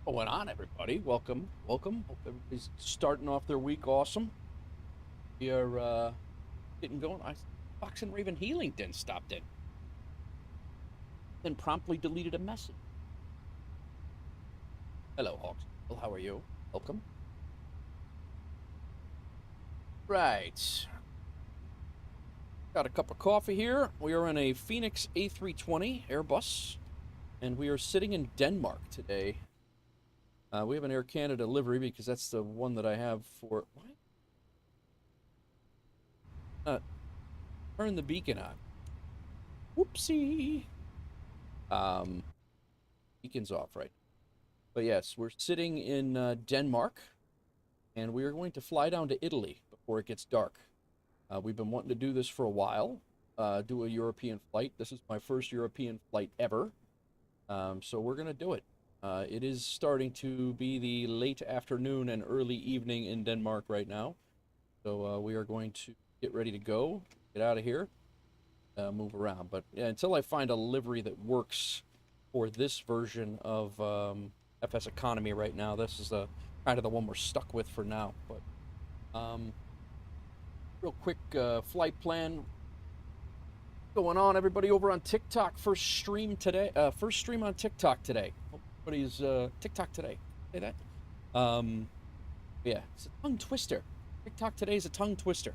Going on, everybody? Welcome, welcome. Hope everybody's starting off their week awesome. We are getting going. Fox and Raven Healington stopped in, then promptly deleted a message. Hello, Hawks. Well, how are you? Welcome. Right. Got a cup of coffee here. We are in a Fenix A-320 Airbus, and we are sitting in Denmark today. We have an Air Canada livery because that's the one that I have for... What? Turn the beacon on. Whoopsie. Beacon's off right now. But yes, we're sitting in Denmark, and we are going to fly down to Italy before it gets dark. We've been wanting to do this for a while, do a European flight. This is my first European flight ever, so we're going to do it. It is starting to be the late afternoon and early evening in Denmark right now, so we are going to get ready to go, get out of here, move around. But yeah, until I find a livery that works for this version of FSEconomy right now, this is kind of the one we're stuck with for now. But real quick flight plan going on, everybody over on TikTok. First stream today. First stream on TikTok today. Everybody's TikTok today. Say that. Yeah, it's a tongue twister. TikTok today is a tongue twister.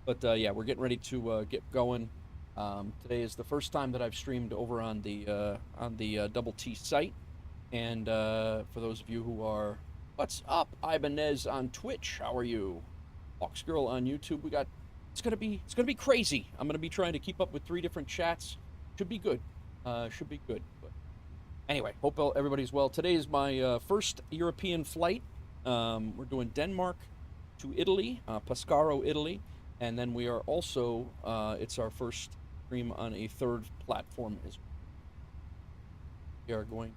But yeah, we're getting ready to get going. Today is the first time that I've streamed over on the Double T site. And for those of you who are, what's up, Ibanez on Twitch? How are you? Fox Girl on YouTube. We got. It's gonna be crazy. I'm gonna be trying to keep up with 3 different chats. Should be good. Should be good. But anyway, hope everybody's well. Today is my first European flight. We're doing Denmark to Italy, Pescara, Italy, and then we are also. It's our first stream on a 3rd platform as well. We are going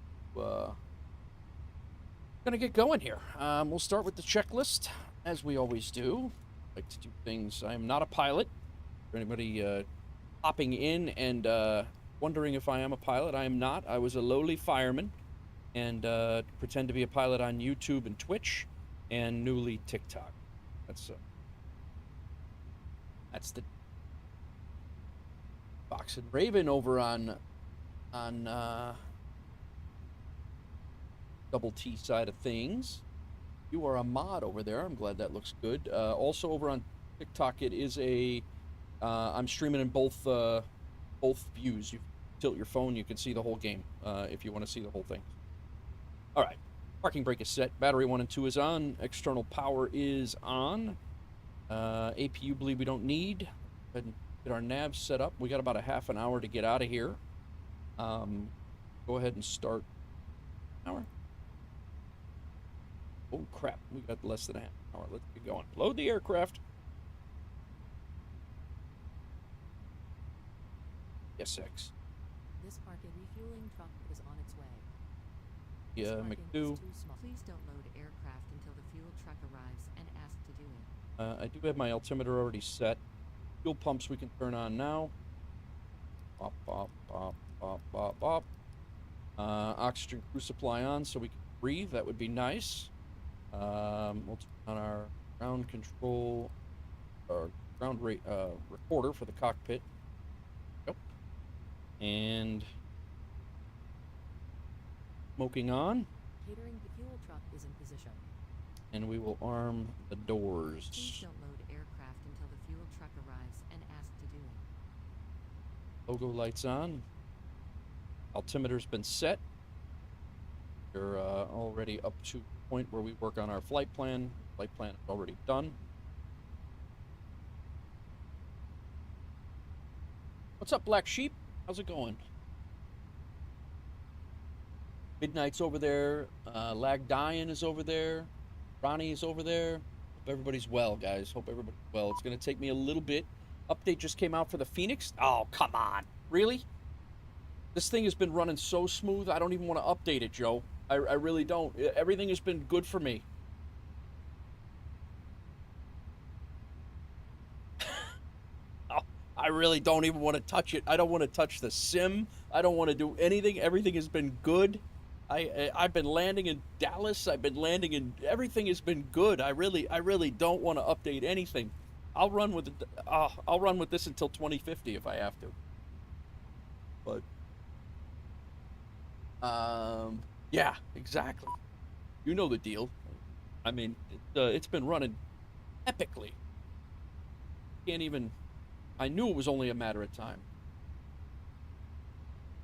to get going here. We'll start with the checklist, as we always do. I like to do things. I am not a pilot. For anybody hopping in and wondering if I am a pilot, I am not. I was a lowly fireman and pretend to be a pilot on YouTube and Twitch and newly TikTok. That's the Fox and Raven over on Double T side of things. You are a mod over there. I'm glad that looks good. Also over on TikTok, it is a. I'm streaming in both views. You tilt your phone, you can see the whole game if you want to see the whole thing. All right, parking brake is set. Battery 1 and 2 is on. External power is on. APU believe we don't need. Go ahead and get our nav set up. We got about a half an hour to get out of here. Go ahead and start. Hour. Oh crap, we got less than a half hour. Let's get going. Load the aircraft. Yes, X. This parking refueling truck is on its way. Yeah, McDo. Please don't load aircraft until the fuel truck arrives and ask to do it. I do have my altimeter already set. Fuel pumps we can turn on now. Bop, bop, bop, bop, bop, bop. Oxygen crew supply on so we can breathe. That would be nice. We'll turn on our ground control, or ground rate recorder for the cockpit. Yep. And smoking on. Catering the fuel truck is in position. And we will arm the doors. Please don't load aircraft until the fuel truck arrives and ask to do it. Logo lights on. Altimeter's been set. We're already up to the point where we work on our flight plan. Flight plan is already done. What's up, Black Sheep? How's it going? Midnight's over there. Lag Dian is over there. Ronnie is over there. Hope everybody's well, guys. Hope everybody's well. It's going to take me a little bit. Update just came out for the Phoenix. Oh, come on. Really? This thing has been running so smooth, I don't even want to update it, Joe. I really don't. Everything has been good for me. Oh, I really don't even want to touch it. I don't want to touch the sim. I don't want to do anything. Everything has been good. I've been landing in Dallas. I've been landing in everything has been good. I really don't want to update anything. I'll run with it. I'll run with this until 2050 if I have to. But yeah, exactly. You know the deal. I mean, it's been running epically. Can't even. I knew it was only a matter of time.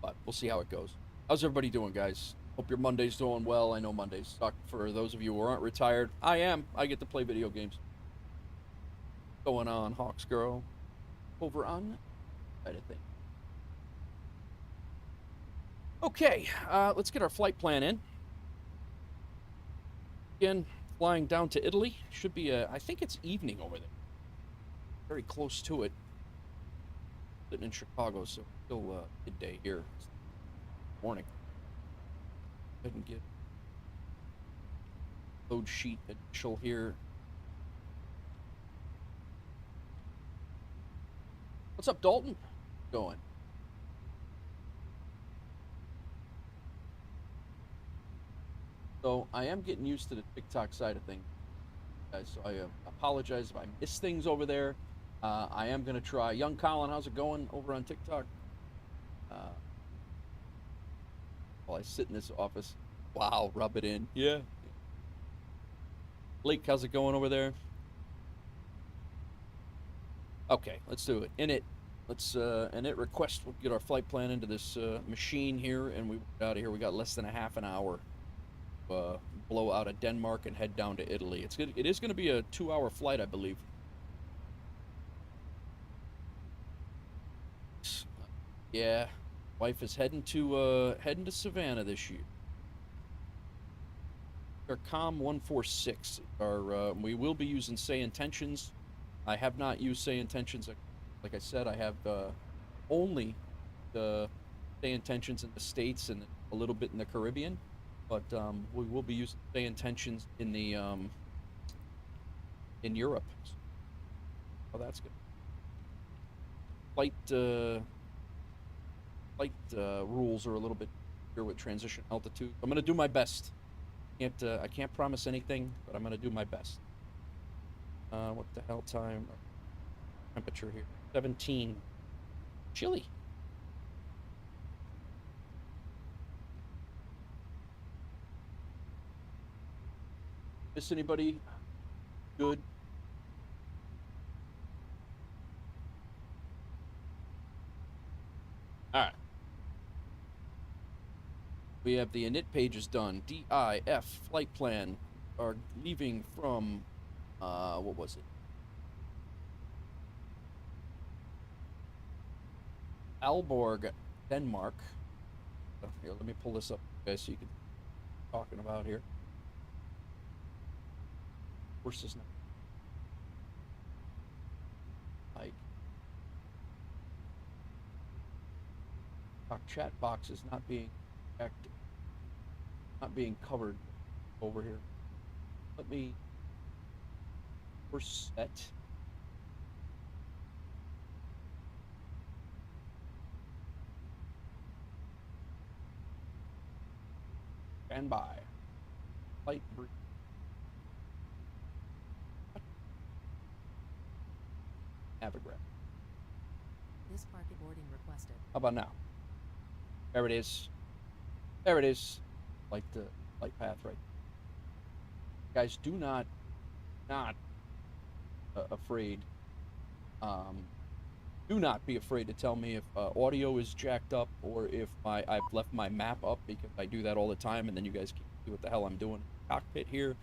But we'll see how it goes. How's everybody doing, guys? Hope your Monday's doing well. I know Mondays suck for those of you who aren't retired. I am. I get to play video games. Going on, Hawks Girl. Over on that thing. Okay, let's get our flight plan in. Again, flying down to Italy. Should be I think it's evening over there. Very close to it. Sitting in Chicago, so still midday here. Morning. Go ahead and get load sheet initial here. What's up, Dalton? Going. So I am getting used to the TikTok side of things, guys. So I apologize if I miss things over there. I am gonna try. Young Colin, how's it going over on TikTok? While I sit in this office. Wow, rub it in. Yeah. Blake, how's it going over there? Okay, let's do it. Init. Let's init request. We'll get our flight plan into this machine here, and we out of here. We got less than a half an hour. Blow out of Denmark and head down to Italy. It is going to be a 2-hour flight, I believe. Yeah, wife is heading to Savannah this year. Our COM 146. We will be using Say Intentions. I have not used Say Intentions. Like I said, I have only the Say Intentions in the States and a little bit in the Caribbean. But we will be using Say Intentions in the in Europe. Oh, that's good. Flight rules are a little bit here with transition altitude. I'm gonna do my best. I can't promise anything, but I'm gonna do my best. What the hell time? Temperature here, 17. Chilly. Miss anybody? Good. All right. We have the init pages done. DIF flight plan are leaving from what was it? Aalborg, Denmark. Here, let me pull this up, guys, so you can talking about here. Where's this now? Like, our chat box is not being active, not being covered over here. Let me. We're set. Stand by. Flight brief. Navigraph. This part deboarding requested. How about now? There it is. There it is. Like the flight path, right? Guys, do not afraid. Do not be afraid to tell me if audio is jacked up or if I've left my map up, because I do that all the time, and then you guys can't see what the hell I'm doing in the cockpit here.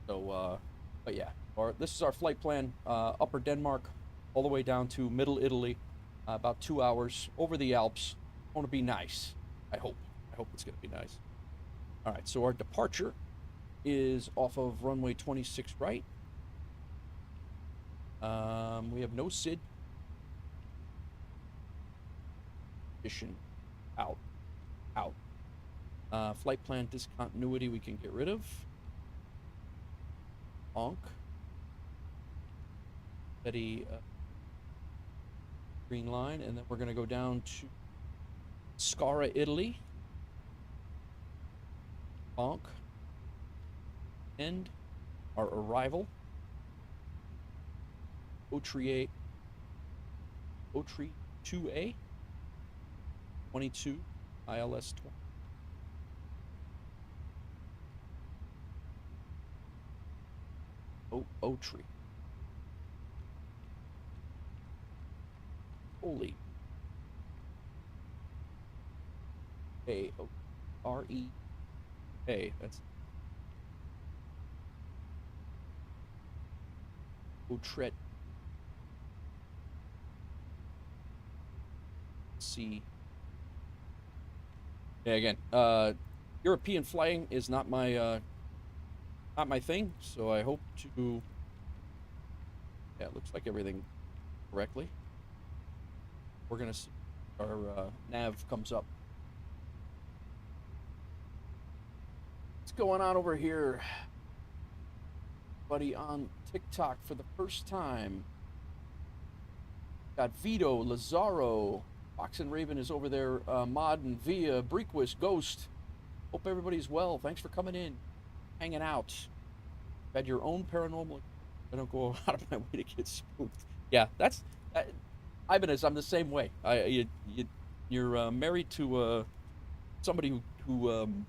So, but yeah, this is our flight plan. Upper Denmark, all the way down to Middle Italy, about 2 hours over the Alps. Going to be nice. I hope it's going to be nice. All right, so our departure is off of runway 26 right. We have no SID. Mission out. Flight plan discontinuity we can get rid of. Onk. Steady green line, and then we're going to go down to Pescara, Italy. bonk. And our arrival. O-3 2A 22 ILS 20. O-Tree. Holy. A-O-R-E-A. That's Otret. See. Yeah, again, European flying is not my thing, so I hope to. Yeah, it looks like everything correctly. We're gonna see our nav comes up. What's going on over here, buddy? On TikTok for the first time. Got Vito, Lazaro, Fox and Raven is over there, modding via Breakwist, Ghost. Hope everybody's well. Thanks for coming in, hanging out. Had your own paranormal. I don't go out of my way to get spooked. Yeah, that's Ibanez. I'm the same way. You're married to somebody who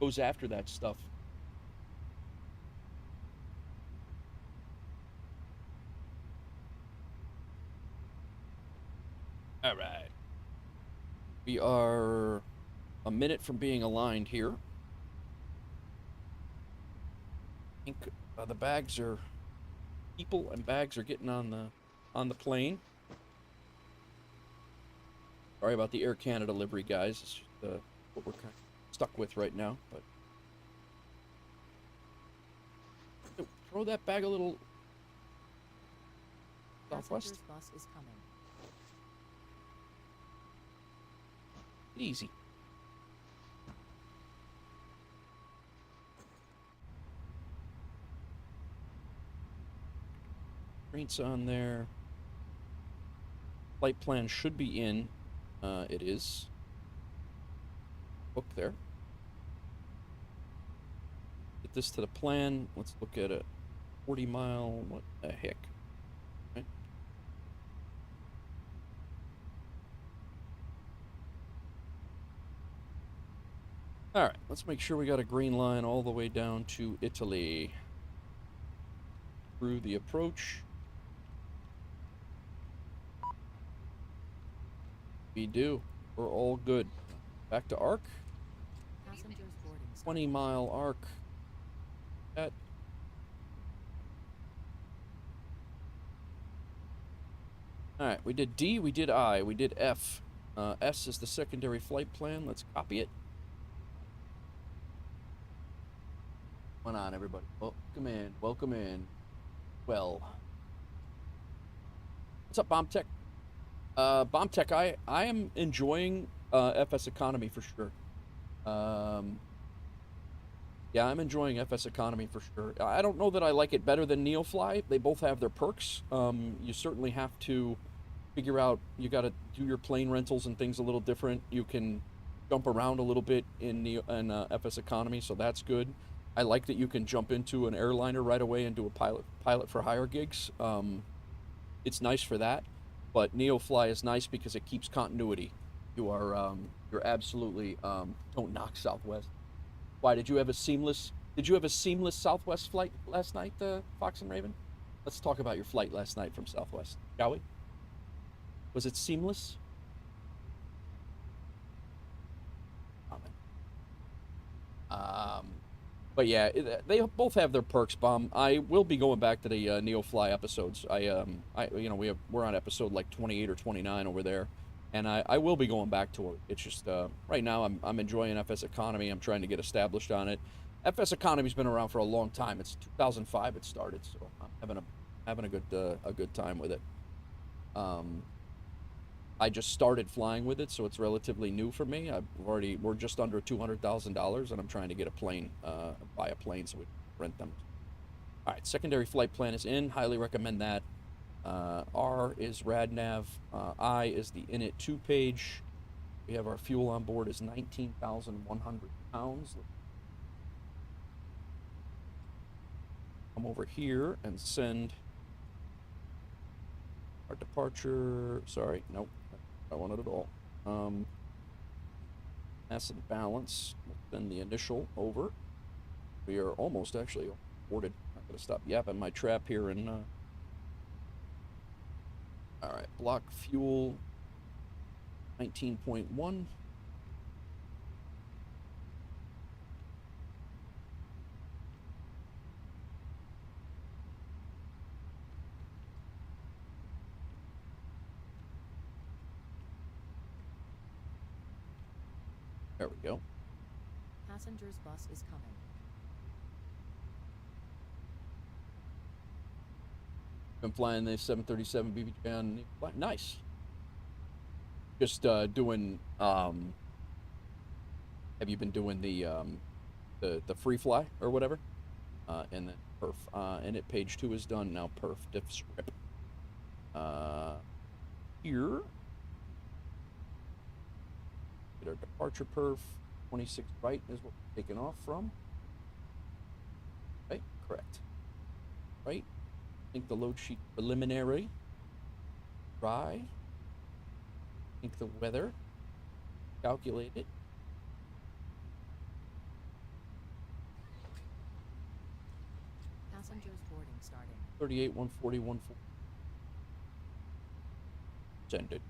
goes after that stuff. All right. We are a minute from being aligned here. I think the bags are, people and bags are getting on the plane. Sorry about the Air Canada livery, guys. It's just what we're kind of stuck with right now. But throw that bag a little southwest. Bus is coming. Easy. Prints on there. Flight plan should be in. It is. Book there. Get this to the plan. Let's look at a 40-mile. What the heck? Right. All right, let's make sure we got a green line all the way down to Italy. Through the approach. We do. We're all good. Back to ARC. 20-mile ARC. That. All right, we did D, we did I, we did F. S is the secondary flight plan. Let's copy it. What's on, everybody? Welcome in. Welcome in. Well. What's up, Bomb Tech? Bomb Tech, I am enjoying FSEconomy for sure. Yeah, I'm enjoying FSEconomy for sure. I don't know that I like it better than NeoFly. They both have their perks. You certainly have to figure out, you got to do your plane rentals and things a little different. You can jump around a little bit in FSEconomy, so that's good. I like that you can jump into an airliner right away and do a pilot for hire gigs. It's nice for that. But NeoFly is nice because it keeps continuity. You're absolutely don't knock Southwest. Why did you have a seamless Southwest flight last night, Fox and Raven? Let's talk about your flight last night from Southwest, shall we? Was it seamless? But yeah, they both have their perks, Bomb. I will be going back to the NeoFly episodes. We're on episode like 28 or 29 over there, and I will be going back to it. It's just right now I'm enjoying FSEconomy. I'm trying to get established on it. FSEconomy's been around for a long time. It's 2005 it started, so I'm having a good time with it. I just started flying with it, so it's relatively new for me. We're just under $200,000, and I'm trying to get a plane, buy a plane so we can rent them. All right, secondary flight plan is in. Highly recommend that. R is RadNav. I is the init 2 page. We have our fuel on board is 19,100 pounds. come over here and send our departure. Sorry, nope, I want it at all. Mass and balance. We'll send the initial over. We are almost actually boarded. I'm gonna stop yapping my trap here and all right, block fuel 19.1. There we go. Passenger's bus is coming. Been flying the 737 BBJ on nice. Just doing have you been doing the free fly or whatever? And then perf. And it page 2 is done now. Perf diff script. Here. Get our departure perf. 26 right is what we're taking off from. Right, correct. Right. I think the load sheet preliminary. Dry. I think the weather. Calculate it. Passengers boarding starting. 38, 140, 140. Send it.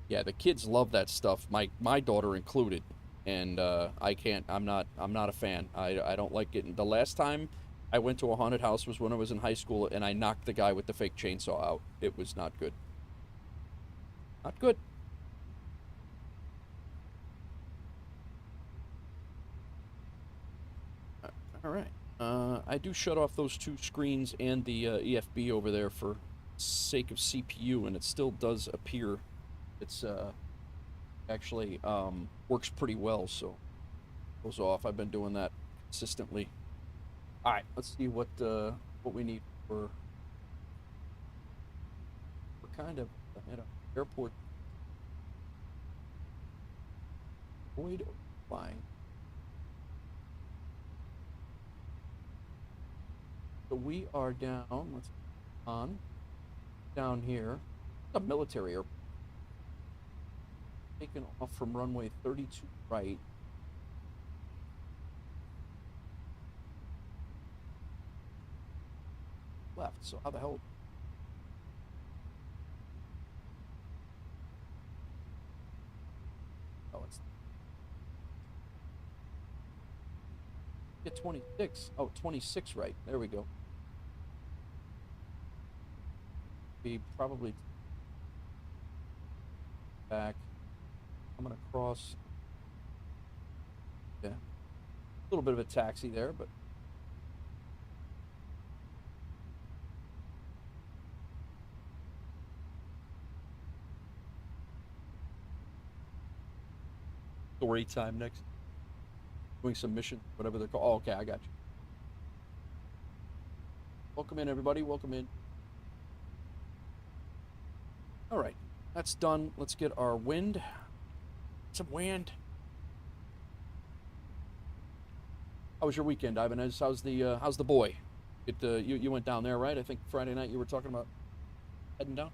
Yeah, the kids love that stuff. My daughter included. And I can't, I'm not a fan. I don't like getting, the last time I went to a haunted house was when I was in high school and I knocked the guy with the fake chainsaw out. It was not good. Not good. All right. I do shut off those 2 screens and the EFB over there for sake of CPU, and it still does appear it's actually works pretty well, so goes off. I've been doing that consistently. All right, let's see what we need for kind of airport void or flying. So we are down. Let's on down here. A military airport. Taking off from runway 32 right. Left. So how the hell? Oh, it's get 26. Oh, 26 right. There we go. Be probably back. I'm gonna cross. Yeah, a little bit of a taxi there, but story time next. Doing some mission, whatever they're called. Oh, okay, I got you. Welcome in, everybody. Welcome in. All right, that's done. Let's get our wind. Some wind. How was your weekend, Ibanez? How's the boy? You went down there, right? I think Friday night you were talking about heading down.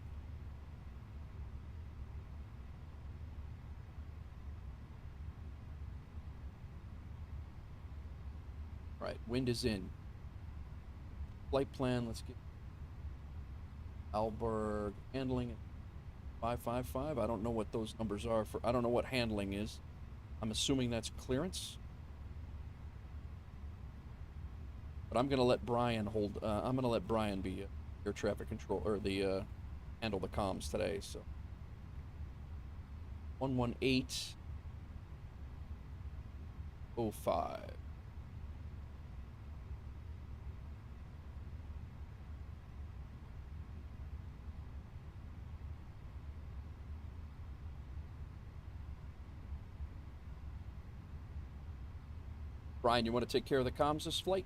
All right, wind is in. Flight plan. Let's get Alberg handling 555. I don't know what those numbers are for. I don't know what handling is. I'm assuming that's clearance. But I'm gonna let Brian hold. I'm gonna let Brian be air traffic control or the handle the comms today. So 118.05. Brian, you want to take care of the comms this flight?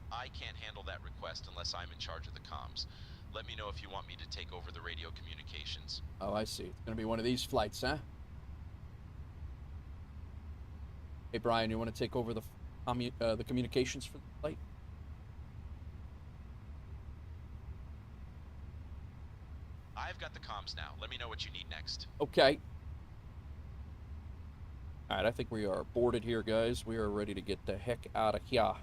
I can't handle that request unless I'm in charge of the comms. Let me know if you you want me to take over the radio communications. Oh, I see. It's going to be one of these flights, huh? Hey, Brian, you want to take over the communications for the flight? I've got the comms now. Let me know what you need next. Okay. All right, I think we are boarded here, guys. We are ready to get the heck out of here.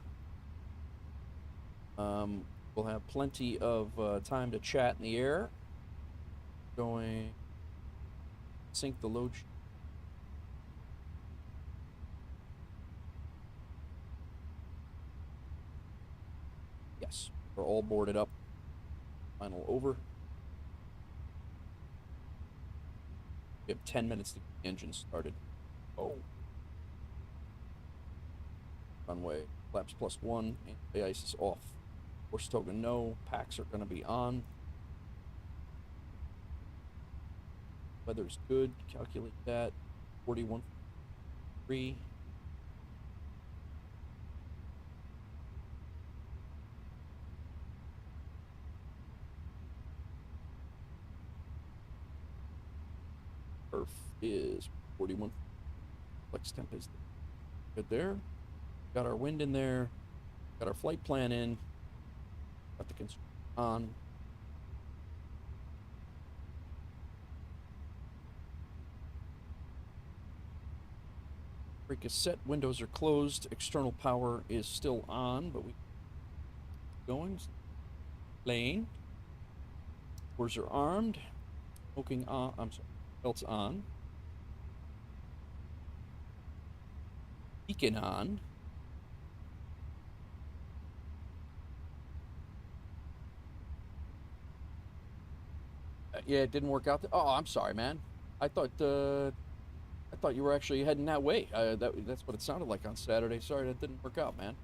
We'll have plenty of time to chat in the air. Going sync the load. Yes, we're all boarded up. Final over. We have 10 minutes to get the engine started. Oh. Runway flaps +1. Anti-ice is off. Force token no. Packs are going to be on. Weather's good. Calculate that. 41.3. Perf is 41. Flex temp is good there. Got our wind in there. Got our flight plan in. Got the construction on. Brake is set. Windows are closed. External power is still on, but we going. Lane. Doors are armed. Smoking on. I'm sorry. Belts on. Beacon on. Yeah, it didn't work out. Oh, I'm sorry, man. I thought you were actually heading that way. That's what it sounded like on Saturday. Sorry, that didn't work out, man.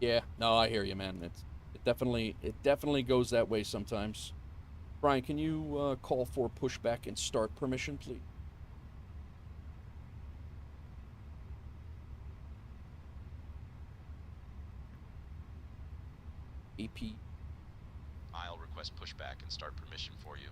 Yeah, no, I hear you, man. It definitely goes that way sometimes. Brian, can you call for pushback and start permission, please? AP. I'll request pushback and start permission for you.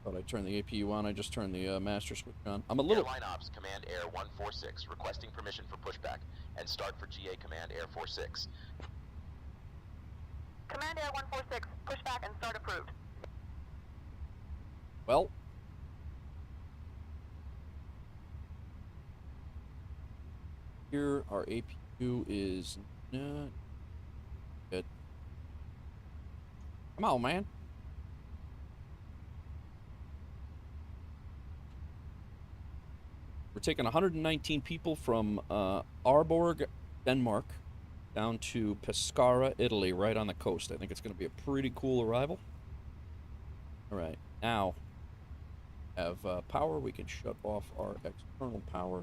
Thought I turned the APU on. I just turned the master switch on. I'm a little. Airline Ops, Command Air 146, requesting permission for pushback and start for GA Command Air 46. Command Air 146, pushback and start approved. Well. Here, our APU is not good. Come on, man. We're taking 119 people from Aalborg, Denmark, down to Pescara, Italy, right on the coast. I think it's going to be a pretty cool arrival. All right, now have power. We can shut off our external power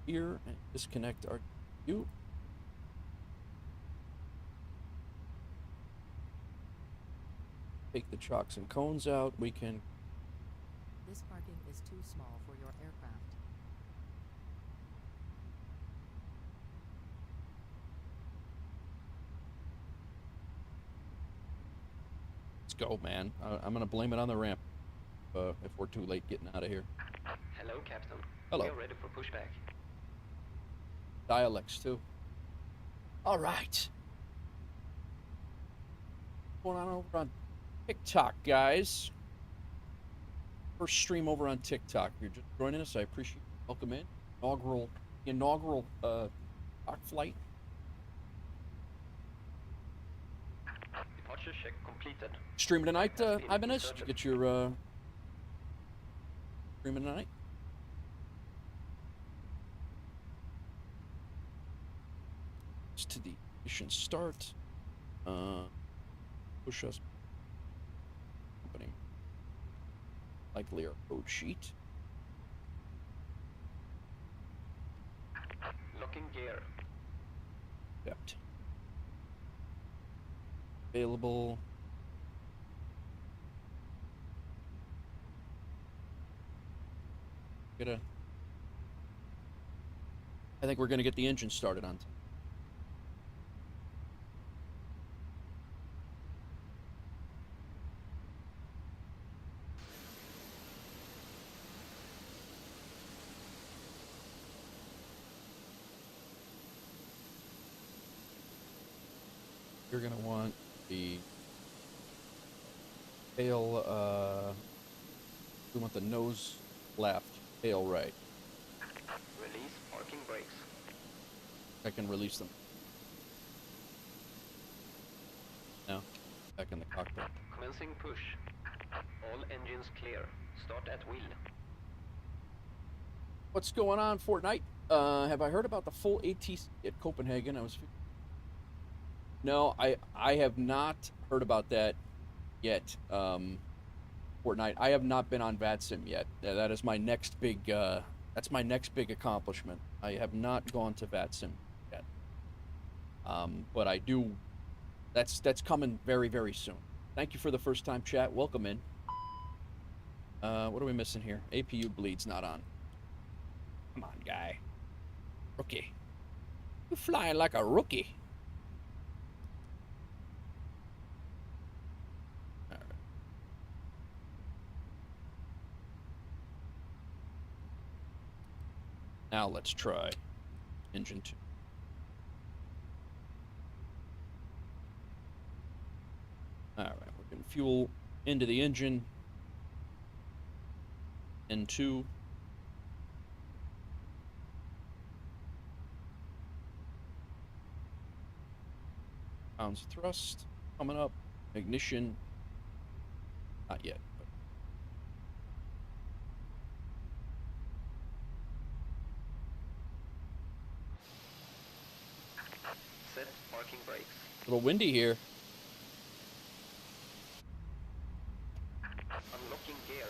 here and disconnect our GPU. Take the chocks and cones out. We can. This parking is too small for your aircraft. Let's go, man. I'm going to blame it on the ramp if we're too late getting out of here. Hello, Captain. Hello. We are ready for pushback. Dialects, too. All right. What's going on over on TikTok, guys? First stream over on TikTok. If you're just joining us, I appreciate you. Welcome in. Inaugural talk flight. Departure check completed. Streaming tonight, Ibanez? Did you get your streaming tonight? To the mission start. Push us. Company. Likely our code sheet. Locking gear. Accept. Available. I think we're gonna get the engine started on time. You're gonna want the tail, we want the nose left, tail right. Release parking brakes. I can release them. Now, back in the cockpit. Commencing push. All engines clear. Start at wheel. What's going on, Fortnite? Have I heard about the full ATC at Copenhagen? No, I have not heard about that yet. Fortnite. I have not been on VATSIM yet. That is my next big. That's my next big accomplishment. I have not gone to VATSIM yet. But I do. That's coming very, very soon. Thank you for the first time chat. Welcome in. What are we missing here? APU bleed's not on. Come on, guy. Rookie. You're flying like a rookie. All right. Now let's try engine 2. All right, we're going to fuel into the engine. N2. Pounds of thrust coming up. Ignition. Not yet. Set parking brakes. A little windy here. Unlocking gear.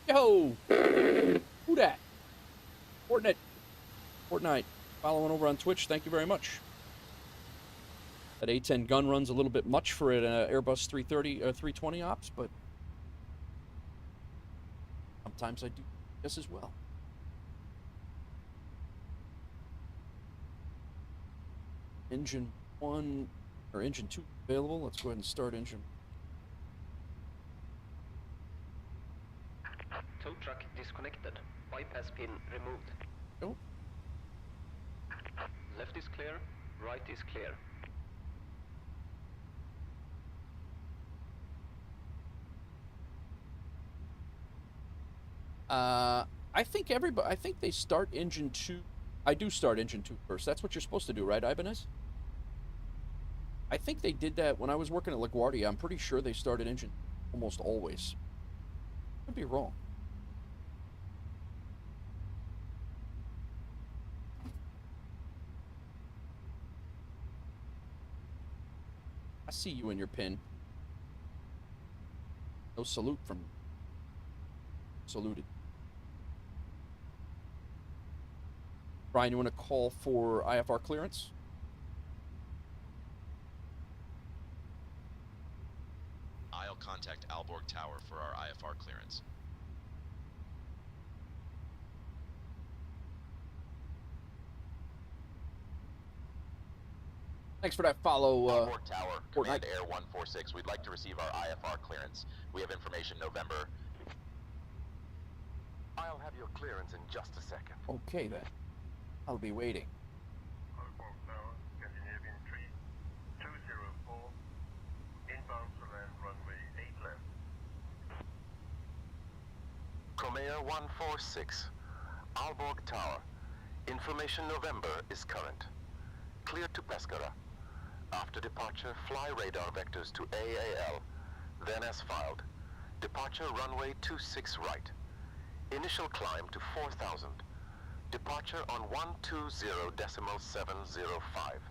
Yo! Who dat? Fortnite. Following over on Twitch. Thank you very much. That A10 gun runs a little bit much for an Airbus 330 or 320 ops, but sometimes I do this as well. Engine 1 or engine 2 available. Let's go ahead and start engine. Tow truck disconnected. Bypass pin removed. Oh. Left is clear. Right is clear. I think they start engine 2. I do start engine 2 first. That's what you're supposed to do, right, Ibanez? I think they did that when I was working at LaGuardia. I'm pretty sure they started engine almost always. Could be wrong. I see you in your pin. No salute from... Saluted. Brian, you want to call for IFR clearance? I'll contact Aalborg Tower for our IFR clearance. Thanks for that follow, Aalborg Tower, Command Fortnite. Air 146. We'd like to receive our IFR clearance. We have information November. I'll have your clearance in just a second. Okay, then. I'll be waiting. Aalborg Tower, Scandinavian 3204, inbound to land runway 8 left. Comair 146, Aalborg Tower. Information November is current. Clear to Pescara. After departure, fly radar vectors to AAL, then as filed. Departure runway 26 right. Initial climb to 4,000. Departure on 120.705.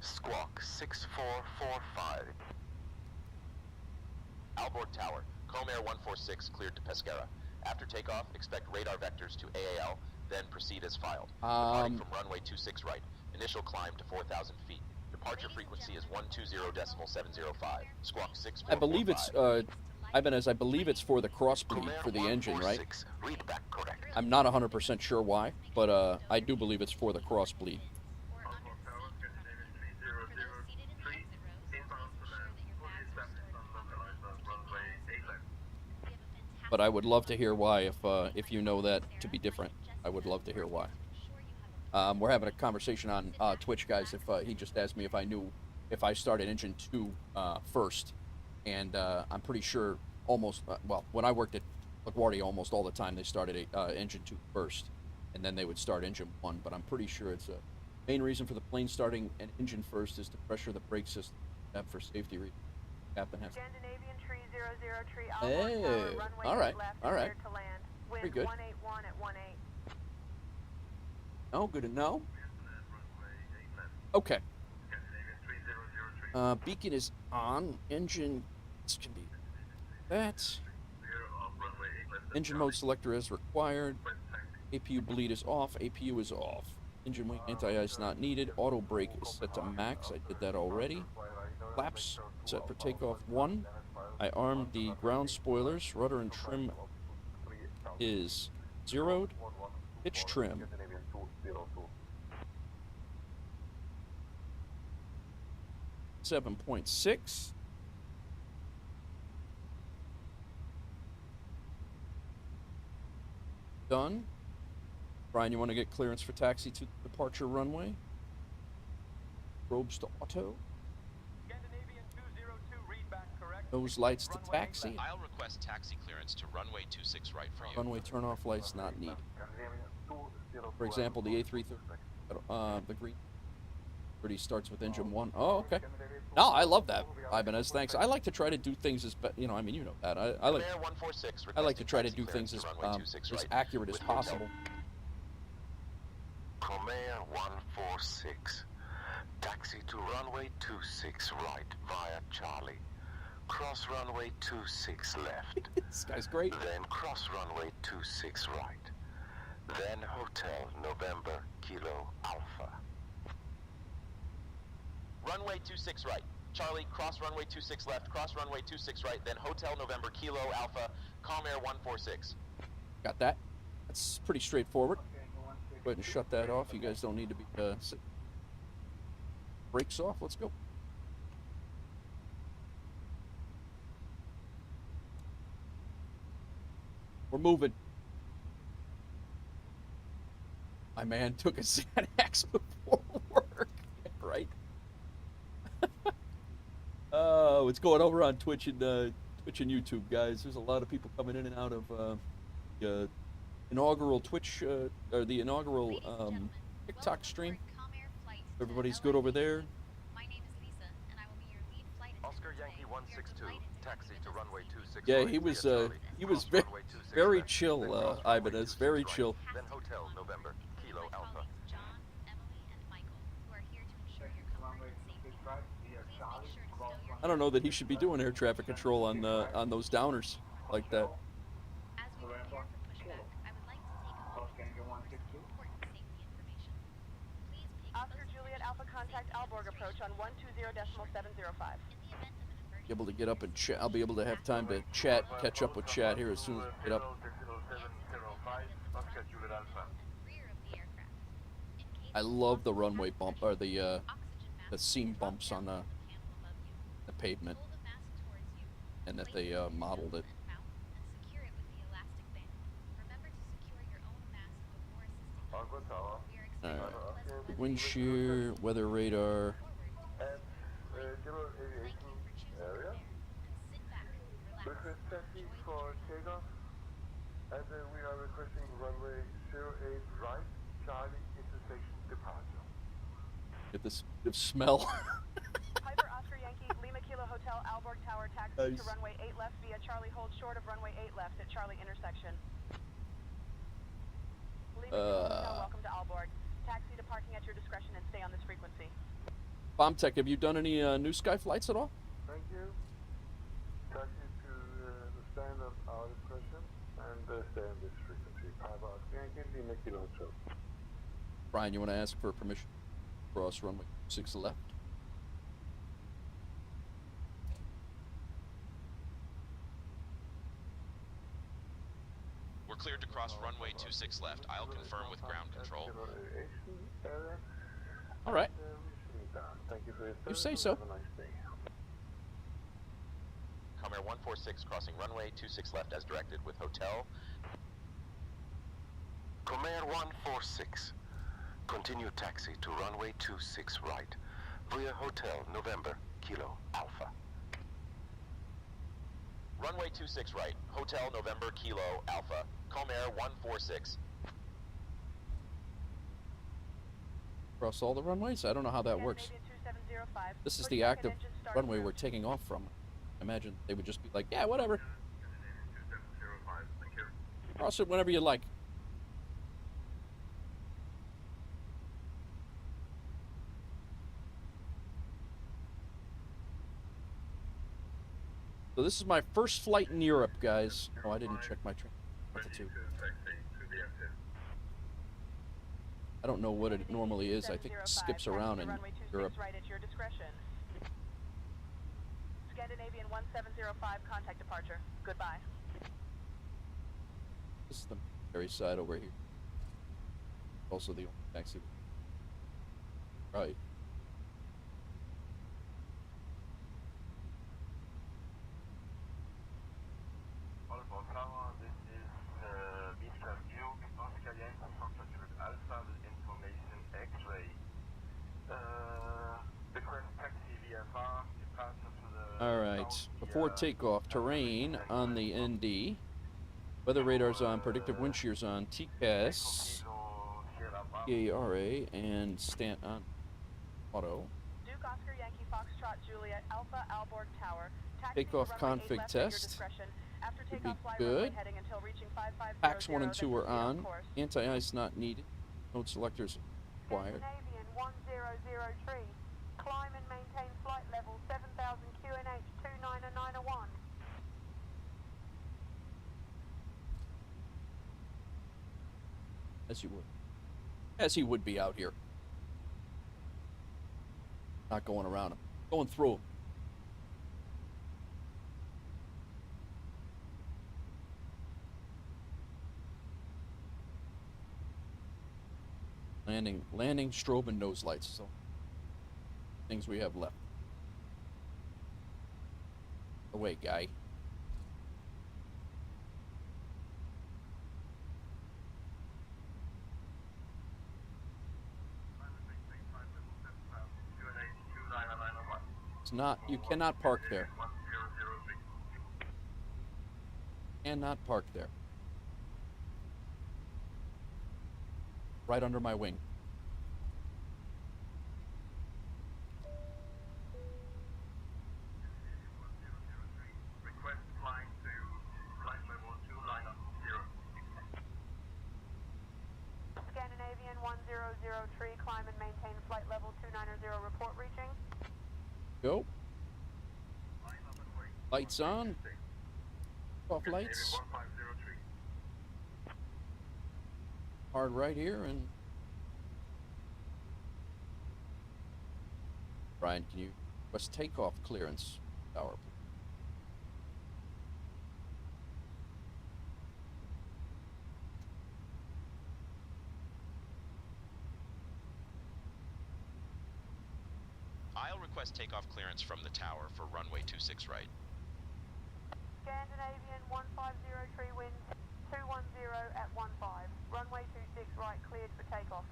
Squawk 6445. Aalborg Tower, Comair 146 cleared to Pescara. After takeoff, expect radar vectors to AAL, then proceed as filed. Departing from runway 26 right. Initial climb to 4,000 feet. Departure frequency is 120.705. Squawk 6445. I believe it's, Ibanez, I believe it's for the crossbleed for the engine, right? 146, read back correct. I'm not 100% sure why, but I do believe it's for the crossbleed. Alborg Tower, Scandinavian 3003, inbound to land, fully established on localizer, runway 8 left. But I would love to hear why if you know that to be different. I would love to hear why. We're having a conversation on Twitch, guys. If he just asked me if I knew if I started engine 2 first, and I'm pretty sure almost well, when I worked at LaGuardia, almost all the time they started engine 2 first, and then they would start engine 1. But I'm pretty sure it's a main reason for the plane starting an engine first is to pressure the brake system for safety reasons. Captain has. Scandinavian 300 Alborg Hey, Tower, runway all right, 8 left, all right. cleared to land. Very Wind good. 181 at 18. Oh, good to know. Runway 8 left. Okay. Scandinavian 3003, Beacon is on. Engine. This can be that. clear of runway 8 left. Engine mode selector is required. APU bleed is off. APU is off. Engine wing anti-ice not needed. Auto brake is set to max. I did that already. Flaps set for takeoff 1. I armed the ground spoilers. Rudder and trim is zeroed. Pitch trim. 7.6. Done. Brian, you want to get clearance for taxi to departure runway? Probes to auto. Scandinavian 202, read back correct. Nose lights to taxi. I'll request taxi clearance to runway 26 right for you. Runway turn-off lights not needed. For example, the A330, the green 30 starts with engine 1. Oh, okay. No, I love that, Ibanez. Thanks. I like to try to do things as, you know, I mean, you know that. I like. Comair 146, I like to requesting try to taxi do things clearance as to runway 26 right. accurate as With hotel. possible. Comair 146. Taxi to runway 26 right via Charlie. Cross runway 26 left. This guy's great. Then cross runway 26 right. Then Hotel November Kilo Alpha. Runway 26 right. Charlie, cross runway 26 left, cross runway 26 right, then Hotel November Kilo Alpha, Comair 146. Got that? That's pretty straightforward. Go ahead and shut that off. You guys don't need to be brakes off. Let's go. We're moving. My man took a Xanax before work. Right? What's going over on Twitch and YouTube, guys? There's a lot of people coming in and out of the inaugural Twitch or the inaugural TikTok stream. Everybody's good over there. My name is Lisa, and I will be your lead flight Oscar Yankee 162, taxi to runway 26 Yeah, right he via was Charlie. Cross runway 26 very left, chill, then cross runway Ibanez, 26 very right, chill. Then Hotel November Kilo my Alpha. colleagues John, Emily, and Michael, who are here to ensure your comfort and safety. Please make sure to stow your I don't know that he should be doing air traffic control on those downers like that. As we prepare for pushback, I would like to take a moment to reinforce important safety information. Please pick Oscar Juliet Alpha contact Alborg approach on 120.705. in the event of an emergency. Be able to get up and chat. I'll be able to have time to chat, catch up with chat here as soon as I get up. 705, Oscar Juliet Alpha. Rear of the aircraft. In case I love the runway bump or the oxygen mask seam drop bumps down on from the panel above you. the pavement, Pull the mask towards you. and that Place they it in the modeled nose it. and mouth and secure it with the elastic band. Remember to secure your own mask before assisting others. Alborg Tower. We are experiencing pleasant weather. Wind shear, weather radar. And General Thank you Aviation for choosing area. Comair, and sit back, relax, Request taxi enjoy the for journey. takeoff. And we are requesting runway 08 right, Charlie intersection departure. Get this smell. Piper Oscar Yankee, Lima Kilo Hotel, Alborg Tower, taxi Nice. to runway 8 left via Charlie hold short of runway 8 left at Charlie intersection. Lima Kilo Hotel, welcome to Alborg. Taxi to parking at your discretion and stay on this frequency. Bombtech, have you done any new sky flights at all? Thank you. Taxi to the stand at our discretion and stay on this frequency. Piper Oscar Yankee. Brian, you want to ask for permission to cross runway 6 left? We're cleared to cross runway 26 left. I'll confirm with ground control. All right. Thank you for your You service. say so. Have a nice day. Comair 146 crossing runway 26 left as directed with hotel. Comair 146. Continue taxi to runway 26 right via Hotel November Kilo Alpha. Runway 26 right. Hotel November Kilo Alpha. Comair 146. Cross all the runways? I don't know how that works. Canadian 2705. This is Pushback the and active engine start runway through. we're taking off from. I imagine they would just be like, yeah, whatever. Canadian 2705. Thank you. Cross it whenever you like. So this is my first flight in Europe, guys. Oh, I didn't check my altitude. I don't know what it normally is. I think it skips around in Runway 26 Europe. right at your discretion. Scandinavian 1705, contact departure. Goodbye. This is the military side over here. Also the only taxi. Right. Alpha Tower, this is Beechcraft King Oscar Yankee contact with Alpha with information X-ray. Request taxi VFR, departure to the All right. south Before via takeoff, terrain on the ND. Weather radar's on. Predictive wind shear's on. TCAS, EARA, and stand on auto. Duke Oscar Yankee Foxtrot Juliet Alpha Alborg Tower. Taxi Takeoff to runway 8 config left at your test. discretion. After Should takeoff, be fly good. runway heading until reaching 5500, Packs 1 and 2 are then stay on. course. Anti-ice not needed. Node selectors required. Scandinavian 1003. Climb and maintain flight level 7000 QNH 29901. As you would. As he would be out here. Not going around him. Going through him. Landing, strobe, and nose lights. So, things we have left. Away, guy. It's not. You cannot park there. Cannot park there. Right under my wing. Request flying to flight level 290. Scandinavian 1003. Climb and maintain flight level 290. Report reaching. Go. Lights on. Off lights. Hard right here and Brian, can you request takeoff clearance tower? I'll request takeoff clearance from the tower for runway 26 right. Scandinavian 1503 wind 210 at 15. Runway 26 right cleared for takeoff.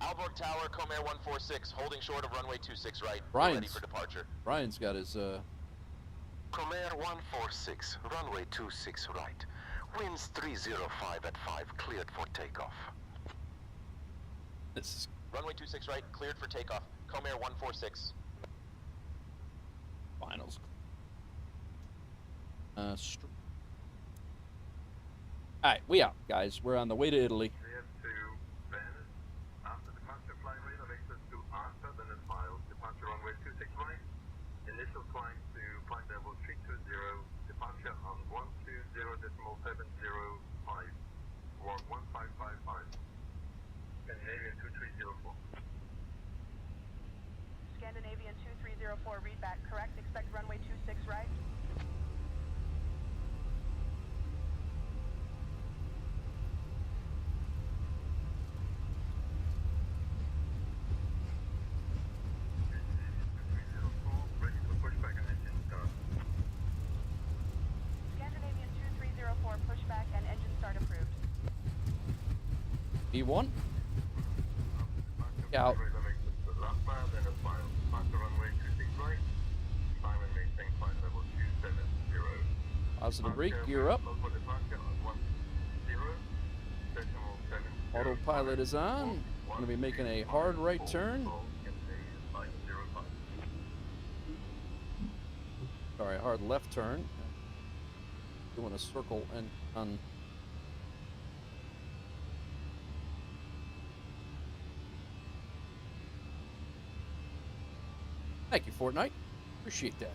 Alborg Tower, Comair 146, holding short of runway 26 right. Brian's- Ready for departure. Brian's got his Comair 146, runway 26 right. Winds 305 at 5, cleared for takeoff. this is Runway 26 right, cleared for takeoff. Comair 146. finals. Alright, we out, guys. We're on the way to Italy. Clear to Venice. After departure, fly radar vectors to Arthur, then as miles. Departure runway 26 right. Initial climb to flight level 320. Departure on 120.705. 2304, read back, correct? Expect runway 26 right. Ready for pushback and engine start. Scandinavian 2304, pushback and engine start approved. B1. Departure Out. fly radar vectors to last mile, then a file. Departure runway 26 right. Climb and maintain flight level 270. Positive brake, Departure, gear up. slow for departure on 10.7. Autopilot is on. Going to be making a hard right turn. Sorry, hard left turn. Doing a circle and on. Thank you, Fortnite. Appreciate that.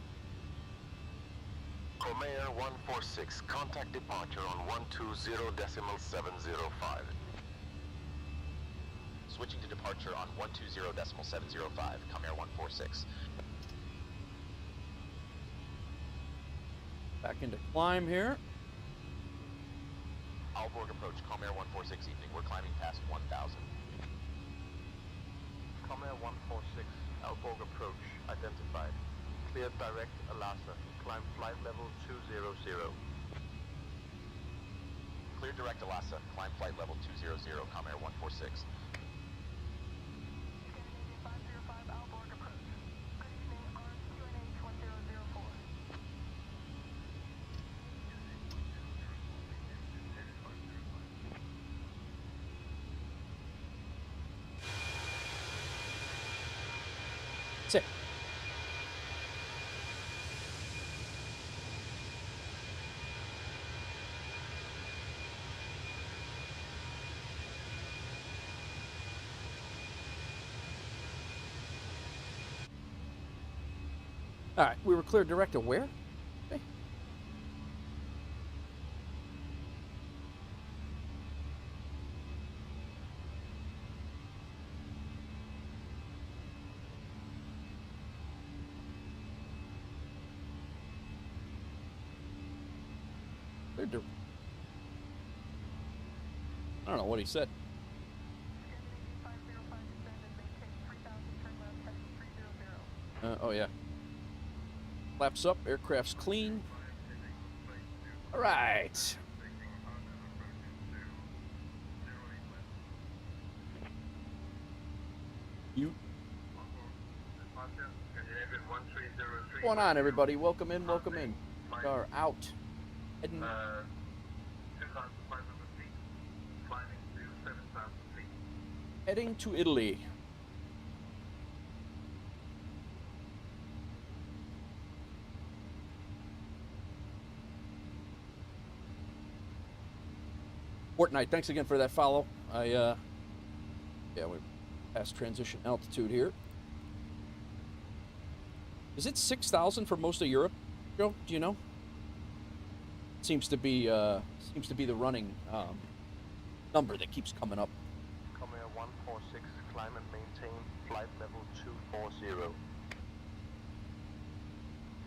Comair 146, contact departure on 120.705. Switching to departure on 120.705, Comair 146. Back into climb here. Aalborg approach, Comair 146 evening. We're climbing past 1,000. Comair 146, Aalborg approach, identified. Cleared direct Alasa, climb flight level 200. Clear direct Alasa, climb flight level 200, Comair 146. Scandinavian 505, Aalborg approach. Good evening, RSQNH 1004. Sit. All right, we were clear direct to where? Okay. Clear dir- I don't know what he said. Scandinavian 505, descend and maintain 3000, turn left, heading 300. Oh yeah. Flaps up, aircraft's clean. All right. You. What's going on, everybody? Welcome in, welcome in. We are out. Heading 2,500 feet, climbing to 7,000 feet. heading to Italy. Fortnite, thanks again for that follow. Yeah, we're past transition altitude here. Is it 6,000 for most of Europe, Joe? Do you know? Seems to be the running number that keeps coming up. Comair 146, climb and maintain flight level 240.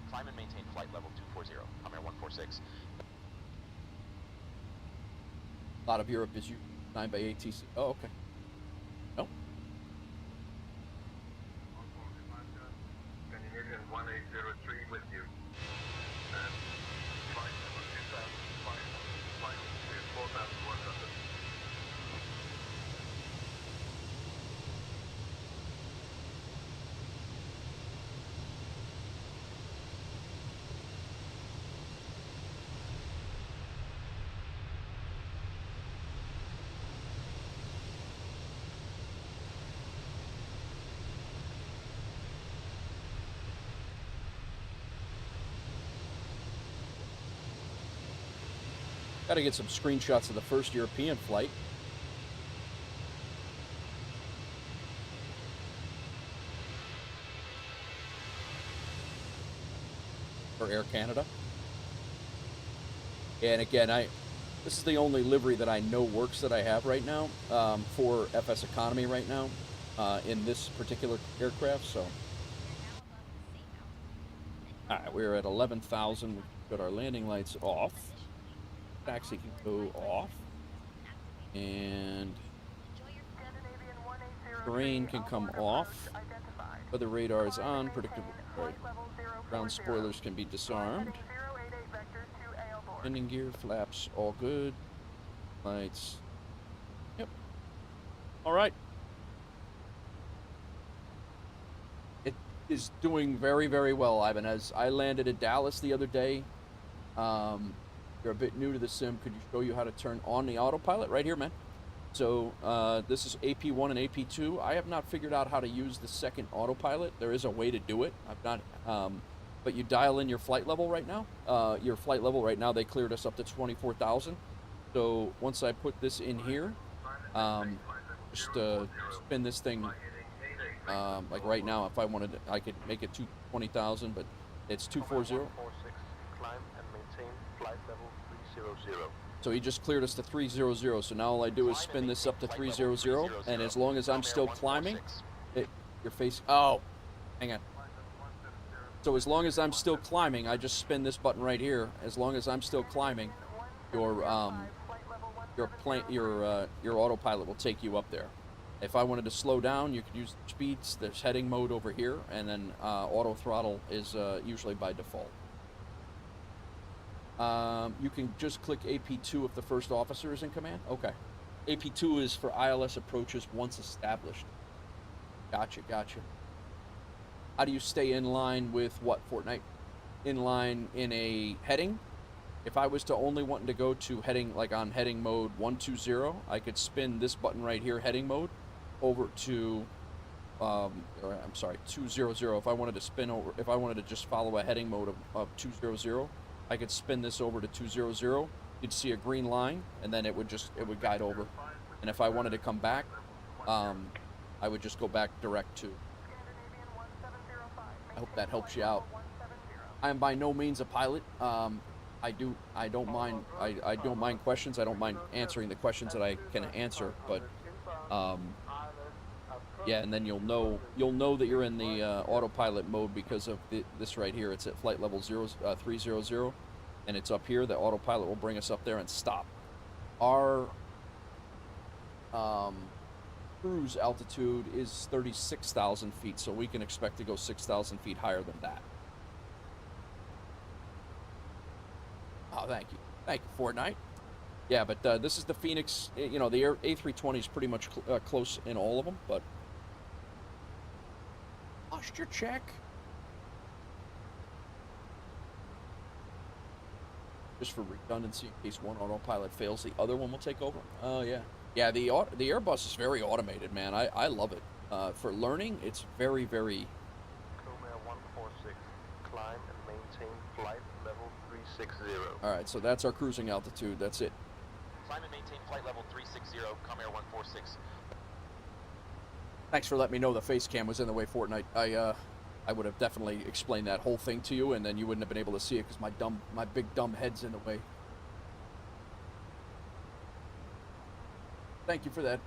Climb and maintain flight level 240, Comair 146. A lot of Europe is 9 by ATC. Oh, okay. No. Scandinavian 1803 with you. And flight level 2,500, climbing to 4,100. Got to get some screenshots of the first European flight. For Air Canada. And again, this is the only livery that I know works that I have right now for FSEconomy right now in this particular aircraft. So You're now above the All right, we're at 11,000. We've got our landing lights off. Taxi can go off. And Scandinavian 180 terrain can come off. identified. Weather radar is on. Predictable. Right. Flight level 040. Ground spoilers can be disarmed. Heading 088 vectors to AO board. Landing gear, flaps, all good. Lights. Yep. All right. It is doing very, very well, Ivan. As I landed at Dallas the other day, you're a bit new to the sim. Could you show you how to turn on the autopilot? Right here, man. So this is AP1 and AP2. I have not figured out how to use the second autopilot. There is a way to do it. I've not, but you dial in your flight level right now. Your flight level right now, they cleared us up to 24,000. So once I put this in here, just spin this thing, like right now, if I wanted to, I could make it 20,000, but it's 240. Climb and maintain flight level 300. So he just cleared us to 300. So now all I do is spin this up to 300, and as long as I'm still climbing, your face. Oh, hang on. So as long as I'm still climbing, I just spin this button right here. As long as I'm still climbing, your autopilot will take you up there. If I wanted to slow down, you could use speeds. There's heading mode over here, and then auto throttle is usually by default. You can just click AP2 if the first officer is in command. Okay. AP2 is for ILS approaches once established. Gotcha, gotcha. How do you stay in line with what, Fortnite? In line in a heading? If I was to only wanting to go to heading, like on heading mode 120, I could spin this button right here, heading mode, over to, I'm sorry, 200. If I wanted to spin over, if I wanted to just follow a heading mode of 200, I could spin this over to 200. You'd see a green line, and then it would guide over. And if I wanted to come back, I would just go back direct to. I hope that helps you out. I am by no means a pilot. I don't mind questions. I don't mind answering the questions that I can answer, but yeah, and then you'll know that you're in the autopilot mode because of this right here. It's at flight level 300, and it's up here. The autopilot will bring us up there and stop. Our cruise altitude is 36,000 feet, so we can expect to go 6,000 feet higher than that. Oh, thank you, Fortnite. Yeah, but this is the Phoenix. You know, the A320 is pretty much close in all of them, but posture check. Just for redundancy, in case one autopilot fails, the other one will take over. Oh yeah, yeah. The Airbus is very automated, man. I love it. For learning, it's very, very. Comair 146, climb and maintain flight level 360. All right, so that's our cruising altitude. That's it. Climb and maintain flight level 360, Comair 146. Thanks for letting me know the face cam was in the way, Fortnite. I would have definitely explained that whole thing to you, and then you wouldn't have been able to see it because my big dumb head's in the way. Thank you for that.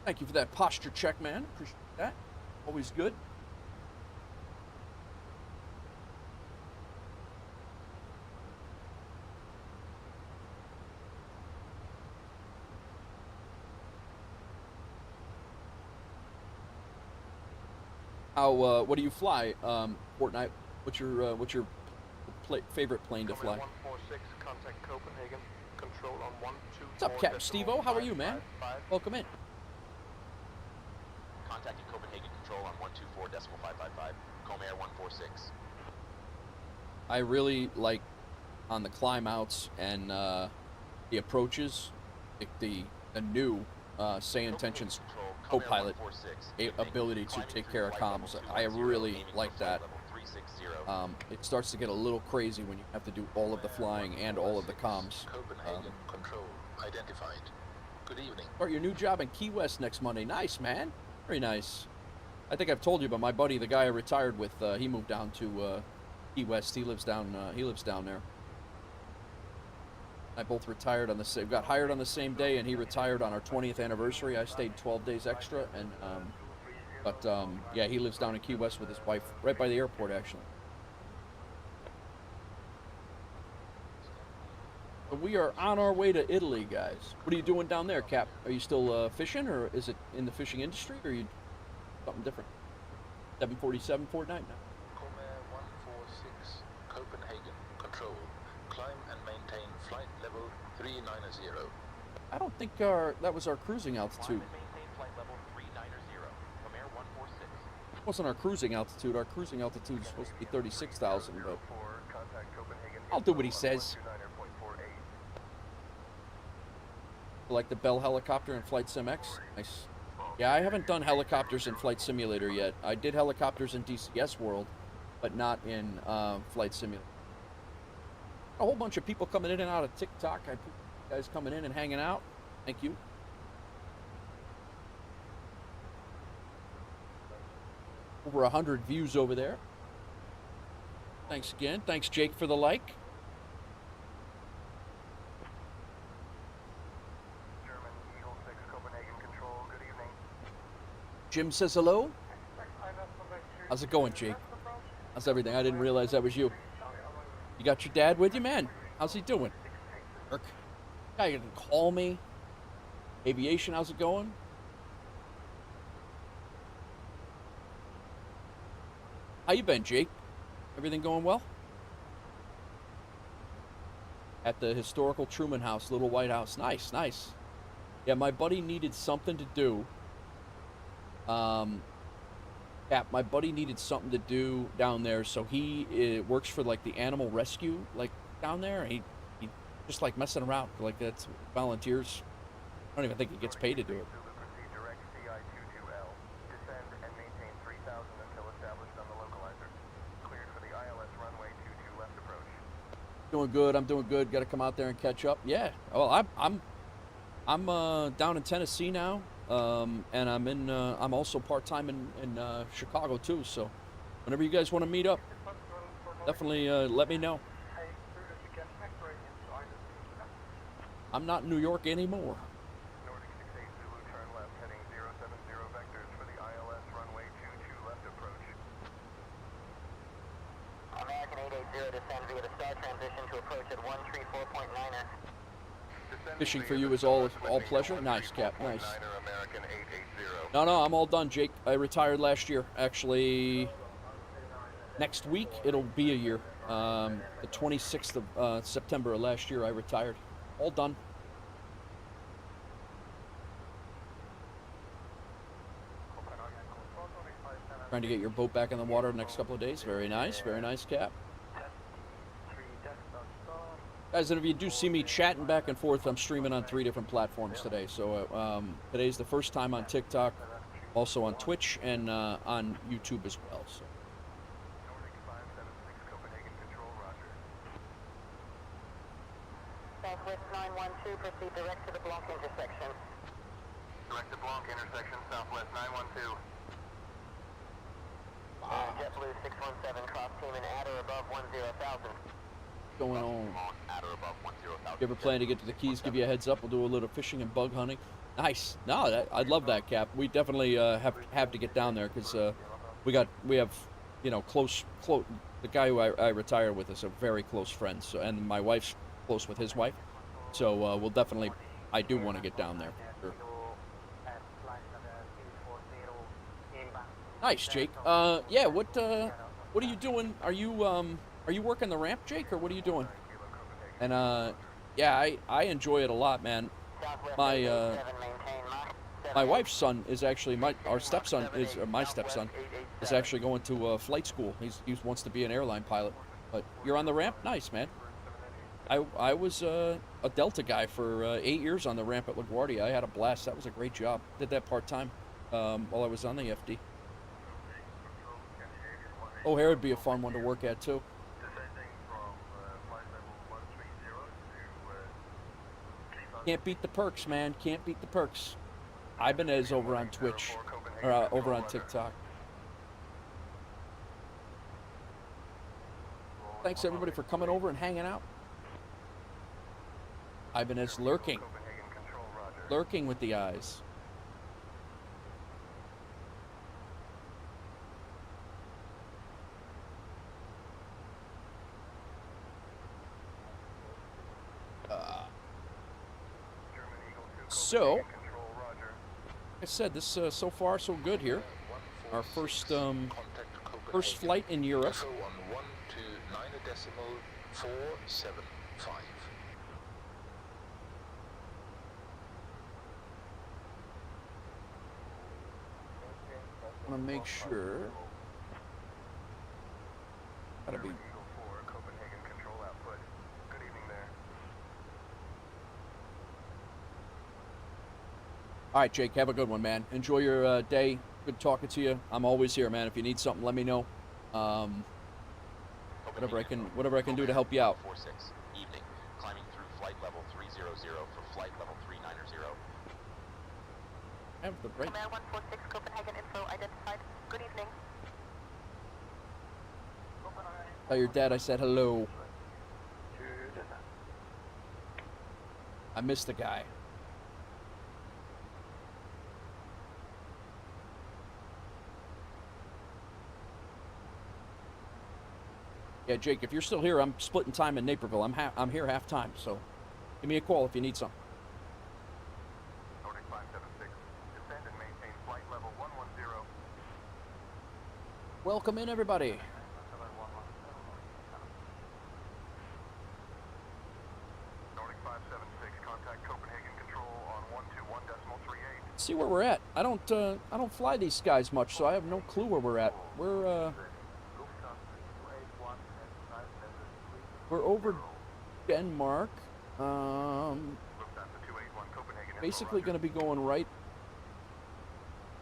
Thank you for that posture check, man. Appreciate that. Always good. What do you fly, Fortnite? What's your favorite plane to fly? 146, contact Copenhagen. Control on 124. What's up, Captain Steve-O? How are you, man? Welcome in. Contacting Copenhagen control on 124.555, Comair 146. I really like on the climb outs and the approaches, the new Say Intentions co-pilot ability to take care of comms. I really like that. It starts to get a little crazy when you have to do all of the flying and all of the comms. Copenhagen control identified. Good evening. Start your new job in Key West next Monday. Nice, man. Very nice. I think I've told you, but my buddy, the guy I retired with, he moved down to Key West. He lives down there. I both retired on the same, got hired on the same day, and he retired on our 20th anniversary. I stayed 12 days extra, and But yeah, he lives down in Key West with his wife, right by the airport, actually. So we are on our way to Italy, guys. What are you doing down there, Cap? Are you still fishing, or is it in the fishing industry, or are you something different? 747 Fortnite now. Comair 146, Copenhagen, control. Climb and maintain flight level 390. I don't think that was our cruising altitude. Climb and maintain flight level 390. Comair 146. It wasn't our cruising altitude. Our cruising altitude is supposed to be 36,000, but I'll do what he says. Like the Bell helicopter in Flight Sim X. Nice. Yeah, I haven't done helicopters in Flight Simulator yet. I did helicopters in DCS World, but not in Flight Simulator. A whole bunch of people coming in and out of TikTok. I appreciate you guys coming in and hanging out. Thank you. Over 100 views over there. Thanks again. Thanks, Jake, for the like. Jim says hello. How's it going, Jake? How's everything? I didn't realize that was you. You got your dad with you, man? How's he doing? Kirk? Guy you can call me. Aviation, how's it going? How you been, Jake? Everything going well? At the historical Truman House, Little White House. Nice, nice. Yeah, my buddy needed something to do. My buddy needed something to do down there, so he works for like the animal rescue, like down there. He just like messing around, like that's volunteers. I don't even think he gets paid to do it. Doing good. I'm doing good. Got to come out there and catch up. Yeah. Well, I'm down in Tennessee now. And I'm also part-time in Chicago too, so whenever you guys want to meet up, definitely let me know. I'm not in New York anymore. Nordic 68 Zulu, turn left, heading 070 vectors for the ILS runway 22 left approach. American 880 descend via the star transition to approach at 134.9er. Fishing for you is all pleasure. Nice, Cap. Nice. No, I'm all done, Jake. I retired last year. Actually, next week it'll be a year. The 26th of September of last year, I retired. All done. Trying to get your boat back in the water the next couple of days. Very nice, Cap. Guys, and if you do see me chatting back and forth, I'm streaming on 3 different platforms today. So today's the first time on TikTok, also on Twitch, and on YouTube as well. So. Southwest 912, proceed direct to the Blanc intersection. Direct to Blanc intersection, Southwest 912. JetBlue 617, cross team and at or above 10,000. Going on? At or above 10,000. You ever plan to get to the Keys? Give you a heads up. We'll do a little fishing and bug hunting. Nice. No, I'd love that, Cap. We definitely have to get down there because we have close. The guy who I retired with is a very close friend. So, and my wife's close with his wife. So we'll definitely. I do want to get down there for sure. Nice, Jake. Yeah. What are you doing? Are you working the ramp, Jake, or what are you doing? And yeah, I enjoy it a lot, man. My wife's son is actually my stepson is actually going to flight school. He wants to be an airline pilot. But you're on the ramp, nice, man. I was a Delta guy for 8 years on the ramp at LaGuardia. I had a blast. That was a great job. Did that part time while I was on the FD. O'Hare would be a fun one to work at too. Can't beat the perks, man. Can't beat the perks. Ibanez over on Twitch, or over on TikTok. Thanks everybody for coming over and hanging out. Ibanez lurking with the eyes. So, like I said, this so far so good here. Our first first flight in Europe. Info on 129.475. I want to make sure. Gotta be. Copenhagen control output. Good evening there. All right, Jake, have a good one, man. Enjoy your day. Good talking to you. I'm always here, man. If you need something, let me know. Whatever I can do to help you out. 46 evening, climbing through flight level 300 for flight level 390. Have the right. Command 146, Copenhagen info identified. Good evening. Tell your dad I said hello. I missed the guy. Yeah, Jake, if you're still here, I'm splitting time in Naperville. I'm here half time, so give me a call if you need something. Nordic 576, descend and maintain flight level 110. Welcome in, everybody. Nordic 576, contact Copenhagen control on 121.38. See where we're at. I don't fly these skies much, so I have no clue where we're at. We're over Denmark. Basically going to be going right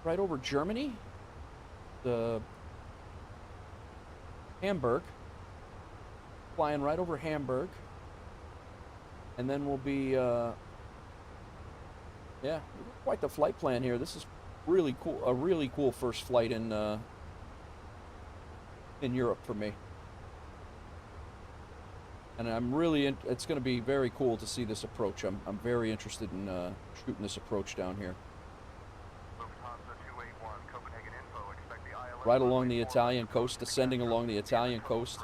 over Germany, the Hamburg, flying right over Hamburg, and then we'll be yeah, quite the flight plan here. This is really cool, a really cool first flight in Europe for me. And I'm really, it's going to be very cool to see this approach. I'm very interested in shooting this approach down here. Right along the Italian coast, descending along the Italian coast.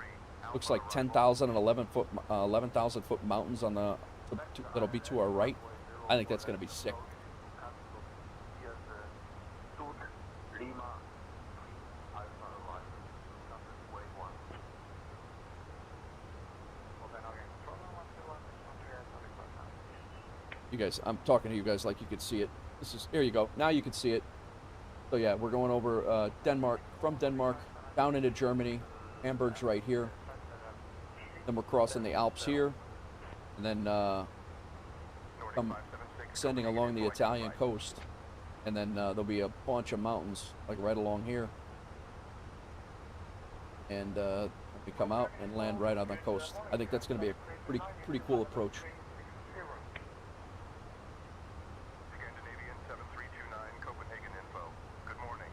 Looks like 10,000 and 11,000 foot mountains on the that'll be to our right. I think that's going to be sick. You guys, I'm talking to you guys like you could see it. Here you go. Now you can see it. So yeah, we're going over Denmark, from Denmark down into Germany. Hamburg's right here. Then we're crossing the Alps here, and then descending along the Italian coast, and then there'll be a bunch of mountains like right along here, and we come out and land right on the coast. I think that's going to be a pretty cool approach. Scandinavian 7329, Copenhagen info. Good morning.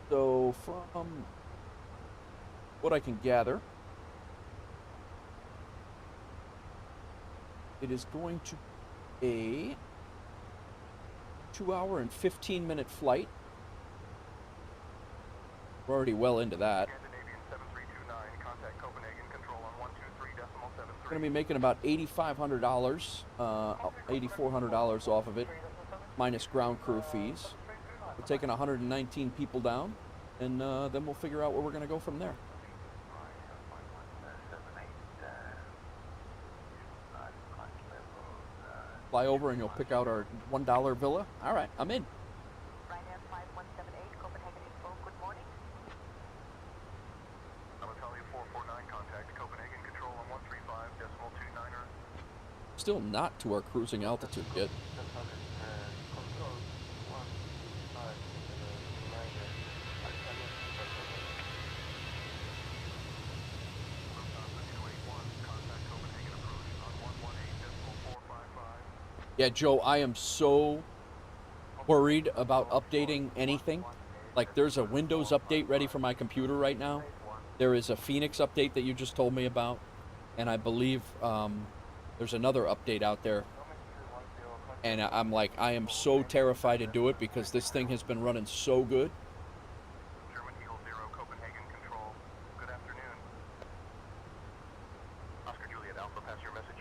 So from what I can gather, it is going to be a 2-hour and 15-minute flight. We're already well into that. Scandinavian 7329, contact Copenhagen control on 123.73. We're going to be making about $8,500, $8,400 off of it, minus ground crew fees. We're taking 119 people down, and then we'll figure out where we're going to go from there. Fly over and you'll pick out our $1 villa. All right, I'm in. Ryanair 5178, Copenhagen info. Good morning. Natalia 449, contact Copenhagen control on 135.29er. Still not to our cruising altitude yet. Yeah, Joe, I am so worried about updating anything. Like, there's a Windows update ready for my computer right now. There is a Phoenix update that you just told me about. And I believe there's another update out there. And I'm like, I am so terrified to do it because this thing has been running so good. German Eagle 0, Copenhagen control. Good afternoon. Oscar Juliet Alpha, pass your message.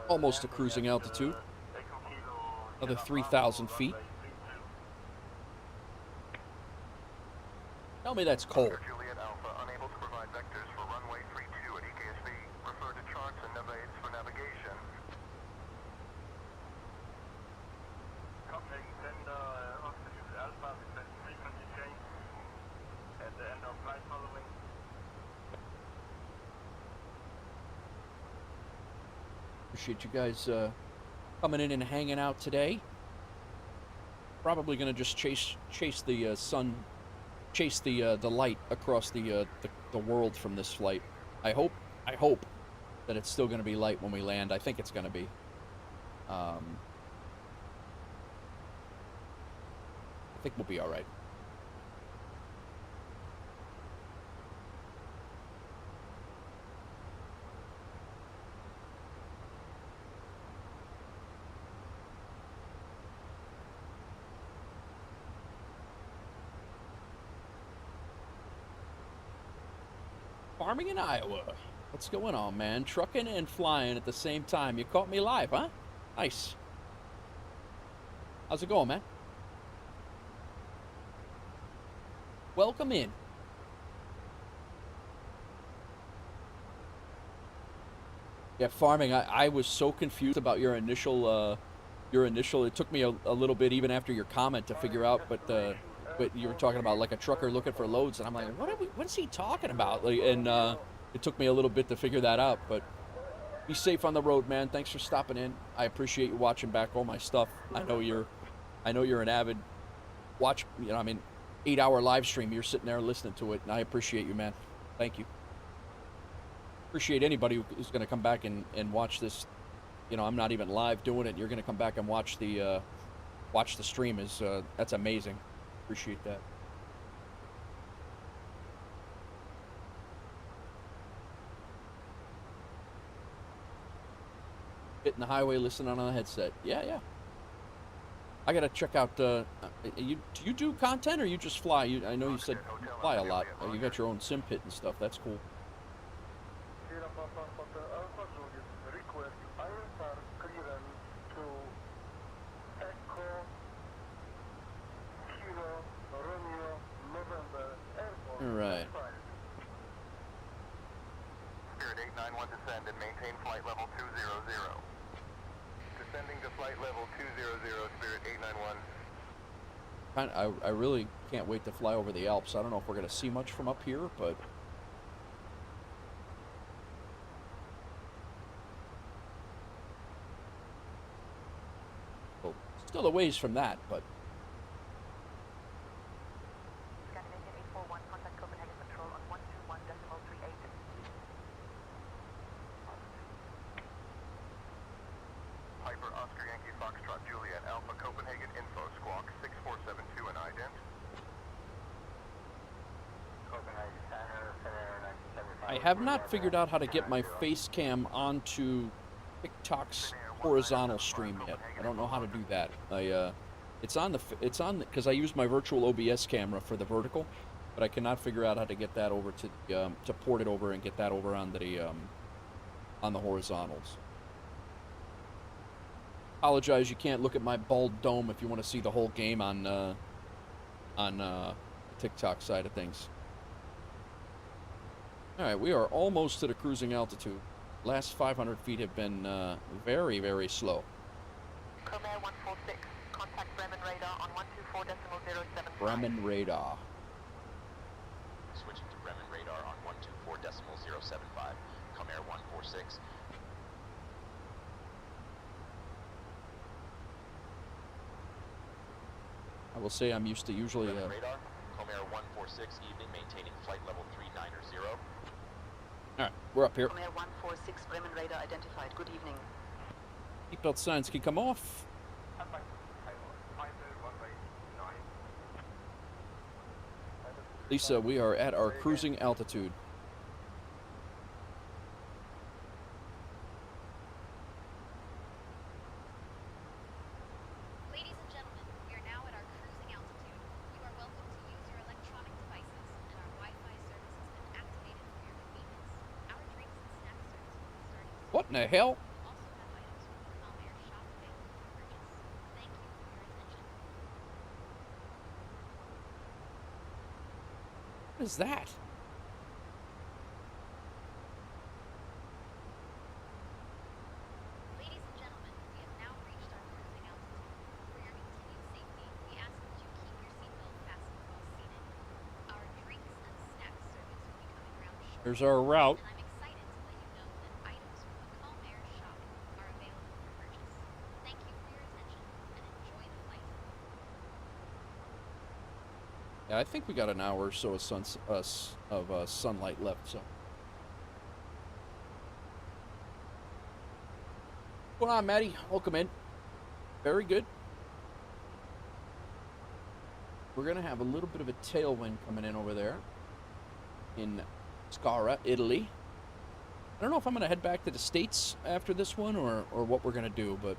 Almost to cruising altitude. Another 3,000 feet. Tell me that's cold. Juliet Alpha, unable to provide vectors for runway 32 at EKSV. Refer to charts and nav aids for navigation. Copenhagen Center, altitude Alpha, request frequency change. At the end of flight following. Appreciate you guys coming in and hanging out today. Probably gonna just chase the sun, chase the light across the world from this flight. I hope that it's still gonna be light when we land. I think it's gonna be. I think we'll be all right. Farming in Iowa. What's going on, man? Trucking and flying at the same time. You caught me live, huh? Nice. How's it going, man? Welcome in. Yeah, farming. I was so confused about your initial. It took me a little bit even after your comment to figure out, but you were talking about like a trucker looking for loads, and I'm like, what is he talking about? Like, and it took me a little bit to figure that out. But be safe on the road, man. Thanks for stopping in. I appreciate you watching back all my stuff. I know you're an avid watch. 8-hour live stream. You're sitting there listening to it, and I appreciate you, man. Thank you. Appreciate anybody who's going to come back and watch this. I'm not even live doing it. You're going to come back and watch the stream. That's amazing. Appreciate that. Hitting the highway, listening on a headset. Yeah. I gotta check out. Do you do content or you just fly? I know you said you fly a lot. You got your own sim pit and stuff. That's cool. All right. Spirit 891 descend and maintain flight level 200. Descending to flight level 200, Spirit 891. I really can't wait to fly over the Alps. I don't know if we're going to see much from up here, but well, still a ways from that, but Scandinavian 841, contact Copenhagen Control on 121.38. Piper Oscar Yankee Foxtrot Juliet Alpha Copenhagen Info Squawk 6472 and ident. Copenhagen Center, Center 1975. I have not figured out how to get my face cam onto TikTok's horizontal stream yet. I don't know how to do that. It's on because I use my virtual OBS camera for the vertical, but I cannot figure out how to get that over to port it over and get that over on the horizontals. Apologize, you can't look at my bald dome if you want to see the whole game on the TikTok side of things. All right, we are almost to the cruising altitude. Last 500 feet have been very, very slow. Comair 146, contact Bremen radar on 124.075. Bremen radar. Switching to Bremen radar on 124.075. Comair 146. I will say I'm used to usually. Bremen radar. Comair 146, evening, maintaining flight level 390. All right, we're up here. Comair 146, Bremen radar identified. Good evening. Seatbelt signs can come off. Lisa, we are at our cruising altitude. Ladies and gentlemen, we are now at our What in the hell? We also have items from the Calm Air shop available for purchase. Thank you for your attention. What is that? Ladies and gentlemen, we have now reached our cruising altitude. For your continued safety, we ask that you keep your seatbelt fastened while seated. Our drinks and snack service will be coming around shortly. There's our route. And I'm excited to let you know that items from the Calm Air shop are available for purchase. Thank you for your attention and enjoy the flight. Yeah, I think we got an hour or so of sunlight left. So, what's going on, Maddie? Welcome in. Very good. We're gonna have a little bit of a tailwind coming in over there in Pescara, Italy. I don't know if I'm gonna head back to the States after this one or what we're gonna do, but.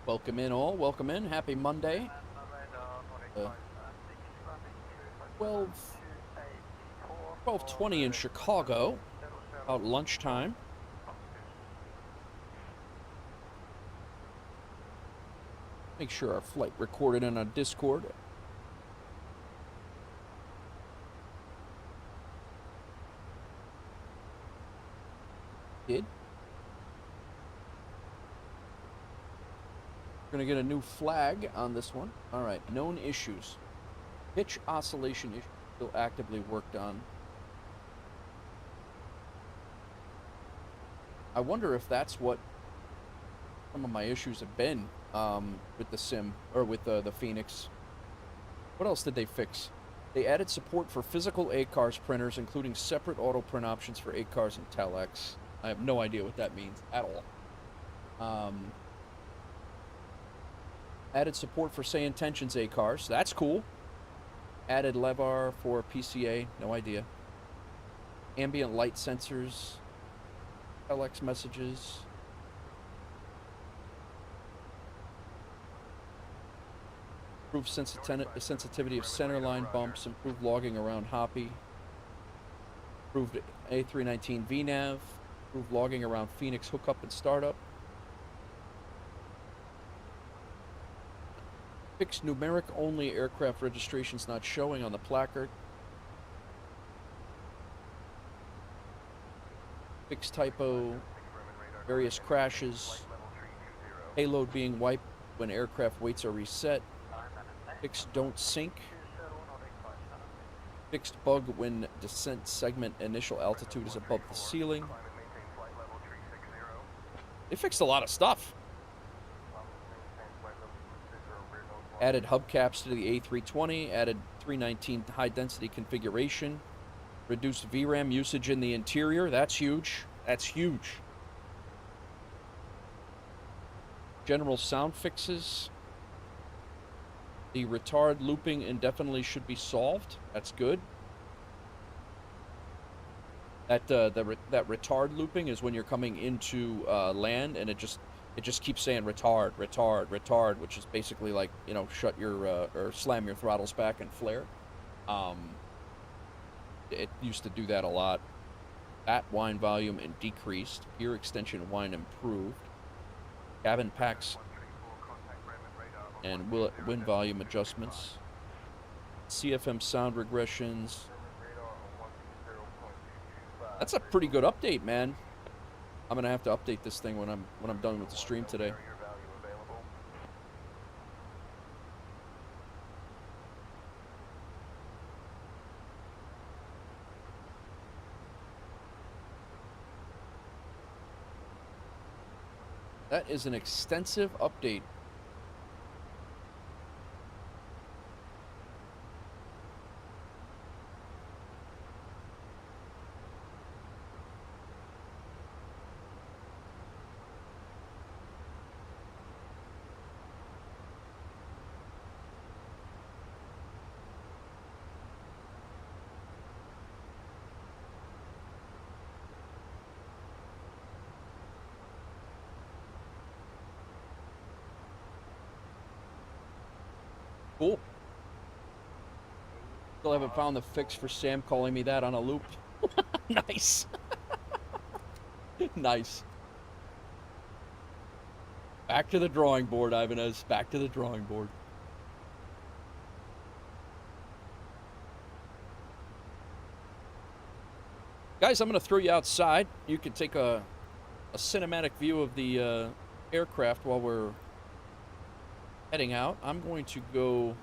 Welcome in all, welcome in. Happy Monday. 12:20 in Chicago, about lunchtime. Make sure our flight recorded in our Discord. Did. We're going to get a new flag on this one. All right, known issues. Pitch oscillation issue still actively worked on. I wonder if that's what some of my issues have been with the sim, or with the Phoenix. What else did they fix? They added support for physical ACARS printers, including separate auto print options for ACARS and Telex. I have no idea what that means at all. Added support for Say Intentions ACARS. That's cool. Added LEVAR for PCA. No idea. Ambient light sensors. Telex messages. Improved sensitivity of centerline bumps. Improved logging around Hoppy. Improved A319 VNAV. Improved logging around Phoenix hookup and startup. Fixed numeric only aircraft registrations not showing on the placard. Fixed typo, various crashes, payload being wiped when aircraft weights are reset. Fixed don't sink. Fixed bug when descent segment initial altitude is above the ceiling. They fixed a lot of stuff. Added hubcaps to the A-320, added 319 high-density configuration, reduced VRAM usage in the interior. That's huge. That's huge. General sound fixes. The retard looping indefinitely should be solved. That's good. That retard looping is when you're coming into land and it just keeps saying retard, retard, retard, which is basically like, you know, shut your or slam your throttles back and flare. It used to do that a lot. That whine volume and decreased. Gear extension whine improved. Cabin packs and wind volume adjustments. CFM sound regressions. That's a pretty good update, man. I'm gonna have to update this thing when I'm done with the stream today. That is an extensive update. Cool. Still haven't found the fix for Sam calling me that on a loop. Nice. Nice. Back to the drawing board, Ivanez. Back to the drawing board. Guys, I'm going to throw you outside. You can take a cinematic view of the aircraft while we're heading out. I'm going to go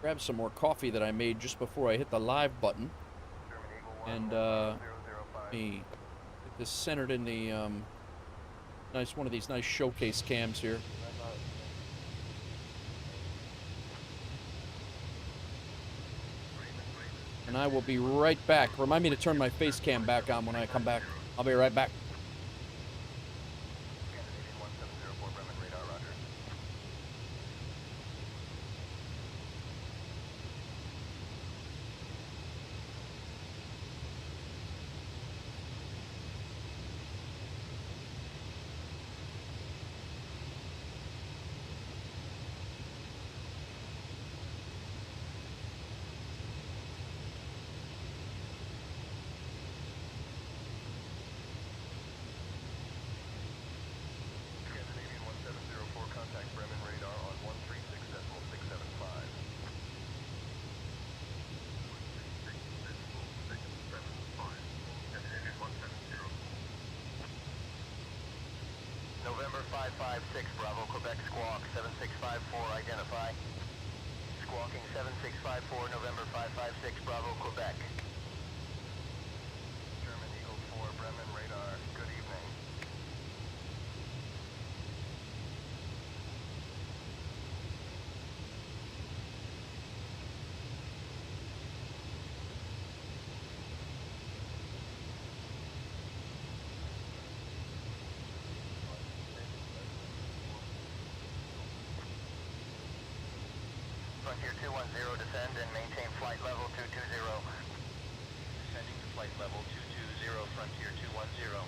grab some more coffee that I made just before I hit the live button. And let me get this centered in the one of these nice showcase cams here. And I will be right back. Remind me to turn my face cam back on when I come back. I'll be right back. November 556, Bravo, Quebec, squawk, 7654, identify. Squawking 7654, November 556, Bravo, Quebec. German Eagle 4, Bremen radar, good evening. Frontier 210, descend and maintain flight level 220. Descending to flight level 220, Frontier 210.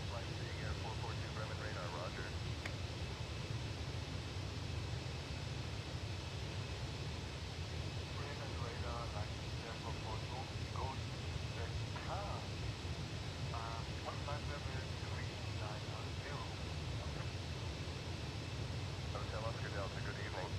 Flight King Air 442, Bremen radar, roger. Bremen radar, like Air 442, go to the car. One flight level 390. Hotel Oscar Delta, good evening.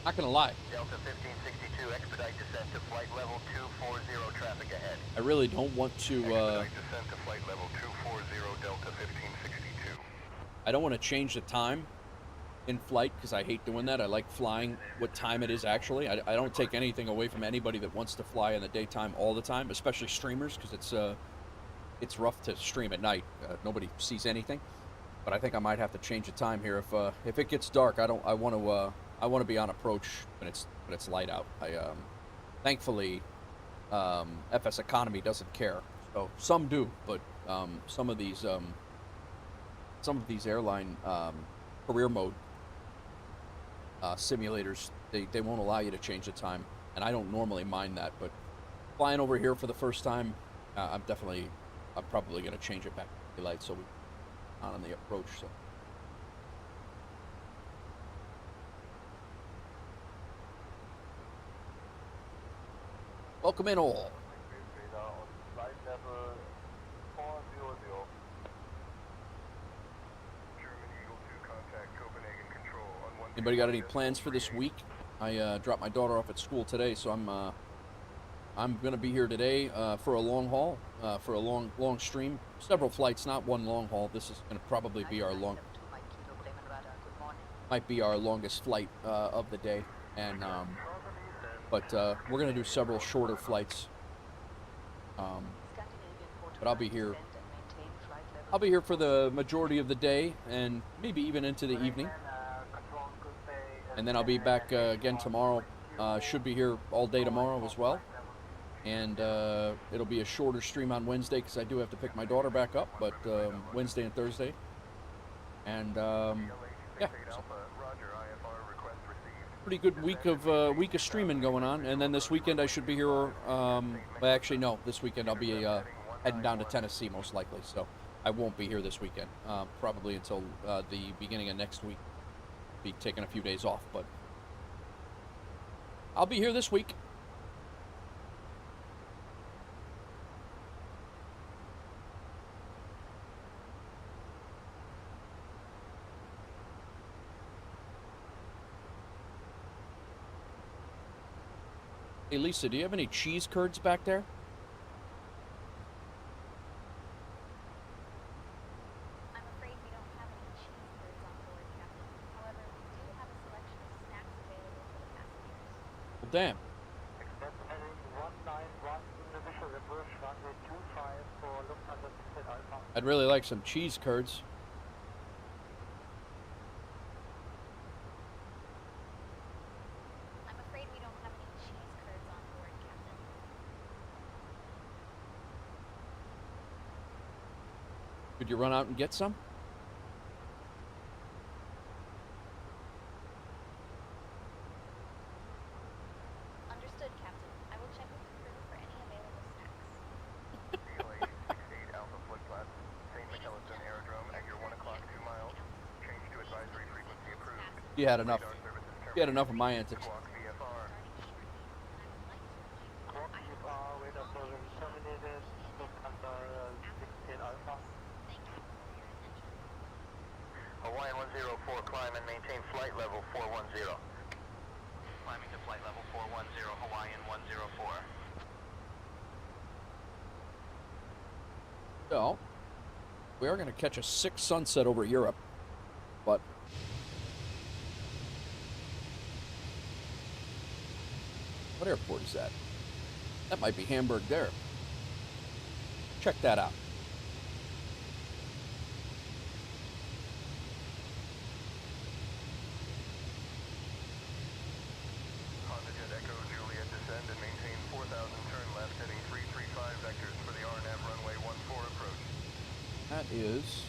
Not gonna lie. Delta 1562, expedite descent to flight level 240, traffic ahead. I really don't want to. Expedite descent to flight level 240, Delta 1562. I don't want to change the time in flight because I hate doing that. I like flying what time it is actually. I don't take anything away from anybody that wants to fly in the daytime all the time, especially streamers, because it's rough to stream at night. Nobody sees anything. But I think I might have to change the time here if it gets dark. I want to be on approach when it's light out. Thankfully, FSEconomy doesn't care. So some do, but some of these airline career mode simulators, they won't allow you to change the time, and I don't normally mind that. But flying over here for the first time, I'm probably going to change it back to daylight so we on the approach. So. Welcome in all. Anybody got any plans for this week? I dropped my daughter off at school today, so I'm I'm going to be here today for a long haul, for a long stream. Several flights, not one long haul. This is going to probably be our might be our longest flight of the day. And but we're going to do several shorter flights. But I'll be here. I'll be here for the majority of the day and maybe even into the evening. And then I'll be back again tomorrow. Should be here all day tomorrow as well. And it'll be a shorter stream on Wednesday because I do have to pick my daughter back up, but Wednesday and Thursday. And yeah, so pretty good week of streaming going on. And then this weekend I should be here. Well, actually, no, this weekend I'll be heading down to Tennessee most likely. So I won't be here this weekend, probably until the beginning of next week. Be taking a few days off, but I'll be here this week. Hey Lisa, do you have any cheese curds back there? I'm afraid we don't have any cheese curds on board, Captain. However, we do have a selection of snacks available for the passengers. Well, damn. Express heading 191, initial approach runway 25 for Lufthansa Visit Alpha. I'd really like some cheese curds. I'm afraid we don't have any cheese curds on board, Captain. Could you run out and get some? Understood, Captain. I will check with the crew for any available snacks. CLA 68 Alpha Flight Class, St. McAllister Aerodrome at your 1 o'clock 2 miles. Change to advisory frequency approved. You had enough. You had enough of my antics. Squawk VFR. Squawk VFR, radar service terminated, Lufthansa 16 Alpha. Hawaiian 104, climb and maintain flight level 410. Climbing to flight level 410, Hawaiian 104. So, we are going to catch a 6 sunset over Europe, but what airport is that? That might be Hamburg there. Check that out. Honda Jet Echo Juliet descend and maintain 4,000 turn left heading 335 vectors for the RNAV runway 14 approach. That is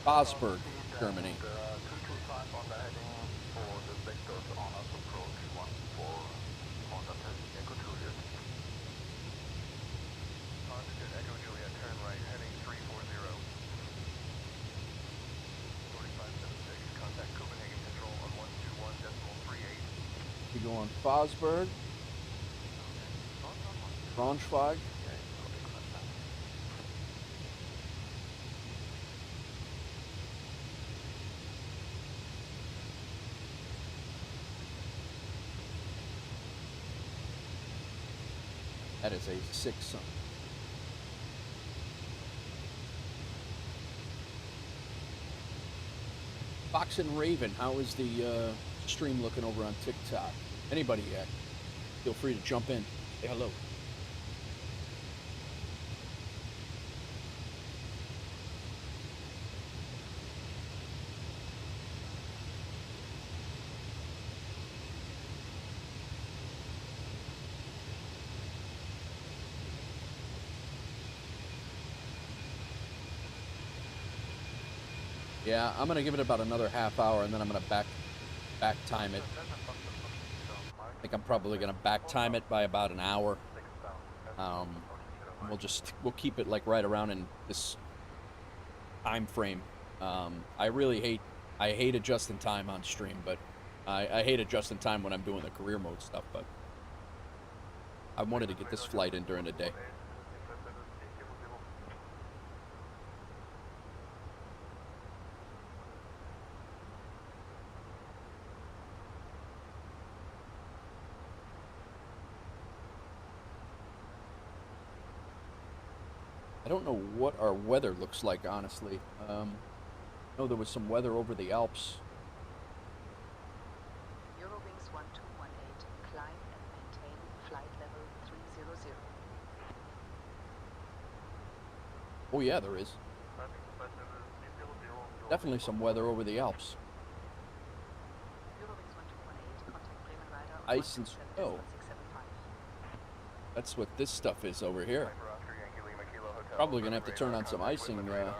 Bosberg, Germany. 225 on the heading for the vectors on us approach 14 Honda Jet Echo Juliet. Honda Jet Echo Juliet turn right heading 340. 4576, contact Copenhagen Control on 121.38. We go on Fosberg, Braunschweig. That is a 6 sun. Fox and Raven, how is the stream looking over on TikTok? Anybody feel free to jump in. Say hello. Yeah, I'm gonna give it about another half hour, and then I'm gonna back time it. I think I'm probably gonna back time it by about an hour. We'll keep it like right around in this time frame. I hate adjusting time on stream, but I hate adjusting time when I'm doing the career mode stuff. But I wanted to get this flight in during the day. I don't know what our weather looks like, honestly. I know there was some weather over the Alps. Eurowings 1218, climb and maintain flight level 300. Oh yeah, there is. Definitely some weather over the Alps. Eurowings 1218, contact Bremen Rider on Ice and snow. 127.675. That's what this stuff is over here. Probably gonna have to turn on some icing stuff.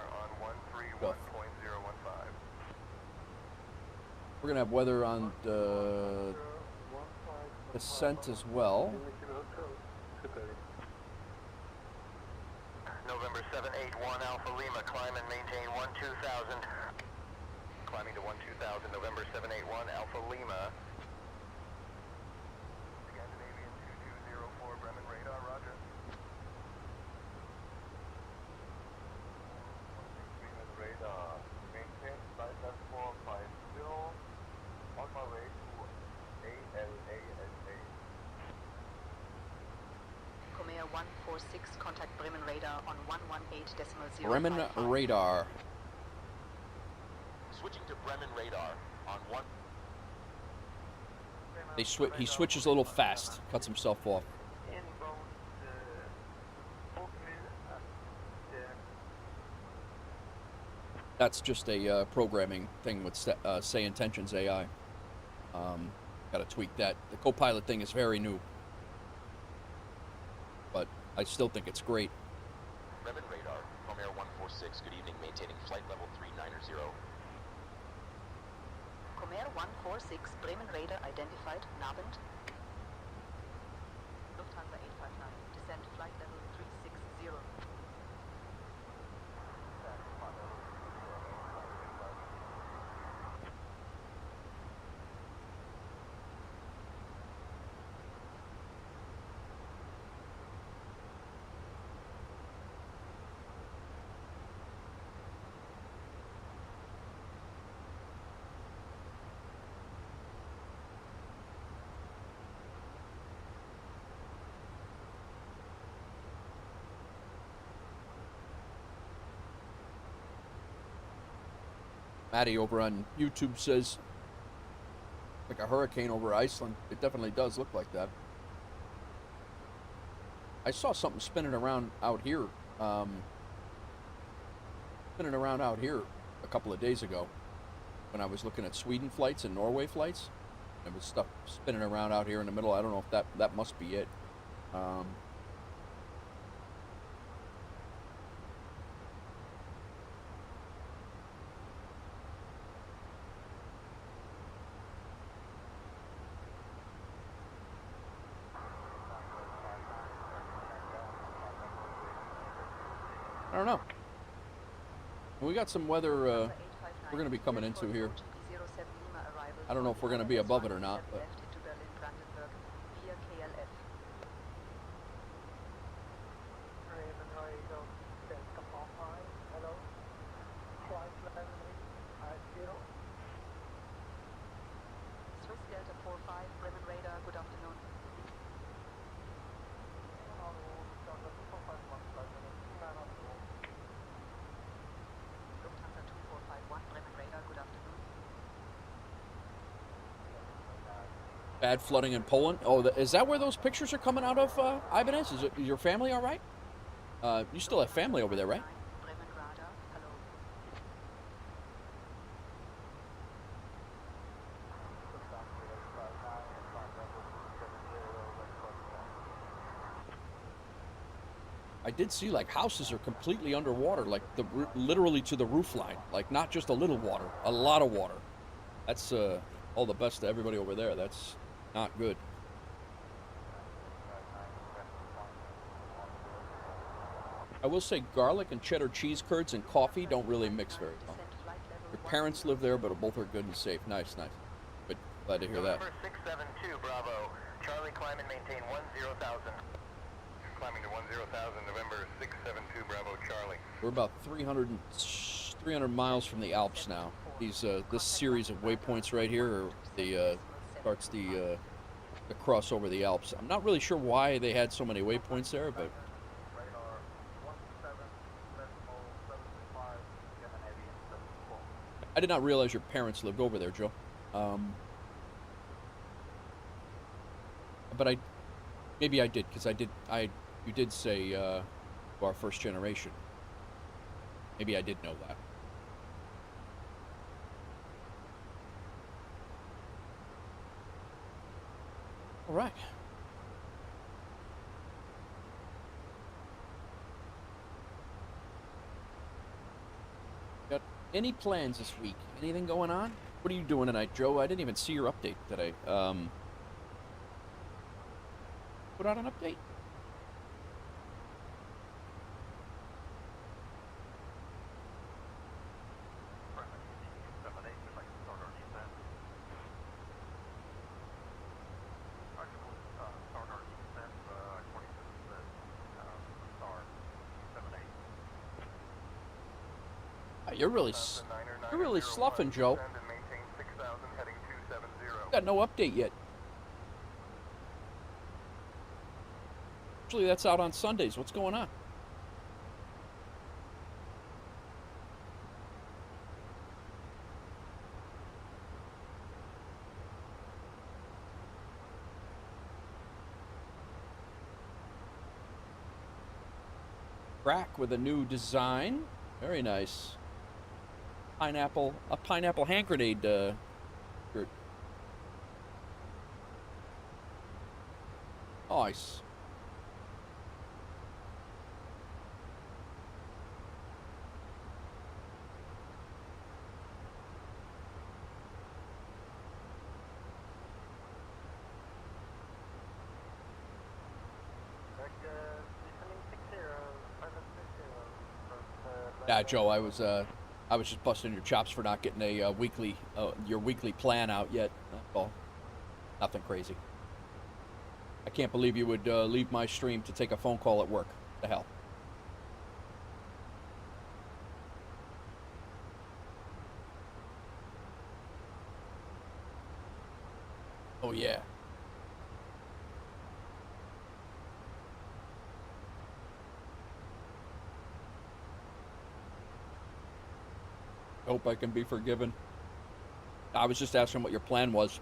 We're gonna have weather on the ascent as well. November 781 Alpha Lima, climb and maintain 12,000. Climbing to 12,000, November 781 Alpha Lima. Scandinavian 2204 Bremen radar, roger. Radar. Maintain flight level 450. On my way to ALASA. Comair 146, contact Bremen Radar on 118.055. Bremen radar. Switching to Bremen radar on 1. He switches a little fast, cuts himself off. Inbound Boseman at That's just a programming thing with Say Intentions AI. Gotta tweak that. The Copilot thing is very new, but I still think it's great. Bremen radar, Comair 146, good evening, maintaining flight level 390. Comair 146, Bremen Radar identified, Nabend. Lufthansa 859, descend flight level 360. Maddie over on YouTube says, like a hurricane over Iceland. It definitely does look like that. I saw something spinning around out here a couple of days ago when I was looking at Sweden flights and Norway flights. There was stuff spinning around out here in the middle. I don't know if that must be it. I don't know. We got some weather we're going to be coming into here. I don't know if we're going to be above it or not, but Swiss Delta 45, Bremen Radar, good afternoon. Lufthansa 2451, Bremen Radar, good afternoon. bad flooding in Poland. Oh, is that where those pictures are coming out of, Ibanez? Is your family all right? You still have family over there, right? Bremen Radar, hello. I did see like houses are completely underwater, like literally to the roof line, like not just a little water, a lot of water. That's all the best to everybody over there. That's not good. I will say garlic and cheddar cheese curds and coffee don't really mix very well. Your parents live there, but both are good and safe. Nice, nice. Good. Glad to hear that. November 672 Bravo, Charlie, climb and maintain 10,000. Climbing to 10,000, November 672 Bravo, Charlie. We're about 300 miles from the Alps now. These this series of waypoints right here starts the cross over the Alps. I'm not really sure why they had so many waypoints there, but I did not realize your parents lived over there, Joe. But maybe I did, because you did say our first generation. Maybe I did know that. All right. Got any plans this week? Anything going on? What are you doing tonight, Joe? I didn't even see your update today. Put out an update? You're really sloughing, Joe. Got no update yet. Actually, that's out on Sundays. What's going on? Crack with a new design. Very nice. A pineapple hand grenade shirt. Nice. Yeah, Joe, I was just busting your chops for not getting a your weekly plan out yet. That's all. Nothing crazy. I can't believe you would leave my stream to take a phone call at work. The hell. Oh yeah. Hope I can be forgiven. I was just asking what your plan was,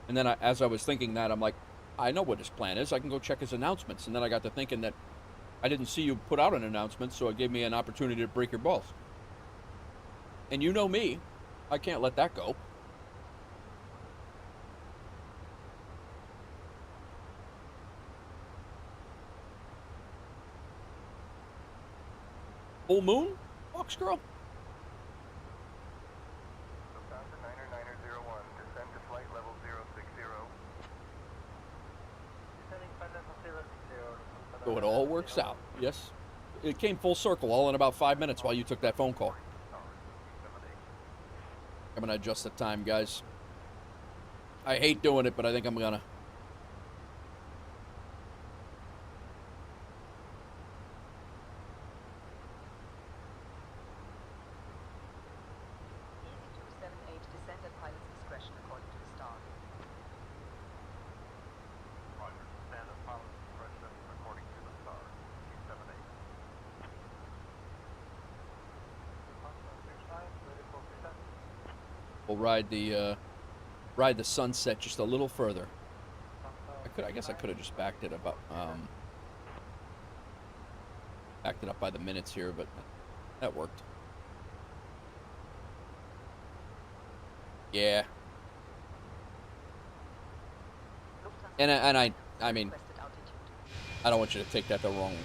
and then as I was thinking that, I'm like, I know what his plan is. I can go check his announcements. And then I got to thinking that I didn't see you put out an announcement, so it gave me an opportunity to break your balls. And you know me, I can't let that go. Full moon, Fox girl. So it all works out. Yes. It came full circle all in about 5 minutes while you took that phone call. I'm going to adjust the time, guys. I hate doing it, but I think I'm going to. We'll ride the sunset just a little further. I guess I could have just backed it about backed it up by the minutes here, but that worked. Yeah. And I mean, I don't want you to take that the wrong.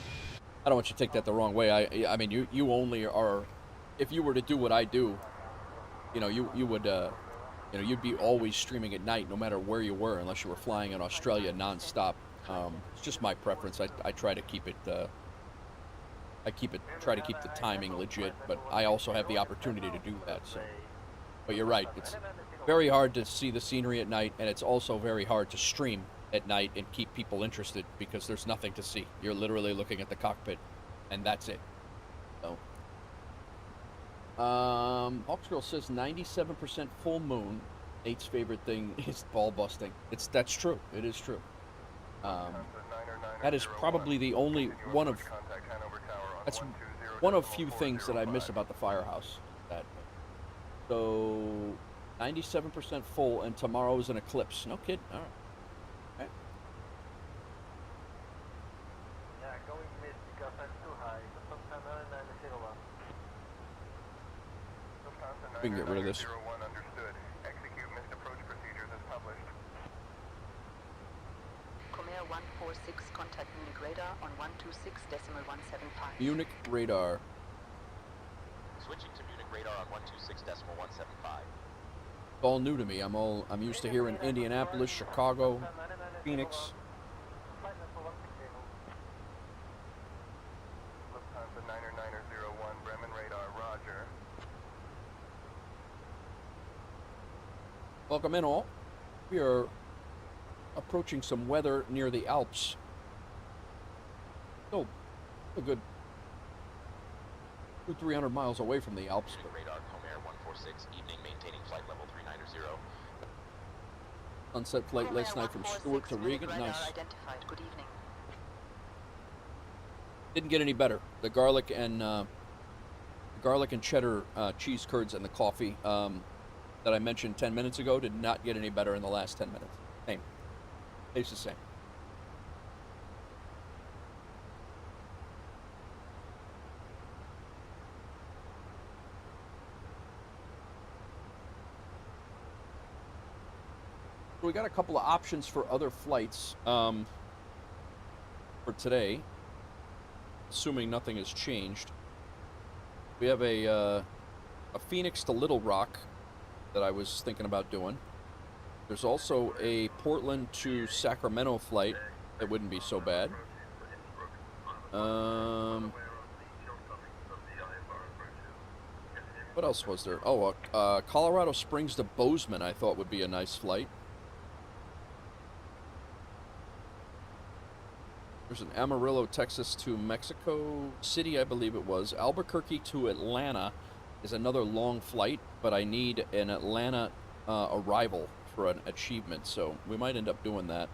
I don't want you to take that the wrong way. I mean, you only are, if you were to do what I do, you know, you would, you know, you'd be always streaming at night, no matter where you were, unless you were flying in Australia nonstop. It's just my preference. I try to keep it. Try to keep the timing legit, but I also have the opportunity to do that. So, but you're right. It's very hard to see the scenery at night, and it's also very hard to stream at night and keep people interested because there's nothing to see. You're literally looking at the cockpit, and that's it. So. Hawksgirl says 97% full moon. Nate's favorite thing is ball busting. That's true. It is true. That is probably the only one of. That's one of few things that I miss about the firehouse. That So 97% full, and tomorrow is an eclipse. No kid. All right. Okay. Yeah, going mid because I'm too high. Lufthansa 991. Lufthansa We can get rid of this. 991 understood. Execute missed approach procedures as published. Comair 146, contact Munich radar on 126.175. Munich radar. Switching to Munich radar on 126.175. It's all new to me. I'm used to hearing Indianapolis, Chicago, Phoenix. Flight level 160. Lufthansa 901, Bremen radar, roger. Welcome in all. We are approaching some weather near the Alps. Still a good 200-300 miles away from the Alps. Munich radar, Comair 146, evening, maintaining flight level 390. Sunset flight last night from Stewart to Regan. Nice. Identified. Good evening. Didn't get any better. The garlic and cheddar cheese curds and the coffee that I mentioned 10 minutes ago did not get any better in the last 10 minutes. Same. Tastes the same. So we got a couple of options for other flights for today, assuming nothing has changed. We have a Phoenix to Little Rock that I was thinking about doing. There's also a Portland to Sacramento flight that wouldn't be so bad. What else was there? Oh, Colorado Springs to Boseman I thought would be a nice flight. There's an Amarillo, Texas to Mexico City, I believe it was. Albuquerque to Atlanta is another long flight, but I need an Atlanta arrival for an achievement, so we might end up doing that.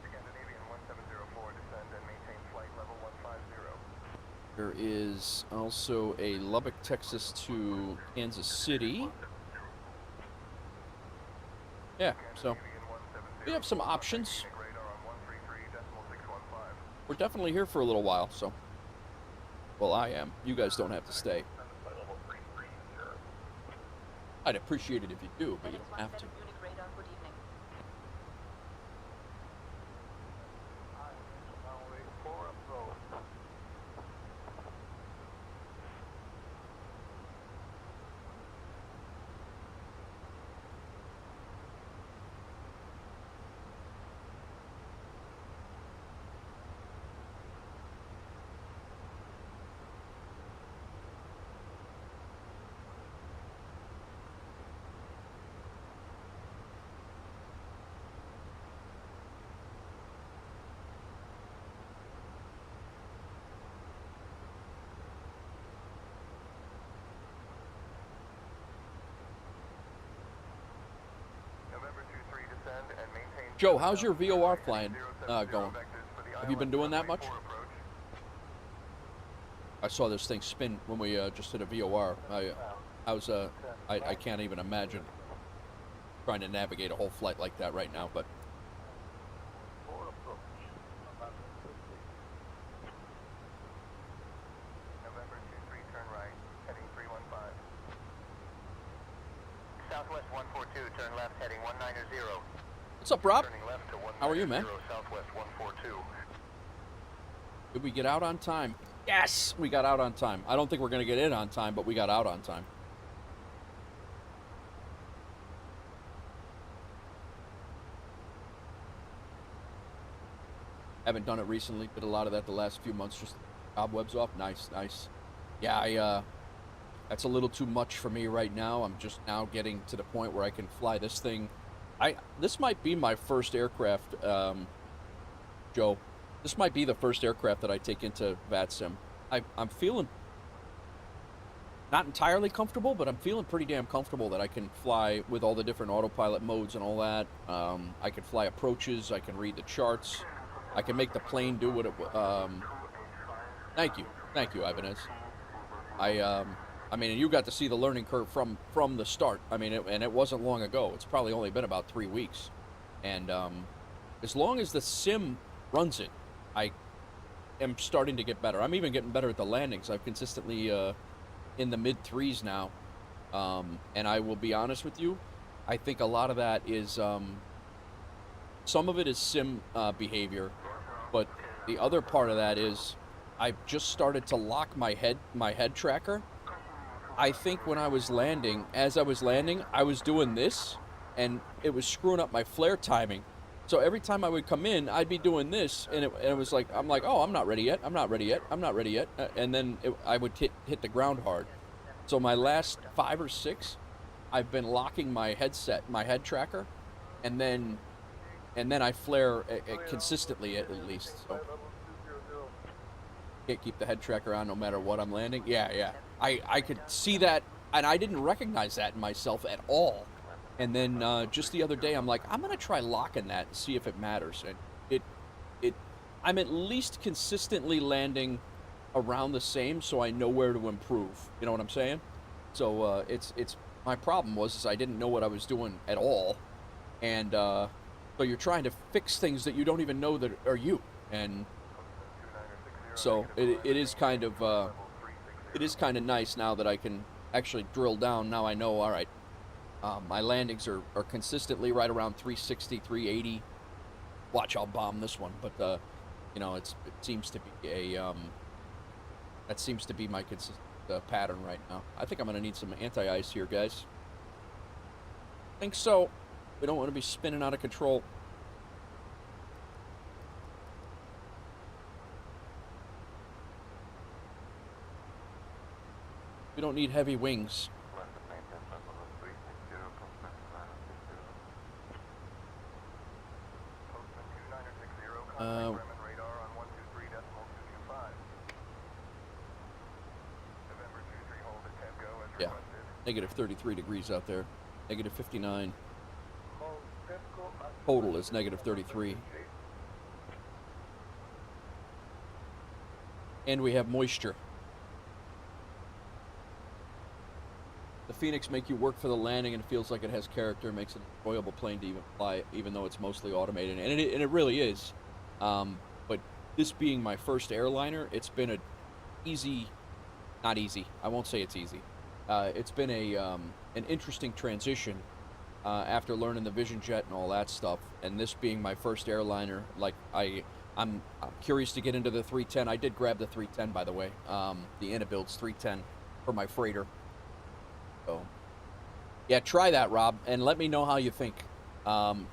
Scandinavian 1704, descend and maintain flight level 150. There is also a Lubbock, Texas to Kansas City. Yeah, so we have some options. We're definitely here for a little while, so. Well, I am. You guys don't have to stay. I'd appreciate it if you do, but you don't have to. Munich radar. Good evening. Runway 4 approach. Joe, how's your VOR flying going? Have you been doing that much? I saw this thing spin when we just did a VOR. I can't even imagine trying to navigate a whole flight like that right now, but. November 23, turn right, heading 315. Southwest 142, turn left, heading 190. What's up, Rob? Turning left to 190, How are you, man? Southwest 142. Did we get out on time? Yes, we got out on time. I don't think we're going to get in on time, but we got out on time. Haven't done it recently. Did a lot of that the last few months. Just cobwebs off. Nice, nice. Yeah, that's a little too much for me right now. I'm just now getting to the point where I can fly this thing. This might be my first aircraft, Joe. This might be the first aircraft that I take into VATSIM. I'm feeling not entirely comfortable, but I'm feeling pretty damn comfortable that I can fly with all the different autopilot modes and all that. I can fly approaches. I can read the charts. I can make the plane do what it. Thank you, Ibanez. I I mean, and you got to see the learning curve from the start. I mean, and it wasn't long ago. It's probably only been about 3 weeks. And as long as the sim runs it, I am starting to get better. I'm even getting better at the landings. I'm consistently in the mid 3s now. And I will be honest with you, I think a lot of that is some of it is sim behavior, but the other part of that is I've just started to lock my head tracker. I think when I was landing, as I was landing, I was doing this, and it was screwing up my flare timing. So every time I would come in, I'd be doing this, and it was like, I'm like, oh, I'm not ready yet, I'm not ready yet, I'm not ready yet, and then I would hit the ground hard. So my last 5 or 6, I've been locking my head tracker, and then I flare consistently at least. So can't keep the head tracker on no matter what I'm landing. Yeah. I could see that, and I didn't recognize that in myself at all. And then just the other day, I'm like, I'm gonna try locking that and see if it matters. And I'm at least consistently landing around the same, so I know where to improve. You know what I'm saying? So it's my problem was I didn't know what I was doing at all, and so you're trying to fix things that you don't even know that are you, and so it is kind of nice now that I can actually drill down. Now I know, all right, my landings are consistently right around 360, 380. Watch, I'll bomb this one, but you know, it seems to be a that seems to be my consistent pattern right now. I think I'm gonna need some anti-ice here, guys. I think so. We don't want to be spinning out of control. We don't need heavy wings. Yeah, negative 33 degrees out there. Negative 59. Total is negative 33. And we have moisture. The Phoenix make you work for the landing, and it feels like it has character. It makes it an enjoyable plane to even fly, even though it's mostly automated, and it really is. But this being my first airliner, it's been a easy, not easy. I won't say it's easy. It's been an interesting transition after learning the Vision Jet and all that stuff, and this being my first airliner. Like I'm curious to get into the 310. I did grab the 310, by the way. The Inabuild's 310 for my freighter. So, yeah, try that, Rob, and let me know how you think,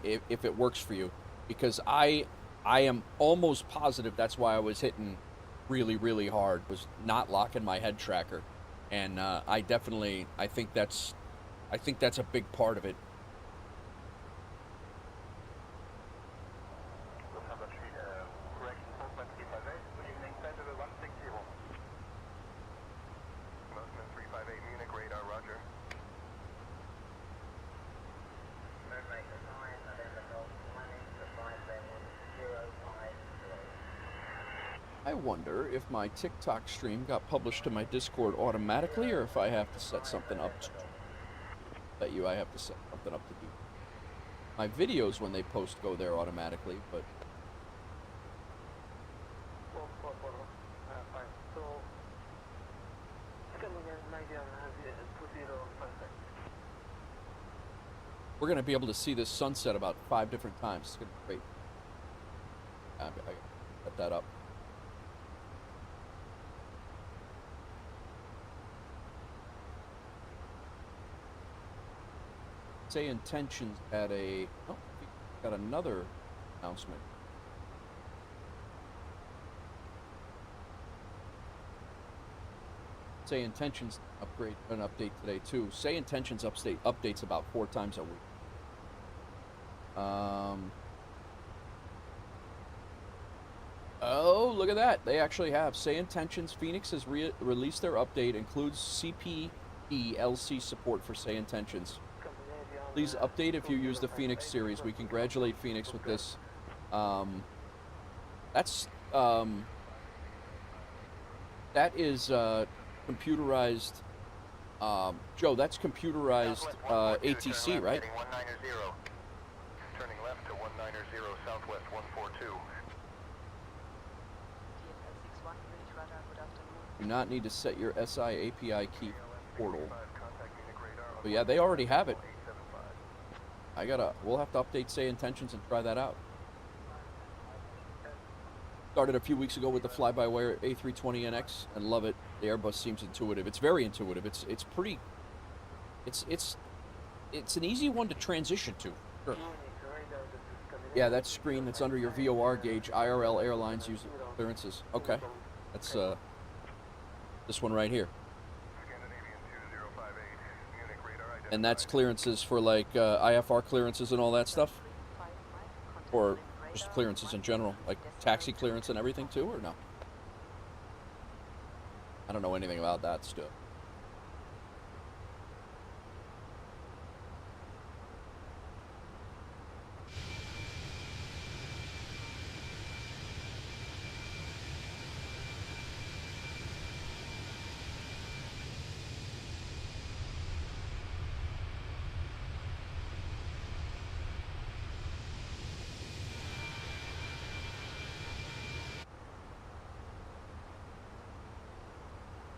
if it works for you, because I am almost positive that's why I was hitting really, really hard, was not locking my head tracker, and I think that's a big part of it. I wonder if my TikTok stream got published to my Discord automatically, or if I have to set something up. Bet you I have to set something up to do. My videos, when they post, go there automatically, but... We're going to be able to see this sunset about 5 different times. It's going to be great. I set that up. Say Intentions at a... Oh, we got another announcement. Say Intentions upgrade an update today too. Say Intentions updates about 4 times a week. Oh, look at that. They actually have. Say Intentions Phoenix has released their update. Includes CPE LC support for Say Intentions. Please update if you use the Phoenix series. We congratulate Phoenix with this. That is computerized Joe, that's computerized ATC, right? 190. Turning left to 190, southwest 142. DFL 61 Bridge Radar, good afternoon. Do not need to set your SI API key portal. But yeah, they already have it. We'll have to update Say Intentions and try that out. Started a few weeks ago with the fly-by-wire A320 NX and love it. The Airbus seems intuitive. It's very intuitive. It's an easy one to transition to. Sure. Yeah, that screen that's under your VOR gauge, IRL Airlines using clearances. Okay. That's this one right here. And that's clearances for like IFR clearances and all that stuff? Or just clearances in general, like taxi clearance and everything too, or no? I don't know anything about that stuff.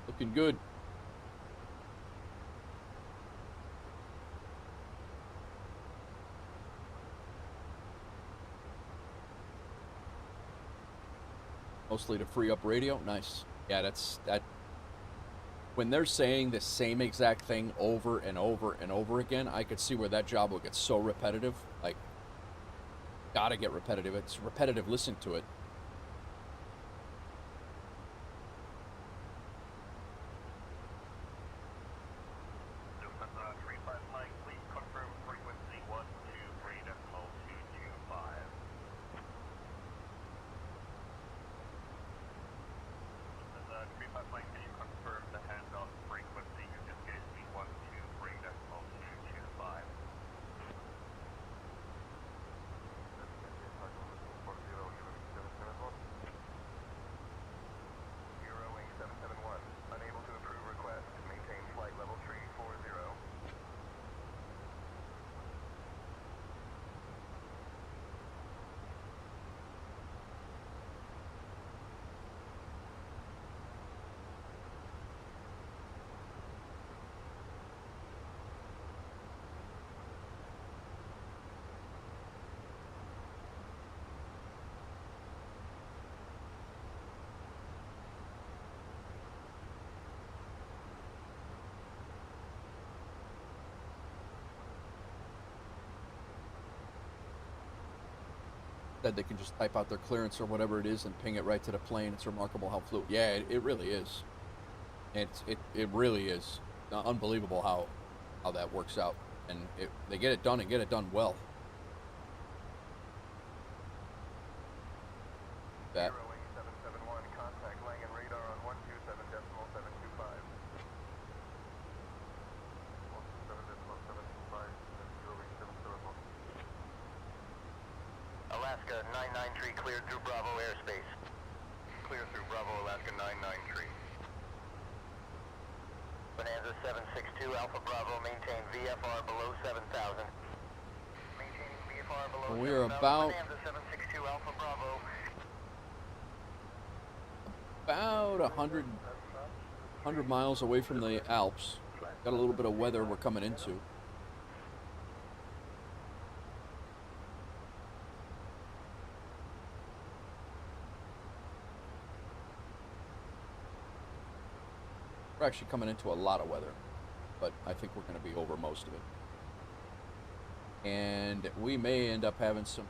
Looking good. Mostly to free up radio. Nice. Yeah, that. When they're saying the same exact thing over and over and over again, I could see where that job will get so repetitive. Like, gotta get repetitive. It's repetitive listening to it. That they can just type out their clearance or whatever it is and ping it right to the plane. It's remarkable how fluid. Yeah, it really is. It really is unbelievable how that works out, and they get it done and get it done well. That. Alaska 993 cleared through Bravo airspace. Clear through Bravo, Alaska 993. Bonanza 762, Alpha Bravo, maintain VFR below 7,000. Maintaining VFR below 7,000. We are about Bonanza 762, Alpha Bravo. About 100 miles away from the Alps. Got a little bit of weather we're coming into. We're actually coming into a lot of weather, but I think we're going to be over most of it. And we may end up having some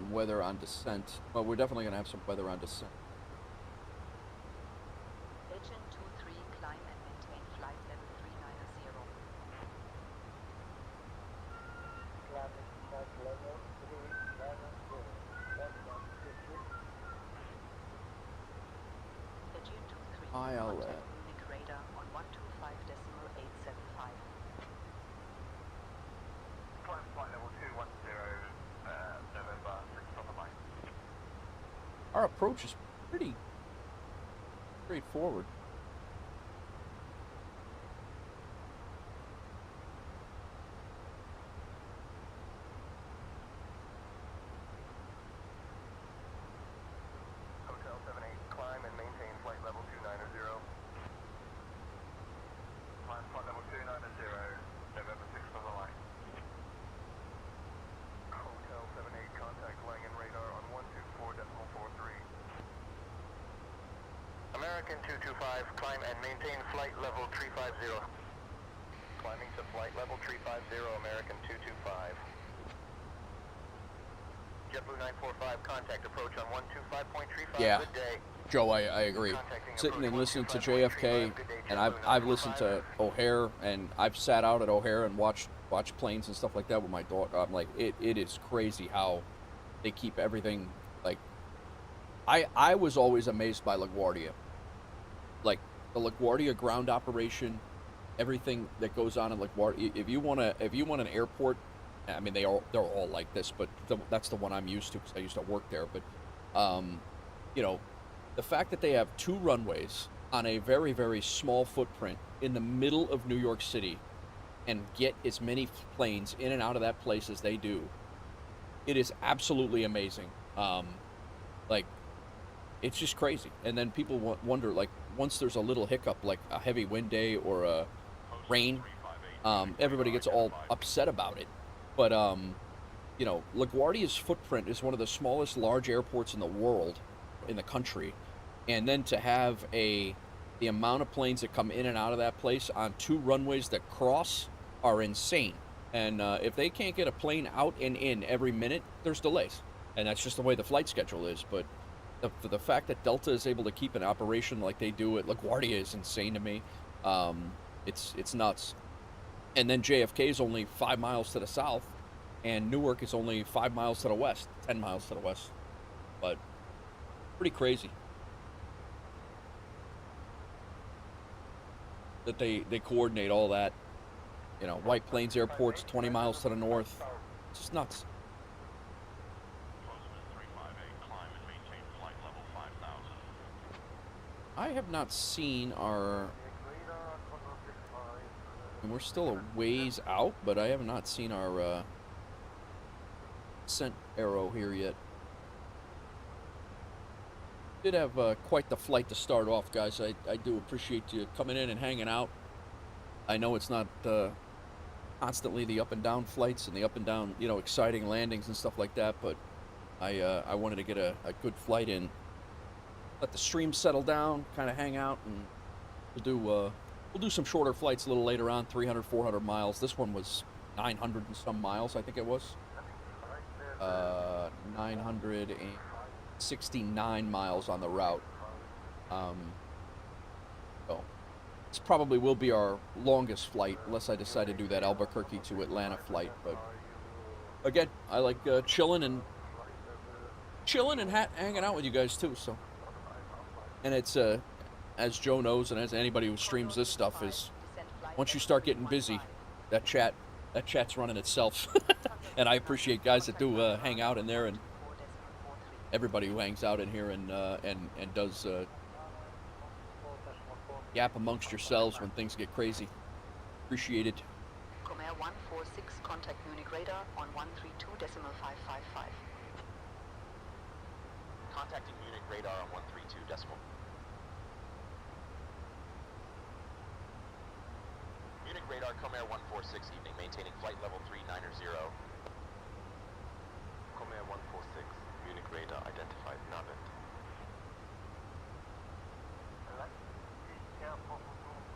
weather on descent. Well, we're definitely going to have some weather on descent. Agent 23, climb and maintain flight level 390. Agent 23, ILS. contact Munich radar on 125.875. Climb flight level 210, November 6 Papa Mike. Our approach is pretty straightforward. 225, climb and maintain flight level 350. Climbing to flight level 350, American 225. JetBlue 945, contact approach on 125.35. Yeah. Good day. Joe, I agree. Sitting and listening to JFK, and I've listened to O'Hare, and I've sat out at O'Hare and watched planes and stuff like that with my daughter. I'm like, it is crazy how they keep everything. Like, I was always amazed by LaGuardia. Like, the LaGuardia ground operation, everything that goes on in LaGuardia. If you want an airport, I mean, they're all like this, but that's the one I'm used to because I used to work there. But you know, the fact that they have 2 runways on a very, very small footprint in the middle of New York City and get as many planes in and out of that place as they do, it is absolutely amazing. Like, it's just crazy. And then people wonder, like, once there's a little hiccup, like a heavy wind day or a rain, everybody gets all upset about it. But, you know, LaGuardia's footprint is one of the smallest large airports in the world, in the country. And then to have the amount of planes that come in and out of that place on 2 runways that cross are insane. And if they can't get a plane out and in every minute, there's delays. And that's just the way the flight schedule is. But the fact that Delta is able to keep an operation like they do at LaGuardia is insane to me. It's nuts. And then JFK is only 5 miles to the south, and Newark is only 5 miles to the west, 10 miles to the west. But pretty crazy that they coordinate all that. You know, White Plains Airport's 20 miles to the north. It's just nuts. I have not seen our... And we're still a ways out, but I have not seen our scent arrow here yet. Did have quite the flight to start off, guys. I do appreciate you coming in and hanging out. I know it's not constantly the up and down flights and the up and down, you know, exciting landings and stuff like that, but I wanted to get a good flight in. Let the stream settle down, kind of hang out, and we'll do some shorter flights a little later on, 300, 400 miles. This one was 900 and some miles, I think it was. 969 miles on the route. So this probably will be our longest flight, unless I decide to do that Albuquerque to Atlanta flight. But again, I like chilling and hanging out with you guys too. So, and it's as Joe knows, and as anybody who streams this stuff, is once you start getting busy, that chat's running itself. And I appreciate guys that do hang out in there, and everybody who hangs out in here and does yap amongst yourselves when things get crazy. Appreciate it. Comair 146, contact Munich radar on 132.555. Contacting Munich radar on 132 decimal. Munich radar, Comair 146, evening, maintaining flight level 390. Comair 146, Munich radar identified, Navit. Airport,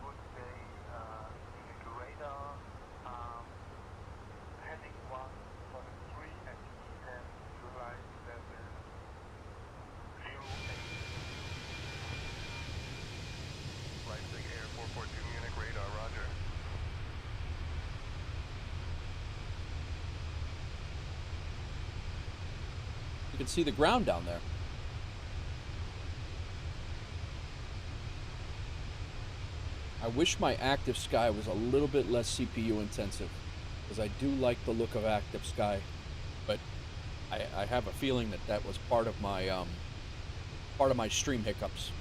good day, Munich radar, heading 1 for the 3 at and July 7, 08. Leipzig Air 442, Munich radar, roger. You can see the ground down there. I wish my Active Sky was a little bit less CPU intensive, because I do like the look of Active Sky, but I have a feeling that was part of my stream hiccups.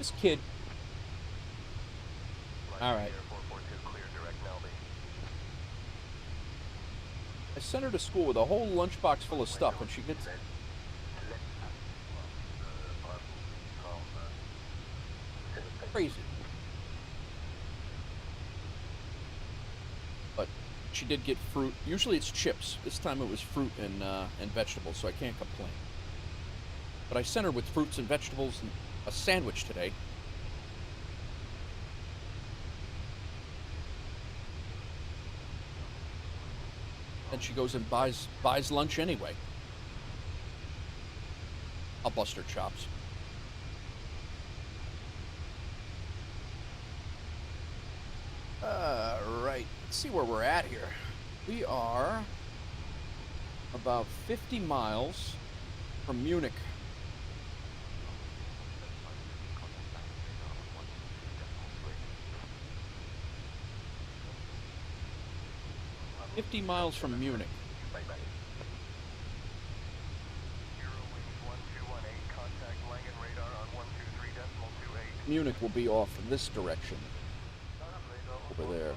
This kid. All right. I sent her to school with a whole lunchbox full of stuff, and she gets crazy. But she did get fruit. Usually it's chips. This time it was fruit and vegetables, so I can't complain. But I sent her with fruits and vegetables and a sandwich today. And she goes and buys lunch anyway. I'll bust her chops. Right. Let's see where we're at here. We are about 50 miles from Munich. $50 miles from Munich. Munich will be off in this direction. Over there.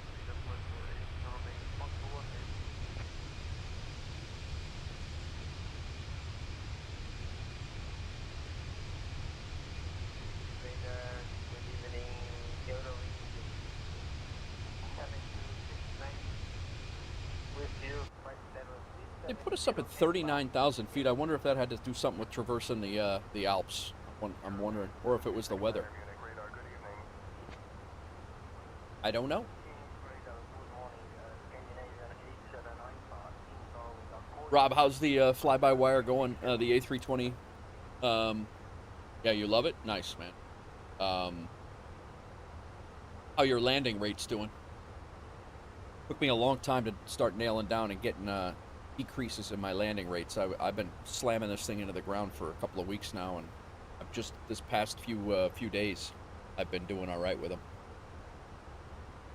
They put us up at 39,000 feet. I wonder if that had to do something with traversing the Alps. I'm wondering, or if it was the weather. I don't know. Rob, how's the fly-by-wire going? The A-320. Yeah, you love it? Nice, man. How your landing rate's doing? Took me a long time to start nailing down and getting decreases in my landing rates. I've been slamming this thing into the ground for a couple of weeks now, and I've just this past few days I've been doing all right with them.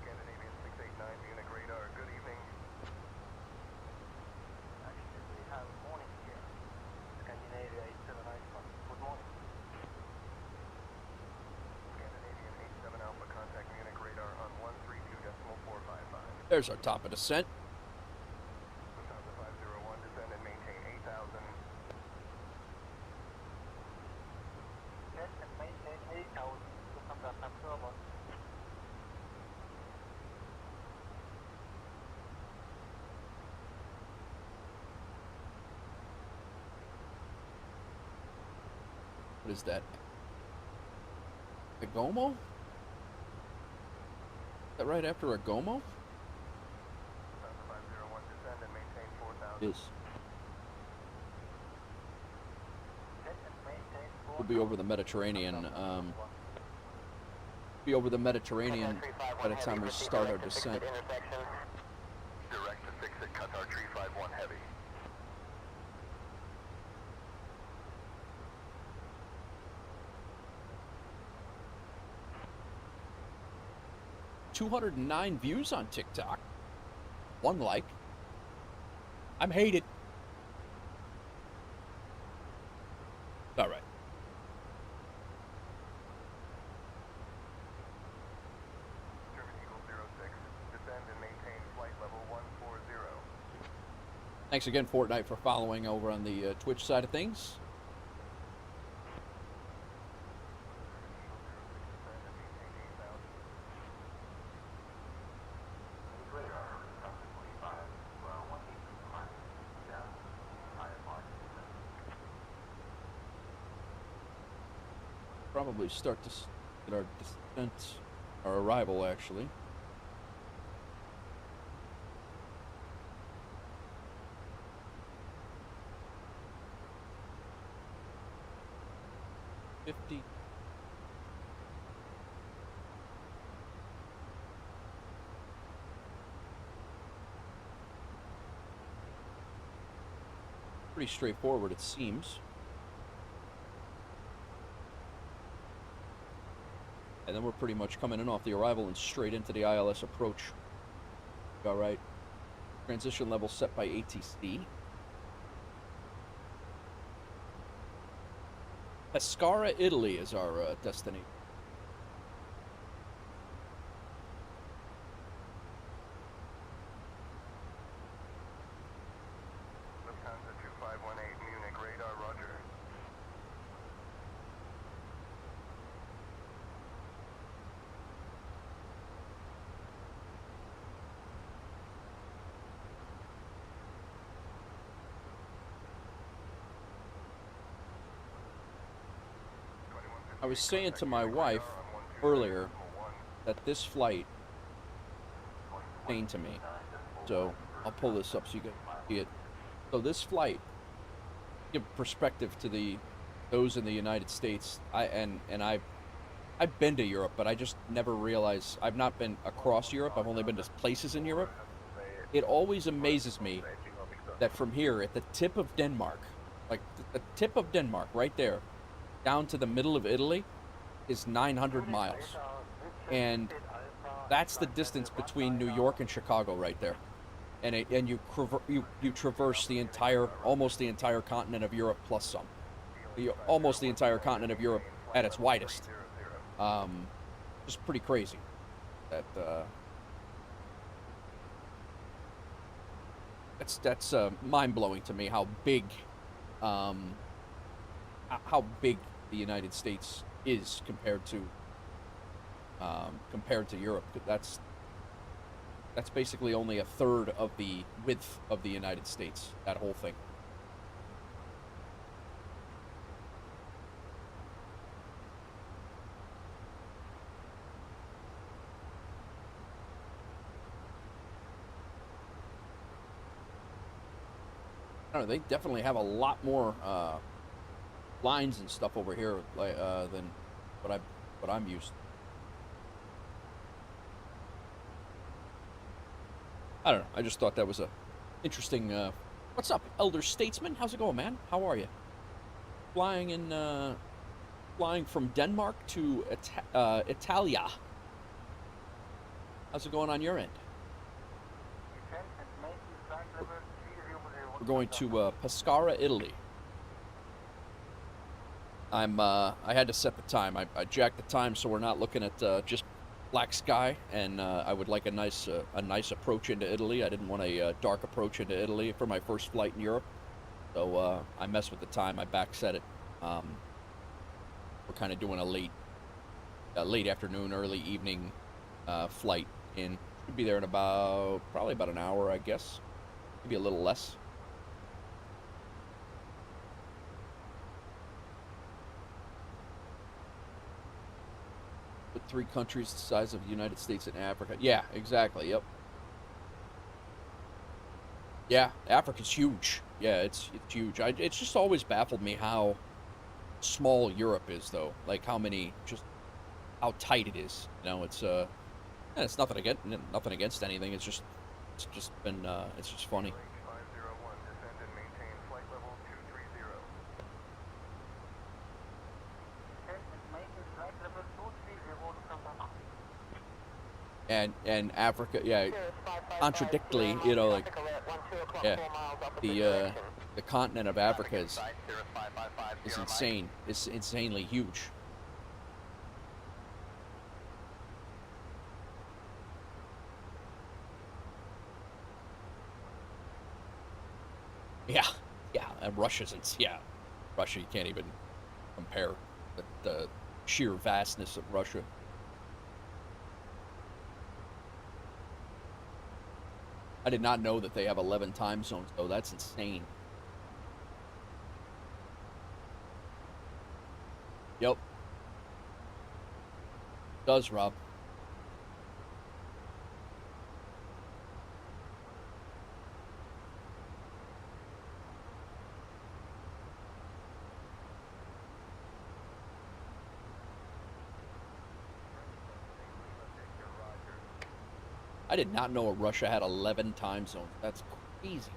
Scandinavian 689 Munich radar. Good evening. Actually, we have morning here. Scandinavia 879. Good morning. Scandinavian 87 Alpha contact Munich radar on 132.455. There's our top of descent. What is that? Agomo? Is that right after Agomo? Is. We'll be over the Mediterranean. Be over the Mediterranean by the time we start our descent. Direct to 6 at Qatar 351 heavy. $209 views on TikTok. 1 like. I'm hated. All right. German Eagle 06. Descend and maintain flight level 140. Thanks again, Fortnite, for following over on the Twitch side of things. Probably start to get our descent, our arrival actually. Pretty straightforward, it seems. And then we're pretty much coming in off the arrival and straight into the ILS approach. All right. Transition level set by ATC. Pescara, Italy is our destination. I was saying to my wife earlier that this flight came to me. So I'll pull this up so you can see it. So this flight, give perspective to those in the United States. I've been to Europe, but I just never realized I've not been across Europe. I've only been to places in Europe. It always amazes me that from here at the tip of Denmark, like the tip of Denmark right there, down to the middle of Italy is 900 miles. And that's the distance between New York and Chicago right there. And you traverse the almost the entire continent of Europe plus some. Almost the entire continent of Europe at its widest. Just pretty crazy. That's mind-blowing to me how big the United States is compared to Europe. That's basically only a third of the width of the United States, that whole thing. I don't know, they definitely have a lot more lines and stuff over here than what I'm used to. I don't know. I just thought that was a interesting. What's up, Elder Statesman? How's it going, man? How are you? Flying from Denmark to Italia. How's it going on your end? We're going to Pescara, Italy. I had to set the time. I jacked the time so we're not looking at just black sky, and I would like a nice approach into Italy. I didn't want a dark approach into Italy for my first flight in Europe, so I messed with the time. I back set it. We're kind of doing a late afternoon, early evening flight in. Should be there in probably about an hour, I guess, maybe a little less. With 3 countries the size of the United States and Africa. Yeah, exactly. Yep. Yeah, Africa's huge. Yeah, it's huge. It's just always baffled me how small Europe is, though. Like how tight it is. You know, it's nothing against anything. It's just funny. And Africa, yeah, contradictorily, you know, like, yeah, the continent of Africa is insane. It's insanely huge. Yeah, and Russia, you can't even compare the sheer vastness of Russia. I did not know that they have 11 time zones, though. That's insane. Yep. Does, Rob. I did not know Russia had 11 time zones. That's crazy.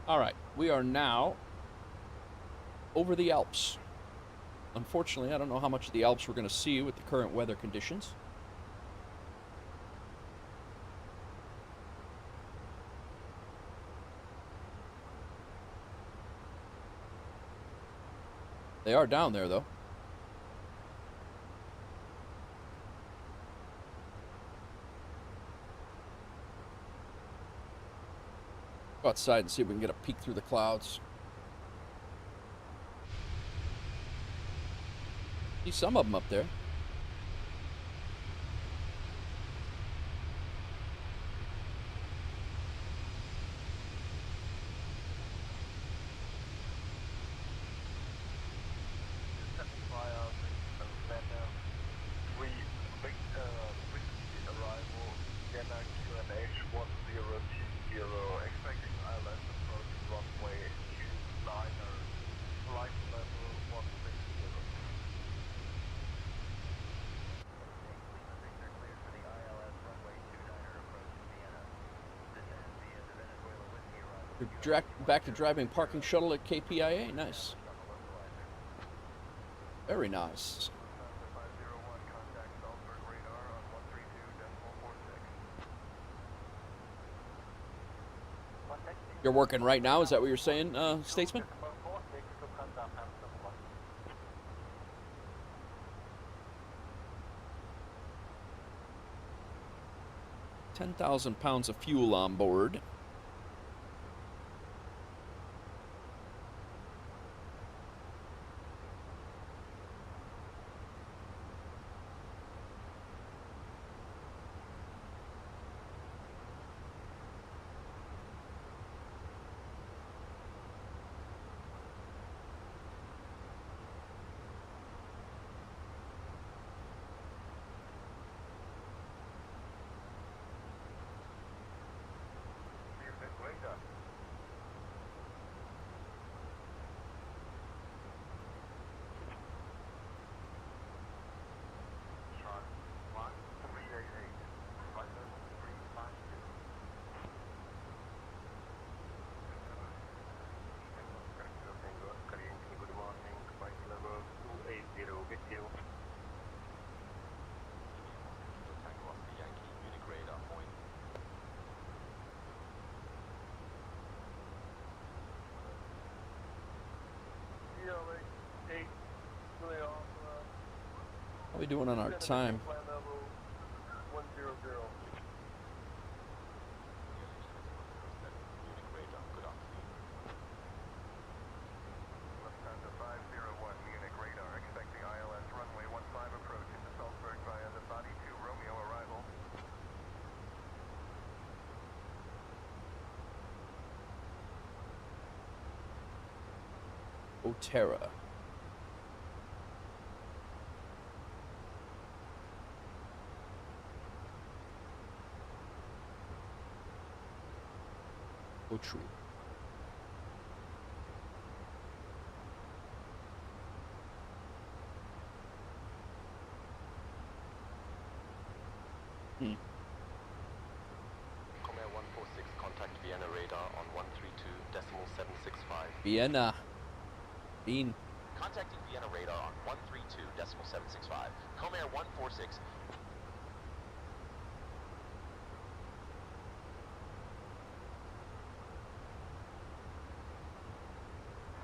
All right, we are now over the Alps. Unfortunately, I don't know how much of the Alps we're going to see with the current weather conditions. They are down there, though. Go outside and see if we can get a peek through the clouds. See some of them up there. You're back to driving parking shuttle at KPIA. Nice. Very nice. You're working right now? Is that what you're saying, Statesman? 10,000 pounds of fuel on board. How are we doing on our time? Terra. Oh, true. Comair 146, contact Vienna radar on 132.765. Vienna. Bean. Contacting Vienna radar on 132.765. Comair 146.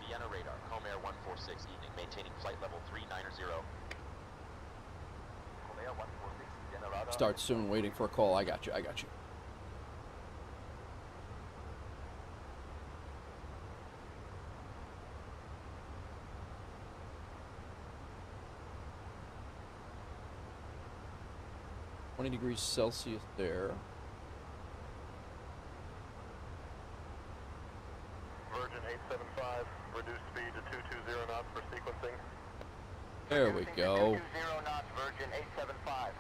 Vienna radar, Comair 146, evening, maintaining flight level 390. Comair 146, Vienna radar. Start soon, waiting for a call. I got you, I got you. Degrees Celsius there. Virgin 875, reduce speed to 220 knots for sequencing. There we go. 220 knots, Virgin 875.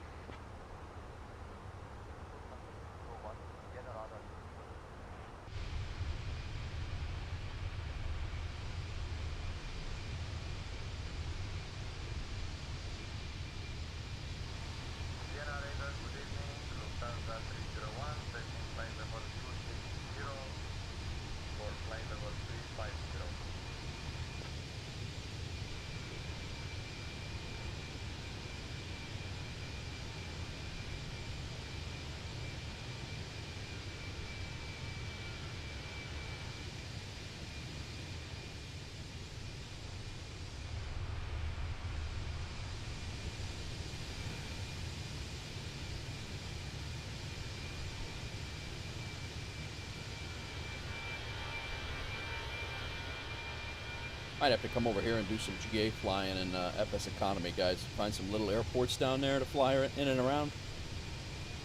Might have to come over here and do some GA flying in FSEconomy, guys. Find some little airports down there to fly in and around.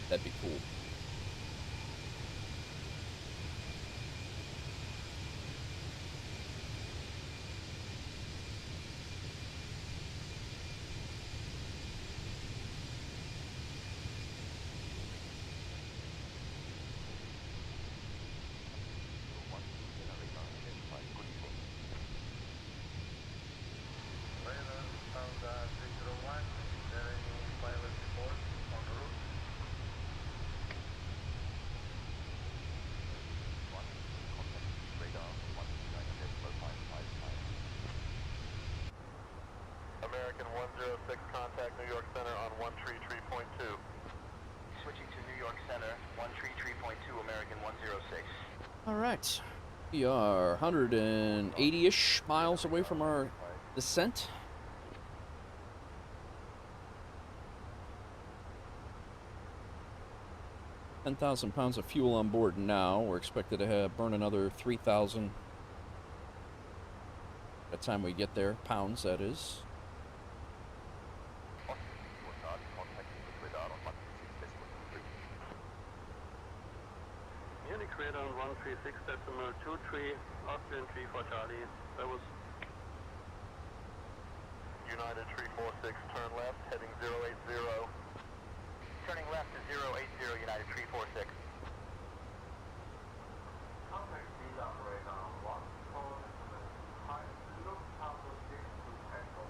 That'd be cool. American 106, contact New York Center on 133.2. Switching to New York Center, 133.2, American 106. All right. We are 180-ish miles away from our descent. 10,000 pounds of fuel on board now. We're expected to burn another 3,000 by the time we get there. Pounds, that is. Munich radar on 136.23, Austrian 3 for Charlie. That was United 346, turn left, heading 080. Turning left to 080, United 346. Contact lead operator on 147. Hi, look after 6 to Echo.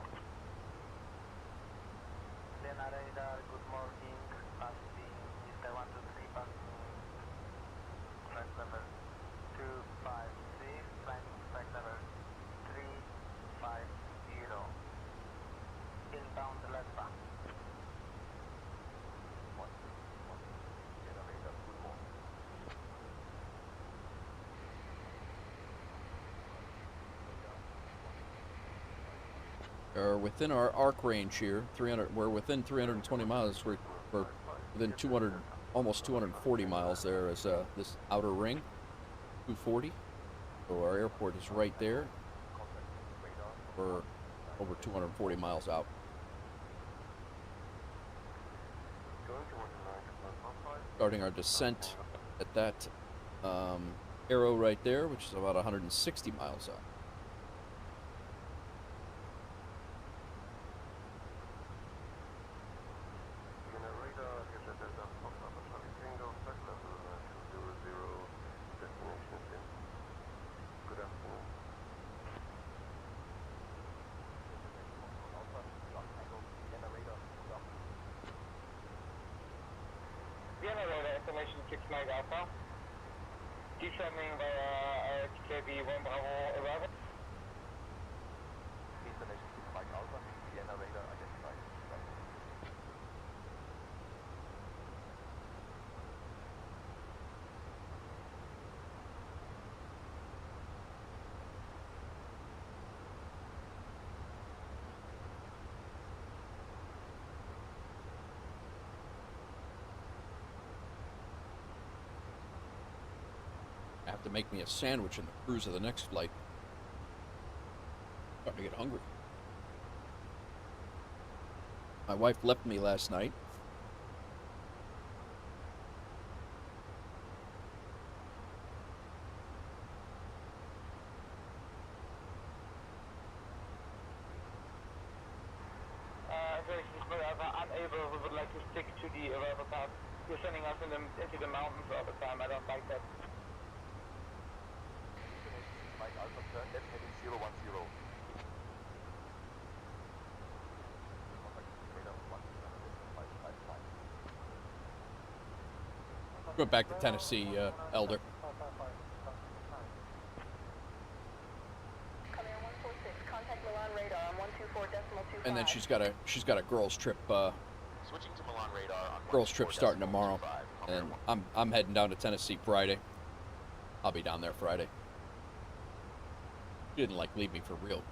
Vienna radar, good morning. Passing Mr. 123 passing flight level 256, climbing flight level 350. Inbound Lesba. Are within our arc range here. 300. We're within 320 miles. We're within 200, almost 240 miles. There is this outer ring, 240. So our airport is right there. We're over 240 miles out. Starting our descent at that arrow right there, which is about 160 miles out. Vienna radar, information 6 Mike Alpha. Descending via TKV 1 Bravo arrival. Information 6 Mike Alpha, Vienna radar identified. Have to make me a sandwich in the cruise of the next flight. Starting to get hungry. My wife left me last night. Unable, we would like to stick to the arrival path. You're sending us into the mountains all the time. I don't like that. Mike Alpha, turn left heading 010. Go back to Tennessee, Elder. And then she's got a girls trip. Switching to Milan radar on Girls trip starting tomorrow, and I'm heading down to Tennessee Friday. I'll be down there Friday. She didn't like leave me for real.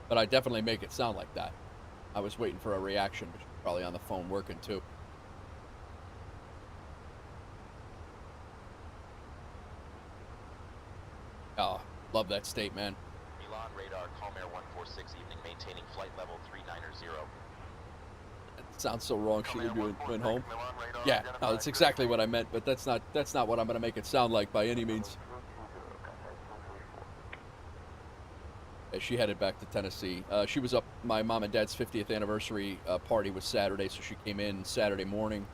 But I definitely make it sound like that. I was waiting for a reaction, but she's probably on the phone working too. Oh, love that state, man. Milan radar, Calm Air 146, evening, maintaining flight level 390. It sounds so wrong. She went home. Yeah, no, that's exactly what I meant, but that's not what I'm going to make it sound like by any means. Yeah, she headed back to Tennessee. She was up. My mom and dad's 50th anniversary party was Saturday, so she came in Saturday morning.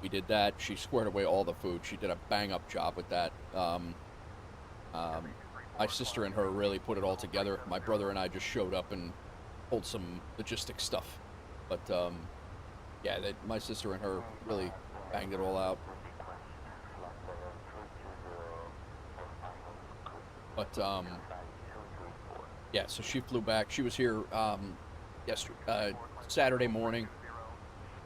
We did that. She squared away all the food. She did a bang-up job with that. My sister and her really put it all together. My brother and I just showed up and pulled some logistic stuff. But, yeah, my sister and her really banged it all out. But, Yeah, so she flew back. She was here yesterday, Saturday morning.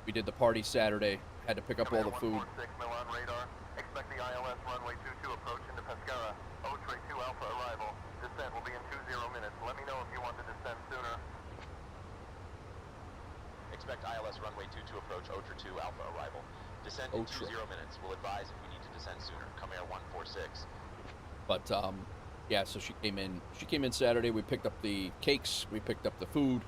We did the party Saturday. Had to pick up all the food. 146 Milan radar. Expect the ILS runway 22 approach into Pescara. A-320 Alpha arrival. Descent will be in 20 minutes. Let me know if you want to descend sooner. Expect ILS runway 22 approach O-2 Alpha arrival. Descent in 20 minutes. We'll advise if we need to descend sooner. Come Air 146. But yeah, so she came in. She came in Saturday. We picked up the cakes. We picked up the food.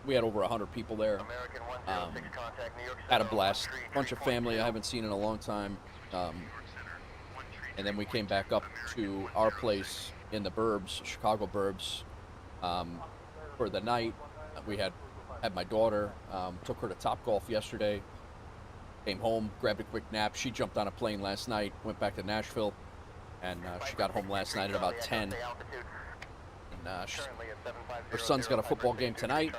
We had over 100 people there. American 106 contact New York Had a Center, blast. 13, Bunch of family I haven't seen in a long time. And then we came back up to our place in the burbs, Chicago burbs, for the night. We had my daughter, took her to Topgolf yesterday. Came home, grabbed a quick nap. She jumped on a plane last night, went back to Nashville, and she got home last night at about 10. And her son's got a football game tonight.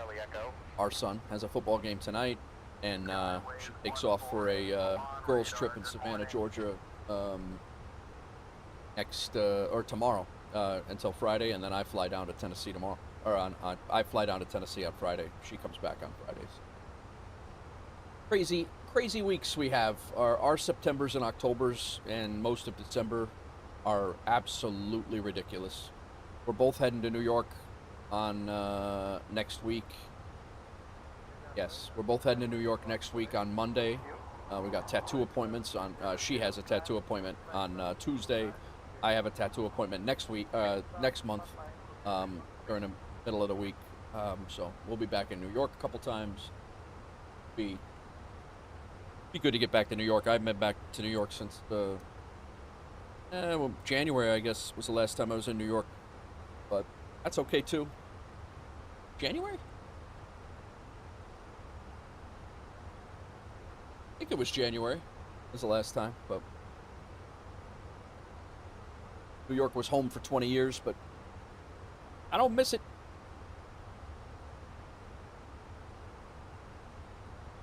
Our son has a football game tonight, and she takes off for a girls' trip in Savannah, Georgia, tomorrow until Friday, and then I fly down to Tennessee tomorrow. I fly down to Tennessee on Friday. She comes back on Fridays. Crazy weeks we have. Our Septembers and Octobers and most of December are absolutely ridiculous. We're both heading to New York on next week. Yes, we're both heading to New York next week on Monday. We got tattoo appointments on. She has a tattoo appointment on Tuesday. I have a tattoo appointment next month, during the middle of the week. So we'll be back in New York a couple times. Be good to get back to New York. I haven't been back to New York since January, I guess, was the last time I was in New York. But that's okay too. January? I think it was January. Was the last time, but New York was home for 20 years, but I don't miss it.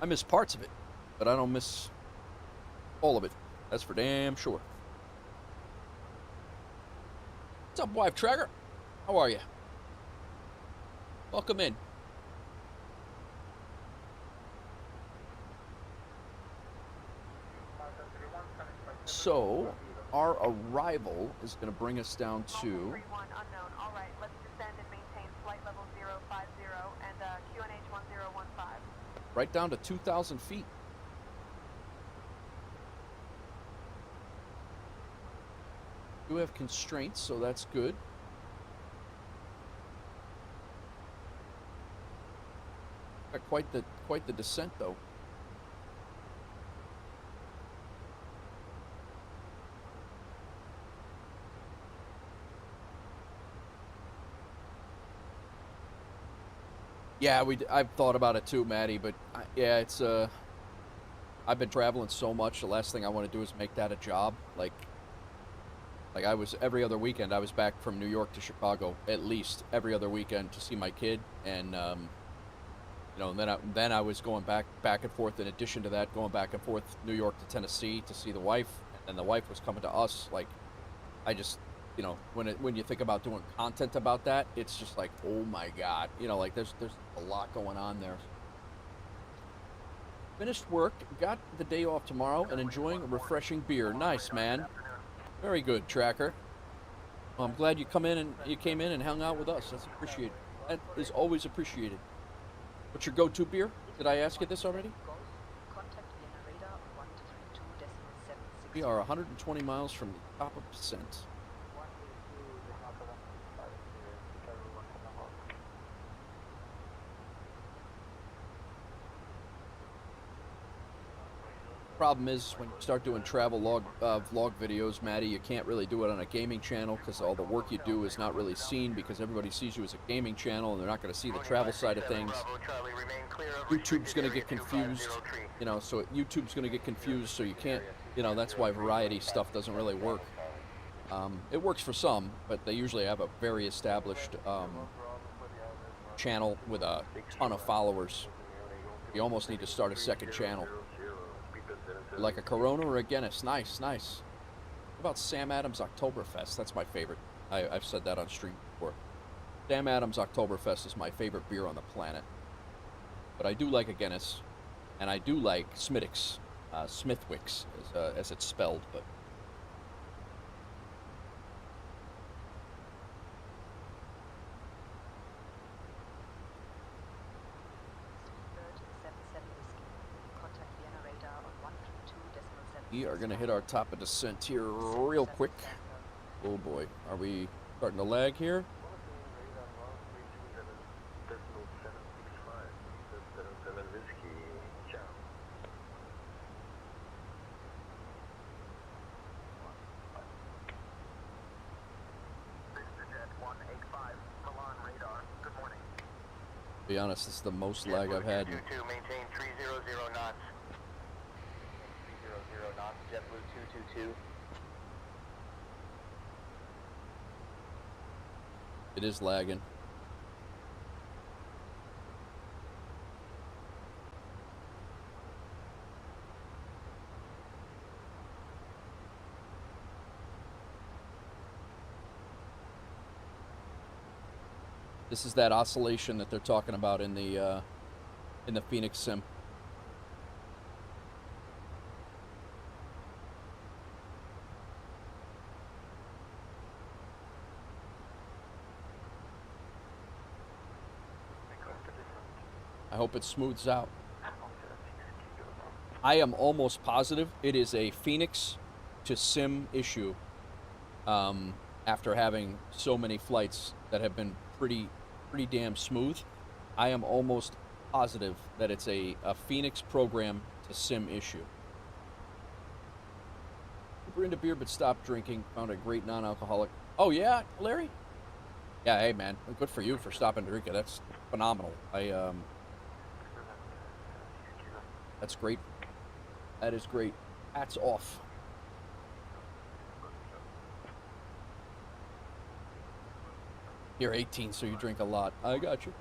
I miss parts of it, but I don't miss all of it. That's for damn sure. What's up, wife Tracker? How are you? Welcome in. So, our arrival is going to bring us down to... 31 unknown. All right, let's descend and maintain flight level 050 and QNH 1015. right down to 2,000 feet. We do have constraints, so that's good. Got quite the descent, though. Yeah, I've thought about it too, Maddie, but yeah, it's I've been traveling so much. The last thing I want to do is make that a job. Like I was every other weekend. I was back from New York to Chicago at least every other weekend to see my kid, and you know, and then I was going back and forth. In addition to that, going back and forth New York to Tennessee to see the wife, and the wife was coming to us. Like, I just, you know, when you think about doing content about that, it's just like, oh my God, you know, like there's a lot going on there. Finished work, got the day off tomorrow, and enjoying a refreshing beer. Nice, man. Very good, Tracker. Well, I'm glad you came in and hung out with us. That's appreciated. That is always appreciated. What's your go-to beer? Did I ask you this already? We are 120 miles from the top of descent. Problem is, when you start doing travel vlog videos, Maddie, you can't really do it on a gaming channel because all the work you do is not really seen, because everybody sees you as a gaming channel and they're not going to see the travel side of things. YouTube's going to get confused, you know, so YouTube's going to get confused, so you can't, you know, that's why variety stuff doesn't really work. It works for some, but they usually have a very established channel with a ton of followers. You almost need to start a second channel. Like a Corona or a Guinness. Nice, nice. What about Sam Adams Oktoberfest? That's my favorite. I've said that on stream before. Sam Adams Oktoberfest is my favorite beer on the planet. But I do like a Guinness, and I do like Smithwick's, Smithwick's as it's spelled, but. We are going to hit our top of descent here real quick. Oh boy, are we starting to lag here? To be honest, this is the most lag I've had. Maintain 300 knots. 300 knots, JetBlue 222. It is lagging. This is that oscillation that they're talking about in the Phoenix sim. I hope it smooths out. I am almost positive it is a Phoenix to sim issue. After having so many flights that have been pretty damn smooth, I am almost positive that it's a Phoenix program to sim issue. We're into beer but stopped drinking. Found a great non-alcoholic. Oh yeah, Larry? Yeah, hey man, good for you for stopping drinking. That's phenomenal. That's great. That is great. Hats off. You're 18, so you drink a lot. I got you.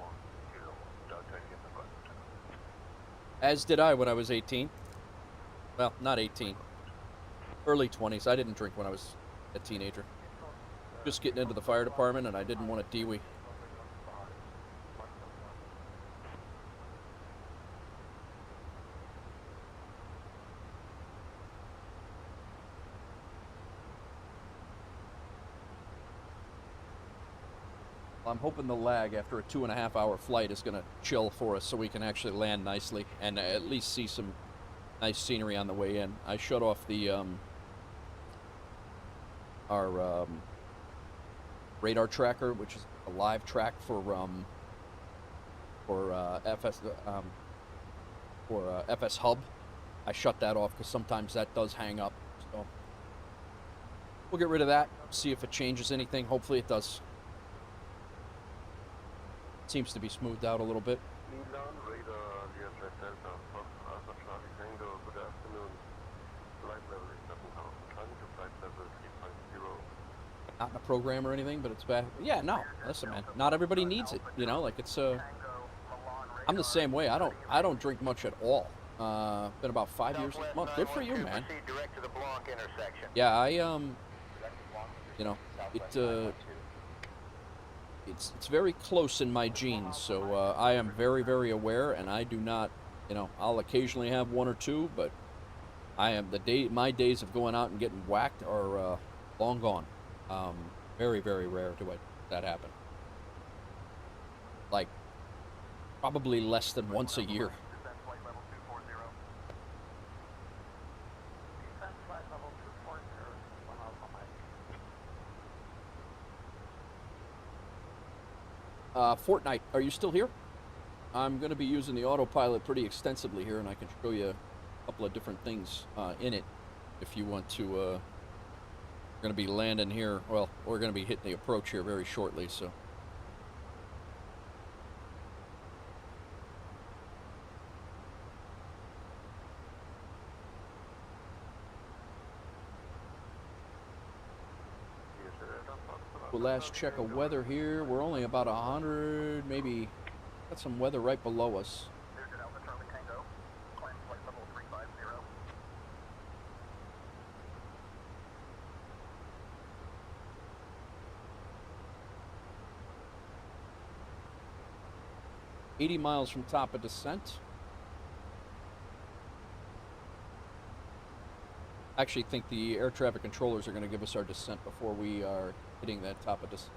As did I when I was 18. Well, not 18. Early 20s. I didn't drink when I was a teenager. Just getting into the fire department, and I didn't want to DWI. I'm hoping the lag after a 2.5-hour flight is going to chill for us so we can actually land nicely and at least see some nice scenery on the way in. I shut off the our radar tracker, which is a live track for FS Hub. I shut that off because sometimes that does hang up. So we'll get rid of that, see if it changes anything. Hopefully it does. Seems to be smoothed out a little bit. Not in a program or anything, but it's bad. Yeah, no. Listen, man. Not everybody needs it. You know, like it's I'm the same way. I don't drink much at all. Been about 5 years this month. Good for you, man. Yeah, you know, it's very close in my genes, so I am very, very aware, and I do not, you know, I'll occasionally have one or two, but my days of going out and getting whacked are long gone. Very, very rare to that happen. Like, probably less than once a year. Fortnite, are you still here? I'm going to be using the autopilot pretty extensively here, and I can show you a couple of different things in it if you want to. We're going to be landing here. Well, we're going to be hitting the approach here very shortly, so. We'll last check of weather here. We're only about 100, maybe. Got some weather right below us. 80 miles from top of descent. I actually think the air traffic controllers are going to give us our descent before we are hitting that top of descent.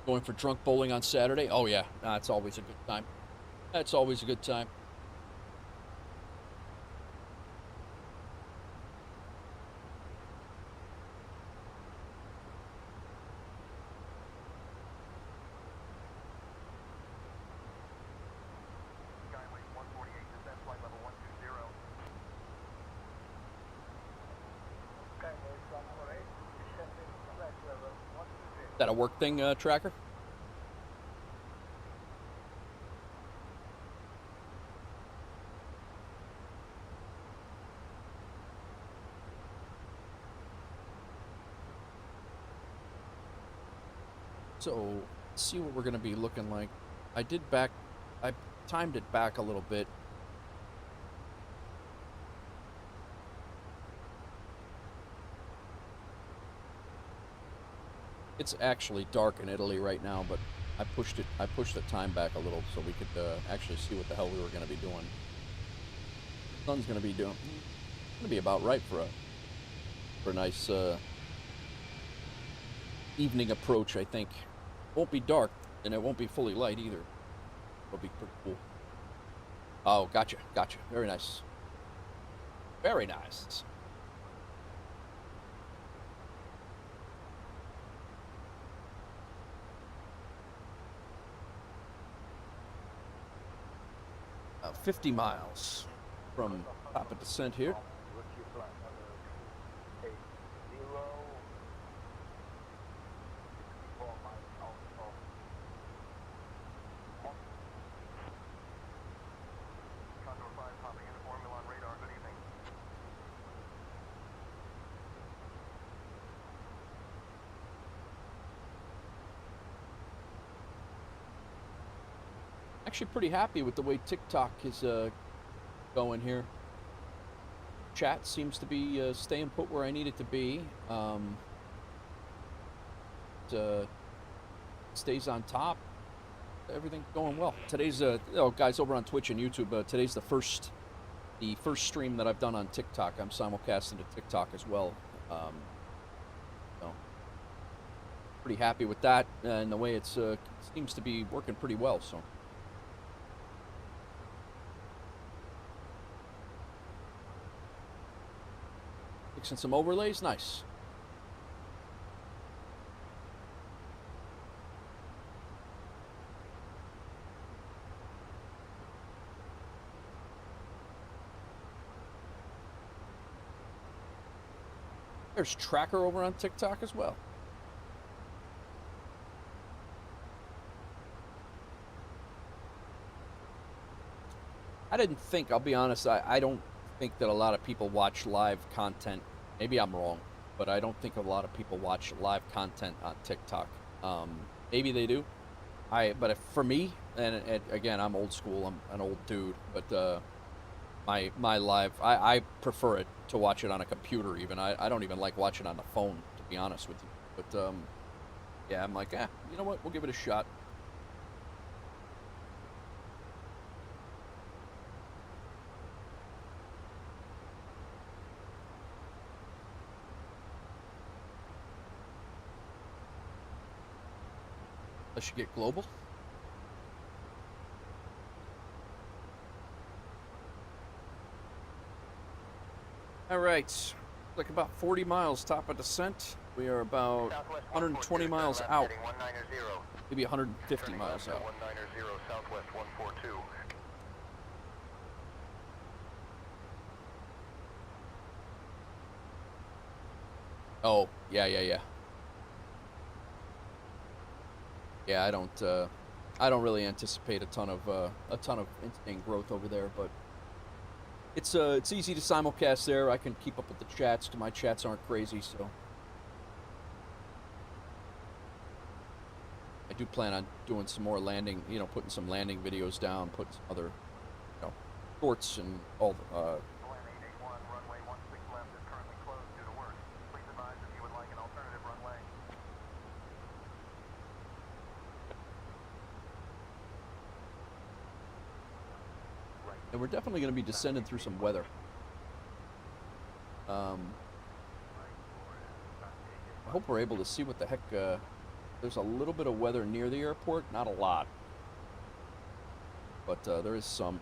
Going for drunk bowling on Saturday? Oh yeah, that's always a good time. That's always a good time. Skyway 148, descent flight level 120. Skyway 148, descending flight level 120. Is that a work thing, Tracker? So, let's see what we're going to be looking like. I timed it back a little bit. It's actually dark in Italy right now, but I pushed the time back a little so we could actually see what the hell we were going to be doing. The sun's going to be about right for a nice evening approach, I think. Won't be dark, and it won't be fully light either. It'll be pretty cool. Oh, gotcha. Very nice. Very nice. About 50 miles from top of descent here. Actually pretty happy with the way TikTok is going here. Chat seems to be staying put where I need it to be. It stays on top. Everything's going well. Today's guys over on Twitch and YouTube. Today's the first stream that I've done on TikTok. I'm simulcasting to TikTok as well. So pretty happy with that and the way it's seems to be working pretty well. So. Fixing some overlays, nice. There's Tracker over on TikTok as well. I didn't think, I'll be honest, I don't think that a lot of people watch live content. Maybe I'm wrong, but I don't think a lot of people watch live content on TikTok. Maybe they do. But for me, and again, I'm old school. I'm an old dude, but my live, I prefer it to watch it on a computer. Even I don't even like watching on the phone, to be honest with you. But yeah, I'm like, you know what? We'll give it a shot. I should get global. All right, like about 40 miles top of descent. We are about 120 miles out. Maybe 150 miles out. 190 Southwest 142. Oh, yeah. Yeah, I don't really anticipate a ton of instant growth over there, but it's easy to simulcast there. I can keep up with the chats. My chats aren't crazy, so I do plan on doing some more landing. Putting some landing videos down, putting some other shorts and all. Plan 881, runway 16 left is currently closed due to work. Please advise if you would like an alternative runway. And we're definitely going to be descending through some weather. I hope we're able to see what the heck. There's a little bit of weather near the airport, not a lot, but there is some.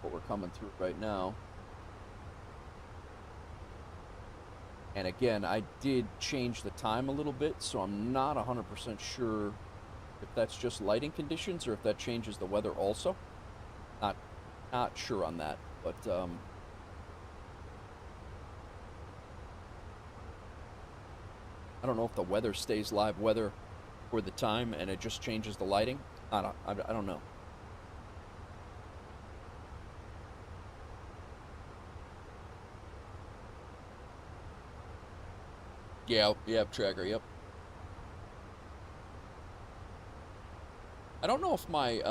What we're coming through right now. And again, I did change the time a little bit, so I'm not 100% sure if that's just lighting conditions or if that changes the weather also. Not sure on that, but I don't know if the weather stays live weather for the time and it just changes the lighting. I don't know. Yeah, tracker, yep. I don't know if my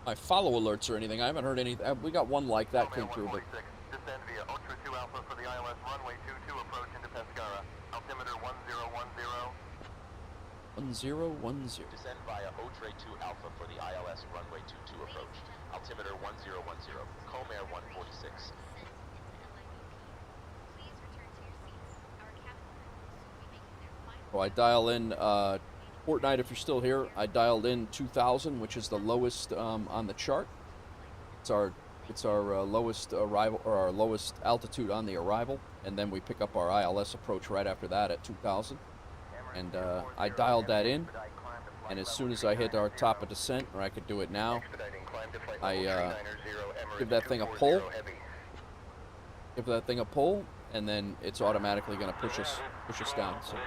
my follow alerts or anything. I haven't heard anything. We got one like that came through, but Descend via Ultra 2 Alpha for the ILS runway 22 approach into Pescara. Altimeter 1010. 1010. Descend via Ultra 2 Alpha for the ILS runway 22 approach. Altimeter 1010. Comair 146. So I dial in Fortnite, if you're still here, I dialed in 2000, which is the lowest on the chart. It's our lowest arrival, or our lowest altitude on the arrival, and then we pick up our ILS approach right after that at 2000. And I dialed that in, and as soon as I hit our top of descent, or I could do it now, I give that thing a pull. Give that thing a pull, and then it's automatically going to push us down. So.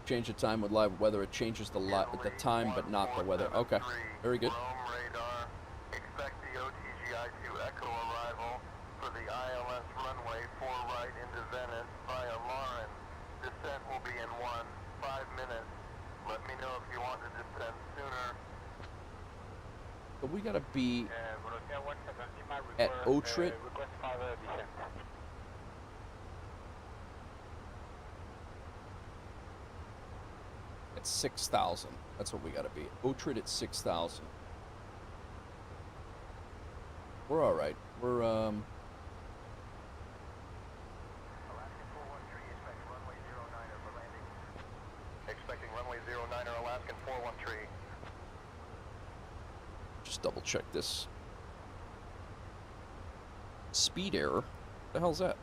Change the time with live weather. It changes the time, but not the weather. Okay, very good. Radar. Expect the OTGI-2 Echo arrival for the ILS runway 4 right into Venice via Lauren. Descent will be in 5 minutes. Let me know if you want to descend sooner. So we gotta be at Otrit. At 6,000. That's what we gotta be. Otrit at 6,000. We're all right. We're Alaskan 413 expects runway 09er for landing. Expecting runway 09er Alaskan 413. just double check this. Speed error. What the hell's that?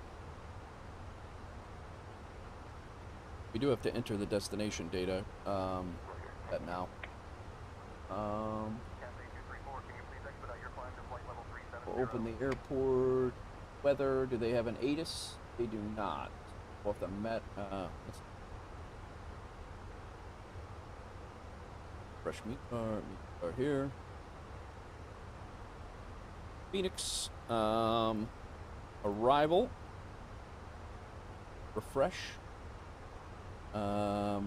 We do have to enter the destination data. That now. We'll open the airport. Weather. Do they have an ATIS? They do not. We'll have to met. Fresh meat car here. Phoenix. Arrival. Refresh.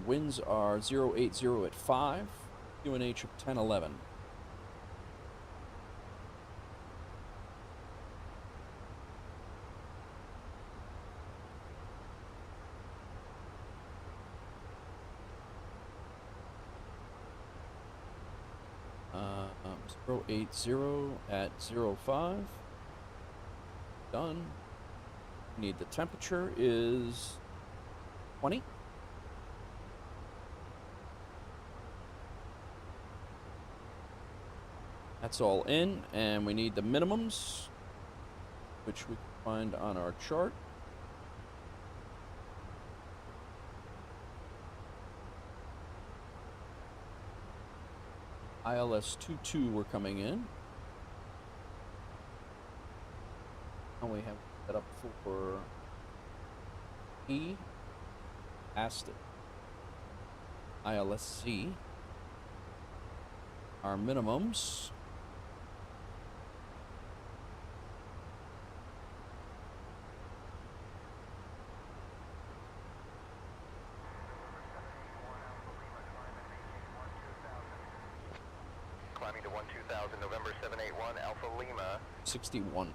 Winds are 080 at 5. UNH of 1011. Um, 080 at 05. Done. Need the temperature is 20. That's all in, and we need the minimums, which we can find on our chart. ILS 22 we're coming in. And we have set up for E. Aston. ILSC. Our minimums. climbing to 12,000, November 781, Alpha Lima. 61.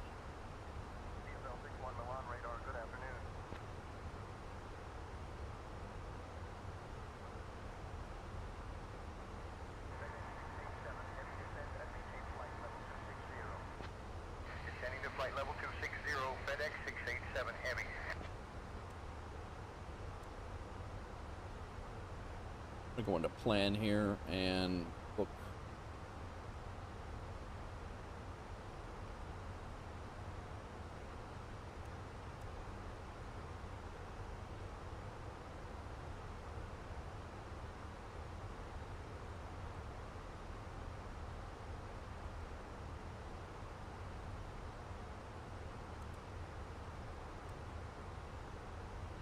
CFL 61 Milan radar, good afternoon. Descending to flight level 260, FedEx 687 Heavy. I'm going to plan here and look.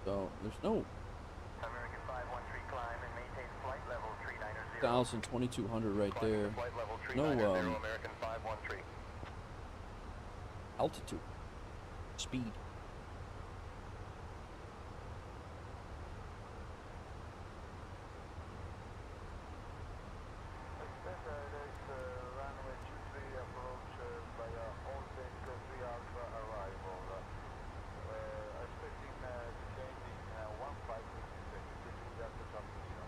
So there's no American 513 climb and maintain flight level 390. 1,200 right there. Flight level No 390, American 513. altitude, speed. Runway 23 approach via Old Deck 3 Alpha arrival. Expecting descending 1556 to Delta Traffic Zero.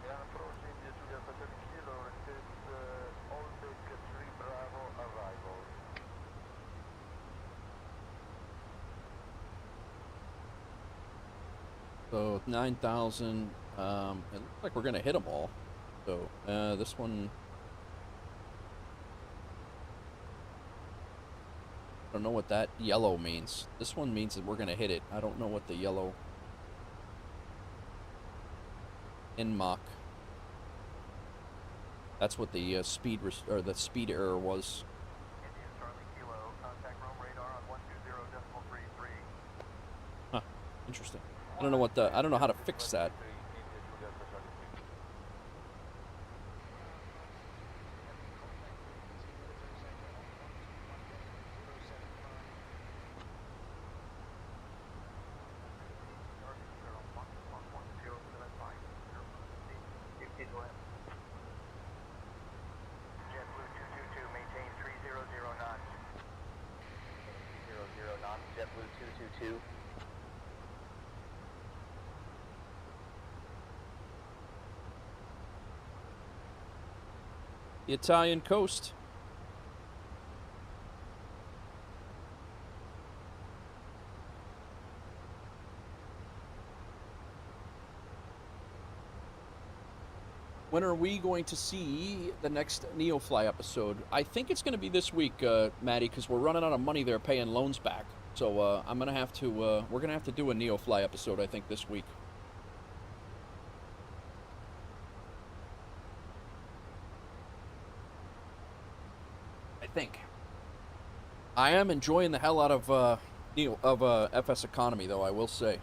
And approaching to Delta Traffic Zero, request Old Deck 3 Bravo arrival. So 9,000. It looks like we're gonna hit them all. So this one, I don't know what that yellow means. This one means that we're gonna hit it. I don't know what the yellow in Mach. That's what the speed or the speed error was. Indian Charlie Kilo, contact roam radar on 120.33. Huh. Interesting. I don't know what the. I don't know how to fix that. JetBlue 222, maintain 300 knots. 300 knots, JetBlue 222. The Italian coast. When are we going to see the next NeoFly episode? I think it's going to be this week, Maddie, because we're running out of money there paying loans back. So I'm gonna have to. We're gonna have to do a NeoFly episode, I think, this week. I think. I am enjoying the hell out of FSEconomy, though, I will say.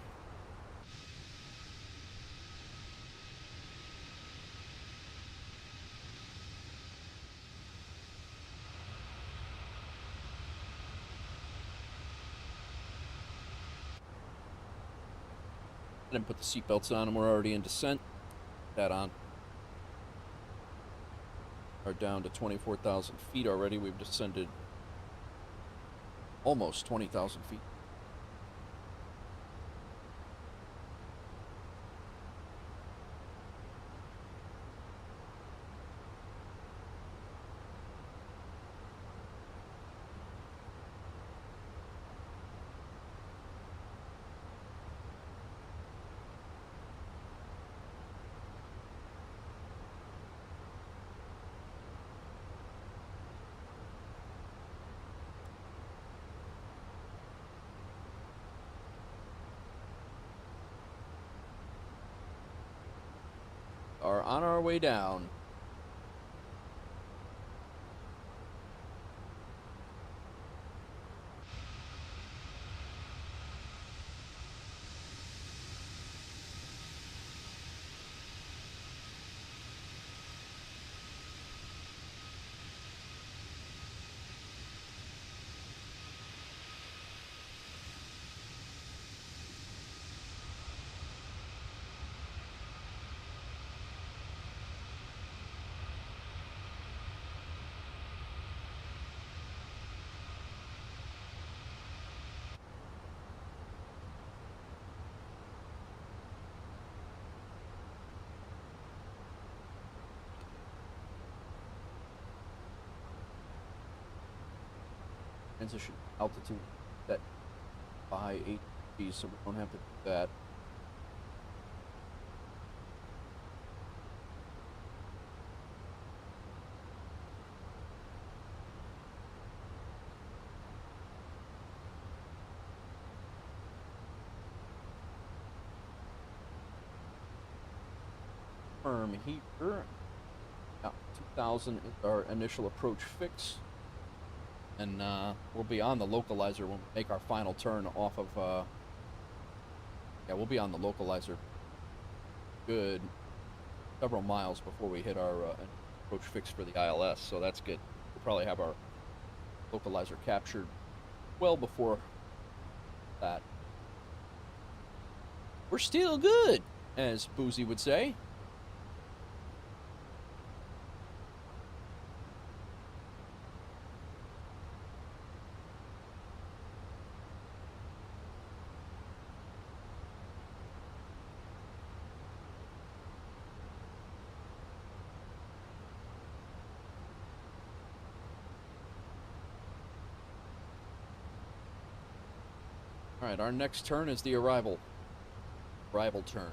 I didn't put the seatbelts on, and we're already in descent. That on. Are down to 24,000 feet already. We've descended almost 20,000 feet. Are on our way down. transition altitude set by ATC, so we don't have to do that. Here, 2000 is our initial approach fix, and we'll be on the localizer when we make our final turn off of, yeah, we'll be on the localizer good several miles before we hit our approach fix for the ILS, so that's good. We'll probably have our localizer captured well before that. We're still good, as Boozy would say. All right, our next turn is the arrival turn.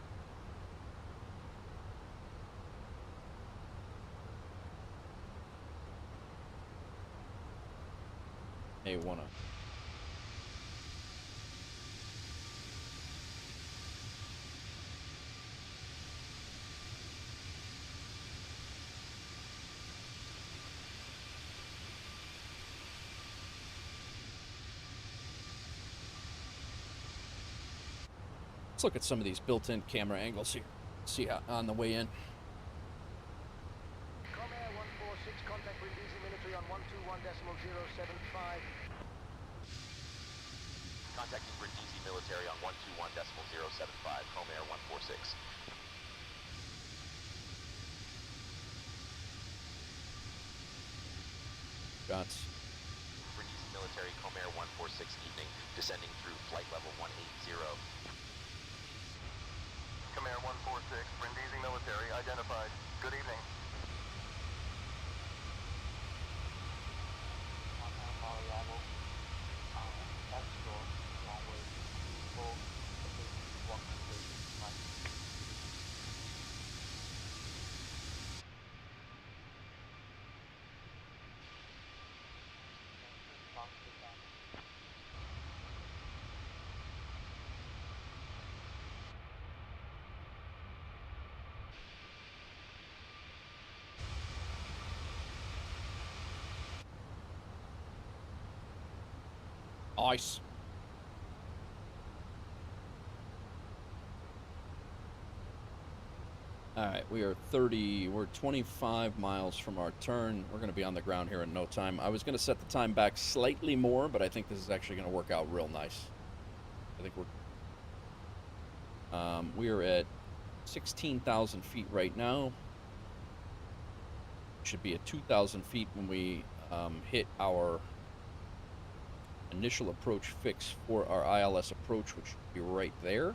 May wanna. Let's look at some of these built-in camera angles here. See how on the way in. Com Air 146, contact Brindisi military on 121.075. Contacting Brindisi military on 121.075, Com Air 146. Shots. Brindisi military, Com Air 146 evening, descending through flight level 180. Com Air 146, Brindisi military, identified. Good evening. Nice. All right, we're 25 miles from our turn. We're going to be on the ground here in no time. I was going to set the time back slightly more, but I think this is actually going to work out real nice. I think we are at 16,000 feet right now. Should be at 2,000 feet when we hit our initial approach fix for our ILS approach, which should be right there.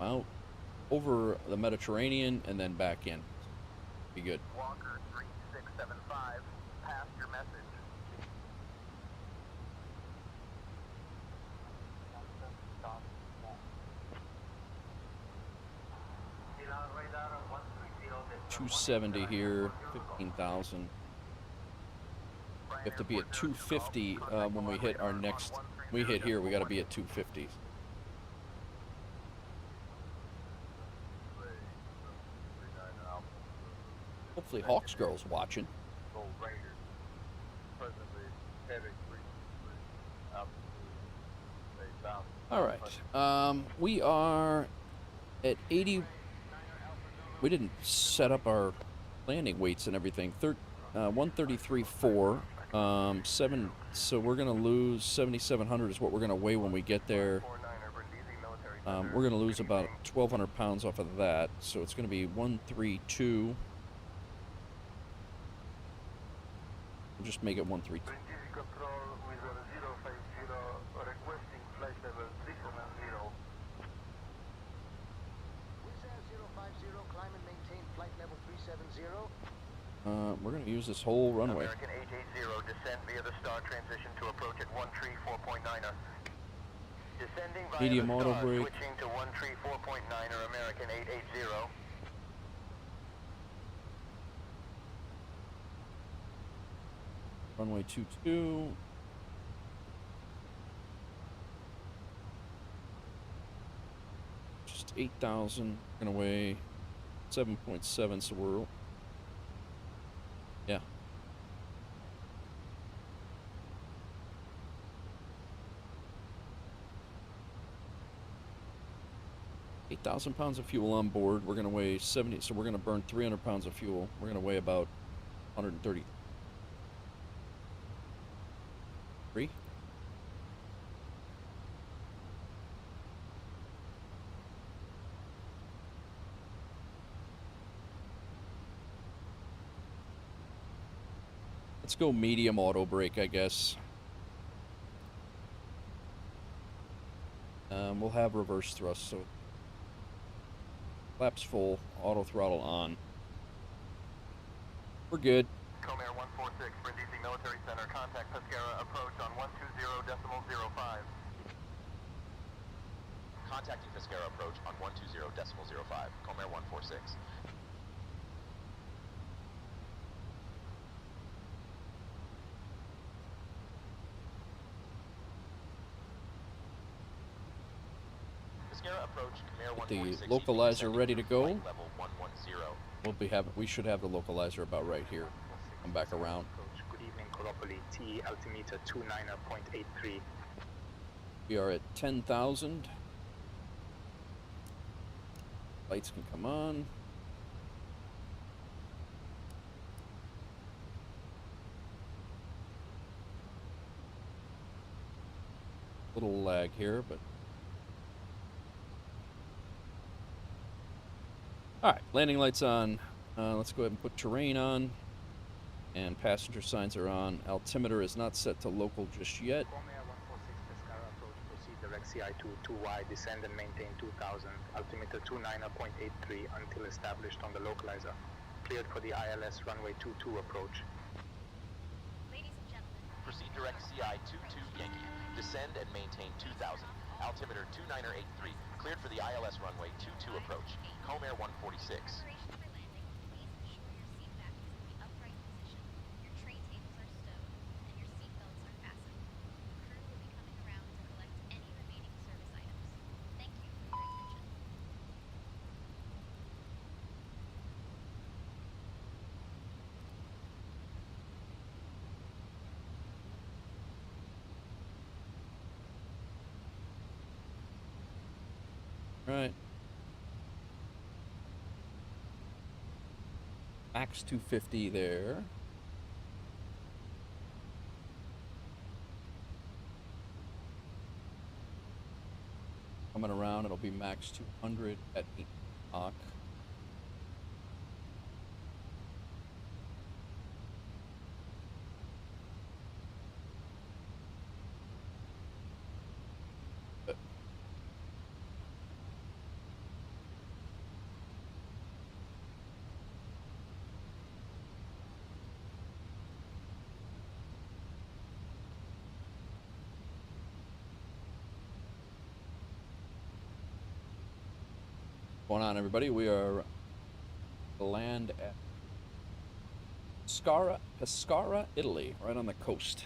Out over the Mediterranean and then back in. Be good. Walker 3675, pass your message. Radar 130. 270 here, 15,000. We have to be at 250 when we hit our next. We hit here. We got to be at 250. Hopefully, Hawks Girl's watching. All right. We are at 80. We didn't set up our landing weights and everything. 133.4. 7. So we're gonna lose 7,700 is what we're gonna weigh when we get there. We're gonna lose about 1,200 pounds off of that. So it's gonna be 132. We'll just make it 132. Control with 050, requesting flight level 370. Wizz Air 050, climb and maintain flight level 370. We're gonna use this whole runway. American 880, descent via the star transition to approach at 134.9er. Descending via Medium the auto star, brake. switching to 134.9er American 880. Runway 22. Just 8,000. Gonna weigh 7.7, so we're... Yeah. 8,000 pounds of fuel on board. We're gonna weigh 70, so we're gonna burn 300 pounds of fuel. We're gonna weigh about 130. Three? Let's go medium auto brake, I guess. We'll have reverse thrust, so flaps full, auto throttle on. We're good. Comair 146, Brindisi Military Center, contact Pescara, approach on 120.05. Contacting Pescara approach on 120.05. Comair 146. Pescara approach, Comair 146. The localizer ready to go. Flight level 110. We should have the localizer about right here. Come back around. Good evening, Coropoly. T altimeter 29.83. We are at 10,000. Lights can come on. Little lag here, but all right. Landing lights on. Let's go ahead and put terrain on, and passenger signs are on. Altimeter is not set to local just yet. Comair 146 Pescara approach. Proceed direct CI2 2Y. Descend and maintain 2000. Altimeter 29.83 until established on the localizer. Cleared for the ILS runway 22 approach. Ladies and gentlemen, Proceed direct CI 22 Yankee. Descend and maintain 2000. Altimeter 2983. Cleared for the ILS runway 22 approach. Comair 146. preparation for landing, please ensure your seat back is in the upright position, your tray tables are stowed, and your seat belts are fastened. The crew will be coming around to collect any remaining service items. Thank you for your attention. All right. Max 250 there. Coming around, it'll be max 200 at 8 o'clock. Going on, everybody? We are land at Pescara, Italy, right on the coast.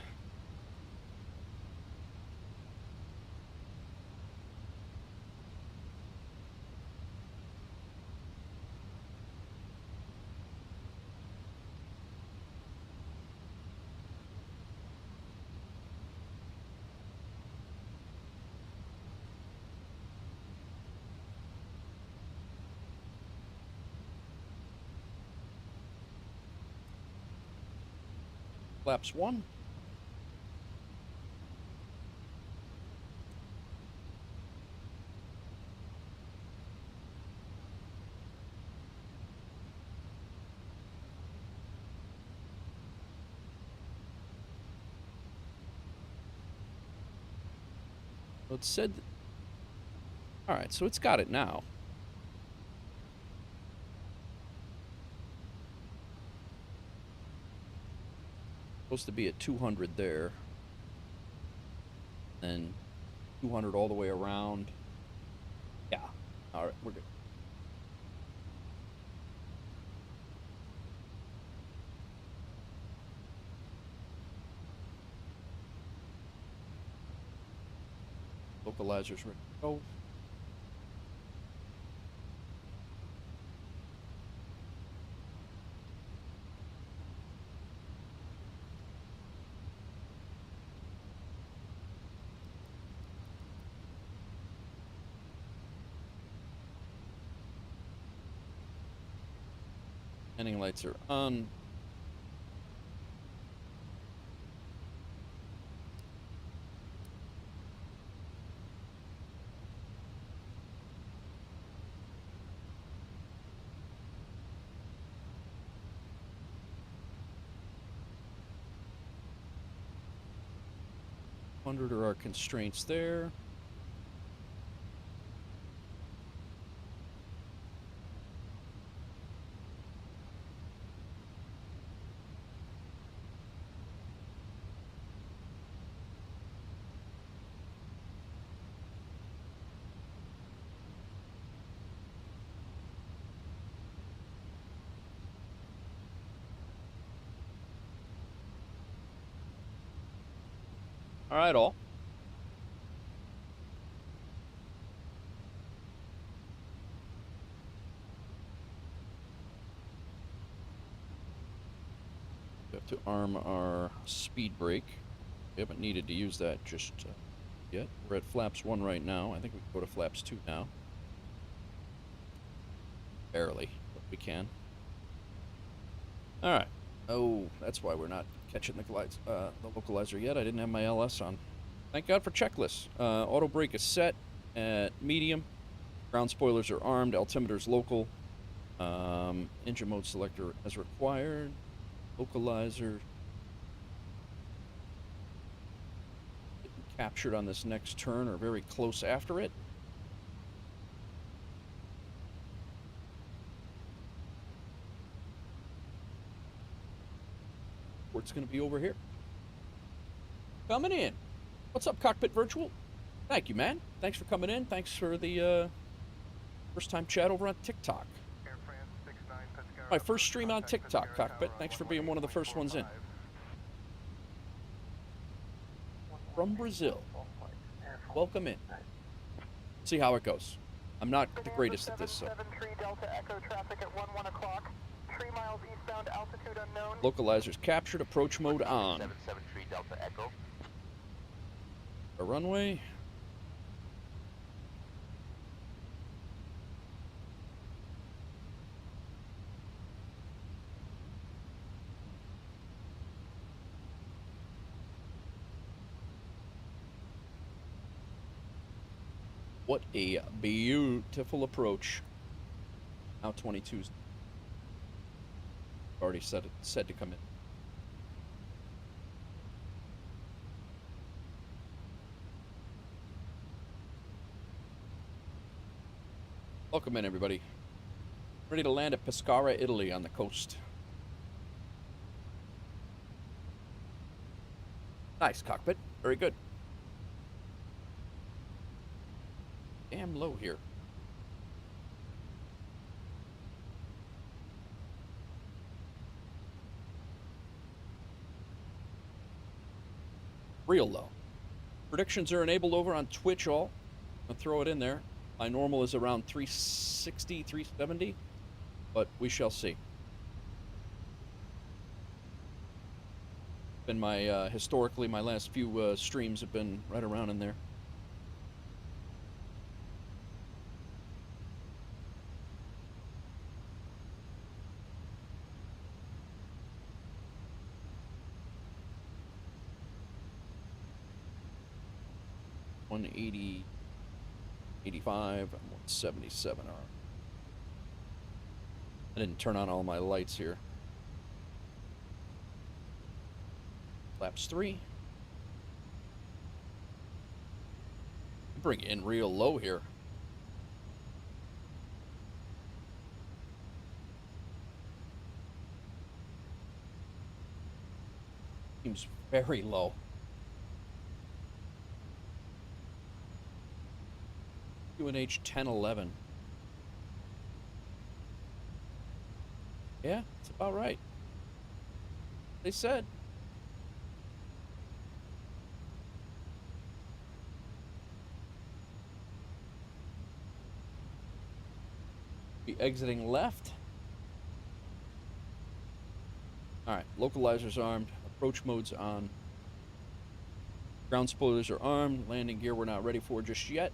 Flaps 1. So it said, all right, so it's got it now. Supposed to be at 200 there. Then 200 all the way around. Yeah. All right, we're good. Localizers ready to go. Landing lights are on. Are our constraints there. All right, all. We have to arm our speed brake. We haven't needed to use that just yet. We're at flaps 1 right now. I think we can go to flaps 2 now. Barely, but we can. All right. Oh, that's why we're not catching the localizer yet. I didn't have my LS on. Thank God for checklists. Auto brake is set at medium. Ground spoilers are armed. Altimeter's local. Engine mode selector as required. Localizer. Getting captured on this next turn or very close after it. Port's going to be over here. Coming in. What's up, Cockpit Virtual? Thank you, man. Thanks for coming in. Thanks for the first time chat over on TikTok. My first stream on TikTok, Cockpit. Thanks for being one of the first ones in. From Brazil. Welcome in. See how it goes. I'm not the greatest at this, so. 73 Delta Echo traffic at 1 o'clock. 3 miles eastbound, altitude unknown. Localizers captured, approach mode on. 773 Delta Echo. A runway. What a beautiful approach. Now 22's already said to come in. Welcome in, everybody. Ready to land at Pescara, Italy on the coast. Nice, Cockpit. Very good. Damn low here. Real low. Predictions are enabled over on Twitch all. I'll throw it in there. My normal is around 360, 370, but we shall see. Been my, historically, my last few streams have been right around in there. $180, 85, and 177 are. I didn't turn on all my lights here. Flaps 3. Bring it in real low here. Seems very low. UNH 1011. Yeah, it's about right. They said. Be exiting left. All right, localizers armed, approach mode's on. Ground spoilers are armed, landing gear we're not ready for just yet.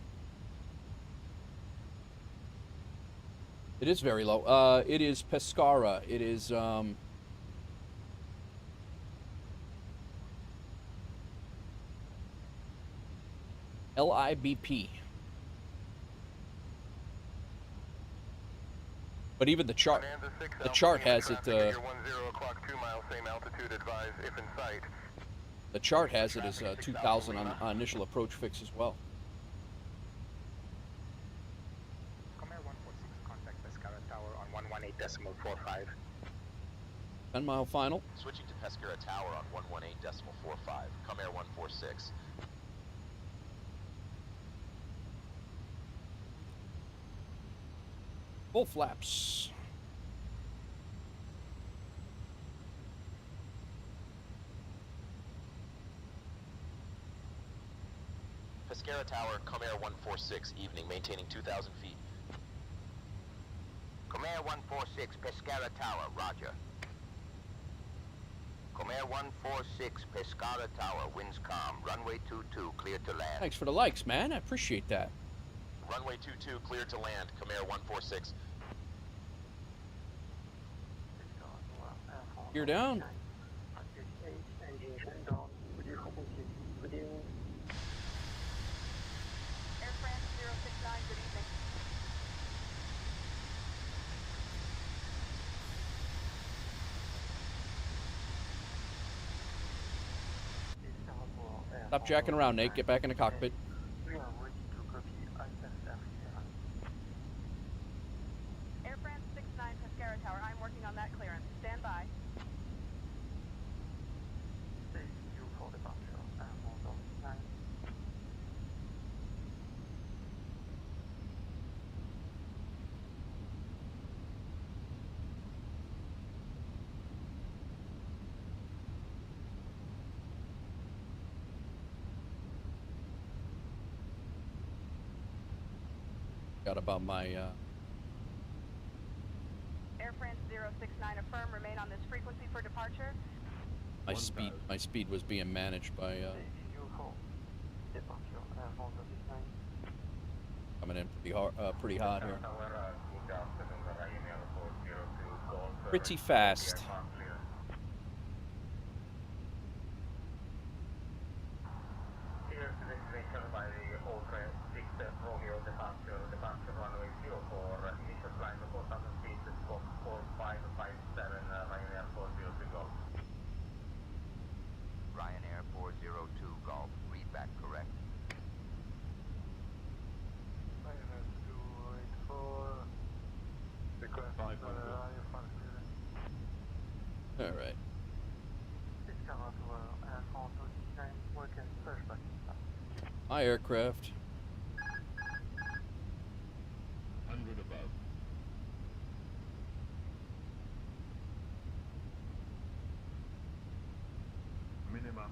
It is very low. It is Pescara. It is LIBP. But even the chart has it. The chart has it as 2,000 on initial approach fix as well. Comair 146, contact Pescara Tower on 118.45. 10-mile final. Switching to Pescara Tower on 118.45. Comair 146. Full flaps. Pescara Tower, Comair 146, evening, maintaining 2,000 feet. Comair 146, Pescara Tower, roger. Comair 146, Pescara Tower, winds calm, runway 22, cleared to land. Thanks for the likes, man. I appreciate that. Runway 22, cleared to land, Comair 146. Gear down. Engine shutdown. Good evening. Air France 069, good evening. Stop jacking around, Nate. Get back in the cockpit. We are ready to copy ISF. Air France 69, Pescara Tower, I'm working on that clearance. Stand by. Stay due for departure. Motor 9. Got about my Air France 069, affirm, remain on this frequency for departure. my speed was being managed by Stay due for departure. Motor 9. coming in pretty hot here. Pretty fast. Here's the destination by the A-320 departure runway 04, initial climb of 4,000 feet, scope 4557, Ryanair 402 Golf. Ryanair 402 Golf, readback correct. Ryanair 284. Request All right. Pescara Tower, Air France 069, working Pushback. My aircraft. 100 above. Minimum.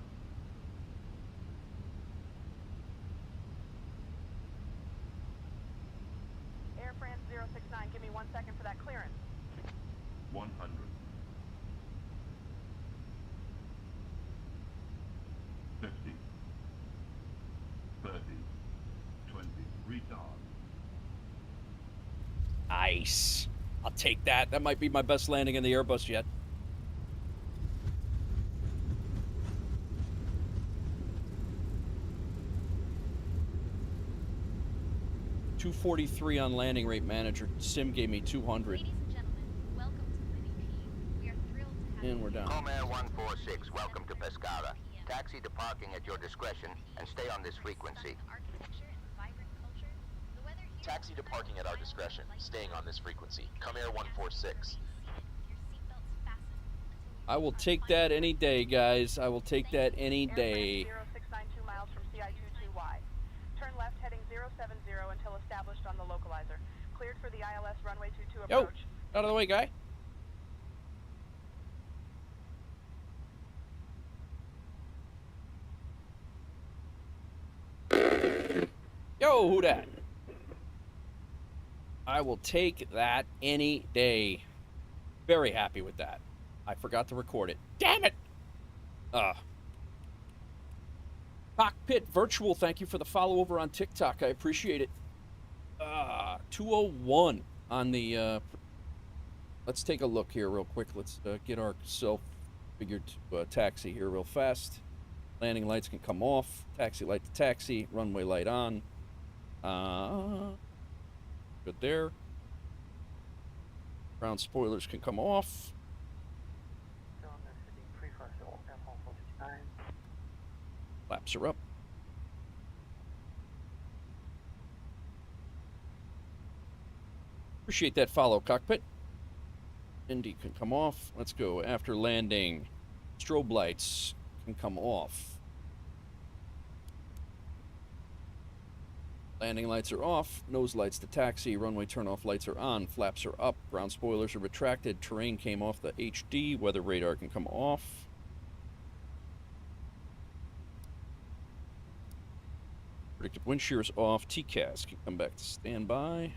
Air France 069, give me 1 second for that clearance. 100. 50. 30. 20. Retard. Nice. I'll take that. That might be my best landing in the Airbus yet. $243 on landing rate manager. Sim gave me 200. Ladies and gentlemen, welcome to LivyP. We are thrilled to have And we're down. Comair 146, welcome to Pescara. Taxi to parking at your discretion and stay on this frequency. architecture and vibrant culture. The weather here Taxi to parking at our discretion, staying on this frequency. Comair 146. Your seatbelts fastened until we I will take that any day, guys. I will take that any day. Air France 0692 miles from CI22Y. Turn left heading 070 until established on the localizer. Cleared for the ILS runway 22 Yo, approach. out of the way, guy. Yo, who dat? I will take that any day. Very happy with that. I forgot to record it. Damn it! Cockpit Virtual, thank you for the follow over on TikTok. I appreciate it. 201 on the... let's take a look here real quick. Let's get our self-figured taxi here real fast. Landing lights can come off. Taxi light to taxi. Runway light on. Good there. Ground spoilers can come off. Flaps are up. Appreciate that follow, cockpit. Indy can come off. Let's go. After landing, strobe lights can come off. Landing lights are off. Nose lights to taxi. Runway turn-off lights are on. Flaps are up. Ground spoilers are retracted. Terrain came off the HD. Weather radar can come off. Predictive wind shear is off. TCAS can come back to standby.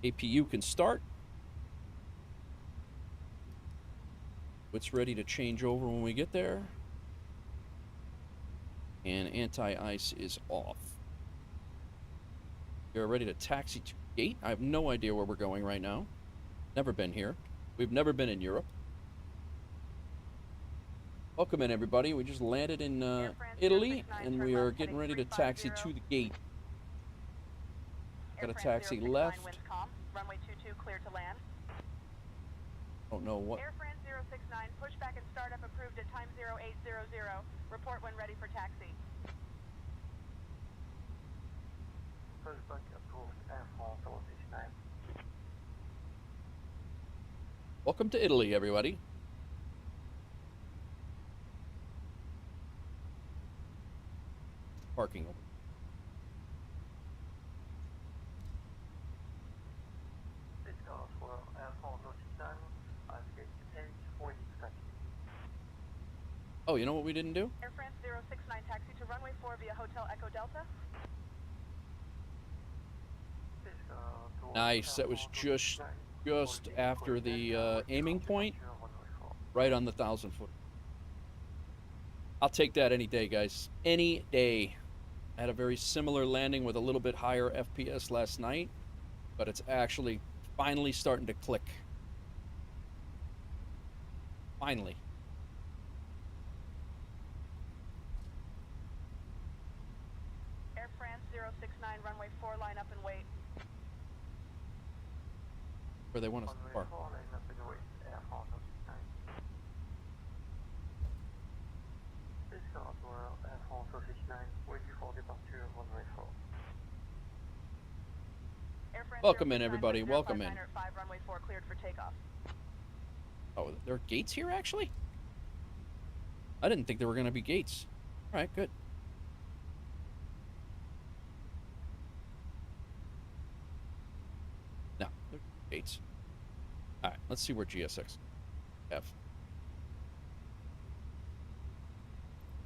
APU can start. It's ready to change over when we get there. And anti-ice is off. We're ready to taxi to gate. I have no idea where we're going right now. Never been here. We've never been in Europe. Welcome in, everybody. We just landed in Italy, and we are getting ready to taxi to the gate. Got a taxi left. Runway 22 clear to land. Don't know what. Air France 069, pushback and startup approved at time 0800. Report when ready for taxi. Pushback approved, Air France 069. Welcome to Italy, everybody. Parking over. Oh, you know what we didn't do? Air France 069 taxi to runway 4 via Hotel Echo Delta. Nice. That was just after the aiming point, right on the 1,000 foot. I'll take that any day, guys. Any day. I had a very similar landing with a little bit higher FPS last night, but it's actually finally starting to click. Finally. Air France 069, runway 4, line up and wait. Where they want us to park. Welcome in, everybody. Welcome in. Runway 4 cleared for takeoff. Oh, there are gates here, actually? I didn't think there were going to be gates. All right, good. No, there's gates. All right, let's see where GSX have.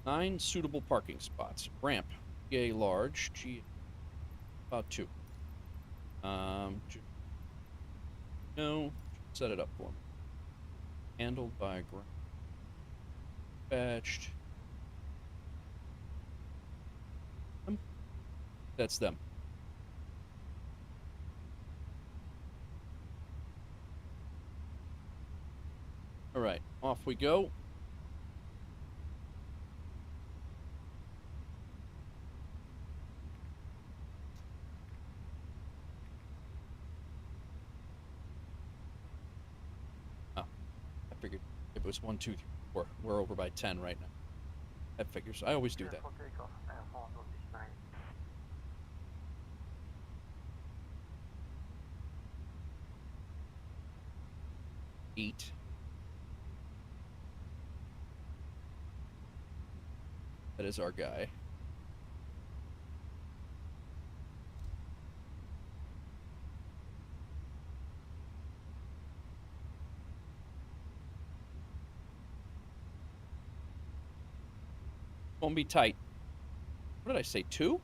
9 suitable parking spots. Ramp, GA large, G about 2. No, set it up for me. Handled by ground. Batched. That's them. All right, off we go. Figured if it was 1, 2, 3, 4. We're over by 10 right now. That figures. I always do that. 8. That is our guy. Won't be tight. What did I say, 2?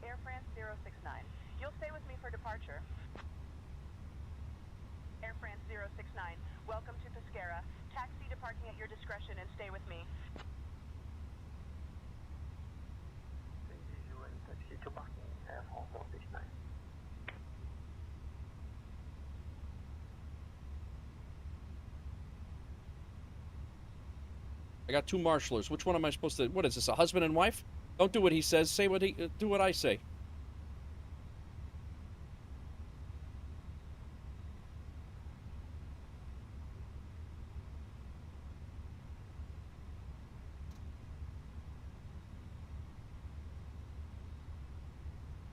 Air France 069. You'll stay with me for departure. Air France 069. Welcome to Pescara. Taxi departing at your discretion and stay with me. Taxi to parking, Air France 069. I got 2 marshalers. Which one am I supposed to... What is this, a husband and wife? Don't do what he says. Say what he... do what I say.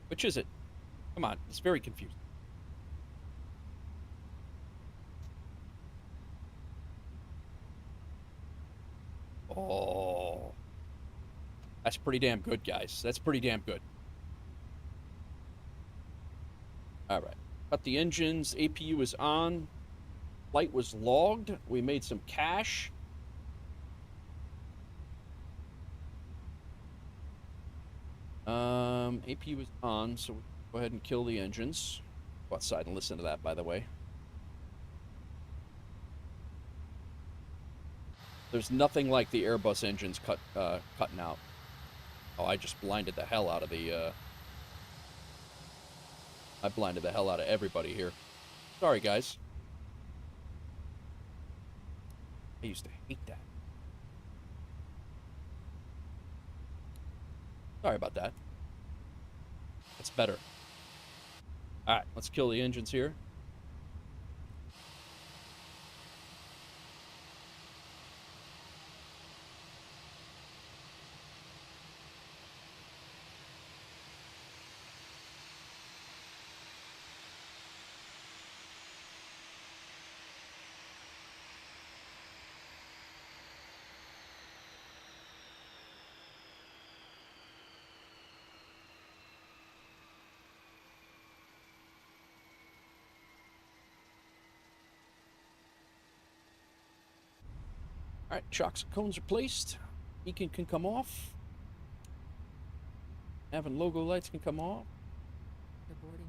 Which is it? Come on. It's very confusing. Oh. That's pretty damn good, guys. That's pretty damn good. All right. Got the engines. APU is on. Flight was logged. We made some cash. APU is on, so we'll go ahead and kill the engines. Go outside and listen to that, by the way. There's nothing like the Airbus engines cutting out. Oh, I just blinded the hell out of the, I blinded the hell out of everybody here. Sorry, guys. I used to hate that. Sorry about that. That's better. Alright, let's kill the engines here. All right, chocks and cones are placed. Beacon can come off. Having logo lights can come off.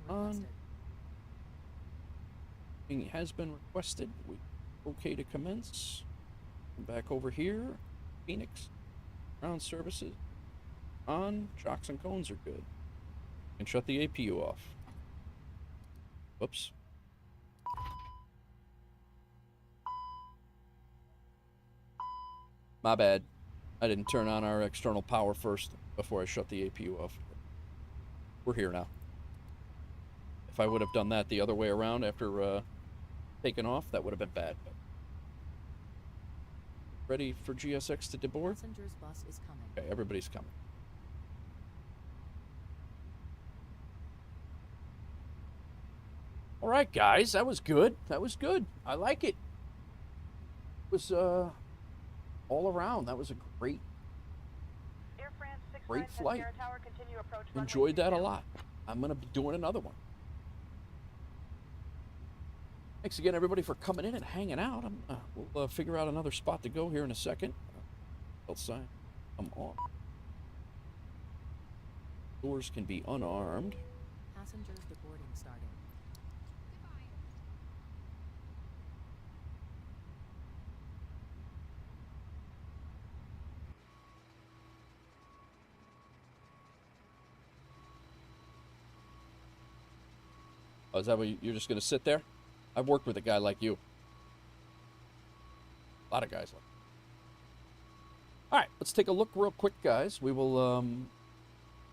On. It has been requested. We okay to commence. Come back over here. Phoenix. Ground services. On. Chocks and cones are good. And shut the APU off. Whoops. My bad. I didn't turn on our external power first before I shut the APU off. We're here now. If I would have done that the other way around after taking off, that would have been bad. Ready for GSX to deboard? Passenger's bus is coming. Okay, everybody's coming. All right, guys, that was good. That was good. I like it. It was all around. That was a great flight. Enjoyed that a lot. I'm going to be doing another one. Thanks again, everybody, for coming in and hanging out. We'll figure out another spot to go here in a second. Outside, come on. Doors can be unarmed. Passengers deboarding starting. Oh, is that what you're just going to sit there? I've worked with a guy like you. A lot of guys like you. All right, let's take a look real quick, guys. We will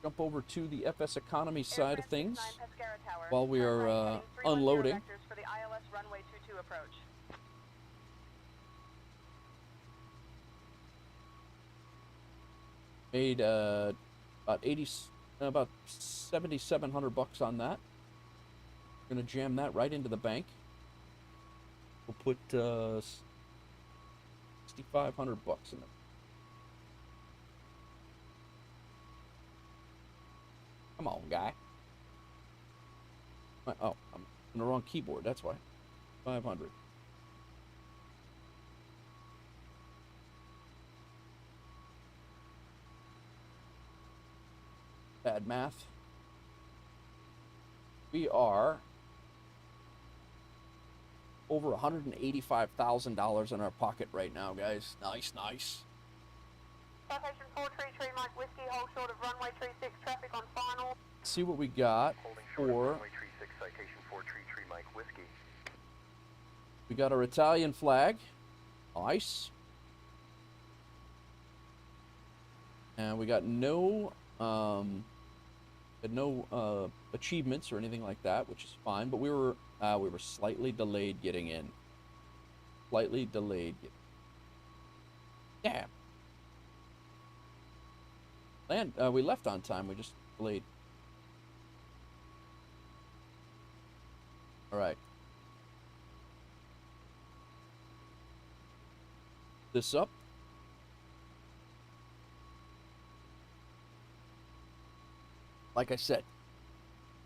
jump over to the FSEconomy side of things while we are unloading. For the ILS runway 22 approach. Made about 7,700 bucks on that. Gonna jam that right into the bank. We'll put 6,500 bucks in it. Come on, guy. Oh, I'm on the wrong keyboard. That's why. 500. Bad math. We are over $185,000 in our pocket right now, guys. Nice, nice. Citation 4 Tree Mike Whiskey, hold short of runway 36, traffic on final. See what we got for runway 36, citation 4 Tree Mike Whiskey. We got our Italian flag. Nice. And we got no achievements or anything like that, which is fine, but we were slightly delayed getting in. Slightly delayed. Damn. We left on time, we just delayed. All right. This up. Like I said,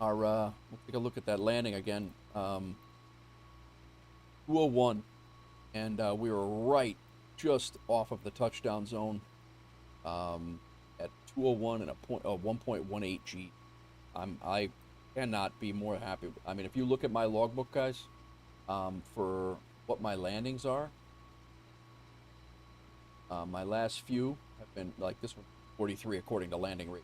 our we'll take a look at that landing again. 201, and we were right just off of the touchdown zone at 201 and a 1.18 G. I cannot be more happy. I mean, if you look at my logbook, guys, for what my landings are, my last few have been like this one, 43 according to landing rate.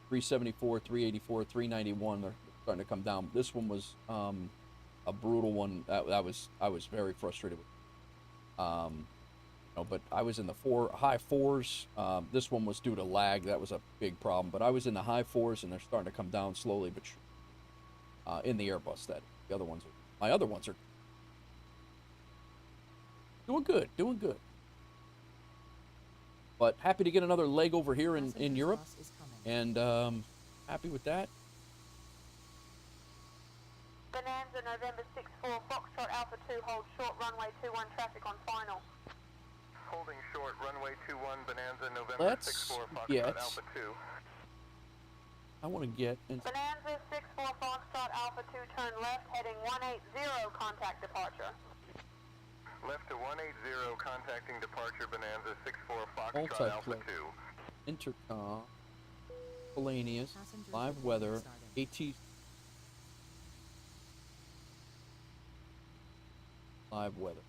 374, 384, 391. They're starting to come down. This one was a brutal one. I was very frustrated with. But I was in the high fours. This one was due to lag. That was a big problem. But I was in the high fours, and they're starting to come down slowly, but in the Airbus. The other ones, my other ones are doing good, But happy to get another leg over here in Europe, and happy with that. Bonanza November 6-4, Foxtrot Alpha 2, hold short, runway 21, traffic on final. Holding short, runway 21, Bonanza November 6-4, Foxtrot Alpha 2. I want to get in. Bonanza 6-4, Foxtrot Alpha 2, turn left, heading 180, contact departure. Left to 180, contacting departure, Bonanza 6-4, Foxtrot Alpha 2. Intercom, miscellaneous, live weather, AT. Live weather.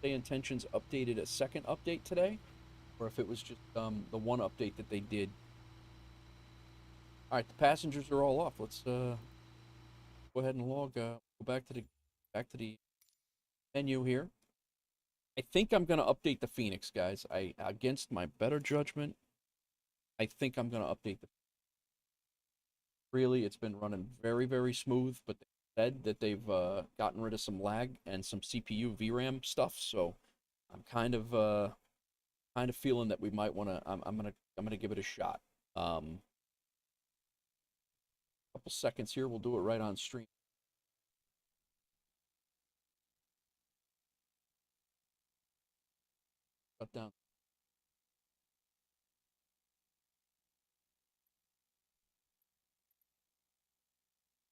Say Intentions updated a second update today, or if it was just the one update that they did. All right, the passengers are all off. Let's go ahead and log. Go back to the menu here. I think I'm gonna update the Phoenix, guys. Against my better judgment, I think I'm gonna update the. Really, it's been running very, very smooth, but they said that they've gotten rid of some lag and some CPU VRAM stuff. So I'm kind of feeling that we might want to. I'm gonna give it a shot. Couple seconds here. We'll do it right on stream. Shut down.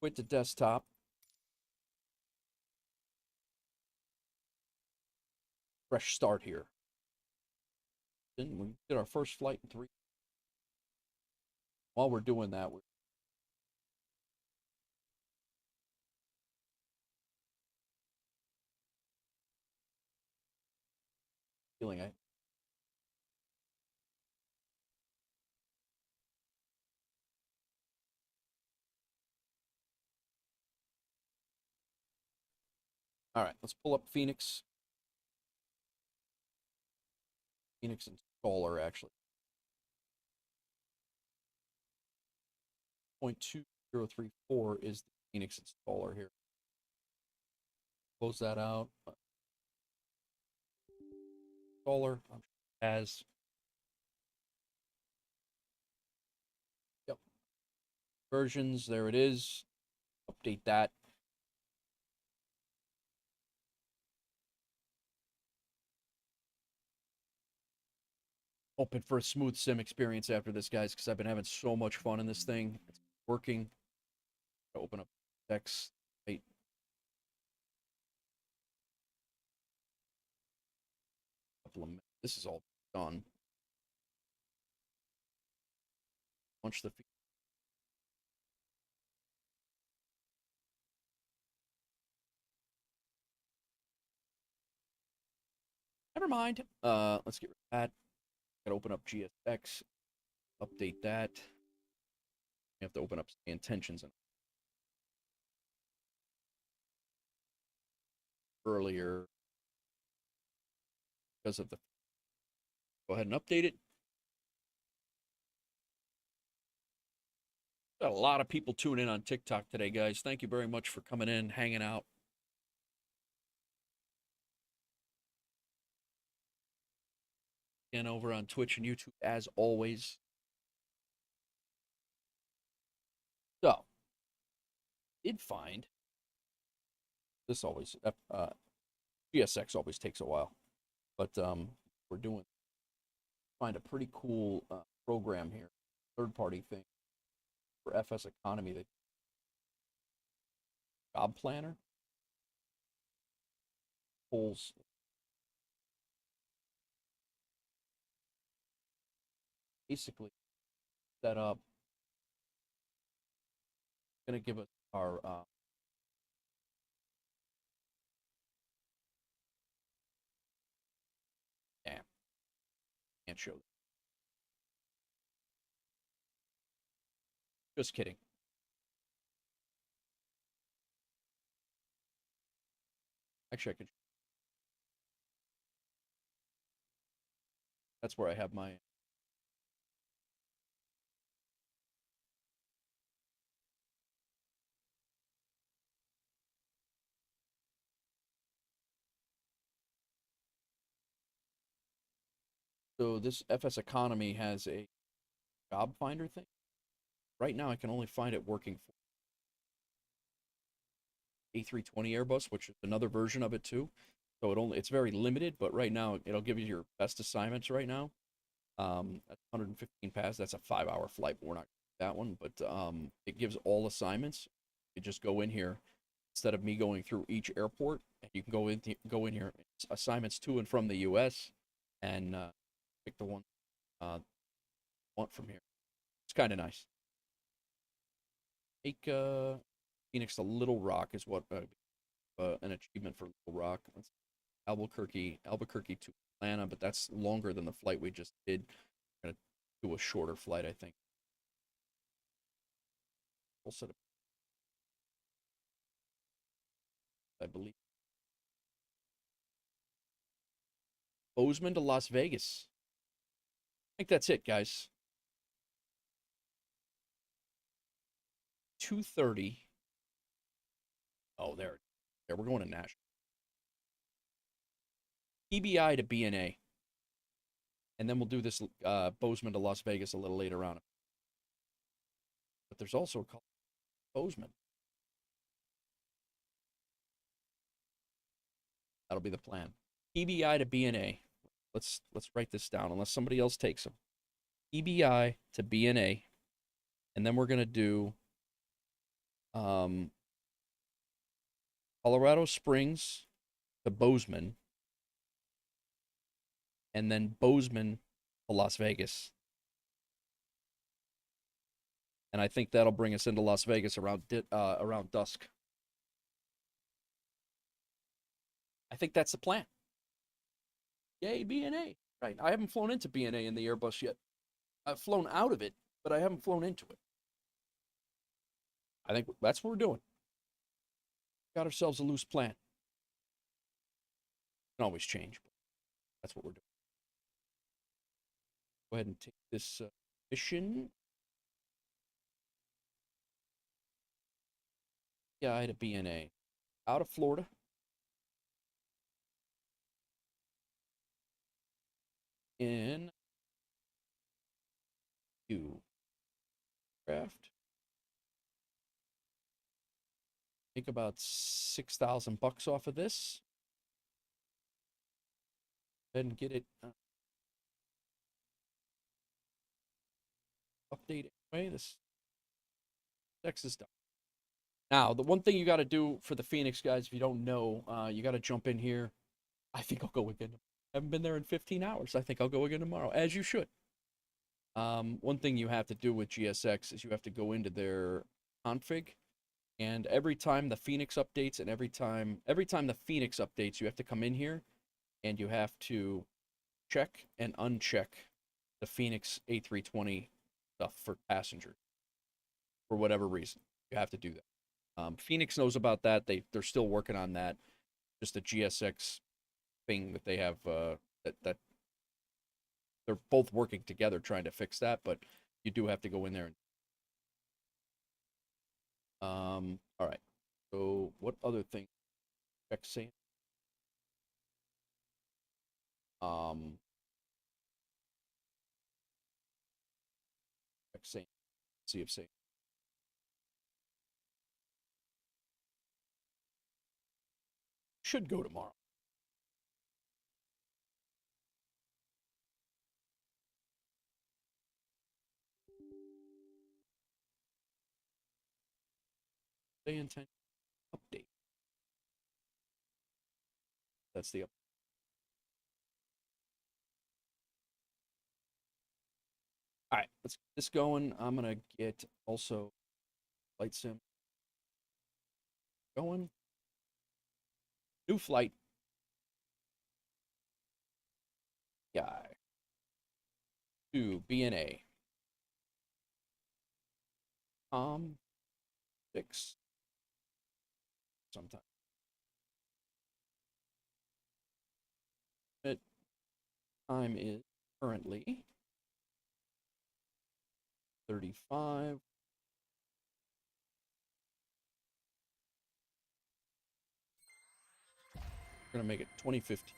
Quit the desktop. Fresh start here. Then we did our first flight in 3. While we're doing that, we're feeling it. All right, let's pull up Phoenix. Phoenix installer, actually. 0.2034 is the Phoenix installer here. Close that out. installer. I'm sure it has. Yep. Versions, there it is. Update that. Hoping for a smooth sim experience after this, guys, because I've been having so much fun in this thing. It's working. Open up text. Wait. This is all done. Launch the feed. Never mind. Let's get rid of that. Gotta open up GSX. Update that. You have to open up Say Intentions earlier because of the. Go ahead and update it. Got a lot of people tuning in on TikTok today, guys. Thank you very much for coming in, hanging out. And over on Twitch and YouTube, as always. So, did find this always GSX always takes a while, but we're doing find a pretty cool program here, third-party thing for FSEconomy, the job planner pulls basically set up. Going to give us our damn, can't show that. Just kidding. Actually, I could. That's where I have my. So this FSEconomy has a job finder thing. Right now, I can only find it working for A320 Airbus, which is another version of it too. So it's very limited, but right now it'll give you your best assignments right now. That's 115 pass. That's a 5-hour flight, but we're not that one. But it gives all assignments. You just go in here instead of me going through each airport, and you can go in here. It's assignments to and from the U.S. and pick the one want from here. It's kind of nice. Take Phoenix to Little Rock is what an achievement for Little Rock. That's Albuquerque to Atlanta, but that's longer than the flight we just did. We're gonna do a shorter flight, I think. We'll set up, I believe. Boseman to Las Vegas. I think that's it, guys. 2:30. Oh, there. We're going to Nashville. PBI to BNA. And then we'll do this Boseman to Las Vegas a little later on. But there's also a call Boseman. That'll be the plan. PBI to BNA. Let's write this down unless somebody else takes them. PBI to BNA. And then we're going to do Colorado Springs to Boseman. And then Boseman to Las Vegas. And I think that'll bring us into Las Vegas around dusk. I think that's the plan. Yay, BNA. Right. I haven't flown into BNA in the Airbus yet. I've flown out of it, but I haven't flown into it. I think that's what we're doing. Got ourselves a loose plan. Can always change, but that's what we're doing. Go ahead and take this mission. Guy to BNA. Out of Florida. in craft. Make about $6,000 off of this. And get it update anyway. This text is done. Now, the one thing you got to do for the Phoenix guys, if you don't know, you got to jump in here. I think I'll go again. I haven't been there in 15 hours. I think I'll go again tomorrow, as you should. One thing you have to do with GSX is you have to go into their config, and every time the Phoenix updates, and every time the Phoenix updates, you have to come in here, and you have to check and uncheck the Phoenix A320 stuff for passengers. For whatever reason, you have to do that. Phoenix knows about that. They're still working on that. Just a GSX thing that they have that they're both working together trying to fix that, but you do have to go in there. All right. So what other thing? Check Say. Check Say. See if Say. Should go tomorrow. Say Intentions update. That's the update. All right, let's get this going. I'm gonna get also flight sim going. New flight guy to BNA. 6 sometime. It time is currently 35. We're gonna make it 2050.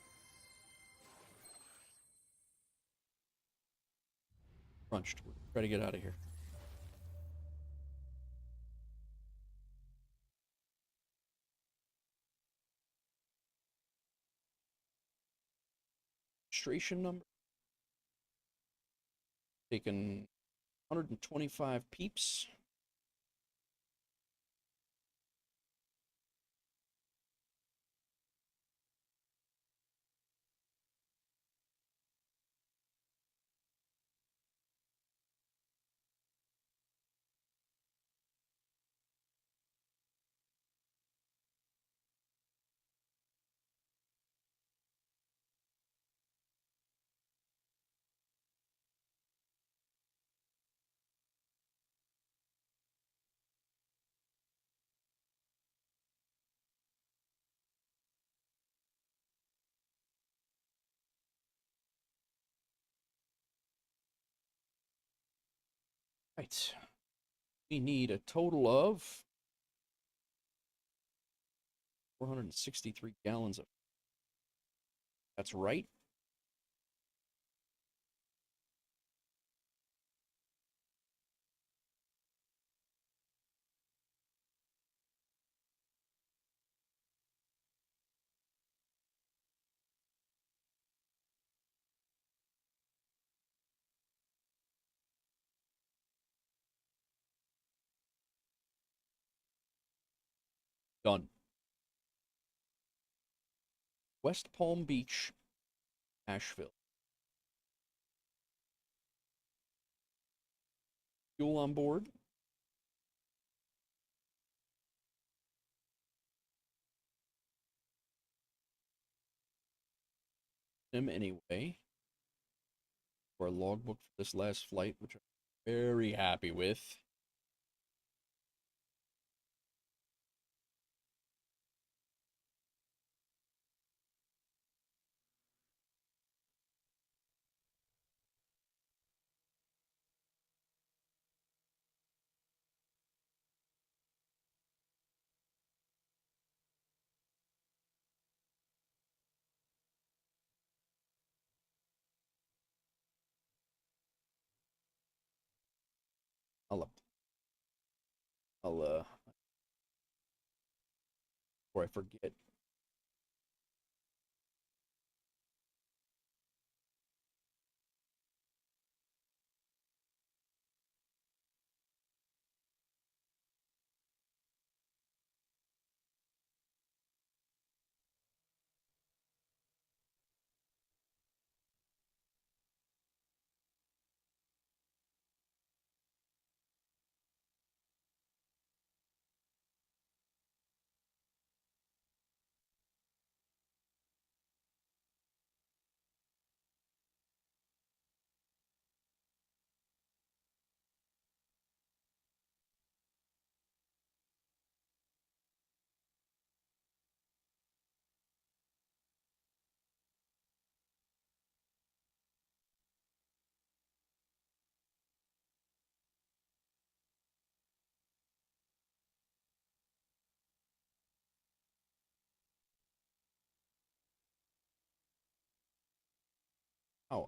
Crunched. We're trying to get out of here. Registration number. Taking 125 peeps. Right. We need a total of 463 gallons of. That's right. Done. West Palm Beach, Nashville. Fuel on board. Him anyway. For a logbook for this last flight, which I'm very happy with. I'll before I forget.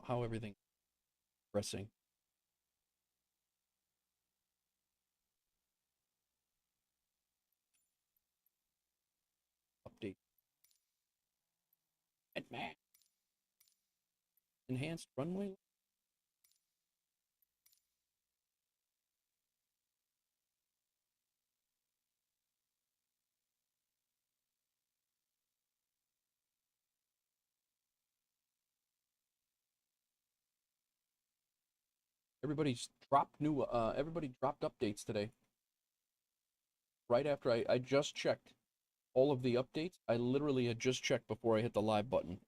How everything pressing. Update. And man. Enhanced runway. Everybody dropped updates today. Right after I just checked all of the updates. I literally had just checked before I hit the live button.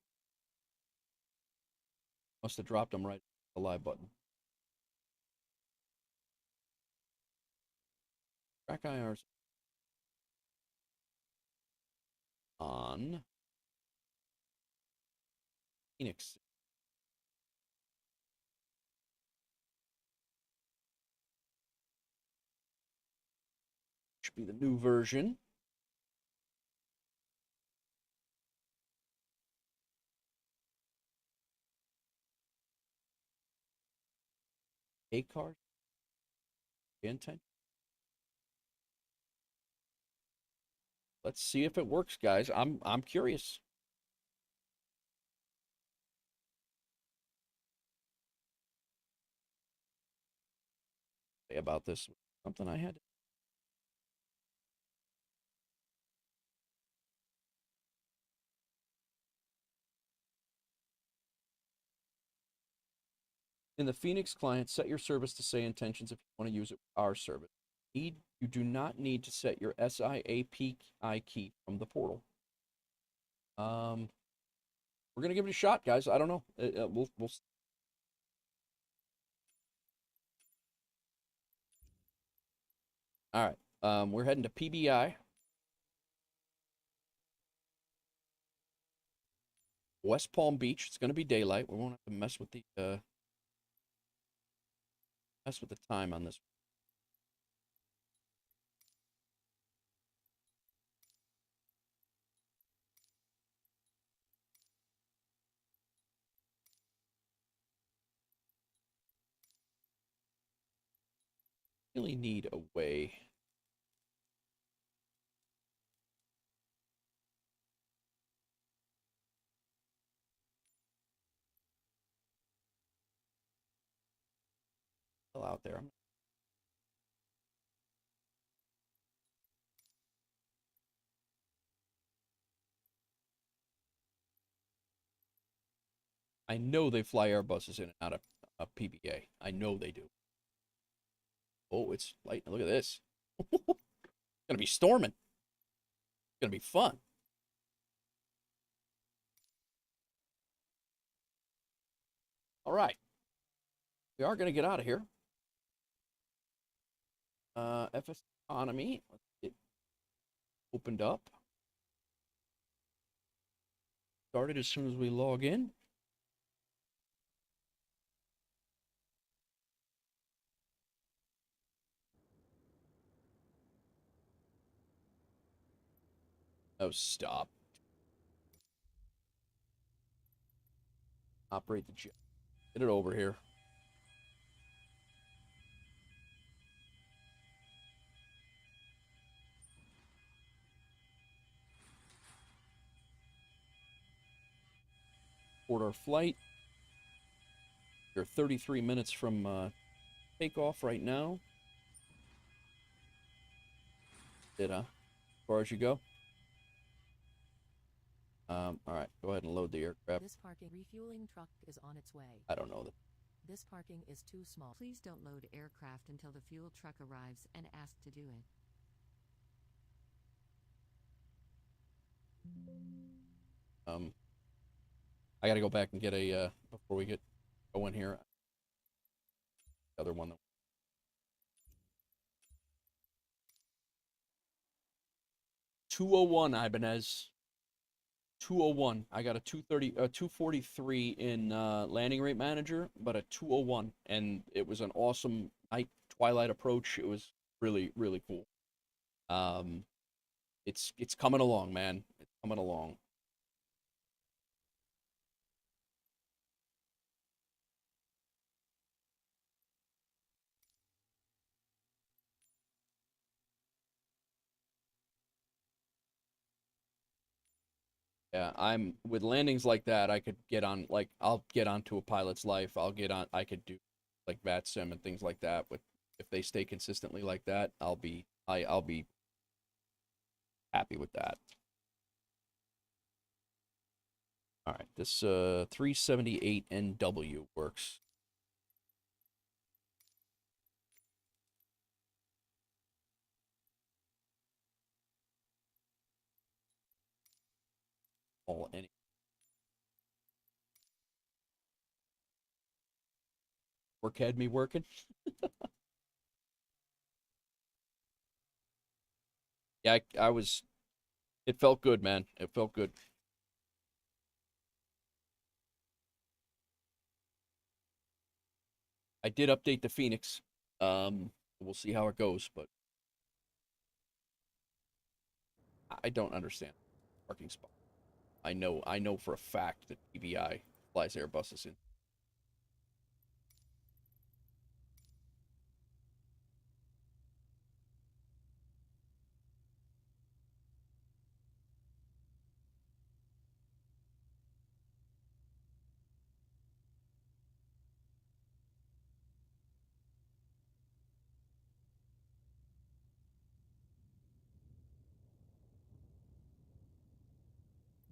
Must have dropped them right at the live button. Track IRs on Phoenix. Should be the new version. A card. Intent. Let's see if it works, guys. I'm curious. Say about this. Something I had. In the Phoenix client, set your service to Say Intentions if you want to use it with our service. You do not need to set your SIAPI key from the portal. We're gonna give it a shot, guys. I don't know. We'll. All right. We're heading to PBI. West Palm Beach. It's gonna be daylight. We won't have to mess with the time on this. Really need a way. Still out there. I know they fly Airbuses in and out of PBA. I know they do. Oh, it's light. Look at this. It's gonna be storming. It's gonna be fun. All right. We are gonna get out of here. FSEconomy. Let's get opened up. Started as soon as we log in. Oh, stop. Operate the jet. Get it over here. our flight. We're 33 minutes from takeoff right now. As far as you go? All right, go ahead and load the aircraft. This parking refueling truck is on its way. I don't know that. This parking is too small. Please don't load aircraft until the fuel truck arrives and ask to do it. I gotta go back and get a before we get going here. The other one. 201 Ibanez. 201. I got a 243 in landing rate manager, but a 201, and it was an awesome night twilight approach. It was really, really cool. It's coming along, man. It's coming along. Yeah, I'm with landings like that. I could get on, like, I'll get onto a pilot's life. I could do like VATSIM and things like that. But if they stay consistently like that, I'll be happy with that. All right, this 378 NW works. Any. Work had me working. Yeah, I was. It felt good, man. It felt good. I did update the Phoenix. We'll see how it goes, but I don't understand parking spot. I know for a fact that PBI flies Airbuses in.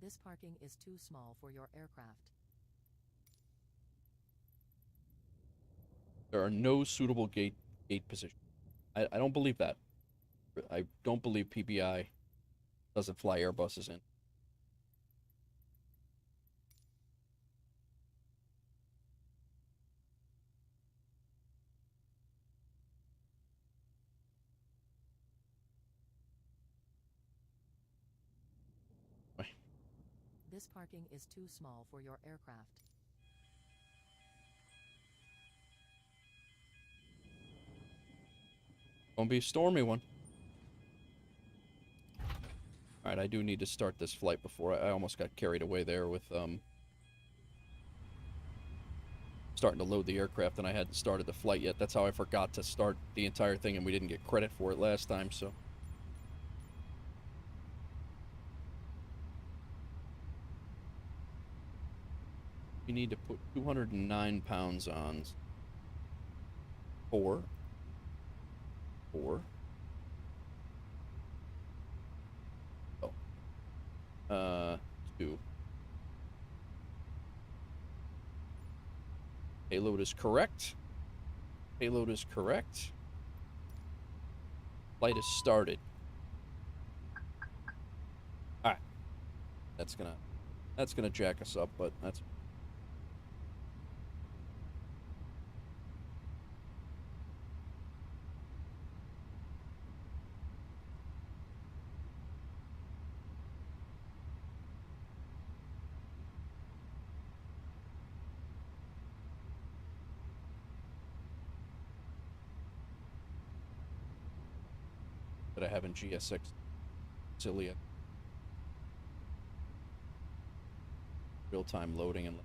This parking is too small for your aircraft. There are no suitable gate positions. I don't believe that. I don't believe PBI doesn't fly Airbuses in. This parking is too small for your aircraft. Gonna be a stormy one. All right, I do need to start this flight before I almost got carried away there with starting to load the aircraft, and I hadn't started the flight yet. That's how I forgot to start the entire thing, and we didn't get credit for it last time, so. We need to put 209 pounds on. 4. 2. Payload is correct. Payload is correct. Flight is started. All right. That's gonna jack us up, but that's. That I have in GSX Cilia. Real-time loading and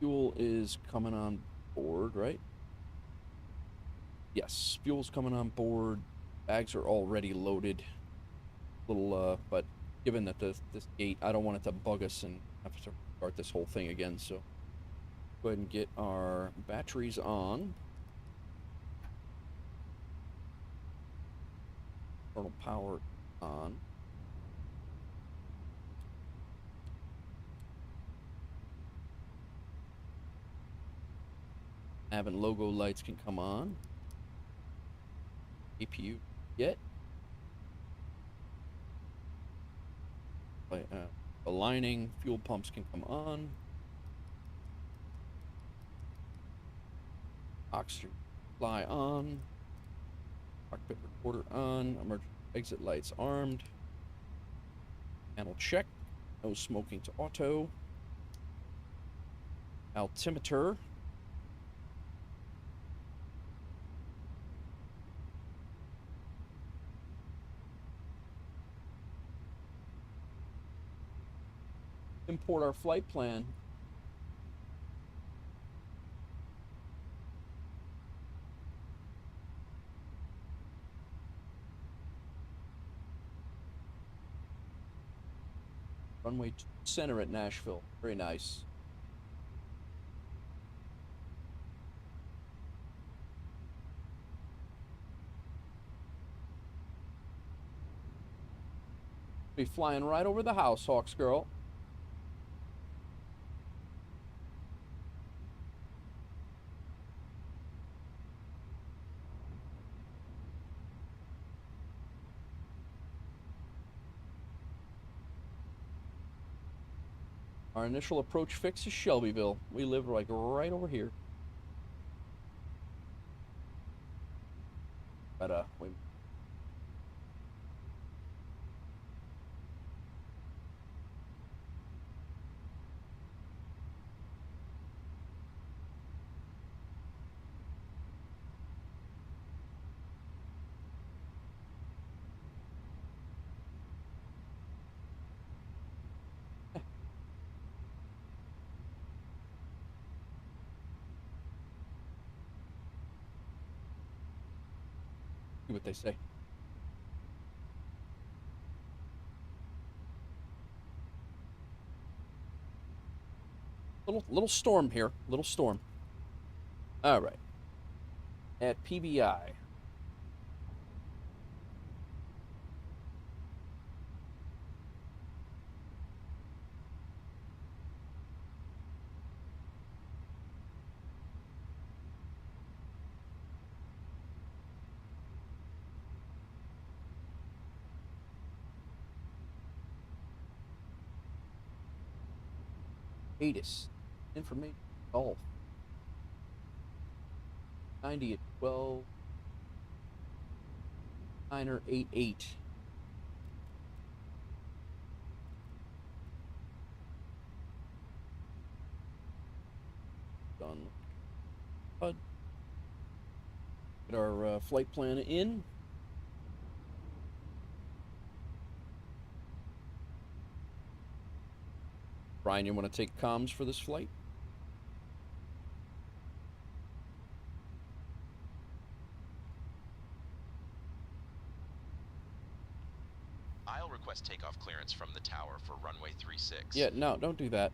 Fuel is coming on board, right? Yes, fuel's coming on board. Bags are already loaded. But given that this gate, I don't want it to bug us and have to start this whole thing again, so go ahead and get our batteries on. Internal power on. Having logo lights can come on. APU yet. Aligning fuel pumps can come on. Oxygen supply on. Cockpit recorder on. Emergency exit lights armed. Panel check. No smoking to auto. Altimeter. Import our flight plan. Runway center at Nashville. Very nice. Be flying right over the house, Hawks girl. Our initial approach fix is Shelbyville. We live like right over here. But we see what they say. Little storm here. Little storm. All right. At PBI. ATIS. Information golf. 90 at 12. 9er 88. Done. Get our flight plan in. Brian, you want to take comms for this flight? I'll request takeoff clearance from the tower for runway 36. Yeah, no, don't do that.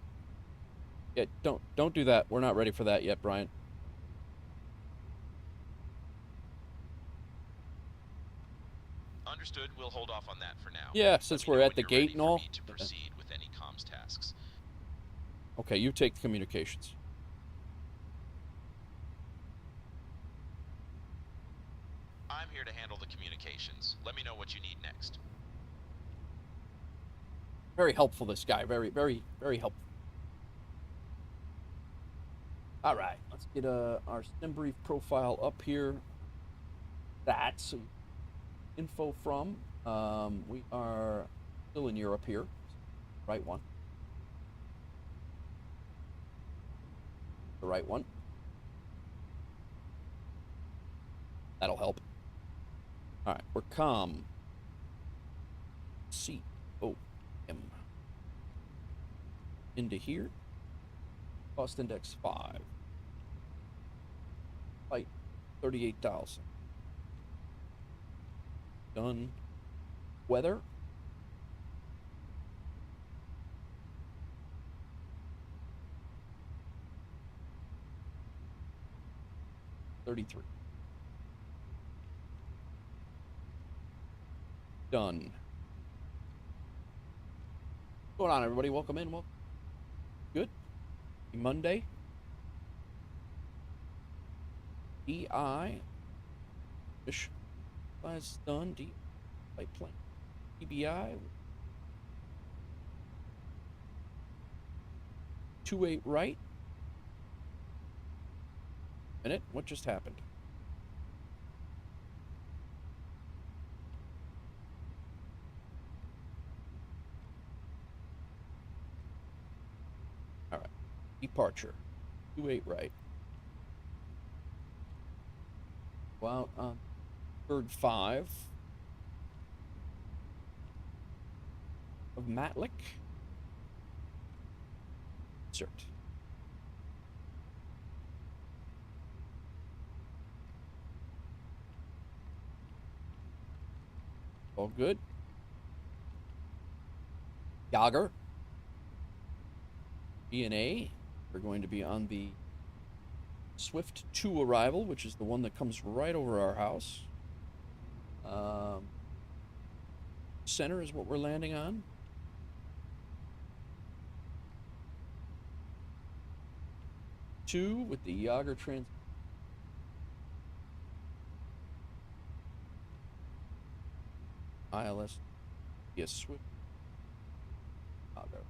Yeah, don't do that. We're not ready for that yet, Brian. Understood. We'll hold off on that for now. Yeah, since we're at the gate and all. To proceed with any comms tasks. Okay, you take the communications. I'm here to handle the communications. Let me know what you need next. Very helpful, this guy. Very, very, very helpful. All right, let's get our sim brief profile up here. That's info from. We are still in Europe here. Right one. The right one. That'll help. All right, we're COM. C-O-M. Into here. Cost index 5. Flight 38,000. Done. Weather. $33. Done. What's going on, everybody? Welcome in. Welcome. Good. Monday. DI. Fish. Class done. D. Flight plan. TBI. 28 right. Minute. What just happened? All right. Departure. 28 right. Go out on third 5 of Matlick. Insert. All good. Yager. B&A. We're going to be on the Swift 2 arrival, which is the one that comes right over our house. Center is what we're landing on. Two with the Yager trans. ILS. Yes, Swift. Yager.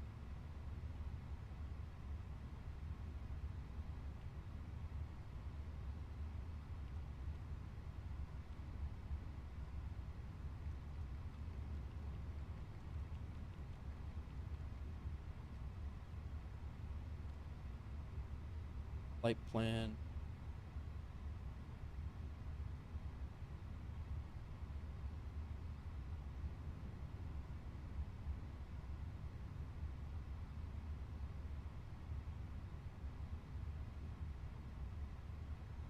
Flight plan.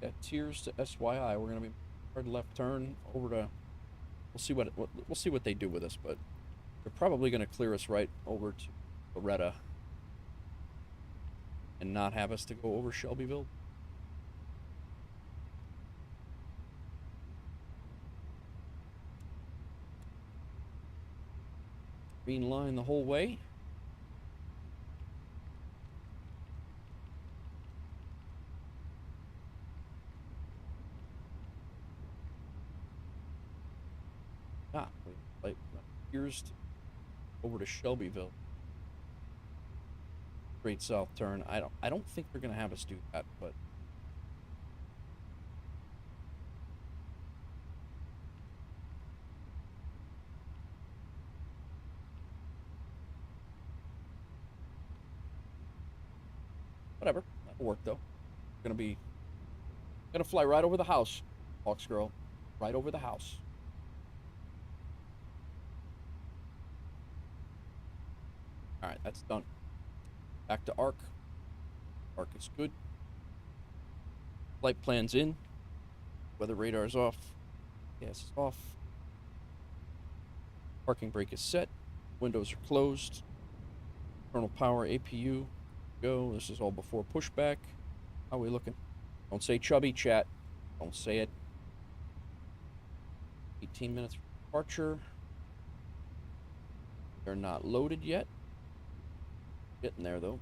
Yeah, tiers to SYI. We're gonna be hard left turn over to. We'll see we'll see what they do with us, but they're probably gonna clear us right over to Loretta and not have us to go over Shelbyville. Green line the whole way. Wait, here's over to Shelbyville. Straight south turn. I don't think they're gonna have us do that, but whatever. That'll work though. Gonna fly right over the house, Hawks girl. Right over the house. Alright, that's done. Back to ARC. ARC is good. Flight plan's in. Weather radar's off. Gas is off. Parking brake is set. Windows are closed. Internal power APU. Go. This is all before pushback. How are we looking? Don't say chubby, chat. Don't say it. 18 minutes for departure. They're not loaded yet. Getting there though.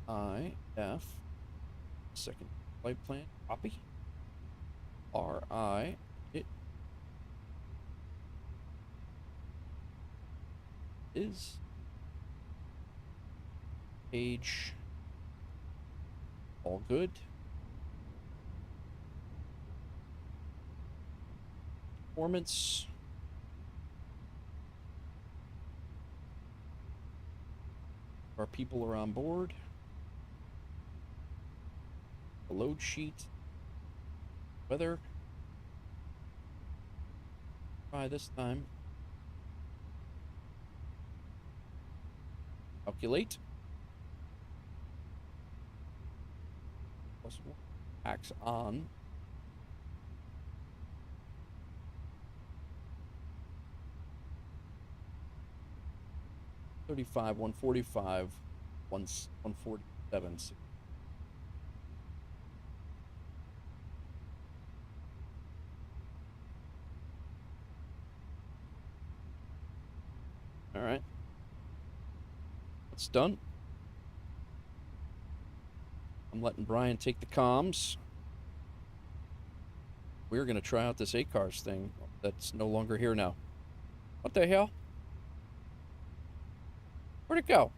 IF. Second flight plan. Copy. RI. It is. Page. All good. Performance. Our people are on board. The load sheet. Weather. Try this time. Calculate. Plus 1. Axe on. 35, 145, 147. All right. That's done. I'm letting Brian take the comms. We're going to try out this ACARS thing that's no longer here now. What the hell? Where'd it go?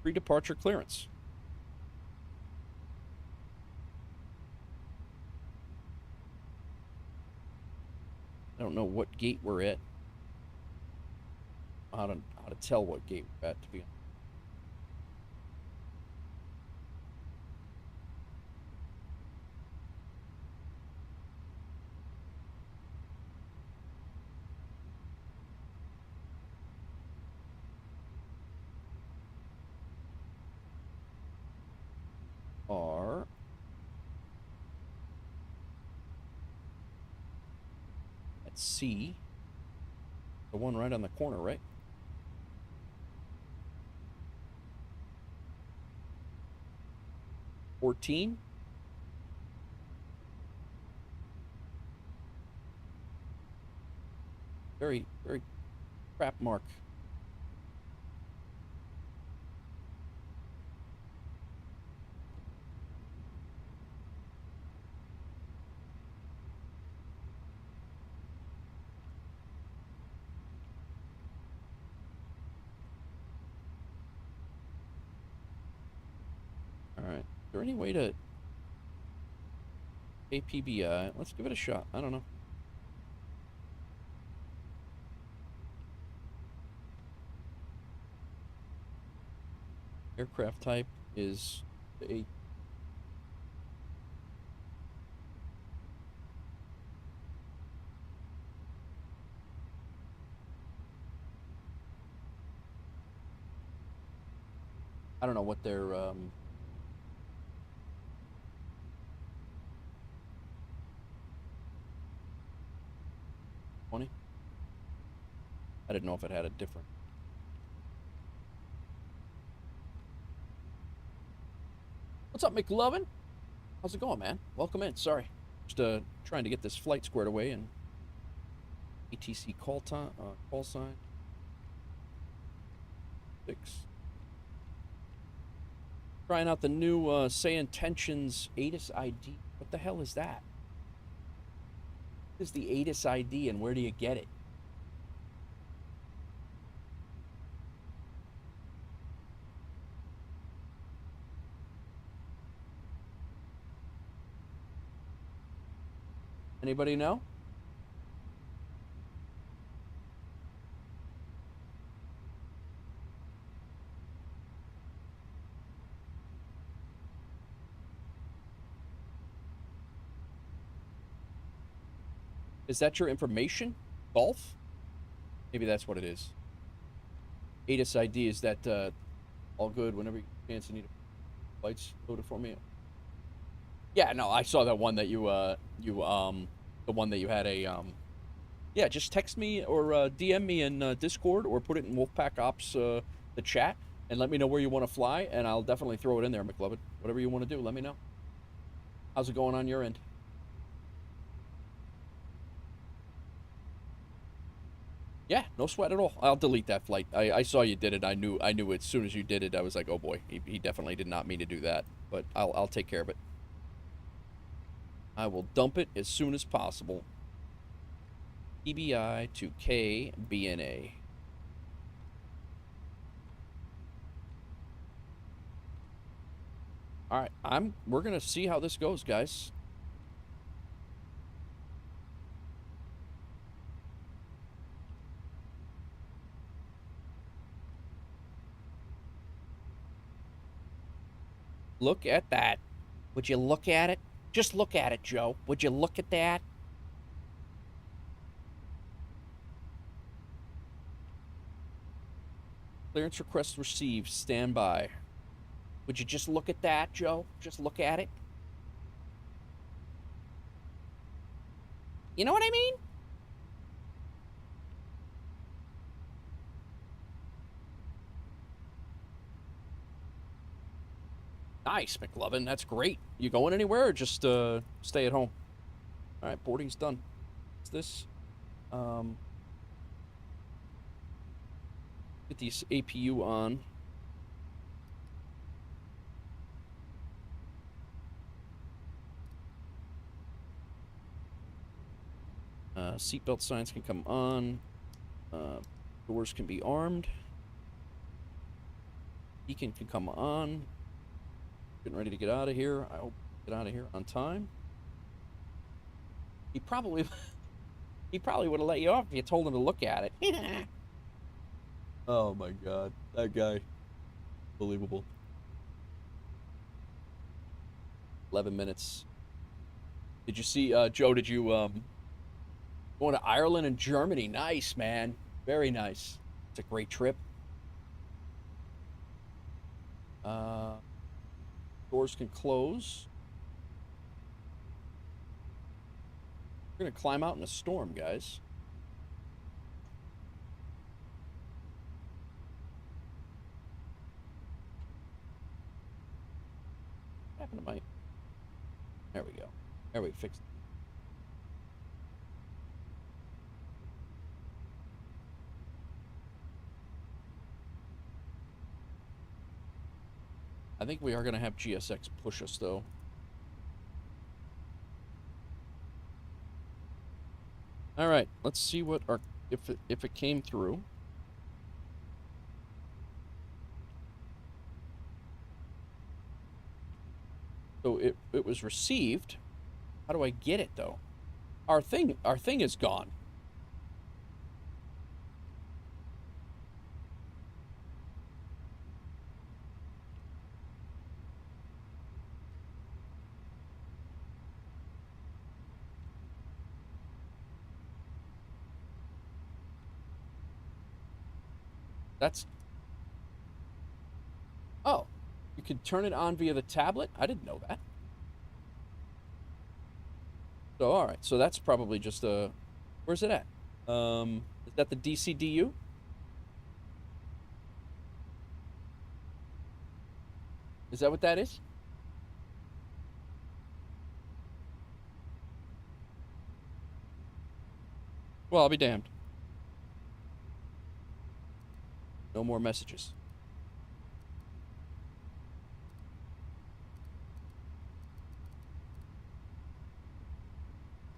Pre-departure clearance. I don't know what gate we're at. How to tell what gate we're at, to be honest. Are at C, the one right on the corner, right? $14. Very, very crap mark. All right. Is there any way to APBI? Let's give it a shot. I don't know. Aircraft type is the A. I don't know what their 20. I didn't know if it had a different. What's up, McLovin? How's it going, man? Welcome in. Sorry, just trying to get this flight squared away and ATC call time, call sign 6. Trying out the new Say Intentions ATIS ID. What the hell is that? What is the ATIS ID and where do you get it? Anybody know? Is that your information? Golf? Maybe that's what it is. ATIS ID, is that all good whenever you chance you need flights loaded for me? Yeah, no, I saw that one that the one that you had a, yeah, just text me or DM me in Discord or put it in Wolfpack Ops, the chat, and let me know where you want to fly, and I'll definitely throw it in there, McLovin. Whatever you want to do, let me know. How's it going on your end? Yeah, no sweat at all. I'll delete that flight. I saw you did it. I knew as soon as you did it, I was like, oh boy, he definitely did not mean to do that, but I'll take care of it. I will dump it as soon as possible. EBI to KBNA. All right, we're gonna see how this goes, guys. Look at that. Would you look at it? Just look at it, Joe. Would you look at that? Clearance request received. Stand by. Would you just look at that, Joe? Just look at it. You know what I mean? Nice, McLovin. That's great. You going anywhere or just stay at home? All right, boarding's done. What's this? Get the APU on. Seatbelt signs can come on. Doors can be armed. Beacon can come on. Getting ready to get out of here. I hope get out of here on time. He probably would have let you off if you told him to look at it. Oh my god, that guy. Unbelievable. 11 minutes. Did you see, Joe, did you, going to Ireland and Germany? Nice, man. Very nice. It's a great trip. Doors can close. We're going to climb out in a storm, guys. What happened to my... There we go. There we fixed it. I think we are going to have GSX push us, though. All right, let's see what our if it came through. So it was received. How do I get it though? Our thing is gone. That's... Oh, you can turn it on via the tablet? I didn't know that. So, all right. So that's probably just a... Where's it at? Is that the DCDU? Is that what that is? Well, I'll be damned. No more messages.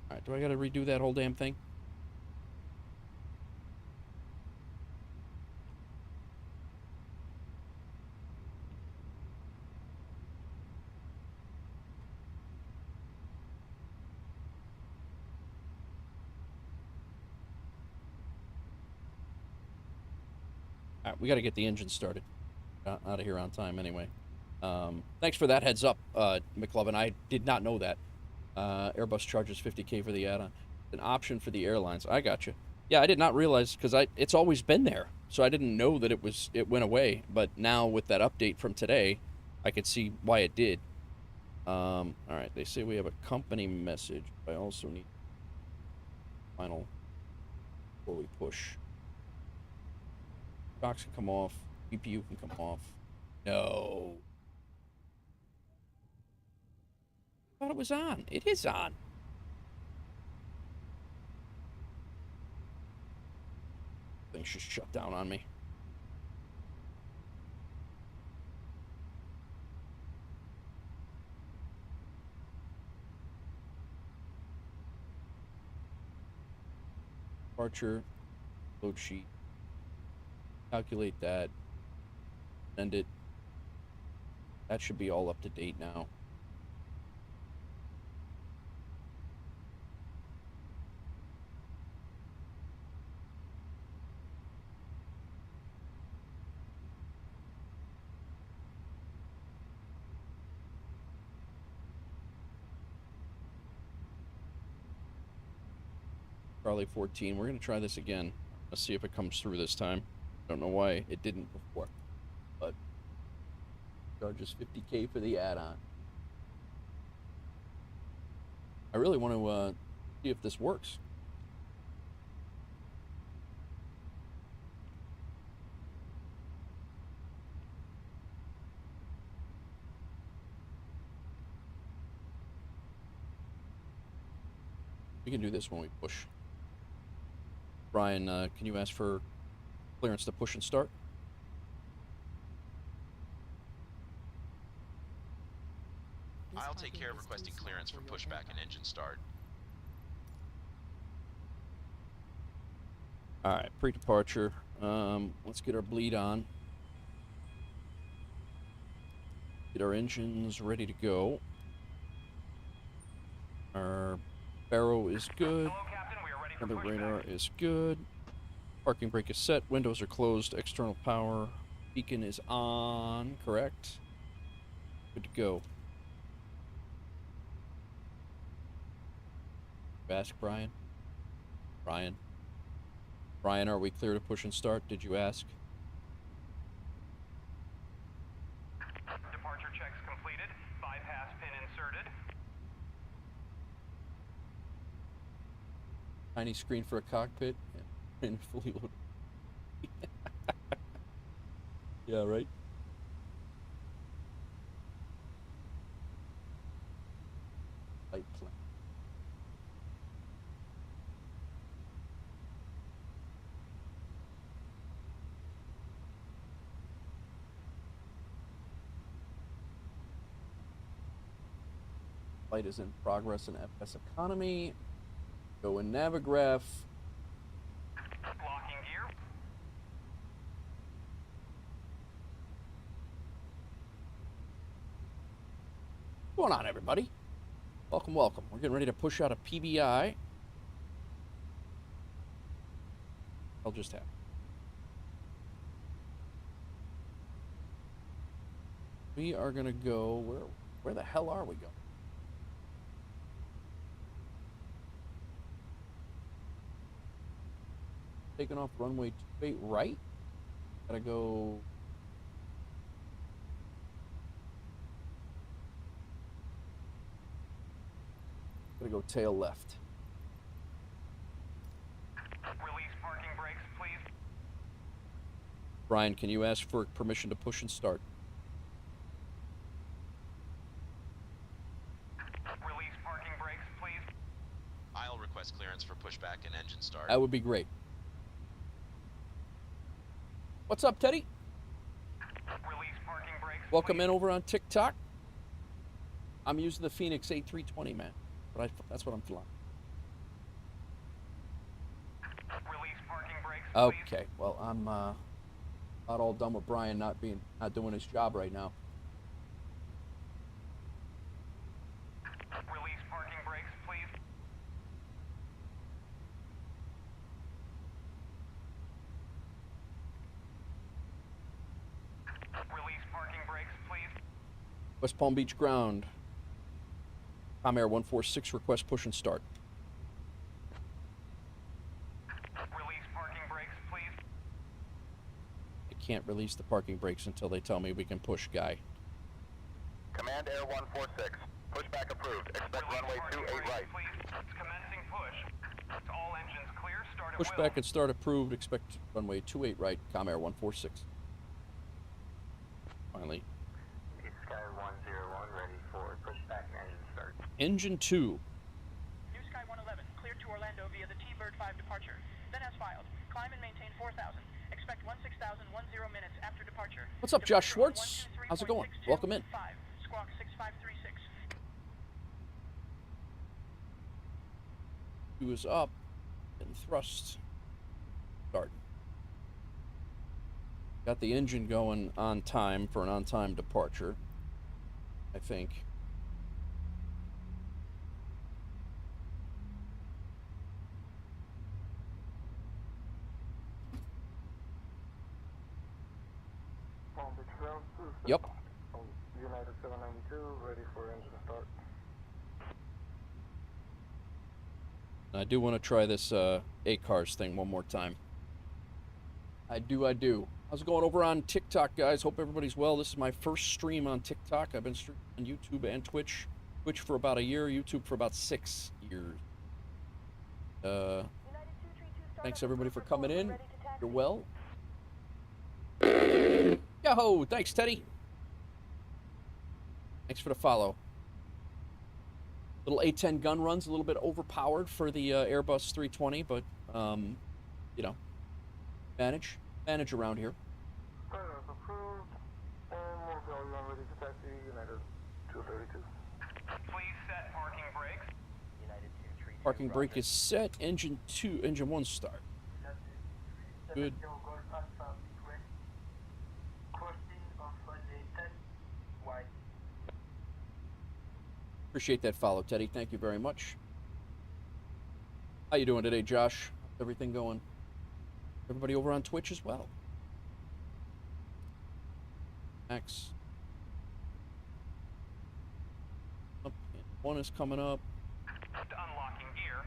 All right, do I gotta redo that whole damn thing? All right, we gotta get the engine started. Out of here on time anyway. Thanks for that heads up, McLovin. I did not know that. Airbus charges $50K for the add-on. An option for the airlines. I got you. Yeah, I did not realize because it's always been there, so I didn't know that it went away. But now with that update from today, I could see why it did. All right, they say we have a company message. I also need final before we push. Box can come off. GPU can come off. No. I thought it was on. It is on. Things just shut down on me. Departure, load sheet. Calculate that. Send it. That should be all up to date now. Charlie 14. We're going to try this again. Let's see if it comes through this time. Don't know why it didn't before, but charges $50K for the add-on. I really want to see if this works. We can do this when we push. Brian, can you ask for clearance to push and start? I'll take care of requesting clearance for pushback and engine start. All right, pre-departure. Let's get our bleed on. Get our engines ready to go. Our barrow is good. Another radar is good. Parking brake is set. Windows are closed. External power beacon is on. Correct. Good to go. Ask Brian. Brian, are we clear to push and start? Did you ask? Departure checks completed. Bypass pin inserted. Tiny screen for a cockpit and fully loaded. Yeah, right? Light plan. Flight is in progress in FSEconomy. Go in Navigraph. Locking gear. What's going on, everybody? Welcome, welcome. We're getting ready to push out a PBI. I'll just have. We are gonna go where the hell are we going? Taking off runway 28 right. Gotta go. Gotta go tail left. Release parking brakes, please. Brian, can you ask for permission to push and start? Release parking brakes, please. I'll request clearance for pushback and engine start. That would be great. What's up, Teddy? Release parking brakes. Welcome please. in over on TikTok. I'm using the Fenix A-320, man. But that's what I'm flying. Release parking brakes, please. Okay, well, I'm not all done with Brian not doing his job right now. Release parking brakes, please. Release parking brakes, please. West Palm Beach ground. Com Air 146, request push and start. Release parking brakes, please. I can't release the parking brakes until they tell me we can push, Guy. Command Air 146. Pushback approved. Expect runway 28 right. Please. It's commencing push. It's all engines clear. Start at Pushback and start approved. Expect runway 28 right. Com Air 146. Finally. Sky 101 ready for pushback and engine start. Engine 2. New Sky 111, cleared to Orlando via the T-Bird 5 departure. Then as filed, climb and maintain 4,000. Expect 16,010 minutes after departure. What's up, Josh Schwartz? How's it going? Welcome in. 5, squawk 6536. 2 is up and thrust. Start. Got the engine going on time for an on-time departure. I think. Palm Beach ground. Yep. United 792, ready for engine start. I do want to try this ACARS thing one more time. I do. How's it going over on TikTok, guys? Hope everybody's well. This is my first stream on TikTok. I've been streaming on YouTube and Twitch. Twitch for about a year, YouTube for about 6 years. Thanks everybody for coming in. You're well. Yo, thanks Teddy. Thanks for the follow. Little A-10 gun runs, a little bit overpowered for the Airbus 320, but you know, manage around here. Approved, and more value on ready to taxi, United 232. Please set parking brakes. United 232. Parking brake is set. Engine 1 start. Good. Appreciate that follow, Teddy. Thank you very much. How you doing today, Josh? Everything going? Everybody over on Twitch as well. Max. Up. One is coming up. Unlocking gear.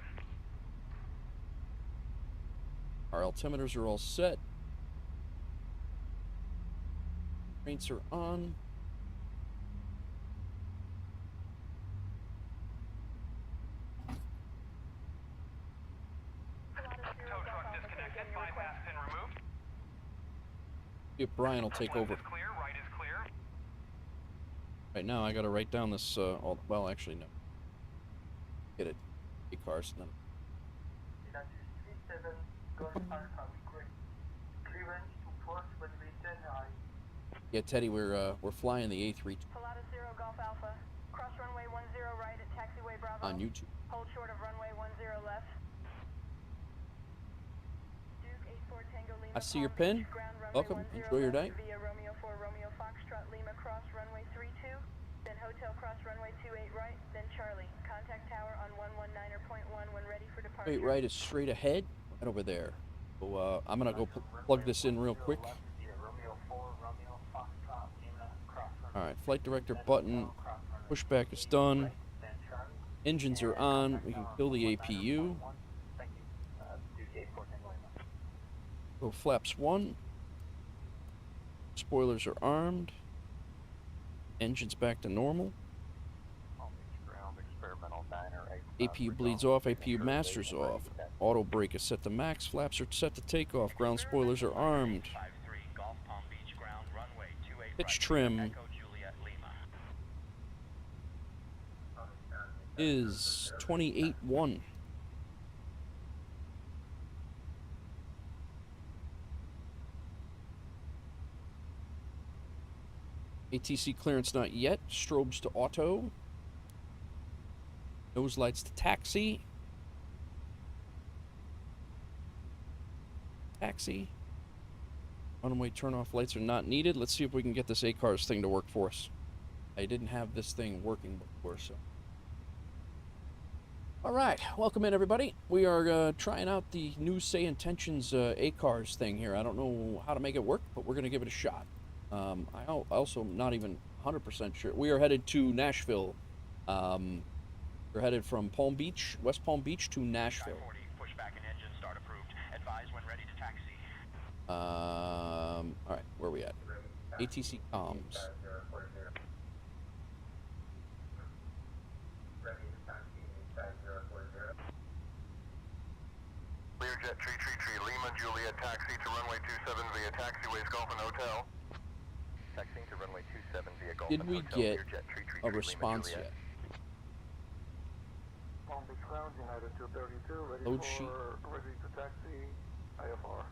Our altimeters are all set. Rates are on. See if Brian will take over. Right now, I gotta write down this. Well, actually, no. Get it. ACARS. No. Yeah, Teddy, we're flying the A320 Golf Alpha. Cross runway 10 right at taxiway Bravo. on YouTube. Hold short of runway 10 left. Duke 84 Tango Lima. I see your pin. Welcome. Enjoy your day. Via Romeo 4 Romeo Foxtrot Lima cross runway 32, then hotel cross runway 28 right, then Charlie. Contact tower on 119.1 when ready for departure. Straight right is straight ahead, right over there. So I'm gonna go plug this in real quick. All right, flight director button. Pushback is done. Engines are on. We can kill the APU. Go flaps 1. Spoilers are armed. Engines back to normal. APU bleeds off. APU masters off. Auto brake is set to max. Flaps are set to takeoff. Ground spoilers are armed. Pitch trim is 28.1. ATC clearance not yet. Strobes to auto. Nose lights to taxi. Taxi. Runway turn-off lights are not needed. Let's see if we can get this ACARS thing to work for us. I didn't have this thing working before, so. All right, welcome in everybody. We are trying out the new Say Intentions ACARS thing here. I don't know how to make it work, but we're gonna give it a shot. I also not even 100% sure. We are headed to Nashville. We're headed from Palm Beach, West Palm Beach to Nashville. Pushback and engine start approved. Advise when ready to taxi. All right, where are we at? ATC comms. Learjet tree, Lima, Juliet, taxi to runway 27 via taxiways, Golf and Hotel. Taxiing to runway 27 via Golf Did and we Hotel, get Learjet tree, a response Lima, yet? Palm Beach ground, United 232, ready Load for sheet. ready to taxi, IFR.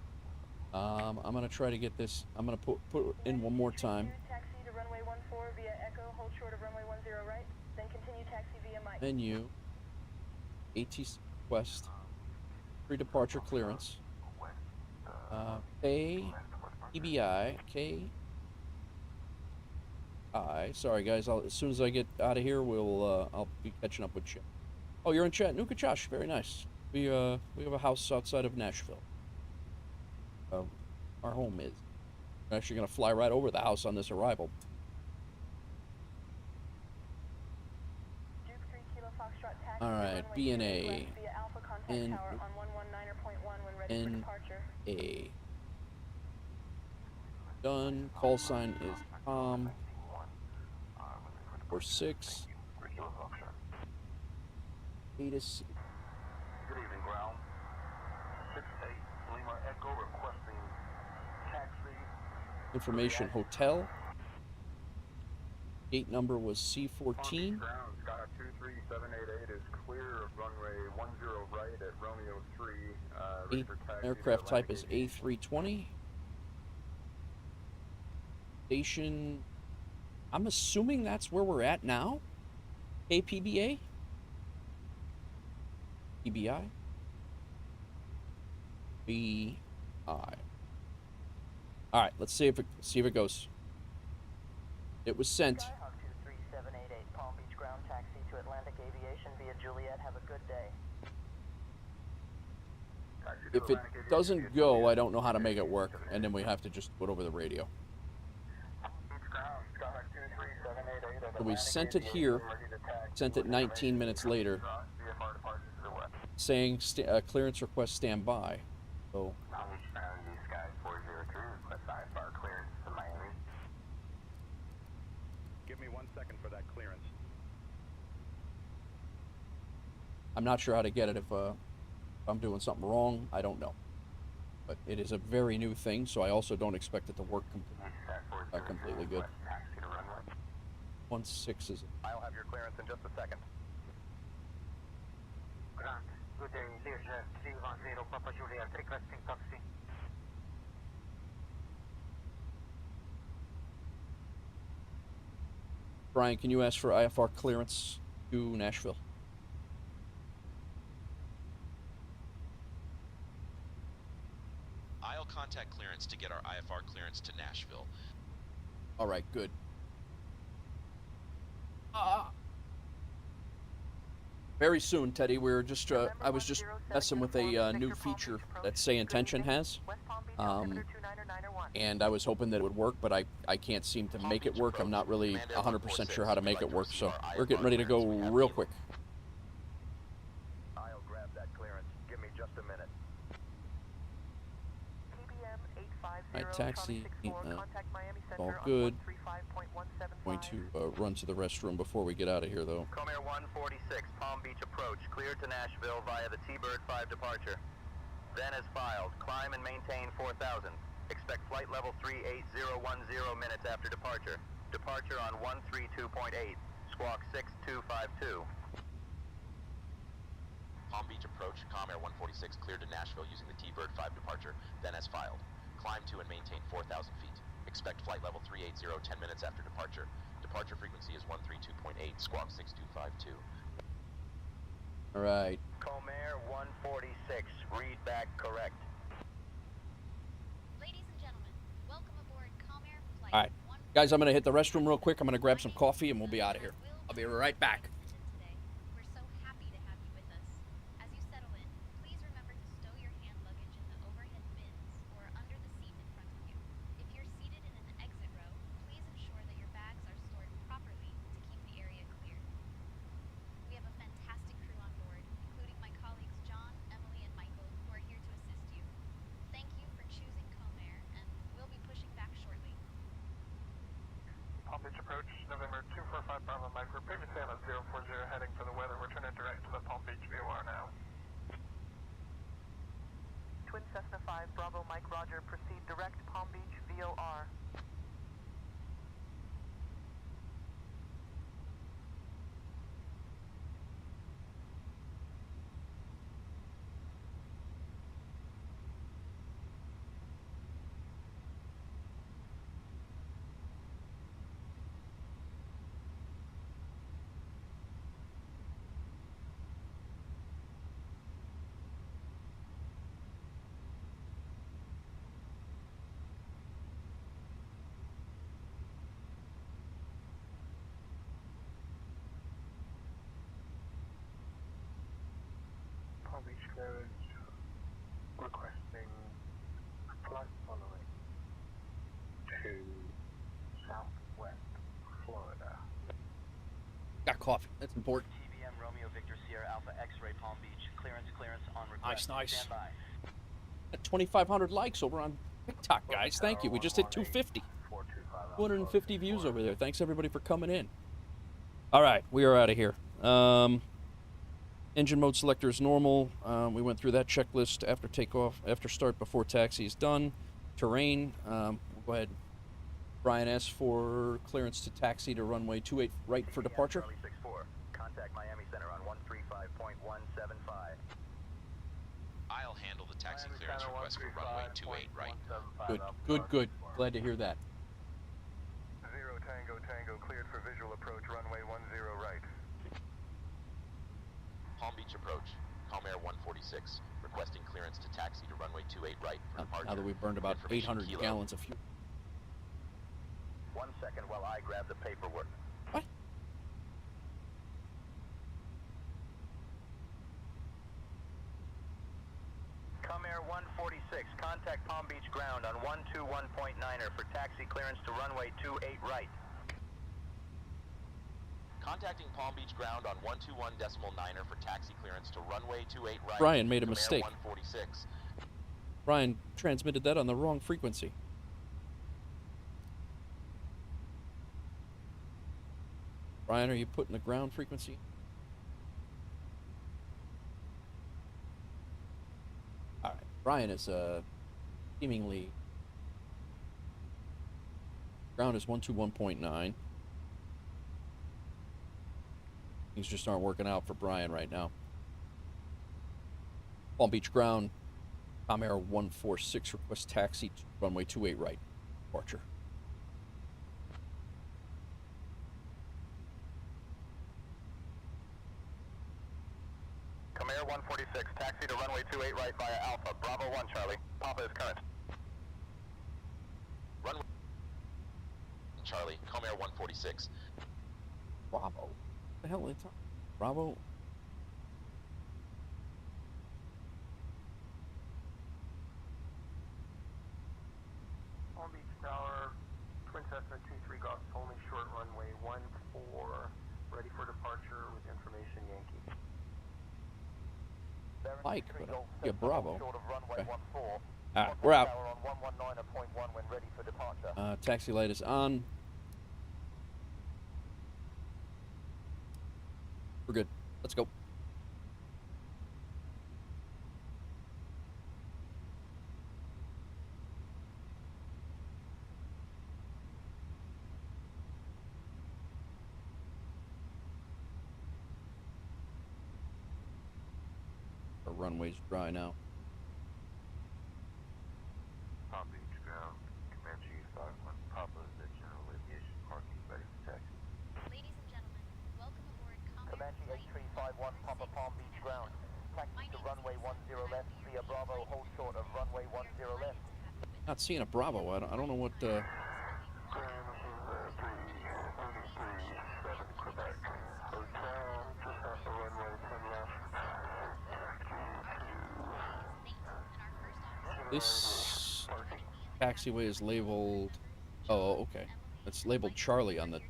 I'm gonna try to get this. I'm gonna put in one more time. Taxi to runway 14 via Echo. Hold short of runway 10 right, then continue taxi via Mike. Menu. ATC request. Pre-departure clearance. K. EBI. K. Sorry, guys. As soon as I get out of here, I'll be catching up with you. Oh, you're in chat. Nuka Josh. Very nice. We have a house outside of Nashville. Our home is. We're actually going to fly right over the house on this arrival. All right, B&A. N-A. Done. Call sign is Tom. 46. A to C. Good evening, ground. 6-8 Lima Echo requesting taxi. Information hotel. Gate number was C14. Ground, Sky 23788 is clear of runway 10 right at Romeo 3. Aircraft type is A-320. Station, I'm assuming that's where we're at now. APBA? PBI? BI. Alright, let's see if it goes. It was sent. Skyhawk 23788, Palm Beach ground taxi to Atlantic Aviation via Juliet. Have a good day. If it doesn't go, I don't know how to make it work, and then we have to just put over the radio. So we sent it here, sent it 19 minutes later, saying clearance request standby. So Give me 1 second for that clearance. I'm not sure how to get it. If I'm doing something wrong, I don't know. But it is a very new thing, so I also don't expect it to work completely good. 16 is. I'll have your clearance in just a second. Grant, good day. Learjet 310 Papa Juliet requesting taxi. Brian, can you ask for IFR clearance to Nashville? I'll contact clearance to get our IFR clearance to Nashville. All right, good. Very soon, Teddy. We're just I was just messing with a new feature that Say Intention has, and I was hoping that it would work, but I can't seem to make it work. I'm not really 100% sure how to make it work, so we're getting ready to go real quick. I'll grab that clearance. Give me just a minute. All right, taxi. All good. Going to run to the restroom before we get out of here, though. Comair 146, Palm Beach approach, cleared to Nashville via the T-Bird 5 departure. Then as filed, climb and maintain 4,000. Expect flight level 38010 minutes after departure. Departure on 132.8, squawk 6252. Palm Beach approach, Comair 146 cleared to Nashville using the T-Bird 5 departure, then as filed. Climb to and maintain 4,000 feet. Expect flight level 380 10 minutes after departure. Departure frequency is 132.8, squawk 6252. All right. Comair 146, read back correct. Ladies and gentlemen, welcome aboard Comair flight. All right. Guys, I'm going to hit the restroom real quick. I'm going to grab some coffee, and we'll be out of here. I'll be right back. We're so happy to have you with us. As you settle in, please remember to stow your hand luggage in the overhead bins or under the seat in front of you. If you're seated in an exit row, please ensure that your bags are stored properly to keep the area clear. We have a fantastic crew on board, including my colleagues John, Emily, and Michael, who are here to assist you. Thank you for choosing Comair, and we'll be pushing back shortly. Palm Beach approach, November 245 Bravo Mike. We're previously on a 040 heading for the weather. We're turning direct to the Palm Beach VOR now. Twin Cessna 5 Bravo Mike Roger, proceed direct Palm Beach VOR. carriage requesting flight following to Southwest Florida. Got coffee. That's important. TBM Romeo Victor Sierra Alpha X-Ray Palm Beach. Clearance on request. Nice. Stand by. At 2,500 likes over on TikTok, guys. Thank you. We just hit 250. 250 views over there. Thanks everybody for coming in. All right, we are out of here. Engine mode selector is normal. We went through that checklist after takeoff, after start, before taxi is done. Terrain. We'll go ahead. Brian asks for clearance to taxi to runway 28 right for departure. Charlie 6-4. Contact Miami Center on 135.175. I'll handle the taxi clearance request for runway 28 right. Good. Glad to hear that. 0 Tango Tango cleared for visual approach runway 10 right. Palm Beach approach. Calm Air 146. Requesting clearance to taxi to runway 28 right for departure. Now that we've burned about 800 gallons of fuel. 1 second while I grab the paperwork. What? Come Air 146, contact Palm Beach ground on 121.9er for taxi clearance to runway 28 right. Contacting Palm Beach ground on 121.9er for taxi clearance to runway 28 right. Brian made a Come Air mistake. 146. Brian transmitted that on the wrong frequency. Brian, are you putting the ground frequency? All right. Brian is seemingly ground is 121.9. Things just aren't working out for Brian right now. Palm Beach ground, Com Air 146 request taxi to runway 28 right, departure. Come Air 146, taxi to runway 28 right via Alpha, Bravo 1 Charlie. Papa is current. Runway Charlie, Com Air 146. Bravo. What the hell are they talking? Bravo. Palm Beach Tower, Twin Cessna 23 Golf, only short runway 14, ready for departure with information Yankee. Like, but yeah, Bravo. Okay. Alright, we're out. On when ready for departure. Taxi light is on. We're good. Let's go. Our runway's dry now. Palm Beach ground, Comanche 51 Papa is at general aviation parking ready for taxi. Ladies and gentlemen, welcome aboard Comanche A-321 Papa Palm Beach ground. Taxi to runway 10 left via Bravo, hold short of runway 10 left. Not seeing a Bravo. I don't know what. Grand, this is 333 Quebec. Hotel, just off the runway 10 left. This taxiway is labeled. Oh, okay. It's labeled Charlie on the.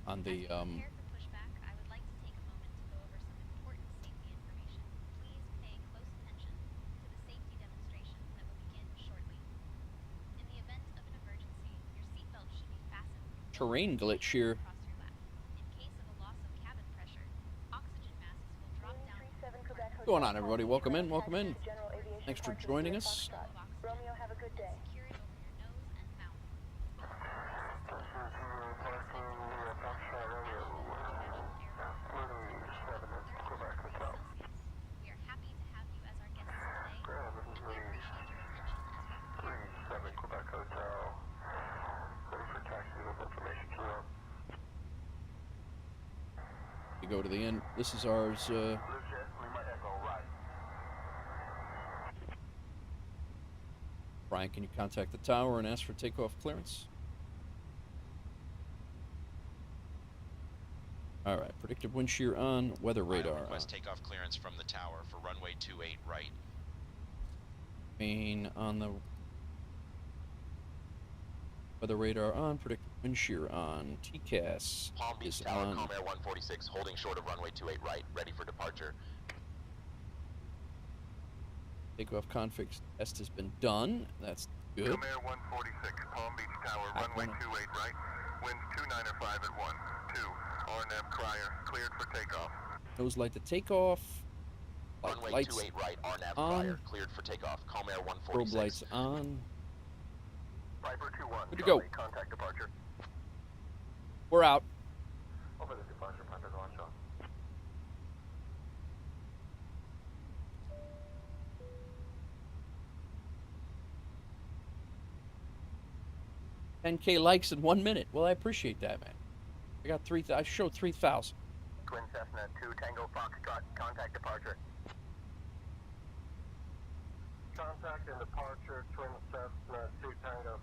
On the Pushback, I would like to take a moment to go over some important safety information. Please pay close attention to the safety demonstration that will begin shortly. In the event of an emergency, your seatbelt should be fastened terrain glitch here. across your lap. In case of a loss of cabin pressure, oxygen masks will drop down. What's going on, everybody? Welcome in. Welcome in. Thanks for joining us. Romeo, have a good day. Secure it over your nose and mouth. We are happy to have you as our guests today. We appreciate your attention as we 37 Quebec Hotel, ready for taxi with information to route. You go to the end. This is ours. Legit, we might have go right. Brian, can you contact the tower and ask for takeoff clearance? All right, predictive wind shear on, weather radar on. Request takeoff clearance from the tower for runway 28 right. Main on the weather radar on, predictive wind shear on, TCAS Palm Beach is Tower, on. Calm Air 146, holding short of runway 28 right, ready for departure. Takeoff config test has been done. That's good. Calm Air 146, Palm Beach Tower, runway 28 right, winds 295 at 1, 2, RNAV crier, cleared for takeoff. Nose light to takeoff. Runway Lights 28 right, RNAV on. crier, cleared for takeoff. Calm Air 146. Probe lights on. Viper 21, Good to Charlie, go. contact departure. We're out. Over the departure, Piper launch off. 10K likes in 1 minute. Well, I appreciate that, man. I got I showed 3,000. Twin Cessna 2 Tango Foxtrot, contact departure. Contact and departure, Twin Cessna 2 Tango.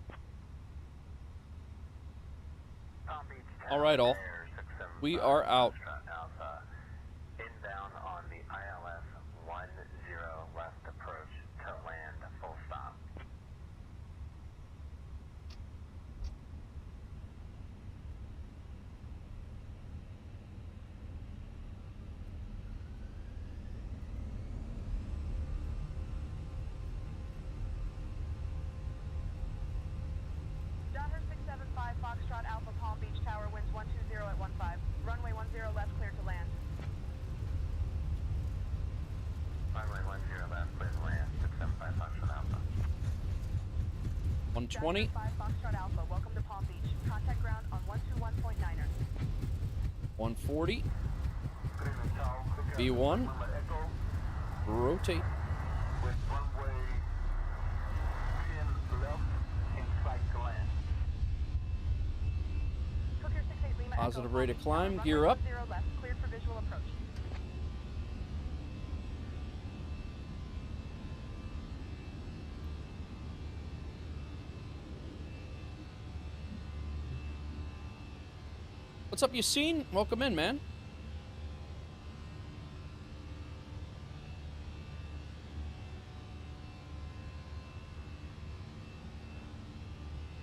Palm Beach All right, all. We are out. Alpha, inbound on the ILS 10 left approach to land, full stop. Dodger 675 Foxtrot Alpha Palm Beach Tower, winds 120 at 15. Runway 10 left, clear to land. Runway 10 left, clear to land, 675 Foxtrot Alpha. 120. 5 Foxtrot Alpha, welcome to Palm Beach. Contact ground on 121.9er. 140. V1. Rotate. With runway 10 left, in sight to land. Cooker 68 Lima Positive Echo, rate of Palm Beach climb. Tower, Gear runway up. 10 left, cleared for visual approach. What's up, Yassine? Welcome in, man.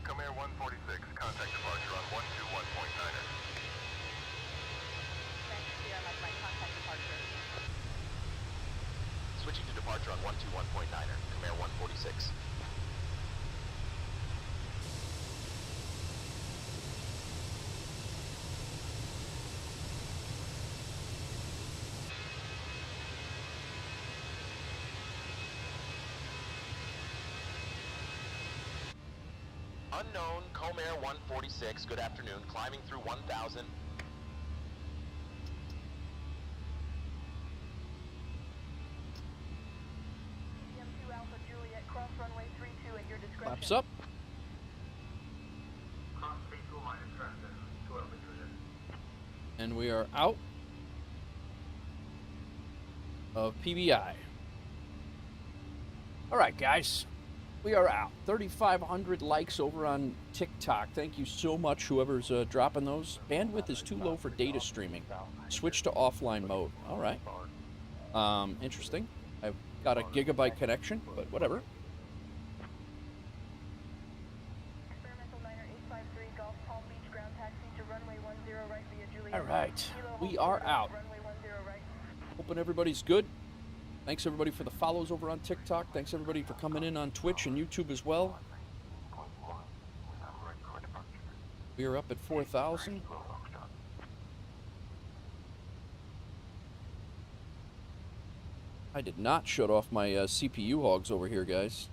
Calm Air 146, contact departure on 121.9er. Thanks, CR Mike Mike, contact departure. Switching to departure on 121.9er, Calm Air 146. Unknown, Calm Air 146, good afternoon, climbing through 1,000. CM2 Alpha Juliet, cross runway 32 at your discretion. Flaps up. Cross 32 minus traffic, 2 altitude. And we are out of PBI. All right, guys. We are out. 3,500 likes over on TikTok. Thank you so much, whoever's dropping those. Bandwidth is too low for data streaming. Switch to offline mode. All right. Interesting. I've got a gigabyte connection, but whatever. Experimental Niner 853 Golf Palm Beach ground taxi to runway 10 right via Juliet. All right. Kilo We hold are short, out. Runway 10 right. Hoping everybody's good. Thanks, everybody, for the follows over on TikTok. Thanks, everybody, for coming in on Twitch and YouTube as well. We are up at 4,000. I did not shut off my CPU hogs over here, guys.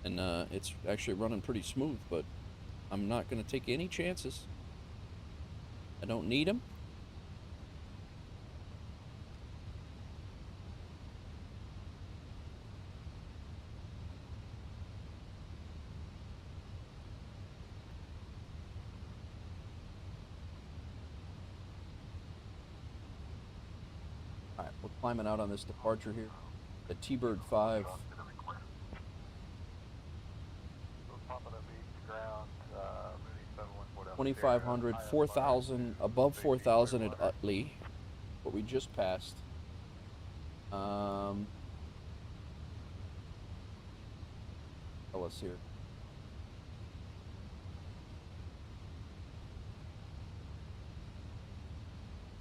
And it's actually running pretty smooth, but I'm not going to take any chances. I don't need them. Alright, we're climbing out on this departure here. The T-Bird 5. Top of the beach, ground, moving 714 2,500, 4,000, above 4,000 at Utley, what we just passed. Tell us here.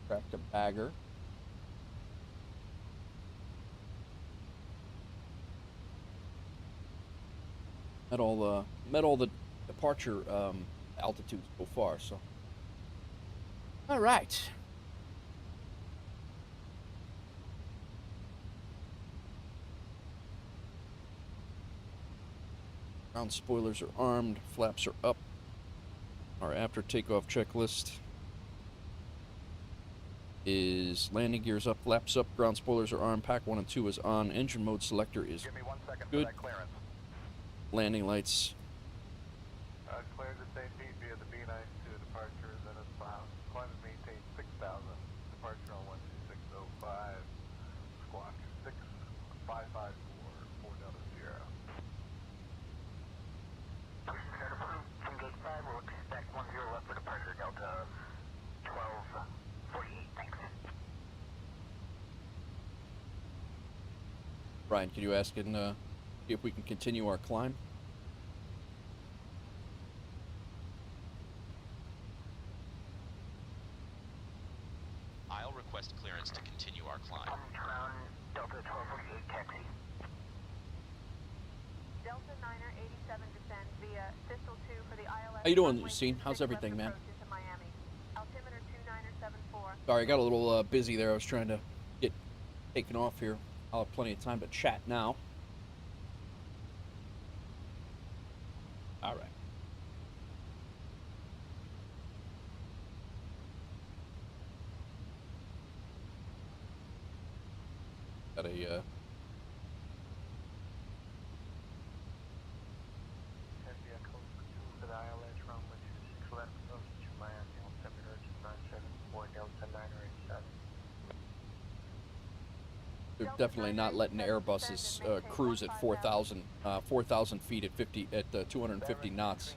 Cracked a bagger. Met all the departure altitudes so far. So, all right. Ground spoilers are armed, flaps are up. Our after takeoff checklist is landing gears up, flaps up, ground spoilers are armed, pack 1 and 2 is on, engine mode selector is Give me 1 second good. for that clearance. Landing lights. Cleared the same feet via the B92 departure, then it's filed. Climb and maintain 6,000. Departure on 12605. Squawk 6554 Delta Sierra. From gate 5, we'll expect 10 left for departure, Delta 1248, thanks. Brian, could you ask and see if we can continue our climb? I'll request clearance to continue our climb. Ground Delta 1248, taxi. Delta 9er 87 descends via Thistle 2 for the ILS. How you doing, Lucine? How's everything, man? Miami. Altimeter 2974. Sorry, I got a little busy there. I was trying to get taken off here. I'll have plenty of time to chat now. All right. Got a Heavy Echo 2 for the ILS runway 26 left, approach to Miami. Altimeter 974 Delta 9er 87. They're definitely not letting Airbuses cruise at 4,000 feet at 250 knots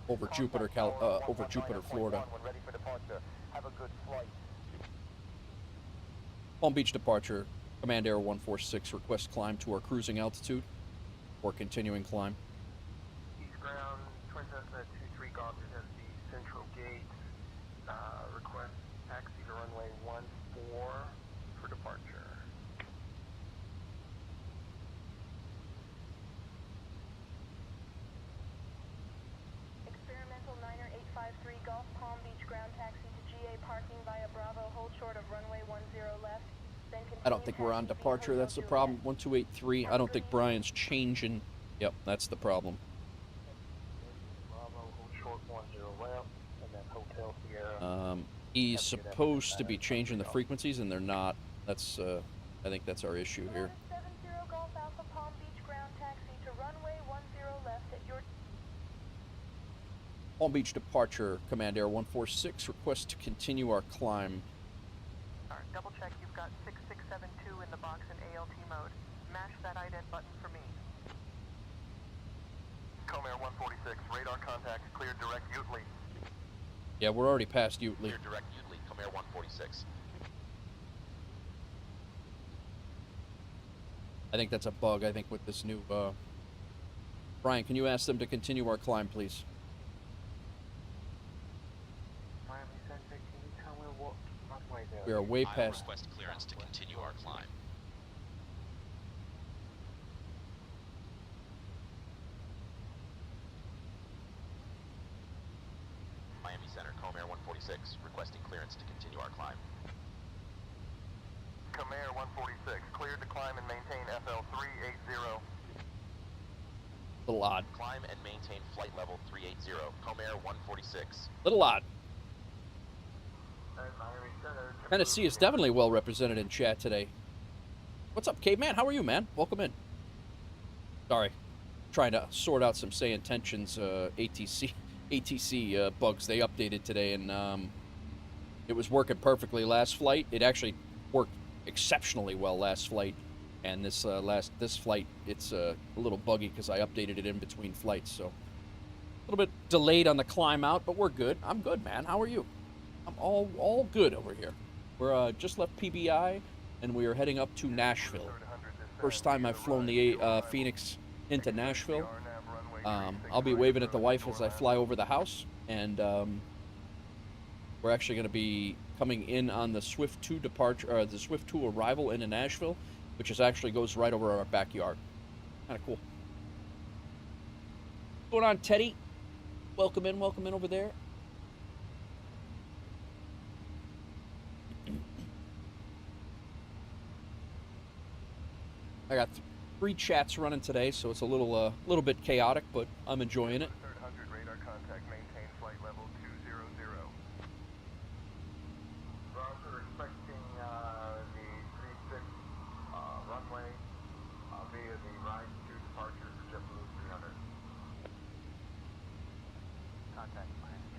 over Jupiter, Florida. Palm Beach departure, Command Air 146, request climb to our cruising altitude or continuing climb. East ground, Twin Cessna 23 Golf is at the central gate. Request taxi to runway 14 for departure. Experimental 9er 853 Golf Palm Beach ground taxi to GA parking via Bravo, hold short of runway 10 left. Then I don't think we're on departure. That's the problem. 1283. I don't think Brian's changing. Yep, that's the problem. Bravo, hold short 10 left, and then Hotel Sierra. He's supposed to be changing the frequencies, and they're not. That's I think that's our issue here. 70 Golf Alpha Palm Beach ground taxi to runway 10 left at your Palm Beach departure, Command Air 146, request to continue our climb. Alright, double check you've got 6672 in the box in ALT mode. Mash that ident button for me. Comair 146, radar contact, cleared direct Utley. Yeah, we're already past Utley. Clear direct Utley, Comair 146. I think that's a bug, I think, with this new, Brian, can you ask them to continue our climb, please? Miami Centric, can you tell me what runway there? We are way I will past. request clearance to continue our climb. Miami Center, Comair 146, requesting clearance to continue our climb. Comair 146, cleared to climb and maintain FL 380. Little odd. Climb and maintain flight level 380, Comair 146. Little odd. Miami Center. Tennessee is definitely well represented in chat today. What's up, Caveman? How are you, man? Welcome in. Sorry. Trying to sort out some Say Intentions ATC bugs they updated today, and it was working perfectly last flight. It actually worked exceptionally well last flight, and this flight it's a little buggy because I updated it in between flights. So A little bit delayed on the climb out, but we're good. I'm good, man. How are you? I'm all good over here. We're just left PBI, and we are heading up to Nashville. First time I've flown the Phoenix into Nashville. I'll be waving at the wife as I fly over the house, and we're actually going to be coming in on the Swift 2 departure, or the Swift 2 arrival into Nashville, which is actually goes right over our backyard. Kind of cool. What's going on, Teddy? Welcome in over there. I got 3 chats running today, so it's a little bit chaotic, but I'm enjoying it. Radar contact, maintain flight level 200. Roger, expecting the 36 runway via the right to departure for JetBlue 300. Contact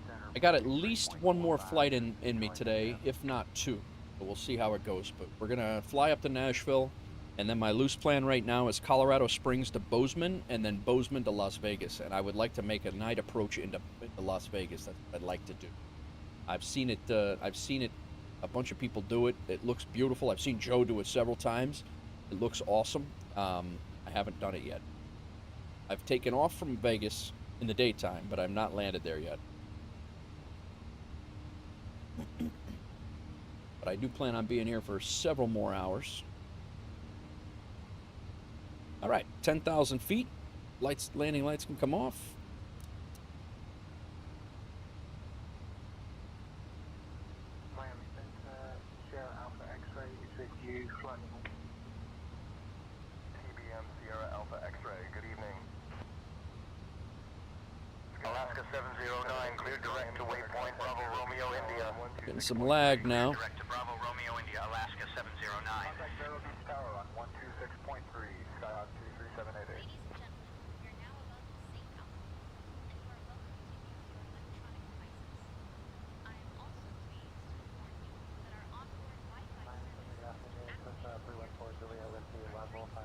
center. I got at least 1 more flight in me today, if not 2. But we'll see how it goes. But we're going to fly up to Nashville, and then my loose plan right now is Colorado Springs to Boseman, and then Boseman to Las Vegas. And I would like to make a night approach into Las Vegas. That's what I'd like to do. I've seen it. A bunch of people do it. It looks beautiful. I've seen Joe do it several times. It looks awesome. I haven't done it yet. I've taken off from Vegas in the daytime, but I've not landed there yet. But I do plan on being here for several more hours. All right, 10,000 feet. Lights, landing lights can come off. Miami Center, Sierra Alpha X-ray, is it you flying? TBM Sierra Alpha X-ray, good evening. Alaska 709, cleared direct to waypoint Bravo Romeo India. Getting some lag now. Direct to Bravo Romeo India, Alaska 709. Contact Vero Beach Tower on 126.3, Skyhawk 23788. Ladies and gentlemen, we are now above Say Intentions, and you are welcome to use your electronic devices. I am also pleased to inform you that our onboard Wi-Fi service Good afternoon, Cessna 314 Julia with the level 5,500.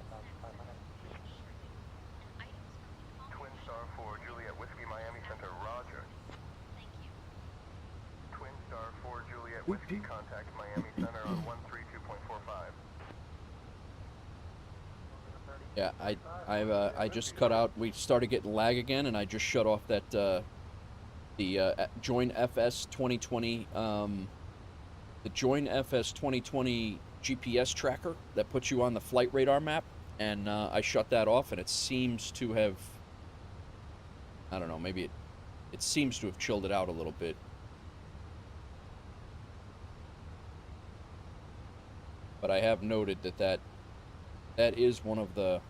and items from the Twin Star 4 Juliet Whiskey Miami Center, roger. Thank you. Twin Star 4 Juliet Whiskey, contact Miami Center on 132.45. Yeah, I just cut out. We started getting lag again, and I just shut off that the Join FS 2020 the Join FS 2020 GPS tracker that puts you on the flight radar map, and I shut that off, and it seems to have, I don't know, maybe it seems to have chilled it out a little bit. But I have noted that is one of the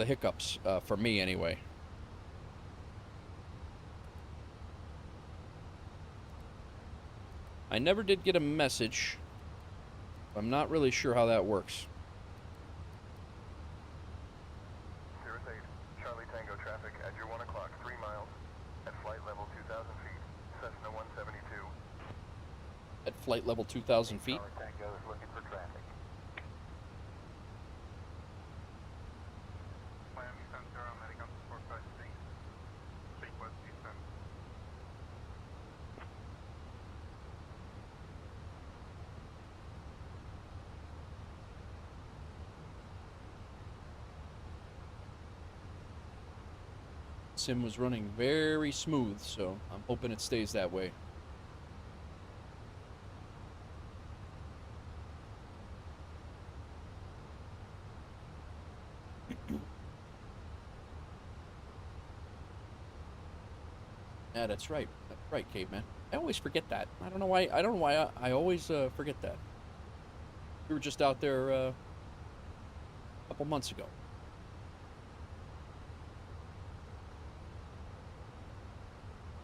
hiccups for me anyway. I never did get a message. I'm not really sure how that works. Cirrus 8, Charlie Tango traffic at your 1 o'clock, 3 miles, at flight level 2,000 feet, Cessna 172. At flight level 2,000 feet. Charlie Tango is looking for traffic. Miami Center, American 456, request descent. Sim was running very smooth, so I'm hoping it stays that way. Yeah, that's right. That's right, Caveman. I always forget that. I don't know why. I always forget that. We were just out there a couple months ago.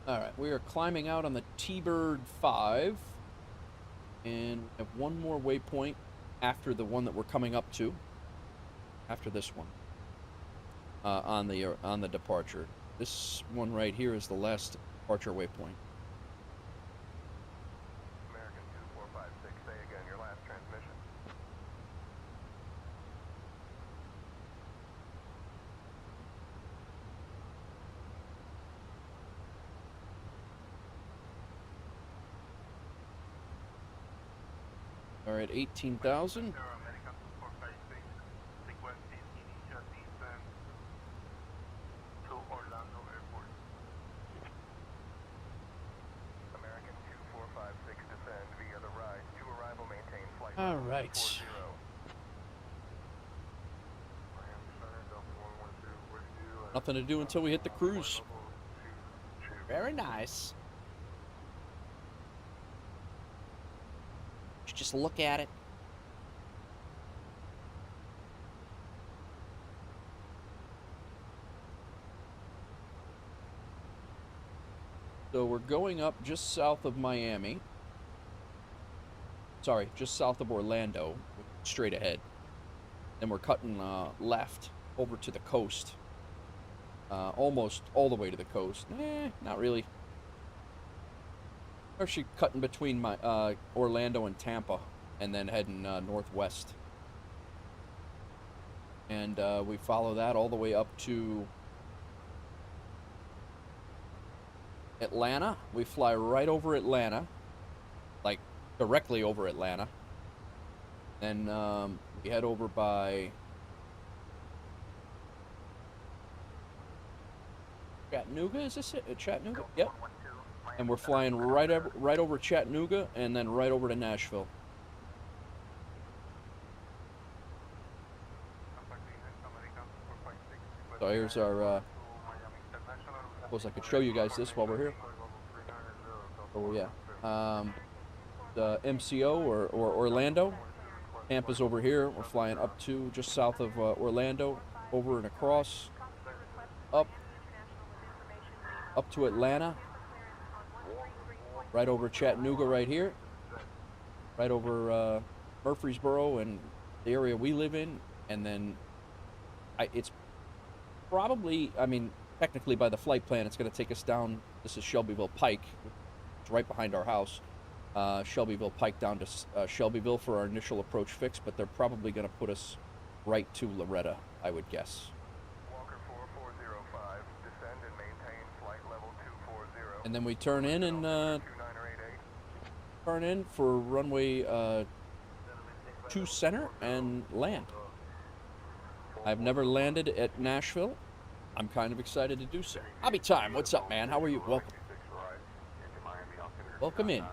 All right, we are climbing out on the T-Bird 5, and we have one more waypoint after the one that we're coming up to. After this one, on the departure. This one right here is the last departure waypoint. American 2456, say again your last transmission. right, 18,000. American 456, requesting initial descent to Orlando Airport. American 2456 descend via the rise to arrival, maintain flight All level right. 240. Nothing to do until we hit the cruise. Very nice. Just look at it. So we're going up just south of Miami. Sorry, just south of Orlando, straight ahead. Then we're cutting left over to the coast. Almost all the way to the coast. Not really. Actually cutting between my Orlando and Tampa, and then heading northwest. And we follow that all the way up to Atlanta. We fly right over Atlanta, like directly over Atlanta. Then we head over by Chattanooga. Is this it? Chattanooga? Yep. And we're flying right over Chattanooga, and then right over to Nashville. So here's our. Suppose I could show you guys this while we're here. Oh yeah. The MCO or Orlando. Tampa's over here. We're flying up to just south of Orlando, over and across, up to Atlanta. Right over Chattanooga right here, right over Murfreesboro and the area we live in, and then it's probably, I mean, technically by the flight plan, it's going to take us down, this is Shelbyville Pike, it's right behind our house, Shelbyville Pike down to Shelbyville for our initial approach fix, but they're probably going to put us right to Loretta, I would guess. Walker 4405, descend and maintain flight level 240. And then we turn in and turn in for runway 2 center and land. I've never landed at Nashville. I'm kind of excited to do so. Hobby Time, what's up, man? How are you? Welcome. Welcome in.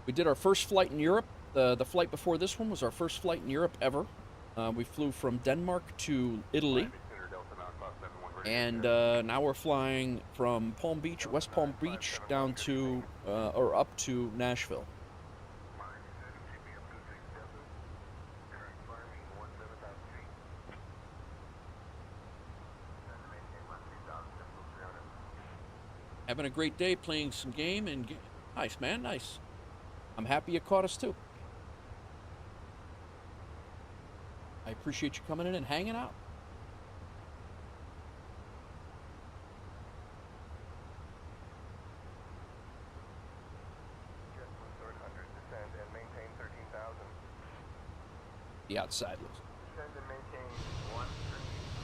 We did our first flight in Europe. The flight before this one was our first flight in Europe ever. We flew from Denmark to Italy. And now we're flying from Palm Beach, West Palm Beach, down to, or up to Nashville. Having a great day playing some game and nice, man, nice. I'm happy you caught us too. I appreciate you coming in and hanging out. The outside looks. Descend and maintain 13,000.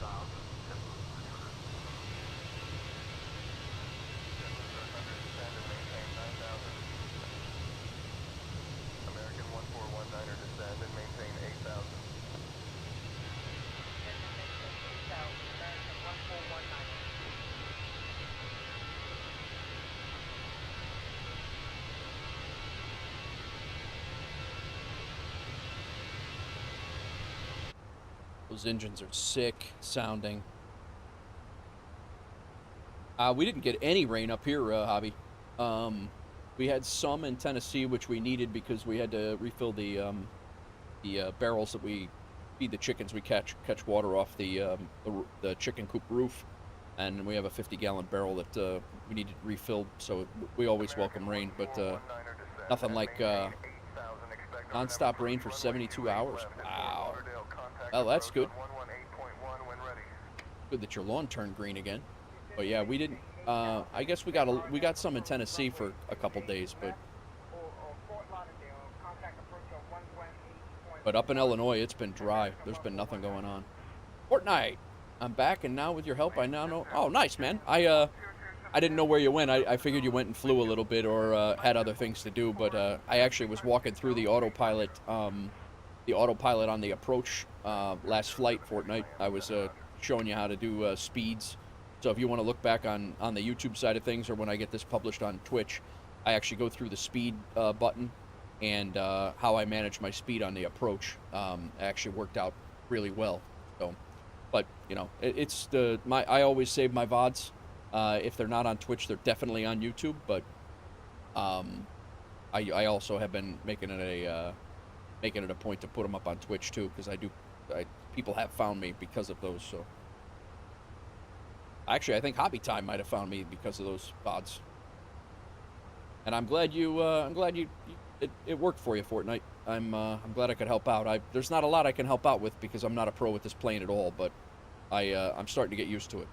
Descend and maintain 9,000. American 1419er, descend and maintain 8,000. American 1419. Those engines are sick sounding. We didn't get any rain up here, Hobby. We had some in Tennessee, which we needed because we had to refill the barrels that we feed the chickens. We catch water off the chicken coop roof, and we have a 50-gallon barrel that we needed refilled. So we always welcome rain, but nothing like non-stop rain for 72 hours. Wow. Well, that's good. Good that your lawn turned green again. But yeah, we didn't. I guess we got some in Tennessee for a couple days, but up in Illinois, it's been dry. There's been nothing going on. Fortnite, I'm back, and now with your help, I now know. Oh, nice, man. I didn't know where you went. I figured you went and flew a little bit or had other things to do, but I actually was walking through the autopilot on the approach last flight, Fortnite. I was showing you how to do speeds. So if you want to look back on the YouTube side of things, or when I get this published on Twitch, I actually go through the speed button and how I manage my speed on the approach. Actually worked out really well. So, but you know, I always save my VODs. If they're not on Twitch, they're definitely on YouTube. But I also have been making it a point to put them up on Twitch too, because people have found me because of those. So actually, I think Hobby Time might have found me because of those VODs. And I'm glad it worked for you, Fortnite. I'm glad I could help out. There's not a lot I can help out with because I'm not a pro with this plane at all, but I'm starting to get used to it.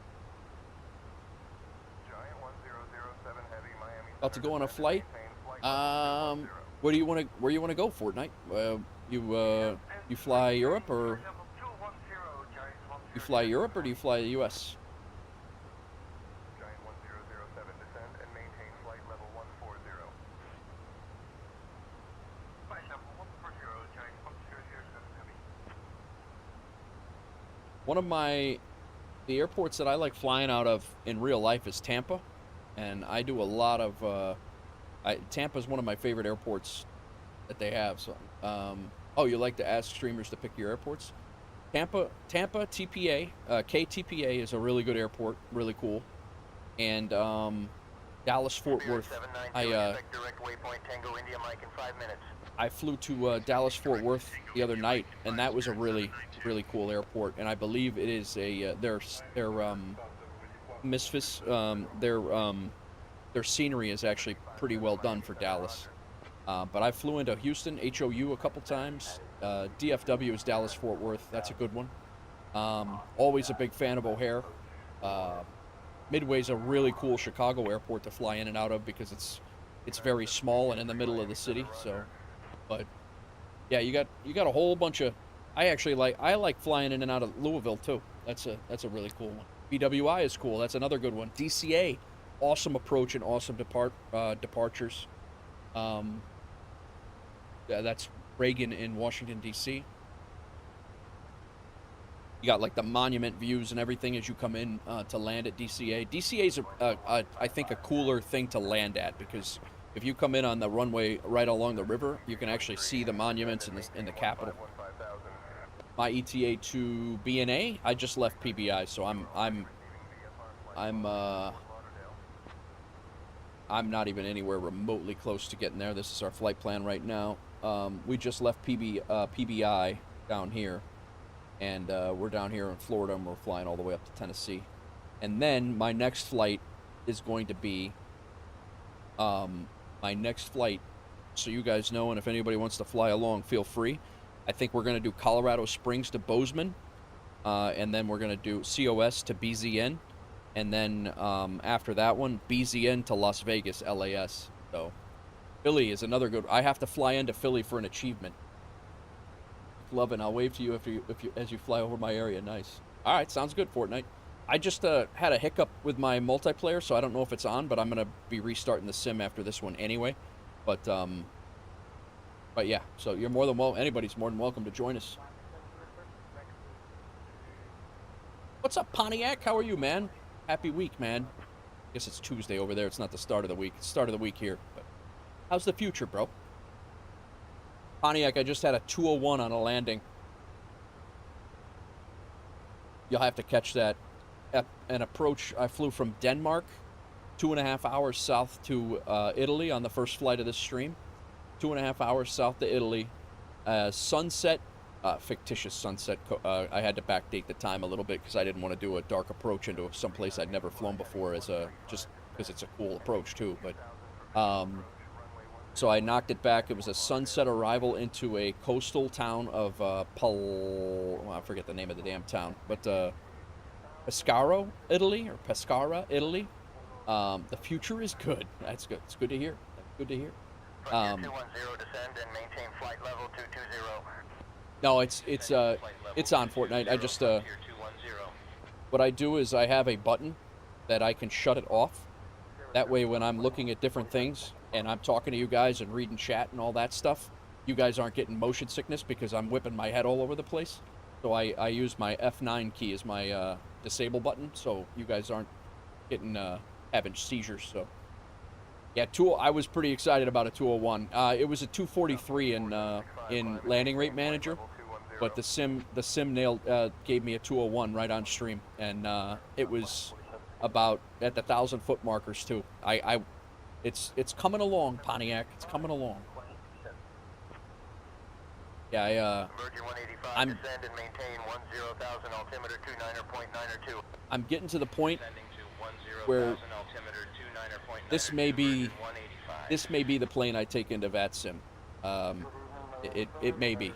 About to go on a flight. Where you want to go, Fortnite? You fly Europe or do you fly the U.S.? One of the airports that I like flying out of in real life is Tampa, and I do a lot of. Tampa is one of my favorite airports that they have. So, oh, you like to ask streamers to pick your airports? Tampa, TPA, KTPA is a really good airport, really cool, and Dallas Fort Worth. I flew to Dallas Fort Worth the other night, and that was a really cool airport. And I believe it is their MSFS, their scenery is actually pretty well done for Dallas. But I flew into Houston, HOU, a couple times. DFW is Dallas Fort Worth. That's a good one. Always a big fan of O'Hare. Midway's a really cool Chicago airport to fly in and out of because it's very small and in the middle of the city. So, but yeah, you got a whole bunch of. I like flying in and out of Louisville too. That's a really cool one. BWI is cool. That's another good one. DCA, awesome approach and awesome departures. Yeah, that's Reagan in Washington D.C. You got like the monument views and everything as you come in to land at DCA. DCA is I think a cooler thing to land at because if you come in on the runway right along the river, you can actually see the monuments in the Capitol. My ETA to BNA, I just left PBI, so I'm not even anywhere remotely close to getting there. This is our flight plan right now. We just left PBI down here, and we're down here in Florida, and we're flying all the way up to Tennessee. And then my next flight is going to be so you guys know, and if anybody wants to fly along, feel free. I think we're going to do Colorado Springs to Boseman, and then we're going to do COS to BZN, and then after that one, BZN to Las Vegas, LAS. So Philly is another good. I have to fly into Philly for an achievement. Love it. I'll wave to you as you fly over my area. Nice. All right, sounds good, Fortnite. I just had a hiccup with my multiplayer, so I don't know if it's on, but I'm gonna be restarting the sim after this one anyway. But yeah, so you're more than welcome. Anybody's more than welcome to join us. What's up, Pontiac? How are you, man? Happy week, man. I guess it's Tuesday over there. It's not the start of the week. It's the start of the week here. But how's the future, bro? Pontiac, I just had a 201 on a landing. You'll have to catch that. An approach, I flew from Denmark, 2.5 hours south to Italy on the first flight of this stream. 2.5 hours south to Italy. Sunset, fictitious sunset. I had to backdate the time a little bit because I didn't want to do a dark approach into someplace I'd never flown before, just because it's a cool approach too. But so I knocked it back. It was a sunset arrival into a coastal town of I forget the name of the damn town, but Pescara, Italy. The future is good. That's good. It's good to hear. Good to hear. 210 descend and maintain flight level 220. No, it's on Fortnite. I just what I do is I have a button that I can shut it off, That way, when I'm looking at different things and I'm talking to you guys and reading chat and all that stuff, you guys aren't getting motion sickness because I'm whipping my head all over the place. So I use my F9 key as my disable button, so you guys aren't getting having seizures. So yeah, I was pretty excited about a 201. It was a 243 in landing rate manager, but the sim nailed gave me a 201 right on stream, and it was about at the 1,000-foot markers too. It's coming along, Pontiac. It's coming along. Yeah, I'm descend and maintain 10,000 altimeter 29.902. I'm getting to the point where this may be the plane I take into VATSIM. It may be.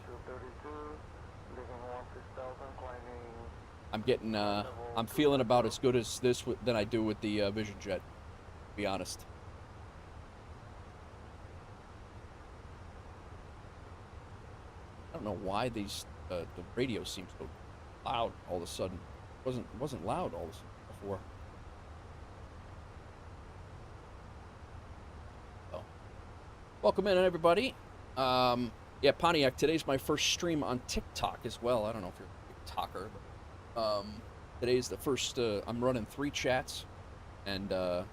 I'm feeling about as good as this than I do with the Vision Jet, to be honest. I don't know why the radio seems so loud all of a sudden. It wasn't loud all of a sudden before. Oh. Welcome in, everybody. Yeah, Pontiac, today's my first stream on TikTok as well. I don't know if you're a TikToker, but today's the first, I'm running 3 chats and an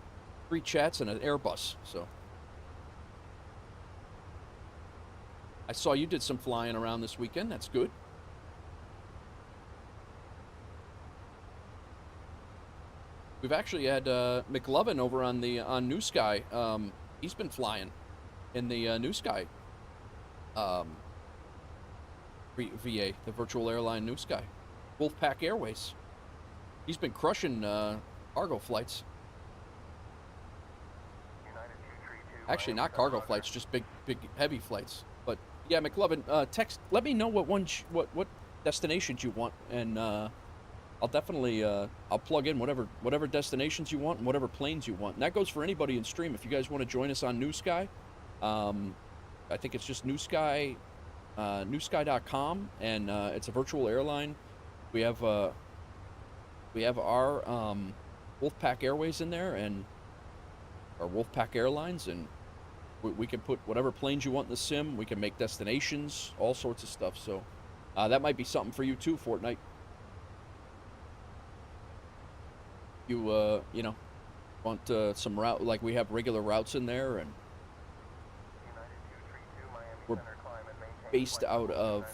Airbus, so. I saw you did some flying around this weekend. That's good. We've actually had McLovin over on New Sky. He's been flying in the New Sky VA, the virtual airline New Sky, Wolfpack Airways. He's been crushing cargo flights. Actually, not cargo flights, just big heavy flights. But yeah, McLovin, text. Let me know what destinations you want, and I'll definitely I'll plug in whatever destinations you want and whatever planes you want. And that goes for anybody in stream. If you guys want to join us on New Sky, I think it's just New Sky, newsky.com, and it's a virtual airline. We have our Wolfpack Airways in there, and our Wolfpack Airlines, and we can put whatever planes you want in the sim. We can make destinations, all sorts of stuff. So that might be something for you too, Fortnite. You you know, want some route, like we have regular routes in there, and we're based out of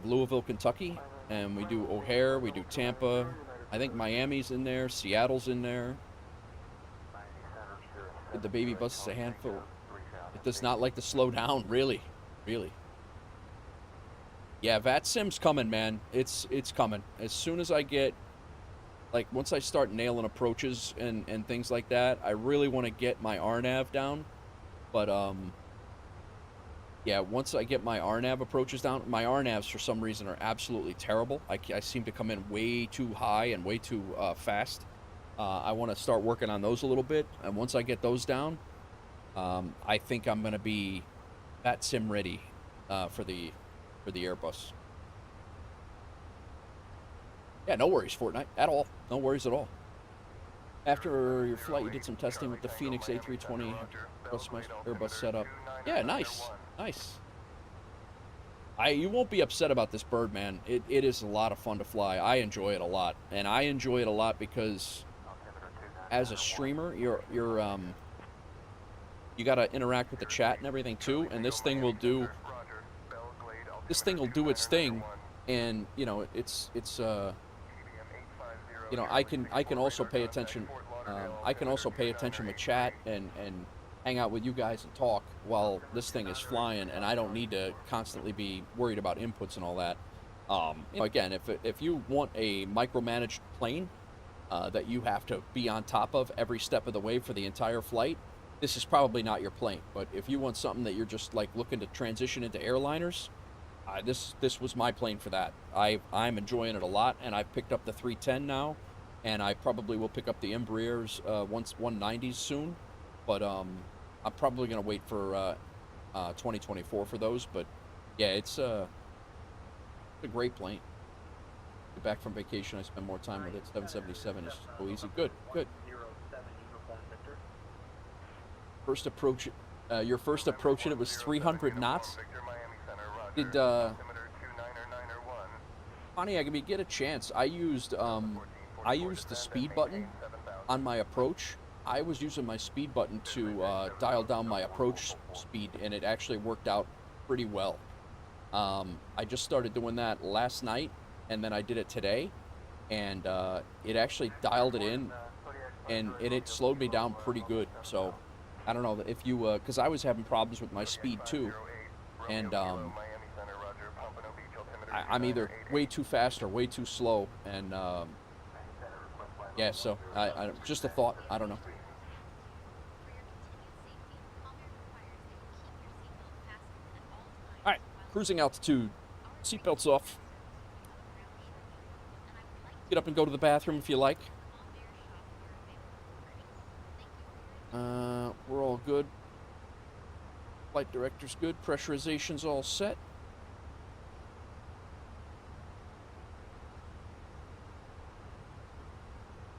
Louisville, Kentucky, and we do O'Hare, we do Tampa. I think Miami's in there, Seattle's in there. The baby bus is a handful. It does not like to slow down, really. Yeah, VATSIM's coming, man. It's coming. As soon as I get, like, once I start nailing approaches and things like that, I really want to get my RNAV down. But, yeah, once I get my RNAV approaches down, my RNAVs for some reason are absolutely terrible. I seem to come in way too high and way too fast. I want to start working on those a little bit, and once I get those down, I think I'm going to be VATSIM ready for the Airbus. Yeah, no worries, Fortnite, at all. No worries at all. After your flight, you did some testing with the Fenix A-320 Airbus setup. Yeah, nice. You won't be upset about this bird, man. It is a lot of fun to fly. I enjoy it a lot, and I enjoy it a lot because as a streamer, you gotta interact with the chat and everything too, and this thing will do its thing, and you know you know, I can also pay attention. I can also pay attention with chat and hang out with you guys and talk while this thing is flying, and I don't need to constantly be worried about inputs and all that. Again, if you want a micromanaged plane that you have to be on top of every step of the way for the entire flight, this is probably not your plane. But if you want something that you're just like looking to transition into airliners, this was my plane for that. I'm enjoying it a lot, and I've picked up the 310 now, and I probably will pick up the Embraers 190s soon, but I'm probably going to wait for 2024 for those. But yeah, it's a great plane. Get back from vacation, I spend more time with it. 777 is so easy. Good. First approach, your first approach, and it was 300 knots. Did Pontiac, if you get a chance, I used the speed button on my approach. I was using my speed button to dial down my approach speed, and it actually worked out pretty well. I just started doing that last night, and then I did it today, and it actually dialed it in, and it slowed me down pretty good. So I don't know if you, because I was having problems with my speed too, and I'm either way too fast or way too slow, and yeah, so I just a thought. I don't know. All right, cruising altitude, seatbelts off. Get up and go to the bathroom if you like. We're all good. Flight director's good. Pressurization's all set.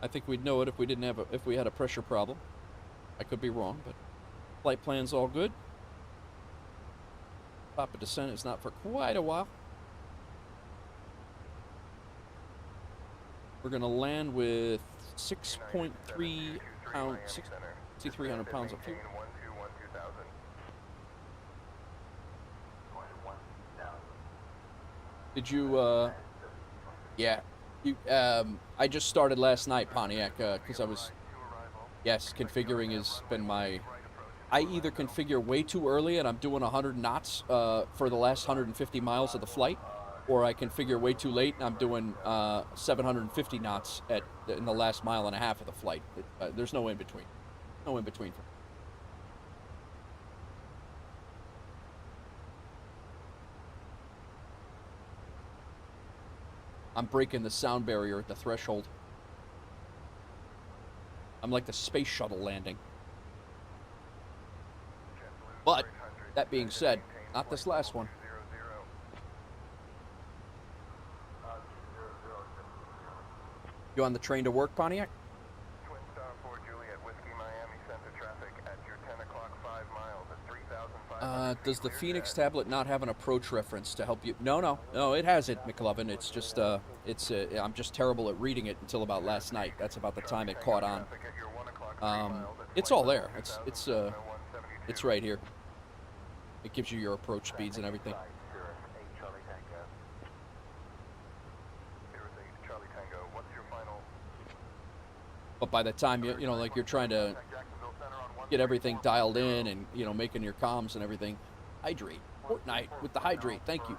I think we'd know it if we didn't have if we had a pressure problem. I could be wrong, but flight plan's all good. Papa descent is not for quite a while. We're gonna land with 6.3 pounds, 6,300 pounds of fuel. Did you, yeah, you, I just started last night, Pontiac, because I was, yes, configuring has been my, I either configure way too early and I'm doing 100 knots for the last 150 miles of the flight, or I configure way too late and I'm doing 750 knots in the last mile and a half of the flight. There's no in between. No in between. I'm breaking the sound barrier at the threshold. I'm like the space shuttle landing. But, that being said, not this last one. You on the train to work, Pontiac? Twin Star 4 Juliet, Whiskey Miami Center traffic at your 10 o'clock 5 miles at 3,500 does the Phoenix tablet not have an approach reference to help you? No, it has it, McLovin. It's just, I'm just terrible at reading it until about last night. That's about the time it caught on. It's all there. It's right here. It gives you your approach speeds and everything. But by the time you know, like you're trying to get everything dialed in and, you know, making your comms and everything, hydrate. Fortnite with the hydrate. Thank you.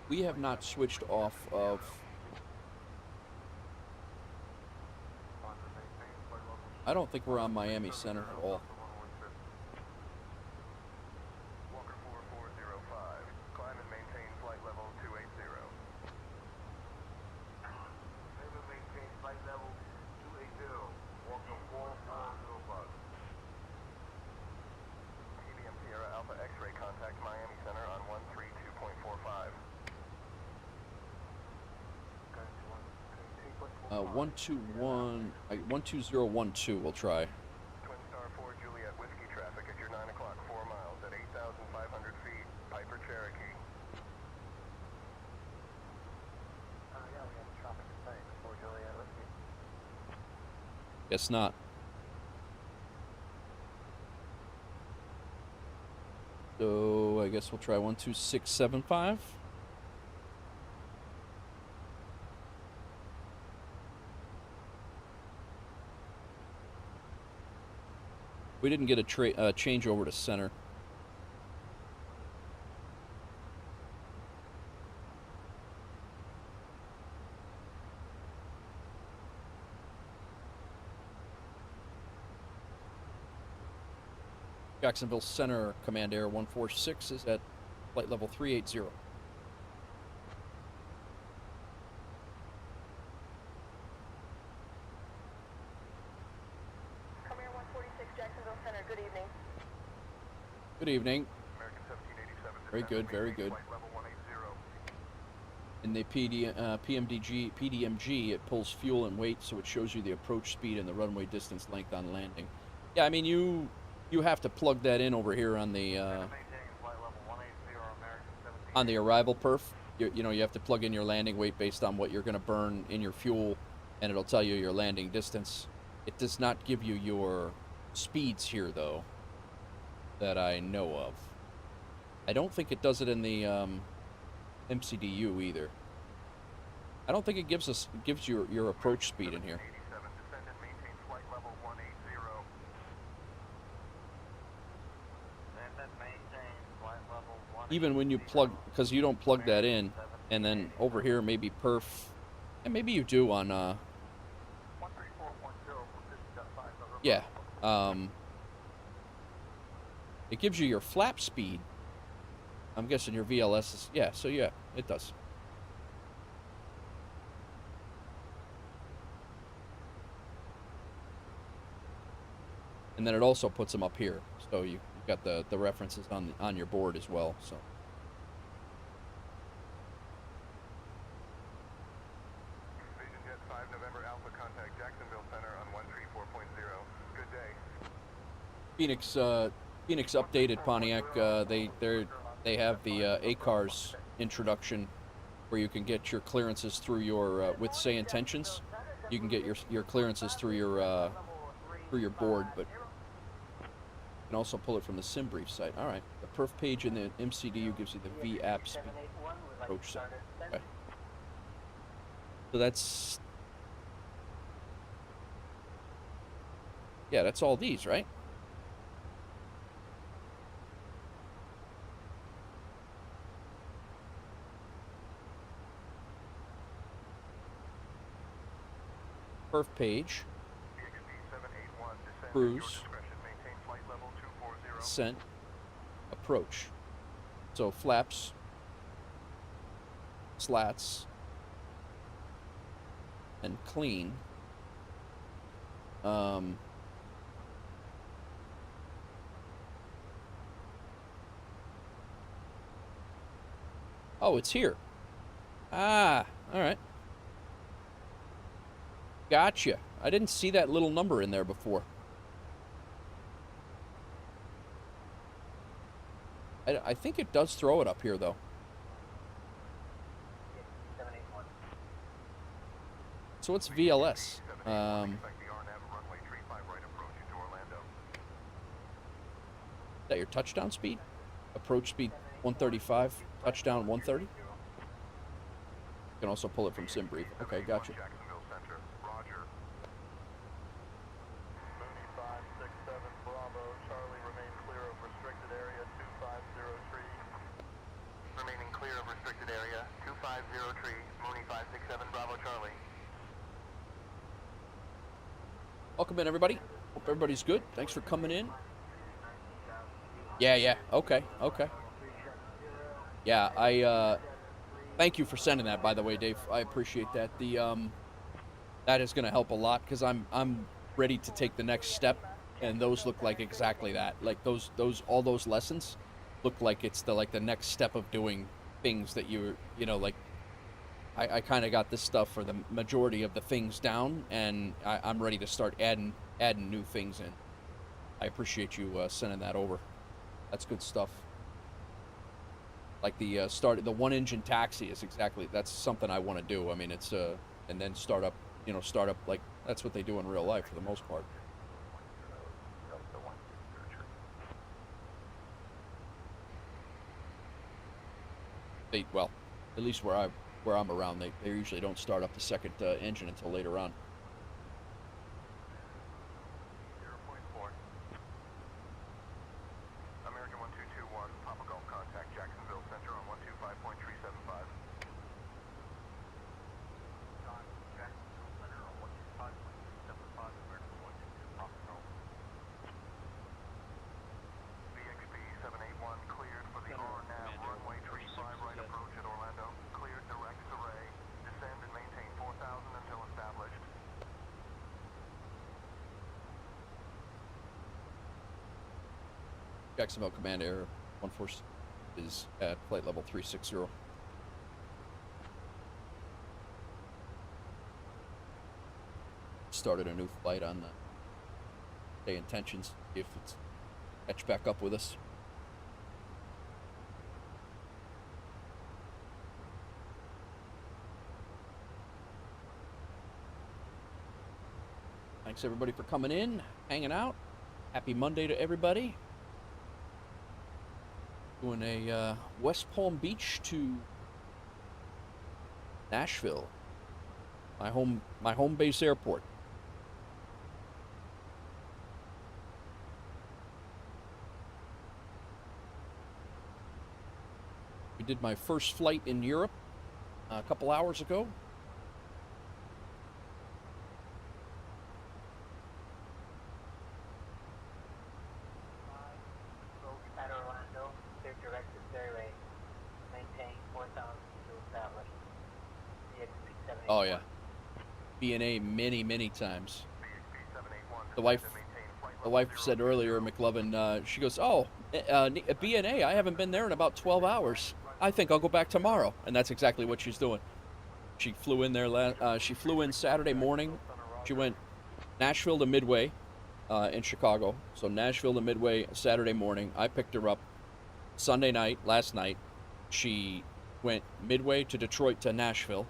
We have not switched off of. I don't think we're on Miami Center at all. X-ray contact Miami Center on 132.45. 12012 we'll try. Twin Star 4 Juliet Whiskey traffic at your 9 o'clock 4 miles at 8,500 feet, Piper Cherokee. Yeah, we have traffic tonight for Juliet Whiskey. Guess not. So I guess we'll try 12675. We didn't get a change over to center. Jacksonville Center, Command Air 146 is at flight level 380. Come Air 146, Jacksonville Center, good evening. Good evening. American 1787. Very good, very good. Flight level 180. In the PDMG, it pulls fuel and weight, so it shows you the approach speed and the runway distance length on landing. Yeah, I mean, you have to plug that in over here on the arrival perf. You know, you have to plug in your landing weight based on what you're going to burn in your fuel, and it'll tell you your landing distance. It does not give you your speeds here, though, that I know of. I don't think it does it in the MCDU either. I don't think it gives you your approach speed in here. Even when you plug, because you don't plug that in, and then over here maybe perf, and maybe you do on yeah, it gives you your flap speed. I'm guessing your VLS is, yeah, so yeah, it does. And then it also puts them up here, so you've got the references on your board as well. So. Vision Jet 5 November Alpha, contact Jacksonville Center on 134.0. Good day. Phoenix updated Pontiac. They have the A-Cars introduction, where you can get your clearances through your with Say Intentions. You can get your clearances through your board, but you can also pull it from the SimBrief site. All right, the perf page in the MCDU gives you the VAP speed approach site. Okay, so that's all these, right? Perf page, cruise, descent, approach. So flaps, slats, and clean. Oh, it's here. Ah, all right. Gotcha. I didn't see that little number in there before. I think it does throw it up here, though. So it's VLS. Is that your touchdown speed? Approach speed 135, touchdown 130? You can also pull it from SimBrief. Okay, gotcha. Welcome in, everybody. Hope everybody's good. Thanks for coming in. Yeah. Okay. Yeah, I thank you for sending that, by the way, Dave. I appreciate that. That is going to help a lot, because I'm ready to take the next step, and those look like exactly that. Like all those lessons look like it's the next step of doing things that you know, like I kind of got this stuff for the majority of the things down, and I'm ready to start adding new things in. I appreciate you sending that over. That's good stuff. Like the one engine taxi is that's something I want to do. I mean, it's and then start up like that's what they do in real life for the most part. Well, at least where I'm around, they usually don't start up the second engine until later on. American 1221, Papa Golf, contact Jacksonville Center on 125.375. Jacksonville Center on 125.375, American 122, Papa Golf. VXP 781 cleared for the RNAV runway 35 right approach at Orlando. Cleared direct array. Descend and maintain 4,000 until established. Jacksonville Command Air 146 is at flight level 360. started a new flight on Say Intentions, if it's catch back up with us. Thanks everybody for coming in, hanging out. Happy Monday to everybody. Doing a West Palm Beach to Nashville, my home base airport. We did my first flight in Europe a couple hours ago. At Orlando, clear direct to Fairway. Maintain 4,000 to establish. Oh yeah, B&A many times. The wife said earlier, McLovin, she goes, "Oh, B&A, I haven't been there in about 12 hours. I think I'll go back tomorrow." And that's exactly what she's doing. She flew in there. She flew in Saturday morning. She went Nashville to Midway in Chicago. So Nashville to Midway Saturday morning. I picked her up Sunday night, last night. She went Midway to Detroit to Nashville.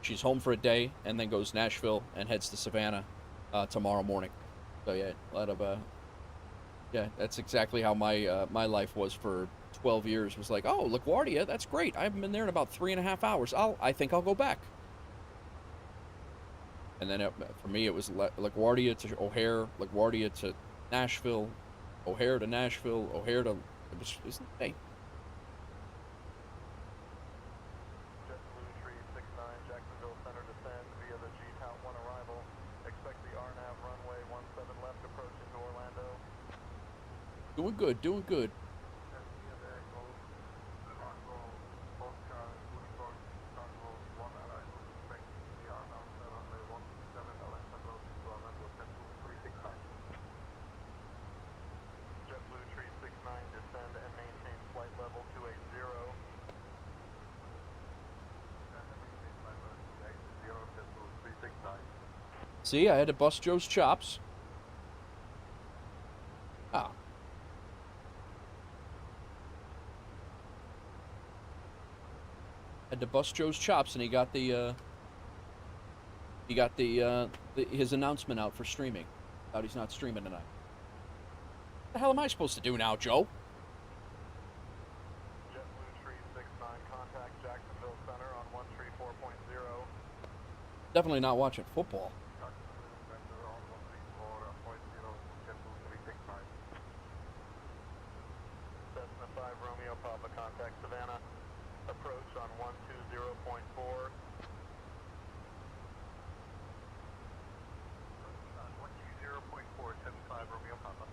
She's home for a day and then goes Nashville and heads to Savannah tomorrow morning. So yeah, a lot of yeah, that's exactly how my my life was for 12 years. Was like, oh, LaGuardia, that's great. I haven't been there in about 3.5 hours. I think I'll go back. And then for me, it was LaGuardia to O'Hare, LaGuardia to Nashville, O'Hare to Nashville, O'Hare to it was hey. JetBlue 369, Jacksonville Center descend via the G-Tout 1 arrival. Expect the RNAV runway 17 left approach into Orlando. Doing good, doing good. JetBlue 369, descend and maintain flight level 280. See, I had to bust Joe's chops. Ah. Had to bust Joe's chops, and he got his announcement out for streaming. Thought he's not streaming tonight. What the hell am I supposed to do now, Joe? JetBlue 369, contact Jacksonville Center on 134.0. Definitely not watching football. Cessna 5 Romeo Papa, contact Savannah. Approach on 120.4. 120.4, 75 Romeo Papa.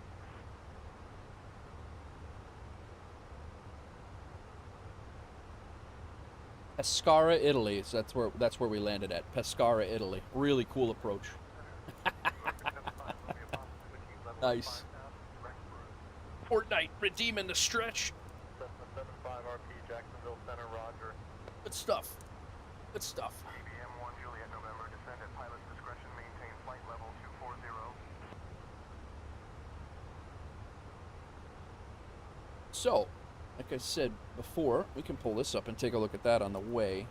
Pescara, Italy. So that's where we landed at. Pescara, Italy. Really cool approach. Nice. Fortnite redeeming the stretch. Cessna 75 RP, Jacksonville Center, roger. Good stuff. Good stuff. ABM 1 Juliet November, descend at pilot's discretion, maintain flight level 240. So, like I said before, we can pull this up and take a look at that on the way.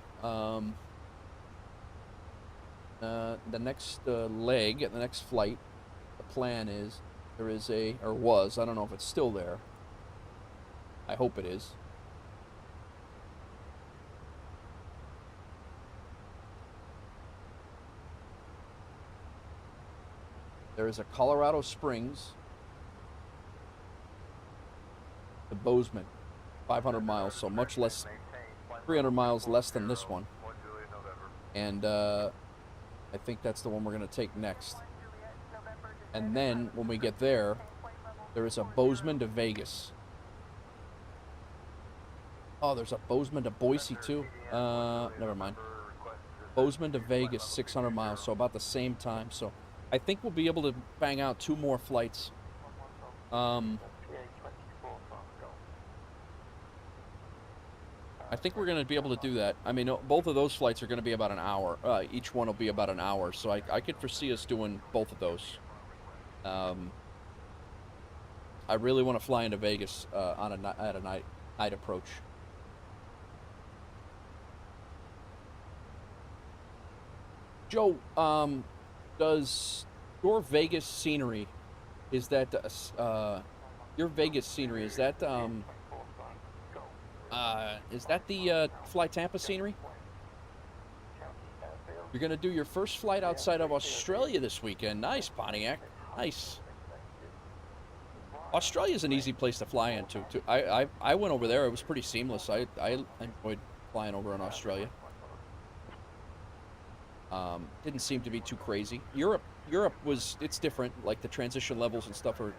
The next leg, the next flight, the plan is there is or was, I don't know if it's still there. I hope it is. There is a Colorado Springs to Boseman, 500 miles, so much less, 300 miles less than this one. And I think that's the one we're going to take next. And then when we get there, there is a Boseman to Vegas. Oh, there's a Boseman to Boise too. Never mind. Boseman to Vegas, 600 miles, so about the same time. So I think we'll be able to bang out 2 more flights. I I think we're going to be able to do that. I mean, both of those flights are going to be about an hour. Each one will be about an hour, so I could foresee us doing both of those. I really want to fly into Vegas at a night approach. Joe, does your Vegas scenery, is that your Vegas scenery, is that the Fly Tampa scenery? You're gonna do your first flight outside of Australia this weekend. Nice, Pontiac. Nice. Australia's an easy place to fly into too. I went over there. It was pretty seamless. I enjoyed flying over in Australia. Didn't seem to be too crazy. Europe was, it's different. Like the transition levels and stuff are.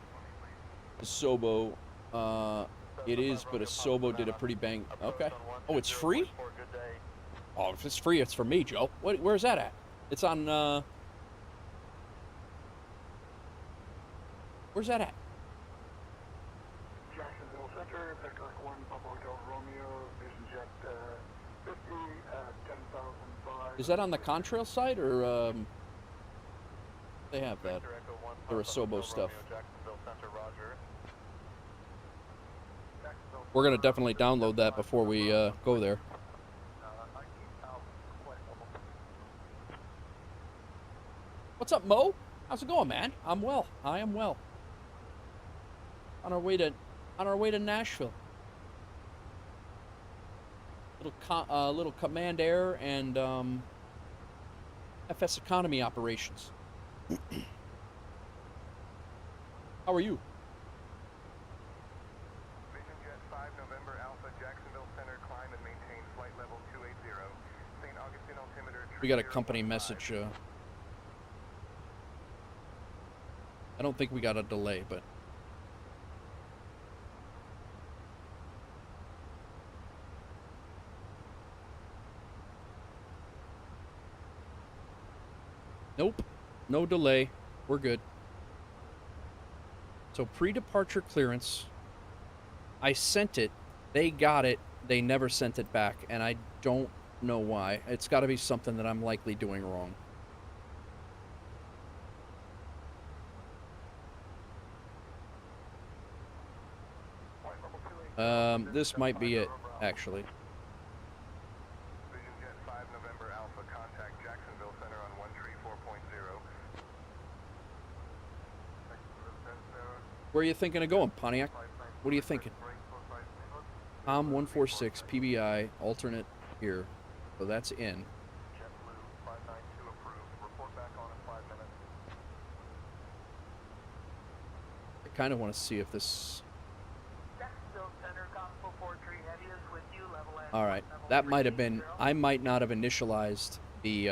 Asobo, it is, but Asobo did a pretty bang. Okay. Oh, it's free? Oh, if it's free, it's for me, Joe. Where's that at? It's on. Where's that at? Jacksonville Center, Victor 1, Papa Hotel Romeo, VisionJet 50 at 10,005. Is that on the Contrail side, or they have that? Or Asobo stuff. We're gonna definitely download that before we go there. What's up, Mo? How's it going, man? I'm well. I am well. On our way to Nashville. Little Command Air and FSEconomy operations. How are you? VisionJet 5 November Alpha, Jacksonville Center, climb and maintain flight level 280. St. Augustine altimeter. We got a company message. I don't think we got a delay, but. Nope. No delay. We're good. So pre-departure clearance. I sent it. They got it. They never sent it back. And I don't know why. It's got to be something that I'm likely doing wrong. This might be it, actually. VisionJet 5 November Alpha, contact Jacksonville Center on 134.0. Where are you thinking of going, Pontiac? What are you thinking? Tom 146 PBI alternate here, so that's in. I kind of want to see if this. All right, that might have been. I might not have initialized the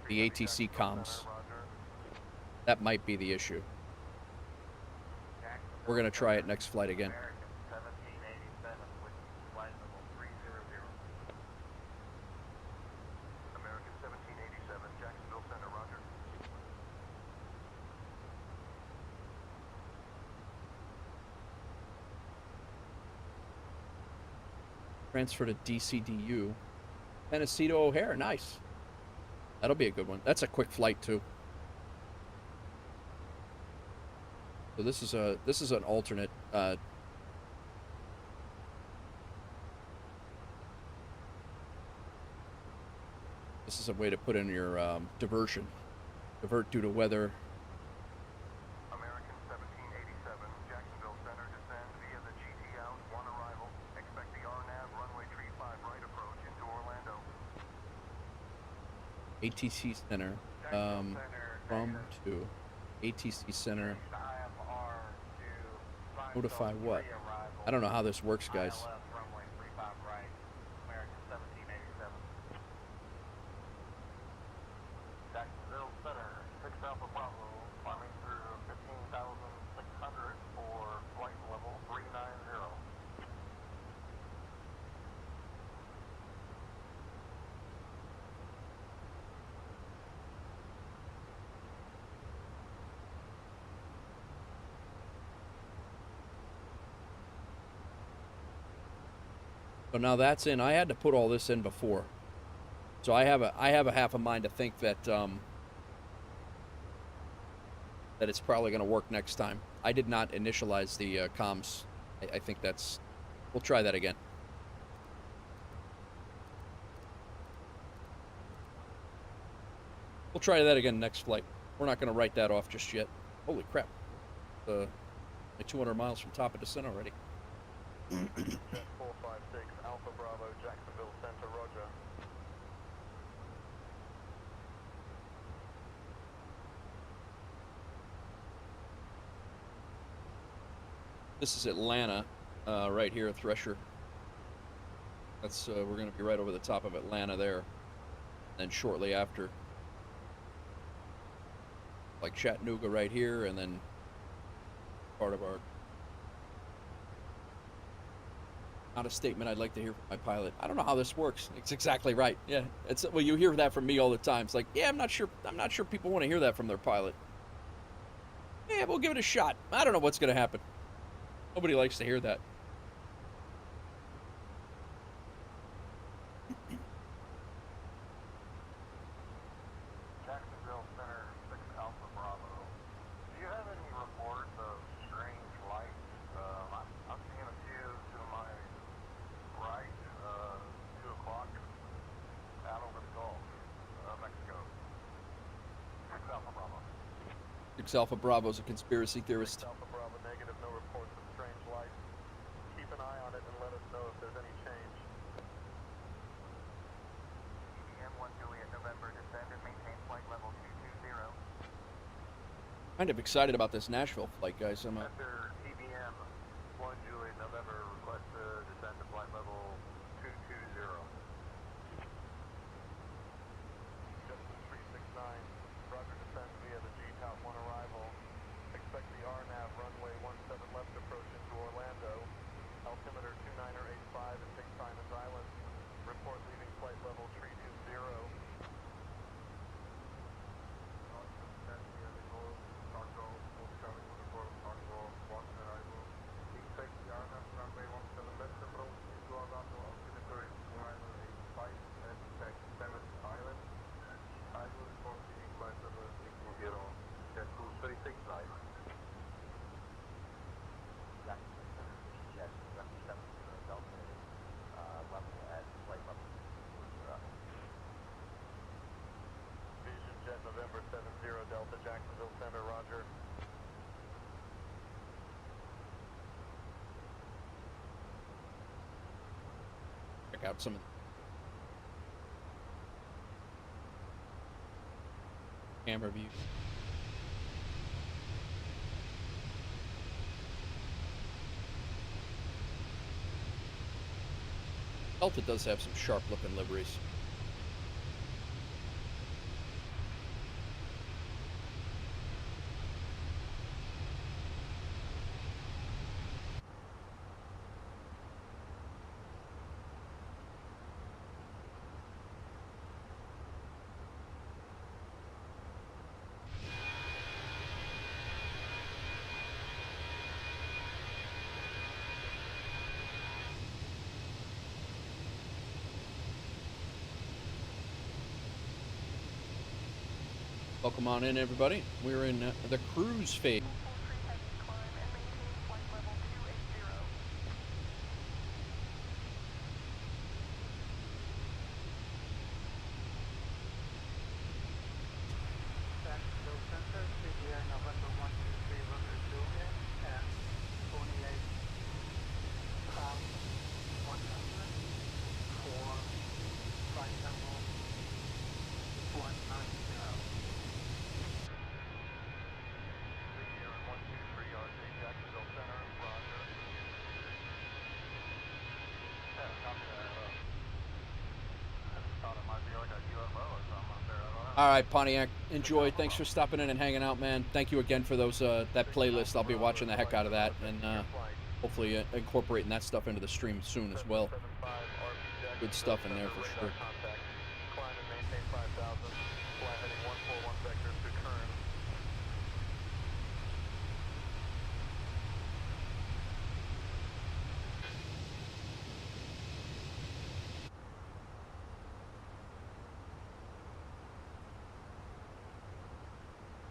ATC comms. That might be the issue. We're gonna try it next flight again. American 1787, Jacksonville Center, roger. Transfer to DCDU. Tennessee to O'Hare, nice. That'll be a good one. That's a quick flight too. So this is an alternate. This is a way to put in your diversion. Divert due to weather. American 1787, Jacksonville Center, descend via the GT out, 1 arrival. Expect the RNAV runway 35 right approach into Orlando. ATC Center. From to ATC Center. Notify what? I don't know how this works, guys. Jacksonville Center, 6 Alpha Bravo, climbing through 15,600 for flight level 390. So now that's in. I had to put all this in before. So I have a half a mind to think that that it's probably going to work next time. I did not initialize the comms. I think that's. We'll try that again. We'll try that again next flight. We're not going to write that off just yet. Holy crap. Like 200 miles from top of descent already. Jet 456, Alpha Bravo, Jacksonville Center, roger. This is Atlanta, right here, Thresher. That's we're going to be right over the top of Atlanta there. Then shortly after, like Chattanooga right here, and then part of our. Not a statement I'd like to hear from my pilot. I don't know how this works. It's exactly right. Yeah, it's well, you hear that from me all the time. It's like, yeah, I'm not sure people want to hear that from their pilot. Yeah, we'll give it a shot. I don't know what's going to happen. Nobody likes to hear that. Jacksonville Center 6 Alpha Bravo. Do you have any reports of strange lights? I'm seeing a few to my right, 2 o'clock, out over the Gulf, Mexico. 6 Alpha Bravo. 6 Alpha Bravo is a conspiracy theorist. 6 Alpha Bravo, negative, no reports of strange lights. Keep an eye on it and let us know if there's any change. EBM 1 Juliet November, descend and maintain flight level 220. Kind of excited about this Nashville flight, guys. After EBM 1 Juliet November, request to descend to flight level 220. Justin 369, roger, descend via the G-Top 1 arrival. Expect the RNAV runway 17 left approach into Orlando. Altimeter 2985 and take time as island. Report leaving flight level 320. November 70 Delta, Jacksonville Center, roger. Check out some of the camera view. Delta does have some sharp looking liveries. Welcome on in, everybody. We're in the cruise phase. All right, Pontiac, enjoy. Thanks for stopping in and hanging out, man. Thank you again for those that playlist. I'll be watching the heck out of that, and hopefully incorporating that stuff into the stream soon as well. Good stuff in there for sure. Climb and maintain 5,000. Fly heading 141 vectors to Kern.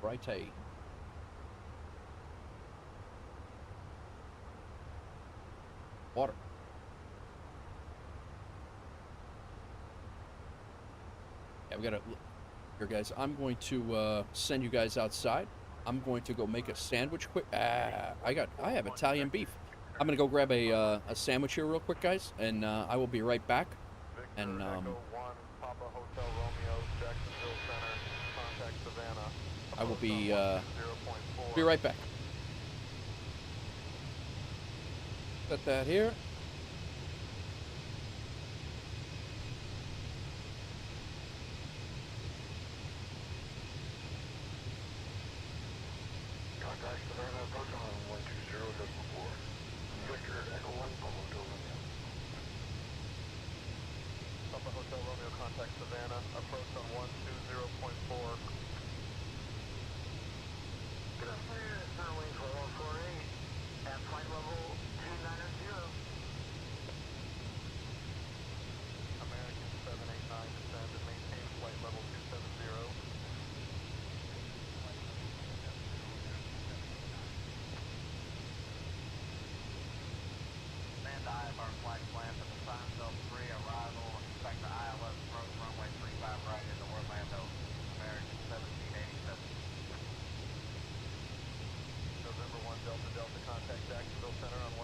Righty. Water. Yeah, we gotta here, guys. I'm going to send you guys outside. I'm going to go make a sandwich quick. I have Italian beef. I'm gonna go grab a sandwich here real quick, guys, and I will be right back. And Echo 1, Papa Hotel Romeo, Jacksonville Center, contact Savannah. I will be 0.4. right back. Put that here. Contact Savannah, approach on 120.4. Victor, Echo 1, Papa Hotel Romeo. Papa Hotel Romeo, contact Savannah, approach on 120.4. Good afternoon, it's runway 4148 at flight level 290. American 789, descend and maintain flight level 270. Stand by of our flight plan for the Seinfeld 3 arrival. Expect the ILS approach runway 35 right into Orlando. American 1787. November 1 Delta Delta, contact Jacksonville Center on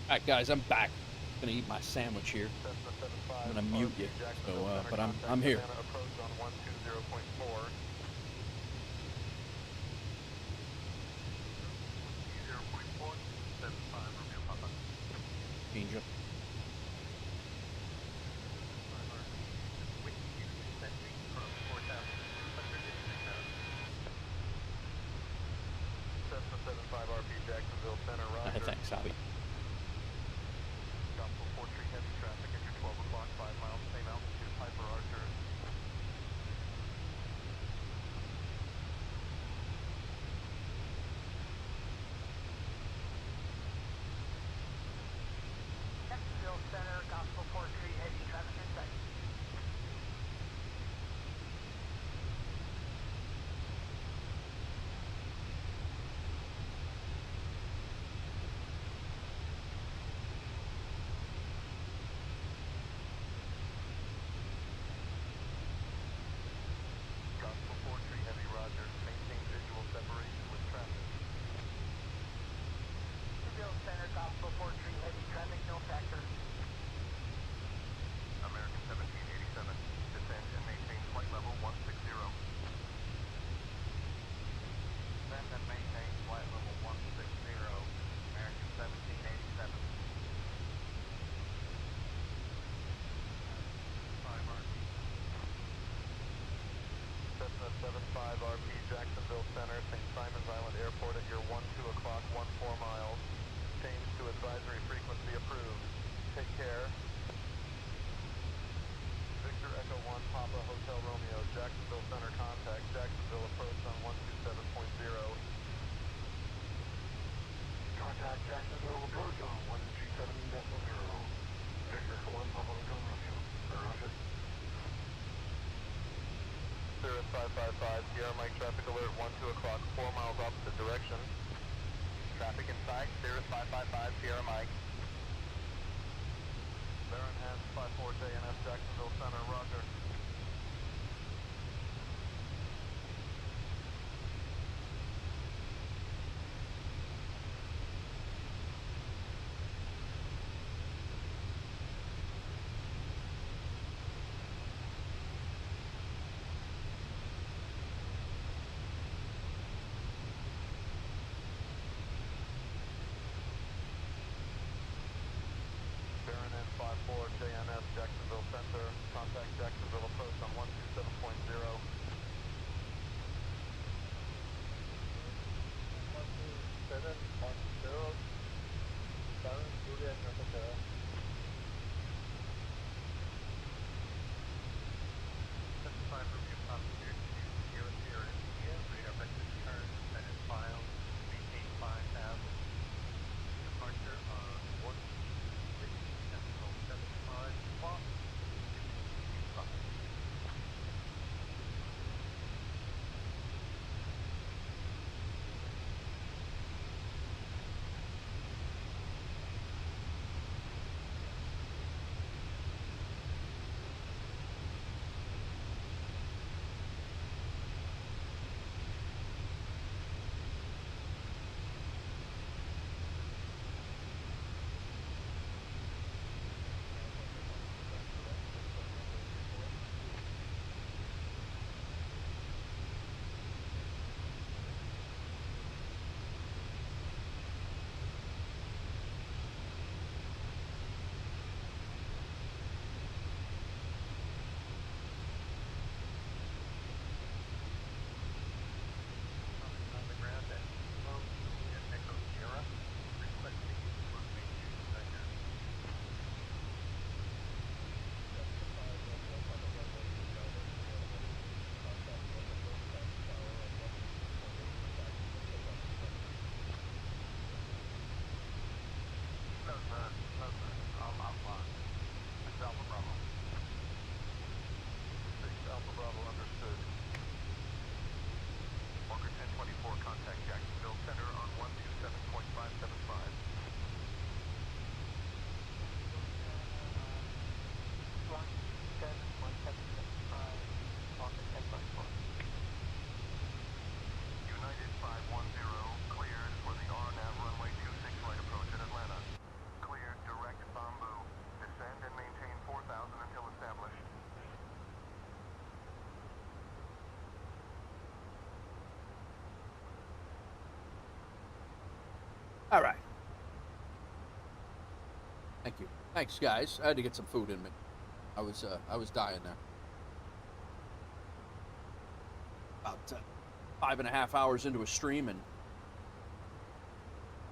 All right, guys, I'm back. Gonna eat my sandwich here. I'm gonna mute you. So, but I'm here. Approach on 120.4. Change up. Cessna 75 RP Jacksonville Center, roger. Thanks, Hobby. Gospel 4 Tree heavy traffic at your 12 o'clock, 5 miles, same altitude, Piper Archer. Jacksonville Center, Gospel 4 Tree, heavy traffic in sight. Gospel 4 Tree heavy, roger. Maintain visual separation with traffic. Jacksonville Center, Gospel 4 Tree, heavy traffic, no factor. American 1787, descend and maintain flight level 160. Descend and maintain flight level 160, American 1787. 5 RP. Cessna 75 RP Jacksonville Center, St. Simon's Island Airport at your 12 o'clock, 14 miles. Change to advisory frequency approved. Take care. Victor Echo 1 Papa Hotel Romeo, Jacksonville Center contact, Jacksonville approach on 127.0. Contact Jacksonville approach on 127.0. Victor Echo 1 Papa Hotel Romeo. Roger. Cirrus 555, Sierra Mike traffic alert, 12 o'clock, 4 miles opposite direction. Traffic in sight, Cirrus 555, Sierra Mike. Baron Hans 54 JNS Jacksonville Center, roger. Baron N 54 JNS Jacksonville Center, contact Jacksonville approach on 127.0. Specified review constitute Sierra Sierra India, radar vector turn, and is filed, maintain 5,000. Departure on 165 o'clock. All right. Thank you. Thanks, guys. I had to get some food in me. I was dying there. About 5.5 hours into a stream, and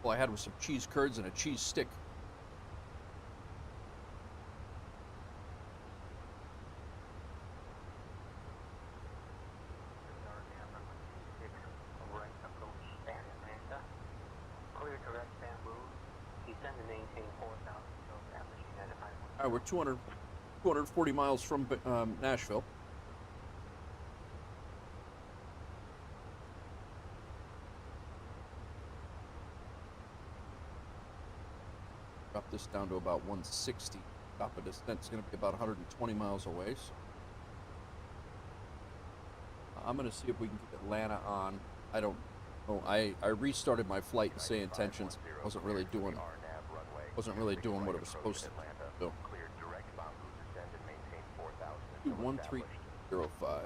all I had was some cheese curds and a cheese stick. All right, we're 240 miles from Nashville. Drop this down to about 160. Top of descent's going to be about 120 miles away. So I'm going to see if we can get Atlanta on. I don't know. I restarted my flight and Say Intentions. Wasn't really doing what it was supposed to do. 1305.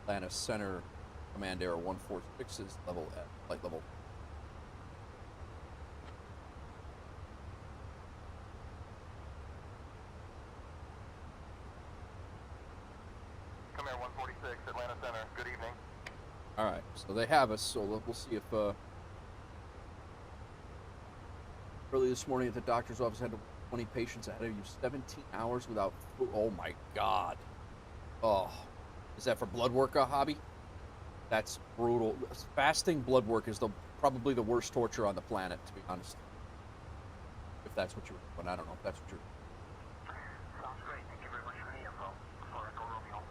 Atlanta Center, Command Air 146 is level at flight level. Come Air 146, Atlanta Center. Good evening. All right, so they have us. So we'll see if early this morning at the doctor's office, had 20 patients ahead of you. 17 hours without food. Oh my God. Oh. Is that for blood work a hobby? That's brutal. Fasting blood work is probably the worst torture on the planet, to be honest. If that's what you're doing. I don't know if that's what you're doing. Sounds great. Thank you very much for the info. For Echo Romeo.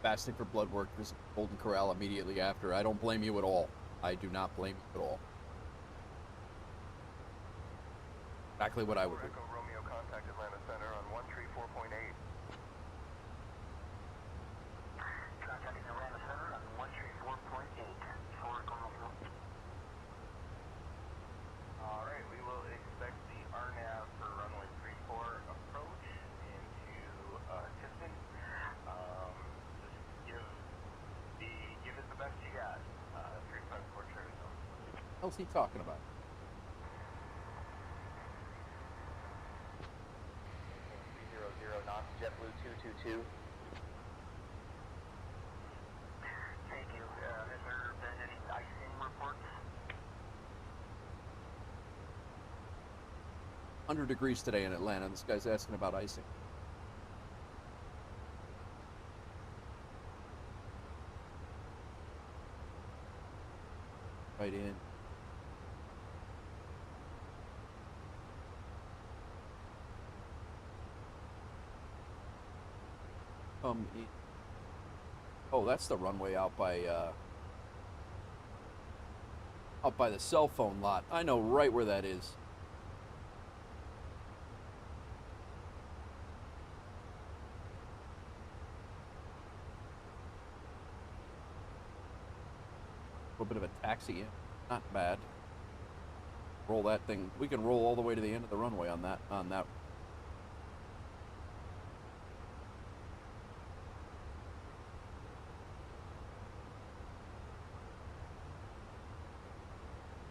Fasting for blood work, visit Golden Corral immediately after. I don't blame you at all. I do not blame you at all. Exactly what I would do. Echo Romeo, contact Atlanta Center on 134.8. Contacting Atlanta Center on 134.8. For Echo Romeo. Alright, we will expect the RNAV for runway 34 approach into Houston. Just give it the best you got. 354 Cherry Zone. What's he talking about? Knots, JetBlue 222. Thank you. Has there been any icing reports? 100 degrees today in Atlanta. This guy's asking about icing. Right in. Come in. Oh, that's the runway out by the cell phone lot. I know right where that is. A little bit of a taxi in. Not bad. Roll that thing. We can roll all the way to the end of the runway on that.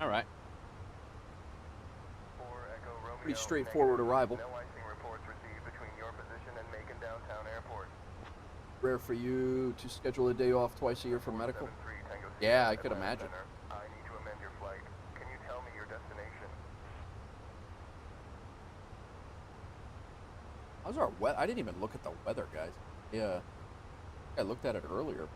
All right. Pretty straightforward arrival. No icing reports received between your position and Macon Downtown Airport. Rare for you to schedule a day off twice a year for medical? Yeah, I could imagine. I need to amend your flight. Can you tell me your destination? How's our weather? I didn't even look at the weather, guys. Yeah. I looked at it earlier.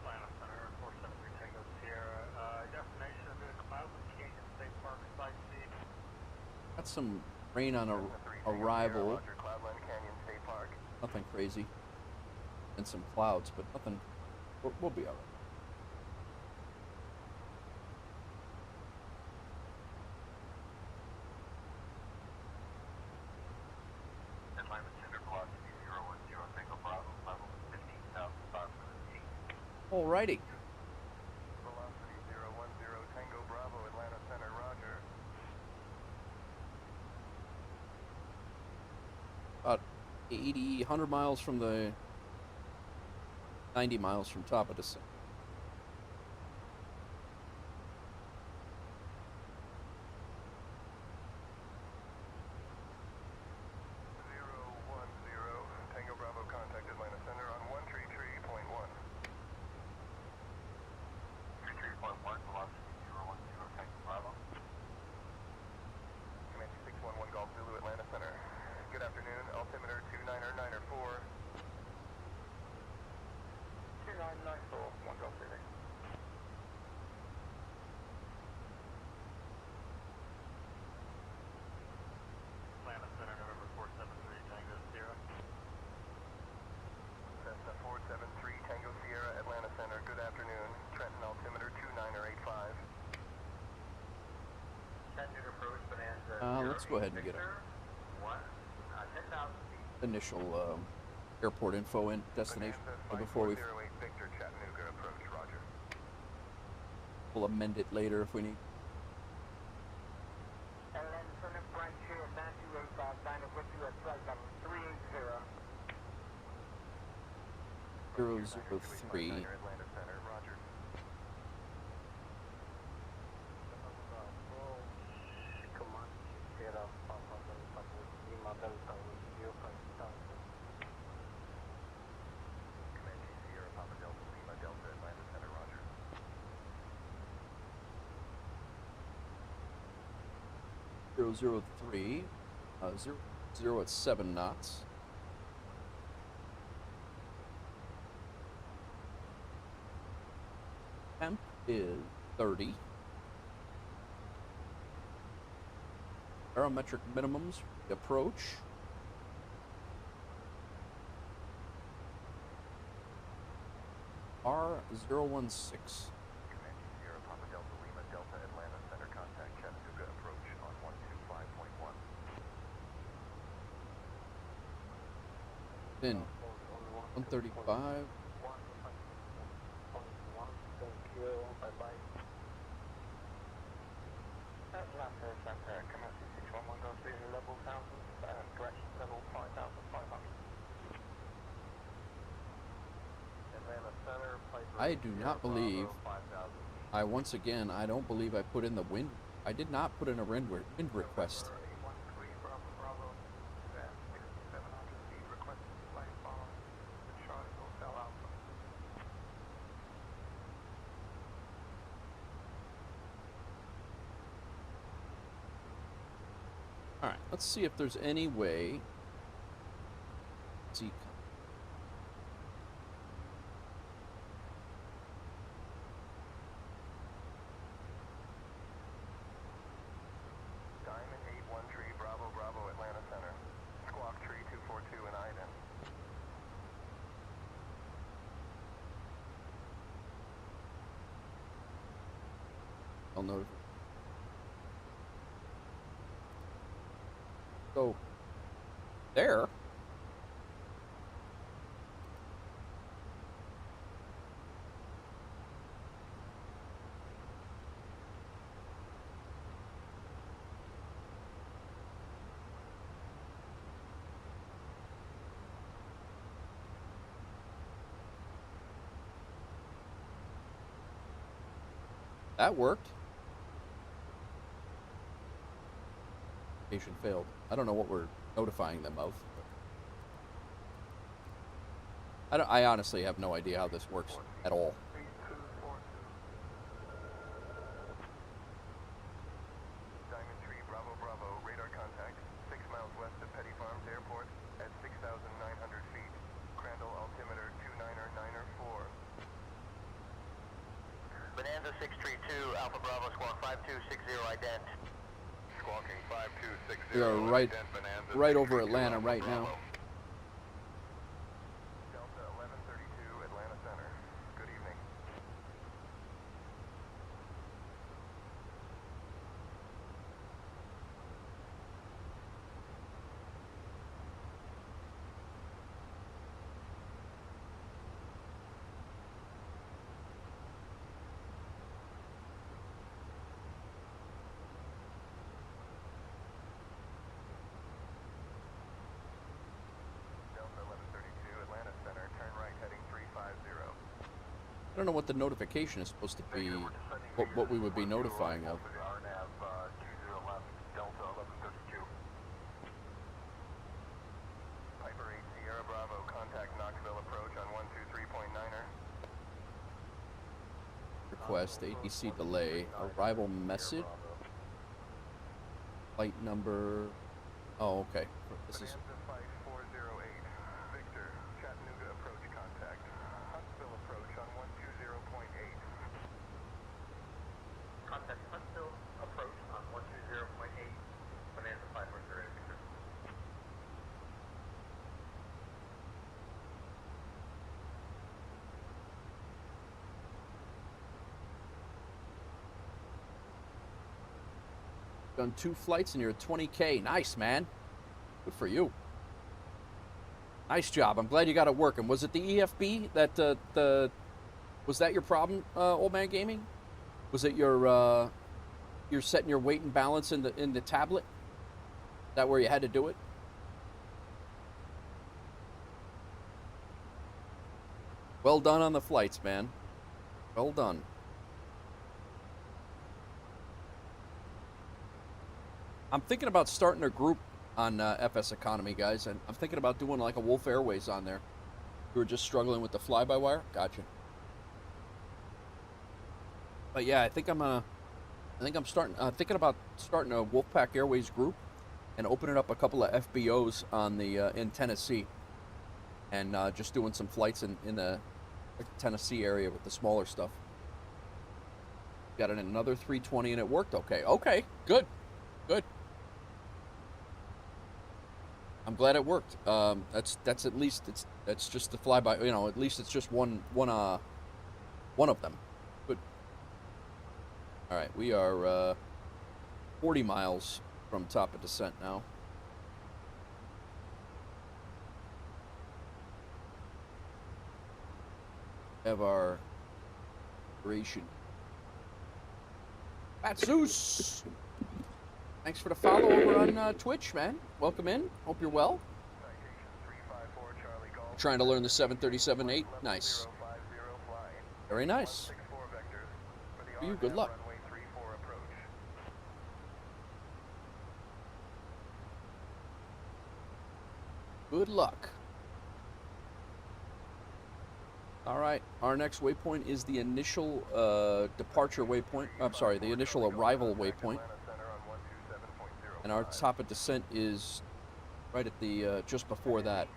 Atlanta Center, 473 Tango Sierra. Destination of the cloud with Canyon State Park sightseeing. Got some rain on arrival. Cloudland Canyon State Park. Nothing crazy. And some clouds, but nothing. We'll be all right. Atlanta Alrighty. Velocity 010 Tango Bravo, Atlanta Center, roger. About 80, 100 miles from the 90 miles from top of descent. Tango Bravo, contact Atlanta Center on 133.1. 33.1, velocity 010 Tango Bravo. Comanche 611 Golf Zulu, Atlanta Center. Good afternoon, altimeter 2994. 2994, 1 Golf Zulu. Atlanta Center, November 473, Tango Sierra. Cessna 473 Tango Sierra, Atlanta Center. Good afternoon, Trenton altimeter 2985. Chattanooga approach, Bonanza. Let's go ahead and get a 10,000 feet. initial airport info and destination before we. Victor, Chattanooga approach, roger. We'll amend it later if we need. Atlanta Center, Bright Chair 9285, sign up with you at flight level 380. 003. Atlanta Center, roger. Comanche Sierra, Papa Delta, Lima Delta, Atlanta Center, roger. 003. 0 at 7 knots. Temp is 30. Barometric minimums approach. R016. Comanche Sierra, Papa Delta, Lima Delta, Atlanta Center, contact Chattanooga approach on 125.1. Then 135. Thank you, bye-bye. Atlanta Center, Comanche 611 Golf Zulu, level 1000, direction level 5,500. Atlanta Center, Piper I do not Bravo, believe 5,000 feet. I don't believe I put in the wind. I did not put in a wind request. 813 Bravo Bravo, at 6,700 feet, requested flight following the Charlie Hotel Alpha. All right, let's see if there's any way. See. Diamond 813 Bravo Bravo, Atlanta Center. Squawk Tree 242 in Iden. I'll know. So, there. That worked. Notification failed. I don't know what we're notifying them of. I honestly have no idea how this works at all. 3242. Diamond Tree Bravo Bravo, radar contact 6 miles west of Petty Farms Airport at 6,900 feet. Crandall altimeter 29994. Bonanza 632, Alpha Bravo, Squawk 5260, ident. Squawking 5260. We are right over Atlanta right now. Delta 1132, Atlanta Center. Good evening. I don't know what the notification is supposed to be, what we would be notifying of. For the RNAV 20 left, Delta 1132. Piper 8 Sierra Bravo, contact Knoxville approach on 123.9er. Request ATC delay. Arrival message. Flight number. Oh, okay. This is. Bonanza 5408, Victor, Chattanooga approach contact. Huntsville approach on 120.8. Contact Huntsville approach on 120.8. Bonanza 5408, Victor. Done 2 flights and you're at 20K. Nice, man. Good for you. Nice job. I'm glad you got it working. Was it the EFB that was that your problem, Old Man Gaming? Was it your you're setting your weight and balance in the tablet? Is that where you had to do it? Well done on the flights, man. Well done. I'm thinking about starting a group on FSEconomy, guys, and I'm thinking about doing like a Wolf Airways on there. You were just struggling with the fly-by-wire? Gotcha. But yeah, I think I'm thinking about starting a Wolfpack Airways group and opening up a couple of FBOs on the in Tennessee, and just doing some flights in the Tennessee area with the smaller stuff. Got it in another 320 and it worked okay. Okay, good, good. I'm glad it worked. That's at least that's just the flyby. You know, at least it's just one of them. Good. All right, we are 40 miles from top of descent now. Have our duration. Zeus. Thanks for the follow over on Twitch, man. Welcome in. Hope you're well. Trying to learn the 737-8. Nice. Very nice. For you, good luck. Good luck. All right, our next waypoint is the initial departure waypoint. I'm sorry, the initial arrival waypoint. And our top of descent is right at the just before that.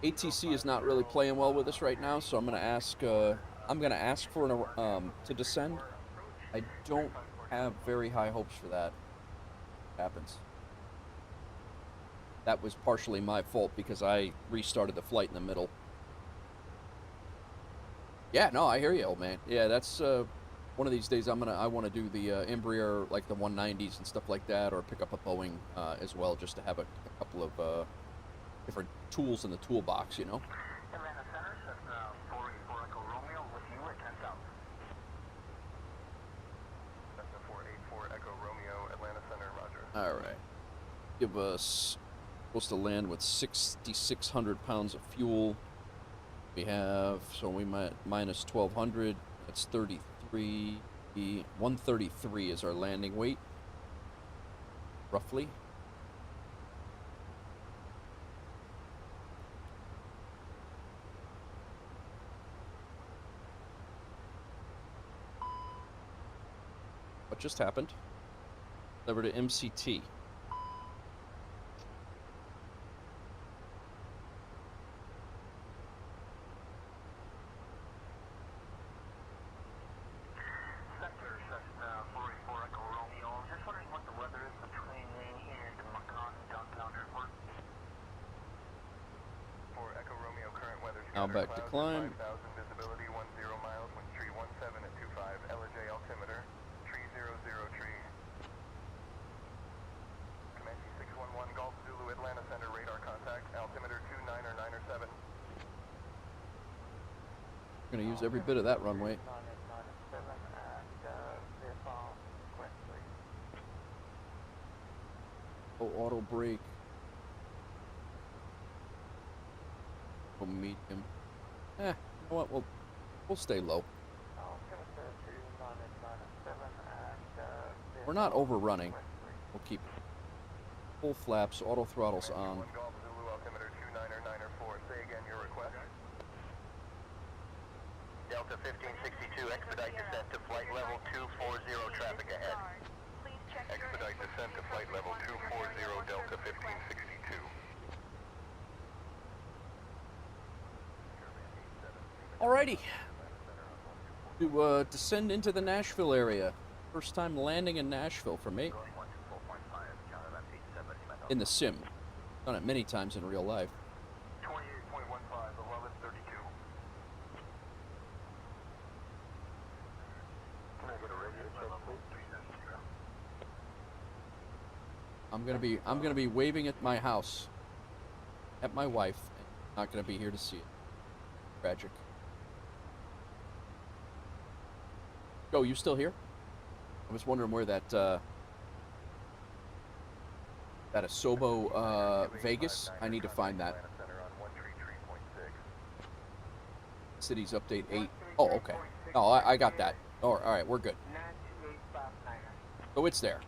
ATC is not really playing well with us right now, so I'm gonna ask for an to descend. I don't have very high hopes for that. Happens. That was partially my fault because I restarted the flight in the middle. Yeah, no, I hear you, old man. Yeah, that's one of these days I want to do the Embraer, like the 190s and stuff like that, or pick up a Boeing as well, just to have a couple of different tools in the toolbox, you know. Atlanta Center, Cessna 484 Echo Romeo with you at 10,000. Cessna 484 Echo Romeo, Atlanta Center, roger. All right. Give us, supposed to land with 6,600 pounds of fuel. We have, so we might minus 1,200, that's 33, 133 is our landing weight, roughly. What just happened? Over to MCT. Now back to climb. 5,000 visibility, 10 miles, wind tree 17 at 25, LJ altimeter, tree 00 tree. Comanche 611 Golf Zulu Atlanta Center, radar contact, altimeter 29 or 9 or 7. We're gonna use every bit of that runway. Oh, auto brake. We'll meet him. You know what? We'll stay low. Altimeter 2997 and We're not overrunning. We'll keep full flaps, auto throttles on. One Golf Zulu, altimeter 29904. Say again your request. Delta 1562, expedite descent to flight level 240, traffic ahead. Please check your Expedite descent to flight level 240, Delta 1562. Alrighty. To descend into the Nashville area. First time landing in Nashville for me. In the sim. Done it many times in real life. 28.15, 1132. Can I get a radio check, please? I'm gonna be waving at my house. At my wife. Not gonna be here to see it. Tragic. Joe, you still here? I was wondering where that that Asobo Vegas. I need to find that. Cities update 8. Oh, okay. Oh, I got that. All right, we're good. So it's there.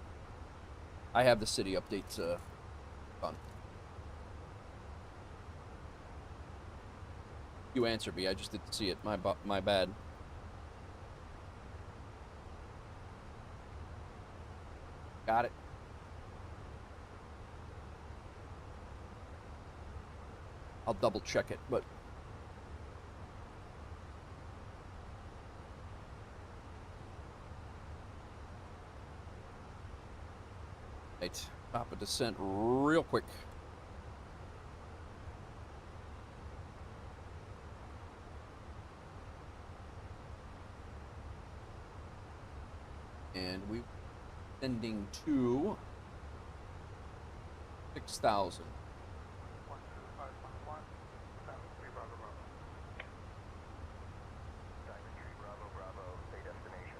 I have the city updates done. You answered me. I just didn't see it. My bad. Got it. I'll double check it, but right, stop a descent real quick. And we sending to 6,000. 12511, 73 Bravo Bravo. Diamond Tree Bravo Bravo, say destination.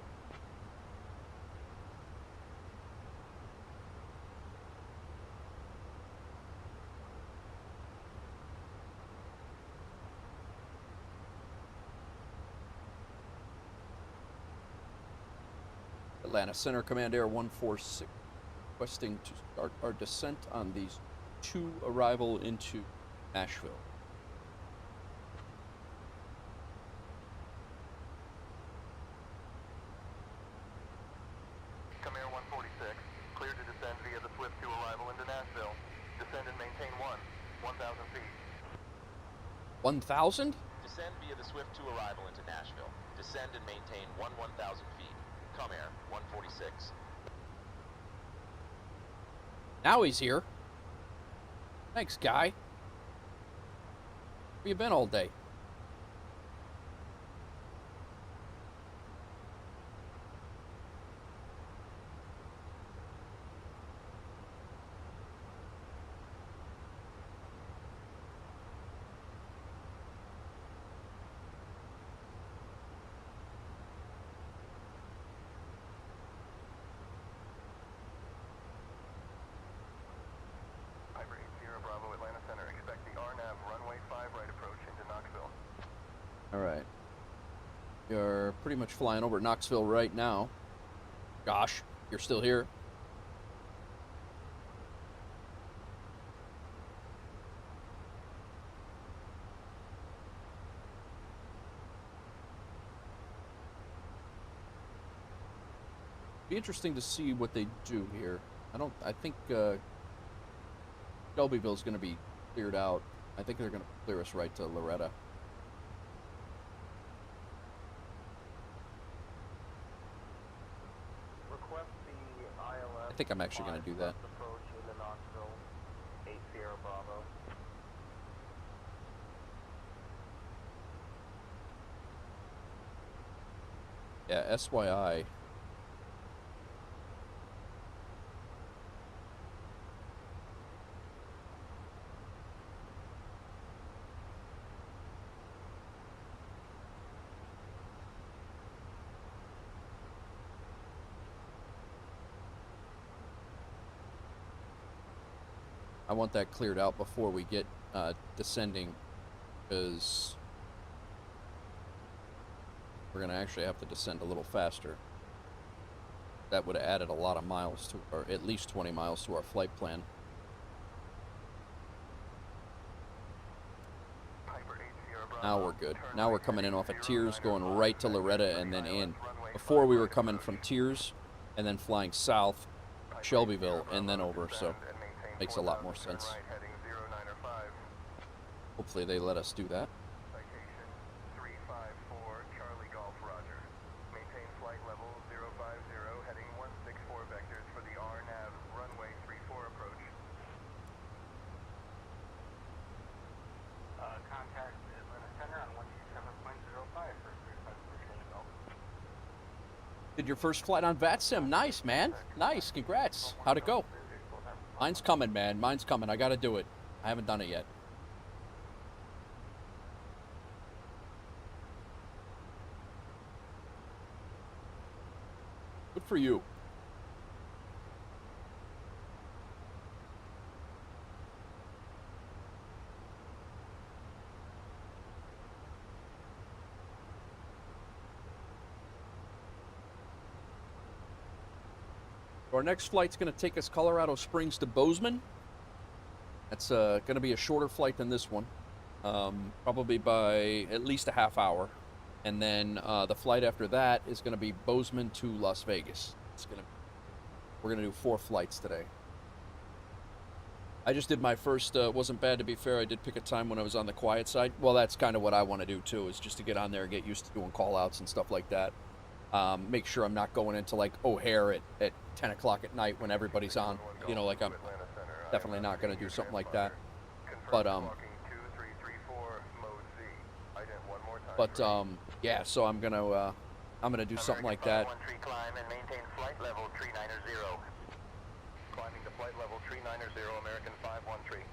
Atlanta Center Command Air 146 requesting to start our descent on these 2 arrival into Nashville. Come Air 146, clear to descend via the Swift 2 arrival into Nashville. Descend and maintain 1,000 feet. 1,000? Descend via the Swift 2 arrival into Nashville. Descend and maintain 1,000 feet. Come Air 146. Now he's here. Thanks, guy. Where you been all day? Piper 80 Bravo, Atlanta Center. Expect the RNAV runway 5 right approach into Knoxville. All right. You're pretty much flying over Knoxville right now. Josh, you're still here. Be interesting to see what they do here. I think Shelbyville's going to be cleared out. I think they're going to clear us right to Loretta. Request the ILS. I think I'm actually going to do that. Approach into Knoxville, 8 Sierra Bravo. Yeah, SYI. I want that cleared out before we get descending, because We're going to actually have to descend a little faster. That would have added a lot of miles to, or at least 20 miles to our flight plan. Now we're good. Now we're coming in off of Tiers, going right to Loretta and then in. Before we were coming from Tiers and then flying south, Shelbyville, and then over, so makes a lot more sense. Hopefully they let us do that. Citation 354, Charlie Golf Roger. Maintain flight level 050, heading 164 vectors for the RNAV runway 34 approach. Contact Atlanta Center on 127.05 for 35 for Charlie Golf. Did your first flight on VATSIM. Nice, man. Nice. Congrats. How'd it go? Mine's coming, man. Mine's coming. I gotta do it. I haven't done it yet. Good for you. Our next flight's going to take us Colorado Springs to Boseman. That's going to be a shorter flight than this one, probably by at least a half hour. And then the flight after that is going to be Boseman to Las Vegas. We're going to do 4 flights today. I just did my first, wasn't bad to be fair. I did pick a time when I was on the quiet side. Well, that's kind of what I want to do too, is just to get on there and get used to doing call outs and stuff like that. Make sure I'm not going into like O'Hare at 10 o'clock at night when everybody's on. You know, like I'm definitely not going to do something like that. But yeah, so I'm gonna do something like that. Climb and maintain flight level 390. Climbing to flight level 390, American 513.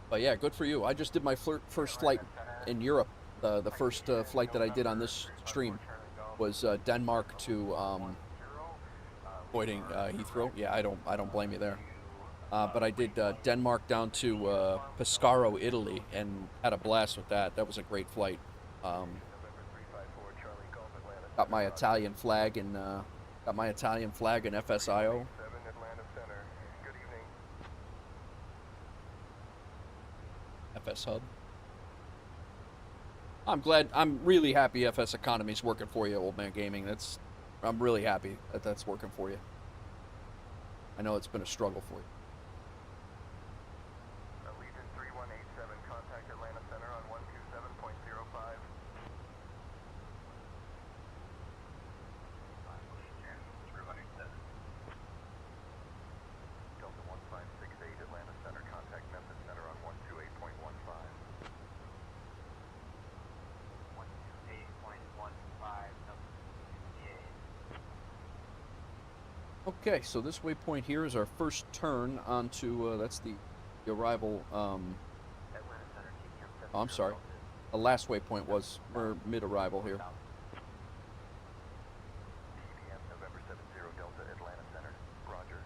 But yeah, good for you. I just did my first flight in Europe. The first flight that I did on this stream was Denmark to avoiding Heathrow. Yeah, I don't blame you there. But I did Denmark down to Pescara, Italy, and had a blast with that. That was a great flight. Got my Italian flag and FSIO. FS Hub. I'm really happy FSEconomy's working for you, Old Man Gaming. I'm really happy that that's working for you. I know it's been a struggle for you. Allegiant 3187, contact Atlanta Center on 127.05. Delta 1568, Atlanta Center, contact Memphis Center on 128.15. 128.15. Okay, so this waypoint here is our first turn onto, that's the arrival, oh, I'm sorry. The last waypoint was, we're mid-arrival here. TBM November 70 Delta Atlanta Center, roger.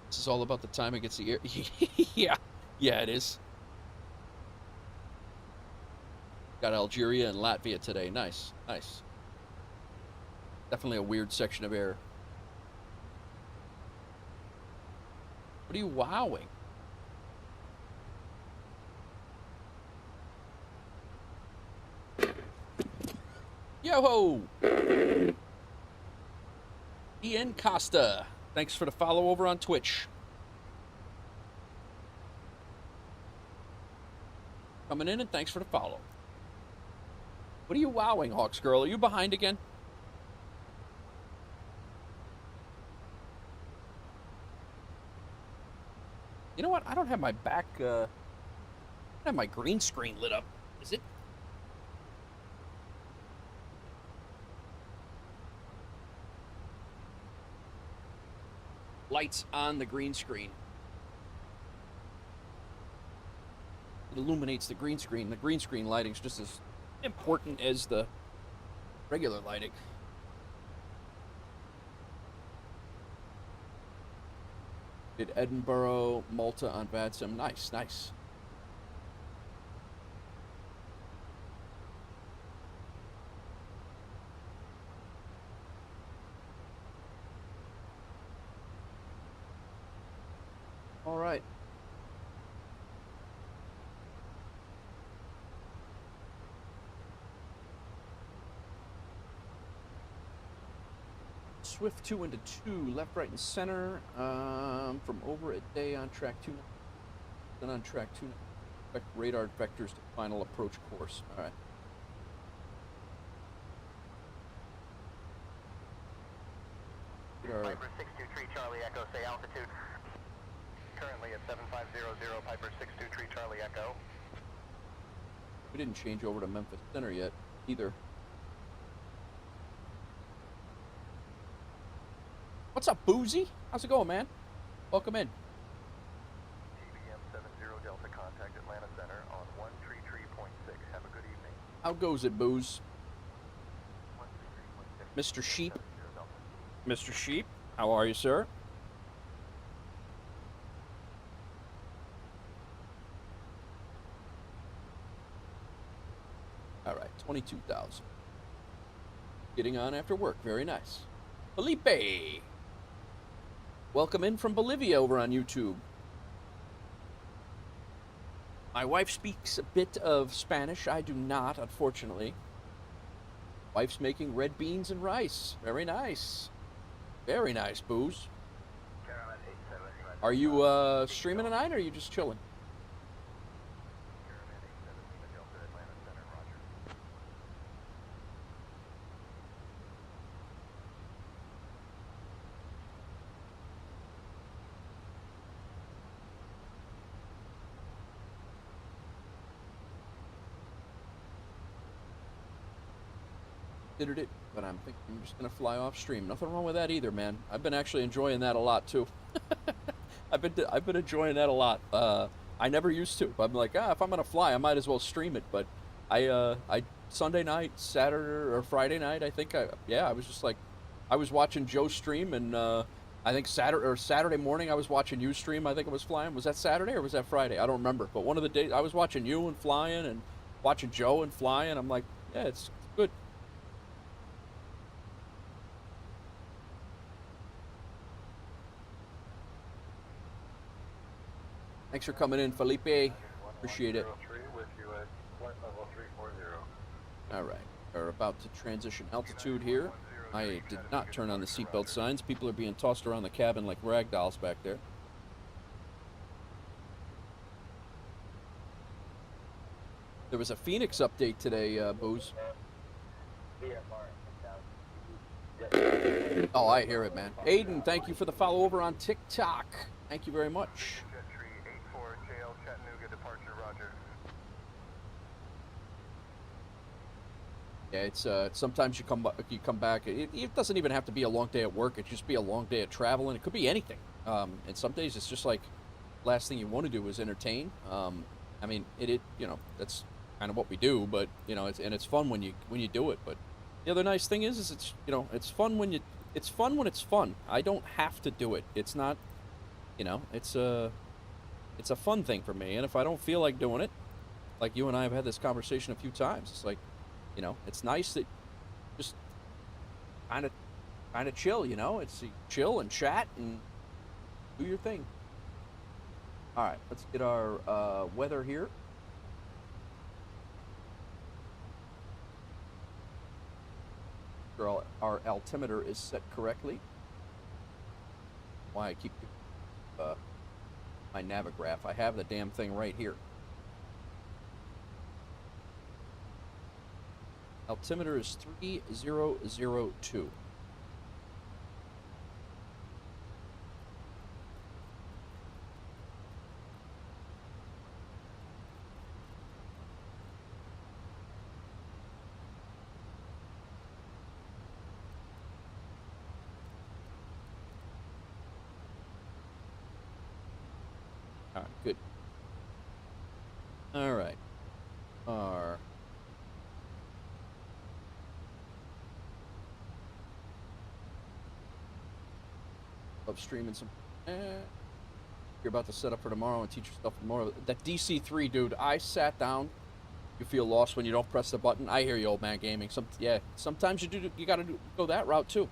This is all about the time it gets the air. Yeah, it is. Got Algeria and Latvia today. Nice. Definitely a weird section of air. What are you wowing? Yo-ho! Ian Costa. Thanks for the follow over on Twitch. Coming in, and thanks for the follow. What are you wowing, Hawks Girl? Are you behind again? You know what? I don't have my back, I don't have my green screen lit up. Is it? Lights on the green screen. It illuminates the green screen. The green screen lighting is just as important as the regular lighting. Did Edinburgh, Malta on VATSIM. Nice, nice. All right. Swift 2 into 2, left, right, and center. From over at day on track 2. Then on track 2. Expect radar vectors to final approach course. All right. Piper 623 Charlie Echo, say altitude. Currently at 7500, Piper 623 Charlie Echo. We didn't change over to Memphis Center yet, either. What's up, Boozy? How's it going, man? Welcome in. TBM 70 Delta, contact Atlanta Center on 133.6. Have a good evening. How goes it, Booze? Mr. Sheep? Mr. Sheep, how are you, sir? All right, 22,000. Getting on after work, very nice. Felipe! Welcome in from Bolivia over on YouTube. My wife speaks a bit of Spanish. I do not, unfortunately. Wife's making red beans and rice. Very nice. Very nice, Booze. Are you streaming tonight, or are you just chilling? Considered it, but I'm thinking I'm just gonna fly off stream. Nothing wrong with that either, man. I've been actually enjoying that a lot too. I've been enjoying that a lot. I never used to. I'm like, if I'm gonna fly, I might as well stream it. But I Sunday night, Saturday or Friday night, I think I was just like, I was watching Joe stream, and I think Saturday morning I was watching you stream. I think I was flying. Was that Saturday or was that Friday? I don't remember. But one of the days I was watching you and flying, and watching Joe and flying. I'm like, yeah, it's good. Thanks for coming in, Felipe. Appreciate it. All right, we're about to transition altitude here. I did not turn on the seatbelt signs. People are being tossed around the cabin like rag dolls back there. There was a Phoenix update today, Booze. Oh, I hear it, man. Aiden, thank you for the follow over on TikTok. Thank you very much. Yeah, it's sometimes you come back. It doesn't even have to be a long day at work. It just be a long day of traveling. It could be anything. And some days it's just like last thing you want to do is entertain. I mean, that's kind of what we do. But it's fun when you do it. But the other nice thing is it's fun when it's fun. I don't have to do it. It's not, it's a fun thing for me. And if I don't feel like doing it, like you and I have had this conversation a few times, it's like, it's nice that just kind of chill, it's chill and chat and do your thing. All right, let's get our weather here. Our altimeter is set correctly. Why I keep my Navigraph. I have the damn thing right here. Altimeter is 3002. All right, good. All right. Love streaming some. you're about to set up for tomorrow and teach yourself tomorrow. That DC-3, dude, I sat down. You feel lost when you don't press the button. I hear you, old man gaming. Sometimes you gotta go that route too.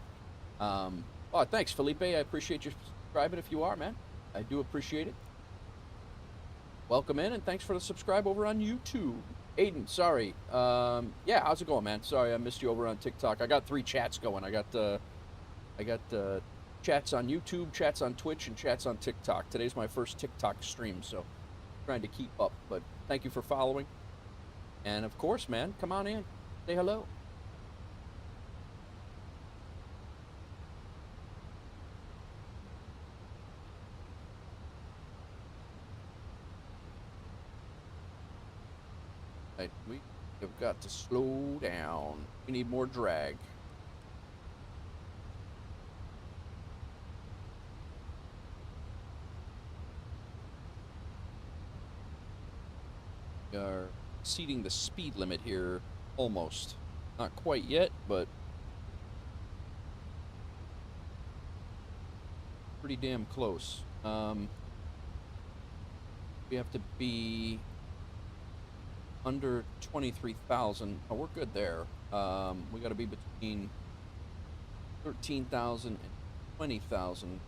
Oh, thanks, Felipe. I appreciate you subscribing if you are, man. I do appreciate it. Welcome in, and thanks for the subscribe over on YouTube. Aiden, sorry. Yeah, how's it going, man? Sorry, I missed you over on TikTok. I got 3 chats going. I got chats on YouTube, chats on Twitch, and chats on TikTok. Today's my first TikTok stream, so trying to keep up. But thank you for following. And of course, man, come on in. Say hello. Right, we have got to slow down. We need more drag. We are exceeding the speed limit here, almost. Not quite yet, but pretty damn close. We have to be under 23,000. Oh, we're good there. We got to be between 13,000 and 20,000.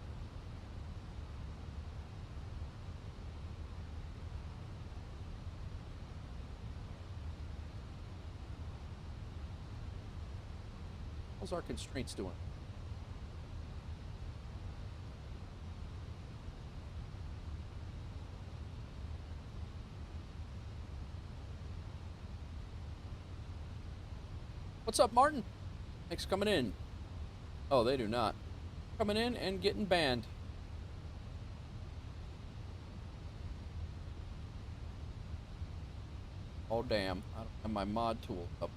How's our constraints doing? What's up, Martin? Thanks for coming in. Oh, they do not. Coming in and getting banned. Oh, damn. I don't have my mod tool up.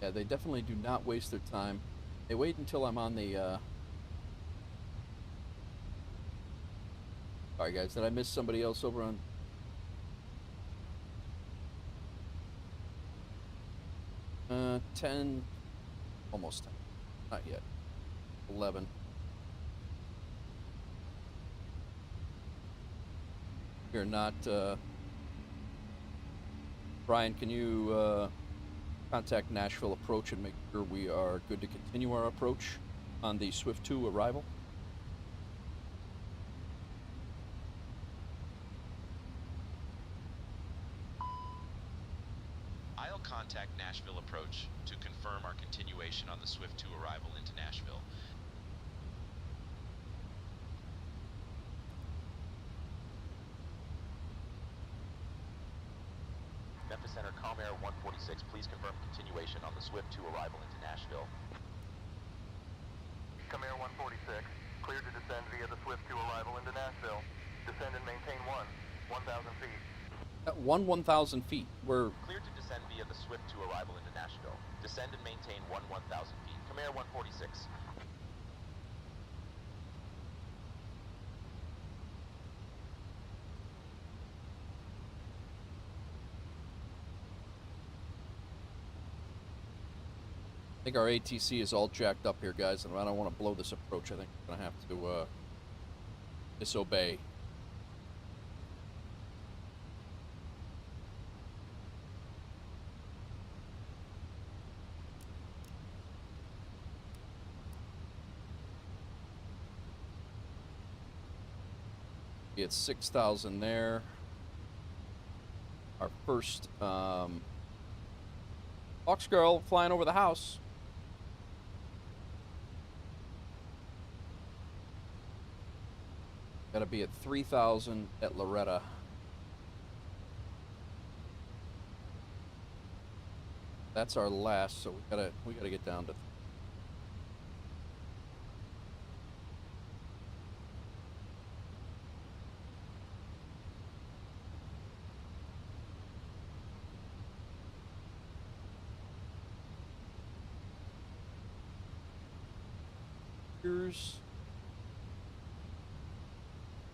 Yeah, they definitely do not waste their time. They wait until I'm on the, Sorry, guys. Did I miss somebody else over on... Uh, 10... Almost 10. Not yet. 11. We're not, Brian, can you, contact Nashville approach and make sure we are good to continue our approach on the Swift 2 arrival? I'll contact Nashville approach to confirm our continuation on the Swift 2 arrival into Nashville. Memphis Center Com Air 146, please confirm continuation on the Swift 2 arrival into Nashville. Com Air 146, cleared to descend via the Swift 2 arrival into Nashville. Descend and maintain 1,000 feet. At 1,000 feet. We're Cleared to descend via the Swift 2 arrival into Nashville. Descend and maintain 1,000 feet. Com Air 146. I think our ATC is all jacked up here, guys, and I don't want to blow this approach. I think we're going to have to disobey. It's 6,000 there. Our first Hawks Girl flying over the house. Gotta be at 3,000 at Loretta. That's our last, so we gotta get down to.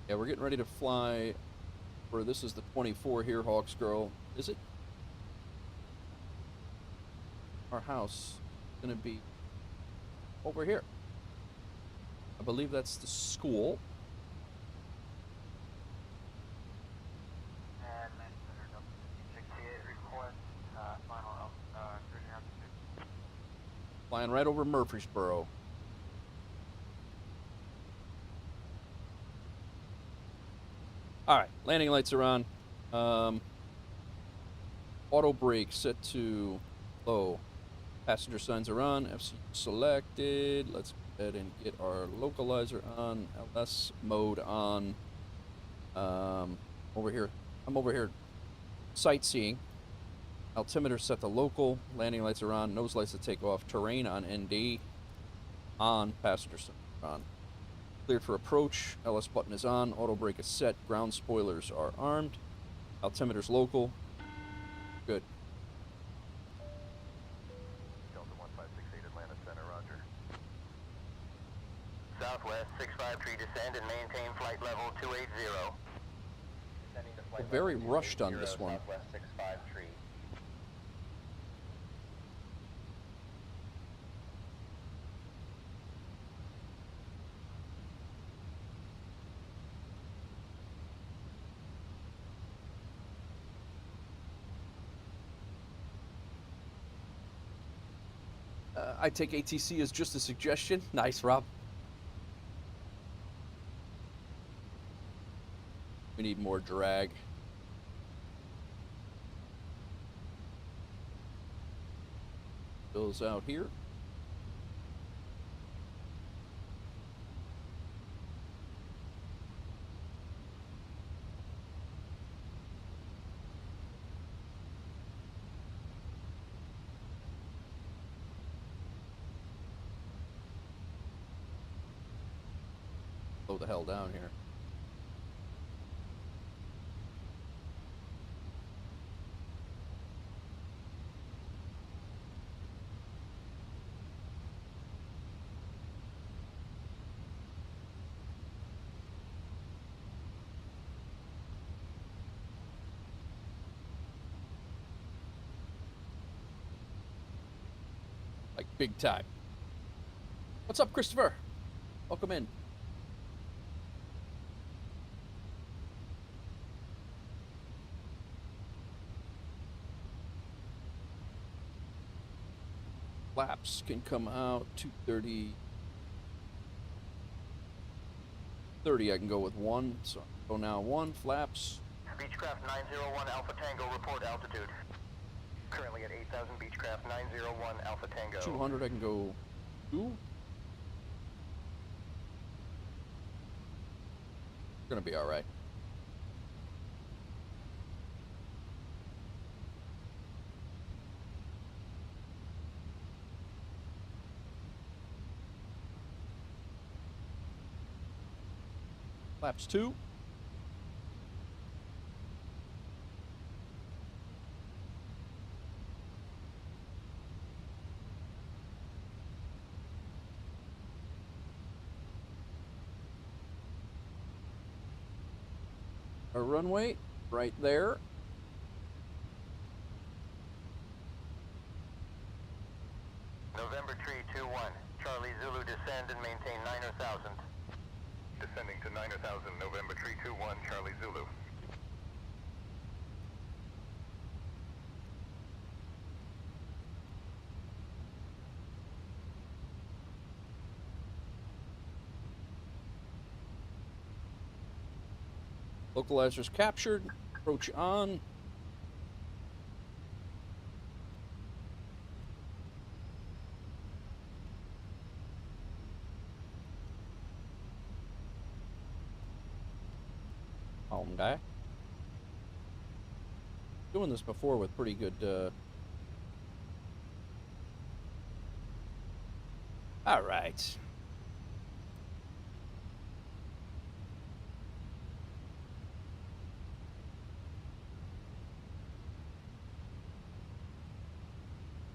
Yeah, we're getting ready to fly for, this is the 24 here, Hawks Girl. Is it? our house is going to be over here. I believe that's the school. And Center 68 request final cruising altitude. Flying right over Murfreesboro. All right, landing lights are on. Auto brake set to low. Passenger signs are on. FC selected. Let's go ahead and get our localizer on. LS mode on. Over here. I'm over here sightseeing. Altimeter set to local. Landing lights are on. Nose lights to take off. Terrain on ND. On. Passenger signs are on. Cleared for approach. LS button is on. Auto brake is set. Ground spoilers are armed. Altimeter's local. Good. Delta 1568 Atlanta Center, roger. Southwest 653, descend and maintain flight level 280. Descending to flight We're very level rushed on 280, this one. Southwest 653. I take ATC as just a suggestion. Nice, Rob. We need more drag. Bill's out here. Slow the hell down here. Like big time. What's up, Christopher? Welcome in. Flaps can come out 230. 30, I can go with one. So go now one. Flaps. Beechcraft 901 Alpha Tango, report altitude. Currently at 8,000, Beechcraft 901 Alpha Tango. 200, I can go two. Gonna be all right. Flaps 2. Our runway right there. November tree 21. Charlie Zulu, descend and maintain 9,000. Descending to 9,000, November tree 21, Charlie Zulu. Localizers captured. Approach on. Calm guy. Doing this before with pretty good. All right.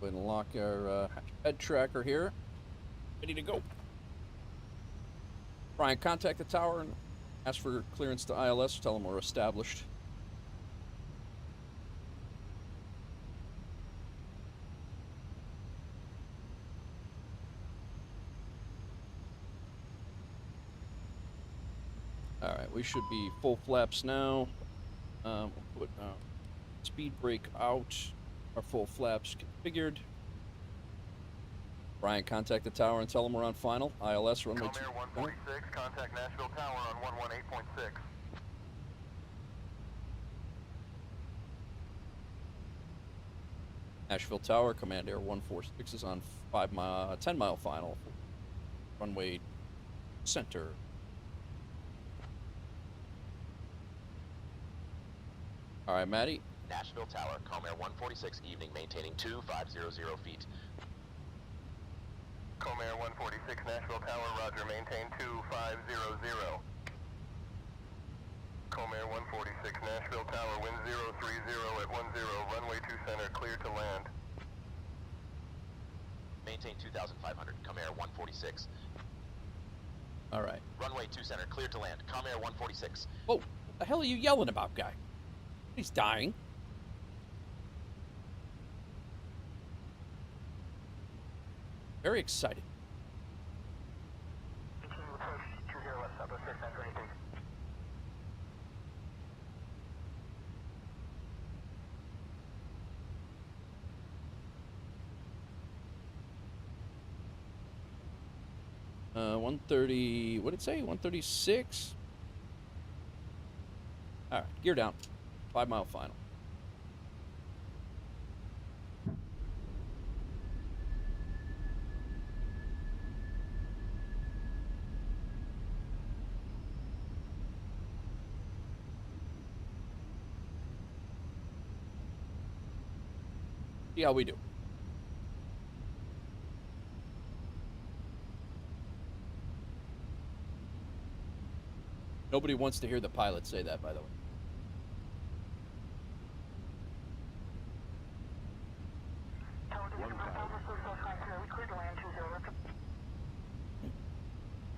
Go ahead and lock our head tracker here. Ready to go. Brian, contact the tower and ask for clearance to ILS. Tell them we're established. we should be full flaps now. We'll put speed brake out. Our full flaps configured. Brian, contact the tower and tell them we're on final. ILS runway 2. Comair 146, contact Nashville Tower on 118.6. Nashville Tower, Command Air 146 is on 10-mile final. Runway center. All right, Maddie. Nashville Tower, Comair 146, evening, maintaining 2500 feet. Comair 146, Nashville Tower, roger, maintain 2500. Comair 146, Nashville Tower, wind 030 at 10, runway 2 center, clear to land. Maintain 2500, Comair 146. All right. Runway 2 center, clear to land, Comair 146. Oh, what the hell are you yelling about, guy? He's dying. Very excited. Uh, 130, what did it say? 136? All right, gear down. 5-mile final. See how we do. Nobody wants to hear the pilot say that, by the way.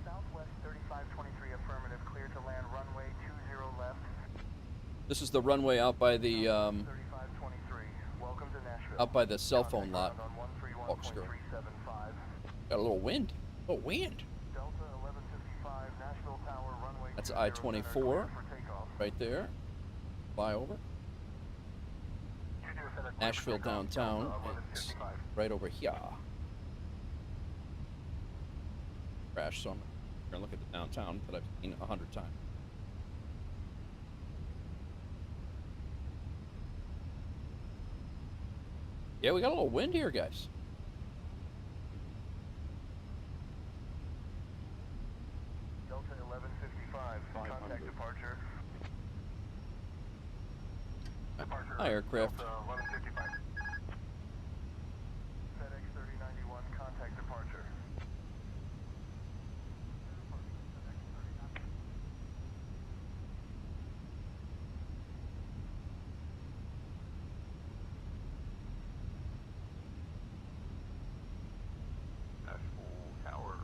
Southwest 3523 affirmative, clear to land, runway 20 left. This is the runway out by the 3523, welcome to Nashville. out by the cell phone lot. Corkscrew. 131.375. Got a little wind. Oh, wind. Delta 1155, Nashville Tower, runway That's 20 I-24 center, clear for takeoff. right there. Fly over. Nashville downtown. It's right over here. Crash, so I'm gonna look at the downtown that I've seen 100 times. Yeah, we got a little wind here, guys. Delta 1155, contact departure. Hi, aircraft. Delta 1155. FedEx 3091, contact departure. Nashville Tower,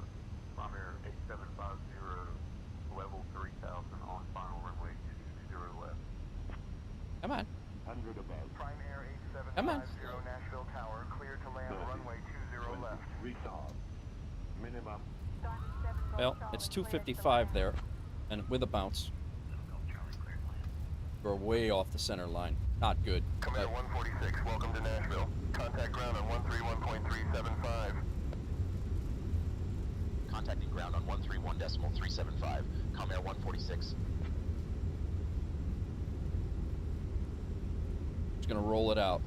Comair 8750, level 3000 on final runway 20 left. Come on. 100 above. Prime Air Come on. 8750, Nashville Tower, clear to land, runway 20 left. Retard. Minimum. Well, it's 255 there, and with a bounce. We're way off the center line. Not good. Comair 146, welcome to Nashville. Contact ground on 131.375. Contacting ground on 131.375, Comair 146. Just gonna roll it out.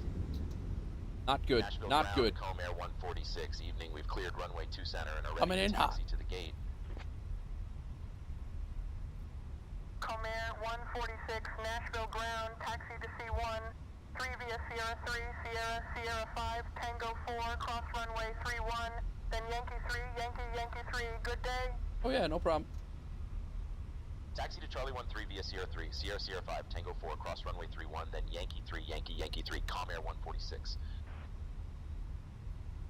Not good. Nashville Not ground, good. Comair 146, evening, we've cleared runway 2 center and are Coming ready in to hot. taxi to the gate. Comair 146, Nashville ground, taxi to C1, 3 via Sierra 3, Sierra 5, Tango 4, cross runway 31, then Yankee 3, Yankee 3, good day. Oh yeah, no problem. Taxi to Charlie 13 via Sierra 3, Sierra 5, Tango 4, cross runway 31, then Yankee 3, Yankee 3, Comair 146.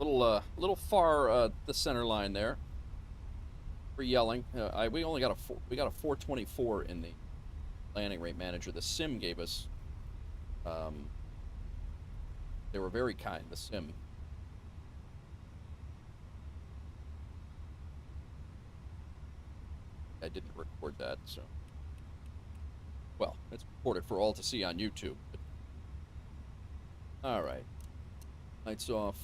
Little far the center line there. We're yelling. We only got a 424 in the landing rate manager. The sim gave us. They were very kind. The sim. I didn't record that, so well, it's recorded for all to see on YouTube. All right. Lights off.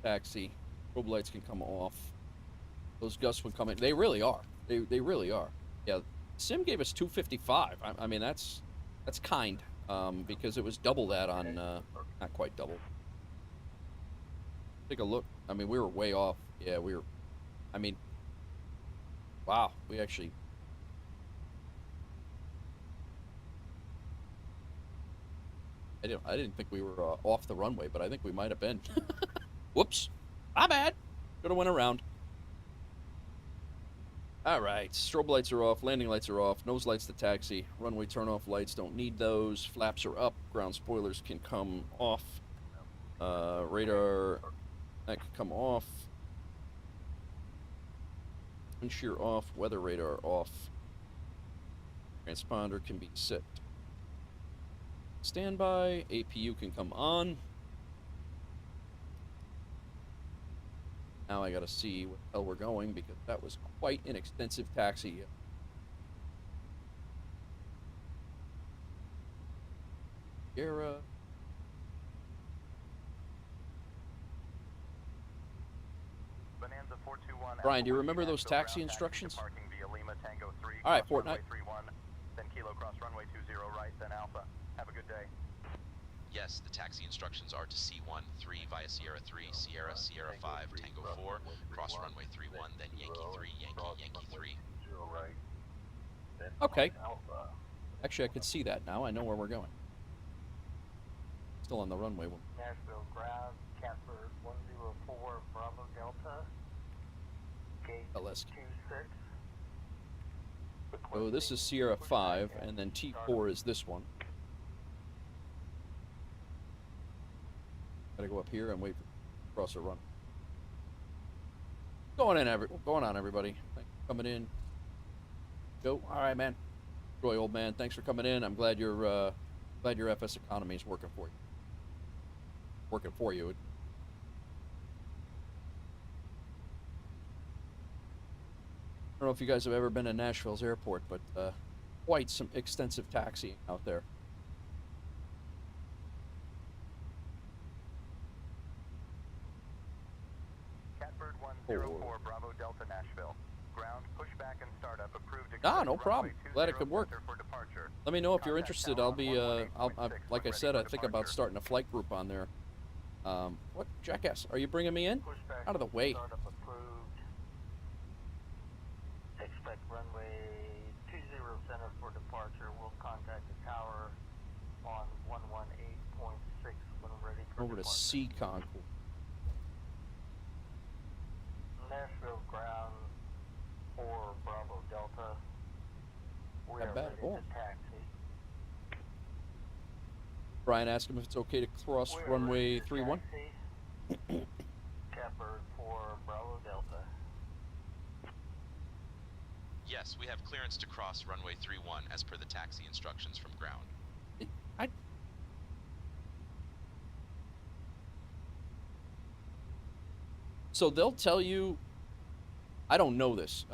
Taxi. Strobe lights can come off. Those gusts would come in. They really are. They really are. Yeah. Sim gave us 255. I mean, that's kind, because it was double that on, not quite double. Take a look. I mean, we were way off. Yeah, we were. I mean, wow. We actually. I didn't think we were off the runway, but I think we might have been. Whoops. My bad. Could have went around. All right. Strobe lights are off. Landing lights are off. Nose lights to taxi. Runway turn-off lights. Don't need those. Flaps are up. Ground spoilers can come off. Radar. That can come off. Wind shear off. Weather radar off. Transponder can be set. Standby. APU can come on. Now I gotta see where the hell we're going, because that was quite an extensive taxi. Era. Bonanza 421. Brian, do you remember those taxi instructions? All right, Fortnite. Then Kilo cross runway 20 right, then Alpha. Have a good day. Yes, the taxi instructions are to C1, 3 via Sierra 3, Sierra, Sierra 5, Tango 4, cross runway 31, then Yankee 3, Yankee 3. Okay. Actually, I could see that now. I know where we're going. Still on the runway. Nashville ground, Catbird 104, Bravo Delta, gate 26. So this is Sierra 5, and then T4 is this one. Gotta go up here and wait for cross a run. Going on, everybody. Thanks for coming in. Go. All right, man. Roy, old man, thanks for coming in. I'm glad your FSEconomy is working for you. Working for you. I don't know if you guys have ever been to Nashville's airport, but quite some extensive taxiing out there. Catbird 104, Bravo Delta Nashville. Ground, pushback and startup approved. No problem. Glad it could work. Let me know if you're interested. I'll be, like I said, I think about starting a flight group on there. What, jackass? Are you bringing me in? Out of the way. Expect runway 20 center for departure. We'll contact the tower on 118.6 when ready for Over to departure. C Concourse. Nashville ground 4 Bravo Delta. We Not are bad ready at all. to taxi. Brian, ask him if it's okay to cross runway 31. Catbird 4 Bravo Delta. Yes, we have clearance to cross runway 31 as per the taxi instructions from ground. So they'll tell you, I don't know this.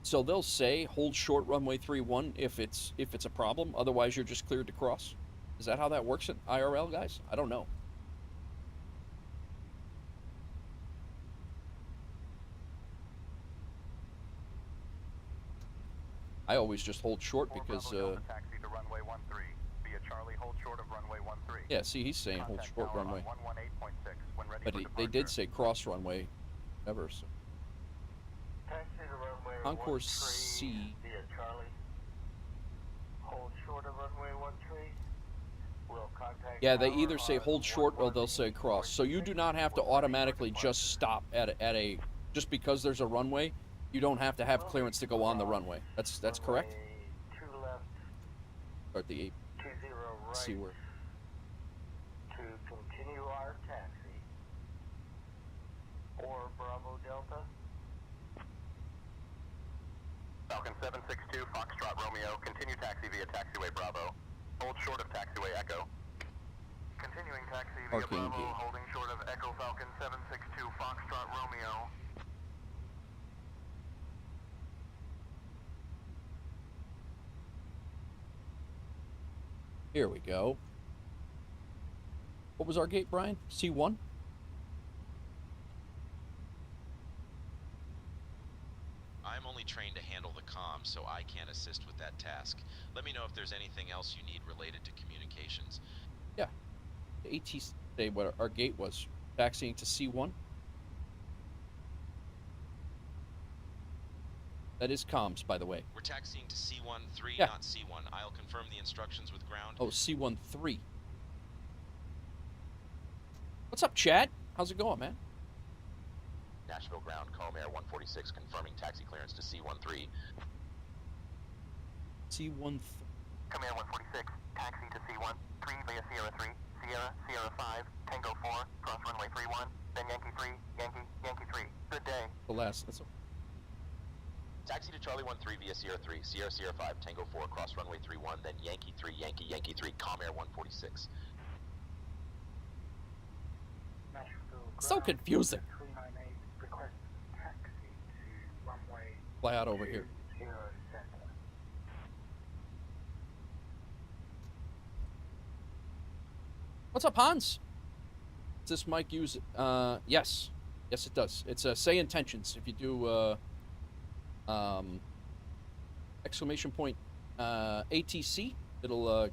So they'll say hold short runway 31 if it's a problem. Otherwise, you're just cleared to cross. Is that how that works at IRL, guys? I don't know. I always just hold short because. Taxi to runway 13. Via Charlie, hold short of runway 13. Yeah, see, he's saying hold short runway. 118.6 when ready But for they departure. did say cross runway, ever. So. Taxi to runway Concourse 13 C. via Charlie. Hold short of runway 13. We'll contact Yeah, they tower either say on hold short or they'll say cross. So you do not have to automatically just stop at a just because there's a runway. You don't have to have clearance to go on the runway. That's correct. 2 left, Start the 20 right. see where. To continue our taxi. Or Bravo Delta. Falcon 762, Foxtrot Romeo, continue taxi via taxiway Bravo. Hold short of taxiway Echo. Continuing taxi via Parking Bravo, gate. holding short of Echo Falcon 762 Foxtrot Romeo. Here we go. What was our gate, Brian? C1? I'm only trained to handle the comms, so I can't assist with that task. Let me know if there's anything else you need related to communications. Yeah. The ATC, say what our gate was. Taxiing to C1. That is comms, by the way. We're taxiing to C13, Yeah. not C1. I'll confirm the instructions with ground. Oh, C13. What's up, Chad? How's it going, man? Nashville ground, Calm Air 146, confirming taxi clearance to C13. C13. Come Air 146, taxi to C1, 3 via Sierra 3, Sierra 5, Tango 4, cross runway 31, then Yankee 3, Yankee 3. Good day. The last. That's Taxi to Charlie 13 via Sierra 3, Sierra 5, Tango 4, cross runway 31, then Yankee 3, Yankee 3, Calm Air 146. so confusing. 398, request taxi to runway Fly out over here. 20 center. What's up, Hans? Does this mic use yes. Yes, it does. It's Say Intentions. If you do exclamation point ATC, it'll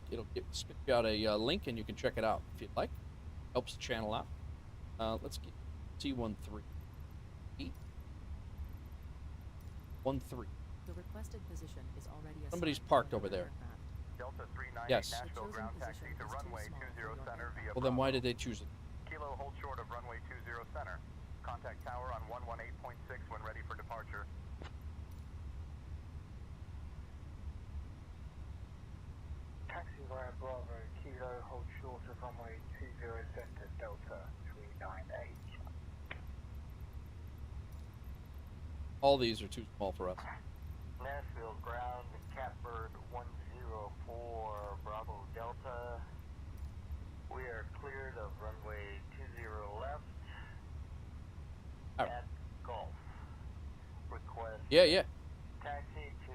spit you out a link and you can check it out if you'd like. Helps the channel out. Let's get T13. E13. The requested position is already assigned. Somebody's parked over there. Delta 398 Yes. Nashville The ground chosen taxi position to is too runway small 20 for your center via aircraft. Well, then why Bravo. did they choose it? Kilo hold short of runway 20 center. Contact tower on 118.6 when ready for departure. Taxi via Bravo, Kilo, hold short of runway 20 center, Delta 398. All these are too small for us. Nashville ground, Catbird 104, Bravo Delta. We are cleared of runway 20 left All right. at Gulf. Request Yeah. taxi to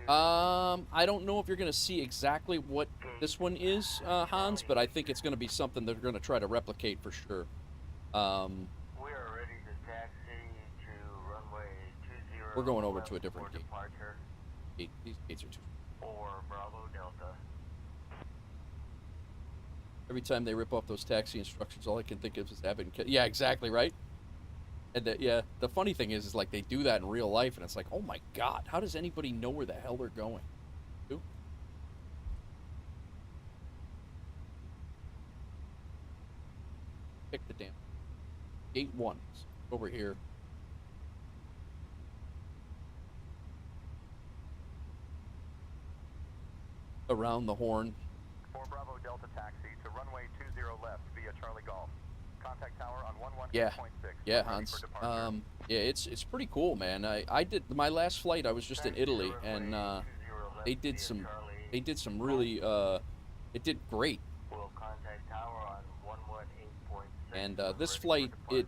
I don't know if you're going to see exactly what this one is, Hans, but I think it's going to be something they're going to try to replicate for sure. we are ready to taxi to runway 20 We're going over to a left different for gate. departure These gates are too. for Bravo Delta. Every time they rip off those taxi instructions, all I can think of is Abbott and yeah, exactly, right? And the funny thing is like they do that in real life, and it's like, oh my God, how does anybody know where the hell they're going? Who? Pick the damn gate 1 over here. Around the horn. For Bravo Delta taxi to runway 20 left via Charlie Golf. Contact tower on 118.6. Yeah, Ready Hans. for departure. Yeah, it's pretty cool, man. I did my last flight. I was just in Italy, and they did some really it did great. We'll contact tower on 118.6. And this flight it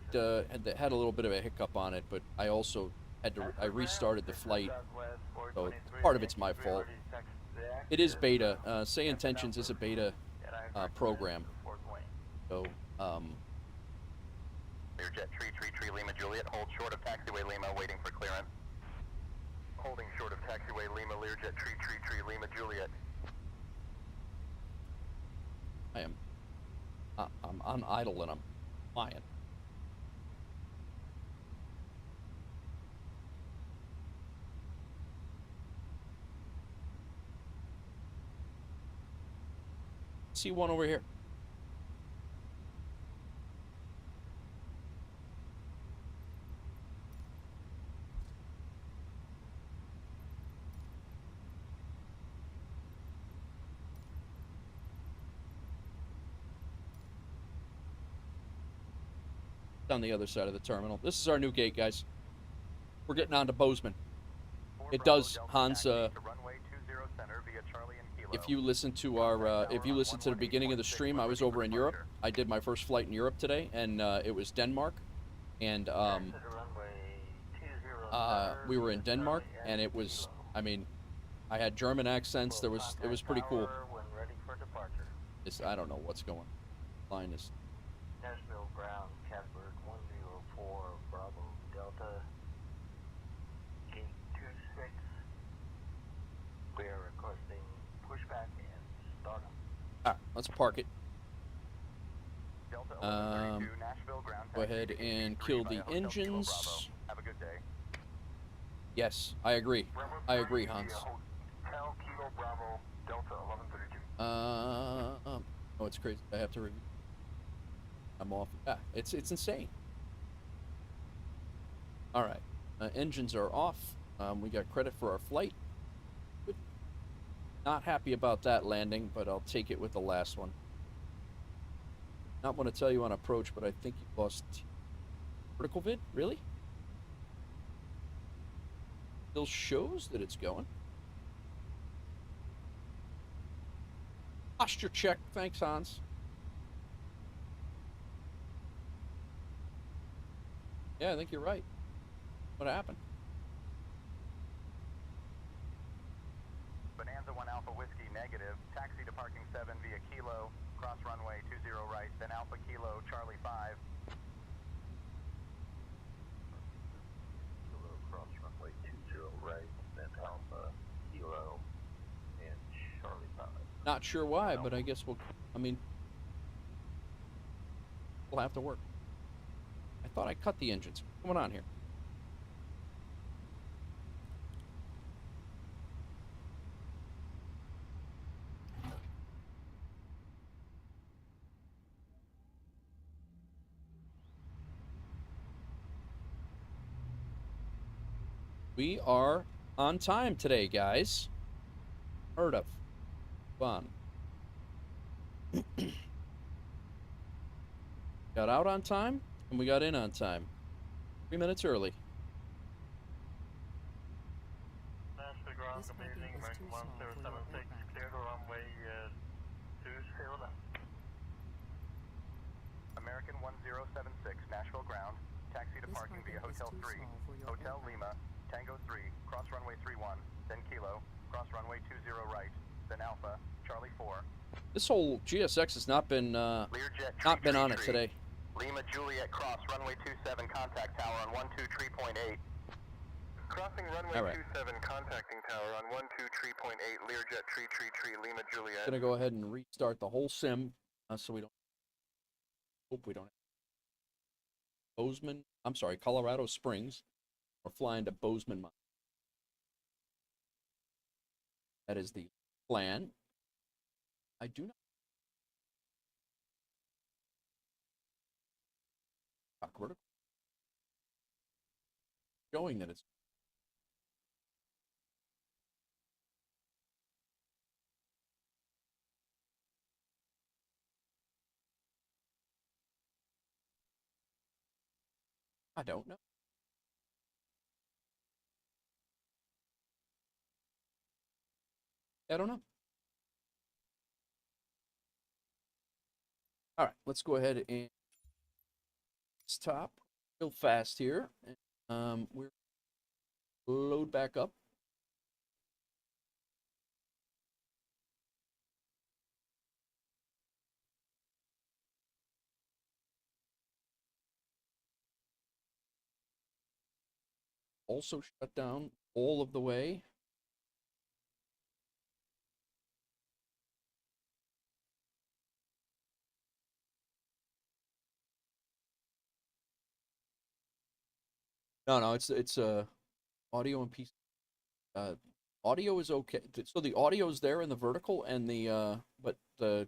had a little bit of a hiccup on it, but I also had to restarted the flight, so part of it's my fault. It is beta. Say Intentions is a beta program, so Learjet Tree Lima Juliet, hold short of taxiway Lima, waiting for clearance. Holding short of taxiway Lima, Learjet Tree Lima Juliet. I'm on idle and I'm flying. See one over here. On the other side of the terminal. This is our new gate, guys. We're getting on to Boseman. It does, Hans. If you listen to our, if you listen to the beginning of the stream, I was over in Europe. I did my first flight in Europe today, and it was Denmark. And we were in Denmark, and it was, I mean, I had German accents. It was pretty cool. I don't know what's going on. Line is Nashville ground, Catbird 104, Bravo, Delta, gate 26. We are requesting pushback and startup. all right. Let's park it. Delta 1132, Nashville ground. Go ahead and kill the engines. Have a good day. Yes, I agree. I agree, Hans. Hotel Kilo Bravo, Delta 1132. Oh, it's crazy. I have to review. I'm off. Yeah, it's insane. All right, engines are off. We got credit for our flight. Good. Not happy about that landing, but I'll take it with the last one. Not want to tell you on approach, but I think you lost vertical vid. Really? Still shows that it's going. Posture check. Thanks, Hans. Yeah, I think you're right. What happened? Bonanza 1 Alpha Whiskey negative. Taxi to parking 7 via Kilo. Cross runway 20 right. Then Alpha Kilo Charlie 5. Kilo cross runway 20 right, then Alpha, Kilo, and Charlie 5. Not sure why, but I guess we'll have to work. I thought I cut the engines. What's going on here? We are on time today, guys. Heard of. Fun. Got out on time, and we got in on time. 3 minutes early. Nashville ground, This good evening, parking is too American small for your 1076, aircraft. clear to runway 20 left. American 1076, Nashville ground. Taxi to This parking via parking is Hotel too 3. small for your Hotel aircraft. Lima, Tango 3, cross runway 31, then Kilo, cross runway 20 right, then Alpha, Charlie 4. This whole GSX has not been on it today. Lima Juliet cross runway 27, contact tower on 12.3.8. Crossing runway 27, contacting tower on 123.8, Learjet tree, Lima Juliet. Gonna go ahead and restart the whole sim, so we don't. Hope we don't. Boseman. I'm sorry, Colorado Springs. We're flying to Boseman. That is the plan. I do not. Showing that it's. I don't know. I don't know. All right, let's go ahead and stop real fast here. We're load back up. Also shut down all of the way. No, it's audio and PC. Audio is okay. So the audio is there in the vertical and the but the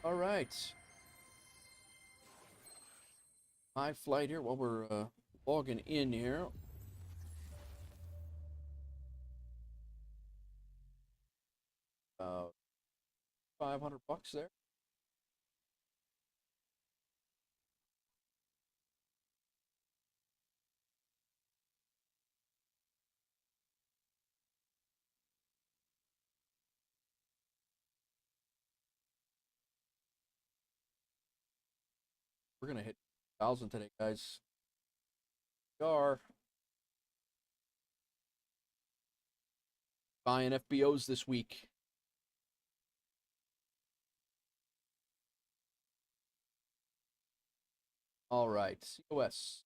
all right. My flight here while we're logging in here. 500 bucks there. We're gonna hit 1,000 today, guys. We are buying FBOs this week. All right, COS.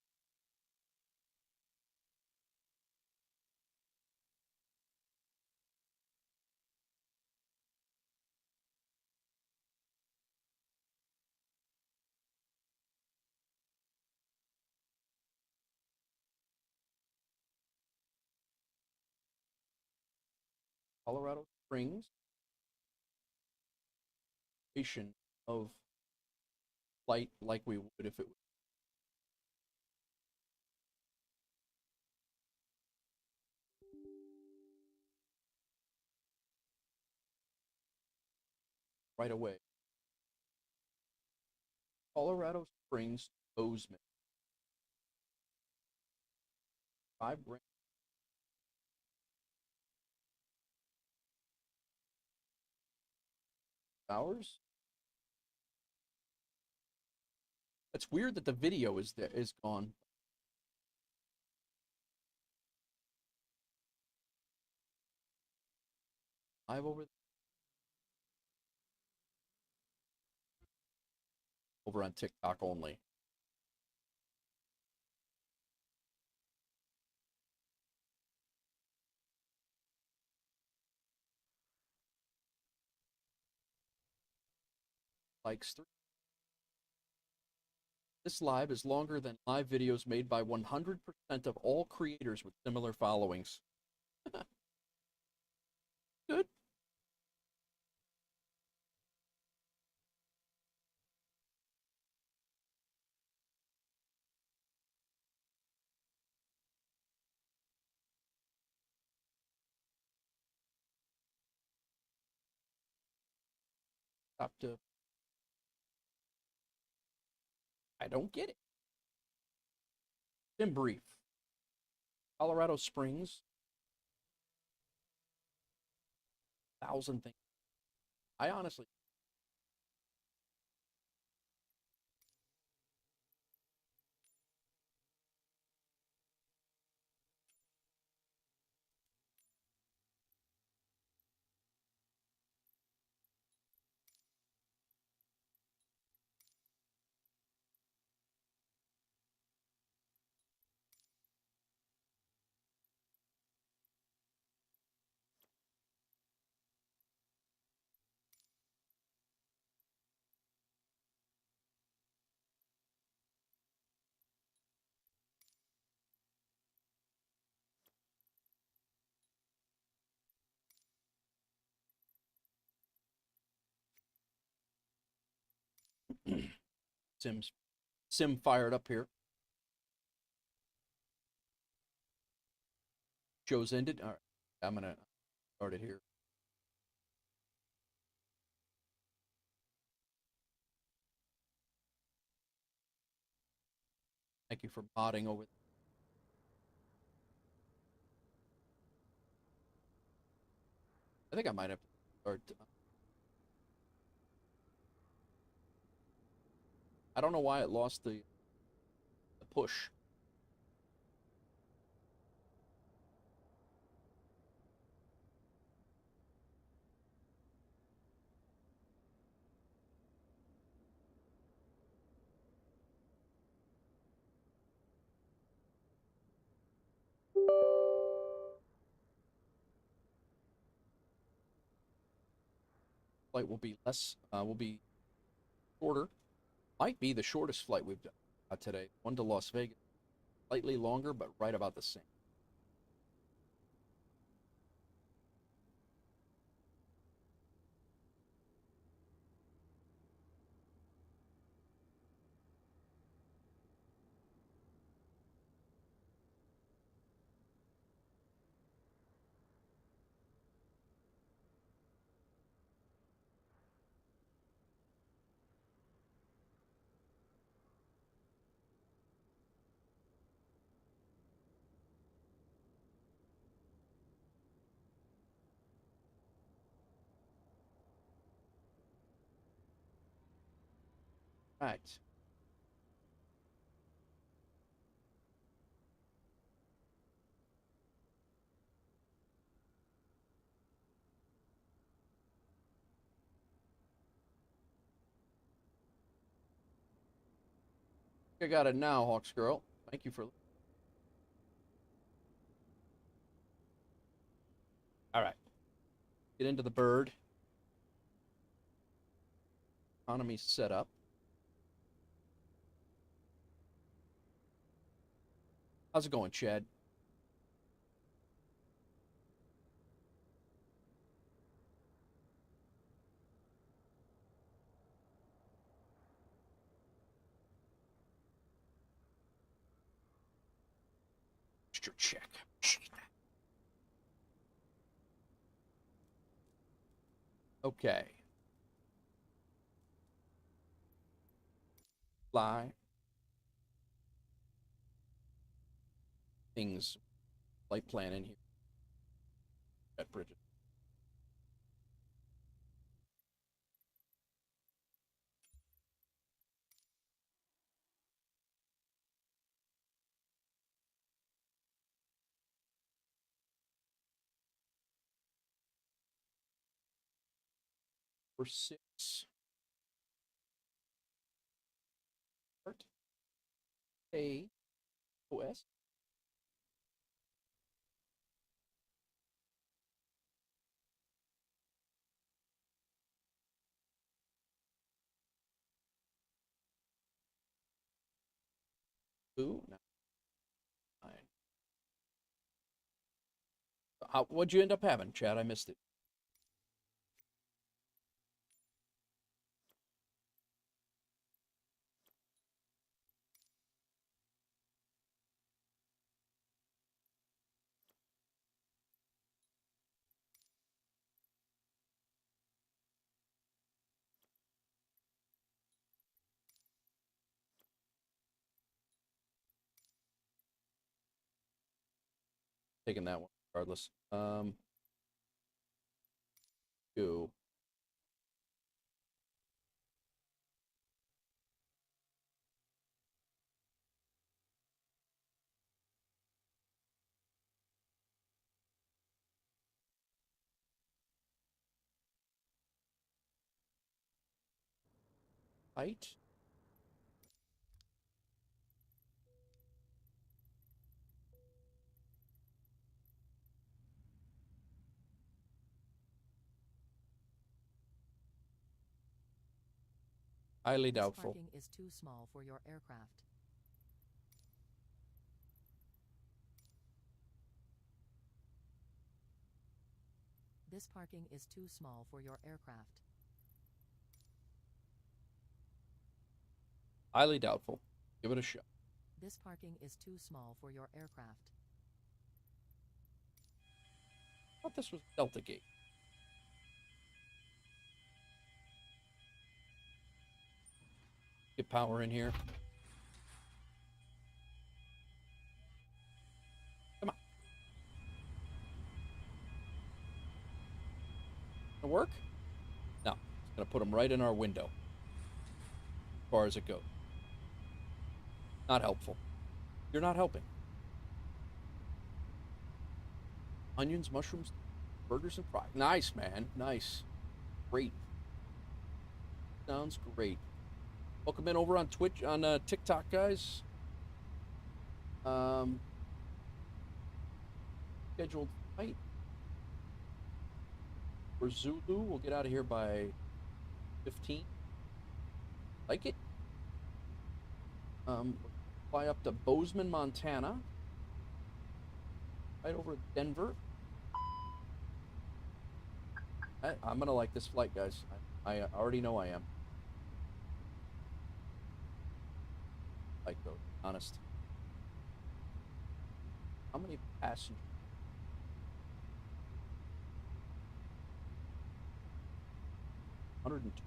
Colorado Springs. Of flight like we would if it was right away. Colorado Springs, Boseman. 5 grand hours. It's weird that the video is gone. Live over on TikTok only. Likes 3. This live is longer than live videos made by 100% of all creators with similar followings. Good. Top to. I don't get it. In brief, Colorado Springs, 1,000 things. I honestly. Sim fired up here. Show's ended. All right, I'm gonna start it here. Thank you for modding over. I think I might have to start. I don't know why it lost the push. Flight will be less. Will be shorter. Might be the shortest flight we've done today. One to Las Vegas, slightly longer, but right about the same. Right. I got it now, Hawks Girl. Thank you for... All right. Get into the bird. Economy set up. How's it going, Chad? Extra check. Okay. Fly. Things. Flight plan in here. At Bridget. For 6. Start. A-O-S. Ooh, 9. What'd you end up having, Chad? I missed it. Taking that one regardless. Go. Height. Highly doubtful. This parking is too small for your aircraft. This parking is too small for your aircraft. Highly doubtful. Give it a shot. This parking is too small for your aircraft. I thought this was Delta Gate. Get power in here. Come on. Gonna work? No. It's gonna put them right in our window. As far as it goes. Not helpful. You're not helping. Onions, mushrooms, burgers, and fries. Nice, man. Nice. Great. Sounds great. Welcome in over on Twitch, on TikTok, guys. Scheduled fight for Zulu. We'll get out of here by 15. Like it. Fly up to Boseman, Montana. Right over Denver. I'm gonna like this flight, guys. I already know I am. Like, though, honest. How many passengers? 102.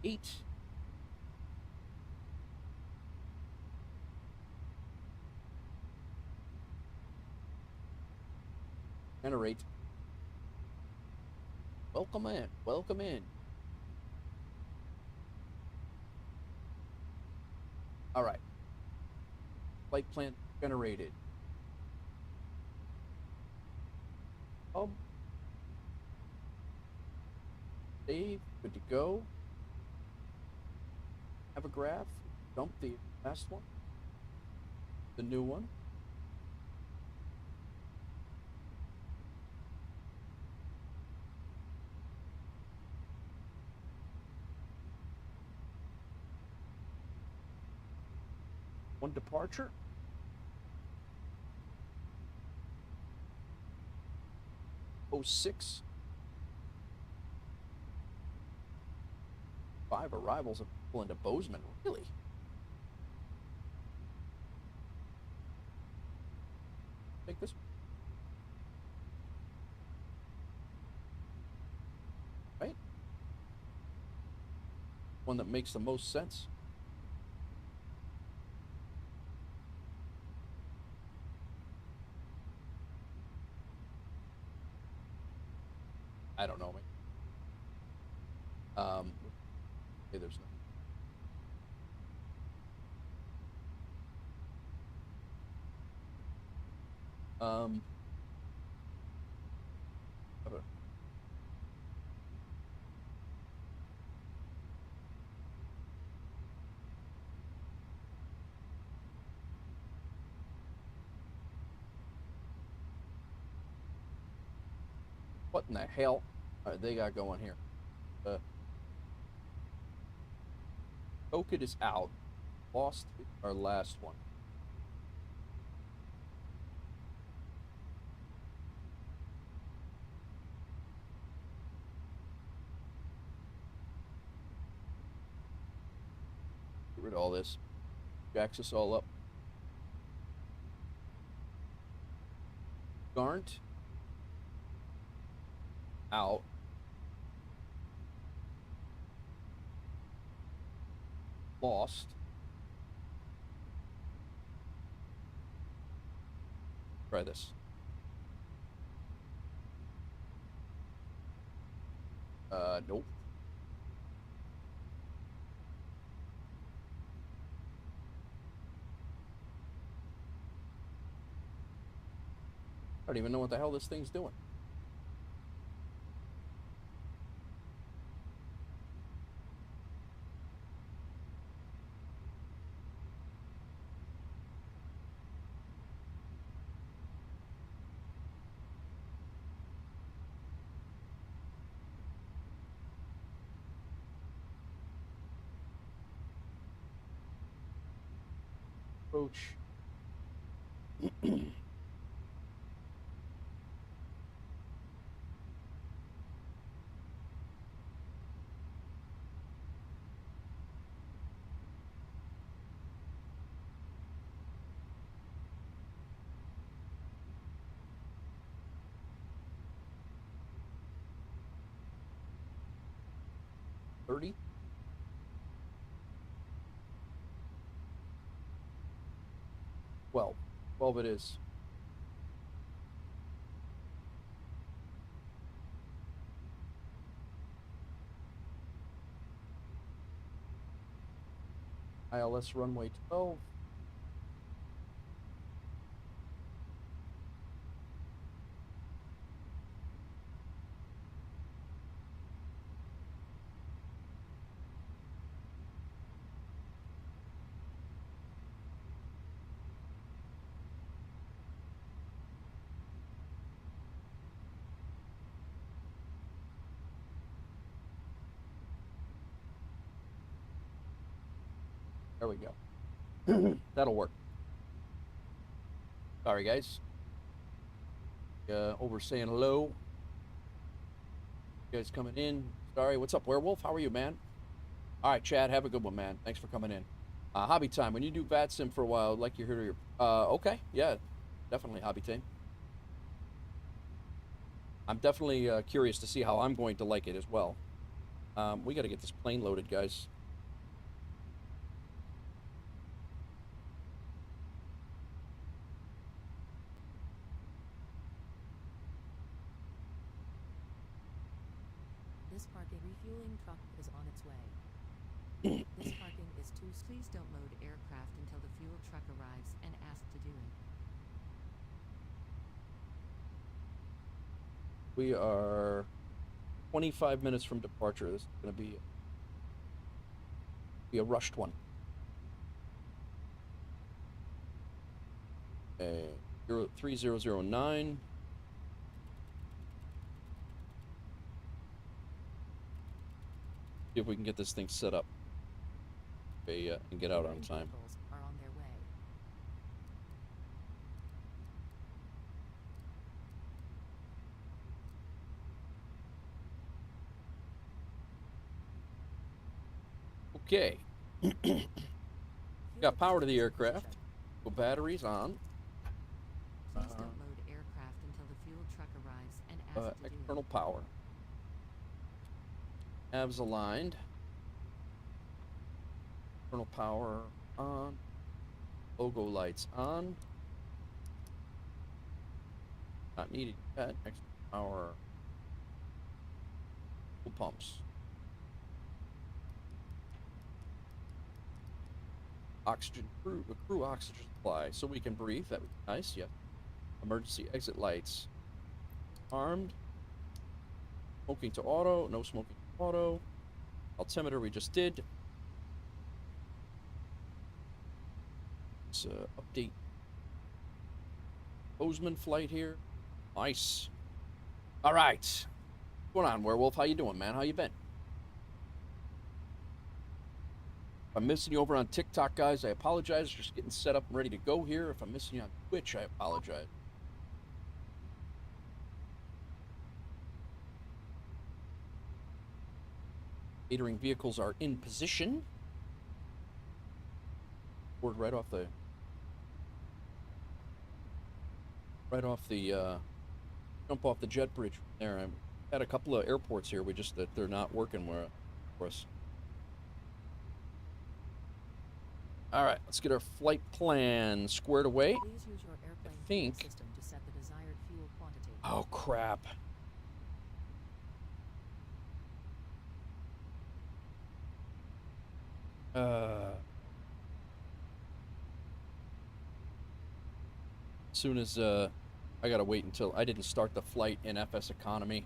Eight. Generate. Welcome in. Welcome in. All right. Flight plan generated. Save. Good to go. have a graph. Dump the last one. The new one. One departure. '06. 5 arrivals of people into Boseman. Really? Take this. Right? One that makes the most sense. I don't know. Okay, there's no. What in the hell they got going here? Token is out. Lost our last one. Get rid of all this. Jacks us all up. Garnt. Out. Lost. Try this. Nope. I don't even know what the hell this thing's doing. Approach. $30. 12. 12 it is. ILS runway 12. There we go. That'll work. Sorry, guys. Over saying hello. You guys coming in. Sorry. What's up, Werewolf? How are you, man? All right, Chad. Have a good one, man. Thanks for coming in. Hobby time. When you do VATSIM for a while, I'd like you to hear your... okay. Yeah, definitely hobby time. I'm definitely curious to see how I'm going to like it as well. We got to get this plane loaded, guys. This parking refueling truck is on its way. This parking is too. Please don't load aircraft until the fuel truck arrives and ask to do it. We are 25 minutes from departure. This is going to be Be a rushed one. Okay, 3009. See if we can get this thing set up. Okay, and get out on time. Vehicles are on their way. Okay. Got power to the aircraft. Go batteries on. Please don't load aircraft until the fuel truck arrives and ask to do. External power. Halves aligned. External power on. Logo lights on. Not needed yet. External power. Fuel pumps. Oxygen crew oxygen supply so we can breathe. That would be nice. Yep. Emergency exit lights armed. Smoking to auto. No smoking to auto. Altimeter we just did. Let's update Boseman flight here. Nice. All right. What's going on, Werewolf? How you doing, man? How you been? If I'm missing you over on TikTok, guys, I apologize. Just getting set up and ready to go here. If I'm missing you on Twitch, I apologize. Catering vehicles are in position. Board right off the jump off the jet bridge there. I've had a couple of airports here. We just that they're not working for us. All right, let's get our flight plan squared away. Please use your airplane fuel system to set the desired fuel quantity. Oh crap. As soon as I gotta wait until I didn't start the flight in FSEconomy.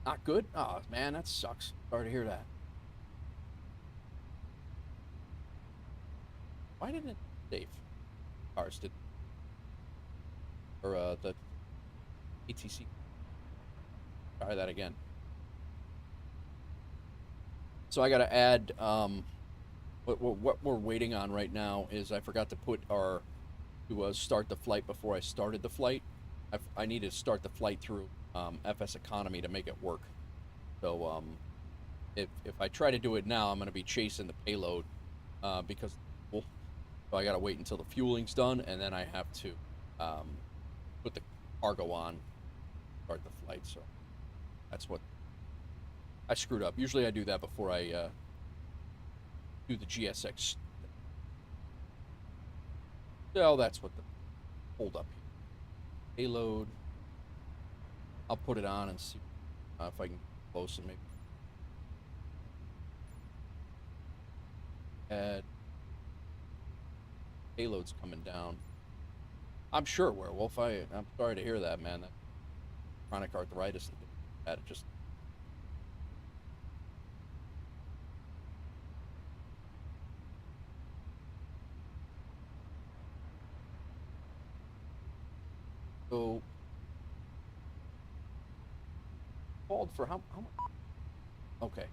Not good? Oh man, that sucks. Sorry to hear that. Why didn't it save? Ours did. Or the ATC. Try that again. So I gotta add what we're waiting on right now is I forgot to put our start the flight before I started the flight. I need to start the flight through FSEconomy to make it work. So if I try to do it now, I'm going to be chasing the payload because so I got to wait until the fueling's done, and then I have to put the cargo on, start the flight. So that's what I screwed up. Usually I do that before I do the GSX. So that's what the hold up here. Payload. I'll put it on and see if I can get close and maybe add payload's coming down. I'm sure, Werewolf. I'm sorry to hear that, man. That chronic arthritis that just so called for how much? Okay.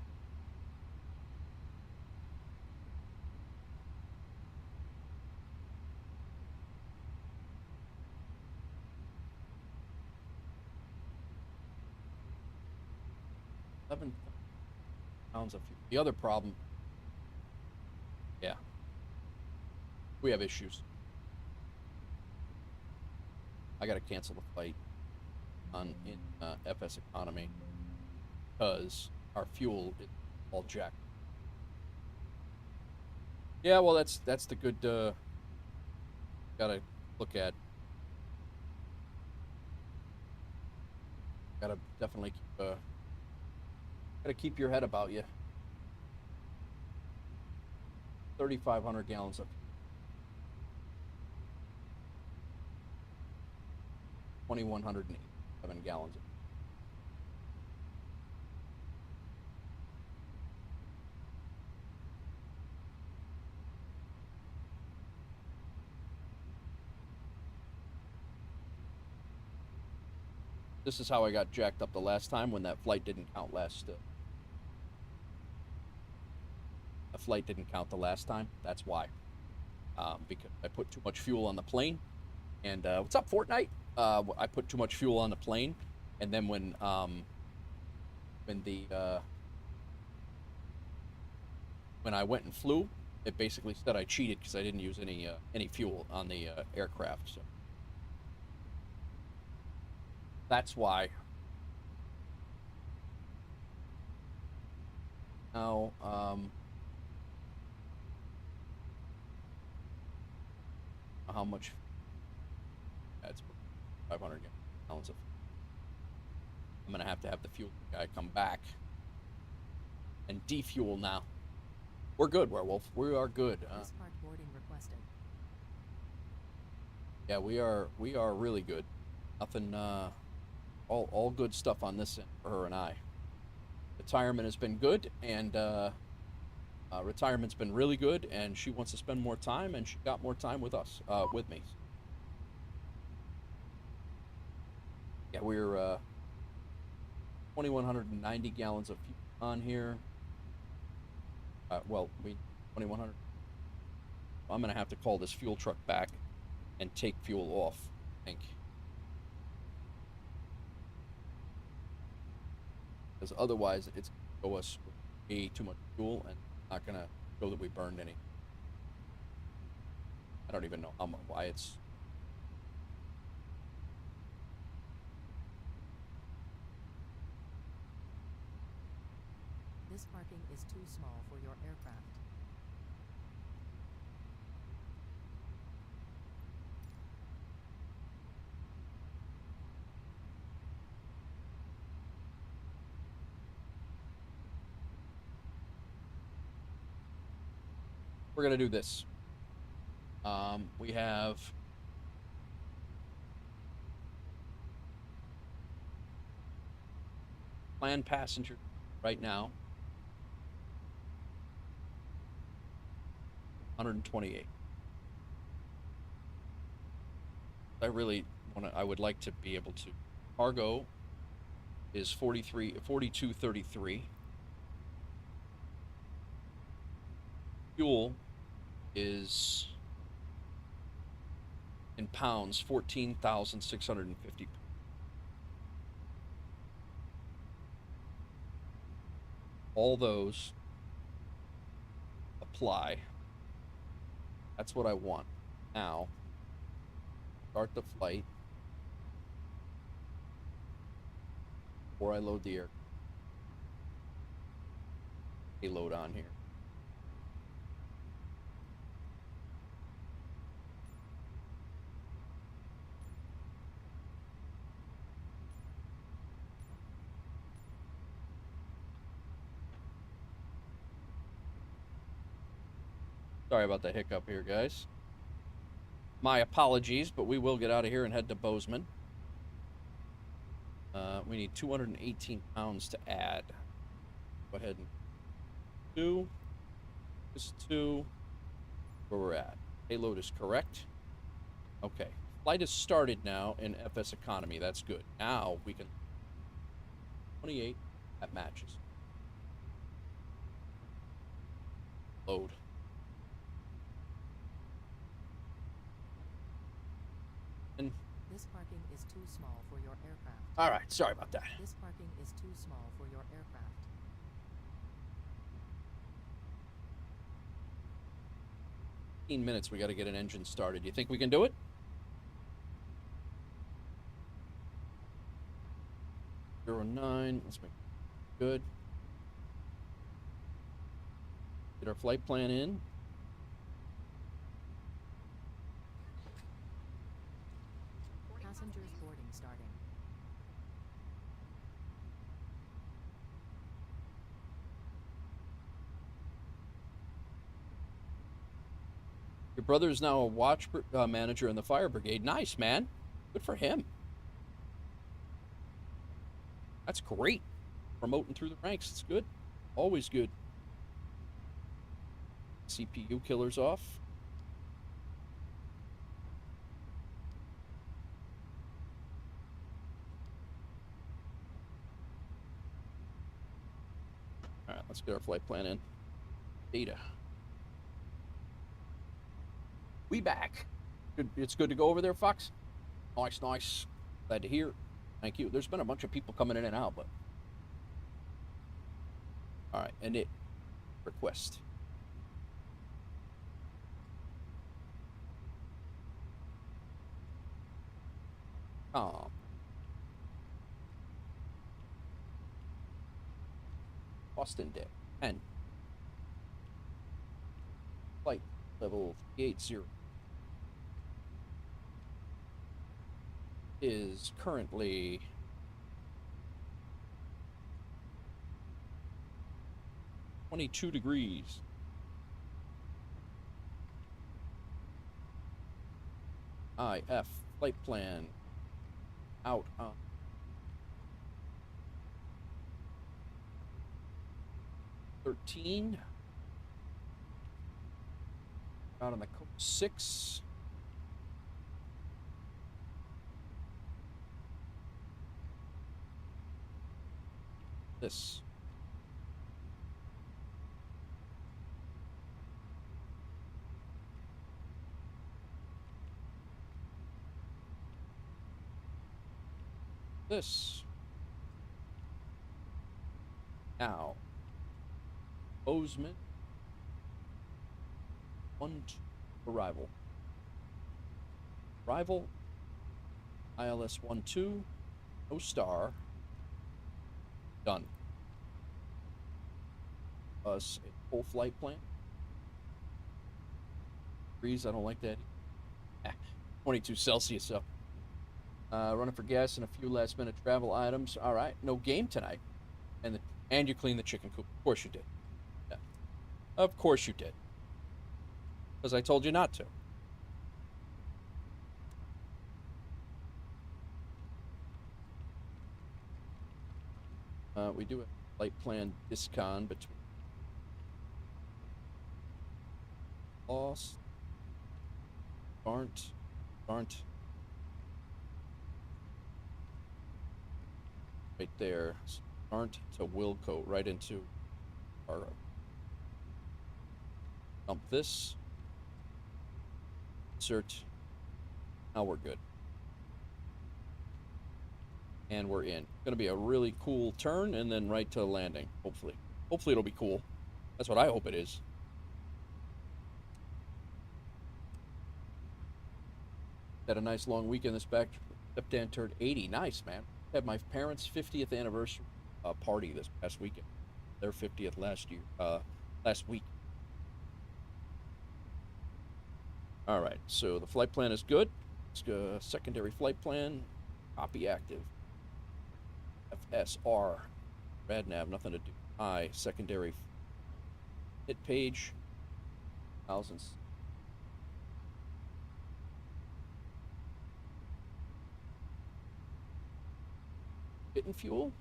£11 of fuel. The other problem, yeah, we have issues. I got to cancel the flight in FSEconomy because our fuel is all jacked. Yeah, well, that's the good. Gotta look at. Gotta definitely keep. Gotta keep your head about you. 3,500 gallons of. 2,187 gallons. This is how I got jacked up the last time when that flight didn't count last. A flight didn't count the last time. That's why. Because I put too much fuel on the plane. And what's up, Fortnite? I put too much fuel on the plane, and then when I went and flew, it basically said I cheated because I didn't use any fuel on the aircraft. So that's why. Now, how much? That's 500 gallons of. I'm gonna have to have the fuel guy come back and defuel now. We're good, Werewolf. We are good. Smart boarding requested. Yeah, we are really good. Nothing. All good stuff on this end for her and I. Retirement has been good, and retirement's been really good, and she wants to spend more time, and she got more time with us, with me. Yeah, we're 2,190 gallons of fuel on here. Well, 2,100. I'm gonna have to call this fuel truck back and take fuel off, I think. Because otherwise it's gonna go us way too much fuel and not gonna show that we burned any. I don't even know why it's. This parking is too small for your aircraft. We're gonna do this. We have planned passenger right now 128. I would like to be able to. Cargo is 4233. Fuel is in pounds 14,650. All those apply. That's what I want. Now, start the flight before I load the air. Payload on here. Sorry about the hiccup here, guys. My apologies, but we will get out of here and head to Boseman. We need 218 pounds to add. Go ahead and do this 2. Where we're at. Payload is correct. Okay. Flight is started now in FSEconomy. That's good. Now we can 28. That matches. Load. And this parking is too small for your aircraft. All right, sorry about that. This parking is too small for your aircraft. 15 minutes, we got to get an engine started. You think we can do it? 09, let's make it good. Get our flight plan in. Passengers boarding starting. Your brother is now a watch manager in the fire brigade. Nice, man. Good for him. That's great. Promoting through the ranks. It's good. Always good. CPU killers off. Let's get our flight plan in. Data. We back. Good. It's good to go over there, Fox. Nice, nice. Glad to hear. Thank you. There's been a bunch of people coming in and out, but all right. And it request. Boston Day 10. Flight level 380 is currently 22 degrees. IF flight plan out on 13. Out on the coast 6. This. This. Now. Boseman. 1 arrival. Arrival. ILS 12. No star. Done. Us a full flight plan. Degrees, I don't like that. 22 Celsius up. Running for gas and a few last minute travel items. All right, no game tonight. And you clean the chicken coop. Of course you did. Yeah. Of course you did. Because I told you not to. We do a flight plan discon between lost, aren't, right there, aren't to Wilco, right into our dump this, insert, now we're good. And we're in. Gonna be a really cool turn and then right to landing, hopefully. Hopefully it'll be cool. That's what I hope it is. Had a nice long weekend this back. Stepdad turned 80. Nice, man. Had my parents' 50th anniversary party this past weekend. Their 50th last week. All right, so the flight plan is good. Let's go secondary flight plan. Copy active. FSR. RadNav, nothing to do. Secondary hit page. Thousands. Getting fuel.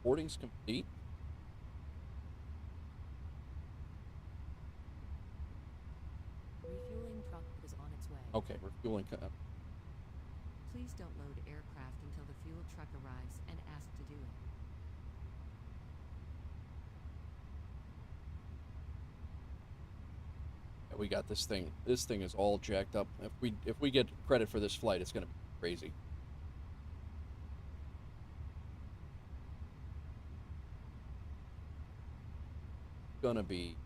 Boarding's complete. Refueling truck is on its way. Okay, refueling. Please don't load aircraft until the fuel truck arrives and ask to do it. Yeah, we got this thing. This thing is all jacked up. If we get credit for this flight, it's gonna be crazy. Gonna be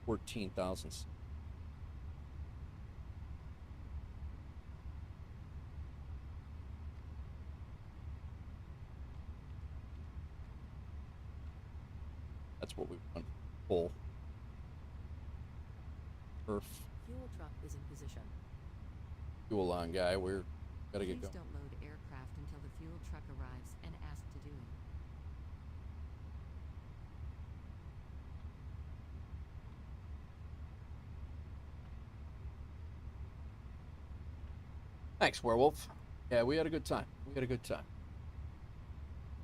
14,000. That's what we want. Full. Perf. Fuel truck is in position. Fuel on, guy. We're gotta get going. Please don't load aircraft until the fuel truck arrives and ask to do it. Thanks, Werewolf. Yeah, we had a good time.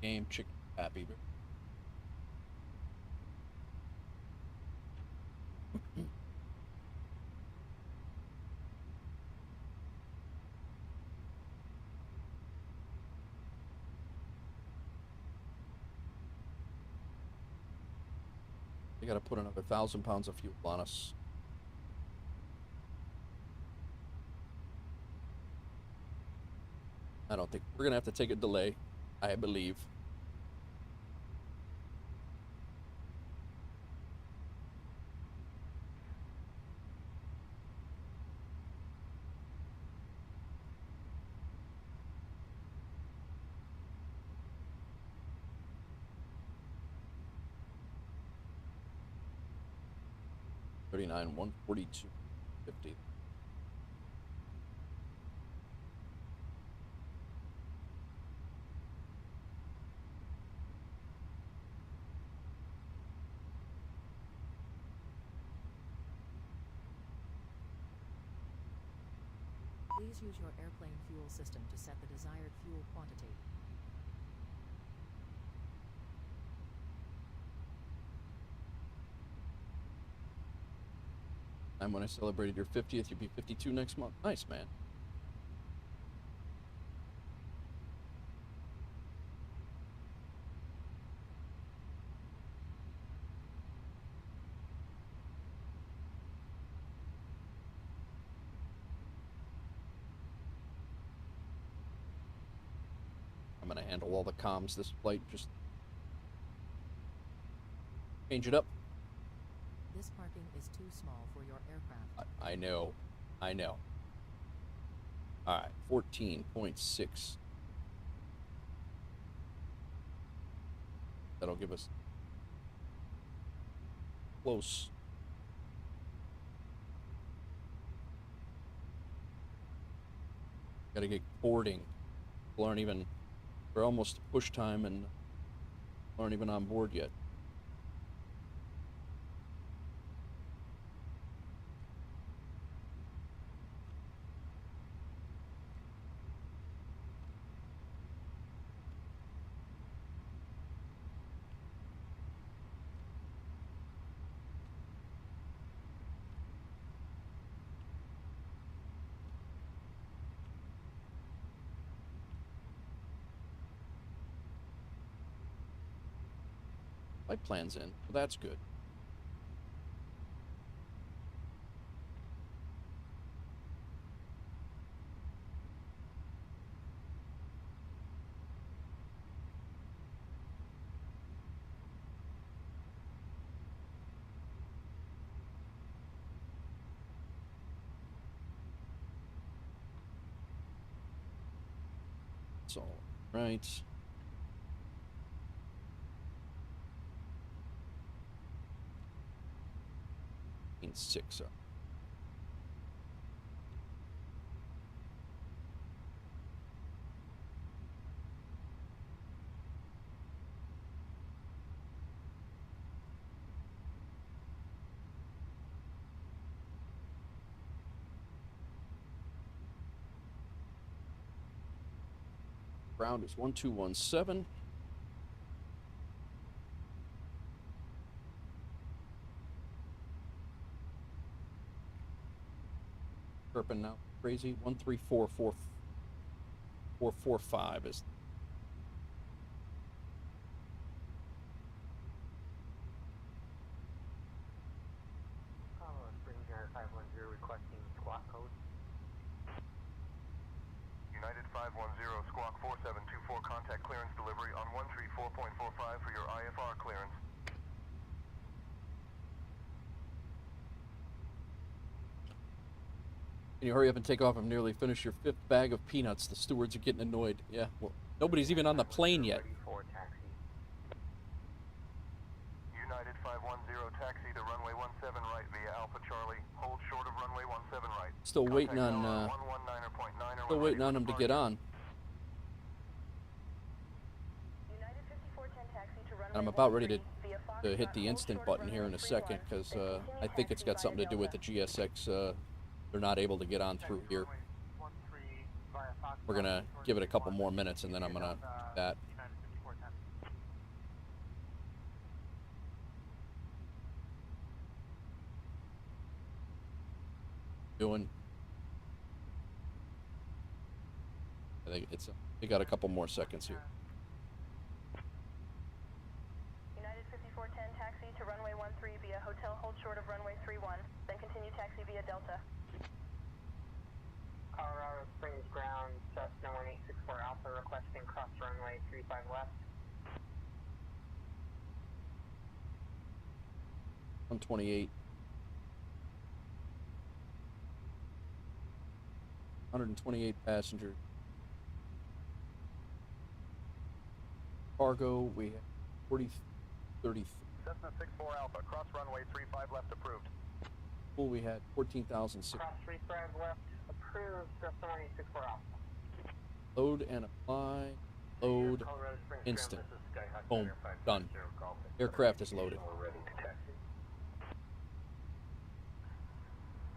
Game chicken happy. I gotta put another 1,000 pounds of fuel on us. I don't think we're gonna have to take a delay, I believe. $39,142.50. Please use your airplane fuel system to set the desired fuel quantity. And when I celebrated your 50th, you'll be 52 next month. Nice, man. I'm gonna handle all the comms this flight. Just change it up. This parking is too small for your aircraft. I know. I know. All right, 14.6. That'll give us close. Gotta get boarding. People aren't even, we're almost push time and aren't even on board yet. Flight plan's in, so that's good. It's all right. In 6. Ground is 1217. Chirping now, crazy. 1344445 is. Spring Air 510 requesting squawk code. United 510, squawk 4724, contact clearance delivery on 134.45 for your IFR clearance. Can you hurry up and take off? I've nearly finished your 5th bag of peanuts. The stewards are getting annoyed. Yeah, well, nobody's even on the plane yet. United 510, taxi to runway 17 right via Alpha Charlie. Hold short of runway 17 right. Still waiting on, still waiting on them to get on. United 5410 taxi to runway And I'm about ready 13 via to hit Foxtrot, the hold instant short button of here in a runway second 31, because then I think it's continue got something to do with the via GSX. They're not able to get on through here. We're gonna give it a couple more minutes and then I'm gonna do that. Doing. I think we got a couple more seconds here. United 5410 taxi to runway 03 via hotel hold short of runway 31, then continue taxi via Delta. Colorado Springs ground, Cessna 1864 Alpha requesting cross runway 35 left. 128. 128 passengers. Cargo, we have 30. Cessna 64 Alpha, cross runway 35 left approved. Full, we had 14,006. Cross 35 left approved, Cessna 1864 Alpha. Load and apply. Load. Colorado Springs Instant. ground, this is Skyhawk Boom. Done. 90550 Golf. Aircraft is loaded. We're ready to taxi.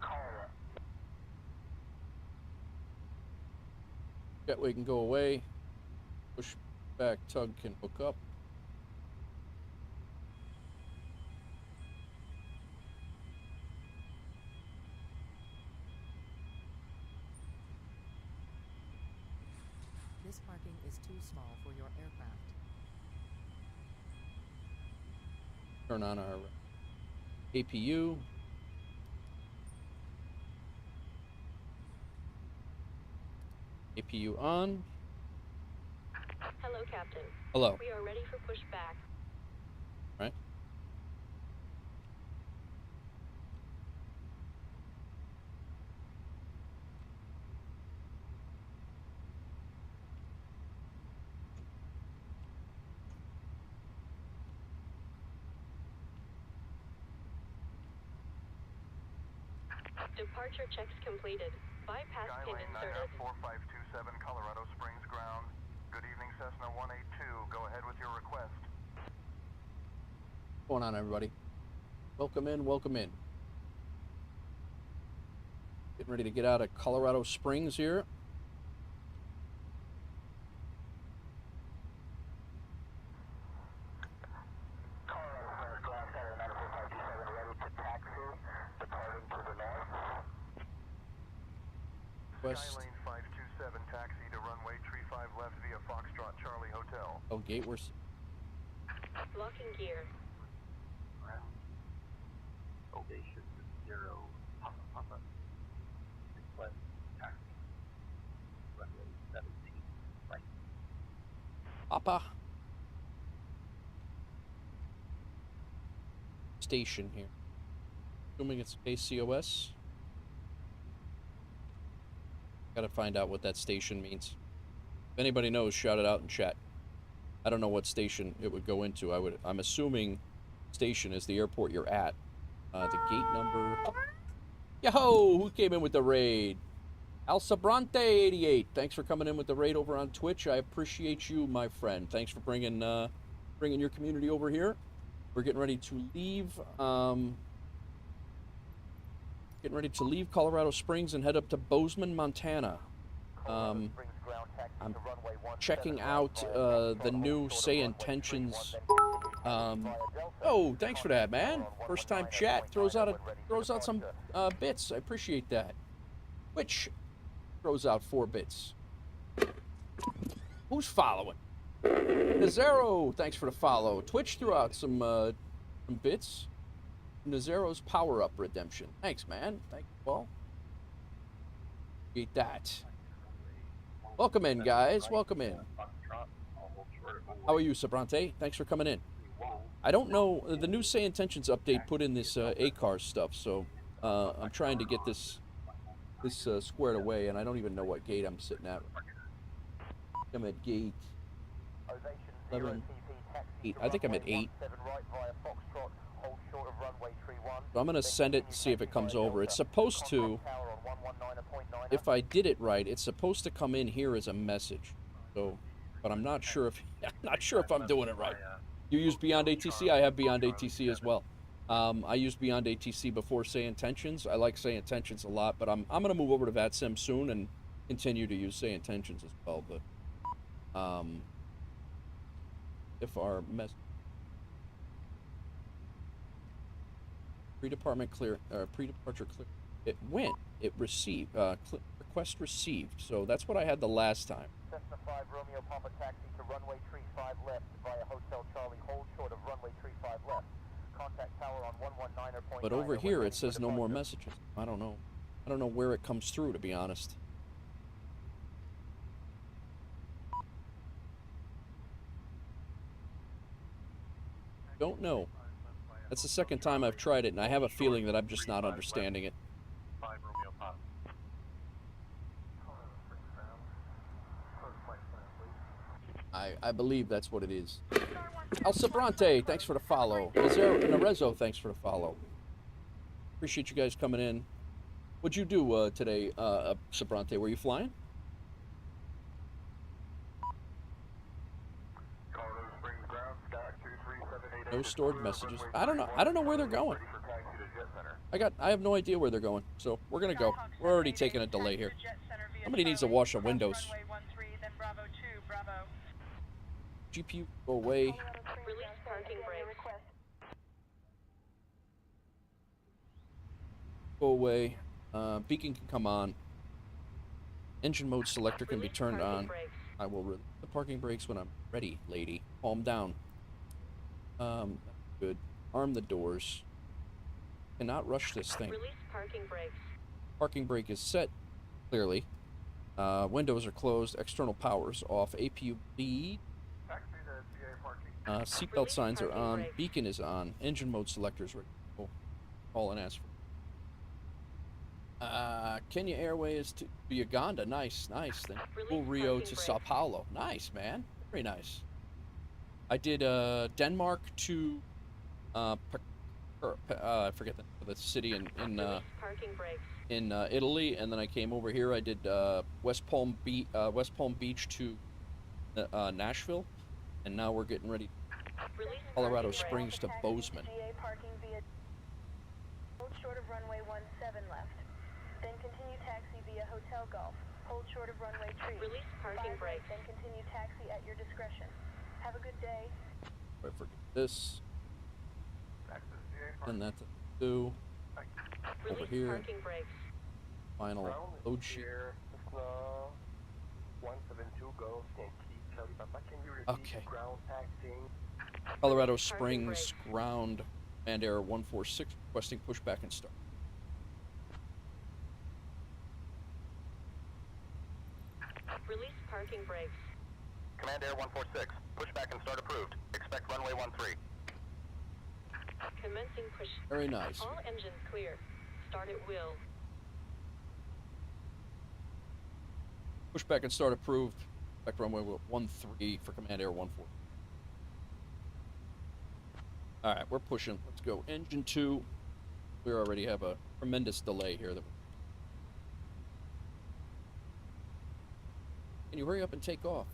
Colorado. Jetway can go away. Pushback tug can hook up. This parking is too small for your aircraft. Turn on our APU. APU on. Hello, Captain. Hello. We are ready for pushback. Right. Departure checks completed. Bypass pin Skylane inserted. 94527 Colorado Springs ground. Good evening, Cessna 182. Go ahead with your request. What's going on, everybody? Welcome in, welcome in. Getting ready to get out of Colorado Springs here. West. Skylane 527 taxi to runway 35 left via Foxtrot Charlie Hotel. Oh, gate, we're... Locking gear. Ovation 0 Papa. Request taxi. Runway 17 right. Papa. Station here. Assuming it's ACOS. Gotta find out what that station means. If anybody knows, shout it out in chat. I don't know what station it would go into. I'm assuming station is the airport you're at. The gate number. Yo-ho! Who came in with the raid? Al Sabrante 88. Thanks for coming in with the raid over on Twitch. I appreciate you, my friend. Thanks for bringing your community over here. We're getting ready to leave. Getting ready to leave Colorado Springs and head up to Boseman, Montana. I'm checking out the new Say Intentions. Oh, thanks for that, man. First time chat throws out some bits. I appreciate that. Twitch throws out 4 bits. Who's following? Nazero, thanks for the follow. Twitch threw out some bits. Nazaro's power-up redemption. Thanks, man. Thank you, Paul. Eat that. Welcome in, guys. Welcome in. How are you, Sabrante? Thanks for coming in. I don't know. The new Say Intentions update put in this ACAR stuff, so I'm trying to get this squared away, and I don't even know what gate I'm sitting at. I'm at gate 11, 8. I think I'm at 8. So I'm going to send it and see if it comes over. It's supposed to, if I did it right, it's supposed to come in here as a message. So, but I'm not sure if I'm doing it right. You use Beyond ATC? I have Beyond ATC as well. I used Beyond ATC before Say Intentions. I like Say Intentions a lot, but I'm going to move over to VATSIM soon and continue to use Say Intentions as well. But if our pre-departure clear, it went. It received. Request received. So that's what I had the last time. Cessna 5 Romeo Papa taxi to runway 35 left via Hotel Charlie hold short of runway 35 left. contact tower on 119.9. But over here it says no more messages. I don't know. I don't know where it comes through, to be honest. Don't know. That's the second time I've tried it, and I have a feeling that I'm just not understanding it. 5 Romeo Pop. I believe that's what it is. El Sabrante, thanks for the follow. Narezo, thanks for the follow. Appreciate you guys coming in. What'd you do today, Sabrante? Were you flying? No stored messages. I don't know. I don't know where they're going. I have no idea where they're going. So we're gonna go. We're already taking a delay here. Somebody needs to wash the windows. GPU, go away. Release parking brakes. Go away. Beacon can come on. Engine mode selector can be turned on. I will release the parking brakes when I'm ready, lady. Calm down. Good. Arm the doors. Cannot rush this thing. Release parking brakes. Parking brake is set, clearly. Windows are closed. External power's off. APU lead. Seatbelt signs are on. Beacon is on. Engine mode selectors ready. Oh, call and ask for. Kenya Airways to Uganda. Nice, nice. Then Full Rio to Sao Paulo. Nice, man. Very nice. I did Denmark to I forget the city in Italy, and then I came over here. I did West Palm Beach to Nashville, and now we're getting ready. Colorado Springs to Boseman. Hold short of runway 17 left. Then continue taxi via Hotel Golf. Hold short of runway tree. Release parking brakes. Then continue taxi at your discretion. Have a good day. I forget this. And that's two. Over here. Parking brakes. Final load sheet. Okay. Colorado Springs ground and air 146 requesting pushback and start. Release parking brakes. Command Air 146, pushback and start approved. Expect runway 13. Commencing push. Very nice. All engines clear. Start at will. Pushback and start approved. Expect runway 13 for Command Air 14. All right, we're pushing. Let's go. Engine 2. We already have a tremendous delay here. Can you hurry up and take off?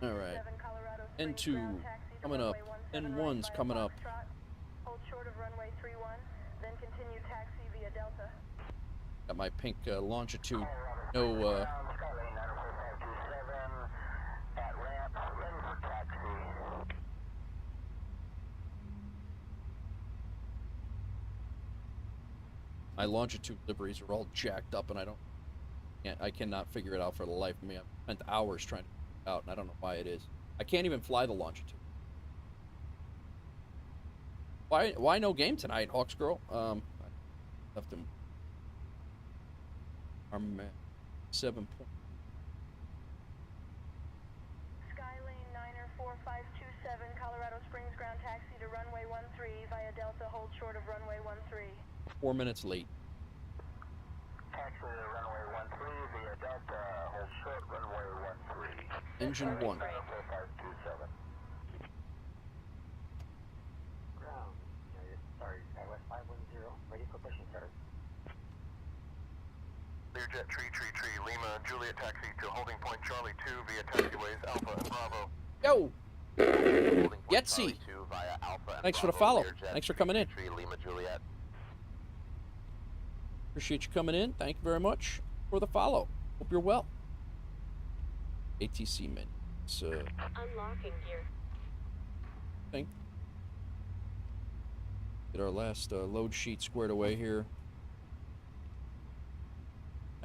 All right. N2 coming up. N1's coming up. Hold short of runway 31, then continue taxi via Delta. Got my pink longitude. No. My longitude liveries are all jacked up, and I cannot figure it out for the life of me. I've spent hours trying to figure it out, and I don't know why it is. I can't even fly the longitude. Why no game tonight, Hawks girl? I left him. Armament 7 point. Skylane 9er 4527, Colorado Springs ground taxi to runway 13 via Delta. Hold short of runway 13. 4 minutes late. Taxi to runway 13 via Delta. Hold short runway 13. Engine 1. 4527. Ground. Sorry, West 510. Ready for pushing, sir. Learjet tree, Lima, Juliet taxi to holding point Charlie 2 via taxiways Alpha and Bravo. Yo! Yetzi! Via Alpha and Thanks for the Bravo, follow. Learjet Thanks for coming in. Tree, Lima, Juliet. Appreciate you coming in. Thank you very much for the follow. Hope you're well. ATC min. It's Unlocking gear. thing. Get our last load sheet squared away here.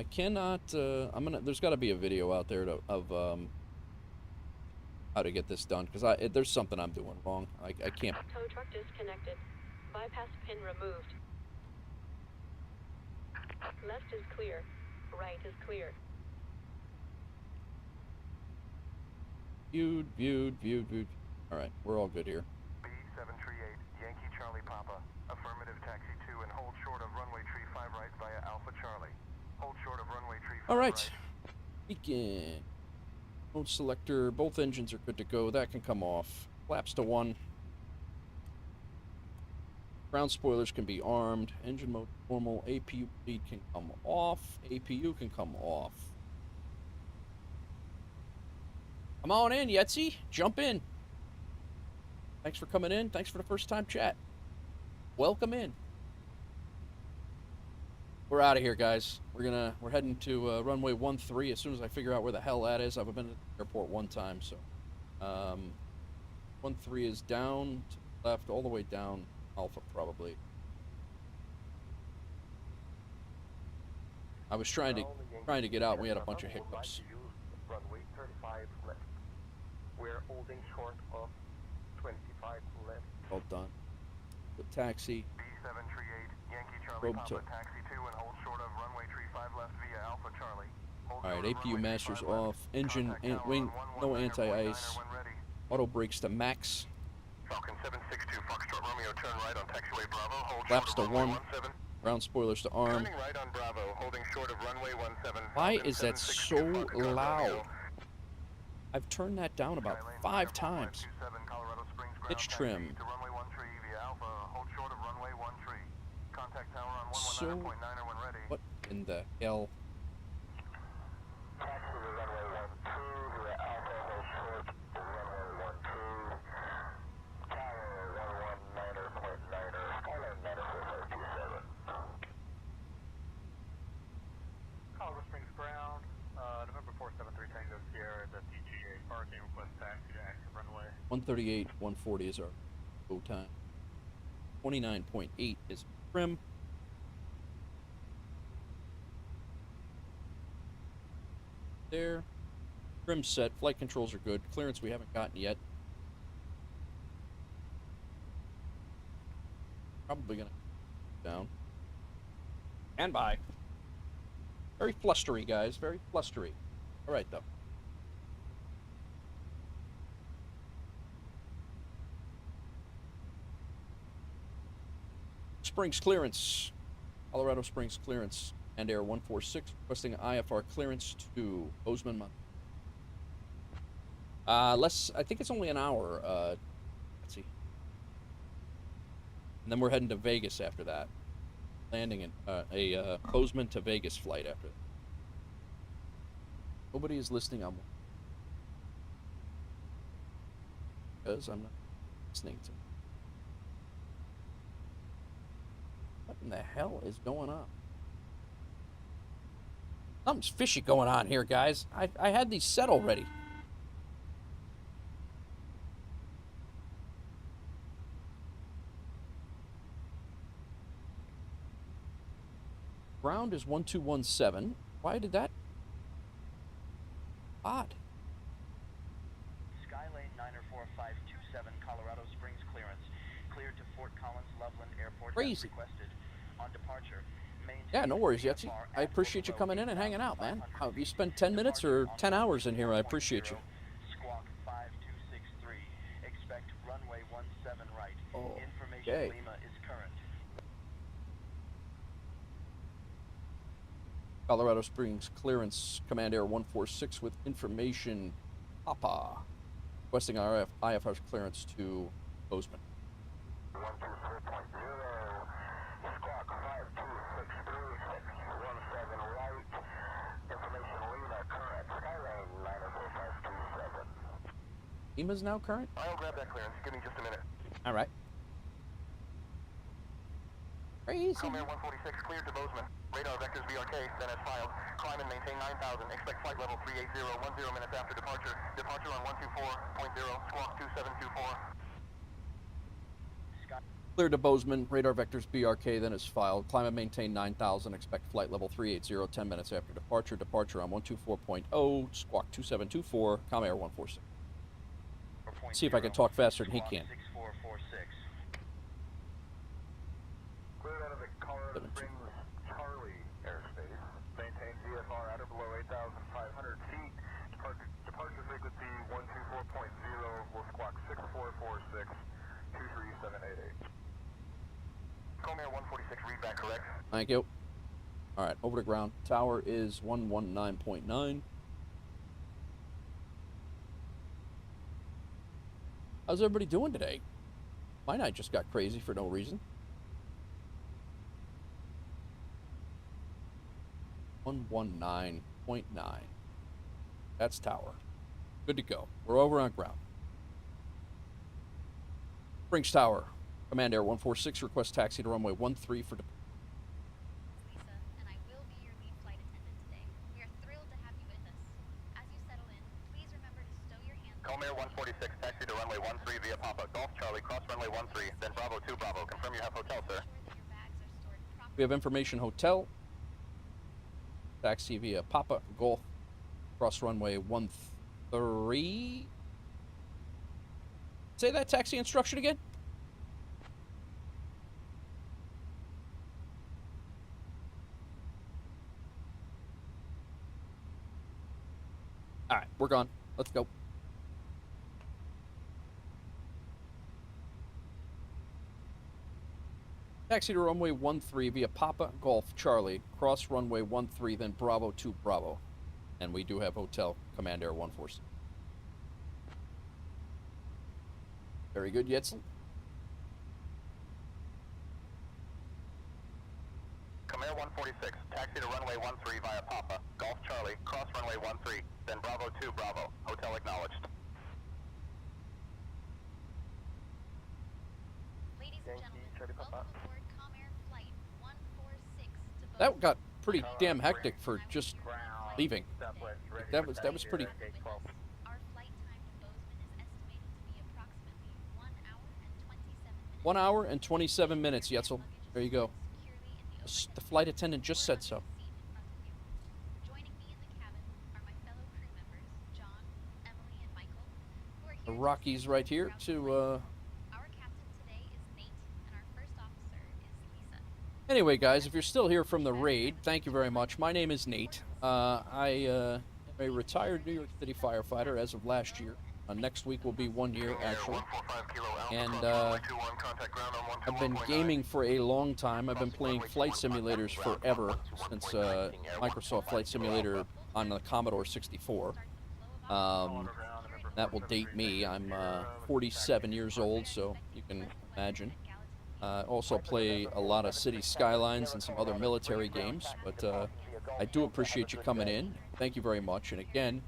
I cannot, there's got to be a video out there of how to get this done, because there's something I'm doing wrong. I can't. Tow truck disconnected. Bypass pin removed. Left is clear. Right is clear. Viewed. All right, we're all good here. B738, Yankee Charlie Papa. Affirmative, taxi 2 and hold short of runway tree 5 right via Alpha Charlie. Hold short of runway tree 5 All right. right. Begin. Mode selector. Both engines are good to go. That can come off. Flaps to 1. Ground spoilers can be armed. Engine mode normal. APU lead can come off. APU can come off. Come on in, Yetzi. Jump in. Thanks for coming in. Thanks for the first time chat. Welcome in. We're out of here, guys. We're heading to runway 13 as soon as I figure out where the hell that is. I've been at the airport one time, so 13 is down to the left, all the way down Alpha probably. I was trying to get out. And we had a bunch of hiccups. Runway 35 left. We're holding short of 25 left. Well done. The taxi. B738, Yankee Charlie Probe Papa, to. taxi 2 and hold short of runway tree 5 left via Alpha Charlie. Hold All right, short of APU runway tree masters 5 left. off. Engine Contact and tower wing, on no 119.9er anti-ice. when ready. Auto brakes to max. Falcon 762, Foxtrot Romeo, turn right on taxiway Bravo. Hold Flaps short to of runway 1. 17. Ground spoilers to arm. Turning right on Bravo, holding short of runway 17. Why Falcon is that so 762, Foxtrot loud? Romeo. I've turned that down about 5 times. Colorado Springs, Pitch ground trim. taxi to runway 13 via Alpha. Hold short of runway 13. Contact tower on So, 119.9er when ready. what in the hell? Taxi to runway 12 via Alpha, hold short of runway 12. Tower 119.9er, follow MSFS 27. Colorado Springs ground, November 473 Tango Sierra, the TGA parking request taxi to active runway. 138, 140 is our go time. 29.8 is trim. There. Trim set. Flight controls are good. Clearance we haven't gotten yet. Probably gonna down. And by. Very flustery, guys. Very flustery. All right, though. Springs clearance. Colorado Springs clearance. And Air 146 requesting IFR clearance to Boseman. I think it's only an hour. Let's see. And then we're heading to Vegas after that. Landing in a Boseman to Vegas flight after that. Nobody is listening on because I'm not listening to. What in the hell is going on? Something's fishy going on here, guys. I had these set already. Ground is 1217. Why did that? Odd. Skylane 94527, Colorado Springs clearance. Cleared to Fort Collins Loveland Airport. Crazy. As requested. On departure. Yeah, no worries, Yetzi. I appreciate you coming in and hanging out, man. How, you spend 10 minutes or 10 hours in here, I appreciate you. Squawk 5263. Expect runway 17 right. Oh, Information okay. Lima is current. Colorado Springs clearance, Command Air 146 with information, Papa. Requesting IFR clearance to Boseman. 124.0, squawk 5263, 617 right, information Lima current, Skylane 94527. EMA's now current? I'll grab that clearance. Give me just a minute. All right. Crazy. Comair 146 cleared to Boseman. Radar vectors VRK, then as filed. Climb and maintain 9,000. Expect flight level 380, 10 minutes after departure. Departure on 124.0, squawk 2724. Clear to Boseman, radar vectors BRK, then is filed. Climb and maintain 9,000, expect flight level 380, 10 minutes after departure. Departure on 124.0, squawk 2724, Com Air 146. See if I can talk faster than he can. 6446. Clear out of the Colorado Springs Charlie airspace. Maintain VFR at or below 8,500 feet. Departure frequency 124.0. Will squawk 6446, 23788. Comair 146, read back correct. Thank you. All right, over to ground. Tower is 119.9. How's everybody doing today? My night just got crazy for no reason. 119.9. That's tower. Good to go. We're over on ground. Springs Tower. Command Air 146, request taxi to runway 13 for Lisa, and I will be your lead flight attendant today. We are thrilled to have you with us. As you settle in, please remember to stow your hands. Comair 146, taxi to runway 13 via Papa. Golf Charlie, cross runway 13, then Bravo 2 Bravo. Confirm you have hotel, sir. Ensure that your bags are stored properly. We have information hotel. Taxi via Papa Golf. Cross runway 13. Say that taxi instruction again. All right, we're gone. Let's go. Taxi to runway 13 via Papa Golf Charlie. Cross runway 13, then Bravo 2 Bravo. And we do have hotel, Command Air 146. Very good, Yetzel. Comair 146, taxi to runway 13 via Papa. Golf Charlie, cross runway 13, then Bravo 2 Bravo. Hotel acknowledged. Ladies and gentlemen, welcome aboard Comair Flight 146 to Boseman. That got pretty damn hectic for just leaving. That was pretty. Our flight time to Boseman is estimated to be approximately 1 hour and 27 minutes. 1 hour and 27 minutes, Yetzel. There you go. The flight attendant just said so. Joining me in the cabin are my fellow crew members, John, Emily, and Michael, who are The here Rockies right here to. Our captain today is Nate, and our first officer is Lisa. Anyway, guys, if you're still here from the raid, thank you very much. My name is Nate. I am a retired New York City firefighter as of last year. Next week will be 1 year, actually. And I've been gaming for a long time. I've been playing flight simulators forever, since Microsoft Flight Simulator on the Commodore 64. That will date me. I'm 47 years old, so you can imagine. Also play a lot of City Skylines and some other military games, but I do appreciate you coming in. Thank you very much. And again,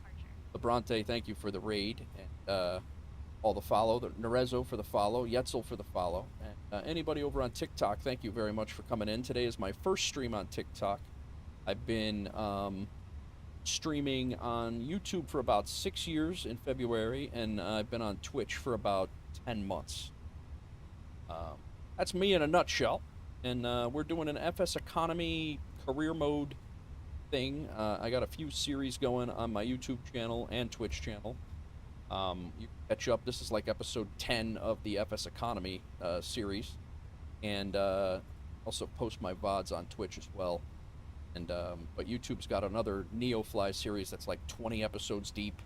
Lebrante, thank you for the raid, and all the follow, the Nerezo for the follow, Yetzel for the follow, and anybody over on TikTok, thank you very much for coming in. Today is my first stream on TikTok. I've been streaming on YouTube for about 6 years in February, and I've been on Twitch for about 10 months. That's me in a nutshell, and we're doing an FSEconomy career mode thing. I got a few series going on my YouTube channel and Twitch channel. You can catch up. This is like episode 10 of the FSEconomy series, and also post my VODs on Twitch as well. And but YouTube's got another Neofly series that's like 20 episodes deep,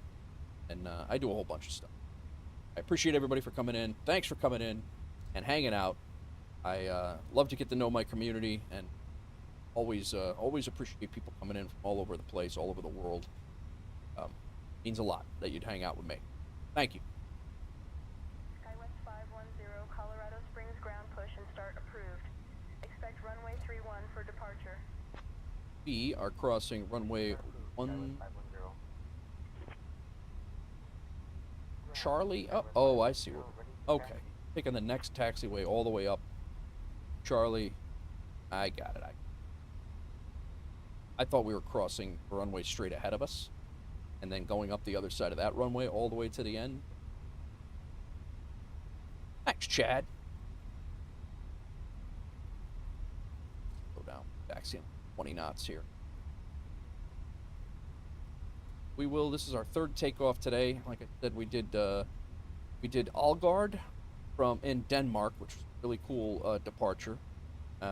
and I do a whole bunch of stuff. I appreciate everybody for coming in. Thanks for coming in and hanging out. I love to get to know my community, and always appreciate people coming in from all over the place, all over the world. Means a lot that you'd hang out with me. Thank you. SkyWest 510, Colorado Springs ground push and start approved. Expect runway 31 for departure. We are crossing runway 1. Charlie? Oh, I see. Okay. Taking the next taxiway all the way up. Charlie. I got it. I thought we were crossing the runway straight ahead of us, and then going up the other side of that runway all the way to the end. Thanks, Chad. taxiing 20 knots here. We will. This is our third takeoff today. Like I said, we did Algard in Denmark, which was a really cool departure.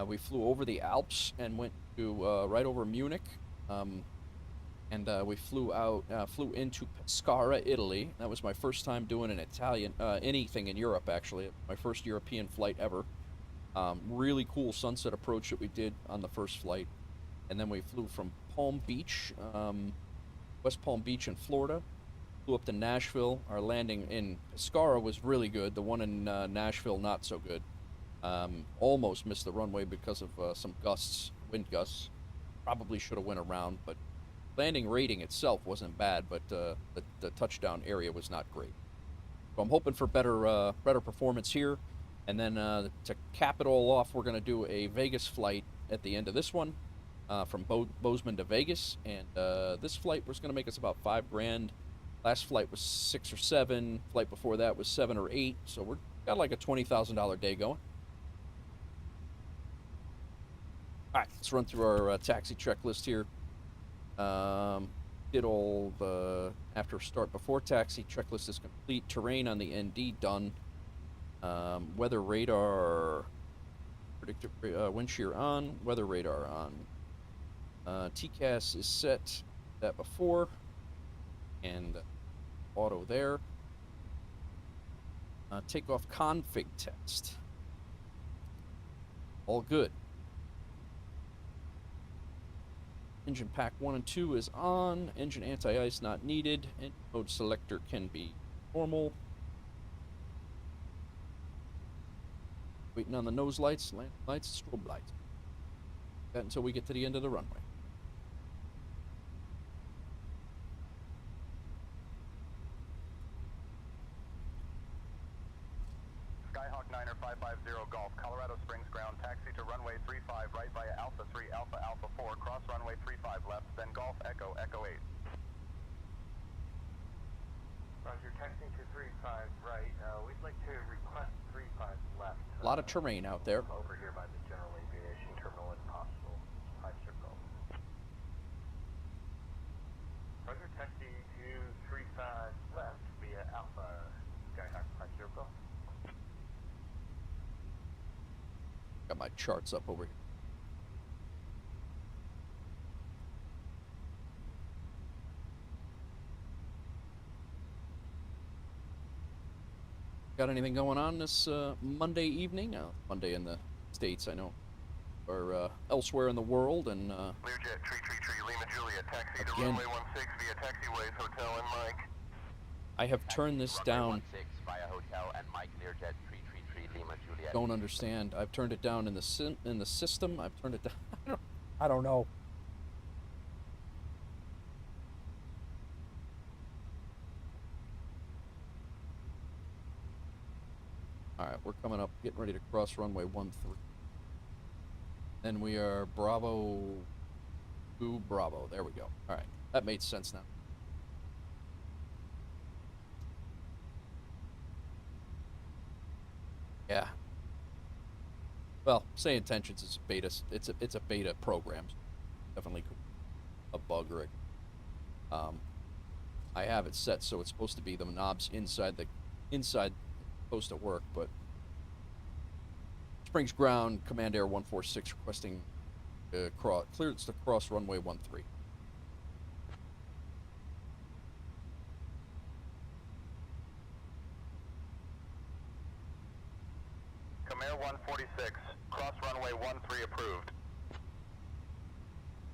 We flew over the Alps and went to right over Munich, and we flew into Pescara, Italy. That was my first time doing an Italian anything in Europe, actually. My first European flight ever. Really cool sunset approach that we did on the first flight, and then we flew from Palm Beach, West Palm Beach in Florida. Flew up to Nashville. Our landing in Pescara was really good. The one in Nashville, not so good. Almost missed the runway because of some gusts, wind gusts. Probably should have went around, but landing rating itself wasn't bad, but the touchdown area was not great. So I'm hoping for better performance here. And then to cap it all off, we're going to do a Vegas flight at the end of this one from Boseman to Vegas. And this flight was going to make us about $5,000. Last flight was 6 or 7. Flight before that was 7 or 8. So we're got like a $20,000 day going. All right, let's run through our taxi checklist here. Did all the after start before taxi checklist is complete. Terrain on the ND done. Weather radar, predictive wind shear on. Weather radar on. TCAS is set. That before. And auto there. Takeoff config test. All good. Engine pack 1 and 2 is on. Engine anti-ice not needed. Engine mode selector can be normal. Waiting on the nose lights, landing lights, strobe lights. That until we get to the end of the runway. Skyhawk 9er 550 Golf, Colorado Springs ground, taxi to runway 35 right via Alpha 3, Alpha Alpha 4, cross runway 35 left, then Golf Echo Echo 8. Roger, taxiing to 35 right. We'd like to request 35 left. A lot of terrain out there. Over here by the general aviation terminal if possible. 5 circle. Roger, taxi to 35 left via Alpha Skyhawk 5 circle. Got my charts up over here. Got anything going on this Monday evening? Monday in the States, I know, or elsewhere in the world, and Learjet, tree, Lima Juliet, taxi to again, runway 16 via taxiways, hotel and Mike. I have turned this down. 16 via hotel and Mike Learjet, tree, Lima Juliet. Don't understand. I've turned it down in the system. I've turned it down. I don't know. All right, we're coming up, getting ready to cross runway 13. Then we are Bravo 2 Bravo. There we go. All right, that made sense now. Yeah. Well, Say Intentions is beta. It's a beta program. Definitely a bug or I have it set so it's supposed to be the knobs inside supposed to work, but Springs ground, Command Air 146 requesting clearance to cross runway 13. Comair 146, cross runway 13 approved.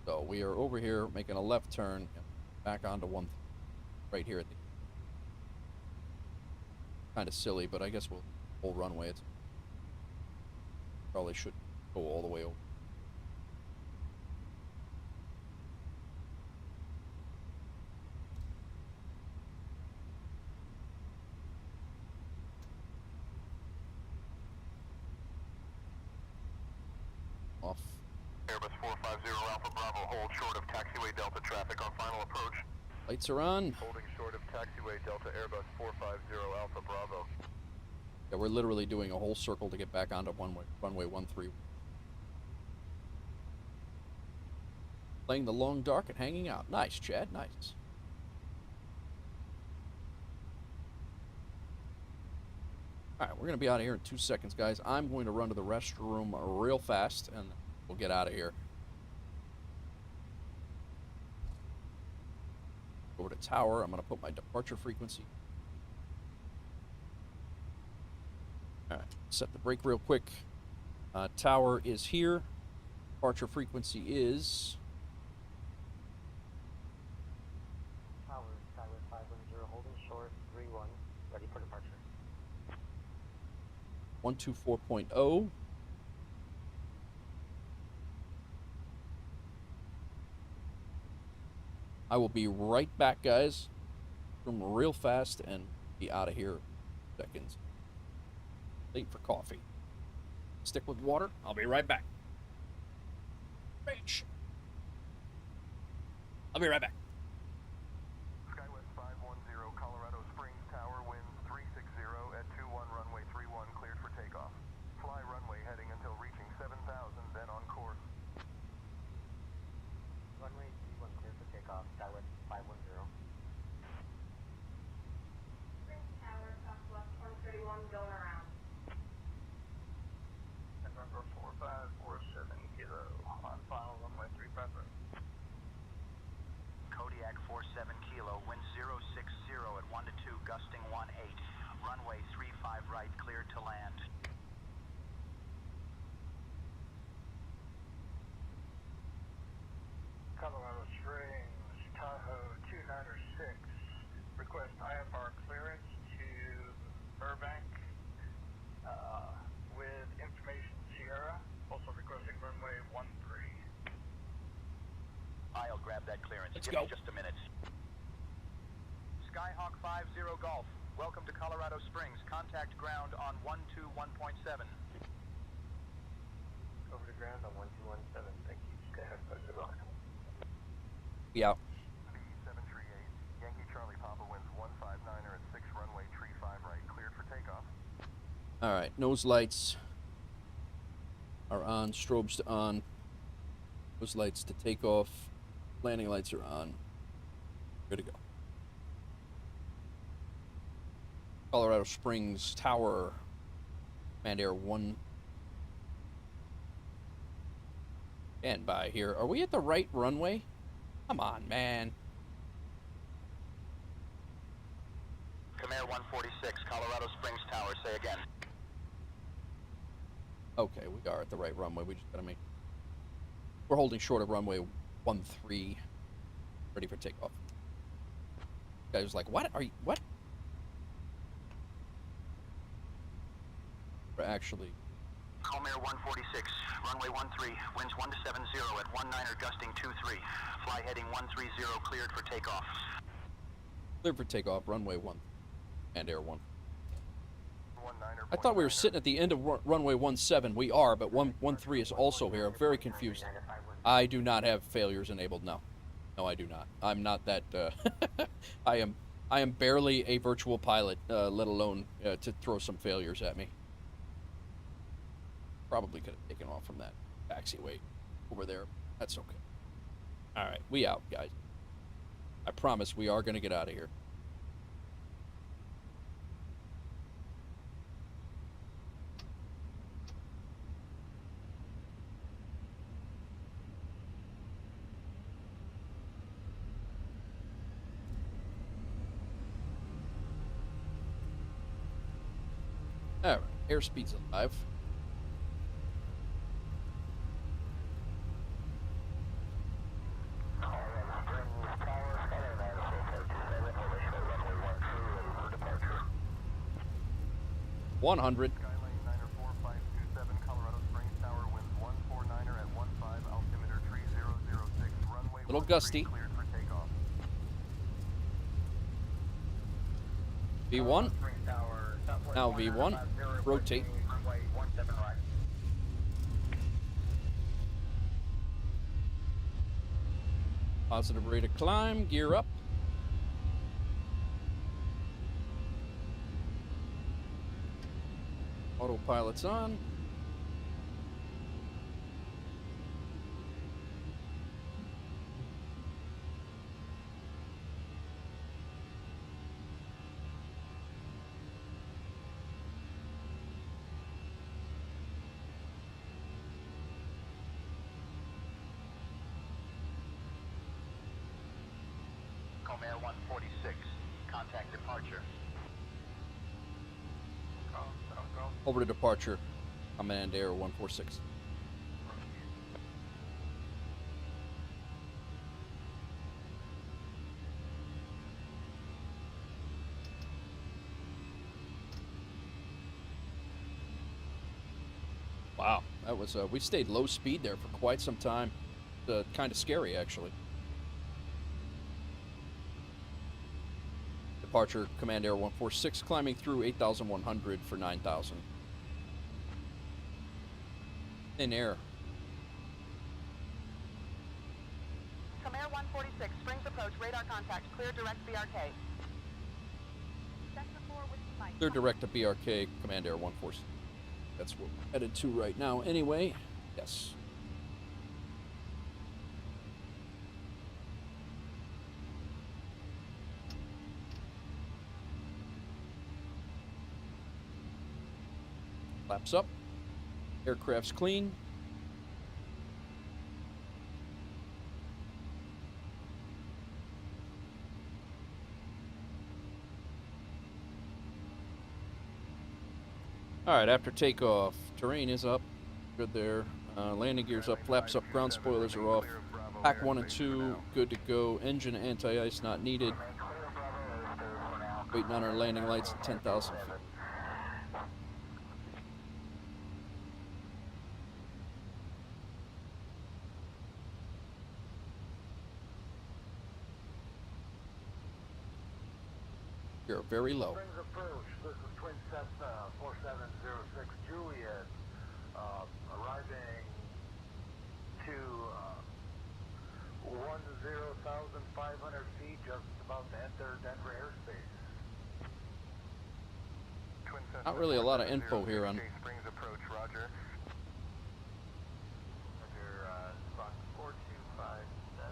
So we are over here making a left turn back onto 13 right here at the kind of silly, but I guess we'll whole runway. It's probably should go all the way over. Off. Airbus 450 Alpha Bravo, hold short of taxiway Delta traffic on final approach. Lights are on. Holding short of taxiway Delta Airbus 450 Alpha Bravo. Yeah, we're literally doing a whole circle to get back onto runway 13. Playing the long dark and hanging out. Nice, Chad. Nice. All right, we're going to be out of here in 2 seconds, guys. I'm going to run to the restroom real fast, and we'll get out of here. Over to tower. I'm going to put my departure frequency. All right, set the brake real quick. Tower is here. Departure frequency is... Tower, Skyway 510, holding short, 31, ready for departure. 124.0. I will be right back, guys. From real fast and be out of here in seconds. Late for coffee. Stick with water. I'll be right back. Reach. I'll be right back. Skywest 510, Colorado Springs Tower, winds 360 at 21 runway 31, cleared for takeoff. Fly runway heading until reaching 7,000, then on course. Runway 31, cleared for takeoff, Skywest 510. Springs Tower, southwest 131, going around. November 4547 Kilo, on file runway 35 right. Kodiak 47 Kilo, wind 060 at 1 to 2, gusting 18. Runway 35 right, cleared to land. Colorado Springs, Tahoe 296, request IFR clearance to Burbank with information Sierra, also requesting runway 13. I'll grab that clearance. Let's Give go. me just a minute. Skyhawk 50 Golf, welcome to Colorado Springs. Contact ground on 121.7. Over to ground on 1217, thank you. Skyhawk 50 Golf. Yeah. B738, Yankee Charlie Papa, winds 159er at 6 runway 35 right, cleared for takeoff. All right. Nose lights are on. Strobes on. Nose lights to take off. Landing lights are on. Good to go. Colorado Springs Tower. Command Air 1. And by here. Are we at the right runway? Come on, man. Command 146, Colorado Springs Tower, say again. Okay, we are at the right runway. We just gotta make... We're holding short of runway 13. Ready for takeoff. Guy was like, what are you... What? We're actually... Comair 146, runway 13, winds 170 at 19er, gusting 23. Fly heading 130, cleared for takeoff. Cleared for takeoff, runway 1 and air 1. I thought we were sitting at the end of runway 17. We are, but 113 is also here. I'm very confused. I do not have failures enabled. No, no, I do not. I'm not that. I am barely a virtual pilot, let alone to throw some failures at me. Probably could have taken off from that taxiway over there. That's okay. All right, we out, guys. I promise we are going to get out of here. All right, airspeed's alive. Skylane 94527, Colorado Springs Tower, winds 149er at 15, altimeter 3006, runway Little gusty. cleared for takeoff. V1. Now V1. Rotate. Positive rate of climb. Gear up. Autopilot's on. Comair 146, contact departure. Over to departure, Command Air 146. Wow, that was we stayed low speed there for quite some time. Kind of scary, actually. Departure, Command Air 146, climbing through 8,100 for 9,000. In air. Comair 146, Springs approach, radar contact, clear direct BRK. Cessna 4 with Mike. Clear direct to BRK, Command Air 146. That's what we're headed to right now anyway. Yes. Flaps up. Aircraft's clean. All right, after takeoff, terrain is up. Good there. Landing gear's up, flaps up, ground spoilers are off. Pack 1 and 2, good to go. Engine anti-ice not needed. Waiting on our landing lights at 10,000 feet. You're very low. Springs approach, this is Twin Cessna 4706 Juliet, arriving to 10,500 feet, just about to enter Denver airspace. Twin Cessna Not really a lot of info here on. Springs approach, roger. Under spot 4257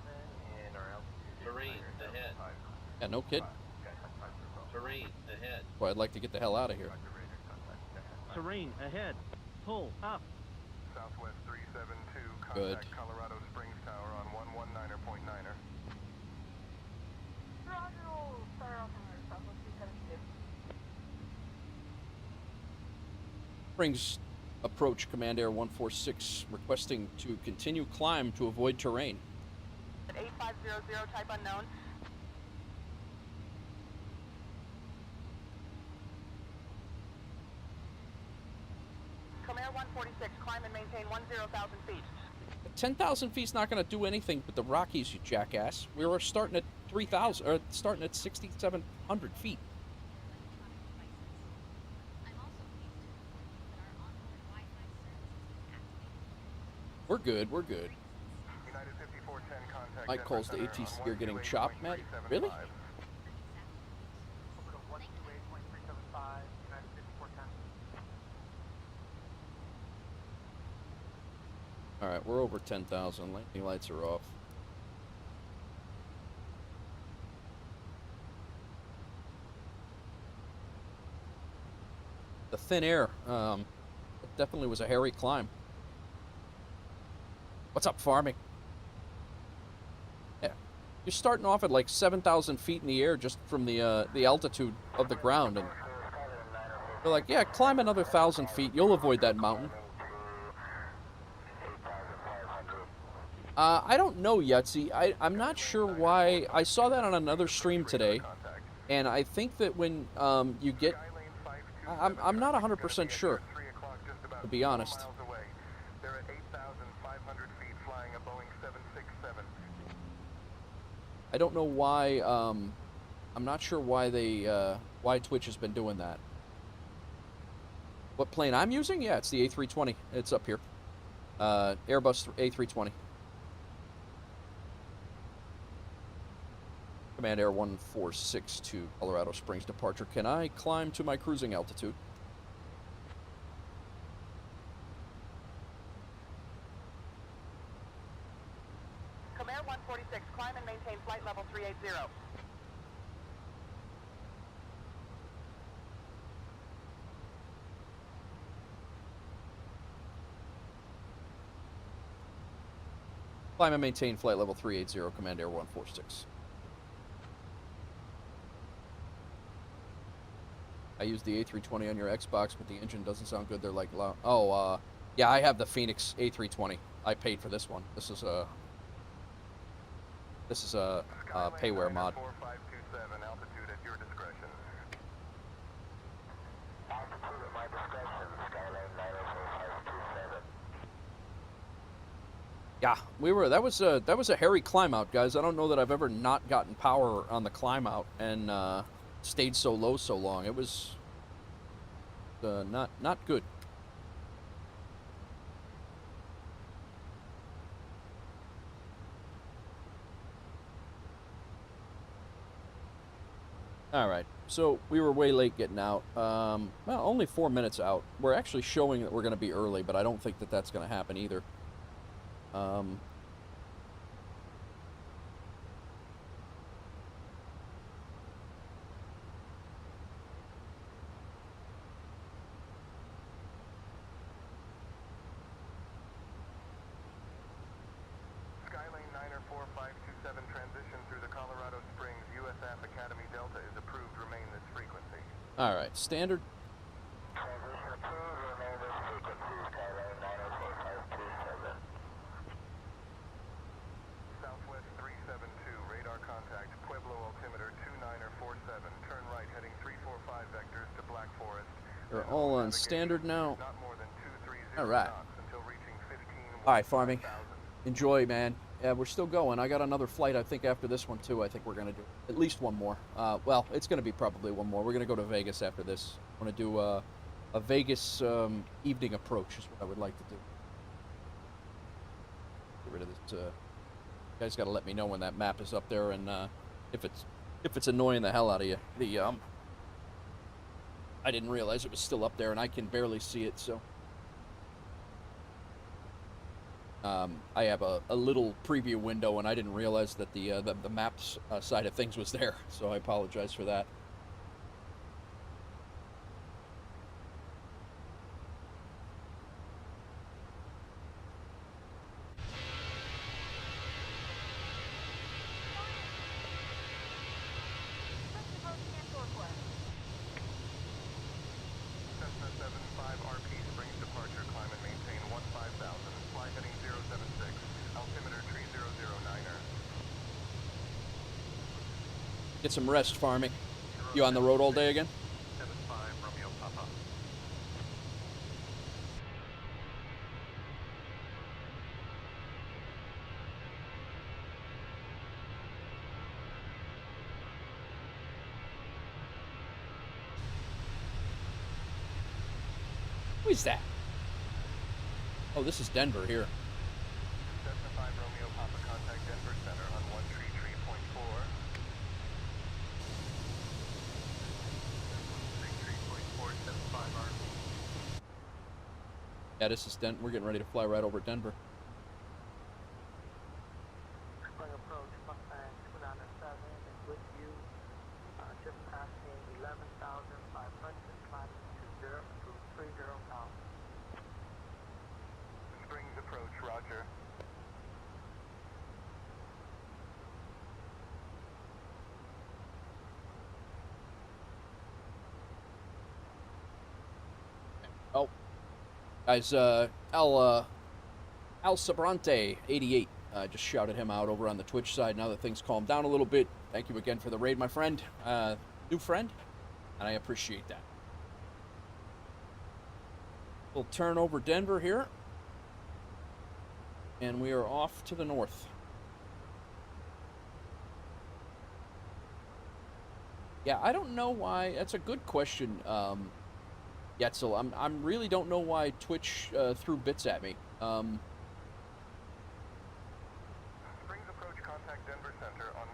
and our altitude. Terrain ahead. Yeah, no kid. Terrain ahead. Well, I'd like to get the hell out of here. Terrain ahead. Pull up. Southwest 372, contact Good. Colorado Springs Tower on 119.9er. Springs approach, Command Air 146, requesting to continue climb to avoid terrain. 8500, type unknown. Comair 146, climb and maintain 10,000 feet. 10,000 feet's not going to do anything with the Rockies, you jackass. We were starting at 3,000, or starting at 6,700 feet. We're good, we're good. United 5410, contact Mike calls the ATC, you're getting chopped, Matt? Really? Alright, we're over 10,000. Landing lights are off. The thin air, it definitely was a hairy climb. What's up, farming? Yeah, you're starting off at like 7,000 feet in the air just from the altitude of the ground, and they're like, yeah, climb another 1,000 feet, you'll avoid that mountain. I don't know yet. See, I'm not sure why. I saw that on another stream today, and I think that when you get, I'm not 100% sure, to be honest. They're at 8,500 feet, flying a Boeing 767. I don't know why. I'm not sure why why Twitch has been doing that. What plane I'm using? Yeah, it's the A-320. It's up here. Airbus A-320. Command Air 146 to Colorado Springs departure. Can I climb to my cruising altitude? Comair 146, climb and maintain flight level 380. Climb and maintain flight level 380, Command Air 146. I use the A320 on your Xbox, but the engine doesn't sound good. They're like loud. Oh, yeah, I have the Fenix A320. I paid for this one. This is a payware mod. 4527, altitude at your discretion. Altitude at my discretion, Skyline 94527. Yeah, that was a hairy climb out, guys. I don't know that I've ever not gotten power on the climb out and stayed so low so long. It was not good. All right, so we were way late getting out. Well, only 4 minutes out. We're actually showing that we're going to be early, but I don't think that that's going to happen either. Skyline 94527, transition through the Colorado Springs. USAF Academy Delta is approved. Remain this frequency. All right, standard. Transition approved, remain this frequency, Skyline 94527. Southwest 372, radar contact, Pueblo altimeter 2947, turn right heading 345 vectors to Black Forest. They're all on standard now. Not more than 230 All right. knots until reaching 15. All right, farming. Enjoy, man. Yeah, we're still going. I got another flight, I think, after this one, too. I think we're going to do at least one more. Well, it's going to be probably one more. We're going to go to Vegas after this. I want to do a Vegas evening approach is what I would like to do. Get rid of this. You guys got to let me know when that map is up there and if it's annoying the hell out of you. I didn't realize it was still up there, and I can barely see it, so... I have a little preview window, and I didn't realize that the maps side of things was there, so I apologize for that. Cessna 75 RP Springs departure, climb and maintain 15,000. Fly heading 076, altimeter 3009er. Get some rest, farming. You on the road all day again? 75 Romeo Papa. Who is that? Oh, this is Denver here. Cessna 5 Romeo Papa, contact Denver Center on 133.4. 33.475 RP. Yeah, this is Denver. We're getting ready to fly right over Denver. Spring approach, Mustang 297 is with you. Just passing 11,500, climbing 20 pounds. Springs approach, roger. Oh, guys, Al Sabrante 88 just shouted him out over on the Twitch side. Now that things calmed down a little bit, thank you again for the raid, my friend, new friend, and I appreciate that. We'll turn over Denver here, and we are off to the north. Yeah, I don't know why. That's a good question. Yetzel, I'm really don't know why Twitch threw bits at me. Springs approach, contact Denver Center on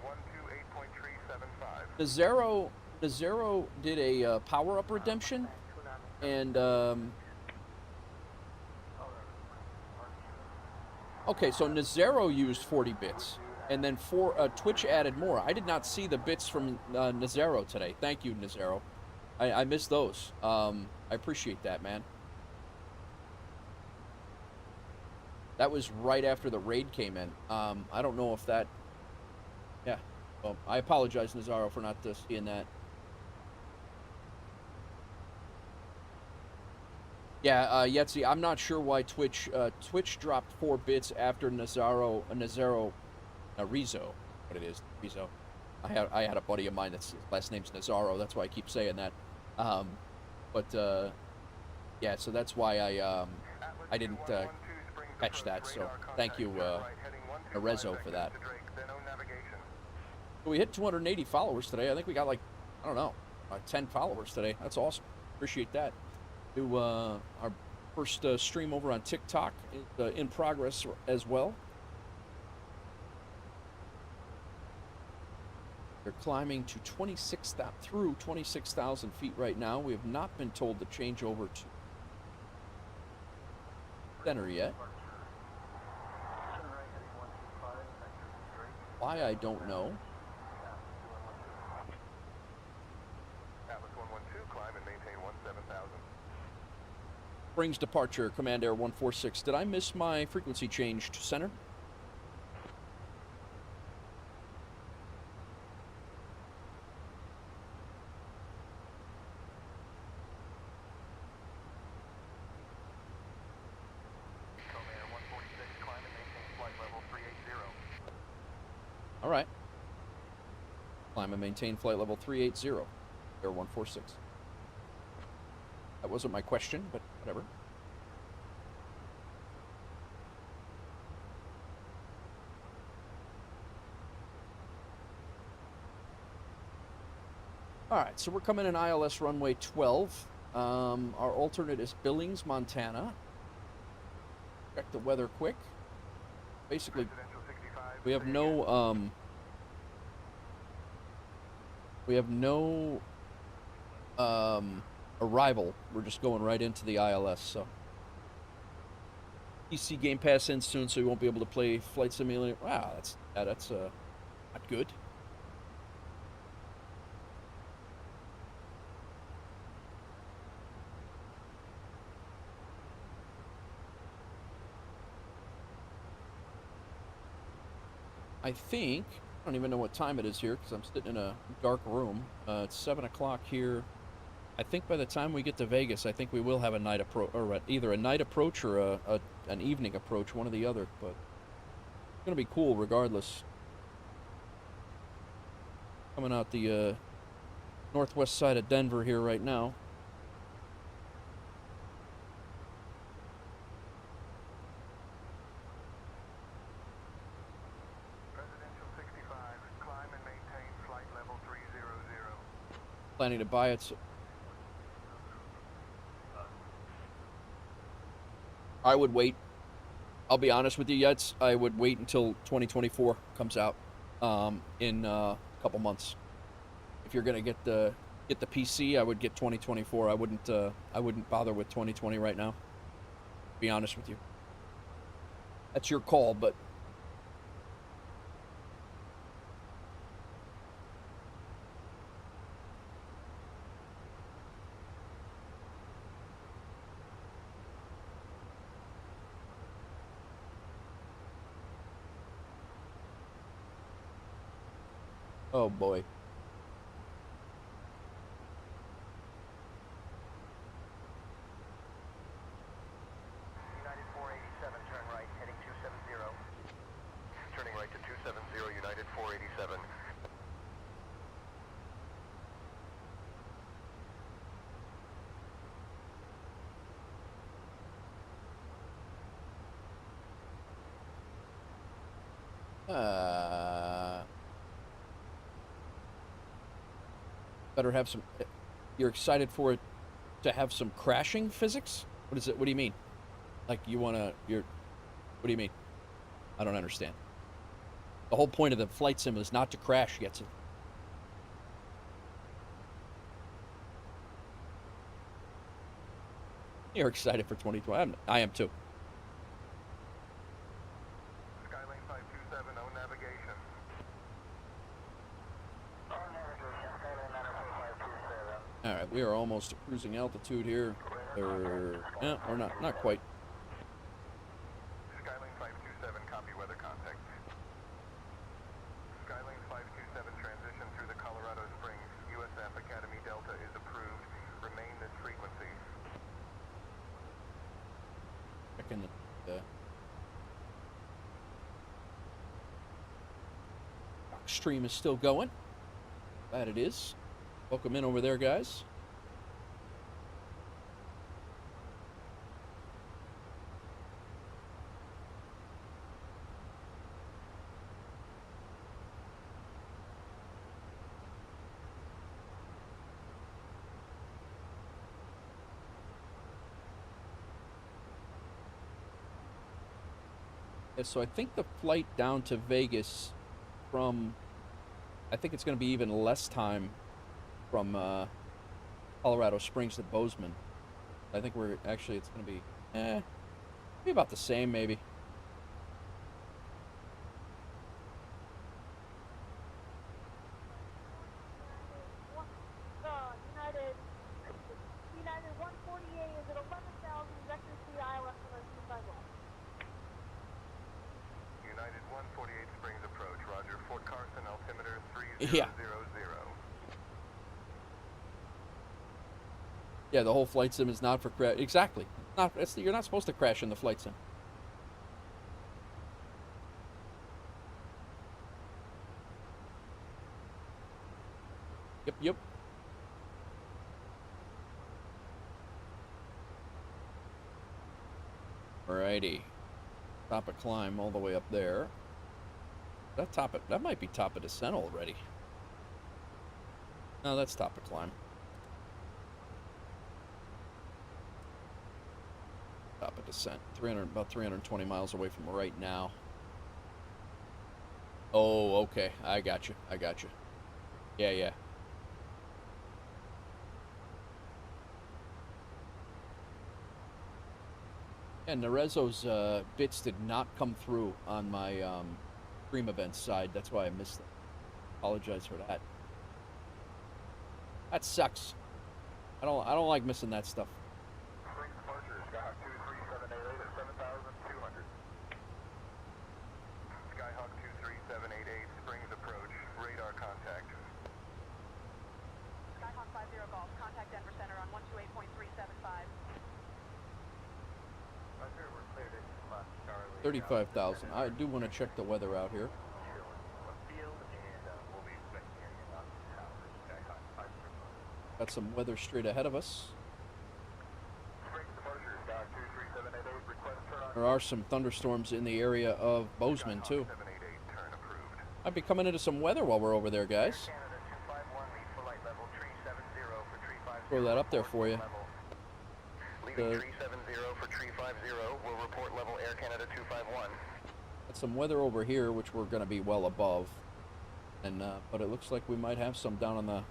128.375. Nazero did a power-up redemption, and okay, so Nazero used 40 bits, and then Twitch added more. I did not see the bits from Nazero today. Thank you, Nazero. I missed those. I appreciate that, man. That was right after the raid came in. I don't know if that... Yeah. Well, I apologize, Nazaro, for not seeing that. Yeah, Yetzi, I'm not sure why Twitch dropped 4 bits after Rizzo, what it is, Rizzo. I had a buddy of mine that's his last name's Nazaro, that's why I keep saying that. Yeah, so that's why I didn't catch that. So thank you, Arezzo, for that. So we hit 280 followers today. I think we got like, I don't know, 10 followers today. That's awesome. Appreciate that. Do our first stream over on TikTok is in progress as well. They're climbing to 26,000 feet right now. We have not been told to change over to center yet. Why, I don't know. Atlas 112, climb and maintain 17,000. Springs departure, Command Air 146. Did I miss my frequency change to center? All right. Climb and maintain flight level 380, Air 146. That wasn't my question, but whatever. All right, so we're coming in ILS runway 12. Our alternate is Billings, Montana. Check the weather quick. Basically, we have no arrival. We're just going right into the ILS. So PC Game Pass in soon, so we won't be able to play Flight Simulator. Wow, that's not good. I think, I don't even know what time it is here because I'm sitting in a dark room. It's 7 o'clock here. I think by the time we get to Vegas, I think we will have a night approach, or either a night approach or an evening approach, one or the other. But it's going to be cool regardless. Coming out the northwest side of Denver here right now. Planning to buy it. So I would wait. I'll be honest with you, Yets. I would wait until 2024 comes out in a couple months. If you're gonna get the PC, I would get 2024. I wouldn't bother with 2020 right now. Be honest with you. That's your call, but. Oh boy. United 487, turn right, heading 270. Turning right to 270, United 487. Better have some. You're excited for it to have some crashing physics? What is it? What do you mean? Like you wanna? What do you mean? I don't understand. The whole point of the flight sim is not to crash. Gets it? You're excited for 2020. I am too. Skylane 527, no navigation. All right, we are almost at cruising altitude here. Or not quite. Skylane 527, copy weather contact. Skylane 527, transition through the Colorado Springs. USF Academy Delta is approved. Remain this frequency. stream is still going. Glad it is. Welcome in over there, guys. Yeah, so I think the flight down to Vegas from, I think it's going to be even less time from Colorado Springs to Boseman. I think we're actually, it's going to be, maybe about the same, maybe. United 148 is at 11,000 vector C ILS on 251. United 148 Springs approach, roger. Fort Carson, altimeter 3000. Yeah. Yeah, the whole flight sim is not for crash. Exactly. You're not supposed to crash in the flight sim. Yep. Alrighty. Top of climb all the way up there. That might be top of descent already. No, that's top of climb. Top of descent. About 320 miles away from right now. Oh, okay. I got you. Yeah. And Nerezo's bits did not come through on my stream events side. That's why I missed them. Apologize for that. That sucks. I don't like missing that stuff. Springs departure, Skyhawk 23788 at 7,200. Skyhawk 23788, Springs approach, radar contact. Skyhawk 50 Golf, contact Denver Center on 128.375. 35,000. I do want to check the weather out here. Got some weather straight ahead of us. There are some thunderstorms in the area of Boseman too. Might be coming into some weather while we're over there, guys. Throw that up there for you. Leaving 370 for tree 50, will report level Air Canada 251. Got some weather over here, which we're going to be well above. And but it looks like we might have some down on the...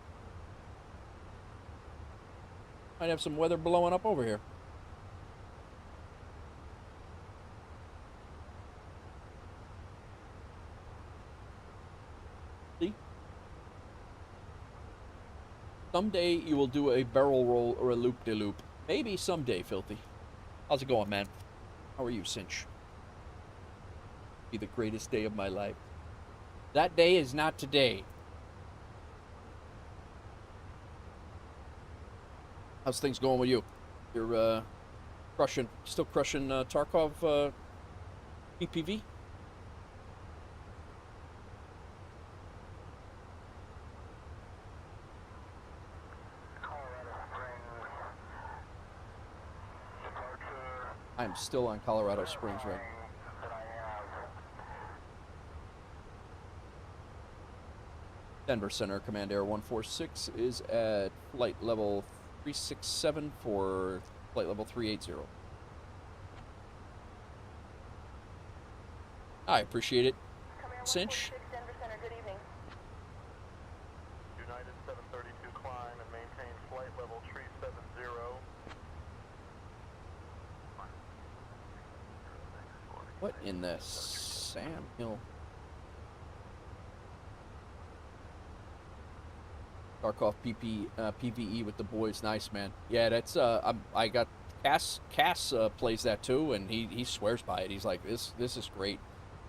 Might have some weather blowing up over here. See? Someday you will do a barrel roll or a loop-de-loop. Maybe someday, Filthy. How's it going, man? How are you, Cinch? Be the greatest day of my life. That day is not today. How's things going with you? You're still crushing Tarkov PPV? I'm still on Colorado Springs right now. Denver Center, Command Air 146 is at flight level 367 for flight level 380. I appreciate it, Cinch. Denver Center, good evening. United 732 climb and maintain flight level 370. What in the Sam Hill? Tarkov PVE with the boys, nice, man. Yeah, that's I got Cass plays that too, and he swears by it. He's like, this is great.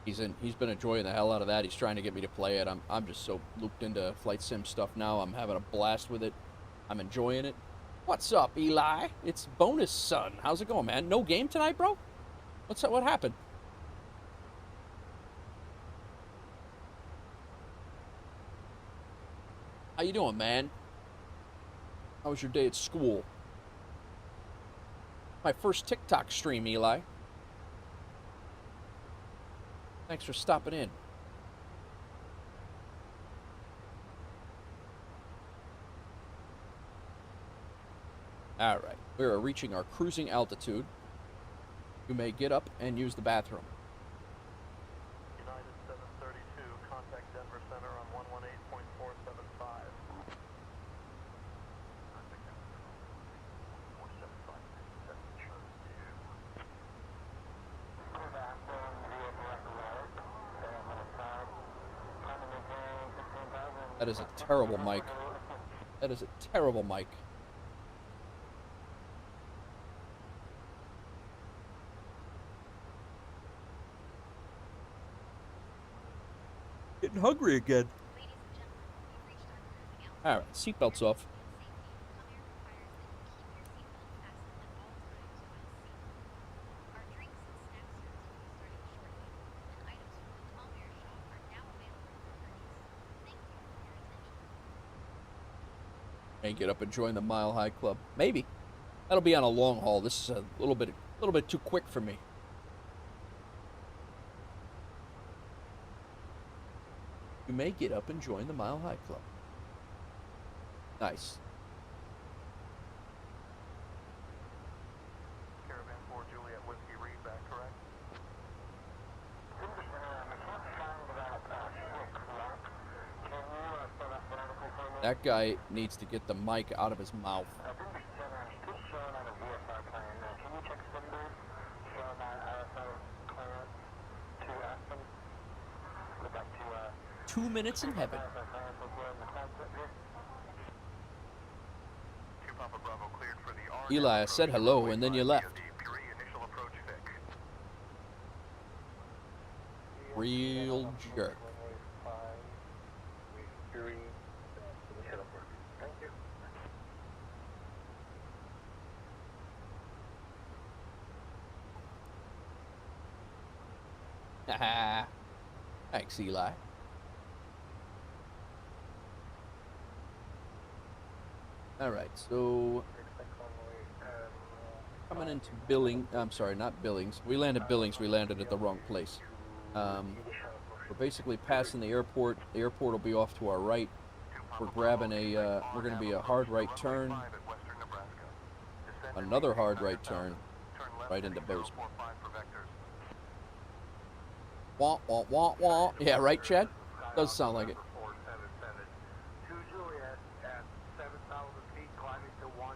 He's been enjoying the hell out of that. He's trying to get me to play it. I'm just so looped into flight sim stuff now. I'm having a blast with it. I'm enjoying it. What's up, Eli? It's Bonus Son. How's it going, man? No game tonight, bro? What's that? What happened? How you doing, man? How was your day at school? My first TikTok stream, Eli. Thanks for stopping in. All right, we are reaching our cruising altitude. You may get up and use the bathroom. United 732, contact Denver Center on 118.475. That is a terrible mic. That is a terrible mic. Getting hungry again. All right, seatbelts off. May get up and join the Mile High Club. Maybe. That'll be on a long haul. This is a little bit too quick for me. You may get up and join the Mile High Club. Nice. Caravan 4 Juliet Whiskey read back, correct? That guy needs to get the mic out of his mouth. 2 minutes in heaven. Eli, I said hello and then you left. Real jerk. Haha. Thanks, Eli. All right, so coming into not Billings. We landed Billings. We landed at the wrong place. We're basically passing the airport. The airport will be off to our right. We're grabbing a. We're going to be a hard right turn. Another hard right turn, right into Boseman. Wah wah wah wah. Yeah, right, Chad. Does sound like it.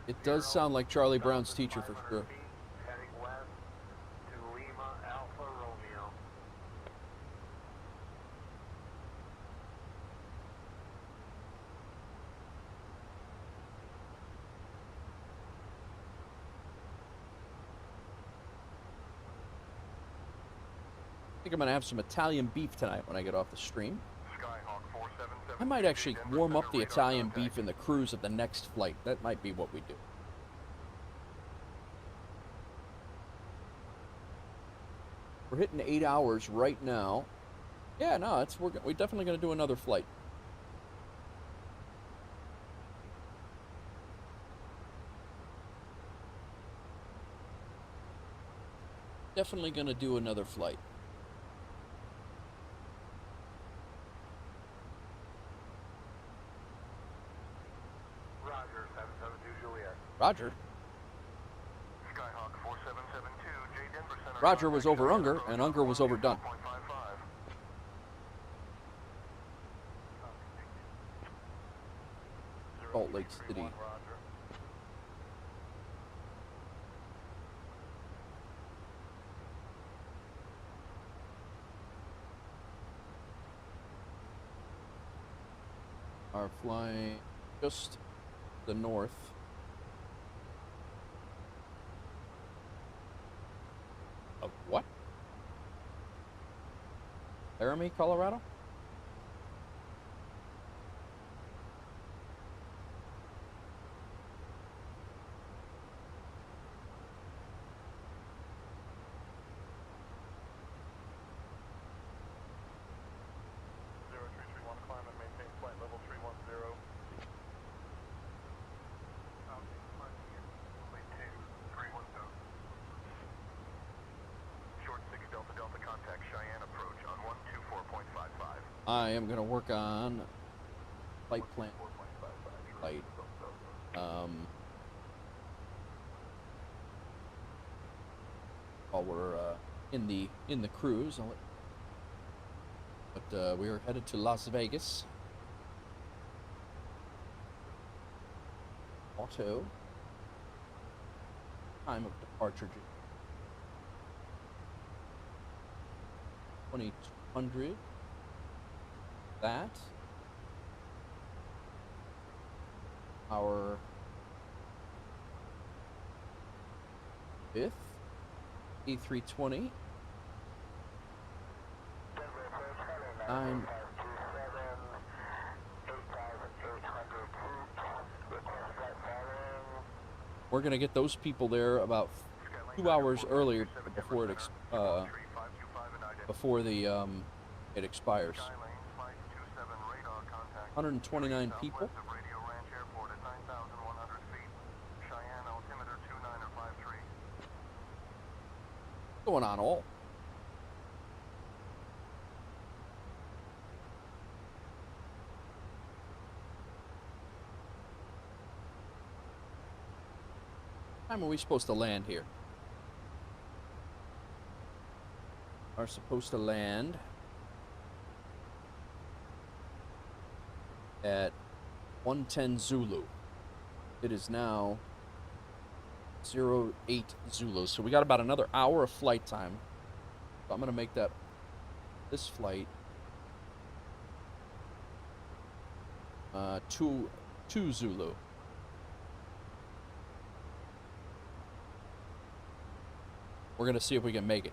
It does sound like Charlie Brown's teacher for sure. Heading west to Lima Alpha Romeo. I think I'm gonna have some Italian beef tonight when I get off the stream. I might actually warm up the Italian beef in the cruise of the next flight. That might be what we do. We're hitting 8 hours right now. Yeah, no, we're definitely gonna do another flight. Definitely gonna do another flight. Roger, 772 Juliet. Roger. Skyhawk 4772, J Denver Center. Roger was over Unger, and Unger was overdone. Salt Lake City. Are flying just the north. Of what? Laramie, Colorado? I am gonna work on flight plan. Flight. While we're in the cruise, but we are headed to Las Vegas. Auto. Time of departure. 2200. That. Our 5th A-320. 9. We're gonna get those people there about 2 hours earlier before it it expires. 129 people. What's going on, all? What time are we supposed to land here? Are supposed to land at 110 Zulu. It is now 08 Zulu. So we got about another hour of flight time. So I'm going to make that this flight 2 Zulu. We're going to see if we can make it.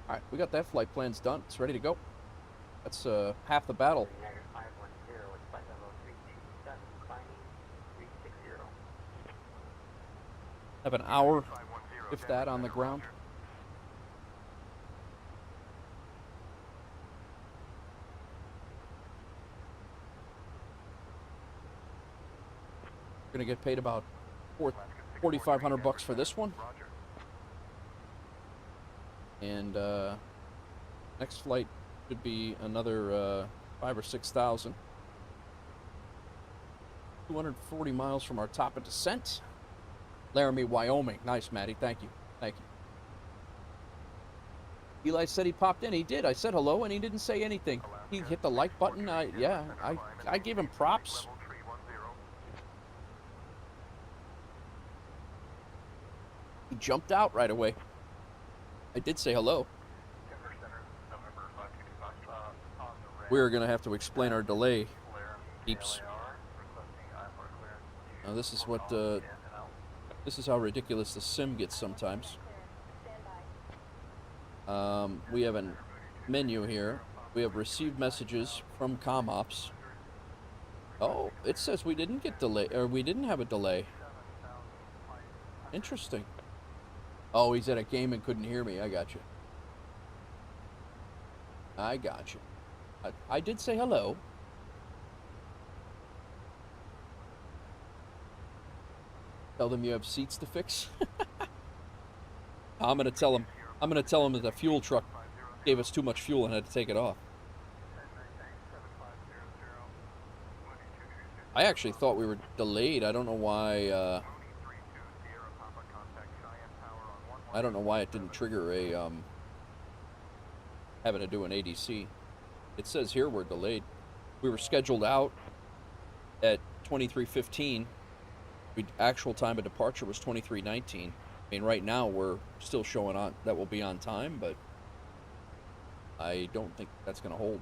Alright, we got that flight plans done. It's ready to go. That's half the battle. Have an hour, if that, on the ground. We're gonna get paid about $4,500 for this one. And next flight should be another 5,000 or 6,000. 240 miles from our top of descent. Laramie, Wyoming. Nice, Maddie. Thank you. Thank you. Eli said he popped in. He did. I said hello, and he didn't say anything. He hit the like button. I gave him props. He jumped out right away. I did say hello. We're going to have to explain our delay, peeps. Now this is what, this is how ridiculous the sim gets sometimes. We have a menu here. We have received messages from ComOps. Oh, it says we didn't get delay, or we didn't have a delay. Interesting. Oh, he's at a game and couldn't hear me. I got you. I got you. I did say hello. Tell them you have seats to fix. I'm gonna tell him. I'm gonna tell him that the fuel truck gave us too much fuel and had to take it off. I actually thought we were delayed. I don't know why. I don't know why it didn't trigger a having to do an ADC. It says here we're delayed. We were scheduled out at 23:15. Actual time of departure was 23:19. I mean, right now we're still showing on that we'll be on time, but I don't think that's going to hold.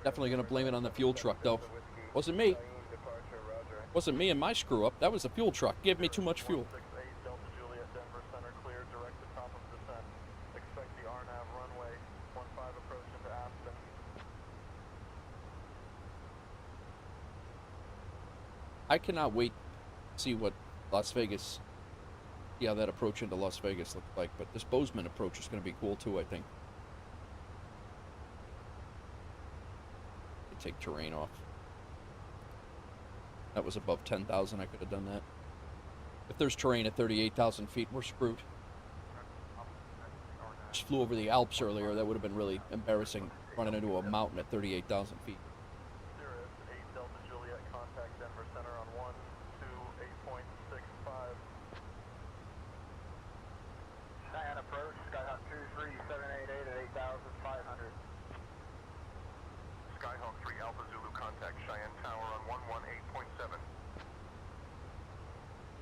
Definitely going to blame it on the fuel truck, though. Wasn't me. Wasn't me and my screw up. That was the fuel truck. Gave me too much fuel. 168 Delta Juliet, Denver Center, cleared, direct to top of descent. Expect the RNAV runway, 15 approach into Aspen. I cannot wait to see what Las Vegas, see how that approach into Las Vegas looks like. But this Boseman approach is going to be cool too, I think. Take terrain off. That was above 10,000. I could have done that. If there's terrain at 38,000 feet, we're screwed. Just flew over the Alps earlier. That would have been really embarrassing, running into a mountain at 38,000 feet. Cirrus 8 Delta Juliet, contact Denver Center on 128.65. Cheyenne approach, Skyhawk 23788 at 8,500. Skyhawk 3 Alpha Zulu, contact Cheyenne Tower on 118.7.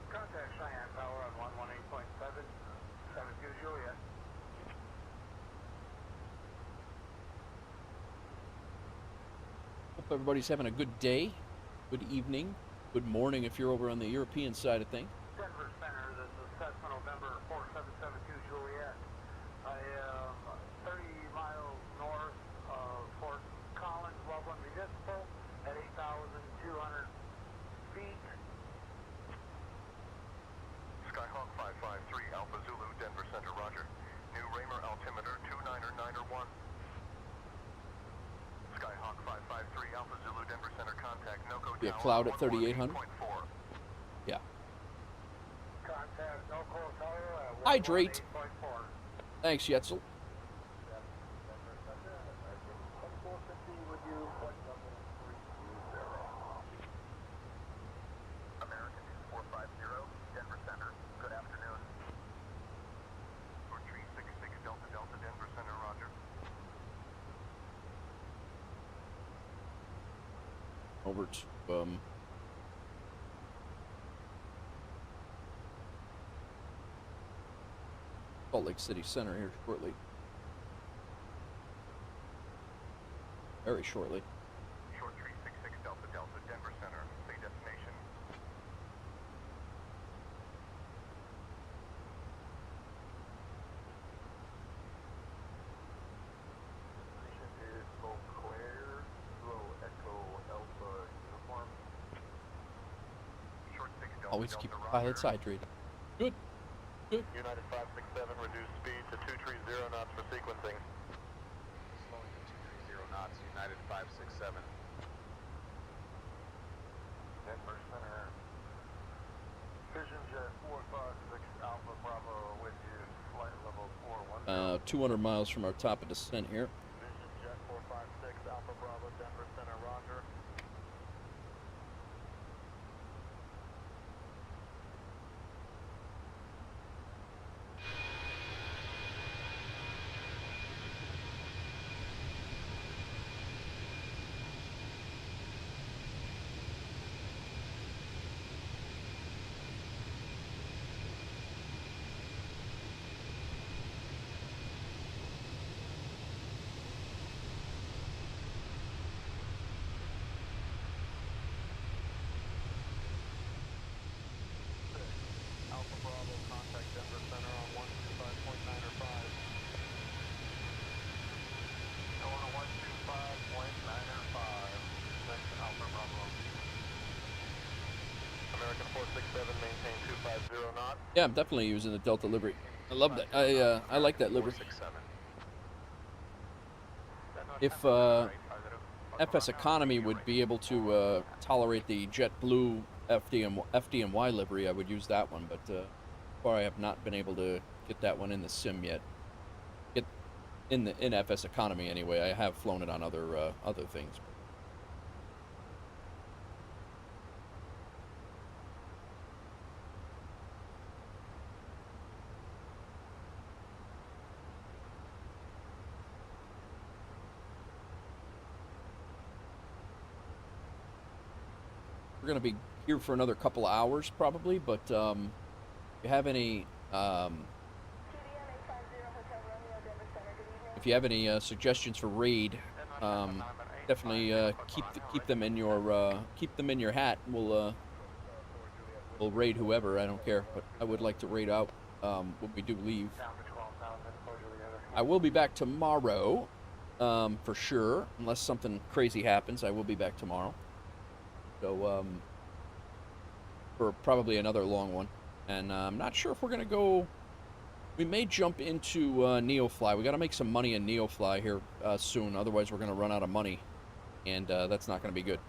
Contact Cheyenne Tower on 118.7, 72 Juliet. Hope everybody's having a good day, good evening, good morning if you're over on the European side of things. Denver Center, this is Cessna November 4772 Juliet. I am 30 miles north of Fort Collins, Loveland Municipal at 8,200 feet. Skyhawk 553 Alpha Zulu, Denver Center, roger. New Raymer altimeter 299er1. Skyhawk 553 Alpha Zulu, Denver Center, contact NOCO Be a Tower cloud at 118.4. 3,800. Yeah. Contact NOCO Tower at Hydrate. 118.4. Thanks, Yetzel. American 2450, Denver Center. Good afternoon. For 366 Delta Delta, Denver Center, roger. Over to Salt Lake City Center here shortly. Very shortly. Short 366 Delta Delta, Denver Center. Say destination. Destination is Eau Claire, Kilo Echo Alpha Uniform. Short 6 Delta Always Delta, keep the roger. pilots hydrated. Good. Good. United 567, reduce speed to 230 knots for sequencing. Slowing to 230 knots, United 567. Denver Center. Vision Jet 456 Alpha Bravo with you, flight level 410. 200 miles from our top of descent here. Vision Jet 456 Alpha Bravo, Denver Center, roger. Alpha Bravo, contact Denver Center on 125.905. Going to 125.905. Next Alpha Bravo. American 467, maintain 250 knots. Yeah, I'm definitely using the Delta livery. I love that. I like that livery. 467. If FSEconomy would be able to tolerate the JetBlue FDNY livery, I would use that one. But far I have not been able to get that one in the sim yet. In FSEconomy anyway. I have flown it on other things. We're going to be here for another couple of hours probably, but if you have any suggestions for raid, definitely keep them in your hat. We'll We'll raid whoever, I don't care, but I would like to raid out when we do leave. I will be back tomorrow, for sure, unless something crazy happens. I will be back tomorrow. So, for probably another long one. And I'm not sure if we're going to go... We may jump into Neofly. We got to make some money in Neofly here soon, otherwise we're going to run out of money. And that's not going to be good.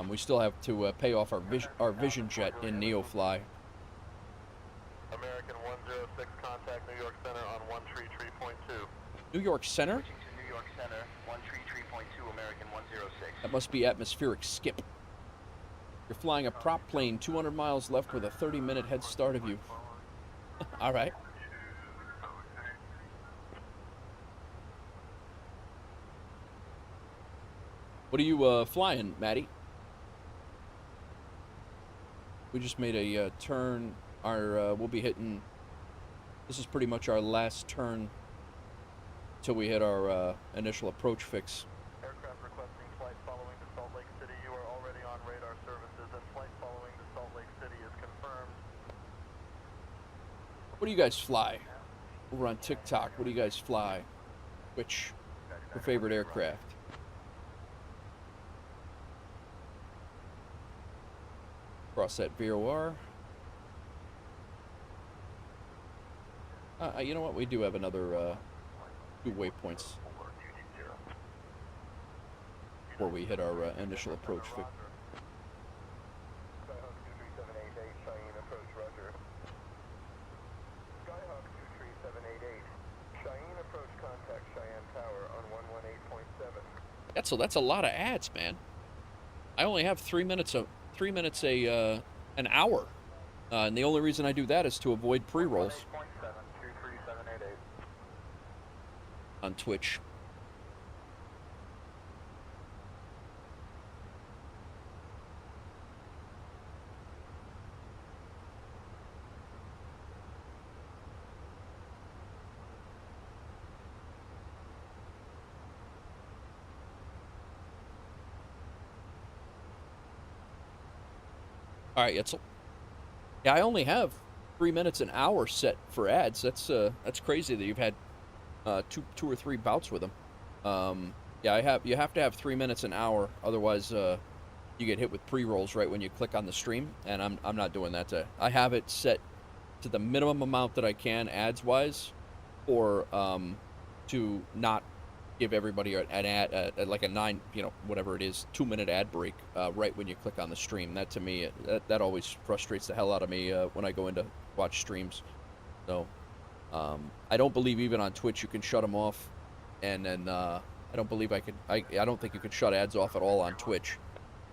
We still have to pay off our Vision Jet in Neofly. American 106, contact New York Center on 133.2. New York Center? Switching to New York Center, 133.2, American 106. That must be atmospheric skip. You're flying a prop plane 200 miles left with a 30-minute head start of you. All right. What are you flying, Maddie? We just made a turn. We'll be hitting... This is pretty much our last turn till we hit our initial approach fix. Aircraft requesting flight following to Salt Lake City. You are already on radar services, and flight following to Salt Lake City is confirmed. What do you guys fly? Over on TikTok, what do you guys fly? Which your favorite aircraft? Cross that VOR. You know what? We do have another 2 waypoints before we hit our initial approach fix. Skyhawk 23788, Cheyenne approach, roger. Skyhawk 23788, Cheyenne approach, contact Cheyenne Tower on 118.7. That's a lot of ads, man. I only have 3 minutes an hour, and the only reason I do that is to avoid pre-rolls on Twitch. All right, Yetzel. Yeah, I only have 3 minutes an hour set for ads. That's crazy that you've had two or three bouts with them. Yeah, you have to have 3 minutes an hour, otherwise you get hit with pre-rolls right when you click on the stream, and I'm not doing that. I have it set to the minimum amount that I can ads wise, or to not give everybody an ad like a 2 minute ad break right when you click on the stream. That to me that always frustrates the hell out of me when I go in to watch streams. So I don't believe even on Twitch you can shut them off, and then I don't believe I don't think you can shut ads off at all on Twitch.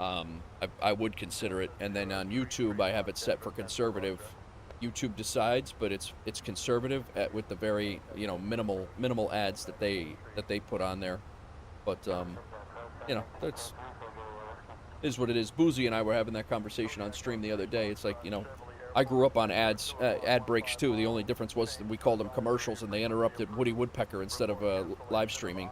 I would consider it, and then on YouTube I have it set for conservative. YouTube decides, but it's conservative with the very minimal ads that they put on there. But that's is what it is. Boozy and I were having that conversation on stream the other day. It's like, I grew up on ads, ad breaks too. The only difference was that we called them commercials, and they interrupted Woody Woodpecker instead of live streaming.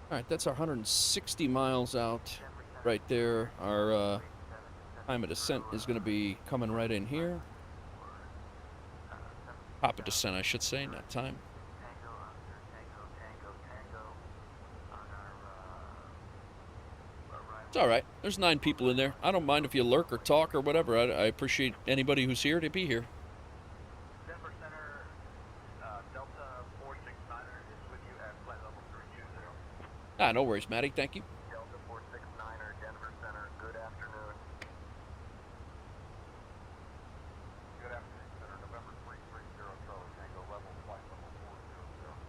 Alright, that's our 160 miles out right there. Our time of descent is going to be coming right in here. Top of descent, I should say, not time. It's alright. There's 9 people in there. I don't mind if you lurk or talk or whatever. I appreciate anybody who's here to be here. No worries, Maddie. Thank you. Delta 469er, Denver Center, good afternoon. Good afternoon, Center, November 330, Charlie Tango, level, flight level 400.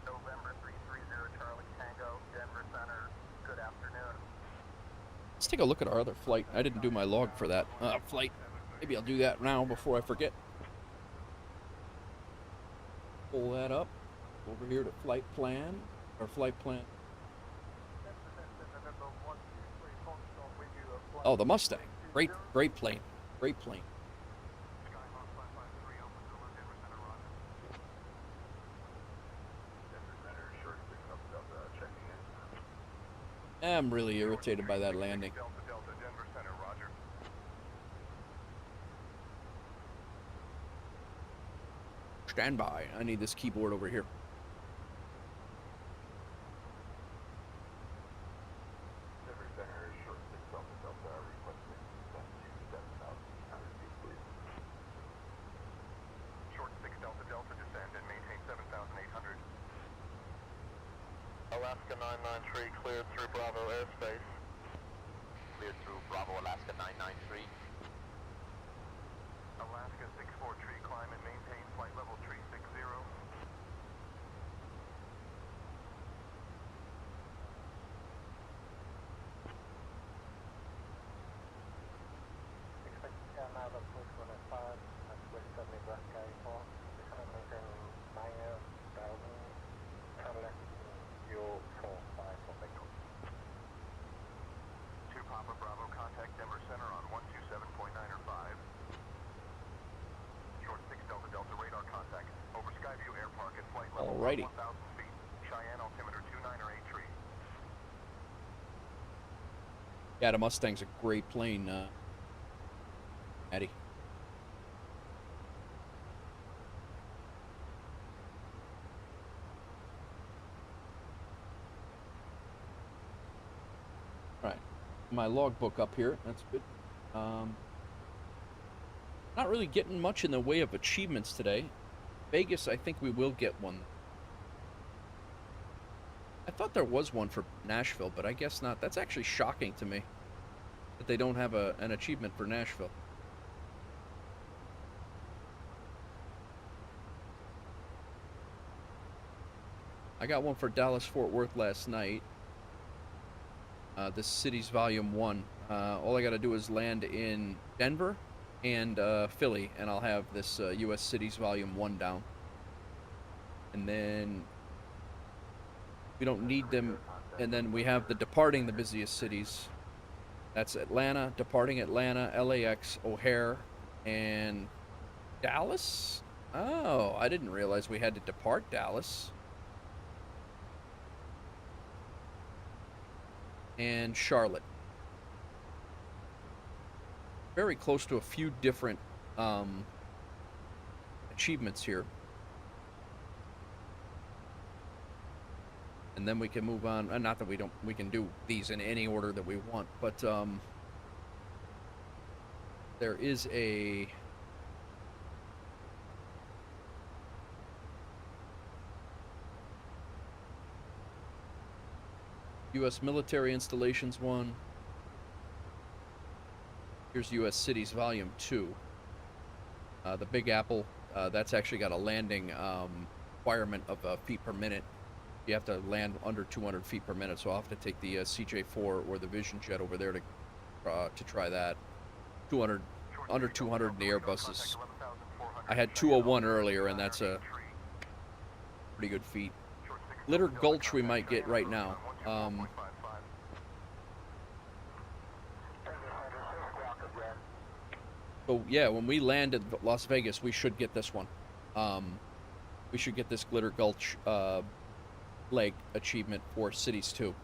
November 330, Charlie Tango, Denver Center, good afternoon. Let's take a look at our other flight. I didn't do my log for that flight. Maybe I'll do that now before I forget. Pull that up over here to flight plan, or flight plan. Oh, the Mustang. Great plane. Great plane. I'm really irritated by that landing. Stand by. I need this keyboard over here. Alaska 993 cleared through Bravo airspace. Cleared through Bravo, Alaska 993. Alaska 643, climb and maintain flight level 360. Expect now the approach 105, that's West 70 Grand Caravan. Descend and maintain 9,000, turn left. 045 for Takeoff. 2 Papa Bravo, contact Denver Center on 127.905. Short 6 Delta Delta radar contact over Skyview Air Park at flight level 1,000 feet. Cheyenne altimeter 2983. Yeah, the Mustang's a great plane, Eddie. Right, my logbook up here. That's good. Not really getting much in the way of achievements today. Vegas, I think we will get one. I thought there was one for Nashville, but I guess not. That's actually shocking to me that they don't have an achievement for Nashville. I got one for Dallas-Fort Worth last night. This city's volume 1. All I got to do is land in Denver and Philly, and I'll have this U.S. cities volume 1 down. And then we don't need them. And then we have the departing the busiest cities. That's Atlanta, departing Atlanta, LAX, O'Hare, and Dallas. Oh, I didn't realize we had to depart Dallas. And Charlotte. Very close to a few different achievements here. And then we can move on. Not that we can do these in any order that we want, but there is a U.S. military installations 1. Here's U.S. cities volume 2. The Big Apple, that's actually got a landing requirement of feet per minute. You have to land under 200 feet per minute, so I'll have to take the CJ4 or the Vision Jet over there to try that. 200, under 200 in the Airbuses. I had 201 earlier, and that's a pretty good feat. Glitter Gulch we might get right now. So yeah, when we land at Las Vegas, we should get this one. We should get this Glitter Gulch leg achievement for Cities 2.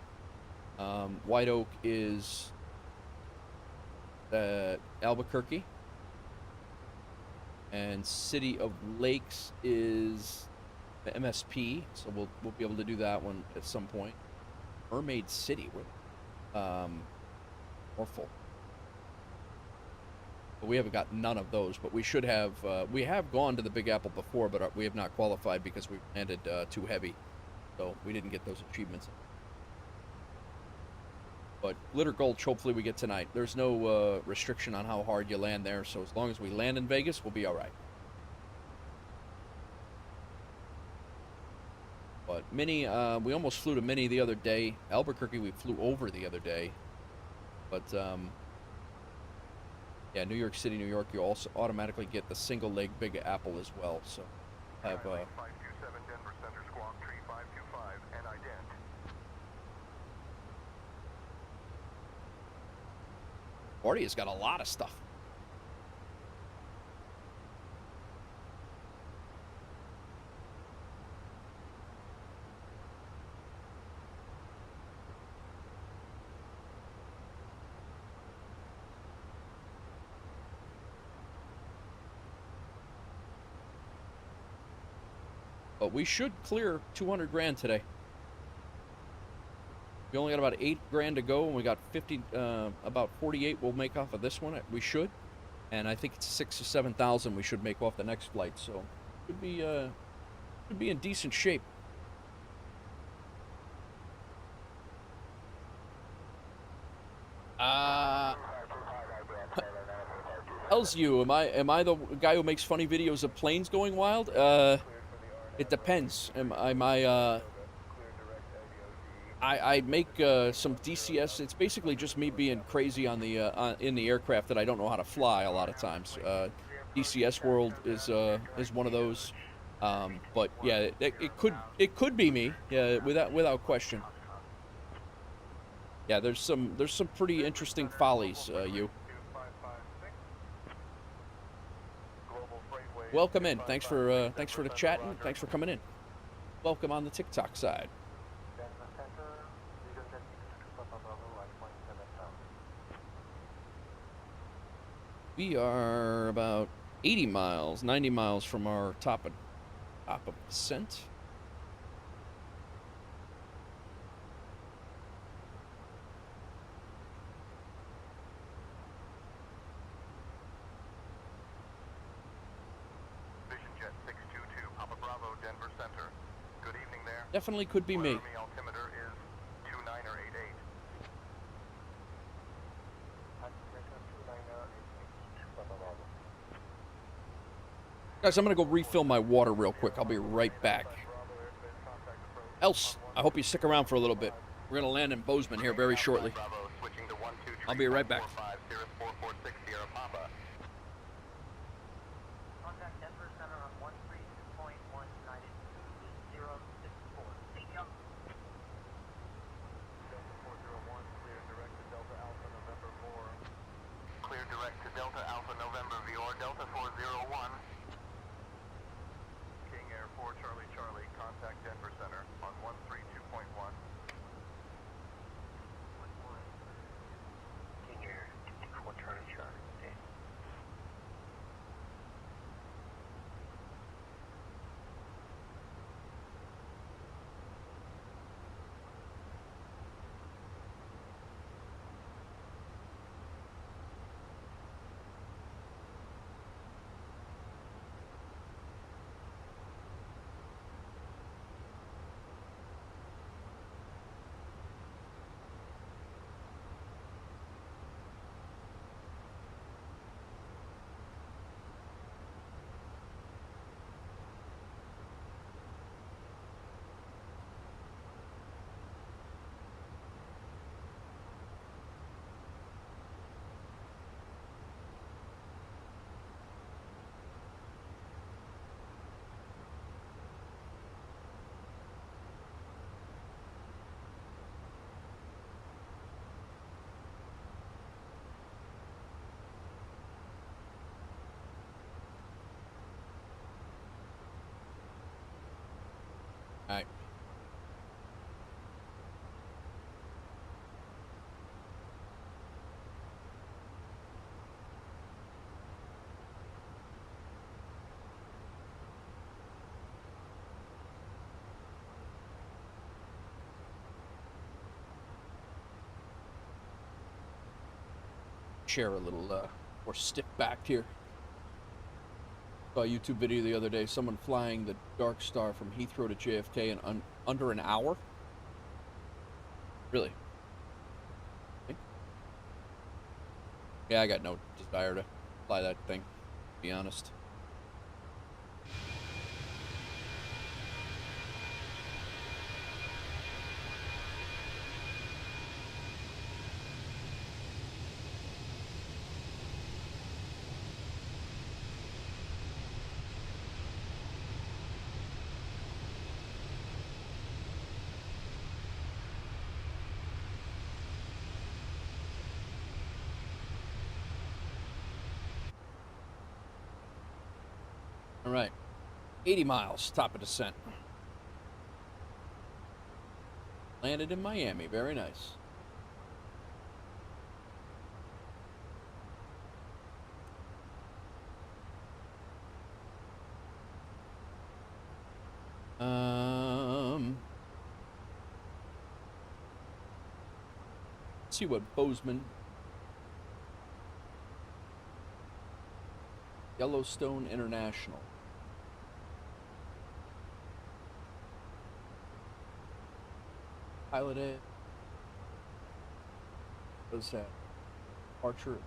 White Oak is Albuquerque, and City of Lakes is the MSP, so we'll be able to do that one at some point. Mermaid City, Morphle. But we haven't got none of those, but we should have. We have gone to the Big Apple before, but we have not qualified because we landed too heavy, so we didn't get those achievements. But Glitter Gulch, hopefully we get tonight. There's no restriction on how hard you land there, so as long as we land in Vegas, we'll be all right. But Minnie, we almost flew to Minnie the other day. Albuquerque, we flew over the other day. But, yeah, New York City, New York, you also automatically get the single leg Big Apple as well. So, have Denver Center Squawk Tree 525 and ident. Marty has got a lot of stuff. But we should clear 200 grand today. We only got about 8 grand to go, and we got 50, about 48 we'll make off of this one. We should, and I think it's 6,000 or 7,000 we should make off the next flight. So should be in decent shape. How's you? Am I the guy who makes funny videos of planes going wild? It depends. I make some DCS. It's basically just me being crazy on the in the aircraft that I don't know how to fly a lot of times. DCS world is one of those. But yeah, it could be me. Yeah, without question. Yeah, there's some pretty interesting follies. You. Welcome in. Thanks for the chat and thanks for coming in. Welcome on the TikTok side. We are about 80 miles, 90 miles from our top of descent. Definitely could be me. Altimeter is 2988. Guys, I'm gonna go refill my water real quick. I'll be right back. Else, I hope you stick around for a little bit. We're gonna land in Boseman here very shortly. I'll be right back. King Air 4 Charlie Charlie, contact Denver Center on 132.1. King Air 4 Charlie Charlie. Okay. All right. Share a little more stiff back here. Saw a YouTube video the other day, someone flying the Dark Star from Heathrow to JFK in under an hour. Really? Yeah, I got no desire to fly that thing, to be honest. All right. 80 miles, top of descent. Landed in Miami. Very nice. Let's see what Boseman, Yellowstone International. Piloted. What is that? Archer.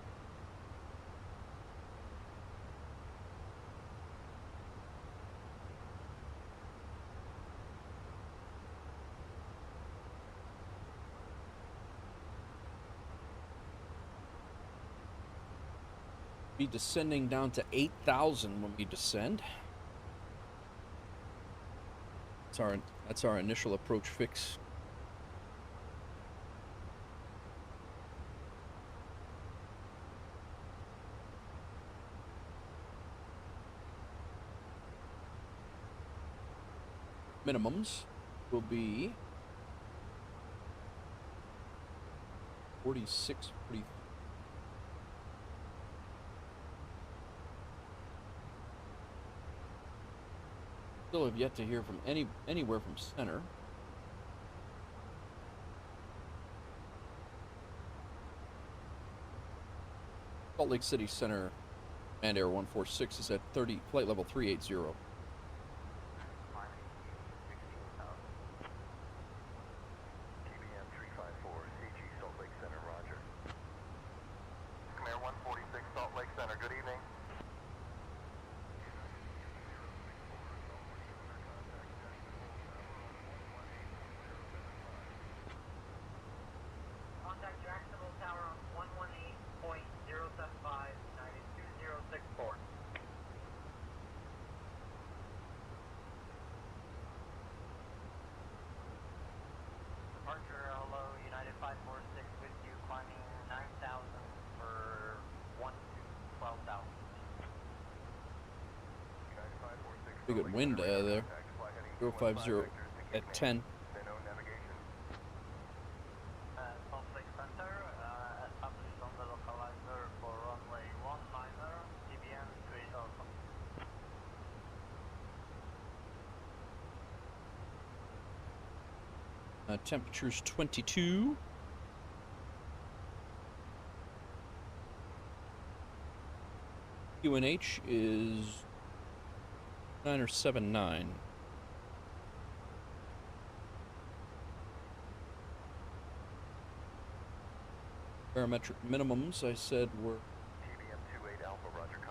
Be descending down to 8,000 when we descend. That's our initial approach fix. Minimums will be 46, 40. Still have yet to hear from anywhere from center. Salt Lake City Center, Command Air 146 is at 30, flight level 380. Pretty good wind there. 050 at 10. Salt Lake Center, established on the localizer for runway 19er, TBM 28 Alpha. Temperature's 22. UNH is 9 or 7.9. Barometric minimums, I said, were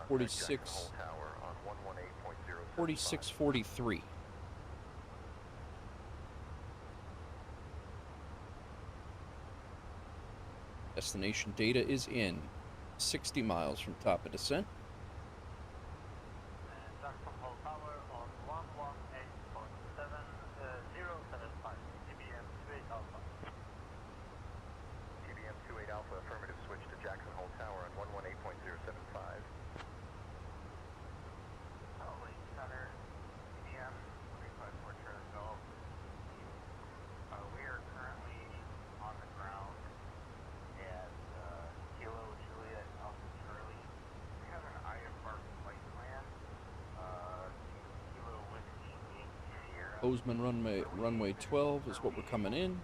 46.43. Destination data is in. 60 miles from top of descent. Boseman runway 12 is what we're coming in.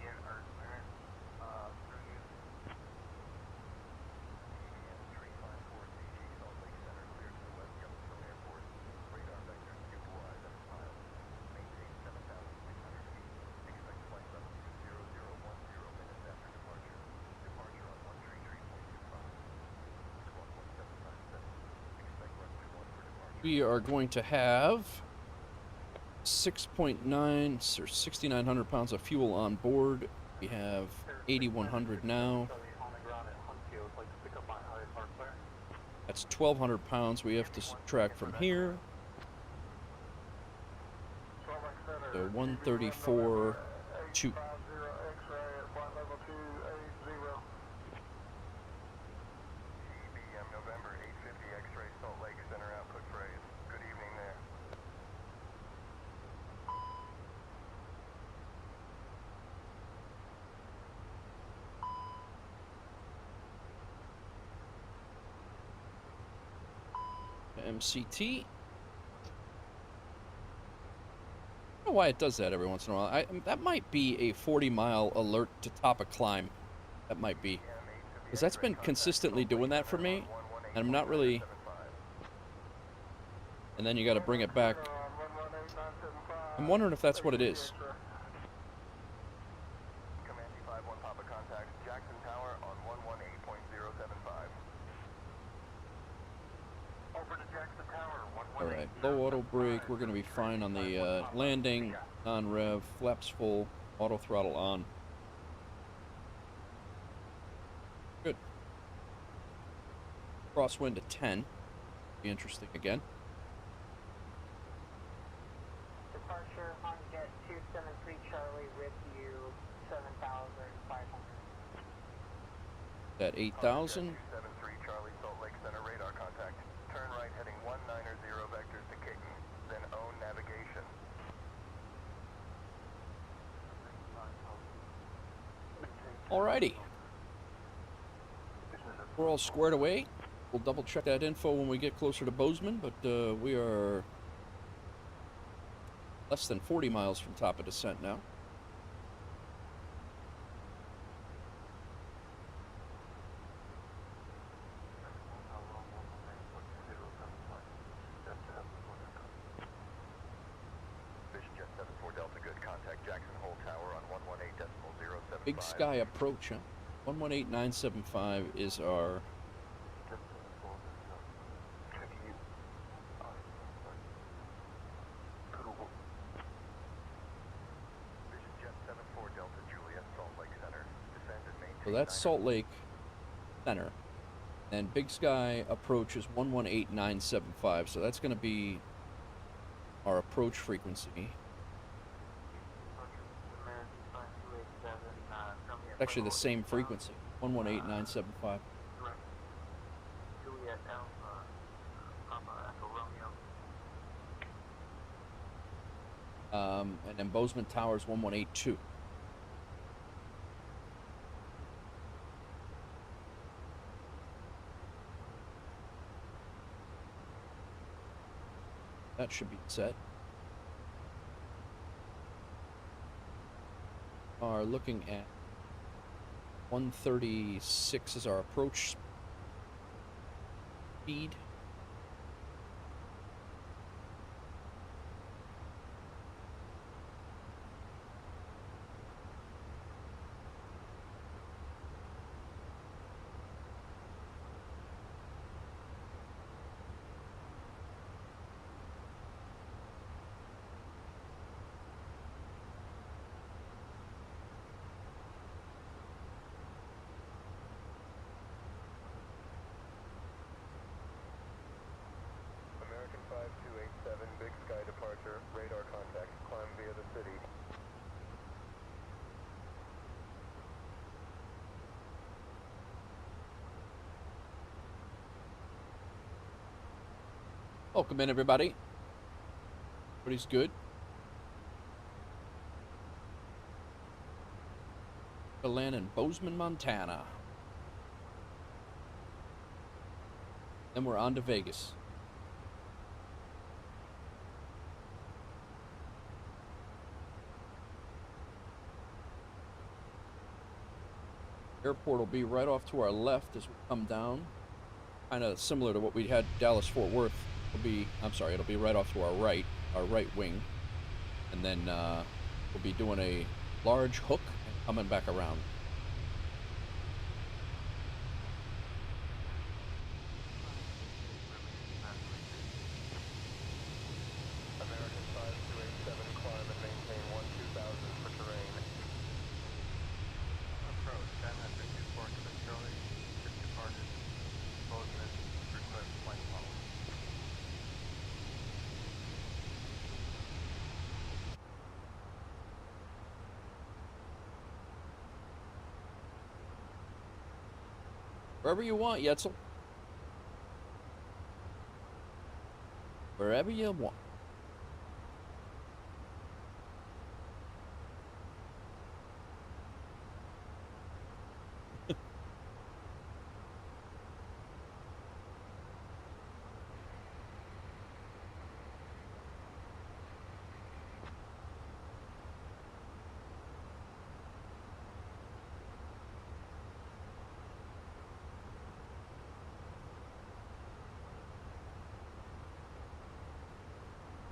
We are going to have 6.9 or 6,900 pounds of fuel on board. We have 8,100 now. That's 1,200 pounds we have to subtract from here. So 134.2. MCT. I don't know why it does that every once in a while. That might be a 40-mile alert to top a climb. That might be. Because that's been consistently doing that for me. And I'm not really... And then you got to bring it back. I'm wondering if that's what it is. Command G51 Papa contact Jackson Tower on 118.075. Over to Jackson Tower, 118. Alright, low auto brake. We're going to be fine on the landing. Non-rev, flaps full, auto throttle on. Good. Crosswind to 10. Be interesting again. Departure on jet 273 Charlie with you, 7,500. At 8,000. 273 Charlie Salt Lake Center radar contact. Turn right heading 190 vectors to Caton, then own navigation. Alrighty. We're all squared away. We'll double check that info when we get closer to Boseman, but we are less than 40 miles from top of descent now. Jet 74 Delta, good contact Jackson Hole Tower on 118.075. Big Sky approach, huh? 118.975 is our... So that's Salt Lake Center. And Big Sky approach is 118.975. So that's going to be our approach frequency. Actually the same frequency, 118.975. And then Boseman Towers 1182. That should be set. Are looking at 136 is our approach speed. American 5287, Big Sky departure, radar contact, climb via the city. Welcome in, everybody. Everybody's good. To land in Boseman, Montana. Then we're on to Vegas. Airport will be right off to our left as we come down. Kind of similar to what we had Dallas-Fort Worth. It'll be right off to our right wing. And then we'll be doing a large hook and coming back around. American 5287, climb and maintain 12,000 for terrain. Approach, Dan has been report to the Charlie, ship departed, Boseman, request flight follow. Wherever you want, Yetzel. Wherever you want.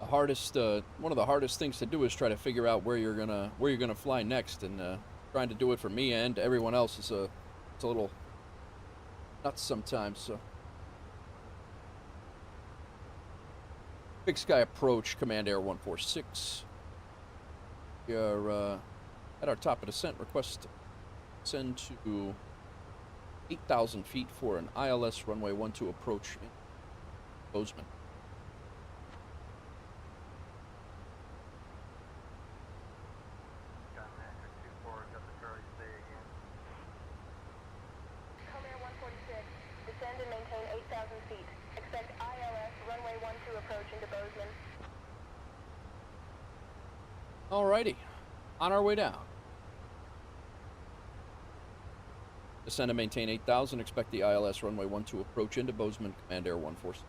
hardest, one of the hardest things to do is try to figure out where you're gonna fly next, and trying to do it for me and everyone else is it's a little nuts sometimes. So, Big Sky approach, Command Air 146. We are at our top of descent. Request to send to 8,000 feet for an ILS runway 12 approach in Boseman. Comair 146, descend and maintain 8,000 feet. Expect ILS runway 12 approach into Boseman. Alrighty, on our way down. Descend and maintain 8,000. Expect the ILS runway 12 approach into Boseman, Command Air 146.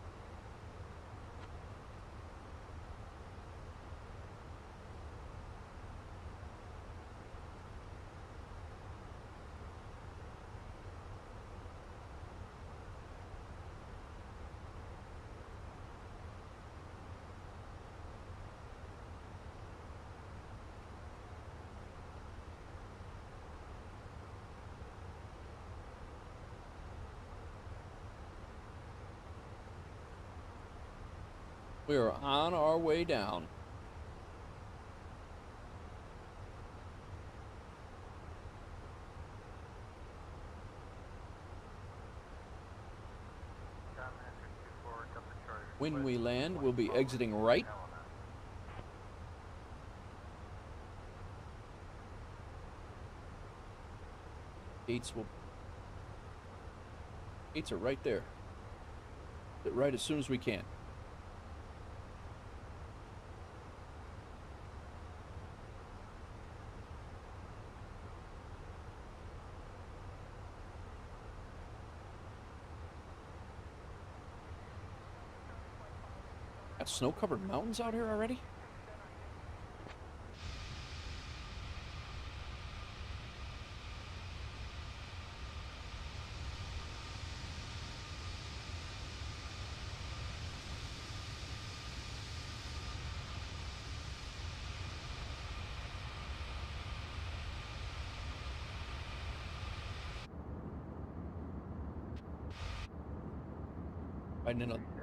We are on our way down. When we land, we'll be exiting right. Gates are right there. Right as soon as we can. Got snow-covered mountains out here already?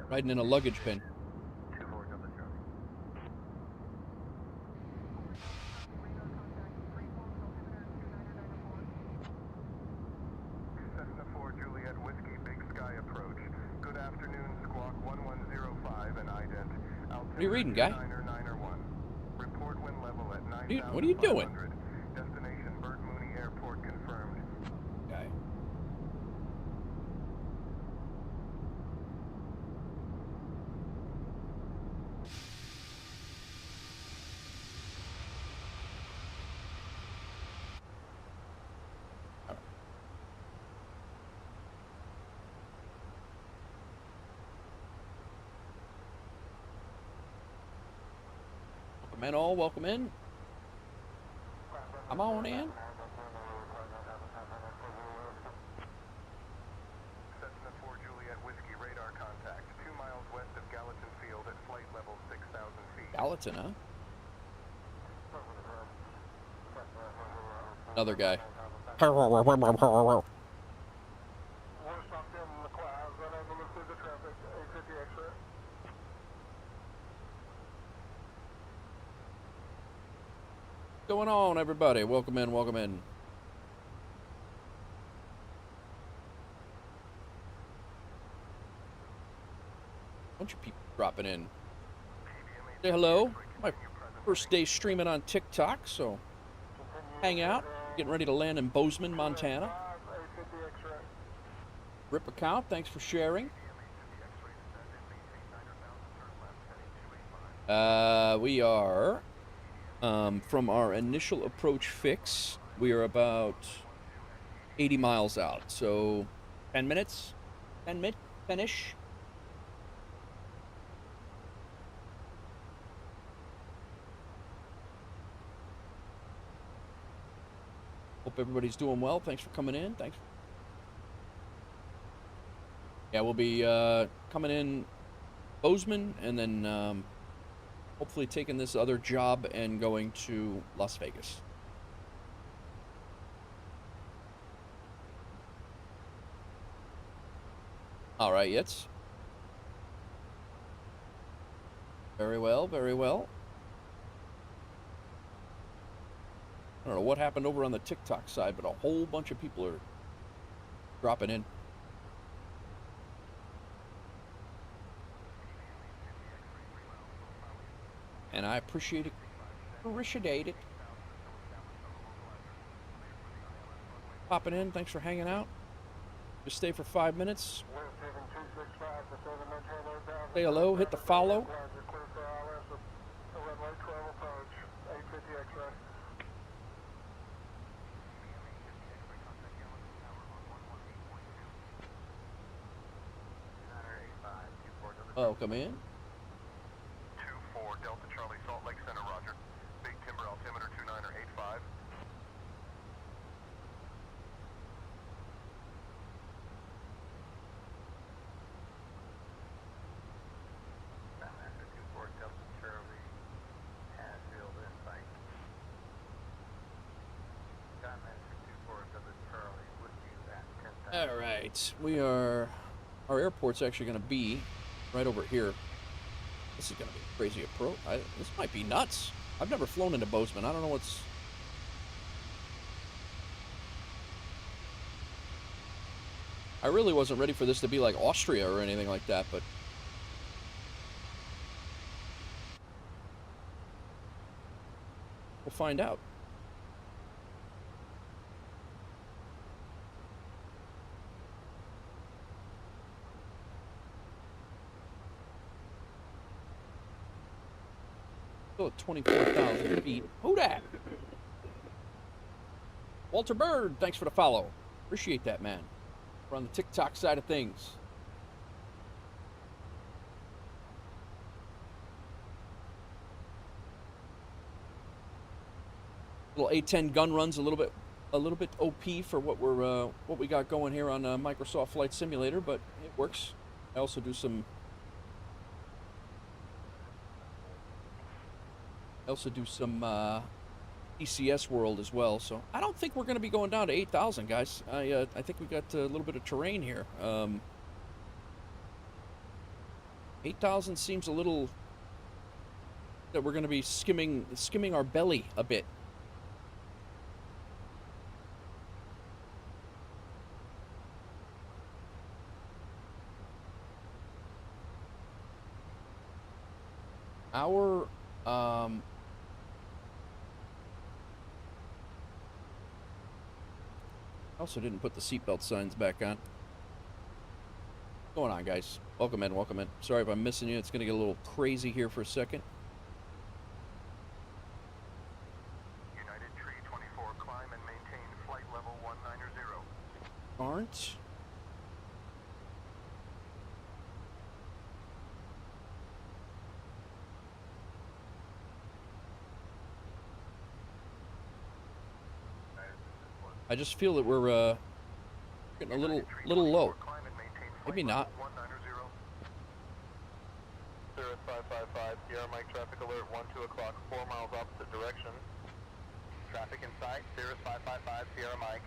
Riding in a luggage bin. Cessna 4 Juliet Whiskey Big Sky approach. Good afternoon, Squawk 1105 and ident. What are you reading, guy? Report wind level at 9,500. What are you doing? Destination Bert Mooney Airport confirmed. Guy. Welcome in all, welcome in. Come on in. Cessna 4 Juliet Whiskey radar contact, 2 miles west of Gallatin Field at flight level 6,000 feet. Gallatin, huh? Another guy. What's going on, everybody? Welcome in, welcome in. Bunch of people dropping in. Say hello. My first day streaming on TikTok, so hang out. Getting ready to land in Boseman, Montana. Rip account, thanks for sharing. We are from our initial approach fix, we are about 80 miles out, so 10 minutes, 10-ish. Hope everybody's doing well. Thanks for coming in. Thanks. Yeah, we'll be coming in Boseman and then hopefully taking this other job and going to Las Vegas. All right, Yitz. Very well, very well. I don't know what happened over on the TikTok side, but a whole bunch of people are dropping in. And I appreciate it. Appreciate it. Popping in, thanks for hanging out. Just stay for 5 minutes. Say hello, hit the follow. Welcome in. 2-4 Delta Charlie Salt Lake Center, roger. Big Timber altimeter 29er85. After 2-4 Delta Charlie, Nashville insight. Master 2-4 Delta Charlie, would you at 10,000? All right, our airport's actually going to be right over here. This is going to be a crazy approach. This might be nuts. I've never flown into Boseman. I don't know what's... I really wasn't ready for this to be like Austria or anything like that, but... we'll find out. Still at 24,000 feet. Who dat? Walter Bird, thanks for the follow. Appreciate that, man. We're on the TikTok side of things. Little A-10 gun runs, a little bit OP for what we got going here on Microsoft Flight Simulator, but it works. I also do some ECS world as well, so I don't think we're going to be going down to 8,000, guys. I think we got a little bit of terrain here. 8,000 seems a little that we're going to be skimming our belly a bit. Our I also didn't put the seatbelt signs back on. What's going on, guys? Welcome in, welcome in. Sorry if I'm missing you. It's going to get a little crazy here for a second. United Tree 24, climb and maintain flight level 190. Aren't. I just feel that we're getting a little low. Maybe not. Cirrus 555, Sierra Mike traffic alert, 1-2 o'clock, 4 miles opposite direction. Traffic in sight, Cirrus 555, Sierra Mike.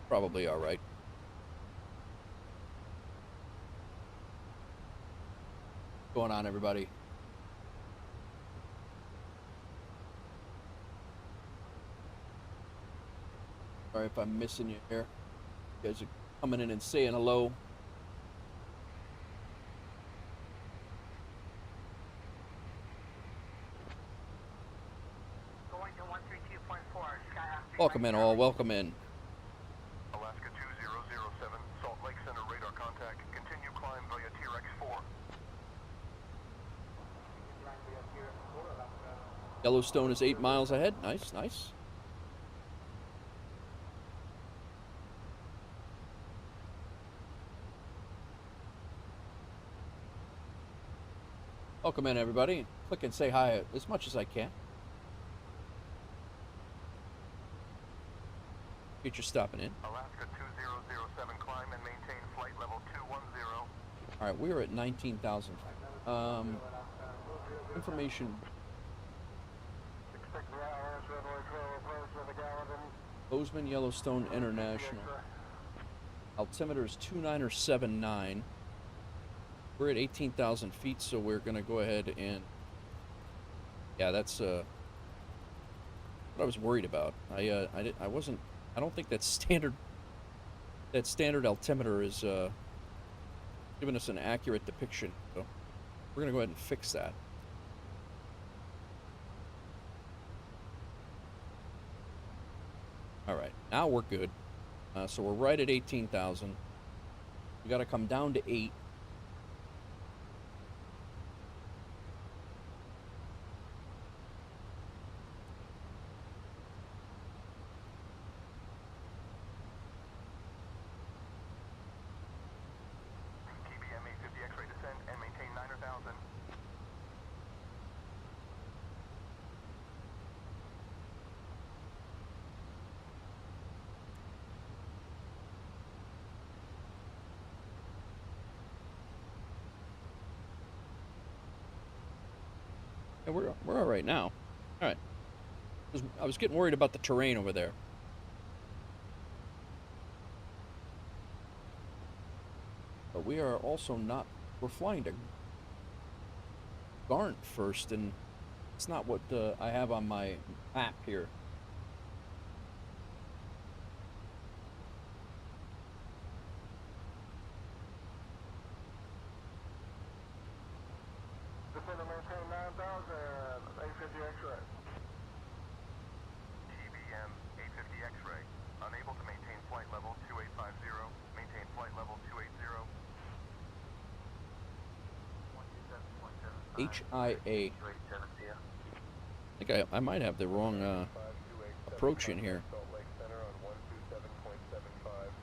Probably all right. What's going on, everybody? Sorry if I'm missing you here. You guys are coming in and saying hello. Going to 132.4, Sky. Welcome in, all. Welcome in. Alaska 2007, Salt Lake Center radar contact. Continue climb via T-Rex 4. Yellowstone is 8 miles ahead. Nice, nice. Welcome in, everybody. Click and say hi as much as I can. Get you stopping in. Alaska 2007, climb and maintain flight level 210. All right, we are at 19,000. Information. Expect the ILS runway 12 approach with a Caravan. Boseman, Yellowstone International. Altimeter is 2979. We're at 18,000 feet, so we're gonna go ahead and, yeah, that's what I was worried about. I don't think that standard altimeter is giving us an accurate depiction. So we're gonna go ahead and fix that. All right, now we're good. So we're right at 18,000. We got to come down to 8. TBM 850 X-ray descend and maintain 9,000. Yeah, we're all right now. All right. I was getting worried about the terrain over there. But we are also not. We're flying to Garnt first, and it's not what I have on my map here. Descend and maintain 9,000. 850 X-ray. TBM 850 X-ray. Unable to maintain flight level 2850. Maintain flight level 280. HIA. I think I might have the wrong approach in here.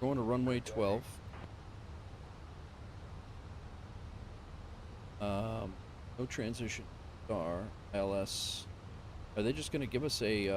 Going to runway 12. No transition. Star. LS. Are they just going to give us a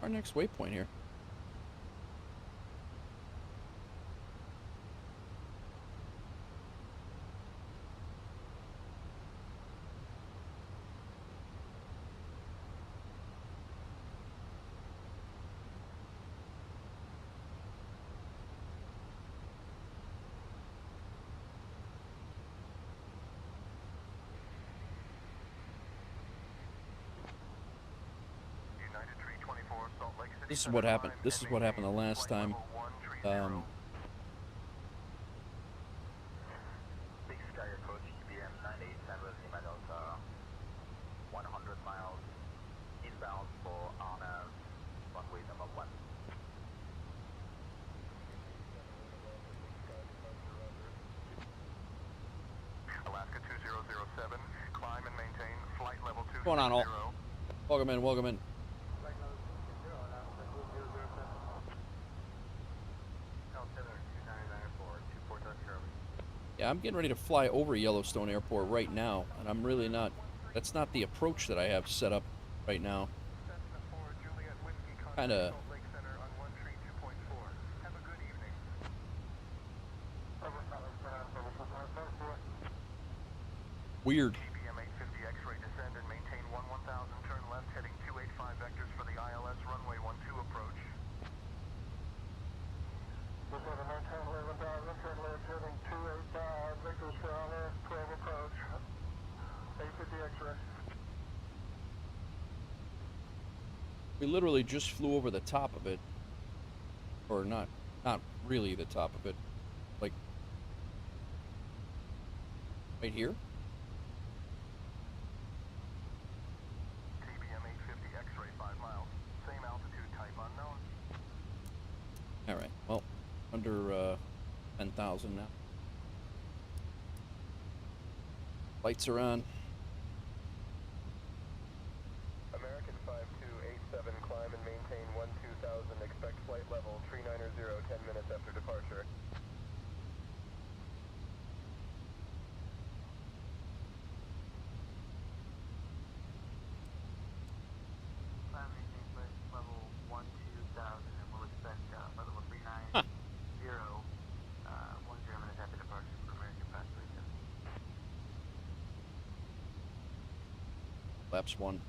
our next waypoint here? This is what happened. This is what happened the last time. Big Sky approach TBM 987 Lima Delta, 100 miles inbound for honor runway number 1. Alaska 2007. Climb and maintain flight level 2. What's going on, all? Welcome in, welcome in. Yeah, I'm getting ready to fly over Yellowstone Airport right now, and I'm really not. That's not the approach that I have set up right now. Kind of weird. TBM 850 X-ray descend and maintain 11,000. Turn left heading 285 vectors for the ILS runway 12 approach. Descend and maintain 11,000. Turn left heading 285 vectors for honor 12 approach. 850 X-ray. We literally just flew over the top of it, or not really the top of it, like right here. TBM 850 X-ray 5 miles. Same altitude, type unknown. All right. Well, under 10,000 now. Lights are on. American 5287, climb and maintain 12,000. Expect flight level 390, 10 minutes after departure. Climb and maintain flight level 12,000, and we'll expect flight level 390, 10 minutes after departure for American 5287. Laps 1.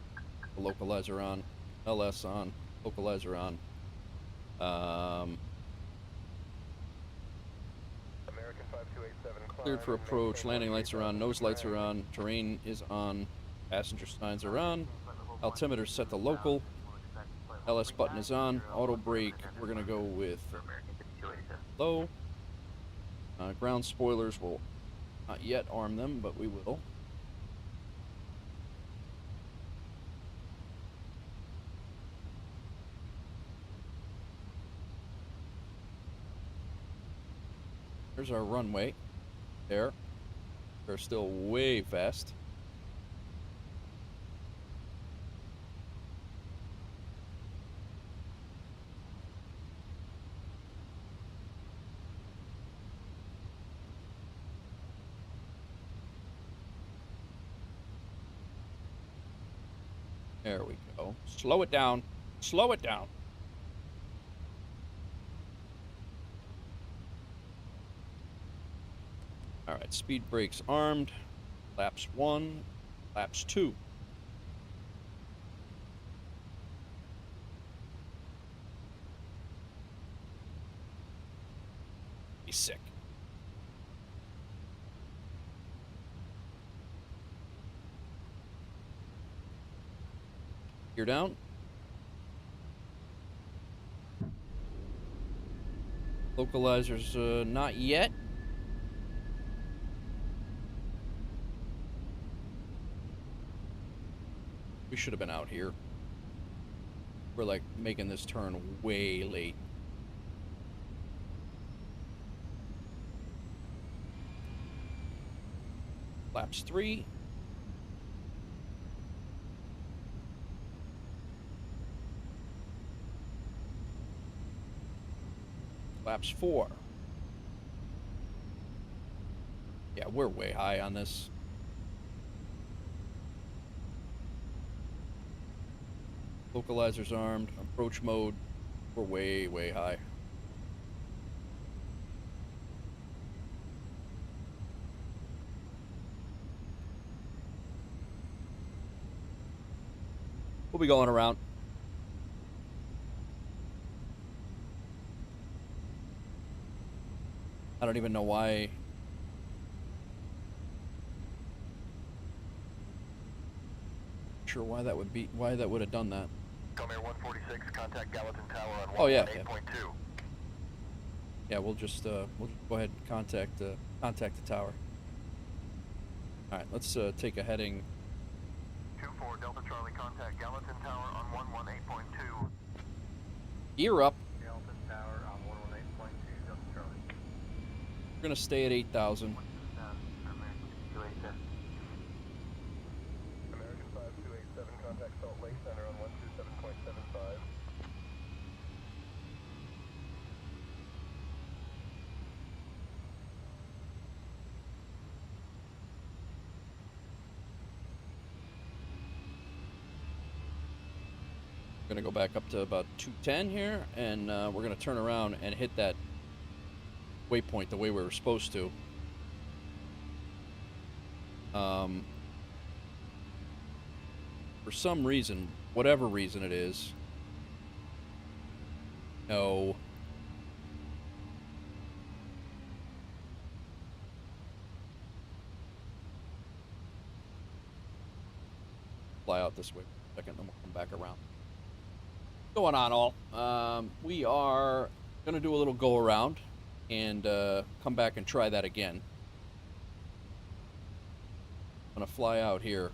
The localizer on. LS on. Localizer on. American 5287, climb Cleared for and approach. maintain Landing lights are on. 13,000 Nose lights ground. are on. Terrain is on. Passenger signs are on. Altimeter set to local. LS button is on. Auto brake. We're gonna go with low. Ground spoilers will not yet arm them, but we will. There's our runway. There. They're still way fast. There we go. Slow it down. Slow it down. All right, speed brakes armed. Laps 1, laps 2. Be sick. Gear down. Localizers, not yet. We should have been out here. We're like making this turn way late. Laps 3. Laps 4. Yeah, we're way high on this. Localizers armed. Approach mode. We're way, way high. We'll be going around. I don't even know why. Sure why that would be, why that would have done that. Come Air 146, contact Gallatin Tower on Oh, yeah. 118.2. Yeah, we'll just go ahead and contact the tower. All right, let's take a heading. 24 Delta Charlie, contact Gallatin Tower on 118.2. Gear up. Gallatin Tower on 118.2, Delta Charlie. We're gonna stay at 8,000. American 5287. American 5287, contact Salt Lake Center on 127.75. We're gonna go back up to about 210 here, and we're gonna turn around and hit that waypoint the way we were supposed to. For some reason, whatever reason it is, no. Fly out this way for a second, then we'll come back around. What's going on, all? We are going to do a little go around and come back and try that again. I'm going to fly out here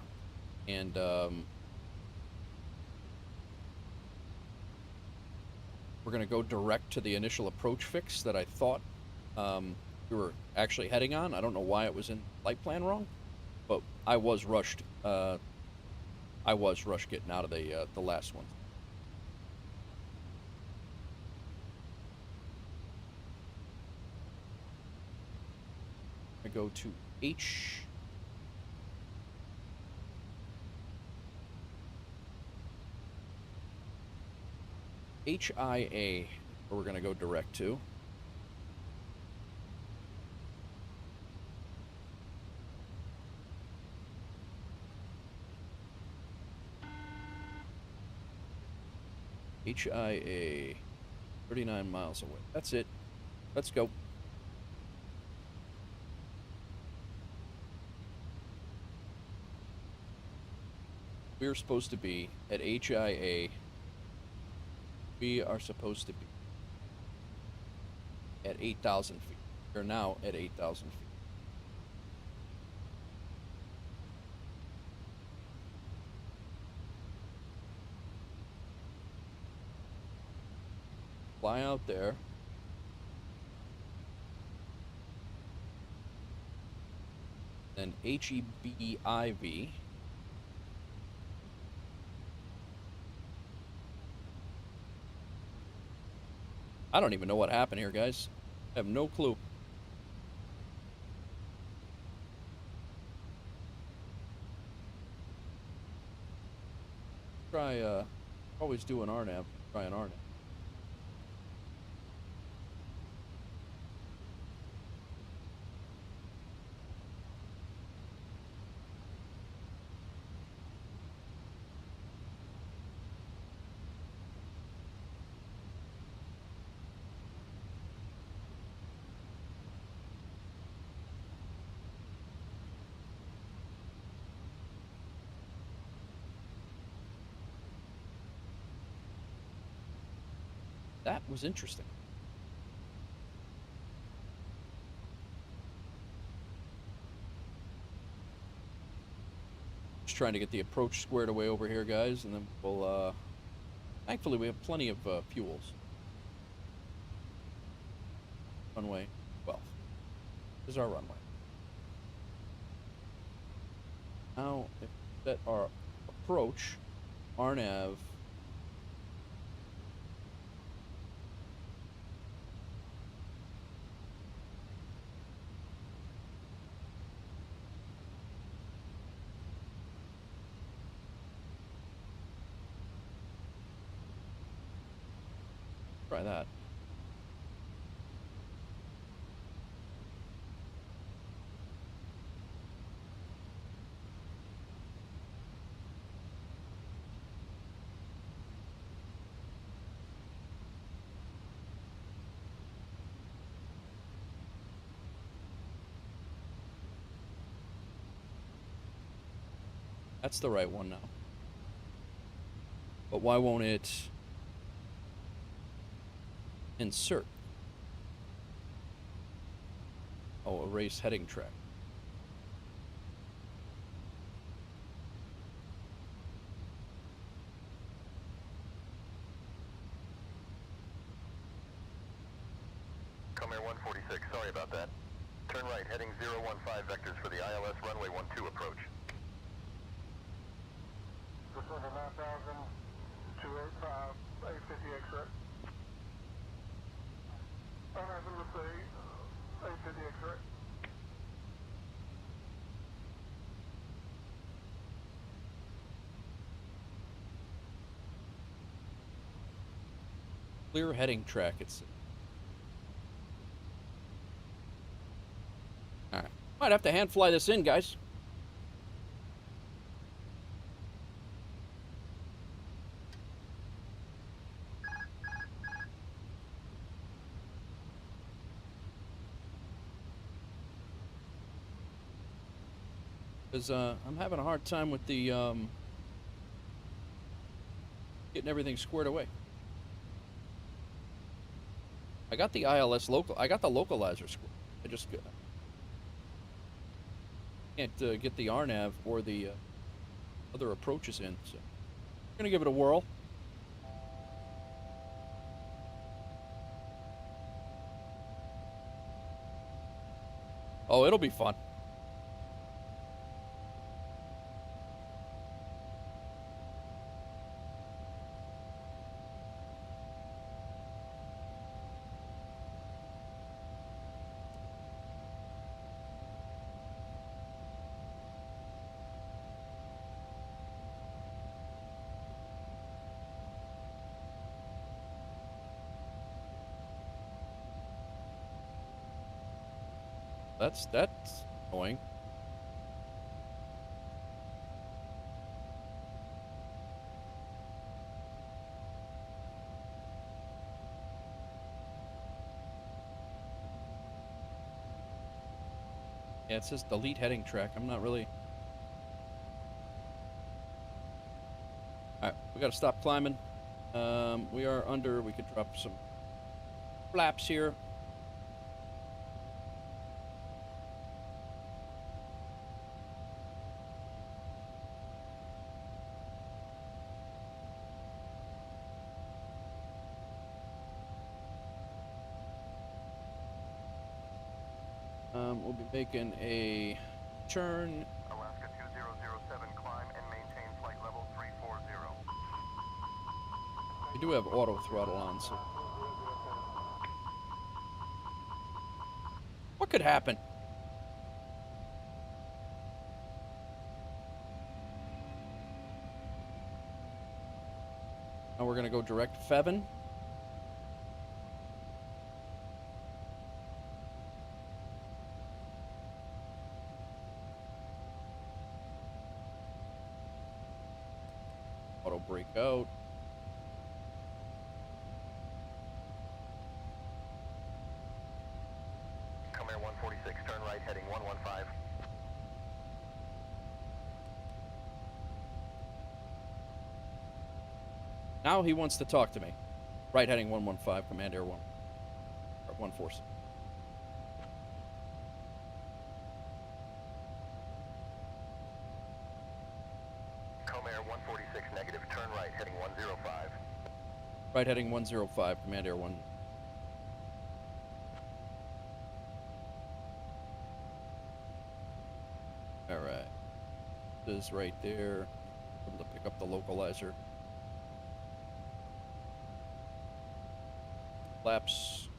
and we're going to go direct to the initial approach fix that I thought we were actually heading on. I don't know why it was in flight plan wrong. but I was rushed. I was rushed getting out of the last one. I go to HIA, we're going to go direct to. HIA, 39 miles away. That's it. Let's go. We're supposed to be at HIA. We are supposed to be at 8,000 feet. We're now at 8,000 feet. Fly out there. Then HEBIV. I don't even know what happened here, guys. I have no clue. Try, always do an RNAV. Try an RNAV. That was interesting. Just trying to get the approach squared away over here, guys, and then we'll, thankfully we have plenty of fuels. Runway 12. This is our runway. Now, if we set our approach, RNAV, try that. That's the right one now. But why won't it insert? Oh, erase heading track. Come Air 146, sorry about that. Turn right, heading 015 vectors for the ILS runway 12 approach. Descending 9,285, 850 X-ray. I'm having to say 850 X-ray. Clear heading track, it's... Alright. Might have to hand fly this in, guys. Because I'm having a hard time with the getting everything squared away. I got the ILS local. I got the localizer squared. I just can't get the RNAV or the other approaches in. So we're gonna give it a whirl. Oh, it'll be fun. That's annoying. Yeah, it says delete heading track. I'm not really... Alright, we gotta stop climbing. We are under... We could drop some flaps here. We'll be making a turn. Alaska 2007, climb and maintain flight level 340. We do have auto throttle on, so... What could happen? Now we're gonna go direct Fevin. Auto brake out. Come Air 146, turn right, heading 115. Now he wants to talk to me. Right heading 115, Command Air 146. Come Air 146, negative, turn right, heading 105. Right heading 105, Command Air 1. Alright. This is right there. Able to pick up the localizer. Flaps.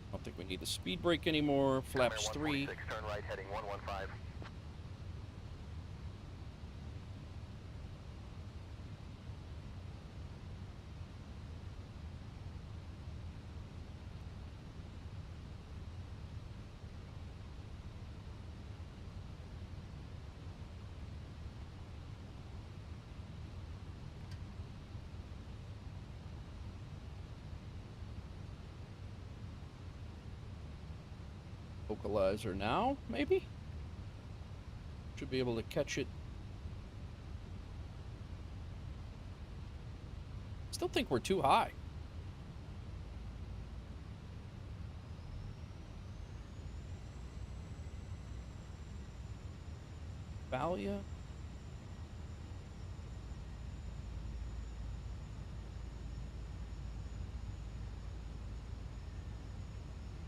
I don't think we need the speed brake anymore. Flaps 3. Turn right, heading 115. Localizer now, maybe? Should be able to catch it. Still think we're too high. Valia?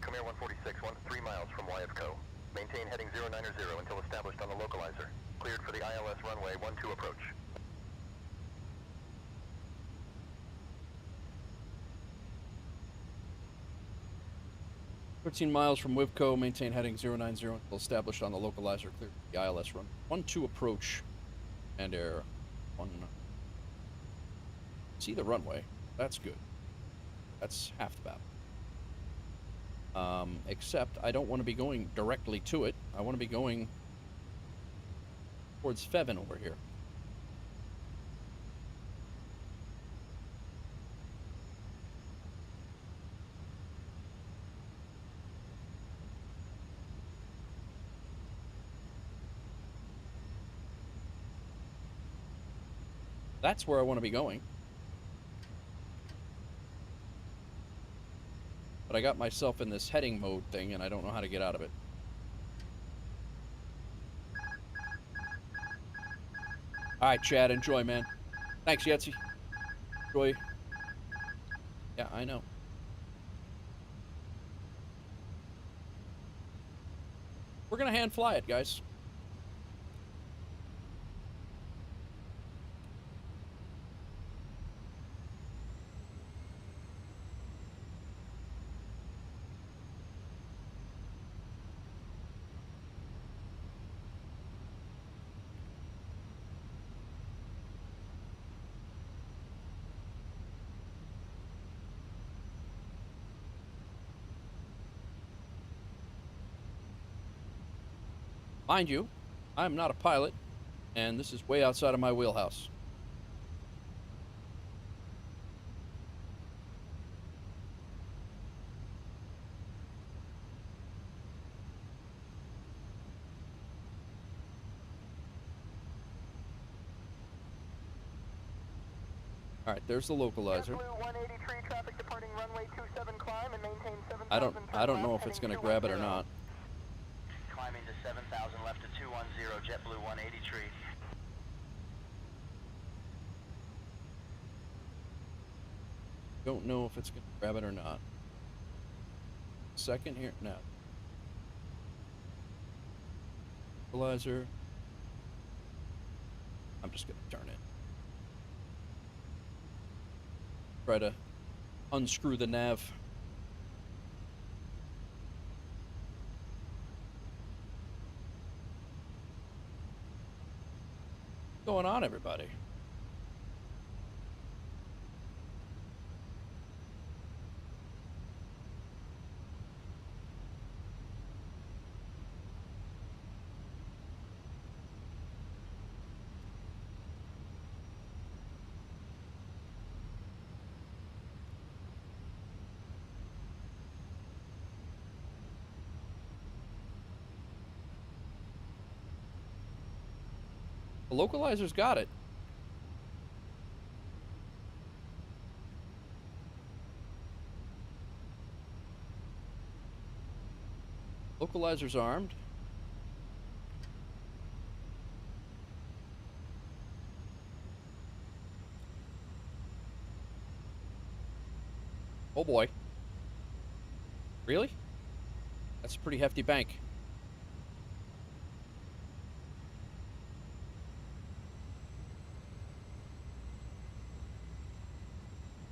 Come Air 146, 1 to 3 miles from YFCO. Maintain heading 090 until established on the localizer. Cleared for the ILS runway 12 approach. "13 miles from WIVCO, maintain heading 090 until established on the localizer, clear the ILS run. 12 approach, and Air 1. See the runway. That's good. That's half the battle. Except I don't want to be going directly to it. I want to be going towards Fevin over here. That's where I want to be going. But I got myself in this heading mode thing, and I don't know how to get out of it. Alright, Chad, enjoy, man. Thanks, Yetzi. Enjoy. Yeah, I know. We're gonna hand fly it, guys. Mind you, I'm not a pilot, and this is way outside of my wheelhouse. All right, there's the localizer. JetBlue 183 traffic departing runway 27 climb and maintain 7,000. I don't know if it's going to grab it or not. Climbing to 7,000 left to 210, JetBlue 183. Don't know if it's going to grab it or not. Second here, no. Localizer. I'm just going to turn it. Try to unscrew the nav. What's going on, everybody? The localizer's got it. Localizer's armed. Oh boy. Really? That's a pretty hefty bank.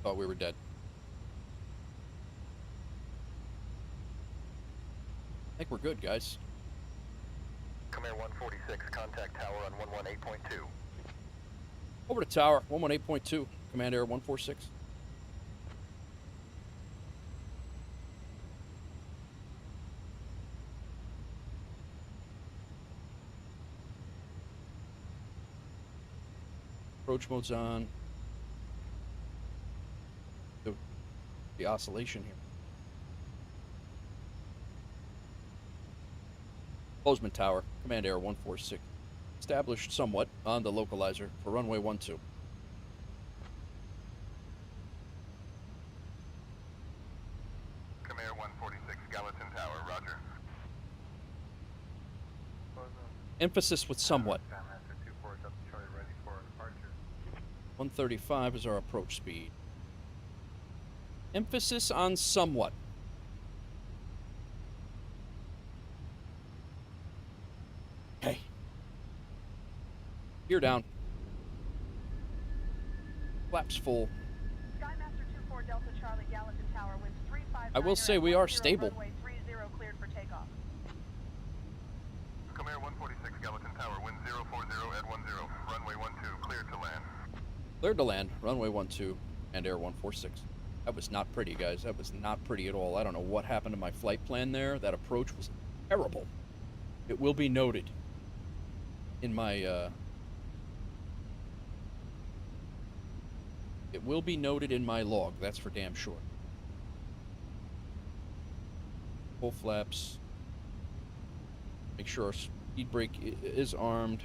Thought we were dead. I think we're good, guys. Come Air 146, contact tower on 118.2. Over to tower, 118.2, Command Air 146. Approach mode's on. The oscillation here. Boseman Tower, Command Air 146. Established somewhat on the localizer for runway 12. Come Air 146, Gallatin Tower, roger. Emphasis with somewhat. Grandmaster 24, Delta Charlie ready for departure. 135 is our approach speed. Emphasis on somewhat. Hey. Gear down. Flaps full. Skymaster 24 Delta Charlie Gallatin Tower winds 359. I will say we are stable. Runway 30 cleared for takeoff. Come Air 146, Gallatin Tower, wind 040 at 10. Runway 12, cleared to land. Cleared to land, runway 12 and Air 146. That was not pretty, guys. That was not pretty at all. I don't know what happened to my flight plan there. That approach was terrible. It will be noted in my, it will be noted in my log. That's for damn sure. Full flaps. Make sure our speed brake is armed.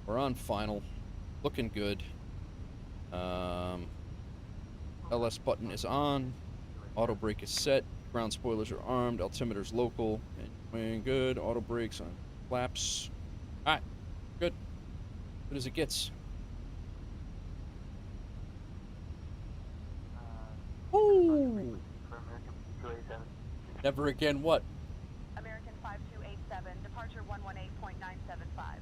We're on final. Looking good. LS button is on. Auto brake is set. Ground spoilers are armed. Altimeter's local. And good. Auto brakes on flaps. Alright. Good. Good as it gets. Woo! Never again what? American 5287, departure 118.975.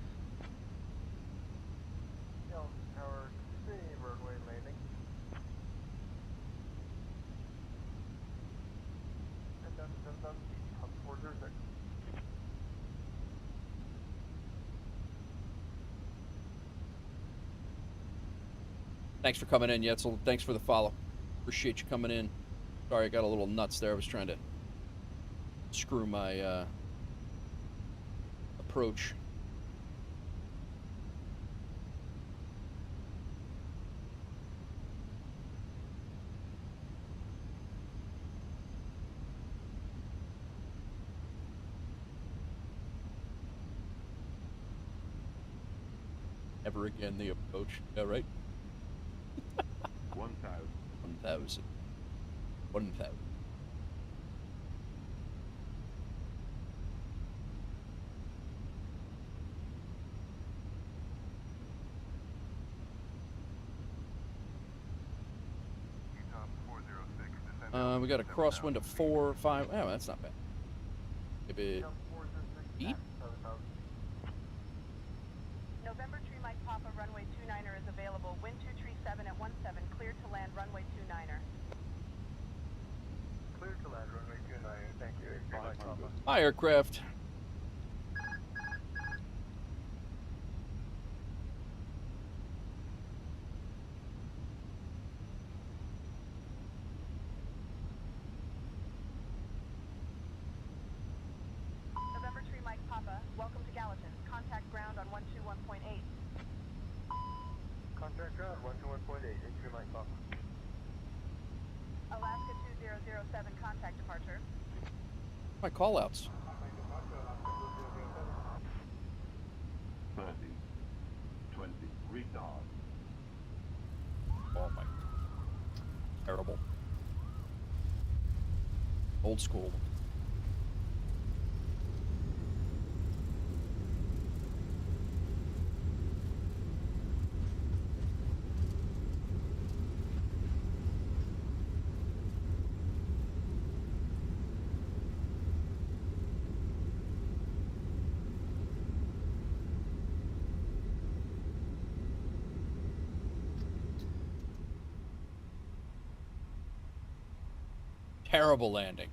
Tower, see roadway landing. And then up 406. Thanks for coming in, Yetzel. Thanks for the follow. Appreciate you coming in. Sorry, I got a little nuts there. I was trying to screw my approach. Ever again the approach. Yeah, right? 1,000. 1,000. 1,000. Utah 406, descend We got a crosswind of 4, 5. Oh, that's not bad. Maybe eat. November Tree Mike Papa, runway 29er is available. Wind 237 at 17, clear to land runway 29er. Clear to land, runway 29, thank you. A3 Mike Papa. Hi, aircraft. November Tree Mike Papa, welcome to Gallatin. Contact ground on 121.8. Contact ground, 121.8, A3 Mike Papa. Alaska 2007, contact departure. My callouts. 30, 20, retard. Oh my. Terrible. Old school. Terrible landing.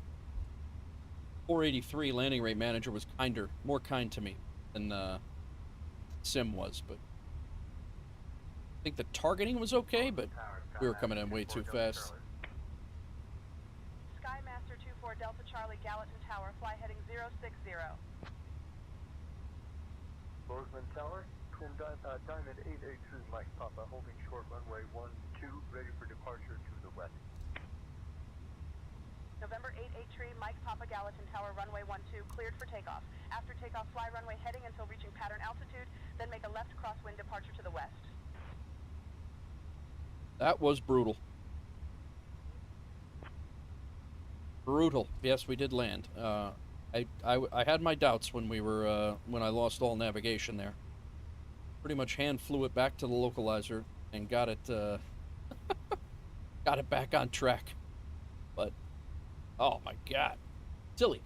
483 landing rate manager was more kind to me than Sim was, but I think the targeting was okay, but we were coming in way too fast. Skymaster 24 Delta Charlie, Gallatin Tower, fly heading 060. Boseman Tower, Twin Diamond 883 Mike Papa, holding short runway 12, ready for departure to the west. November 883 Mike Papa, Gallatin Tower, runway 12, cleared for takeoff. After takeoff, fly runway heading until reaching pattern altitude, then make a left crosswind departure to the west. That was brutal. Brutal. Yes, we did land. I had my doubts when we were when I lost all navigation there. Pretty much hand flew it back to the localizer and got it got it back on track. But oh my God, silly.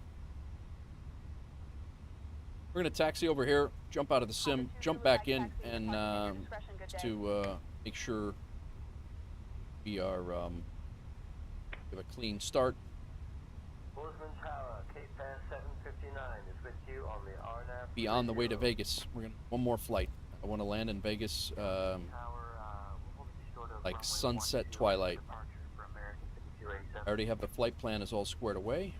We're gonna taxi over here, jump out of the sim, jump back in, and to make sure we are give a clean start. Boseman Tower, Cape Fan 759 is with you on the RNAV. Be on the way to Vegas. We're gonna one more flight. I want to land in Vegas, like sunset twilight. I already have the flight plan is all squared away.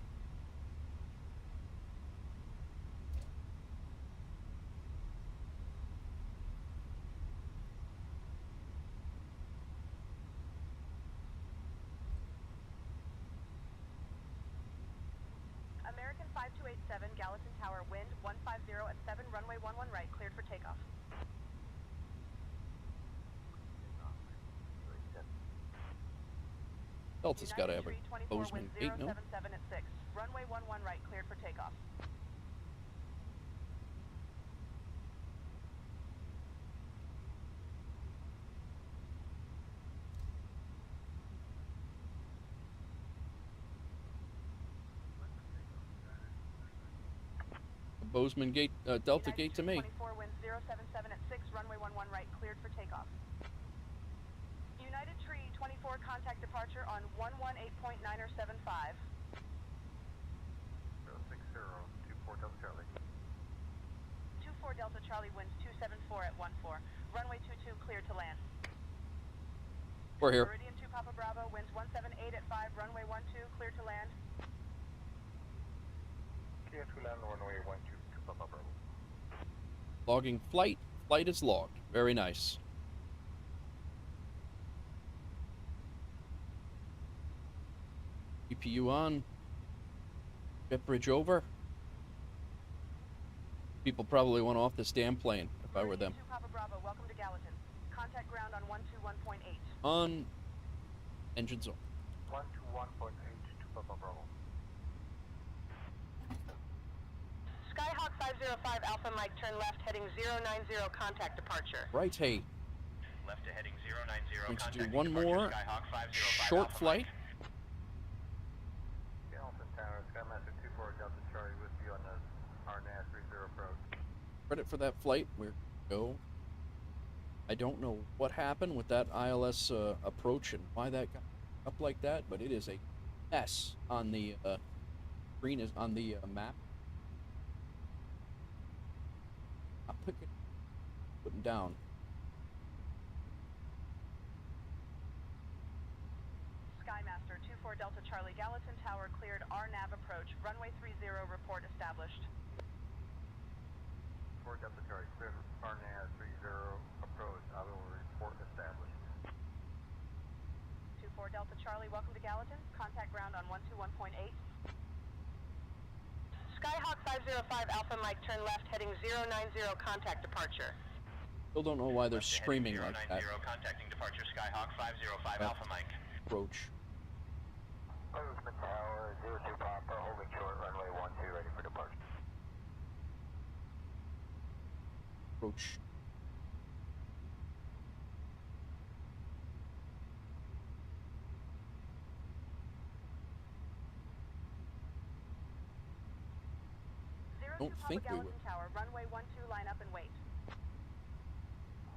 American 5287, Gallatin Tower, wind 150 at 7, runway 11 right, cleared for takeoff. Delta's got to have a Boseman gate, no? 077 at 6, runway 11 right, cleared for takeoff. Boseman gate, Delta gate to me. 24 wind 077 at 6, runway 11 right, cleared for takeoff. United Tree 24, contact departure on 118.975. 060, 24 Delta Charlie. 24 Delta Charlie, winds 274 at 14. Runway 22, cleared to land. We're here. Meridian 2 Papa Bravo, winds 178 at 5, runway 12, cleared to land. Clear to land, runway 12, 2 Papa Bravo. Logging flight. Flight is logged. Very nice. GPU on. Jet bridge over. People probably want off this damn plane if I were them. Papa Bravo, welcome to Gallatin. Contact ground on 121.8. On. Engines on. 121.8 to Papa Bravo. Skyhawk 505 Alpha Mike, turn left, heading 090, contact departure. Right, hey. Left to heading 090. Going to do one more short flight. Gallatin Tower, Skymaster 24 Delta Charlie with you on the RNAV 30 approach. Credit for that flight. Where to go? I don't know what happened with that ILS approach and why that got up like that, but it is a mess on the screen is on the map. I'm putting down. Skymaster 24 Delta Charlie, Gallatin Tower cleared RNAV approach. Runway 30, report established. 4 Delta Charlie, clear RNAV 30 approach. I will report established. 24 Delta Charlie, welcome to Gallatin. Contact ground on 121.8. Skyhawk 505 Alpha Mike, turn left, heading 090, contact departure. Still don't know why they're screaming like that. Contacting departure Skyhawk 505 Alpha Mike. Approach. Boseman Tower, 02 Papa, holding short, runway 12, ready for departure. Approach. Don't think we would. Tower, runway 12, line up and wait.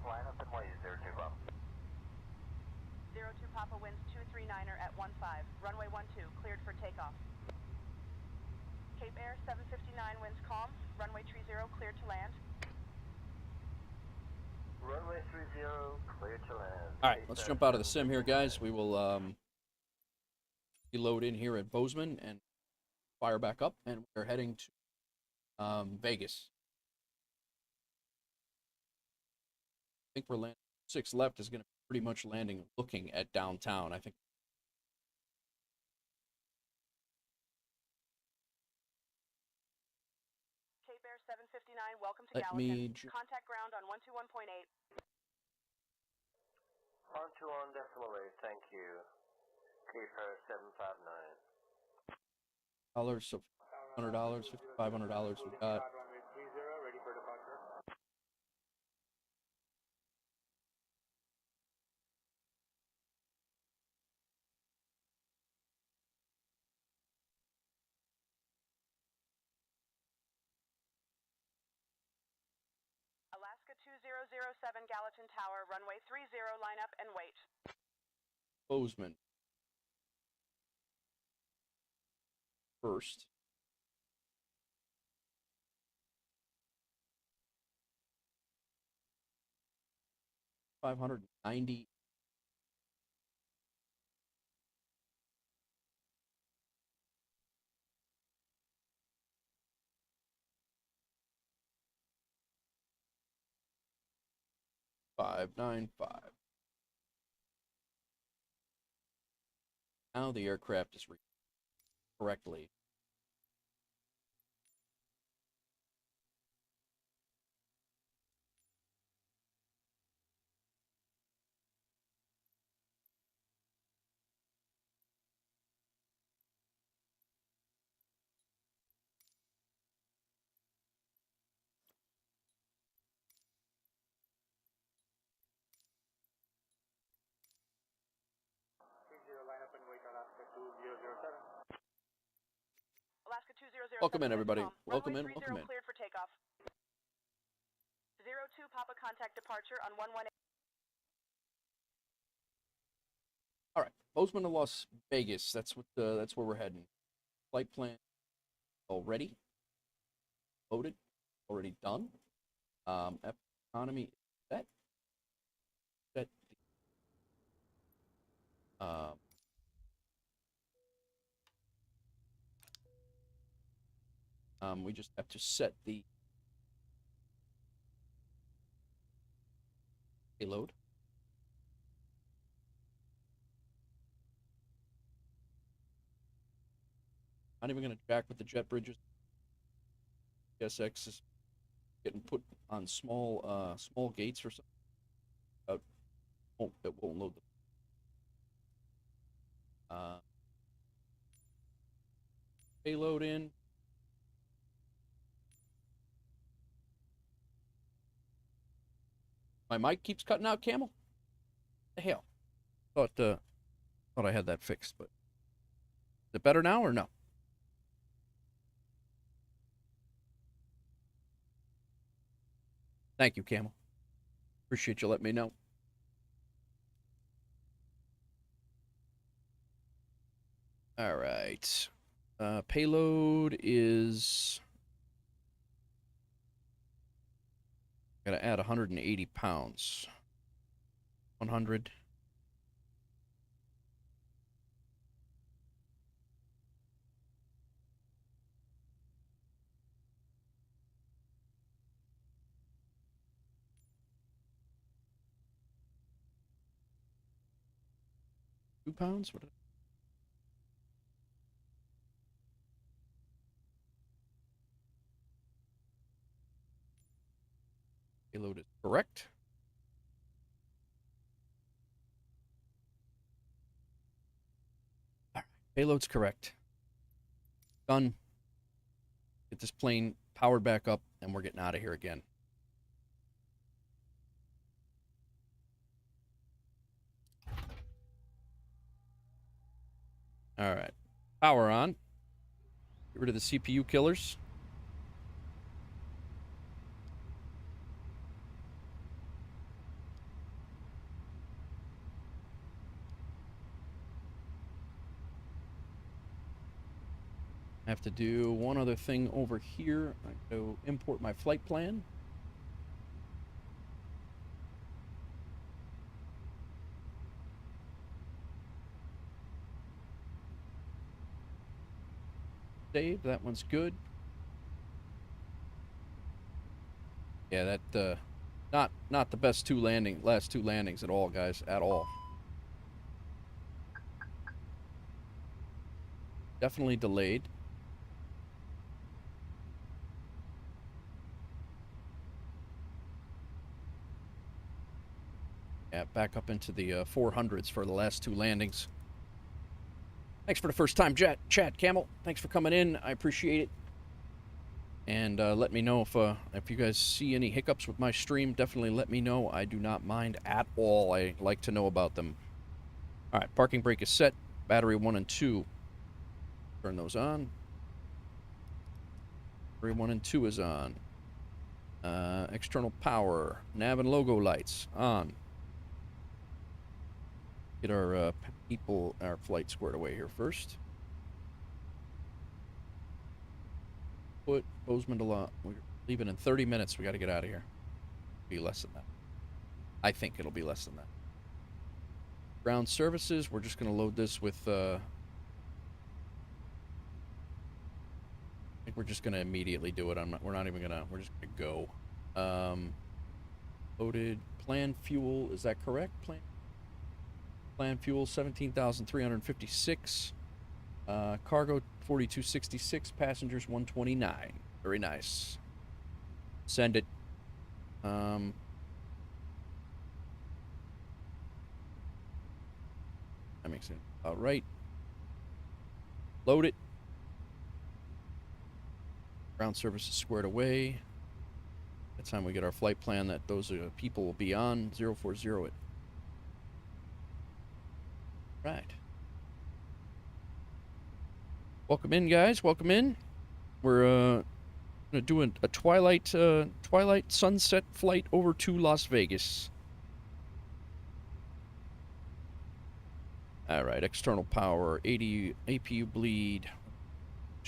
Line up and wait, 02 Papa. 02 Papa winds 239er at 15. Runway 12, cleared for takeoff. Cape Air 759 winds calm. Runway 30, cleared to land. Runway 30, clear to land. Alright, let's jump out of the sim here, guys. We will reload in here at Boseman and fire back up, and we're heading to Vegas. I think we're landing. 6 left is going to be pretty much landing looking at downtown. I think. Cape Air 759, welcome to Let me Gallatin. Contact ground on 121.8. On to on decimal rate, thank you. Cape Air 759. Dollars, so $500, $500 we got. Runway 30, ready for departure. Alaska 2007 Gallatin Tower, runway 30, line up and wait. Boseman. First. $590. $595. Now the aircraft is read correctly. Line up and wait, Alaska 2007. Alaska 2007. Welcome in, everybody. Calm. Welcome Runway in. 30 Welcome in. cleared for takeoff. 02 Papa contact departure on 118. All right, Boseman to Las Vegas. That's where we're heading. Flight plan already loaded, already done. FSEconomy set. Set. We just have to set the Payload. Not even going to jack with the jet bridges. SX is getting put on small gates or something. It won't load them. Payload in. My mic keeps cutting out, Camel. The hell. Thought I had that fixed, but is it better now or no? Thank you, Camel. Appreciate you letting me know. All right. Payload is... Gotta add 180 pounds. 100. £2? What did Payload is correct. All right. Payload's correct. Done. Get this plane powered back up, and we're getting out of here again. All right. Power on. Get rid of the CPU killers. I have to do one other thing over here. I go import my flight plan. Save. That one's good. Yeah, that not the best last two landings at all, guys, at all. Definitely delayed. Yeah, back up into the 400s for the last two landings. Thanks for the first time chat, Camel. Thanks for coming in. I appreciate it. And let me know if you guys see any hiccups with my stream. Definitely let me know. I do not mind at all. I like to know about them. All right, parking brake is set. Battery 1 and 2. Turn those on. Battery 1 and 2 is on. External power. Nav and logo lights on. Get our our flight squared away here first. Put Boseman to law. We're leaving in 30 minutes. We got to get out of here. Be less than that. I think it'll be less than that. Ground services. We're just going to load this with. I think we're just going to immediately do it. We're not even gonna. We're just going to go. Loaded plan fuel. Is that correct? Plan fuel 17,356. Cargo 4266. Passengers 129. Very nice. Send it. That makes it about right. Load it. Ground services squared away. By the time we get our flight plan that those people will be on, 040 it. Right. Welcome in, guys. Welcome in. We're gonna do a twilight sunset flight over to Las Vegas. All right. External power. 80 APU bleed.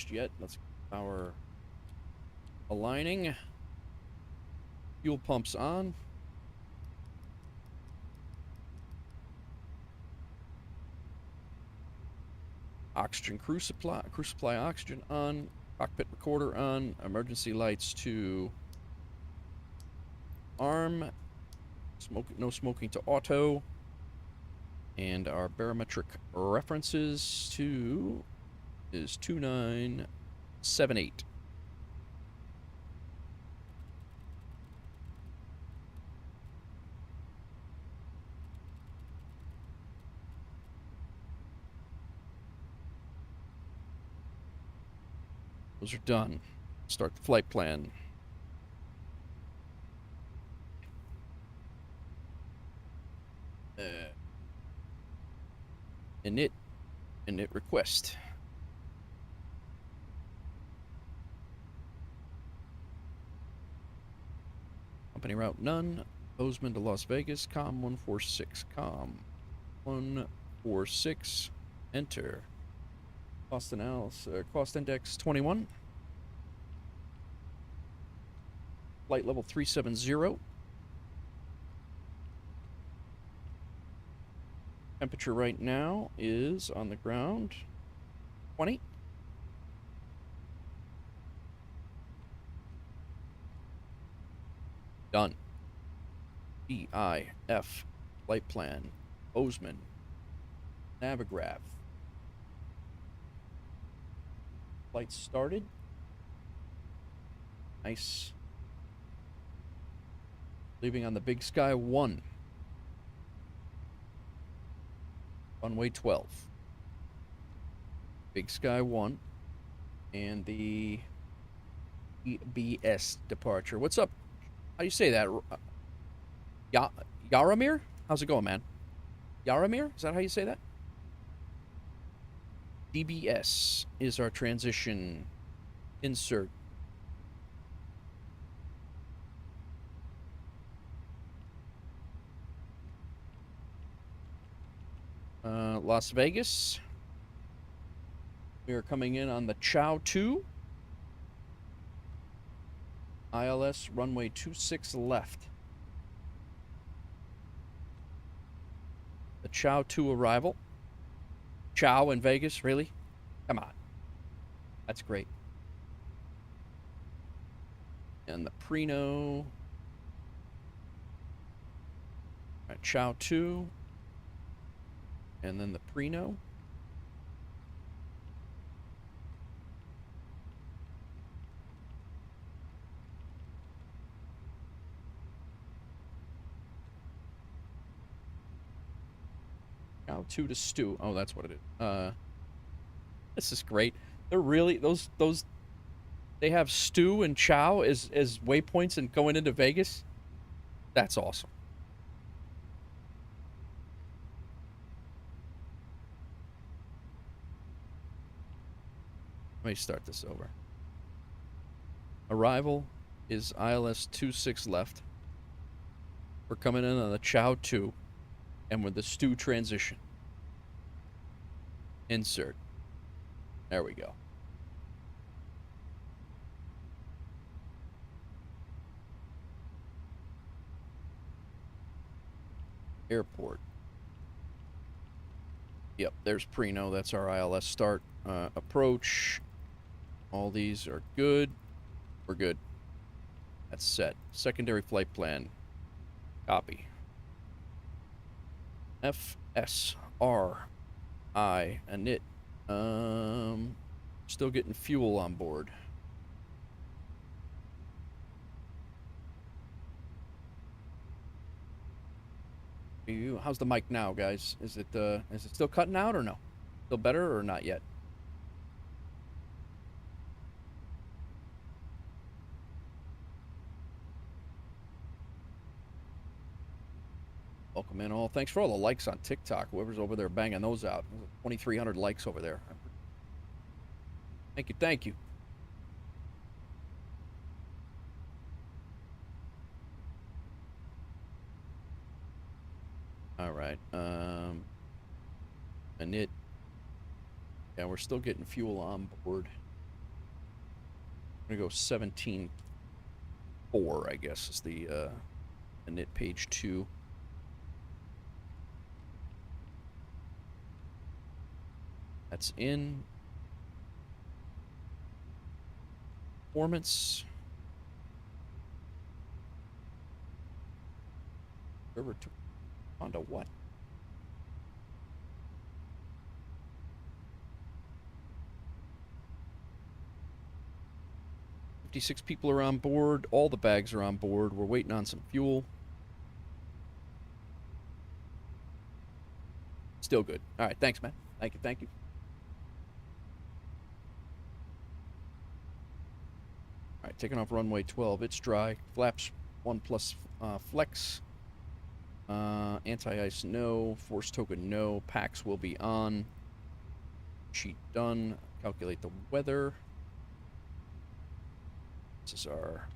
Yet. Let's get power aligning. Fuel pumps on. Oxygen crew supply oxygen on. Cockpit recorder on. Emergency lights to arm. no smoking to auto. And our barometric references to is 2978. Those are done. Start the flight plan. Init request. Company route none. Boseman to Las Vegas. Com 146. Com 146. Enter. Cost analysis. Cost index 21. Flight level 370. Temperature right now is on the ground 20. Done. EIF flight plan. Boseman. Navigraph. Flight started. Nice. Leaving on the Big Sky 1. Runway 12. Big Sky 1. And the EBS departure. What's up? How do you say that? Yaramir? How's it going, man? Yaramir? Is that how you say that? DBS is our transition insert. Las Vegas. We are coming in on the Chow 2. ILS runway 26 left. The Chow 2 arrival. Chow in Vegas, really? Come on. That's great. And the Prino. Right, Chow 2. And then the Prino. Chow 2 to Stew. Oh, that's what it is. This is great. They're really those they have Stew and Chow as waypoints and going into Vegas. That's awesome. Let me start this over. Arrival is ILS 26 left. We're coming in on the Chow 2 and with the Stew transition. Insert. There we go. Airport. Yep, there's Prino. That's our ILS start. Approach. All these are good. We're good. That's set. Secondary flight plan. Copy. FSRI and it. Still getting fuel on board. How's the mic now, guys? Is it still cutting out or no? Still better or not yet? Welcome in all. Thanks for all the likes on TikTok. Whoever's over there banging those out. 2,300 likes over there. Thank you, thank you. All right. And it. Yeah, we're still getting fuel on board. I'm gonna go 17.4, I guess, is the init page 2. That's in. Performance. Server took onto what? 56 people are on board. All the bags are on board. We're waiting on some fuel. Still good. All right, thanks, man. Thank you, thank you. All right, taking off runway 12. It's dry. Flaps 1+ flex. Anti-ice, no. Force token, no. Packs will be on. Sheet done. Calculate the weather. This is our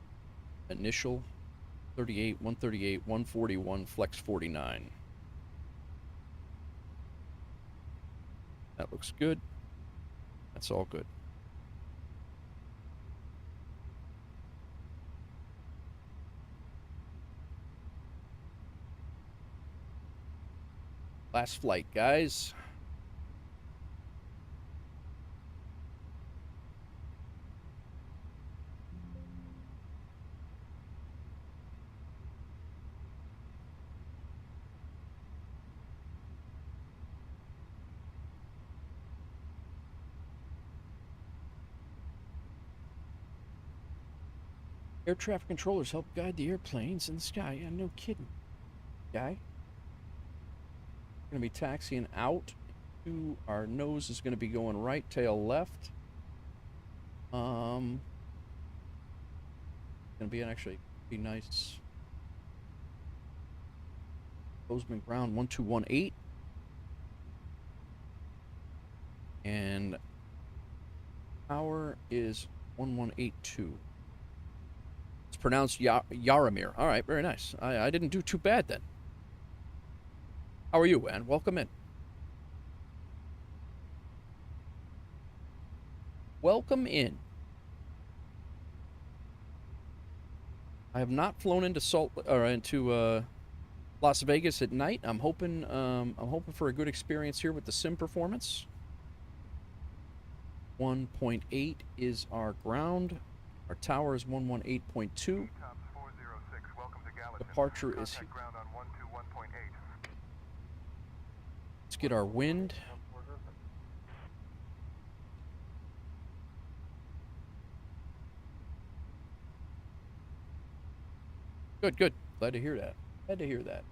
initial 38, 138, 141, flex 49. That looks good. That's all good. Last flight, guys. Air traffic controllers help guide the airplanes in the sky. Yeah, no kidding, guy. We're going to be taxiing out. Our nose is going to be going right, tail left. Going to be actually be nice. Boseman ground 1218. And power is 1182. It's pronounced Yaramir. All right, very nice. I didn't do too bad then. How are you, man? Welcome in. Welcome in. I have not flown into Las Vegas at night. I'm hoping for a good experience here with the sim performance. 1.8 is our ground. Our tower is 118.2. Departure is here. Let's get our wind. Good, good. Glad to hear that. Glad to hear that.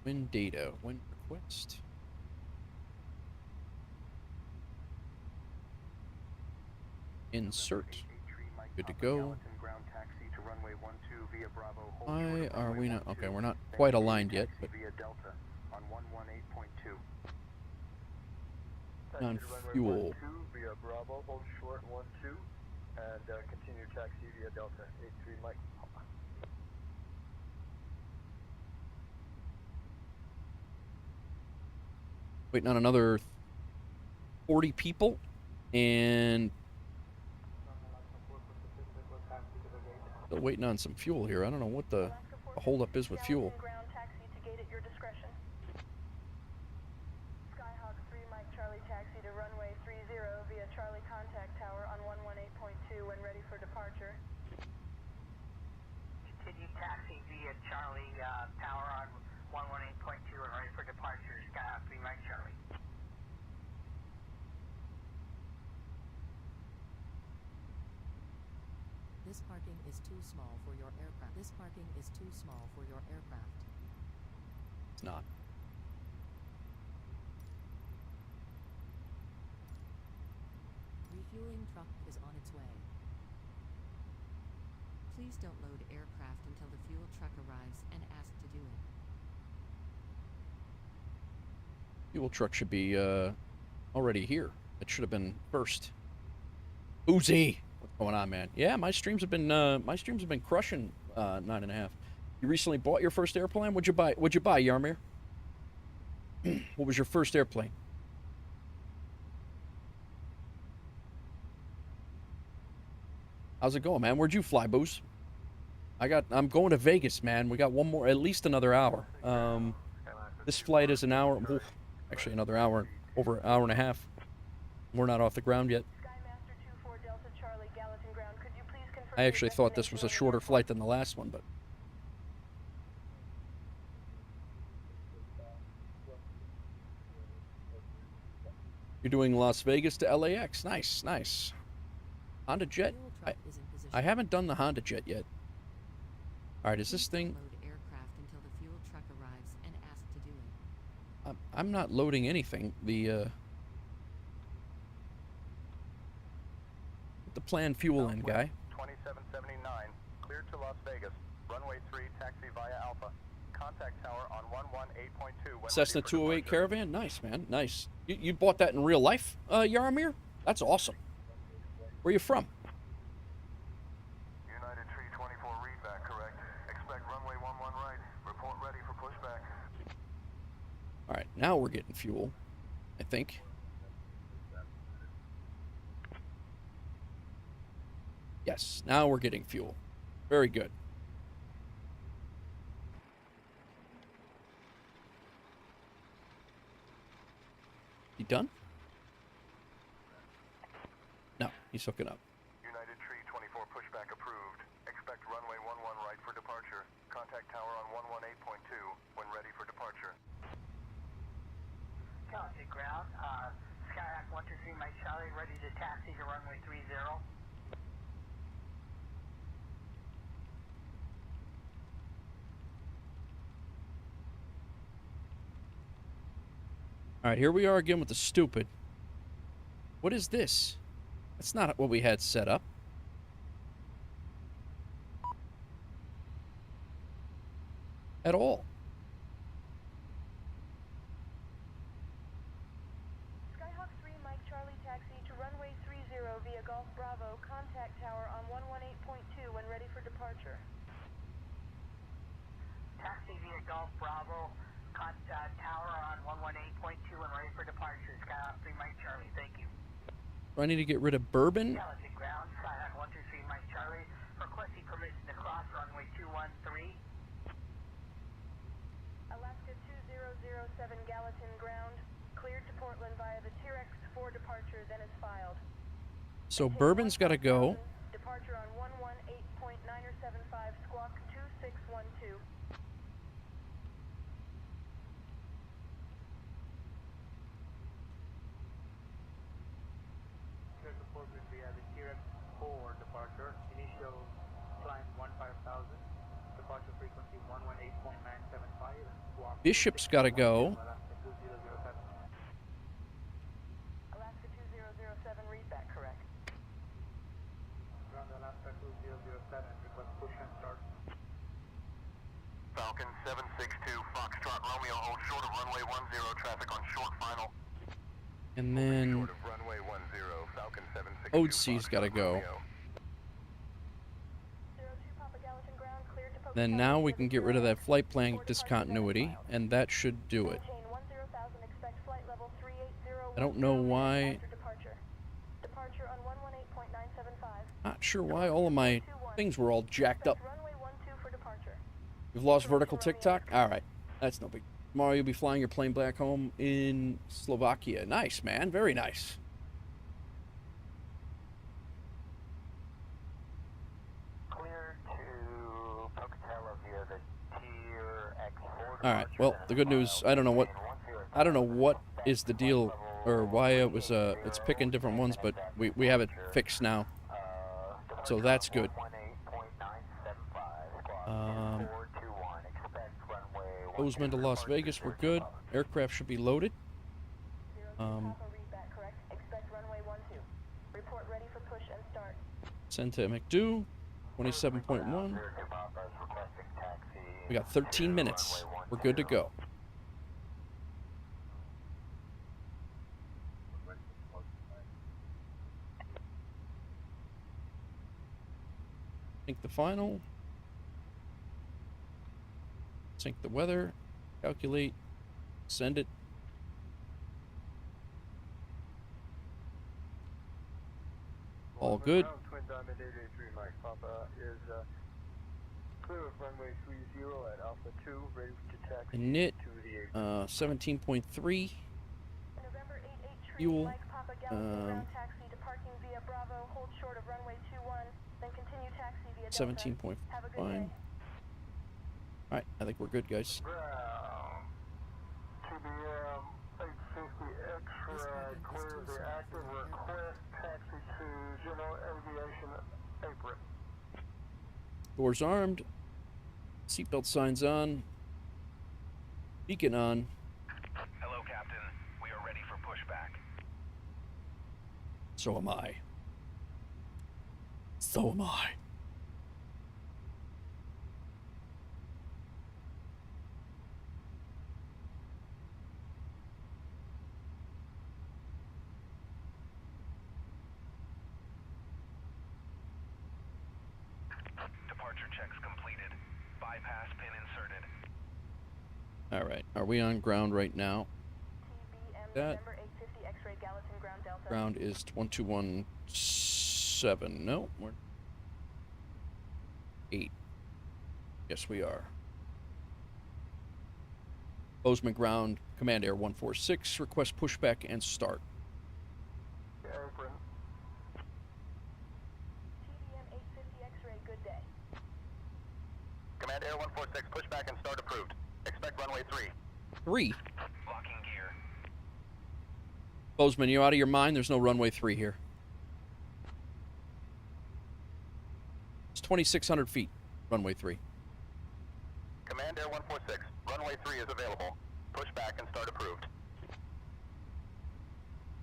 Wind data. Wind request. Insert. Good to go. Why are we not? Okay, we're not quite aligned yet, but on fuel. Via Bravo, hold short 12, and continue taxi via Delta 83 Mike. Waiting on another 40 people, and still waiting on some fuel here. I don't know what the holdup is with fuel. Skyhawk 3 Mike Charlie taxi to runway 30 via Charlie contact tower on 118.2 when ready for departure. Continue taxi via Charlie tower on 118.2 and ready for departure. Skyhawk 3 Mike Charlie. This parking is too small for your aircraft. This parking is too small for your aircraft. It's not. Refueling truck is on its way. Please don't load aircraft until the fuel truck arrives and ask to do it. Fuel truck should be already here. It should have been first. Uzi, what's going on, man? Yeah, my streams have been crushing 9.5. You recently bought your first airplane? What'd you buy? What'd you buy, Yarmir? What was your first airplane? How's it going, man? Where'd you fly, Booze? I'm going to Vegas, man. We got one more, at least another hour. This flight is an hour, actually another hour, over an hour and a half. We're not off the ground yet. Skymaster 24 Delta Charlie Gallatin ground. Could you please confirm I actually thought this was a shorter flight than the last one, but... You're doing Las Vegas to LAX. Nice, nice. Honda Jet? I haven't done the Honda Jet yet. Alright, is this thing... I'm not loading anything. The planned fuel in, guy. 2779, cleared to Las Vegas. Runway 3, taxi via Alpha. Contact tower on 118.2. Cessna 208 Caravan? Nice, man. Nice. You bought that in real life, Yaramir? That's awesome. Where you from? United Tree 24 readback, correct. Expect runway 11 right. Report ready for pushback. Alright, now we're getting fuel, I think. Yes, now we're getting fuel. Very good. You done? No, he's hooking up. United Tree 24 pushback approved. Expect runway 11 right for departure. Contact tower on 118.2 when ready for departure. Galaxy ground, Skyhawk 123 Mike Charlie, ready to taxi to runway 30. Alright, here we are again with the stupid. What is this? That's not what we had set up. At all. Skyhawk 3 Mike Charlie taxi to runway 30 via Golf Bravo. Contact tower on 118.2 when ready for departure. Taxi via Golf Bravo, contact tower on 118.2 and ready for departure. Skyhawk 3 Mike Charlie, thank you. Do I need to get rid of Bourbon? Galaxy ground, Skyhawk 123 Mike Charlie, requesting permission to cross runway 213. Alaska 2007 Gallatin ground. Cleared to Portland via the T-Rex 4 departure, then is filed. So Bourbon's got to go. Departure on 118.975 squawk 2612. Clear to Portland via the T-Rex 4 departure. Initial climb 15,000. Departure frequency 118.975 and squawk. Bishop's got to go. Alaska 2007 readback, correct. Ground Alaska 2007, request push and start. Falcon 762, Foxtrot Romeo, hold short of runway 10, traffic on short final. And then Short of runway 10, Falcon 762. Odsey's got to go. Then now we can get rid of that flight plan discontinuity, and that should do it. I don't know why. Not sure why all of my things were all jacked up. You've lost vertical TikTok? Alright, that's no big. Tomorrow you'll be flying your plane back home in Slovakia. Nice, man. Very nice. Alright, well, the good news, I don't know what is the deal, or why it was, it's picking different ones, but we have it fixed now. So that's good. Boseman to Las Vegas, we're good. Aircraft should be loaded. Send to McDo, 27.1. We got 13 minutes. We're good to go. Sync the final. Sync the weather. Calculate. Send it. All good. Twin Diamond 883 Mike Papa is clear of runway 30 at Alpha 2, ready to taxi Init, to the 17.3. Fuel. Then continue taxi via 17.5. Have a good Fine. day. Alright, I think we're good, guys. TBM 850 X-ray clears the active request taxi to General Aviation apron. Doors armed. Seatbelt signs on. Beacon on. Hello, Captain. We are ready for pushback. So am I. So am I. Departure checks completed. Bypass pin inserted. Alright, are we on ground right now? TBM That November 850 X-ray Gallatin Ground Delta. ground is 1217. No, we're 8. Yes, we are. Boseman ground, Command Air 146, request pushback and start. Apron. TBM 850 X-ray, good day. Command Air 146, pushback and start approved. Expect runway 3. 3. Locking gear. Boseman, you out of your mind? There's no runway 3 here. It's 2,600 feet, runway 3. Command Air 146, runway 3 is available. Pushback and start approved.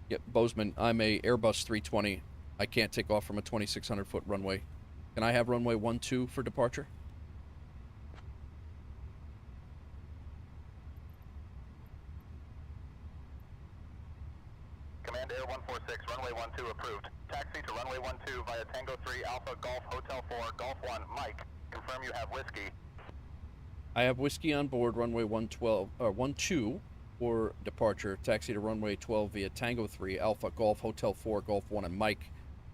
Yep, Boseman, I'm a Airbus 320. I can't take off from a 2,600 foot runway. Can I have runway 12 for departure? Command Air 146, runway 12 approved. Taxi to runway 12 via Tango 3 Alpha Golf Hotel 4 Golf 1 Mike. Confirm you have whiskey. I have whiskey on board, runway 12 for departure. Taxi to runway 12 via Tango 3 Alpha Golf Hotel 4 Golf 1 and Mike.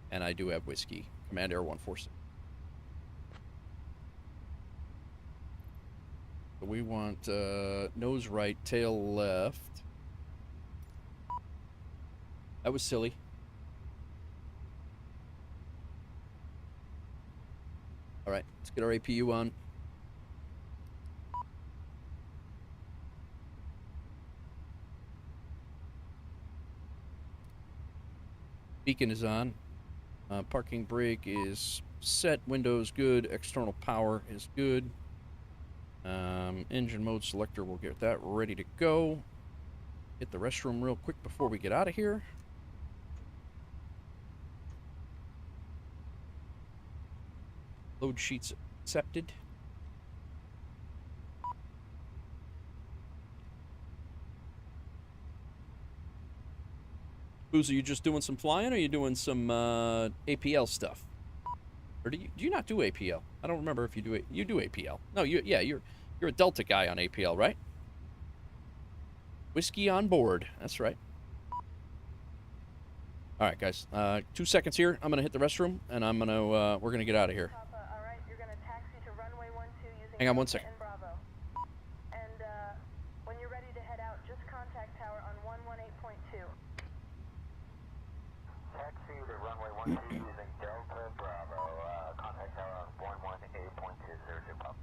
And I do have whiskey. Command Air 146. So we want nose right, tail left. That was silly. All right, let's get our APU on. Beacon is on. Parking brake is set. Windows good. External power is good. Engine mode selector, we'll get that ready to go. Hit the restroom real quick before we get out of here. Load sheets accepted. Boozy, you just doing some flying, or are you doing some APL stuff? Or do you not do APL? I don't remember if you do it. You do APL. No, you're a Delta guy on APL, right? Whiskey on board. That's right. All right, guys. 2 seconds here. I'm gonna hit the restroom, and we're gonna get out of here. Papa, all right, you're gonna taxi to runway 12 using Hang on 1 Delta second. and Bravo. And when you're ready to head out, just contact tower on 118.2. Taxi to runway 12 using Delta Bravo. Contact tower on 118.202 Pop.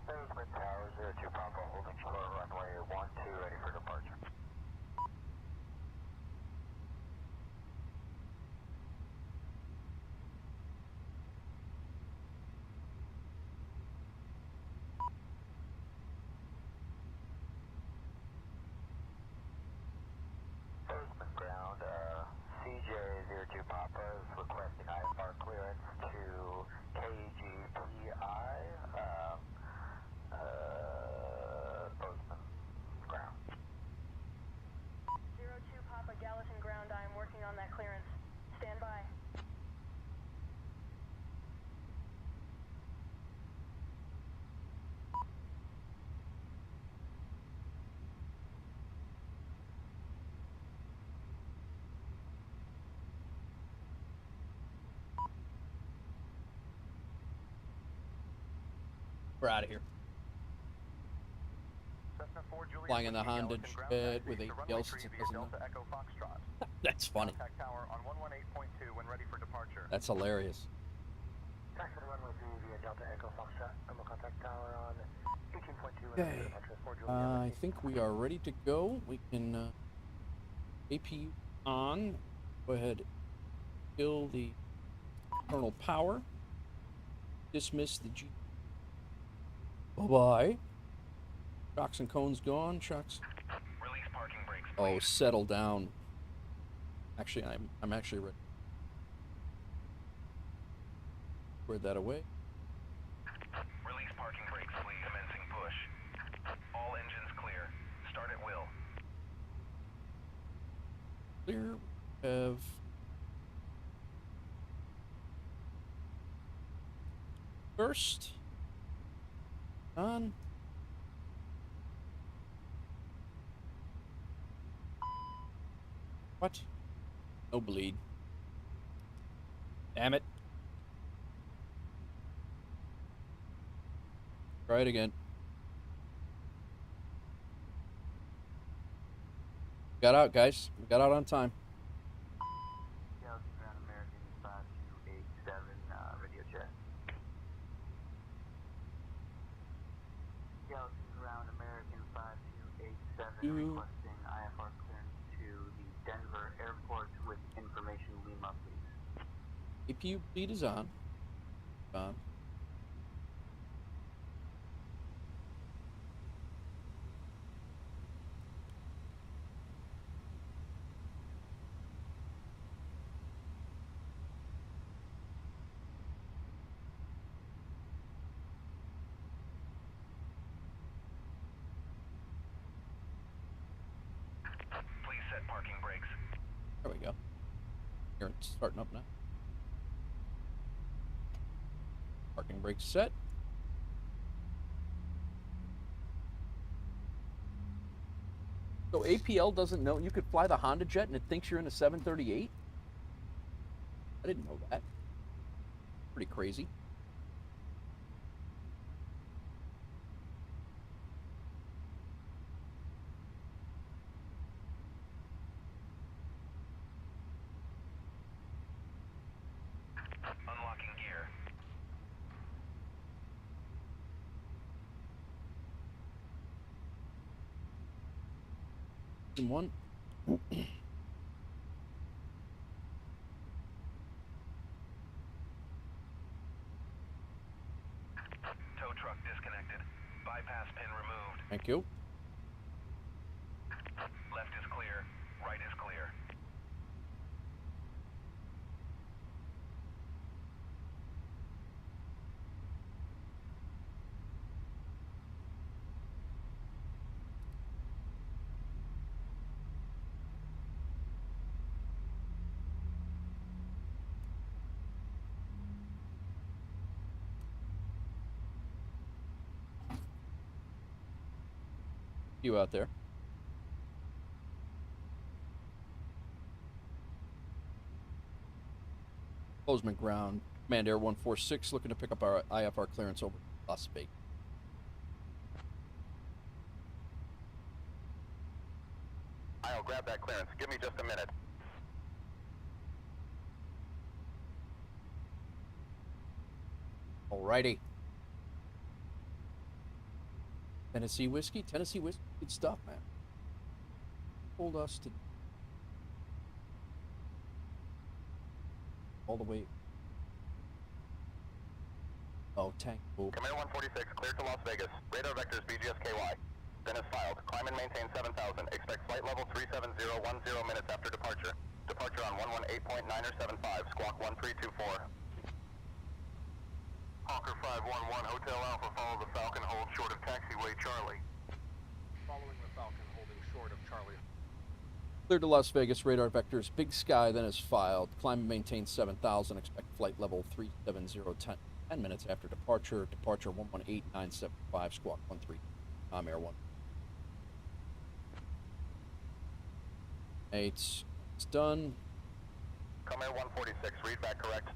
Boseman Tower 02 Papa, holding short runway 12 ready for departure. Boseman ground, CJ02 Papa is requesting IFR clearance to KGPI, Boseman ground. 02 Papa Gallatin ground, I am working on that clearance. Stand by. We're out of here. Cessna flying in the Honda jet with APL since it doesn't know. Delta Echo Foxtrot. That's funny. Contact tower on 118.2 when ready for departure. That's hilarious. Taxi to runway 3 via Delta Echo Foxtrot. I'm a contact tower on 18.2 when ready Okay. for departure. 4 Juliet. I think we are ready to go. We can APU on. Go ahead. Kill the internal power. Dismiss the G. Bye-bye. Shocks and cones gone. Shocks. Release parking brakes, Oh, please. settle down. Actually, I'm actually ready. Squared that away. Release parking brakes, please. Commencing push. All engines clear. Start at will. Clear. We have first on. What? No bleed. Damn it. Try it again. Got out, guys. We got out on time. Ground American 5287 radio check. Galaxy Ground American 5287 requesting IFR clearance to the Denver airport with information Lima, please. APU bleed is on. On. Please set parking brakes. There we go. Here, it's starting up now. Parking brakes set. So APL doesn't know you could fly the Honda jet and it thinks you're in a 738? I didn't know that. Pretty crazy. Unlocking gear. In one. Tow truck disconnected. Bypass pin removed. Thank you. Left is clear. Right is clear. You out there. Boseman ground. Command Air 146 looking to pick up our IFR clearance over Las Vegas. I'll grab that clearance. Give me just a minute. Alrighty. Tennessee whiskey? Tennessee whiskey? Good stuff, man. Told us to all the way. Oh, tank. Oh. Command 146, clear to Las Vegas. Radar vectors BGSKY. Then is filed. Climb and maintain 7,000. Expect flight level 37010 minutes after departure. Departure on 118.9 or 75. Squawk 1324. Hawker 511, Hotel Alpha, follow the Falcon, hold short of taxiway Charlie. Following the Falcon, holding short of Charlie. Clear to Las Vegas. Radar vectors. Big Sky then is filed. Climb and maintain 7,000. Expect flight level 37010. 10 minutes after departure. Departure 118975. Squawk 13. Air 1. It's done. Command 146, read back correct.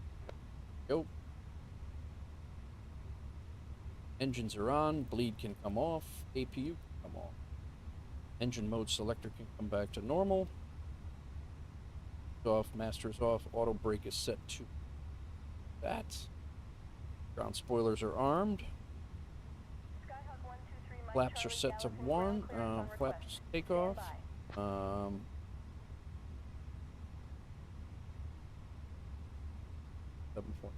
Go. Engines are on. Bleed can come off. APU can come off. Engine mode selector can come back to normal. Off, master's off, auto brake is set to that. Ground spoilers are armed. Skyhawk 123 Mike Flaps are Charlie, set to Gallatin, 1. ground clearance on Flaps request. takeoff. Stand by. 7 4.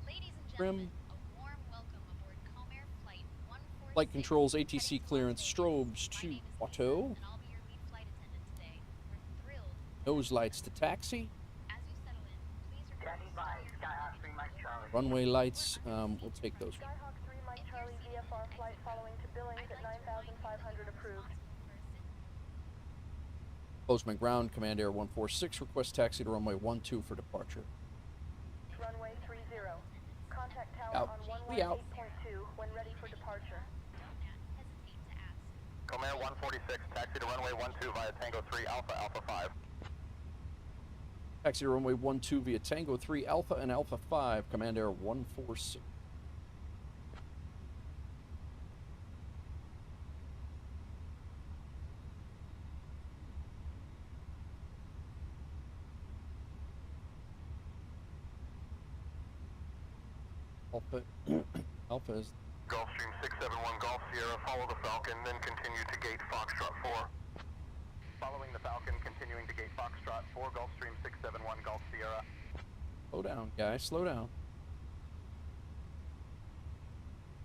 Ladies and Trim. gentlemen, a warm welcome aboard Comair Flight 146. Flight controls, ATC heading to clearance, Las Vegas. strobes My to name is Lisa, auto. and I'll be your lead flight attendant today. We're thrilled. Nose lights to taxi. As you settle in, please request Standing by, Skyhawk 3 Mike Charlie. Runway lights, we'll take those. Skyhawk 3 Mike Charlie VFR flight following to Billings at 9,500 approved. Boseman ground, Command Air 146, request taxi to runway 12 for departure. Runway 30. Contact tower Out. on We out. 118.2 when ready for departure. Hesitate to ask. Comair 146, taxi to runway 12 via Tango 3 Alpha Alpha 5. Taxi to runway 12 via Tango 3 Alpha and Alpha 5, Command Air 146. Alpha is Gulfstream 671 Golf Sierra, follow the Falcon, then continue to gate Foxtrot 4. Following the Falcon, continuing to gate Foxtrot 4 Gulfstream 671 Golf Sierra. slow down, guys, slow down.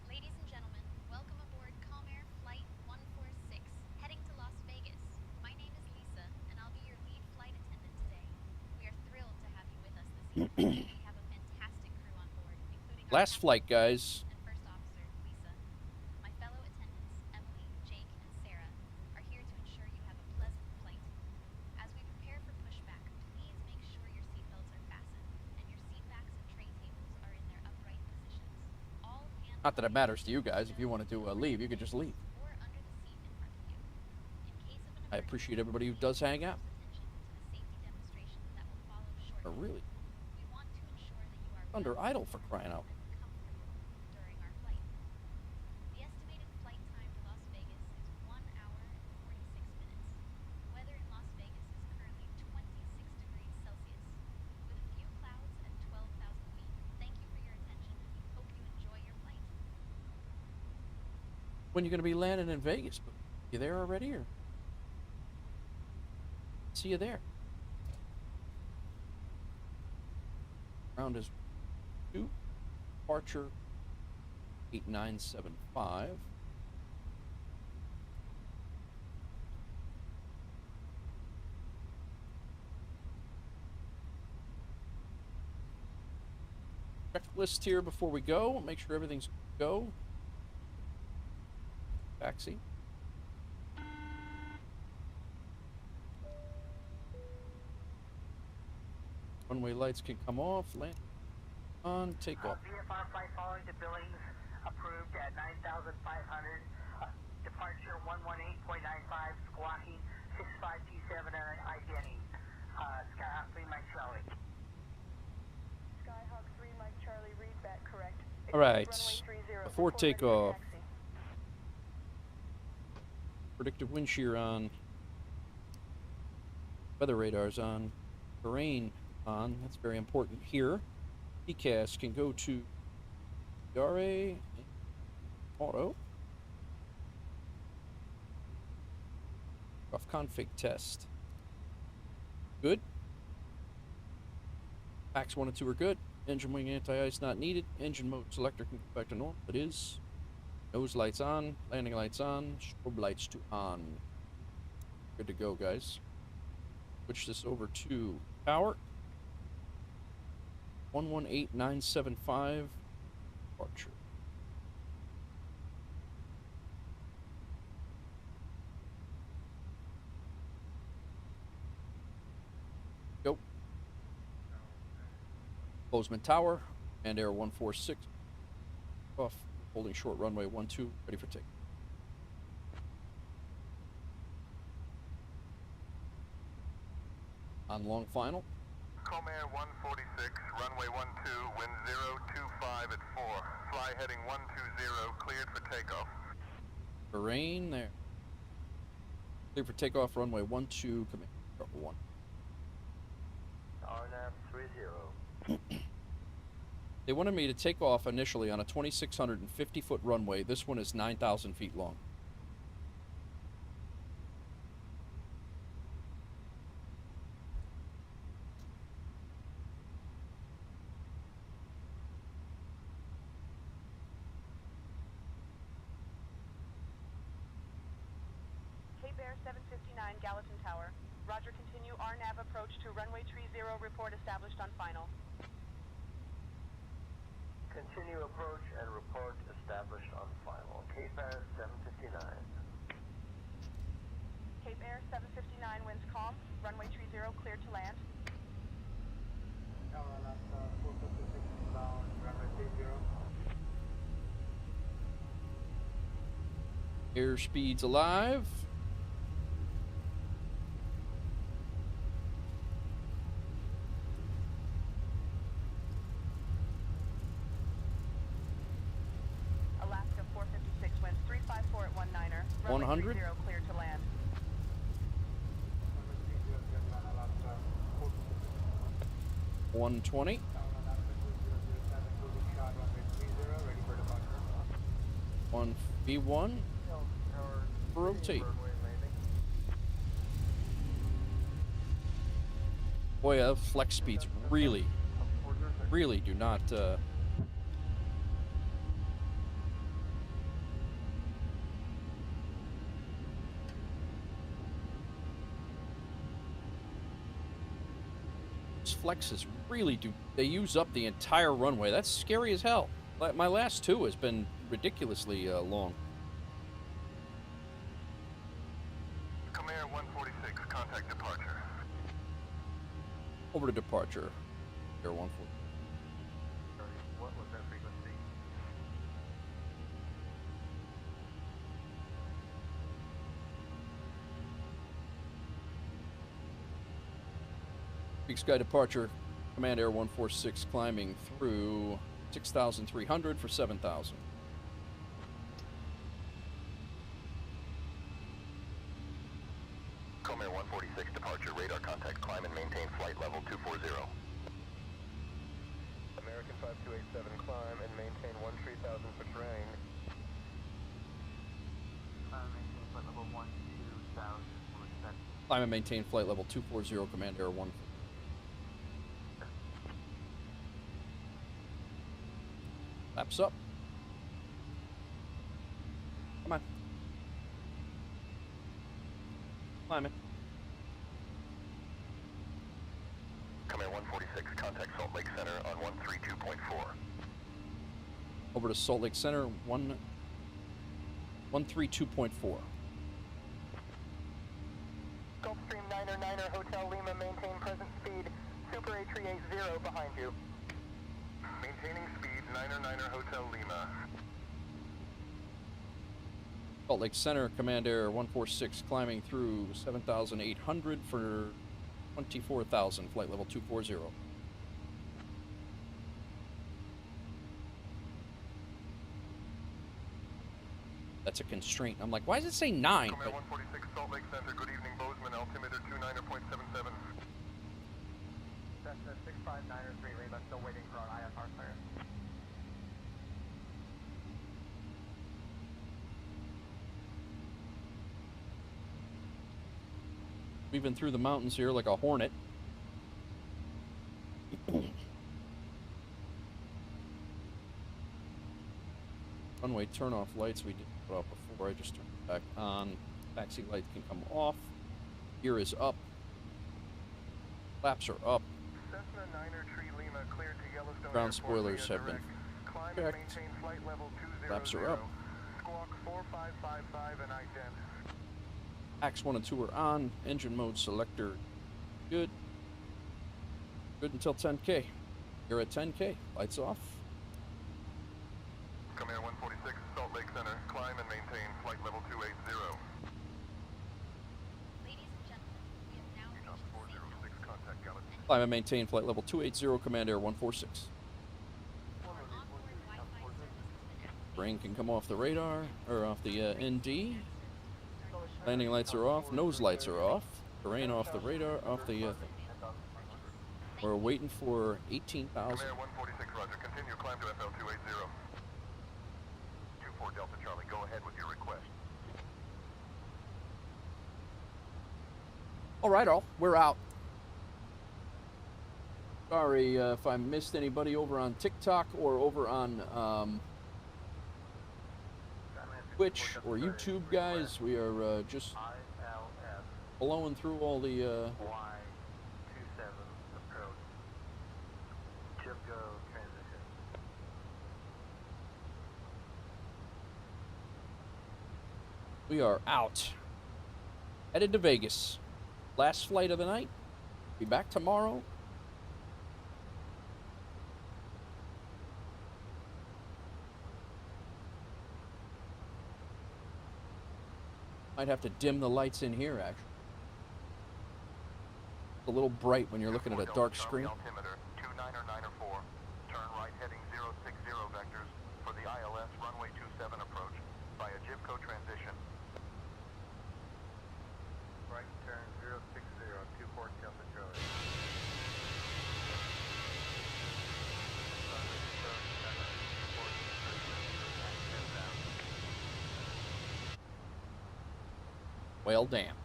Ladies and gentlemen, welcome aboard Comair Flight 146, heading to Las Vegas. My name is Lisa, and I'll be your lead flight attendant today. We are thrilled to have you with us this evening. We have a fantastic crew on board, including our Last flight, guys. and first officer, Lisa. My fellow attendants, Emily, Jake, and Sarah, are here to ensure you have a pleasant flight. As we prepare for pushback, please make sure your seatbelts are fastened and your seat backs and tray tables are in their upright positions. All hand Not that it matters to you guys. If you want to leave, you could just leave. or under the seat in front of you. In case of an I appreciate everybody who does hang out. attention to the safety demonstration that will follow shortly. Or really, We want to ensure that you are under well idle for crying out. and comfortable during our flight. The estimated flight time to Las Vegas is 1 hour and 46 minutes. The weather in Las Vegas is currently 26 degrees Celsius, with a few clouds at 12,000 feet. Thank you for your attention, and we hope you enjoy your flight. When you're going to be landing in Vegas? You there already, or see you there? Ground is 2, departure 8975. Checklist here before we go. Make sure everything's go. Taxi. Runway lights can come off. Land on. Take off. VFR flight following to Billings, approved at 9,500. Departure 118.95, squawking 6527 and identity. Skyhawk 3 Mike Charlie. Skyhawk 3 Mike Charlie, read back correct. All right. Runway 30, Before report ready for takeoff. taxi. Predictive wind shear on. Weather radars on. Terrain on. That's very important here. PCAS can go to RA auto. Off config test. Good. Packs 1 and 2 are good. Engine wing anti-ice not needed. Engine mode selector can go back to normal. It is. Nose lights on. Landing lights on. Strobe lights to on. Good to go, guys. Switch this over to power. 118975. Departure. Go. Boseman Tower and Air 146. Off. Holding short runway 12. Ready for take. On long final. Comair 146, runway 12, wind 025 at Fly heading 120, cleared for takeoff. Terrain there. Clear for takeoff, runway 12, command 1. RNAV 30. They wanted me to take off initially on a 2,650-foot runway. This one is 9,000 feet long. Cape Air 759 Gallatin Tower. Roger, continue RNAV approach to runway 30, report established on final. Continue approach and report established on final. Cape Air 759. Cape Air 759, winds calm, runway 30, cleared to land. Tower Alaska 456 down, runway 30. Airspeed's alive. Alaska 456, winds 354 at 19er. Runway 100. 30, cleared to land. 120. 1V1. Rotate. Boy, flex speeds really do not. Flexes really do. They use up the entire runway. That's scary as hell. My last two has been ridiculously long. Comair 146, contact departure. Over to departure. Air 140. What was that frequency? Big Sky departure. Command Air 146 climbing through 6,300 for 7,000. Comair 146 departure, radar contact, climb and maintain flight level 240. American 5287, climb and maintain 13,000 for terrain. Maintain flight level 12,000. Will expect. Climb and maintain flight level 240, Command Air 1. Laps up. Come on. Climbing. Comair 146, contact Salt Lake Center on 132.4. Over to Salt Lake Center, 132.4. Gulfstream 9er Hotel Lima, maintain present speed. Super A380 behind you. Maintaining speed, 9er Hotel Lima. Salt Lake Center, Command Air 146 climbing through 7,800 for 24,000, flight level 240. That's a constraint. I'm like, why does it say 9? Comair But 146, Salt Lake Center, good evening, Boseman, altimeter 29.77. Cessna 659 Lima, still waiting for our IFR clearance. weaving through the mountains here like a hornet. Runway turn-off lights we did put off before. I just turned it back on. Taxi light can come off. Gear is up. Flaps are up. Cessna 9er Tree Lima cleared to Yellowstone Ground Airport spoilers via have been direct. Climb and checked. maintain flight level 200. Flaps are up. Squawk 4555 and ident. Axe 1 and 2 are on. Engine mode selector good. Good until 10K. You're at 10K. Lights off. Comair 146, Salt Lake Center. Climb and maintain flight level 280. Ladies and gentlemen, we have now reached the 406, contact Gallatin. Climb and maintain flight level 280, Command Air 146. Our onboard Wi-Fi Terrain can come off the radar, or off the ND. Landing lights are off, nose lights are off. Terrain off the radar, off the thing. We're waiting for 18,000. Comair 146, roger. Continue climb to FL 280. 24 Delta Charlie, go ahead with your request. All right, all. We're out. Sorry if I missed anybody over on TikTok or over on Twitch or YouTube, guys. We are just blowing through all the Y27 approach. Chip go transition. we are out. Headed to Vegas. Last flight of the night. Be back tomorrow. Might have to dim the lights in here, actually. It's a little bright when you're looking at a dark screen. Altimeter 2994. Turn right heading 060 vectors for the ILS runway 27 approach via Jivco transition. Right turn 060, 24 Delta Charlie. Well, damn.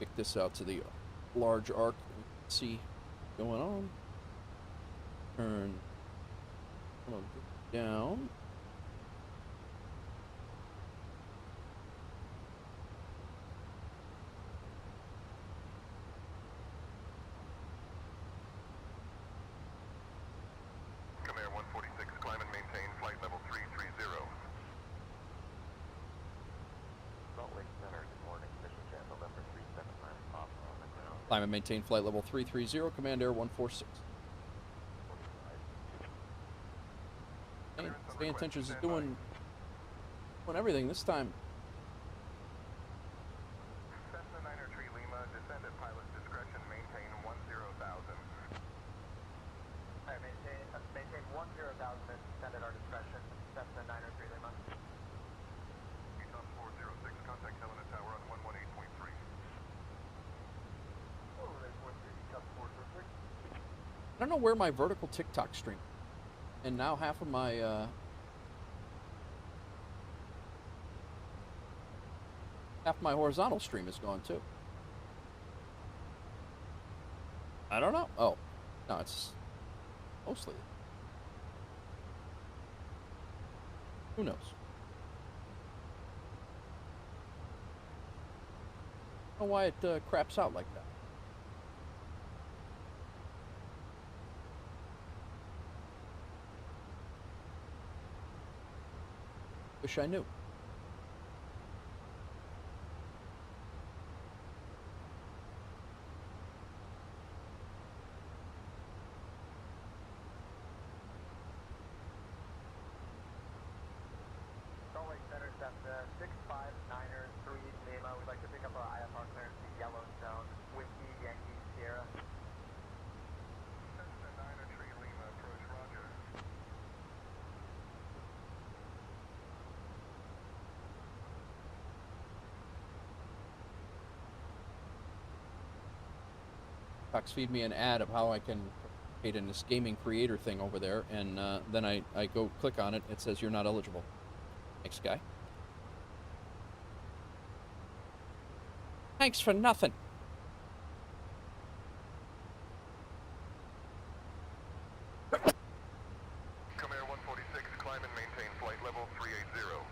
Kick this out to the large arc. See what's going on. Turn down. Comair 146, climb and maintain flight level 330. Salt Lake Center, good morning. Mission Jet November 379 off on the ground. Climb and maintain flight level 330, Command Air 146. Say Intentions is doing everything this time. Cessna 903 Lima, descend at pilot's discretion, maintain 10,000. Alright, maintain 10,000 and descend at our discretion. Cessna 903 Lima. Top 406, contact Helena Tower on 118.3. I don't know where my vertical TikTok stream, and now half of my horizontal stream is gone too. I don't know. Oh, no, it's mostly. Who knows? I don't know why it craps out like that. Wish I knew. Salt Lake Center, Cessna 659er3 Lima. We'd like to pick up our IFR clearance to Yellowstone, Whiskey, Yankee, Sierra. Cessna 903 Lima, approach roger. Fox feed me an ad of how I can participate in this gaming creator thing over there, and then I go click on it. It says you're not eligible. Thanks, guy. Thanks for nothing. Comair 146, climb and maintain flight level 380.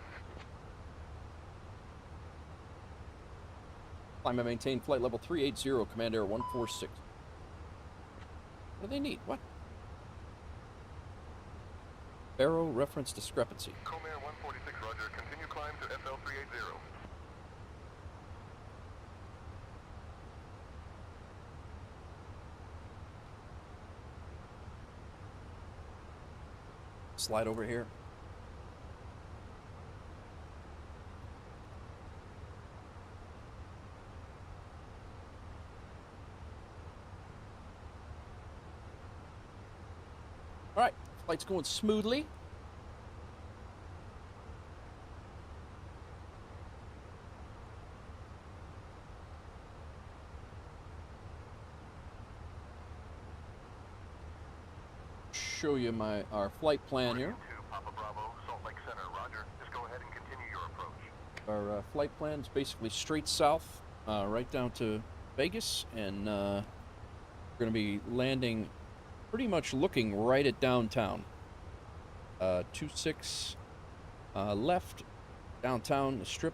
Climb and maintain flight level 380, Command Air 146. What do they need? What? Barrow reference discrepancy. Comair 146, roger. Continue climb to FL 380. Slide over here. All right, flight's going smoothly. Show you our flight plan here. Papa Bravo, Salt Lake Center. Roger. Just go ahead and continue your approach. Our flight plan is basically straight south, right down to Vegas, and we're going to be landing pretty much looking right at downtown. 26 left, downtown, the strip,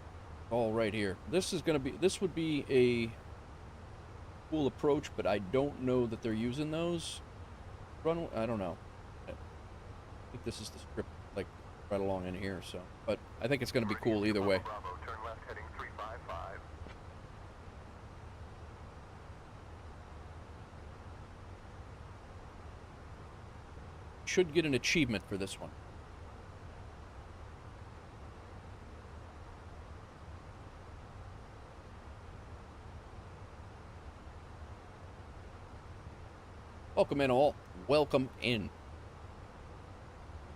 all right here. This would be a cool approach, but I don't know that they're using those. I don't know. I think this is the strip, like, right along in here, so. But I think it's going to be cool either way. Bravo, turn left heading 355. Should get an achievement for this one. Welcome in all. Welcome in.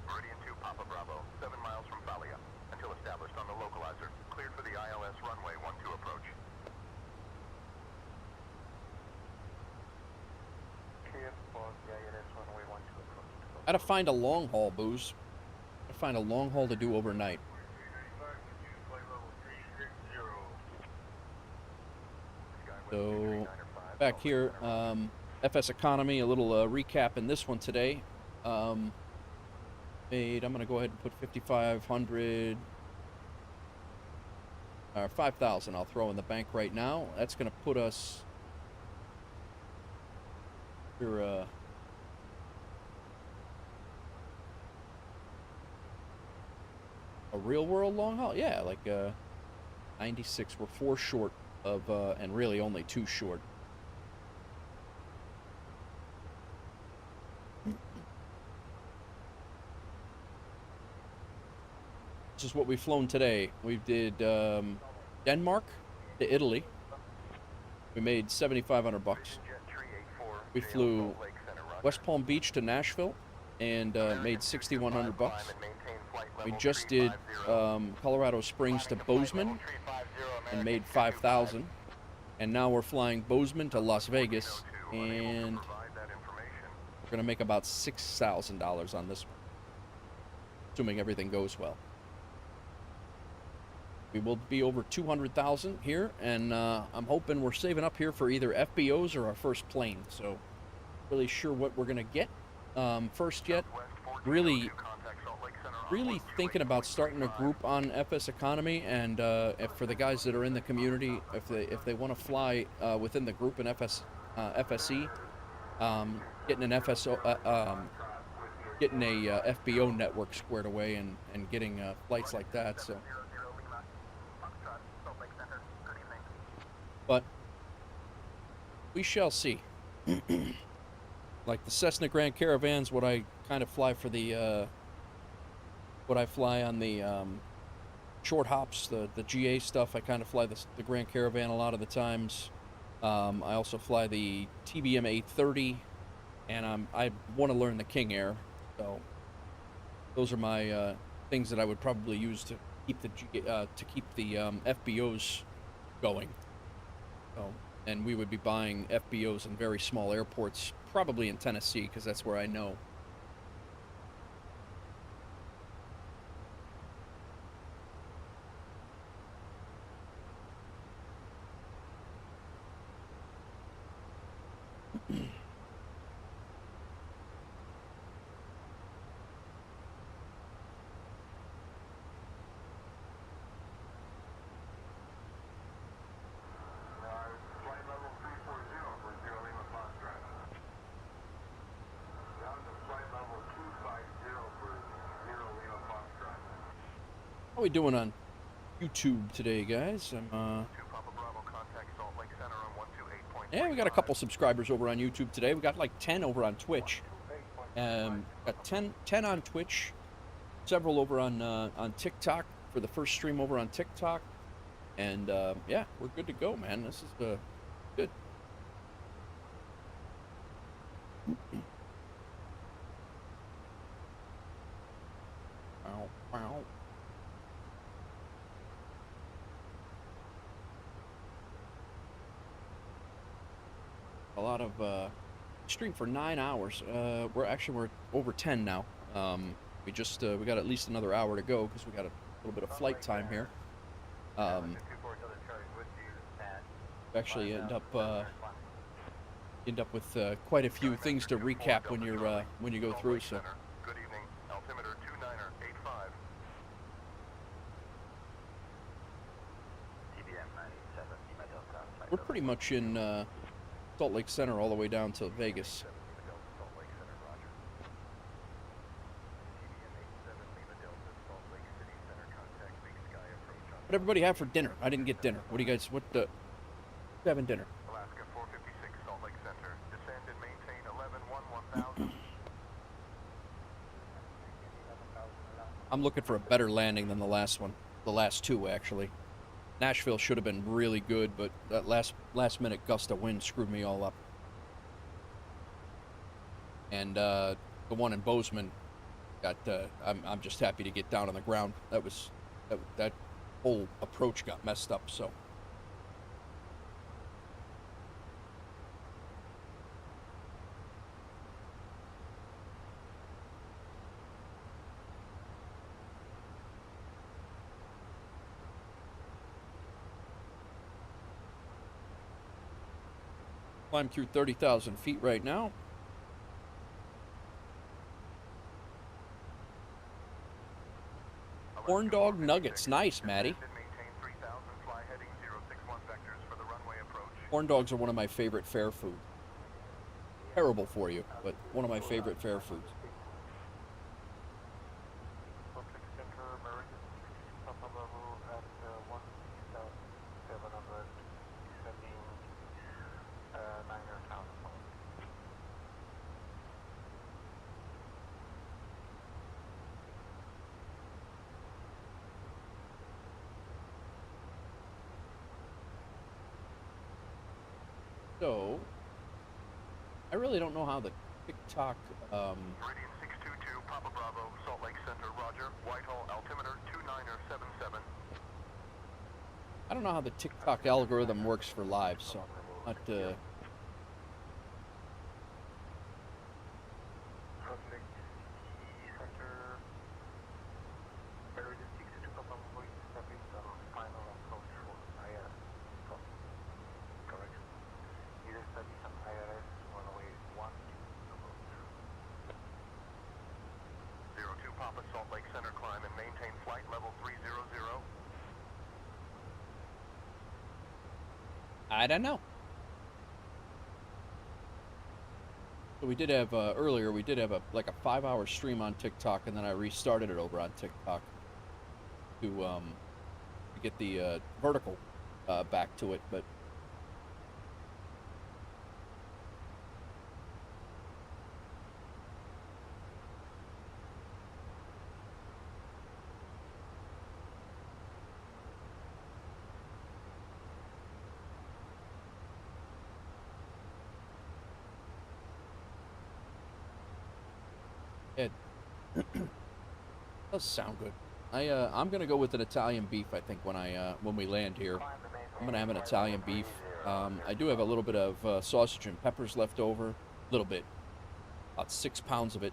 Meridian 2, Papa Bravo, 7 miles from Thalia. Until established on the localizer. Cleared for the ILS runway 12 approach. Clear for the ILS runway 12 approach. Gotta find a long haul, Booze. Gotta find a long haul to do overnight. So, back here, FSEconomy, a little recap in this one today. I'm going to go ahead and put 5,500, or 5,000 I'll throw in the bank right now. That's going to put us here, a real world long haul? Yeah, like 96. We're 4 short of, and really only 2 short. This is what we've flown today. We did Denmark to Italy. We made $7,500. We flew West Palm Beach to Nashville and made $6,100. We just did Colorado Springs to Boseman and made $5,000. And now we're flying Boseman to Las Vegas, and we're gonna make about $6,000 on this one, assuming everything goes well. We will be over 200,000 here, and I'm hoping we're saving up here for either FBOs or our first plane. So, really sure what we're gonna get first yet. Really thinking about starting a group on FSEconomy, and if for the guys that are in the community, if they want to fly within the group in FSE, getting an FBO network squared away and getting flights like that. So. But we shall see. Like the Cessna Grand Caravan's what I kind of fly for the, what I fly on the short hops, the GA stuff. I kind of fly the Grand Caravan a lot of the times. I also fly the TBM A-320, and I want to learn the King Air. So those are my things that I would probably use to keep the FBOs going. So, and we would be buying FBOs in very small airports, probably in Tennessee, because that's where I know. How are we doing on YouTube today, guys? Yeah, we got a couple subscribers over on YouTube today. We got like 10 over on Twitch. Got 10 on Twitch, several over on TikTok for the first stream over on TikTok, and yeah, we're good to go, man. This is good. lot of stream for 9 hours. We're over 10 now. We got at least another hour to go because we got a little bit of flight time here. Actually end up with quite a few things to recap when you go through. So. Good evening. Altimeter 29er85. We're pretty much in Salt Lake Center all the way down to Vegas. What everybody have for dinner? I didn't get dinner. What do you guys? Who's having dinner? Alaska 456 Salt Lake Center. Descend and maintain 11-1000. I'm looking for a better landing than the last one. The last two, actually. Nashville should have been really good, but that last minute gust of wind screwed me all up. And the one in Boseman got. I'm just happy to get down on the ground. That whole approach got messed up. So. Climb through 30,000 feet right now. Corn dog nuggets. Nice, Maddie. Corn dogs are one of my favorite fair foods. Terrible for you, but one of my favorite fair foods. So, I really don't know how the TikTok, Meridian 622, Papa Bravo, Salt Lake Center, roger. Whitehall, altimeter 29er77. I don't know how the TikTok algorithm works for live, so I'm not, Salt Lake Center, climb and maintain flight level 300. I don't know. So we did have, earlier, we did have like a 5-hour stream on TikTok, and then I restarted it over on TikTok to get the vertical back to it, but it does sound good. I'm gonna go with an Italian beef. I think when we land here, I'm gonna have an Italian beef. I do have a little bit of sausage and peppers left over, a little bit, about 6 pounds of it,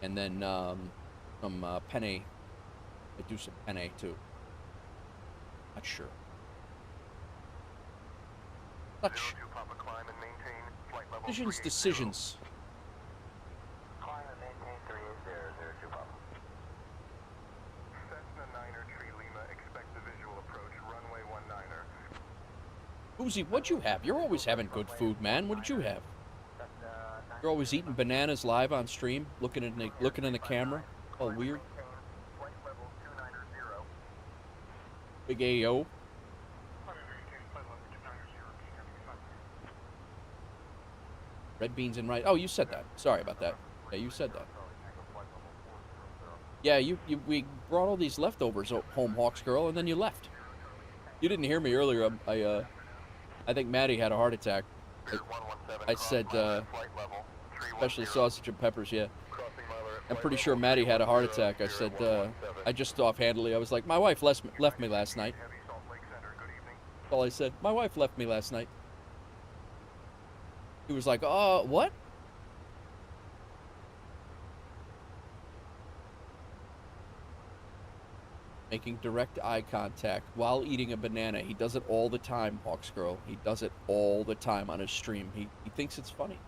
and then some penne. I do some penne too. Not sure. Decisions. Climb and maintain 3002 Papa. Cessna 9er, Tree Lima, expect the visual approach, runway 19er. Uzi, what'd you have? You're always having good food, man. What did you have? You're always eating bananas live on stream, looking in the camera, all weird. Flight level 290. Big AO. Red beans and rice. Oh, you said that. Sorry about that. Yeah, you said that. Yeah, we brought all these leftovers home, Hawks girl, and then you left. You didn't hear me earlier. I think Maddie had a heart attack. I said, especially sausage and peppers. Yeah, I'm pretty sure Maddie had a heart attack. I said, I just offhandedly, I was like, my wife left me last night. That's all I said. My wife left me last night. He was like, what? Making direct eye contact while eating a banana. He does it all the time, Hawks Girl. He does it all the time on his stream. He thinks it's funny.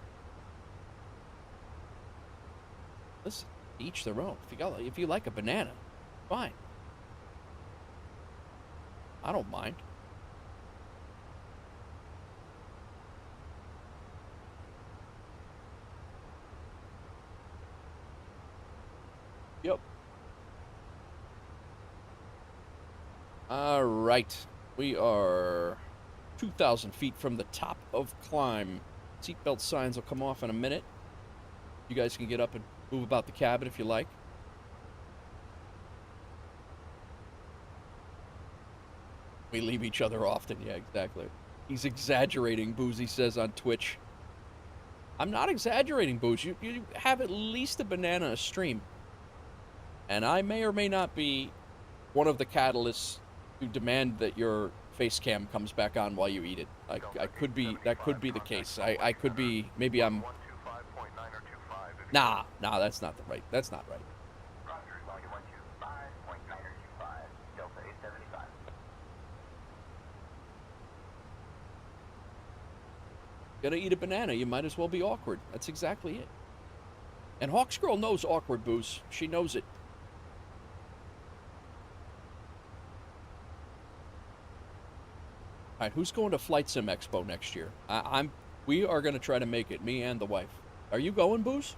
Listen, each their own. If you like a banana, fine. I don't mind. Yep. All right. We are 2,000 feet from the top of climb. Seatbelt signs will come off in a minute. You guys can get up and move about the cabin if you like. We leave each other often. Yeah, exactly. He's exaggerating, Boozy says on Twitch. I'm not exaggerating, Booze. You have at least a banana a stream. And I may or may not be one of the catalysts to demand that your face cam comes back on while you eat it. I could be, that could be the case. I could be, maybe I'm... Nah, that's not right. That's not right. Gonna eat a banana, you might as well be awkward. That's exactly it. And Hawks Girl knows awkward, Booze. She knows it. All right, who's going to Flight Sim Expo next year? We are going to try to make it, me and the wife. Are you going, Booze?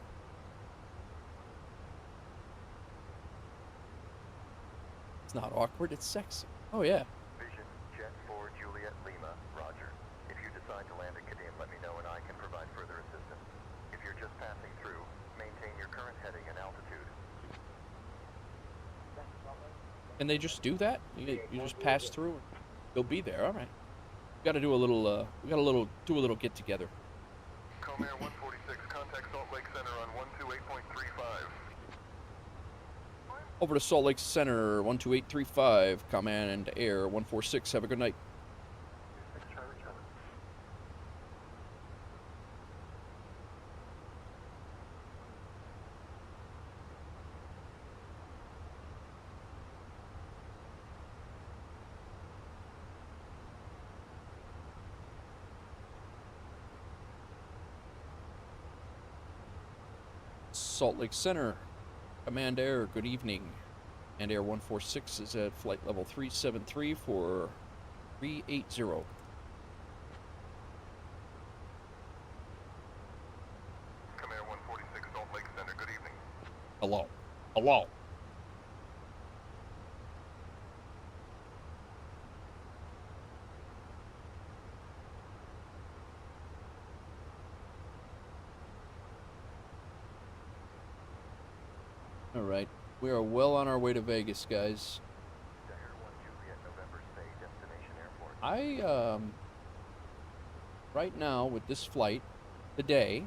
It's not awkward, it's sexy. Oh, yeah. Vision, Jet 4, Juliet, Lima, Roger. If you decide to land at Kadim, let me know and I can provide further assistance. If you're just passing through, maintain your current heading and altitude. Can they just do that? You just pass through and you'll be there, all right. We gotta do a little, do a little get together. Comair 146, contact Salt Lake Center on 128.35. Over to Salt Lake Center, 12835, Command Air 146. Have a good night. Salt Lake Center, Command Air, good evening. And Air 146 is at flight level 373 for 380. Comair 146, Salt Lake Center, good evening. Hello. Hello. All right. We are well on our way to Vegas, guys. Right now with this flight today,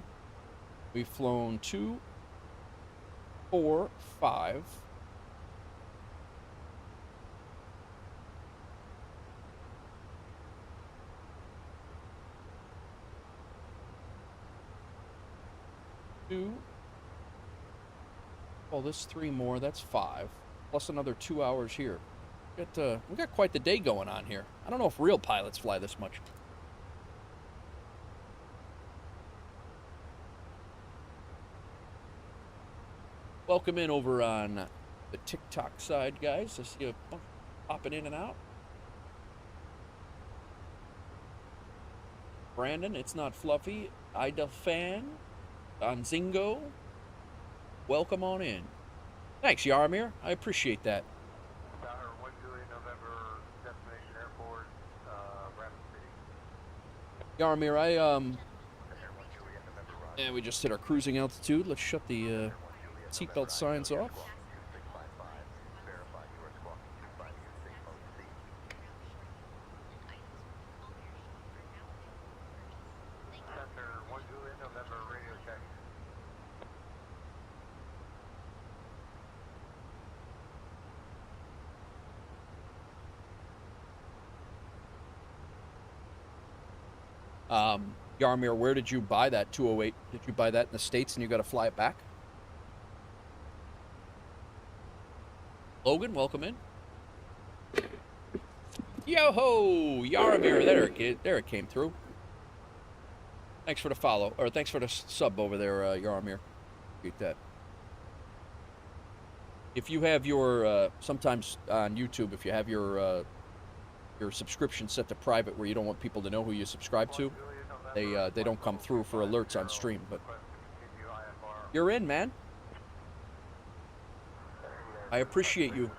we've flown 2, 4, 5. Well, this 3 more, that's 5. Plus another 2 hours here. We got quite the day going on here. I don't know if real pilots fly this much. Welcome in over on the TikTok side, guys. I see a bunch popping in and out. Brandon, it's not fluffy. Ida fan. Donzingo. Welcome on in. Thanks, Yarmir. I appreciate that. Tower 1 Juliet, November, destination airport, Rapid City. Yarmir, and we just hit our cruising altitude. Let's shut the seatbelt signs off. Center 1 Juliet, November, radio check. Yarmir, where did you buy that 208? Did you buy that in the States and you got to fly it back? Logan, welcome in. Yo-ho! Yarmir, there it came through. Thanks for the follow, or thanks for the sub over there, Yarmir. Get that. If you have your, sometimes on YouTube, if you have your subscription set to private where you don't want people to know who you subscribe to, they don't come through for alerts on stream, but you're in, man. I appreciate you.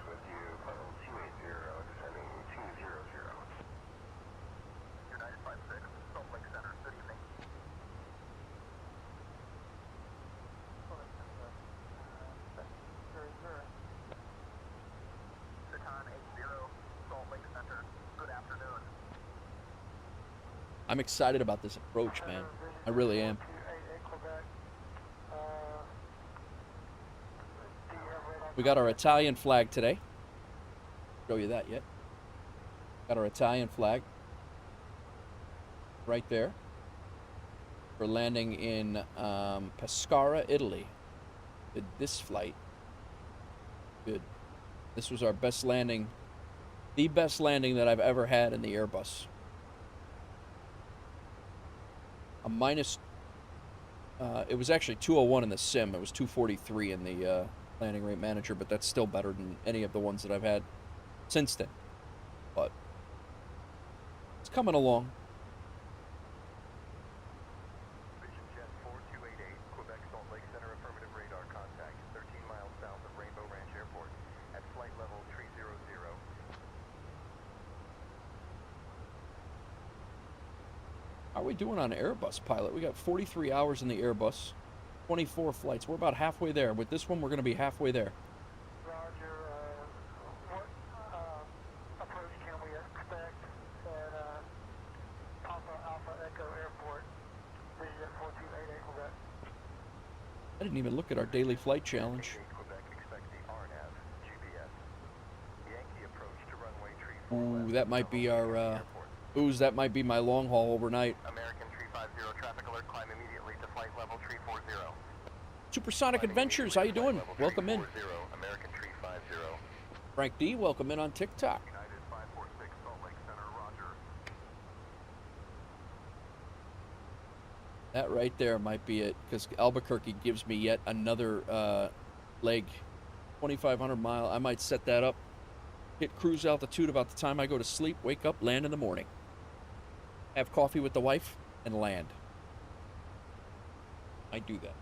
I'm excited about this approach, man. I really am. We got our Italian flag today. Show you that yet? Got our Italian flag right there. We're landing in Pescara, Italy. Did this flight. Good. This was our best landing, the best landing that I've ever had in the Airbus. A minus, it was actually 201 in the sim. It was 243 in the landing rate manager, but that's still better than any of the ones that I've had since then. But it's coming along. Vision Jet 4288, Quebec Salt Lake Center, affirmative radar contact, 13 miles south of Rainbow Ranch Airport, at flight level 300. How are we doing on Airbus, pilot? We got 43 hours in the Airbus, 24 flights. We're about halfway there. With this one, we're going to be halfway there. Roger. What approach can we expect at Papa Alpha Echo Airport, the 4288 Quebec? I didn't even look at our daily flight challenge. Quebec, expect the RNAV, GPS. Yankee approach to runway 34. Ooh, that might be our, that might be my long haul overnight. American 350, traffic alert, climb immediately to flight level 340. Supersonic Adventures, how you doing? Welcome in. American 350. Frank D, welcome in on TikTok. United 546, Salt Lake Center, roger. That right there might be it, because Albuquerque gives me yet another leg, 2,500 mile. I might set that up, hit cruise altitude about the time I go to sleep, wake up, land in the morning. Have coffee with the wife, and land. I do that.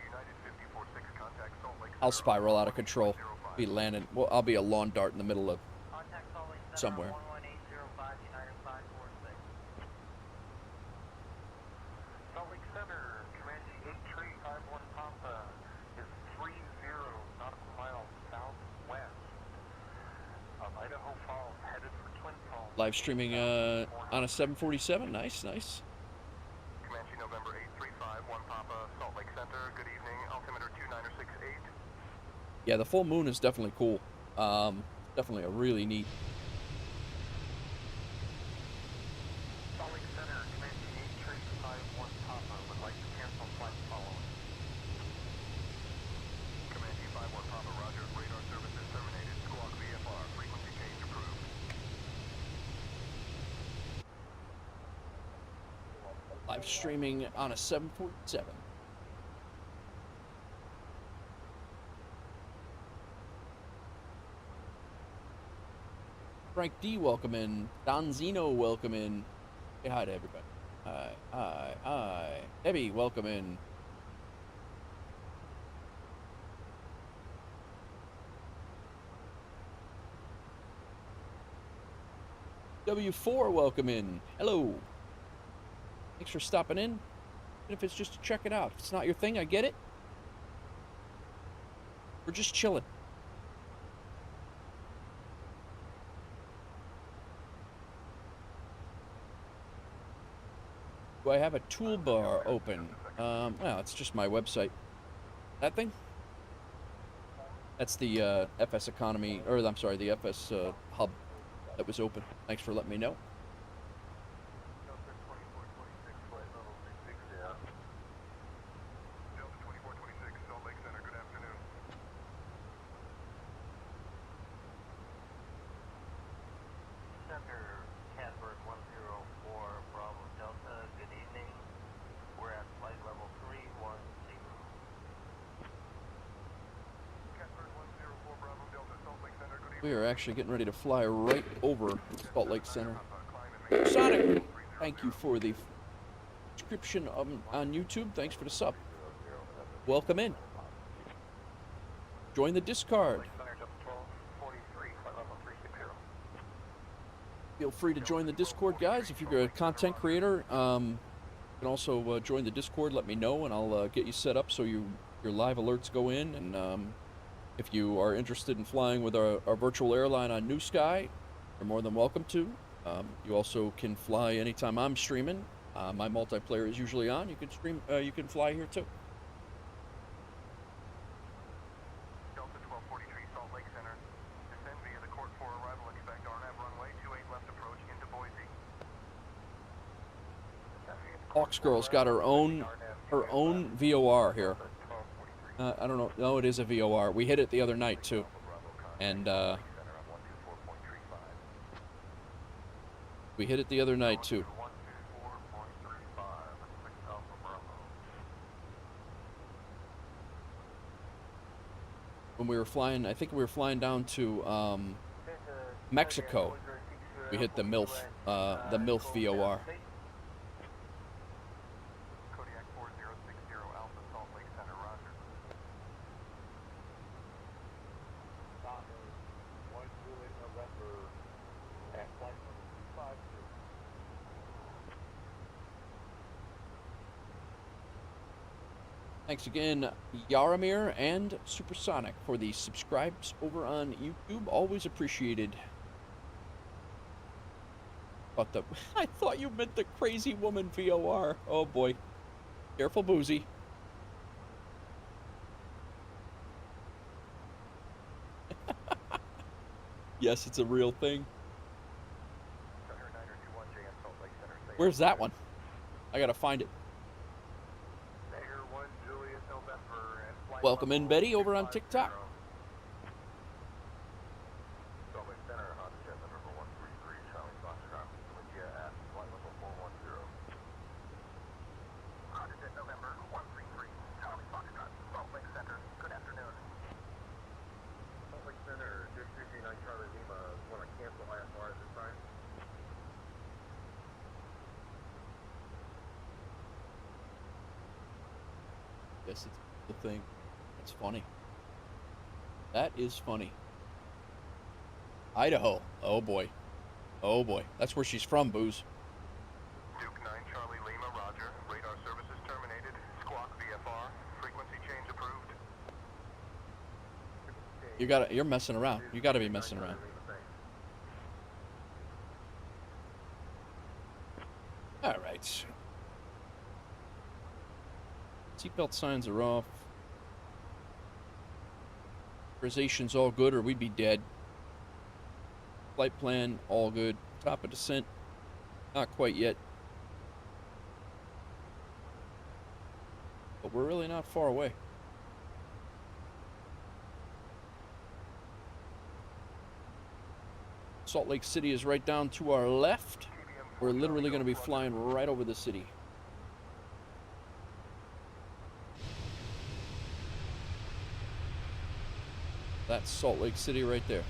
United 546, contact Salt Lake Center. I'll spiral out of control. Be landing. Well, I'll be a lawn dart in the middle of somewhere. 11805, United 546. Salt Lake Center, Comanche 8351 Pampa is 30 nautical miles southwest of Idaho Falls, headed for Twin Falls. Live streaming on a 747. Nice, nice. Comanche November 8351 Papa, Salt Lake Center. Good evening. Altimeter 29668. Yeah, the full moon is definitely cool. Definitely a really neat. Salt Lake Center, Comanche 8351 Papa would like to cancel flight following. Comanche 51 Papa, roger. Radar services terminated. Squawk VFR. Frequency change approved. Live streaming on a 747. Frank D, welcome in. Donzino, welcome in. Say hi to everybody. Hi, hi, hi. Debbie, welcome in. W4, welcome in. Hello. Thanks for stopping in. Even if it's just to check it out. If it's not your thing, I get it. We're just chilling. Do I have a toolbar open? Well, it's just my website. That thing? That's the FSEconomy, or I'm sorry, the FS hub that was open. Thanks for letting me know. We are actually getting ready to fly right over Salt Lake Center. Sonic, thank you for the subscription on YouTube. Thanks for the sub. Welcome in. Join the Discord. Feel free to join the Discord, guys. If you're a content creator, you can also join the Discord. Let me know, and I'll get you set up so your live alerts go in. And if you are interested in flying with our virtual airline on New Sky, you're more than welcome to. You also can fly anytime I'm streaming. My multiplayer is usually on. You can stream. You can fly here too. Delta 1243 Salt Lake Center. Descend via the court for arrival. Expect RNAV runway 28 left approach into Boise. Hawks Girl's got her own VOR here. I don't know. No, it is a VOR. We hit it the other night too, and we hit it the other night too. When we were flying, I think we were flying down to Mexico. We hit the MILF VOR. Kodiak 4060 Alpha Salt Lake Center, roger. Thanks again, Yaramir and Supersonic, for the subscribes over on YouTube. Always appreciated. But I thought you meant the Crazy Woman VOR. Oh boy. Careful, Boozy. Yes, it's a real thing. Where's that one? I gotta find it. Welcome in, Betty, over on TikTok. Salt Lake Center, Honda Cessna number 133, Charlie Foxtrot, Lydia at flight level 410. Honda Jet November 133, Charlie Foxtrot, Salt Lake Center. Good afternoon. Salt Lake Center, District 339 Charlie Lima, want to cancel IFR at this time? Yes, it's the thing. That's funny. That is funny. Idaho. Oh boy. Oh boy. That's where she's from, Booze. Duke 9 Charlie Lima, roger. Radar services terminated. Squawk VFR. Frequency change approved. You're messing around. You gotta be messing around. Alright. Seatbelt signs are off. Authorization's all good or we'd be dead. Flight plan, all good. Top of descent, not quite yet. But we're really not far away. Salt Lake City is right down to our left. We're literally going to be flying right over the city. That's Salt Lake City right there.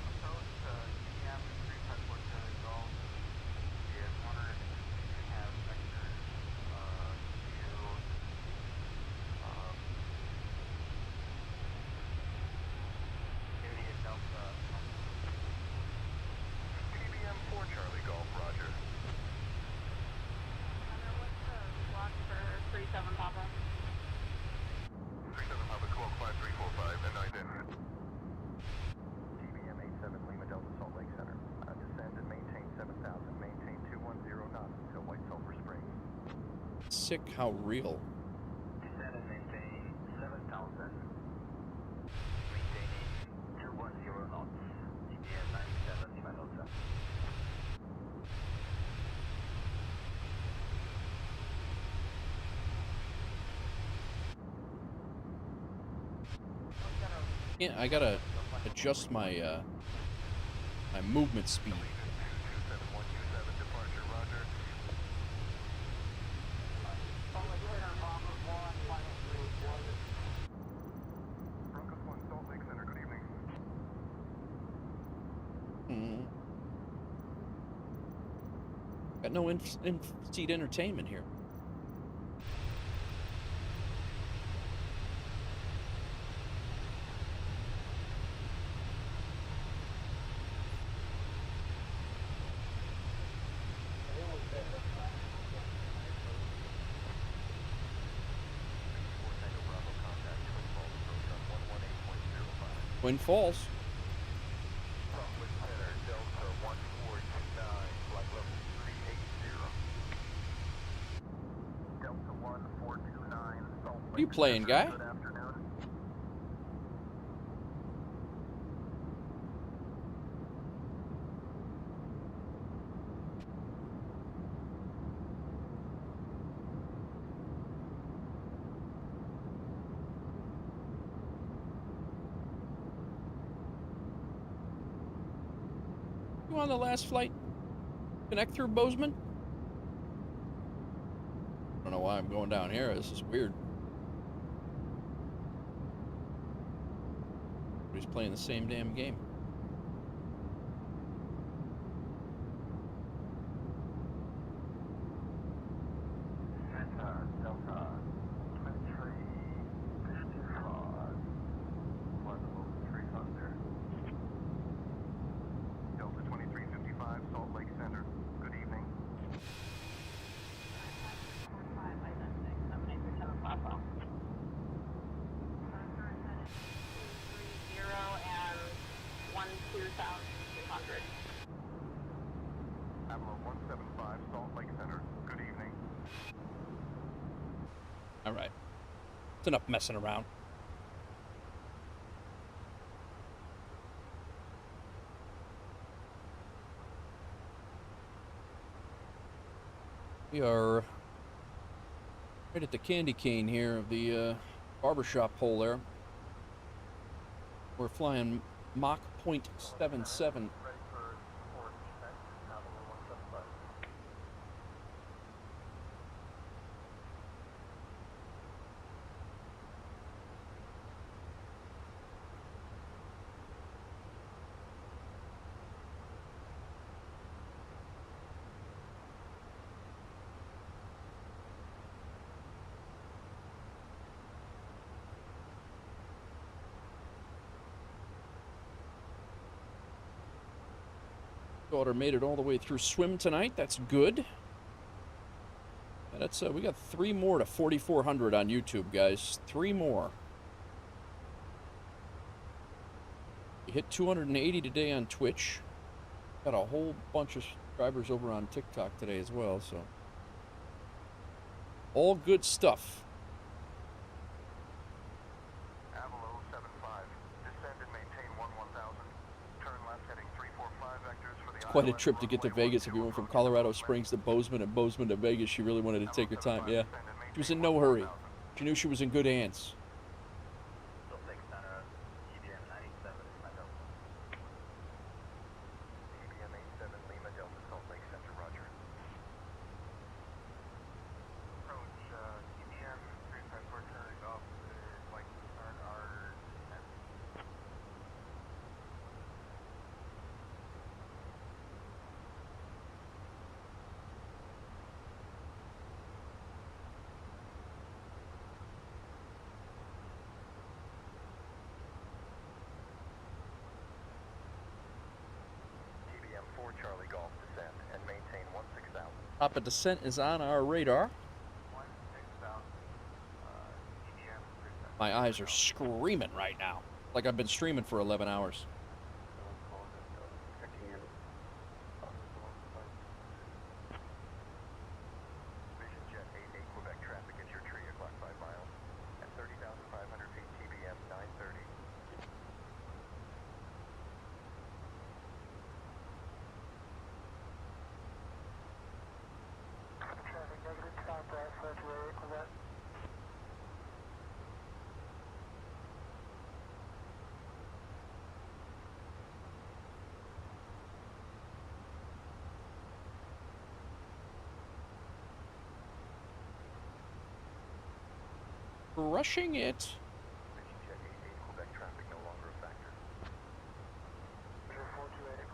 Sick how real. Descend and maintain 7,000. Maintaining 210 knots. GPS 97 Lima Delta. Yeah, I gotta adjust my my movement speed. Got no in-seat entertainment here. Twin Falls. What are you playing, guy? You on the last flight? Connect through Boseman? I don't know why I'm going down here. This is weird. He's playing the same damn game. All right. It's enough messing around. We are right at the candy cane here of the barbershop pole there. We're flying Mach 0.77. Daughter made it all the way through swim tonight. That's good. And that's we got 3 more to 4,400 on YouTube, guys. 3 more. We hit 280 today on Twitch. Got a whole bunch of subscribers over on TikTok today as well. So all good stuff. Quite a trip to get to Vegas if you went from Colorado Springs to Boseman and Boseman to Vegas. She really wanted to take her time. Yeah, she was in no hurry. She knew she was in good hands. Top of descent is on our radar. My eyes are screaming right now, like I've been streaming for 11 hours. Rushing it.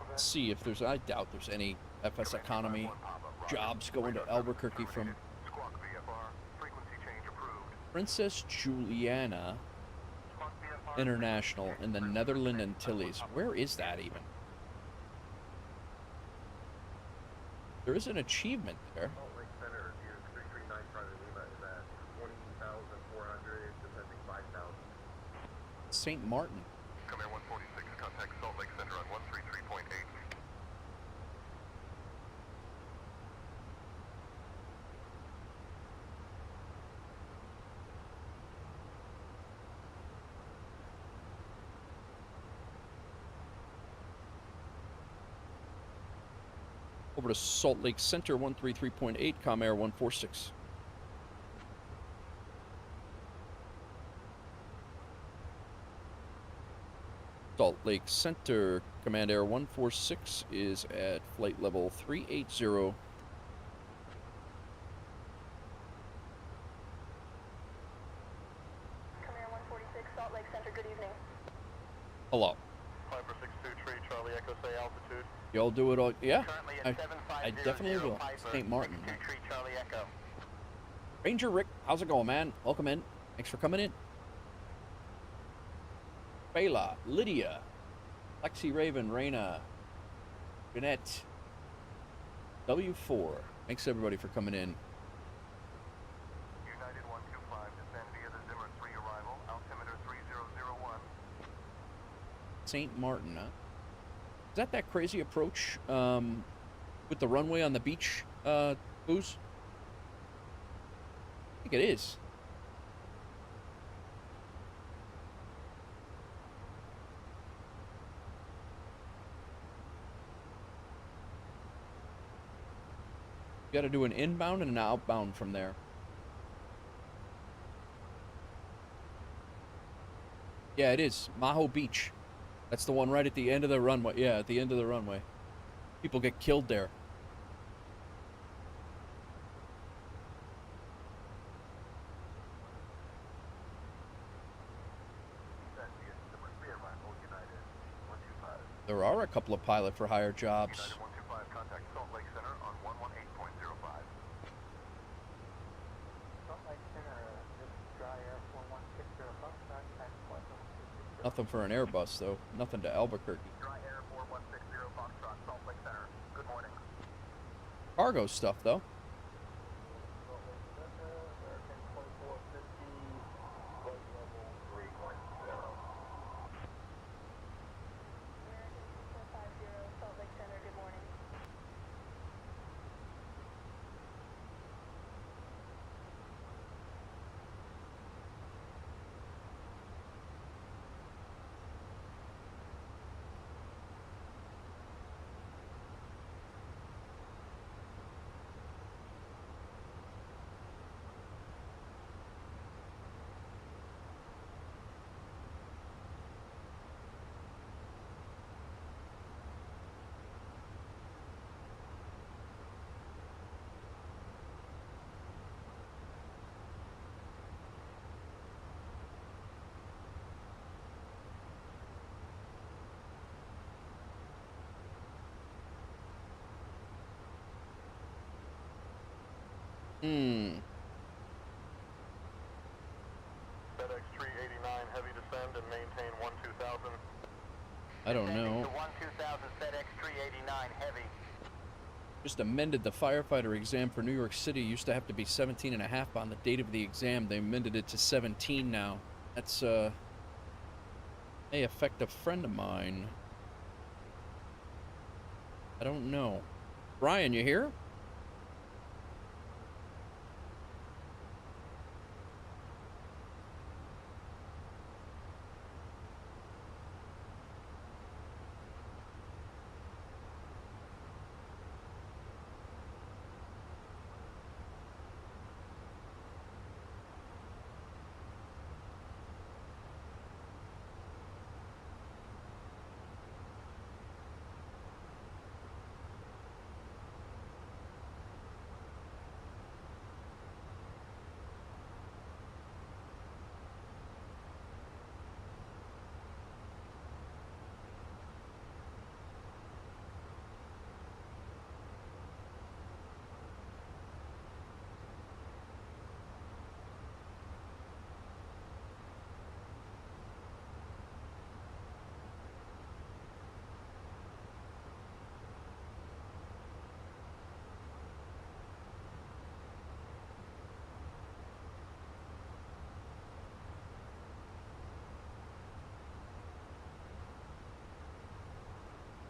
Let's see if there's, I doubt there's any FSEconomy jobs going to Albuquerque from Squawk VFR. Frequency change approved. Princess Juliana International in the Netherlands Antilles. Where is that even? There is an achievement there. Salt Lake Center, Deer 339 Charlie Lima is at 20,400, descending 5,000. St. Martin. Command 146, contact Salt Lake Center on 133.8. Over to Salt Lake Center, 133.8, Comair 146. Salt Lake Center, Command Air 146 is at flight level 380. Command 146, Salt Lake Center, good evening. Hello. 5462 Tree Charlie Echo, say altitude. Y'all do it all? Yeah, Currently I at 7500 definitely will. Piper, St. Martin. 62 Tree Charlie Echo. Ranger Rick, how's it going, man? Welcome in. Thanks for coming in. Bela, Lydia, Lexi Raven, Raina, Jeanette, W4. Thanks everybody for coming in. United 125, descend via the Zimmer 3 arrival, altimeter 3001. St. Martin, huh? Is that crazy approach with the runway on the beach, Booze? I think it is. You got to do an inbound and an outbound from there. Yeah, it is. Maho Beach. That's the one right at the end of the runway. Yeah, at the end of the runway. People get killed there. There are a couple of pilot for hire jobs. United 125, contact Salt Lake Center on 118.05. Salt Lake Center, this is dry air 4160 Foxtrot, flight level 260. Nothing for an Airbus, though. Nothing to Albuquerque. Dry air 4160 Foxtrot, Salt Lake Center. Good morning. Cargo stuff, though. Salt Lake Center, American 2450, flight level 310. American 2450, Salt Lake Center, good morning. FedEx 389, heavy descend and maintain 12000. I don't know. To 12000 FedEx 389 heavy. Just amended the firefighter exam for New York City. Used to have to be 17.5 on the date of the exam. They amended it to 17 now. That's, may affect a friend of mine. I don't know. Brian, you here?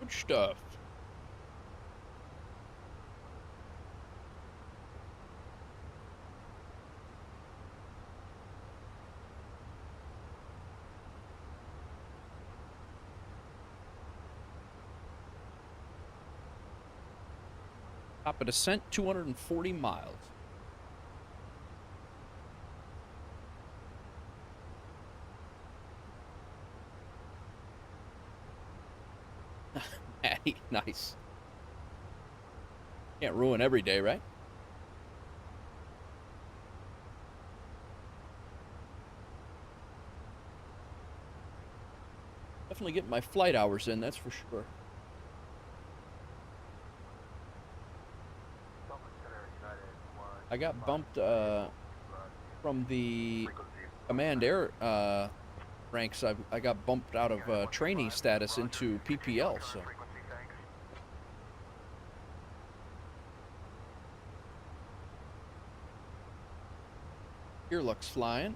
Good stuff. Top of descent, 240 miles. Nice. Can't ruin every day, right? Definitely getting my flight hours in, that's for sure. I got bumped from the Command Air ranks. I got bumped out of trainee status into PPL, so. Here looks flying.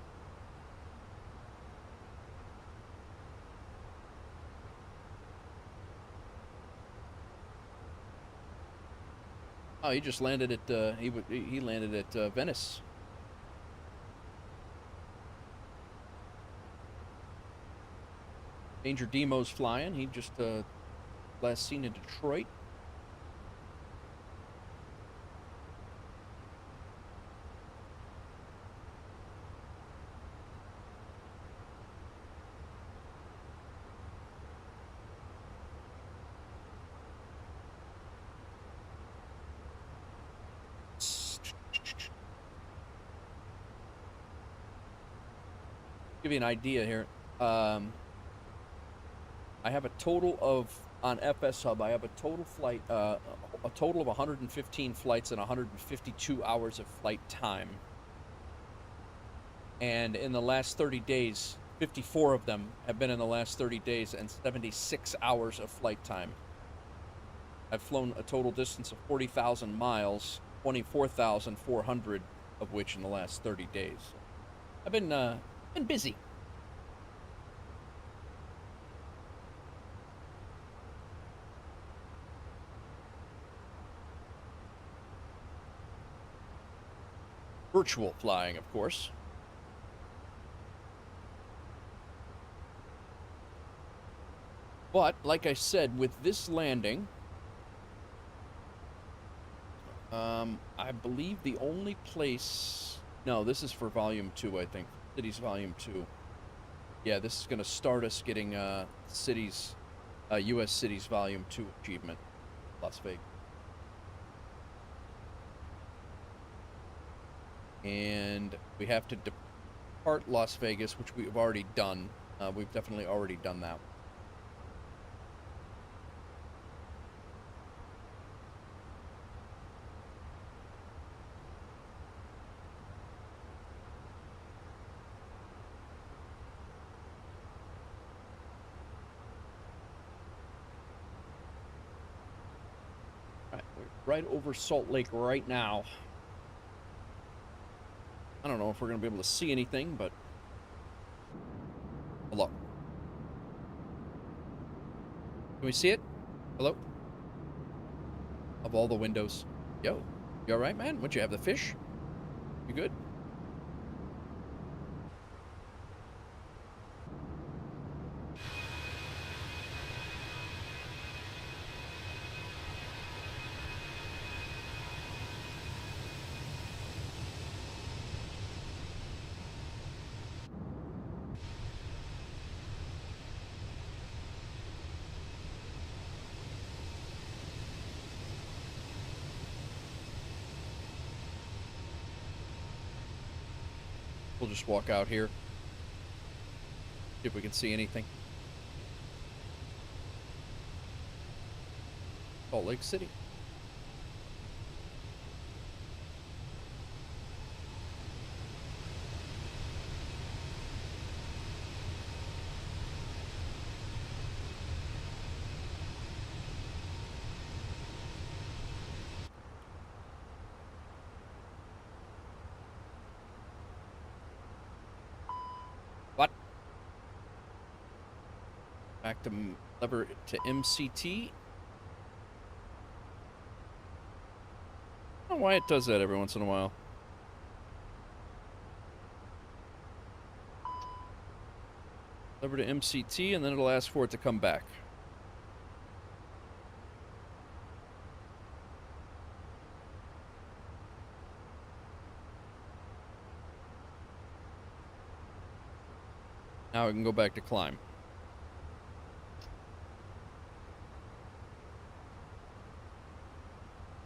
Oh, he just landed at he landed at Venice. Danger Demo's flying. He just last seen in Detroit. Give you an idea here. I have a total of, on FS Hub, I have a total flight, a total of 115 flights and 152 hours of flight time. And in the last 30 days, 54 of them have been in the last 30 days and 76 hours of flight time. I've flown a total distance of 40,000 miles, 24,400 of which in the last 30 days. I've been busy. Virtual flying, of course. But, like I said, with this landing, I believe the only place... No, this is for Volume 2, I think. Cities Volume 2. Yeah, this is going to start us getting cities, U.S. Cities Volume 2 achievement, Las Vegas. And we have to depart Las Vegas, which we've already done. We've definitely already done that. All right, we're right over Salt Lake right now. I don't know if we're going to be able to see anything, but... Hello? Can we see it? Hello? Of all the windows. Yo, you alright, man? What, you have the fish? You good? We'll just walk out here. See if we can see anything. Salt Lake City. Back to lever to MCT. don't know why it does that every once in a while. Over to MCT, and then it'll ask for it to come back. Now I can go back to climb.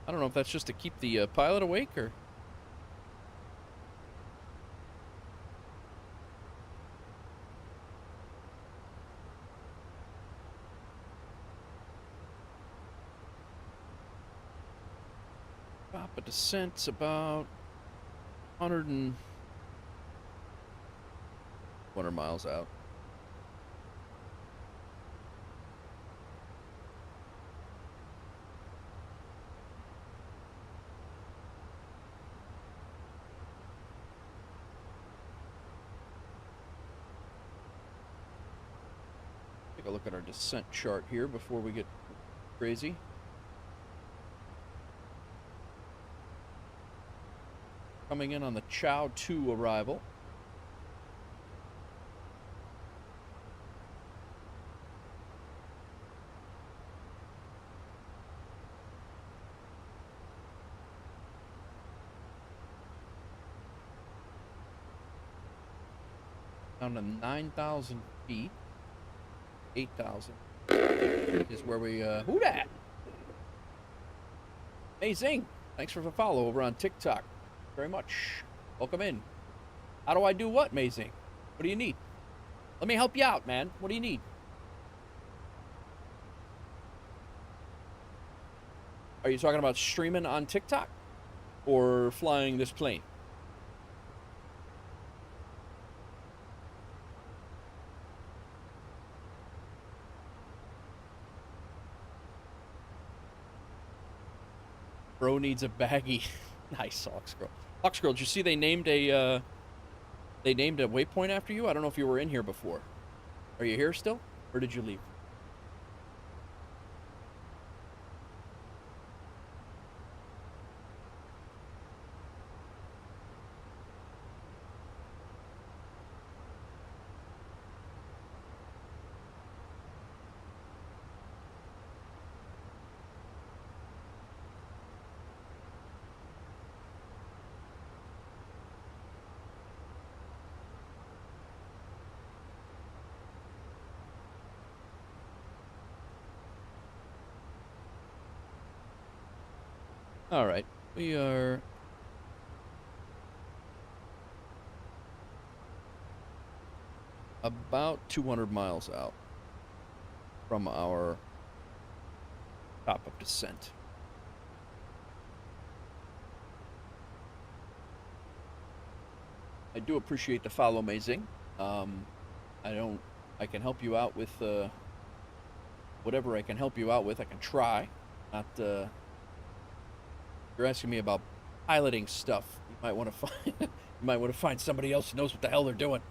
I don't know if that's just to keep the pilot awake or... Drop a descent's about 100 miles out. Take a look at our descent chart here before we get crazy. Coming in on the Chow 2 arrival. Down to 9,000 feet. 8,000 is where we, who dat? Hey Zing, thanks for the follow over on TikTok. Very much. Welcome in. How do I do what, Mazing? What do you need? Let me help you out, man. What do you need? Are you talking about streaming on TikTok or flying this plane? Bro needs a baggie. Nice, Hawksgirl. Hawksgirl, did you see they named a waypoint after you? I don't know if you were in here before. Are you here still, or did you leave? All right, we are about 200 miles out from our top of descent. I do appreciate the follow, Amazing. I can help you out with whatever I can help you out with. I can try. Not you're asking me about piloting stuff. You might want to find somebody else who knows what the hell they're doing.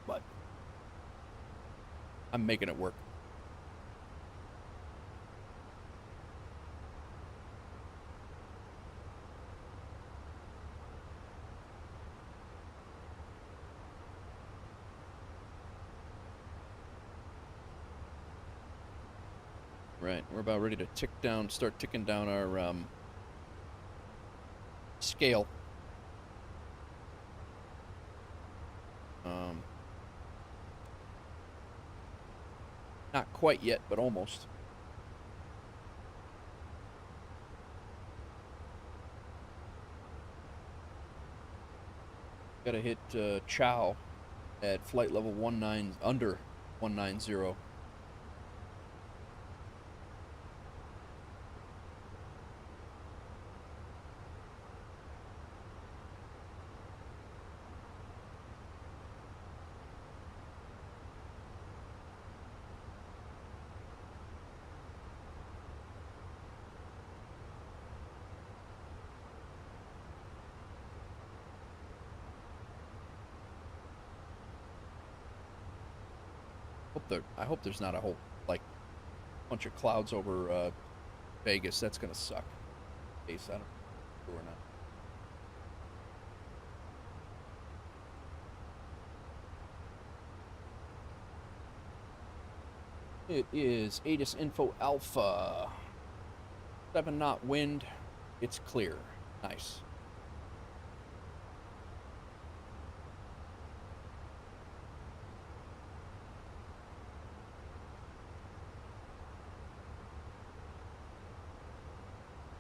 But I'm making it work. Right, we're about ready to start ticking down our scale. Not quite yet, but almost. Gotta hit Chow at flight level under 190. I hope there's not a whole, like, bunch of clouds over Vegas. That's gonna suck. case I don't know or not. It is ATIS Info Alpha. 7-knot wind. It's clear. Nice.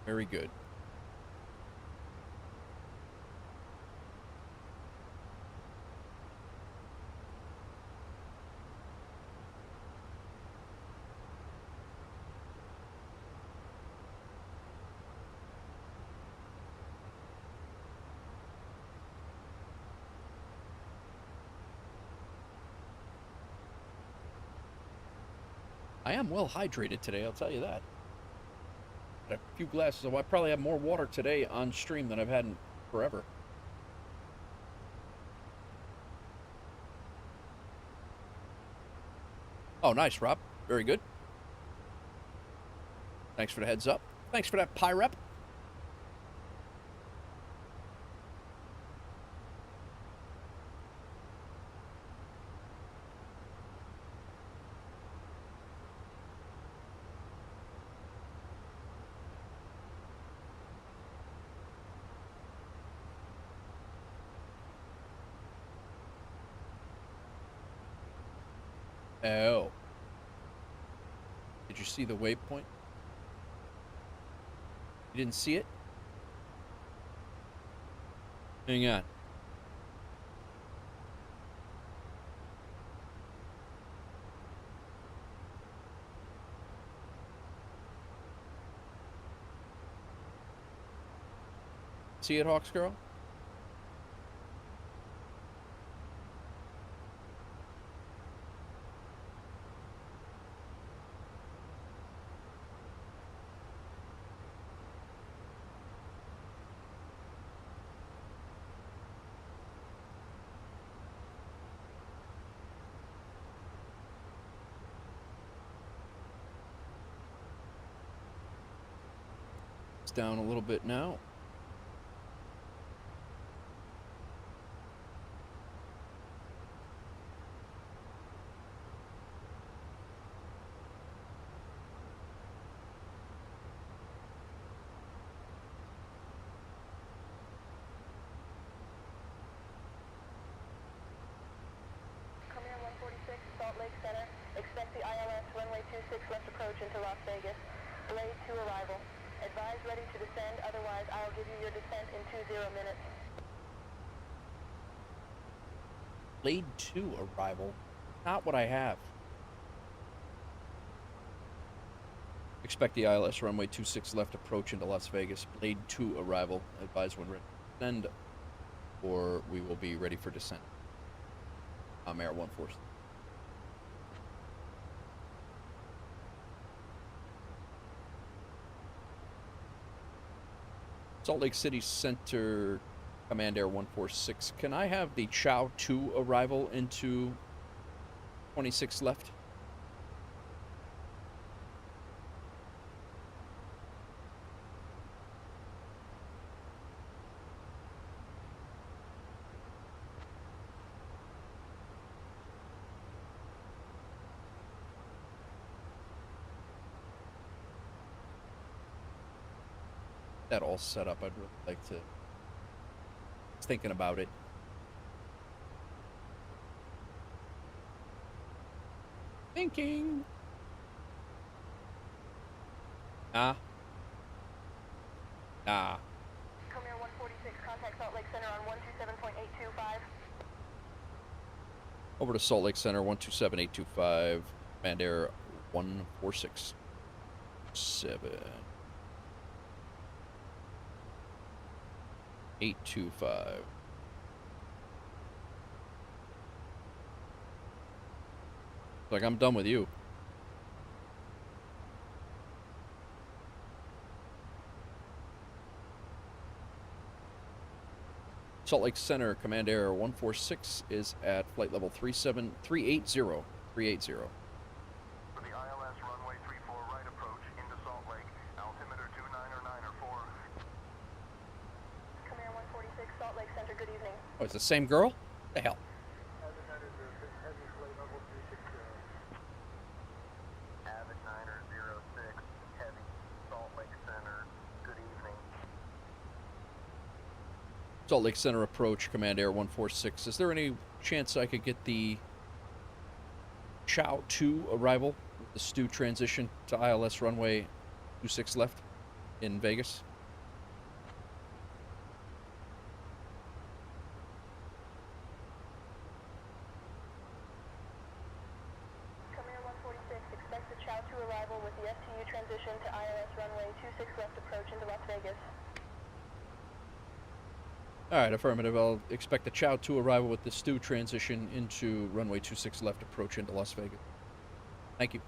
Very good. I am well hydrated today, I'll tell you that. Got a few glasses. I probably have more water today on stream than I've had in forever. Oh, nice, Rob. Very good. Thanks for the heads up. Thanks for that pie rep. Oh. Did you see the waypoint? You didn't see it? Hang on. See it, Hawks Girl? Down a little bit now. Come here, 146, Salt Lake Center. Expect the ILS runway 26 left approach into Las Vegas. Blade 2 arrival. Advise ready to descend, otherwise I'll give you your descent in 20 minutes. Blade 2 arrival. Not what I have. Expect the ILS runway 26 left approach into Las Vegas. Blade 2 arrival. Advise when ready to descend, or we will be ready for descent. I'm Air 146. Salt Lake City Center, Command Air 146. Can I have the Chow 2 arrival into 26 left? That all set up, I'd really like to. Just thinking about it. Thinking. Nah. Come here, 146, contact Salt Lake Center on 127.825. Over to Salt Lake Center, 127.825, Command Air 146. 825. Like, I'm done with you. Salt Lake Center, Command Air 146 is at flight level 380. For the ILS runway 34 right approach into Salt Lake, altimeter 29 or 9 or 4. Oh, it's the same girl? What the hell? Avid Niner 06, heavy flight level 360. Avid Niner 06, heavy, Salt Lake Center. Good evening. Salt Lake Center approach, Command Air 146. Is there any chance I could get the Chow 2 arrival with the Stu transition to ILS runway 26 left in Vegas? Comair 146, expect the Chow 2 arrival with the STU transition to ILS runway 26 left approach into Las Vegas. All right, affirmative. I'll expect the Chow 2 arrival with the Stu transition into runway 26 left approach into Las Vegas. Thank you.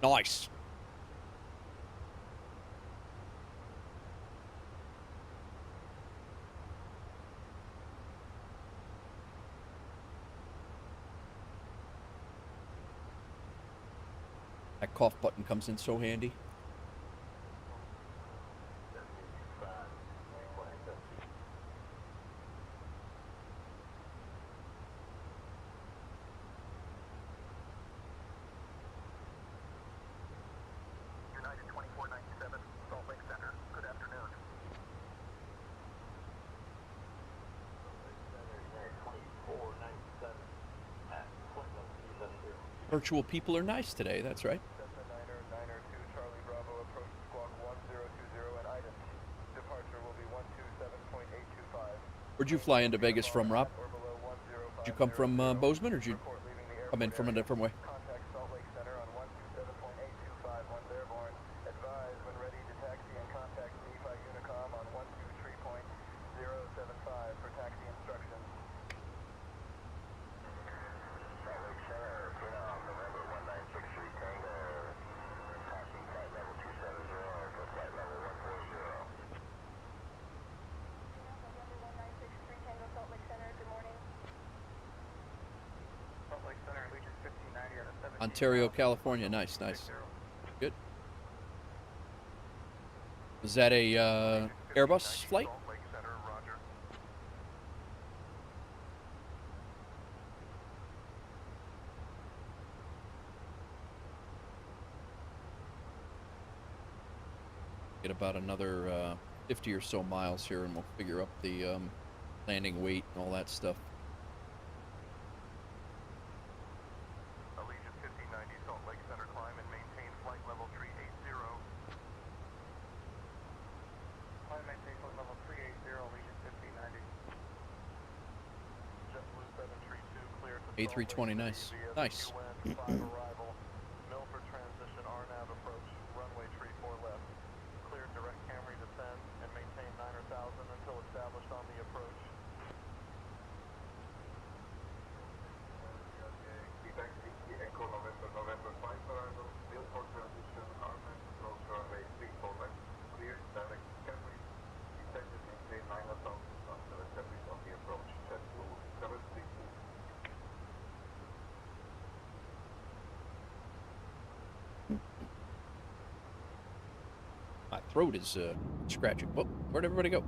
Nice. That cough button comes in so handy. United 2497, Salt Lake Center. Good afternoon. Virtual people are nice today, that's right. Cessna Niner 902 Charlie Bravo approach squawk 1020 and items. Departure will be 127.825. Where'd you fly into Vegas from, Rob? Did you come from Boseman, or did you come in from a different way? Contact Salt Lake Center on 127.825 once airborne. Advise when ready to taxi and contact CFI Unicom on 123.075 for taxi instructions. Salt Lake Center, November 1963 Tango. Passing flight level 270 for flight level 140. November 1963 Tango Salt Lake Center, good morning. Salt Lake Center, Legion 1590 on a 17. Ontario, California. Nice, nice. Good. Was that a Airbus flight? Salt Lake Center, roger. Get about another 50 or so miles here, and we'll figure up the landing weight and all that stuff. Allegiant 1590 Salt Lake Center, climb and maintain flight level 380. Climb and maintain flight level 380, Legion 1590. JetBlue 732 clear to A320, nice. Nice. QN 5 arrival. Milford transition RNAV approach, runway 34 left. Cleared direct Camry descend and maintain 9,000 until established on the approach. Echo November 5 arrival. Milford transition RNAV approach runway 34 left. Cleared direct Camry descend and maintain 9,000 until established on the approach. JetBlue 732. My throat is scratching. Whoa, where'd everybody go?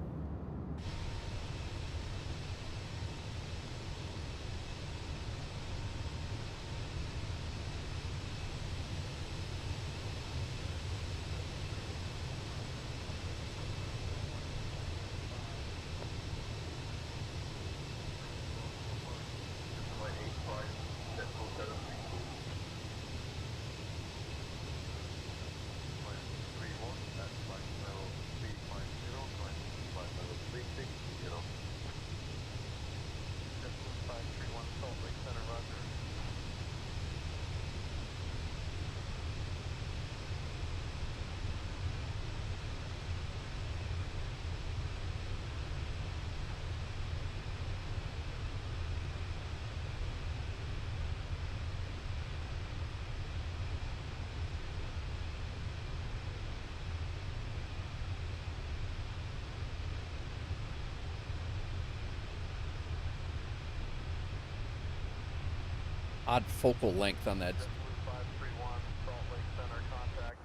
Odd focal length on that. JetBlue 531 Salt Lake Center contact.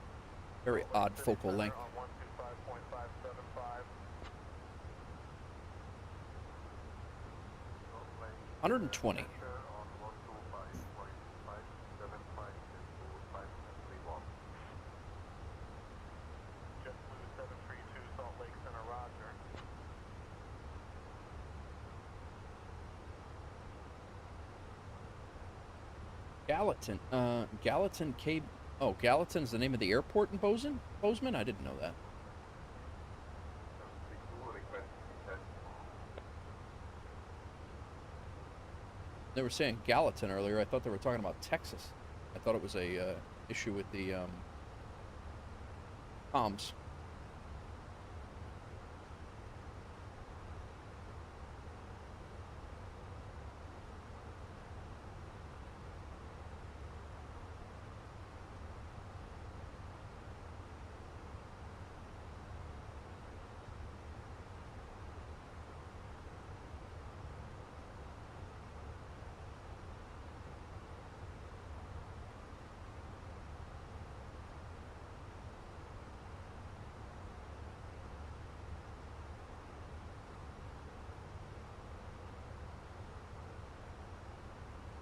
Very odd focal length. On 125.575. 120. On 125.575 into 531. JetBlue 732 Salt Lake Center, roger. Gallatin. Gallatin Cape. Oh, Gallatin's the name of the airport in Boseman? I didn't know that. They were saying Gallatin earlier. I thought they were talking about Texas. I thought it was a issue with the comms.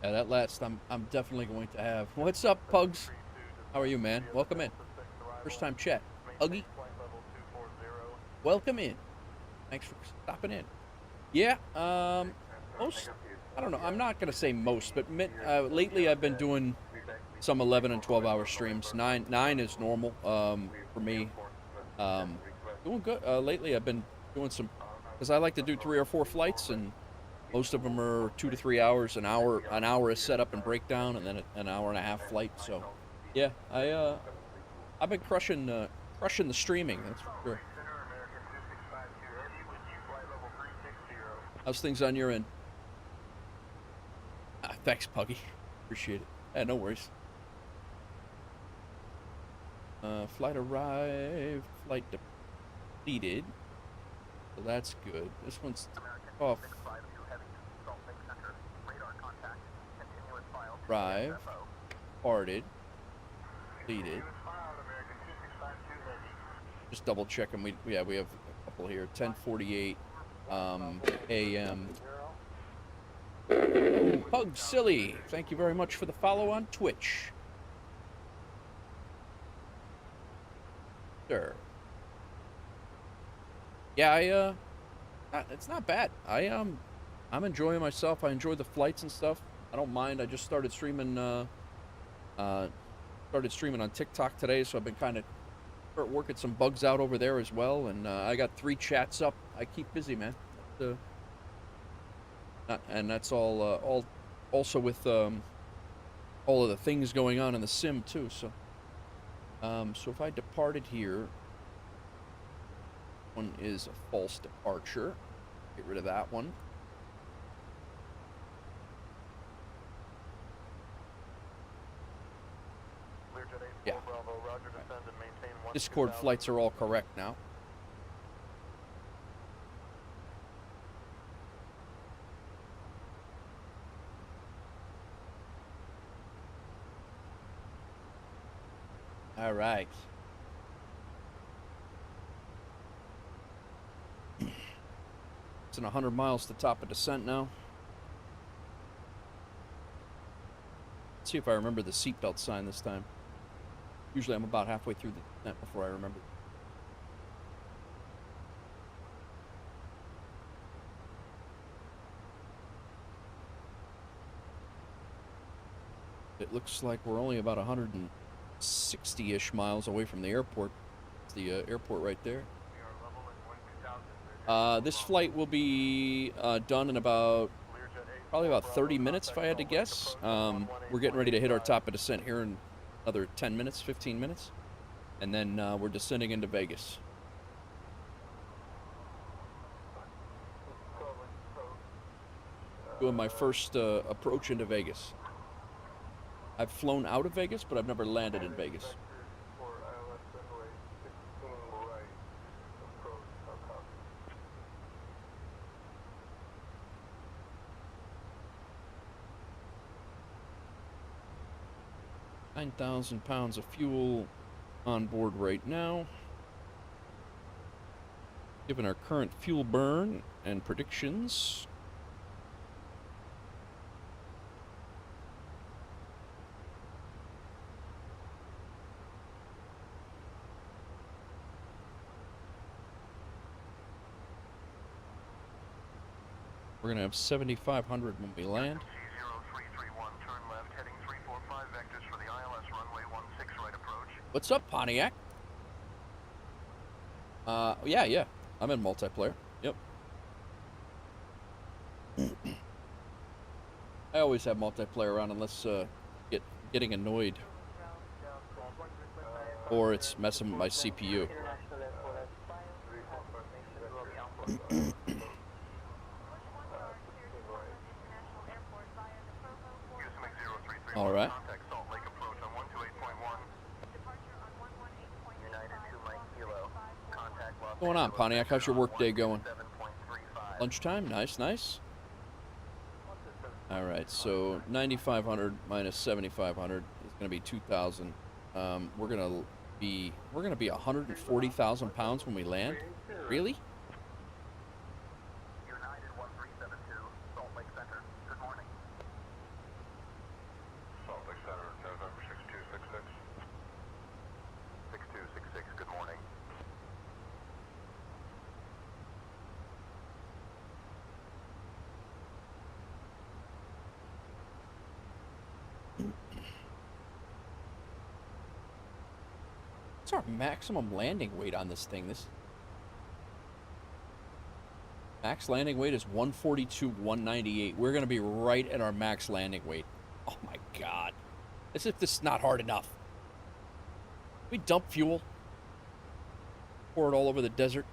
Yeah, that last I'm definitely going to have. What's up, Pugs? How are you, man? Welcome in. First time chat. Huggy. Welcome in. Thanks for stopping in. Yeah, most, I don't know, I'm not going to say most, but lately I've been doing some 11 and 12 hour streams. Nine is normal for me. Doing good. Lately I've been doing some, because I like to do 3 or 4 flights, and most of them are 2 to 3 hours. An hour is setup and breakdown, and then an hour and a half flight. So, yeah, I've been crushing the streaming. That's for sure. How's things on your end? Thanks, Puggy. Appreciate it. Yeah, no worries. Flight arrived. Flight depleted. So that's good. This one's off. Arrived. Departed. Depleted. Just double checking. We have a couple here. 10:48 a.m. Pug Silly, thank you very much for the follow on Twitch. Sure. Yeah, it's not bad. I'm enjoying myself. I enjoy the flights and stuff. I don't mind. I just started streaming on TikTok today, so I've been kind of working some bugs out over there as well, and I got 3 chats up. I keep busy, man. And that's all also with all of the things going on in the sim too. So so if I departed here, one is a false departure. Get rid of that one. Yeah. Discord flights are all correct now. All right. It's in 100 miles to top of descent now. Let's see if I remember the seatbelt sign this time. Usually I'm about halfway through the descent before I remember. It looks like we're only about 160-ish miles away from the airport. It's the airport right there. This flight will be done in probably about 30 minutes if I had to guess. We're getting ready to hit our top of descent here in another 10 minutes, 15 minutes. And then we're descending into Vegas. Doing my first approach into Vegas. I've flown out of Vegas, but I've never landed in Vegas. £9,000 of fuel, on board right now. Given our current fuel burn and predictions. We're gonna have 7,500 when we land. G0331, turn left, heading 345 vectors for the ILS runway 16 right approach. What's up, Pontiac? Yeah. I'm in multiplayer. Yep. I always have multiplayer on unless getting annoyed or it's messing with my CPU. All right. What's going on, Pontiac? How's your work day going? Lunchtime? Nice, nice. All right, so 9,500 minus 7,500 is going to be 2,000. We're going to be 140,000 pounds when we land. Really? United 1372, Salt Lake Center. Good morning. Salt Lake Center, November 6266. 6266, good morning. What's our maximum landing weight on this thing? This max landing weight is 142, 198. We're going to be right at our max landing weight. Oh my God. As if this is not hard enough. We dump fuel. Pour it all over the desert.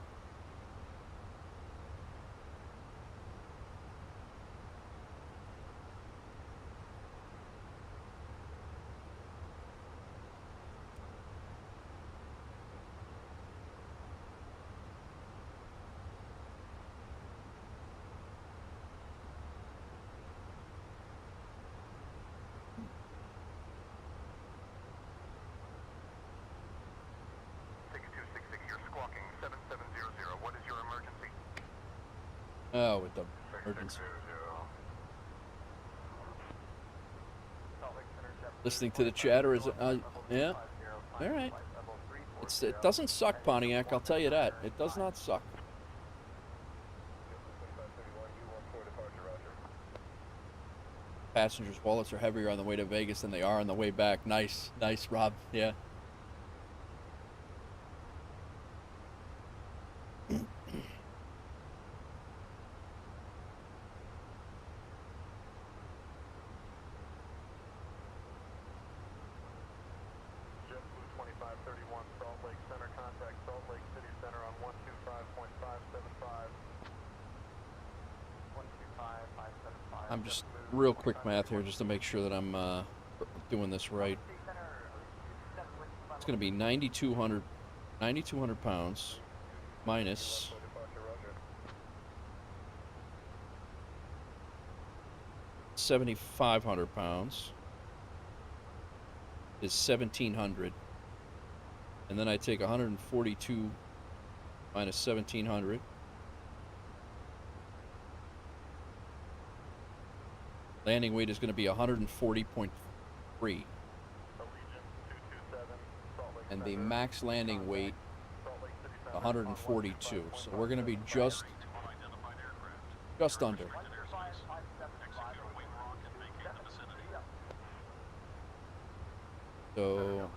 Oh, with the emergency. Listening to the chatter is yeah. All right. It doesn't suck, Pontiac. I'll tell you that. It does not suck. Passengers' wallets are heavier on the way to Vegas than they are on the way back. Nice, Rob. Yeah. I'm just real quick math here just to make sure that I'm doing this right. It's going to be 9,200 pounds minus 7,500 pounds is 1,700. And then I take 142 minus 1,700. Landing weight is going to be 140.3. And the max landing weight, 142. So we're going to be just under. So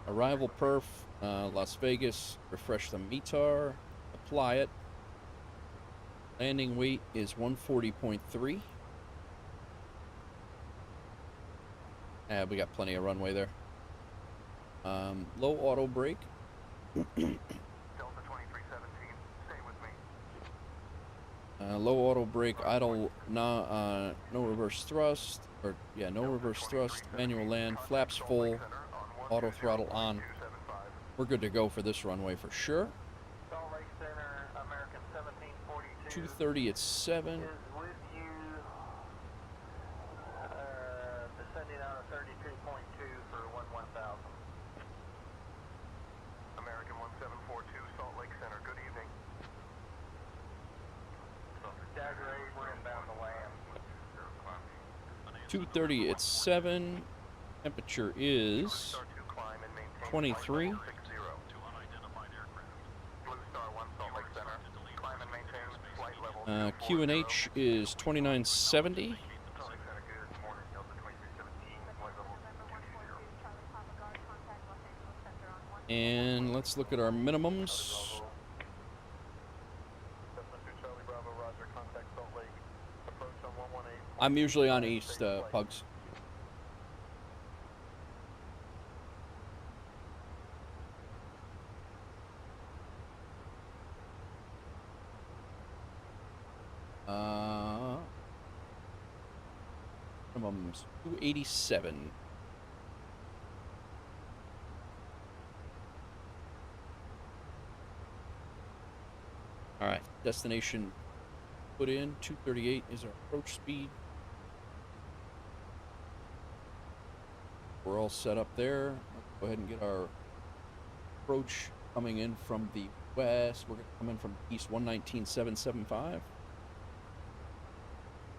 arrival perf, Las Vegas, refresh the METAR, apply it. Landing weight is 140.3. We got plenty of runway there. Low auto brake. Delta 2317, stay with me. Low auto brake, idle, no reverse thrust, no reverse thrust, manual land, flaps full, auto throttle on. We're good to go for this runway for sure. 230 at 7. Descending out of 32.2, Roger 8, we're inbound to land. 2:30 at 7. Temperature is 23. Blue Star 1 Salt Lake Center. Climb and maintain flight level QNH is 2970. Salt Lake Center, good morning. Delta 2317, flight level 220. And let's look at our minimums. Cessna 2 Charlie Bravo, Roger. Contact Salt Lake. Approach on 118. I'm usually on east, Pugs. Minimums 287. All right, destination put in 238 is our approach speed. We're all set up there. Let's go ahead and get our approach coming in from the west. We're going to come in from east 119.775.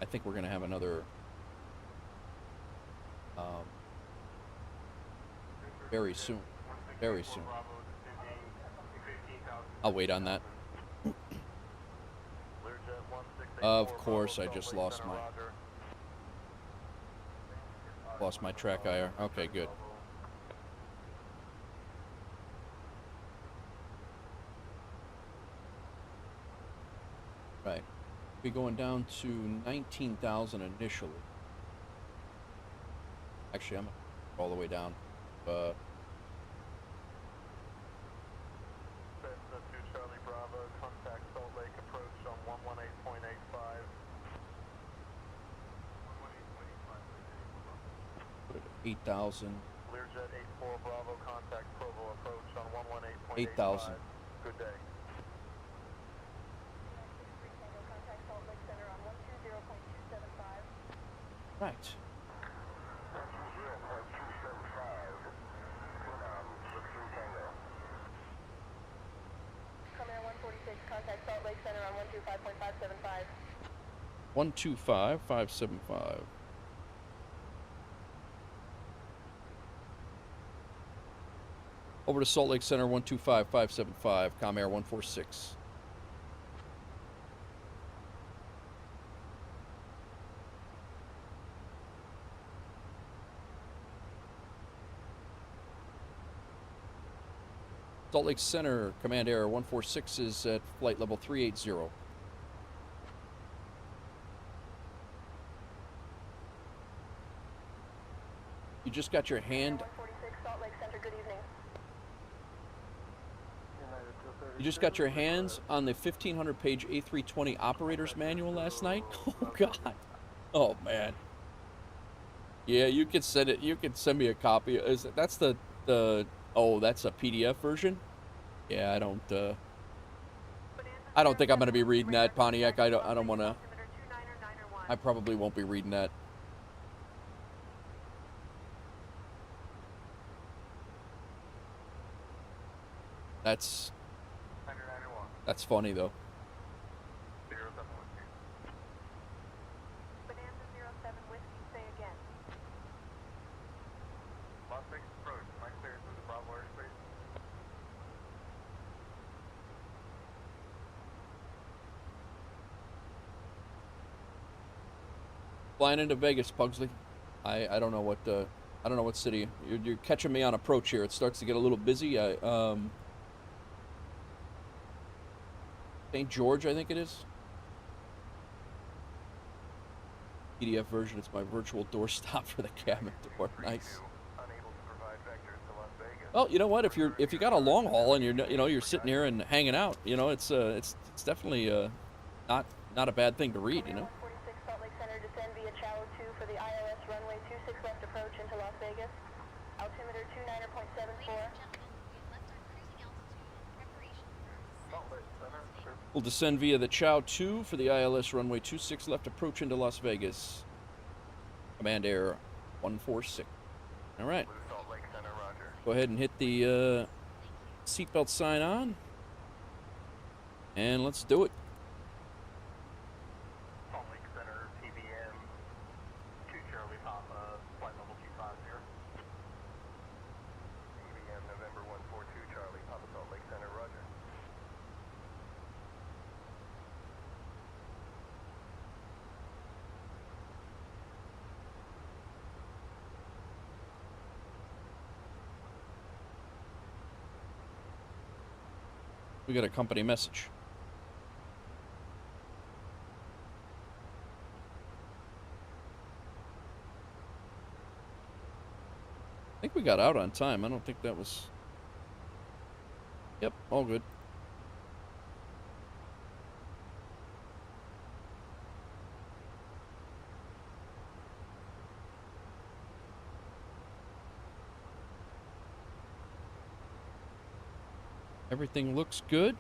I think we're going to have another very soon. Very soon. I'll wait on that. Of course, I just lost my track IR. Okay, good. Right. Be going down to 19,000 initially. Actually, I'm all the way down. Cessna 2 Charlie Bravo, contact Salt Lake, approach on 118.85. 8,000. Learjet 84 Bravo, contact Provo, approach on 118.85. 8,000. Good day. Right. Comair 146, contact Salt Lake Center on 125.575. 125.575. Over to Salt Lake Center 125.575. Comair 146. Salt Lake Center, Command Air 146 is at flight level 380. You just got your hand. 146, Salt Lake Center, good evening. You just got your hands on the 1,500-page A320 operator's manual last night. Oh God. Oh man. Yeah, you could send it. You could send me a copy. That's the oh, that's a PDF version. Yeah, I don't think I'm gonna be reading that, Pontiac. I don't want to. I probably won't be reading that. That's funny though. Bonanza 07 Whiskey, say again. Las Vegas approach, am I clear through the Bravo airspace? Flying into Vegas, Pugsley. I don't know what I don't know what city. You're catching me on approach here. It starts to get a little busy. St. George, I think it is. PDF version. It's my virtual doorstop for the cabin door. Nice. Well, you know what? If you got a long haul and you're sitting here and hanging out, it's definitely not a bad thing to read, you know. 146 Salt Lake Center, descend via Chalo 2 for the ILS runway 26 left approach into Las Vegas. Altimeter 29.74. We'll descend via the Chow 2 for the ILS runway 26 left approach into Las Vegas. Command Air 146. All right. Go ahead and hit the seatbelt sign on. And let's do it. We got a company message. I think we got out on time. I don't think that was... Yep, all good. Everything looks good.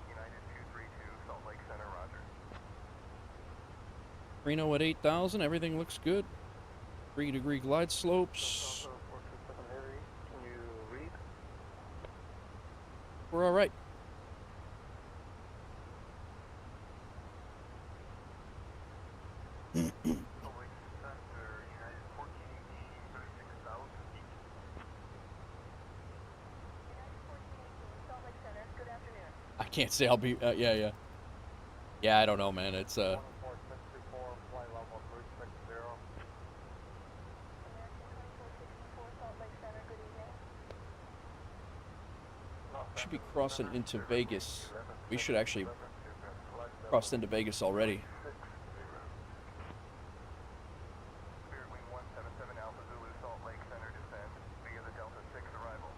United 232, Salt Lake Center, roger. Reno at 8,000. Everything looks good. 3-degree glide slopes. Can you read? We're all right. Salt Lake Center, United 1418, 36,000 feet. United 1418, Salt Lake Center. Good afternoon. I can't say I'll be. Yeah. Yeah, I don't know, man. It's 14624, flight level 360. American 2464, Salt Lake Center. Good evening. should be crossing into Vegas. We should actually crossed into Vegas already. Spirit Wing 177 Alpha Zulu, Salt Lake Center descend via the Delta 6 arrival.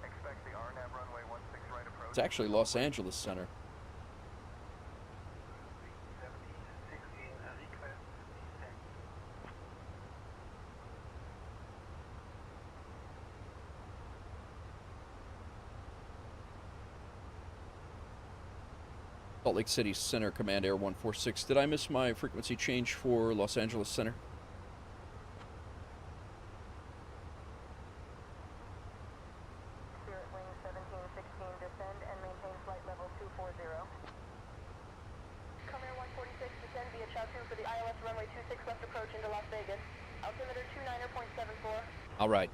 Expect the RNAV runway 16 right approach. It's actually Los Angeles Center. Salt Lake City Center, Command Air 146. Did I miss my frequency change for Los Angeles Center? Spirit Wing 1716, descend and maintain flight level 240. Come Air 146, descend via Chow 2 for the ILS runway 26 left approach into Las Vegas. Altimeter 29.74. All right.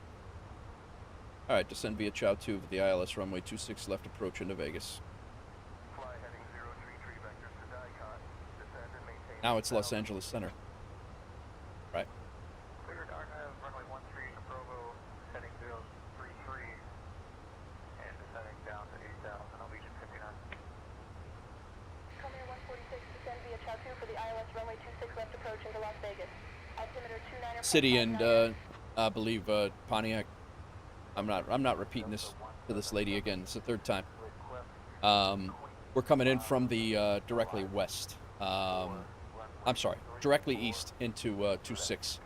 All right, descend via Chow 2 for the ILS runway 26 left approach into Vegas. Now it's Los Angeles Center. Right. Cleared RNAV runway 13 to Provo, heading 033, and descending down to 8,000, Allegiant 59. Come Air 146, descend via Chow 2 for the ILS runway 26 left approach into Las Vegas. Altimeter 29. City and I believe Pontiac. I'm not repeating this to this lady again. It's the third time. We're coming in from the directly west. I'm sorry, directly east into 26,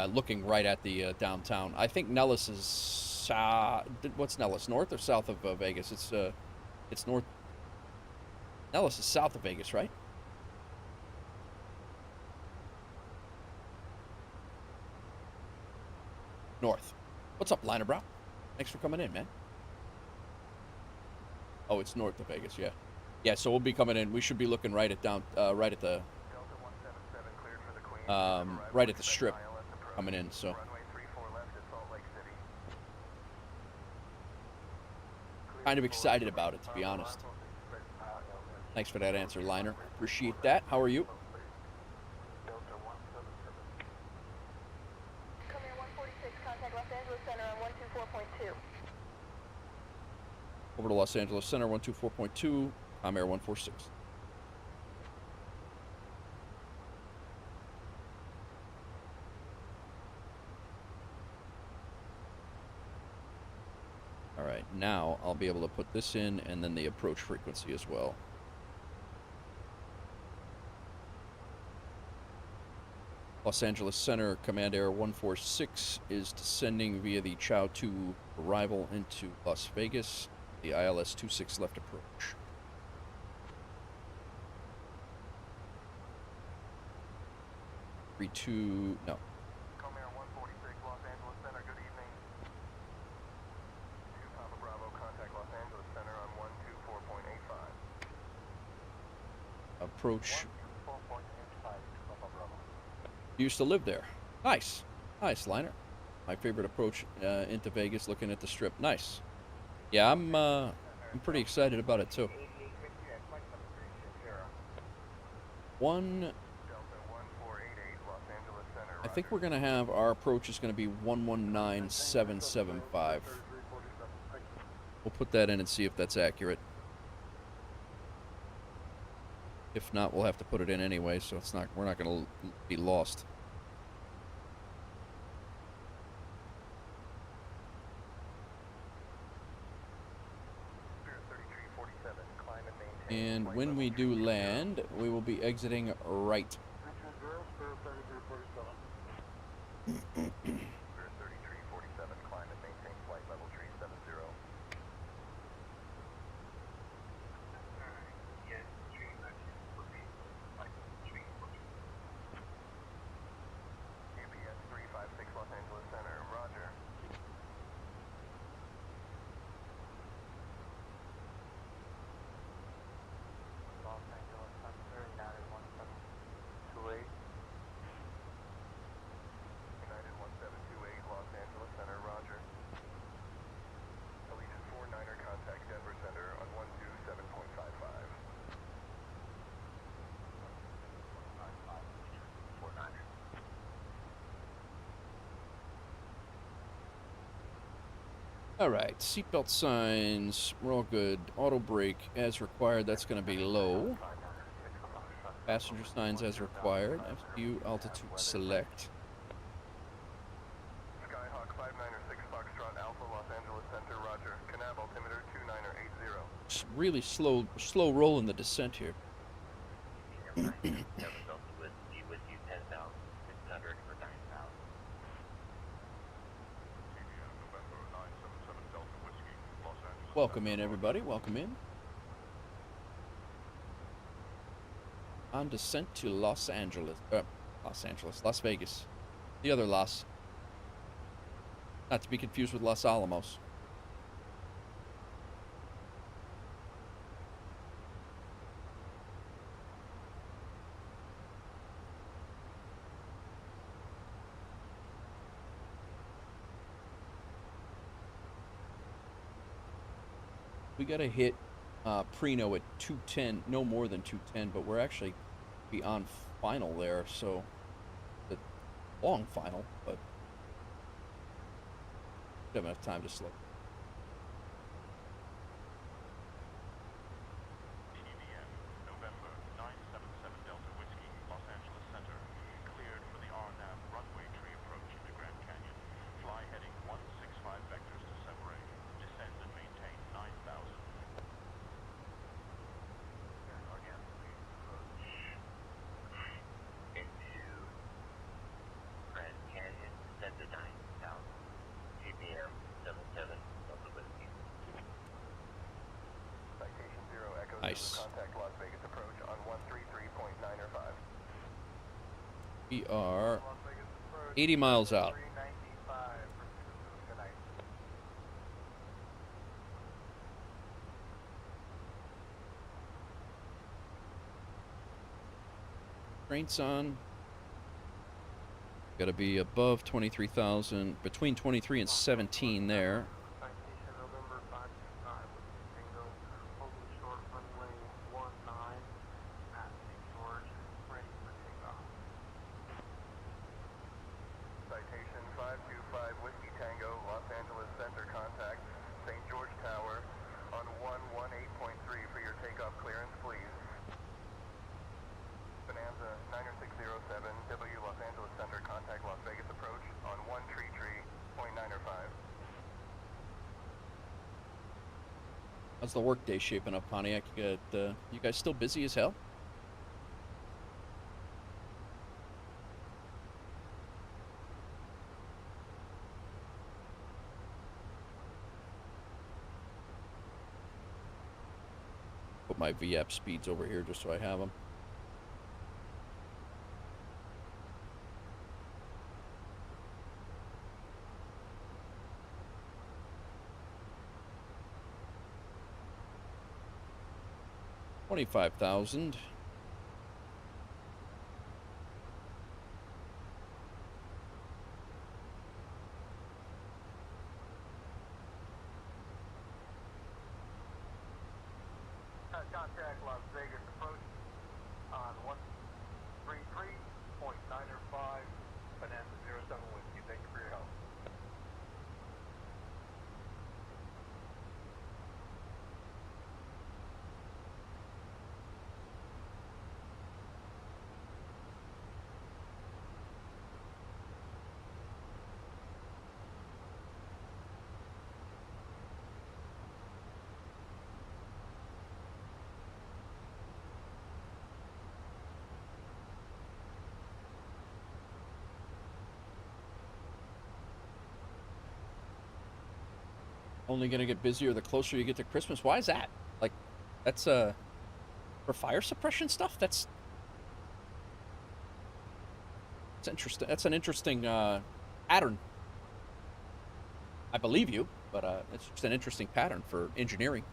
looking right at the downtown. I think Nellis is what's Nellis, north or south of Vegas? It's north. Nellis is south of Vegas, right? North. What's up, Liner Bro? Thanks for coming in, man. Oh, it's north of Vegas, yeah. Yeah, so we'll be coming in. We should be looking right at right at the right at the strip coming in. So kind of excited about it, to be honest. Thanks for that answer, Liner. Appreciate that. How are you? Come Air 146, contact Los Angeles Center on 124.2. Over to Los Angeles Center, 124.2. I'm Air 146. All right, now I'll be able to put this in and then the approach frequency as well. Los Angeles Center, Command Air 146 is descending via the Chow 2 arrival into Las Vegas, the ILS 26 left approach. No. Come Air 146, Los Angeles Center, good evening. 2 Papa Bravo, contact Los Angeles Center on 124.85. Approach. 124.85, Papa Bravo. You used to live there. Nice. Nice, Liner. My favorite approach into Vegas, looking at the strip. Nice. Yeah, I'm pretty excited about it, too. I think we're going to have our approach is going to be 119775. We'll put that in and see if that's accurate. If not, we'll have to put it in anyway, so it's not, we're not going to be lost. And when we do land, we will be exiting right. All right, seatbelt signs, we're all good. Auto brake as required, that's going to be low. Passenger signs as required. FU altitude select. Skyhawk 596 Foxtrot Alpha, Los Angeles Center, roger. Canab altimeter 2980. Just really slow roll in the descent here. Welcome in, everybody. Welcome in. On descent to Las Vegas. The other Las. Not to be confused with Los Alamos. We got to hit Preno at 210, no more than 210, but we're actually beyond final there, so the long final, but we have enough time to slow. November 977 Delta Whiskey, Los Angeles Center, cleared for the RNAV runway tree approach into Grand Canyon. Fly heading 165 vectors to separate. Descend and maintain 9,000. Into Grand Canyon, descend to 9,000. GPM 77 Delta Whiskey. Citation 0 Echo Nice. Contact Las Vegas approach on 133.905. We are 80 miles out. Restraints on. Got to be above 23,000, between 23 and 17 there. Citation November 525 with Tango, holding short runway 19 at St. George, ready for takeoff. Citation 525 Whiskey Tango, Los Angeles Center contact, St. George Tower on 118.3 for your takeoff clearance, please. Bonanza 90607 W Los Angeles Center contact Las Vegas approach on 133.905. How's the workday shaping up, Pontiac? You guys still busy as hell? Put my VAP speeds over here just so I have them. $25,000. Contact Las Vegas approach on 133.905, Bonanza 07 Whiskey. Thank you for your help. Only gonna get busier the closer you get to Christmas. Why is that? Like, that's for fire suppression stuff. That's interesting. That's an interesting pattern. I believe you, but it's just an interesting pattern for engineering.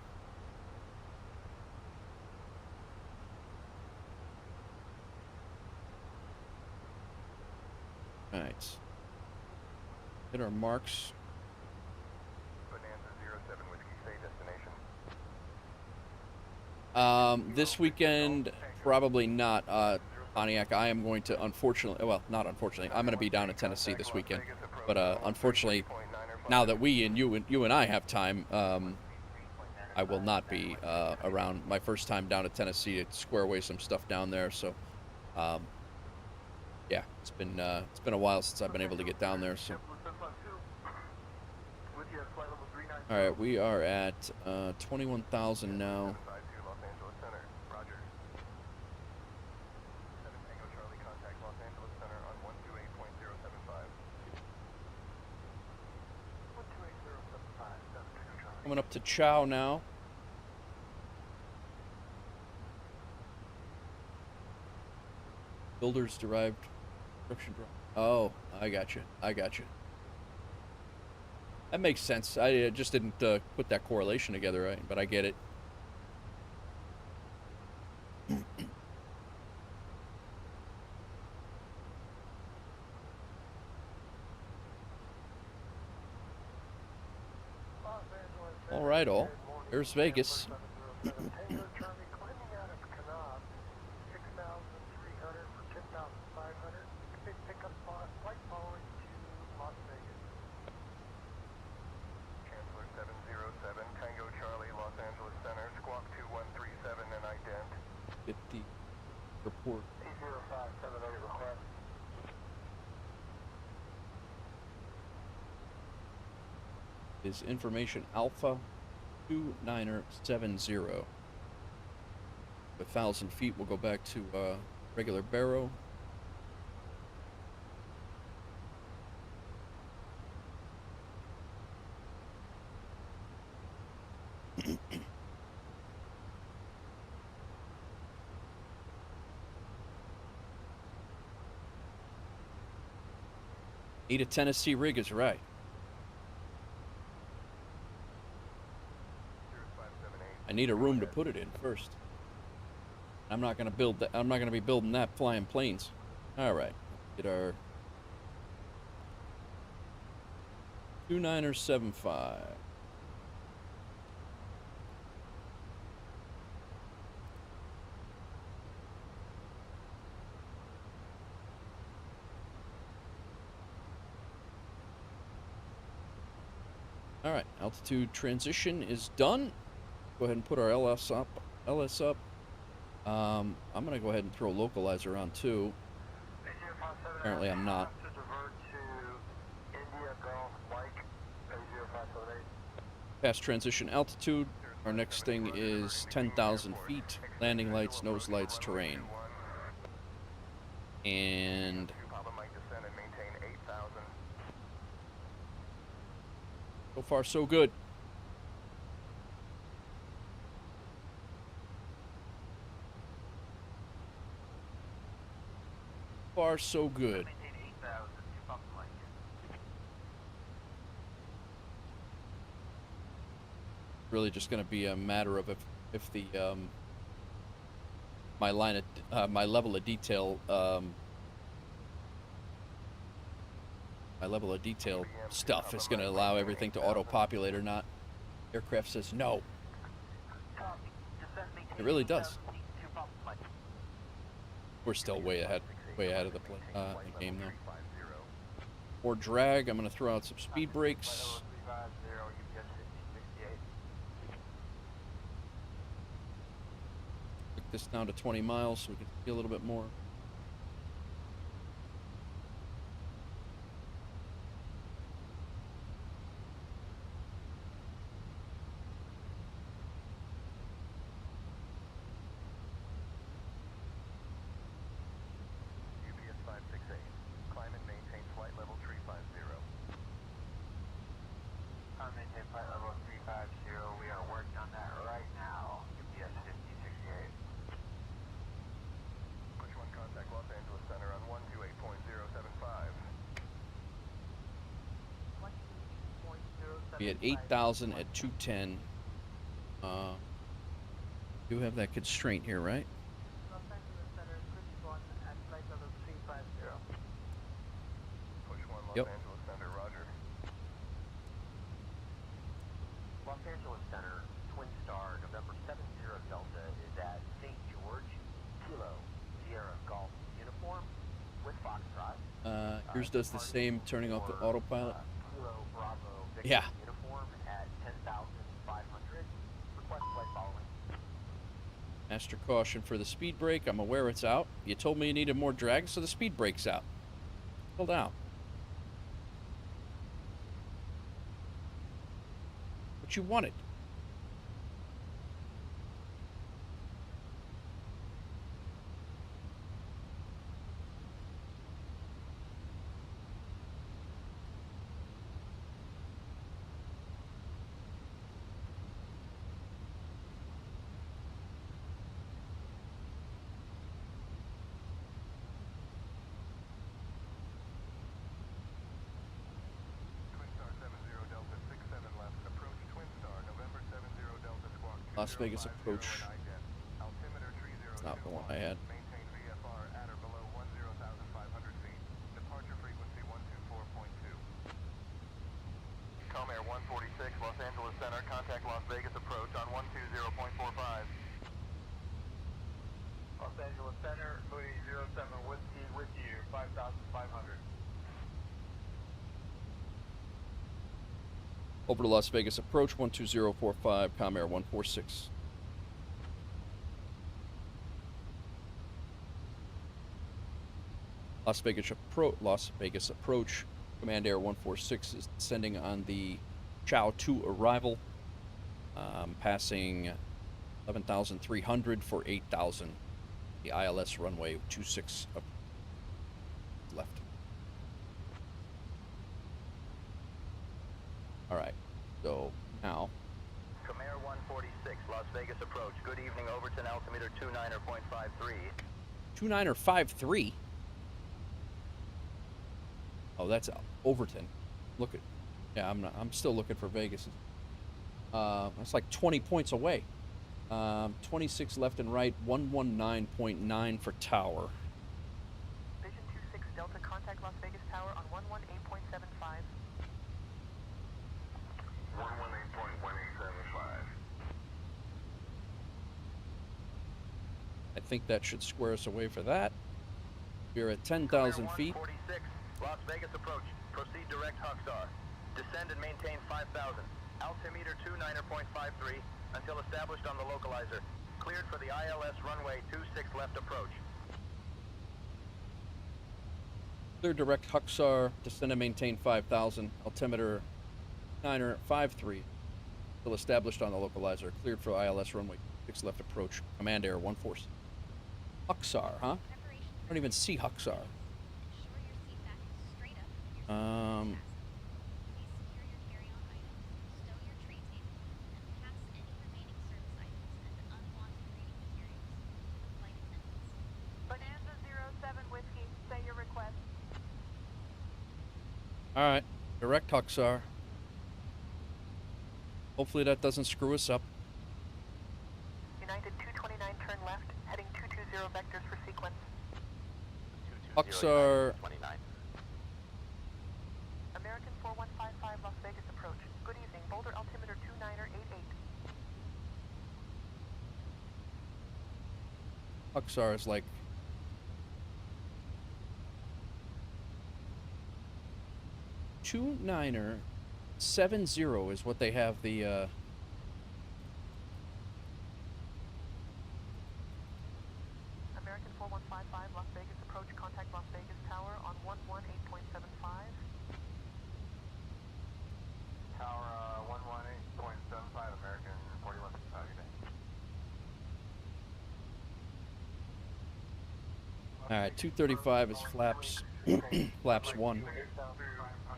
All right. Hit our marks. This weekend, probably not, Pontiac. I am going to, unfortunately, well, not unfortunately, I'm going to be down in Tennessee this weekend. But unfortunately, now that you and I have time, I will not be around. My first time down to Tennessee to square away some stuff down there. So, yeah, it's been a while since I've been able to get down there. So, all right, we are at 21,000 now. Coming up to Chow now. Builders derived construction drawing. Oh, I got you. That makes sense. I just didn't put that correlation together, right? But I get it. All right, all. There's Vegas. Get the report. Is information Alpha 2970. 1,000 feet, we'll go back to regular barrow. Need a Tennessee rig is right. I need a room to put it in first. I'm not gonna build that. I'm not gonna be building that flying planes. All right, get our 2975. All right, altitude transition is done. Go ahead and put our LS up. I'm gonna go ahead and throw localizer on too. Apparently I'm not. Past transition altitude. Our next thing is 10,000 feet. Landing lights, nose lights, terrain. And so far so good. Far so good. Really just going to be a matter of if the my level of detail stuff is going to allow everything to auto-populate or not. Aircraft says no. It really does. We're still way ahead of the game though. For drag, I'm going to throw out some speed brakes. Take this down to 20 miles so we can see a little bit more. Maintain flight level 350. Be at 8,000 at 210. You have that constraint here, right? Los Angeles Center, Cruise 1 at flight level 350. Push 1 Los Yep. Angeles Center, roger. Los Angeles Center, Twin Star, November 70 Delta is at St. George, Kilo, Sierra Golf Uniform with Foxtrot. Yours does the same, turning off the autopilot. Kilo Bravo Victor Yeah. Uniform at 10,500. Request flight following. Master caution for the speed brake. I'm aware it's out. You told me you needed more drag, so the speed brake's out. Hold down. What you wanted. Twin Star 70 Delta 67 left, approach Twin Star, November 70 Delta Squawk Las Vegas 2050 approach. and IDET. Altimeter 3021. It's not the one I had. Maintain VFR at or below 10,500 feet. Departure frequency 124.2. Comair 146, Los Angeles Center, contact Las Vegas approach on 120.45. Los Angeles Center, Louis 07 Whiskey with you, 5,500. Over to Las Vegas approach 12045, Comair 146. Las Vegas approach, Command Air 146 is descending on the Chow 2 arrival, passing 11,300 for 8,000. The ILS runway 26 up left. All right, so now. Comair 146, Las Vegas approach. Good evening, Overton, altimeter 29.53. 2953. Oh, that's Overton. Look at, yeah, I'm still looking for Vegas. That's like 20 points away. 26 left and right, 119.9 for tower. Vision 26 Delta, contact Las Vegas Tower on 118.75. 118.1875. I think that should square us away for that. We're at 10,000 feet. 146, Las Vegas approach. Proceed direct Huckstar. Descend and maintain 5,000. Altimeter 29.53 until established on the localizer. Cleared for the ILS runway 26 left approach. Clear direct Hucksar, descend and maintain 5,000. Altimeter 953 until established on the localizer. Cleared for ILS runway 6 left approach. Command Air 146. Hucksar, huh? I don't even see Hucksar. Bonanza 07 Whiskey, say your request. All right, direct Hucksar. Hopefully that doesn't screw us up. United 229, turn left, heading 220 vectors for sequence. Hucksar. American 4155 Las Vegas approach. Good evening, Boulder altimeter 2988. Hucksar is like $2970 is what they have the American 4155 Las Vegas approach, contact Las Vegas Tower on 118.75. Tower 118.75, American 4155, good day. all right, 235 is flaps flaps 1.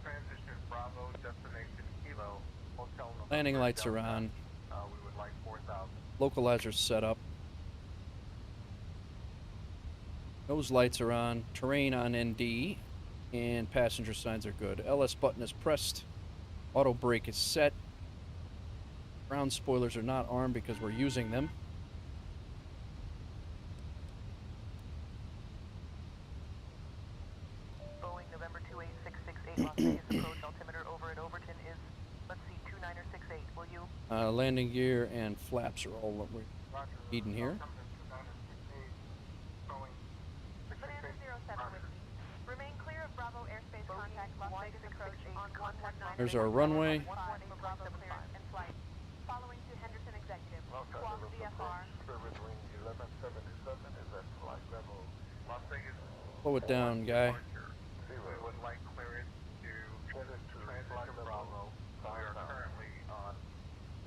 Transition Bravo, destination Kilo, Hotel November Landing lights are Delta. on. We would like 4,000. Localizer's set up. Nose lights are on. Terrain on ND. And passenger signs are good. LS button is pressed. Auto brake is set. Ground spoilers are not armed because we're using them. Boeing November 28668 Las Vegas approach altimeter over at Overton is, let's see, 2968. Will you? Landing gear and flaps are all what we're needing here. Bonanza 07 Whiskey. Remain clear of Bravo airspace contact Las Vegas approach on 119. There's our runway. For Bravo clearance and flight. Following to Henderson Executive. Squawk VFR. Service wing 1177 is at flight level Las Vegas. Slow it down, guy. We would like clearance to transit to Bravo. We are currently on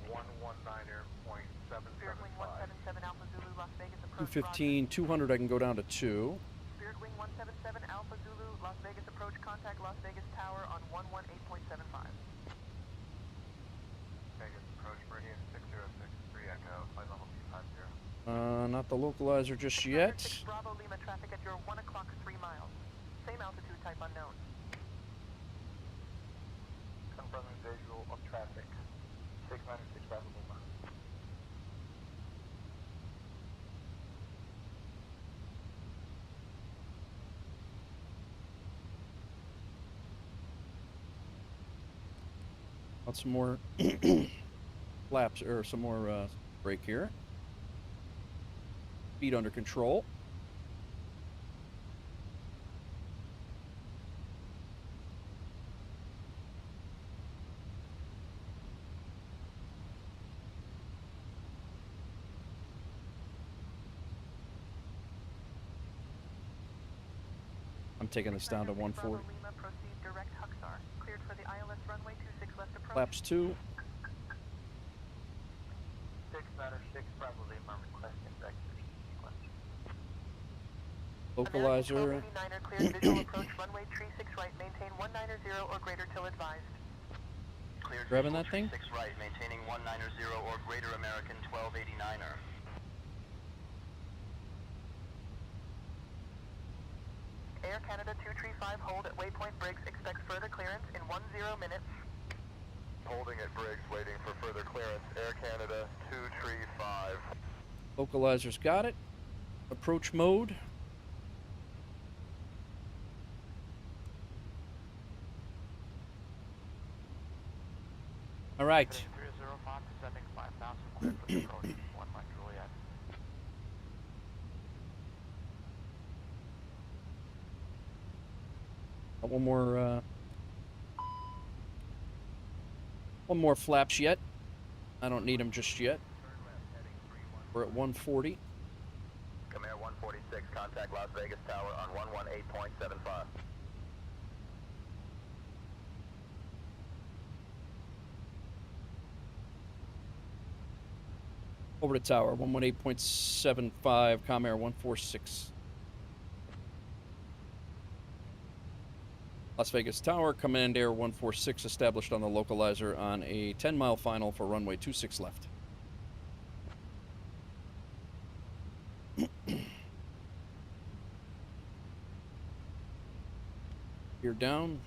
119.775. Spirit Wing 177 Alpha Zulu Las Vegas approach. 215, 200 I can go down to 2. Spirit Wing 177 Alpha Zulu Las Vegas approach. Contact Las Vegas Tower on 118.75. Vegas approach meridian 6063 Echo, flight level 250. Not the localizer just yet. 6 Bravo Lima traffic at your 1 o'clock 3 miles. Same altitude type unknown. Confirming visual of traffic. 696 Bravo Lima. Want some more flaps or some more brake here. Speed under control. I'm taking this down to 140. Lima, proceed direct Huxar. Cleared for the ILS runway 26 left approach. Flaps 2. 696 Bravo Lima requesting vector sequence. Localizer. 1289er cleared visual approach runway 36 right. Maintain 190 or greater till advised. Cleared Grabbing visual that thing? 36 right, maintaining 190 or greater American 1289er. Air Canada 235 hold at waypoint Briggs. Expect further clearance in 10 minutes. Holding at Briggs, waiting for further clearance. Air Canada 235. Localizer's got it. Approach mode. All right. 305 descending 5,000 clear for the approach 1 Mike Juliet. One more flaps yet. I don't need them just yet. We're at 140. Come Air 146, contact Las Vegas Tower on 118.75. Over to tower, 118.75, Comair 146. Las Vegas Tower, Command Air 146 established on the localizer on a 10-mile final for runway 26 left. Gear down.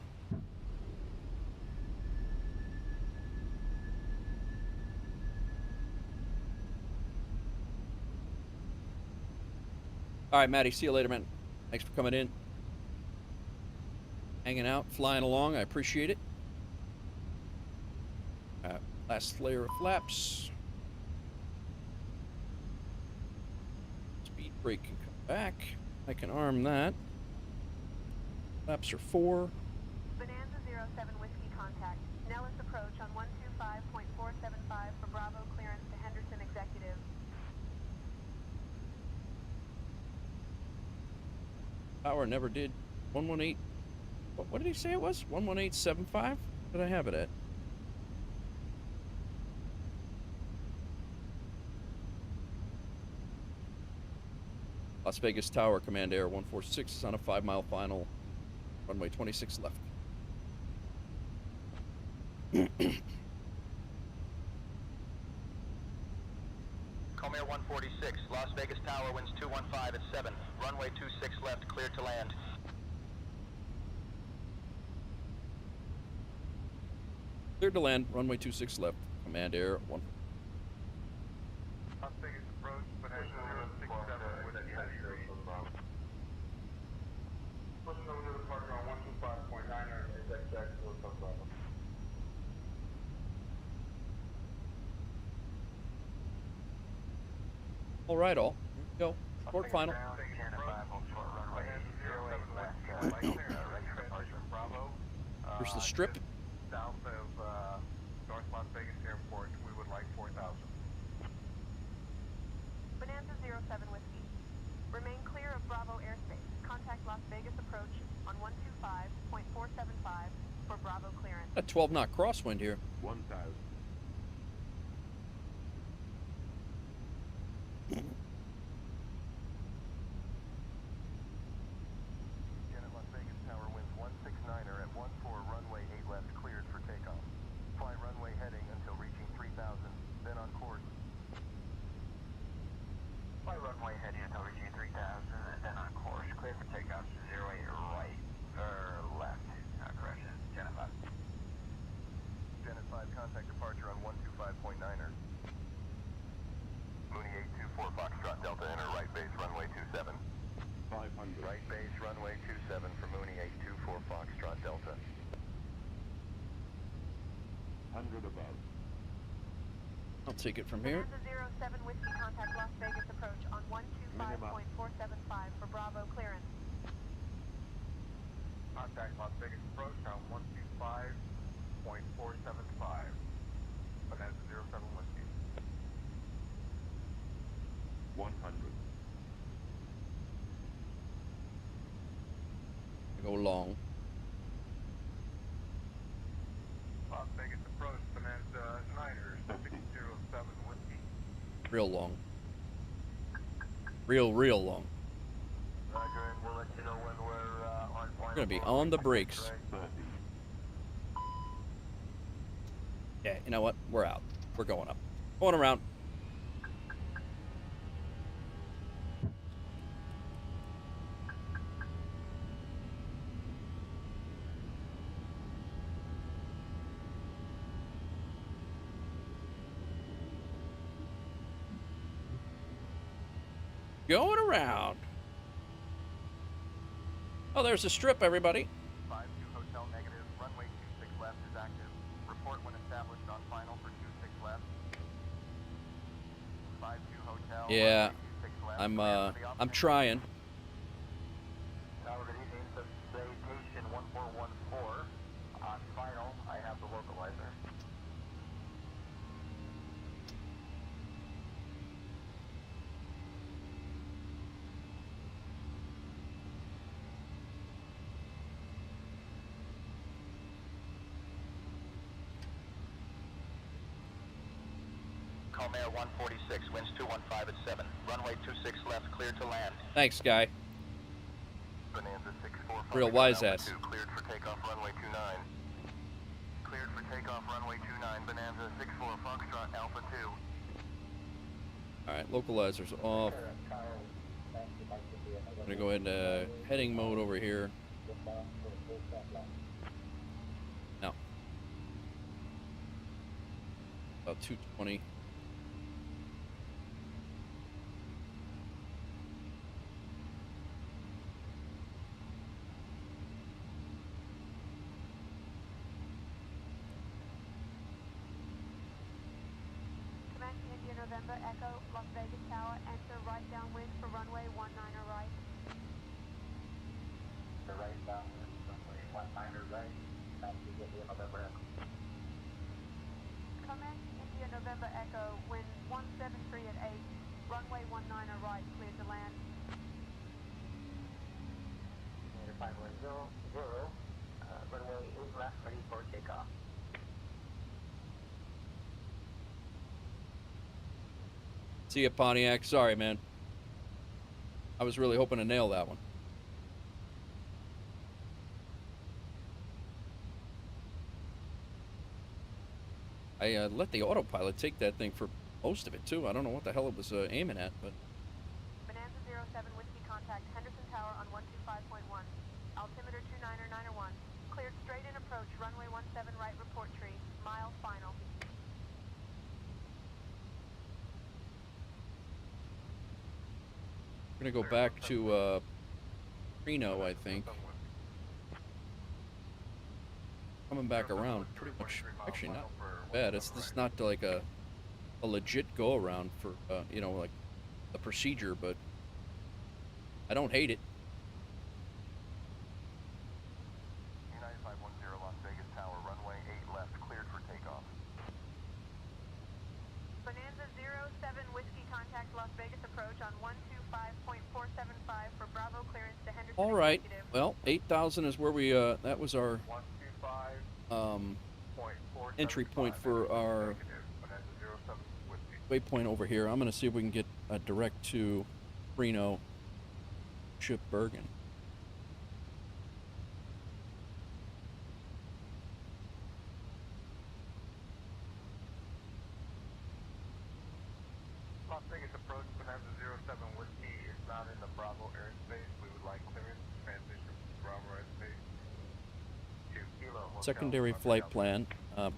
All right, Maddie, see you later, man. Thanks for coming in. Hanging out, flying along. I appreciate it. Last layer of flaps. Speed brake can come back. I can arm that. Flaps are 4. Bonanza 07 Whiskey contact. Nellis approach on 125.475 for Bravo clearance to Henderson Executive. Tower never did 118. What did he say it was? 118.75? Did I have it at? Las Vegas Tower, Command Air 146 is on a 5-mile final. Runway 26 left. Comair 146, Las Vegas Tower, winds 215 at 7. Runway 26 left, cleared to land. Cleared to land, runway 26 left, command air 1. Las Vegas approach, Bonanza 067 with the heavy read. Pushing over to departure on 125.9er is XX to Hotel Bravo. All right, all. Here we go. Short final. Here's the strip. South of North Las Vegas Airport, we would like 4,000. Bonanza 07 Whiskey. Remain clear of Bravo airspace. Contact Las Vegas approach on 125.475 for Bravo clearance. A 12-knot crosswind here. 1,000. Janet Las Vegas Tower winds 169er at 14 runway 8 left cleared for takeoff. Fly runway heading until reaching 3,000, then on course. Fly runway heading until reaching 3,000 and then on course. Clear for takeoff to 08 right, or left. Correction, Janet 5. Janet 5 contact departure on 125.9er. Mooney 824 Foxtrot Delta enter right base runway 27. 500. Right base runway 27 for Mooney 824 Foxtrot Delta. 100 above. I'll take it from here. Bonanza 07 Whiskey contact Las Vegas approach on 125.475 for Bravo clearance. Contact Las Vegas approach on 125.475. Bonanza 07 Whiskey. 100. Go long. Las Vegas approach, Bonanza Schneider, 607 Whiskey. Real long. Real long. Roger, and we'll let you know when we're on final. We're gonna be on the brakes. Yeah, you know what? We're out. We're going up. Going around. Going around. Oh, there's a strip, everybody. 52 Hotel negative, runway 26 left is active. Report when established on final for 26 left. 52 Hotel. Yeah, runway 26 left, I'm clear for the I'm option. trying. Tower, good evening. Citation 1414. On final, I have the localizer. Calmair 146, winds 215 at 7. Runway 26 left, cleared to land. Thanks, guy. Bonanza 64 Real wise ass. 2 cleared for takeoff runway 29. Cleared for takeoff runway 29 Bonanza 64 Foxtrot Alpha 2. All right, localizers off. I'm gonna go ahead and heading mode over here. No. About 220. Command to India November Echo Las Vegas Tower. Enter right downwind for runway 19er right. The right downwind, runway 19er right. Back to India November Echo. Command to India November Echo, wind 173 at 8, runway 19er right, cleared to land. Negative 510, runway 8 left, ready for takeoff. See ya, Pontiac. Sorry, man. I was really hoping to nail that one. I let the autopilot take that thing for most of it, too. I don't know what the hell it was aiming at, but... Bonanza 07 Whiskey contact Henderson Tower on 125.1. Altimeter 29er 901. Cleared straight in approach, runway 17 right, report tree. mile final. We're gonna go back to Reno, I think. Coming back around, pretty much. Actually, not bad. It's just not like a legit go around for you know, like a procedure, but I don't hate it. United 510 Las Vegas Tower, runway 8 left, cleared for takeoff. Bonanza 07 Whiskey, contact Las Vegas approach on 125.475 for Bravo clearance to Henderson. All right. Executive. Well, 8,000 is where we that was our entry point for our waypoint over here. I'm going to see if we can get a direct to Reno, Ship Bergen. Las Vegas approach, Bonanza 07 Whiskey is not in the Bravo airspace. We would like clearance transition from Bravo airspace to Kilo Hotel. Secondary flight plan,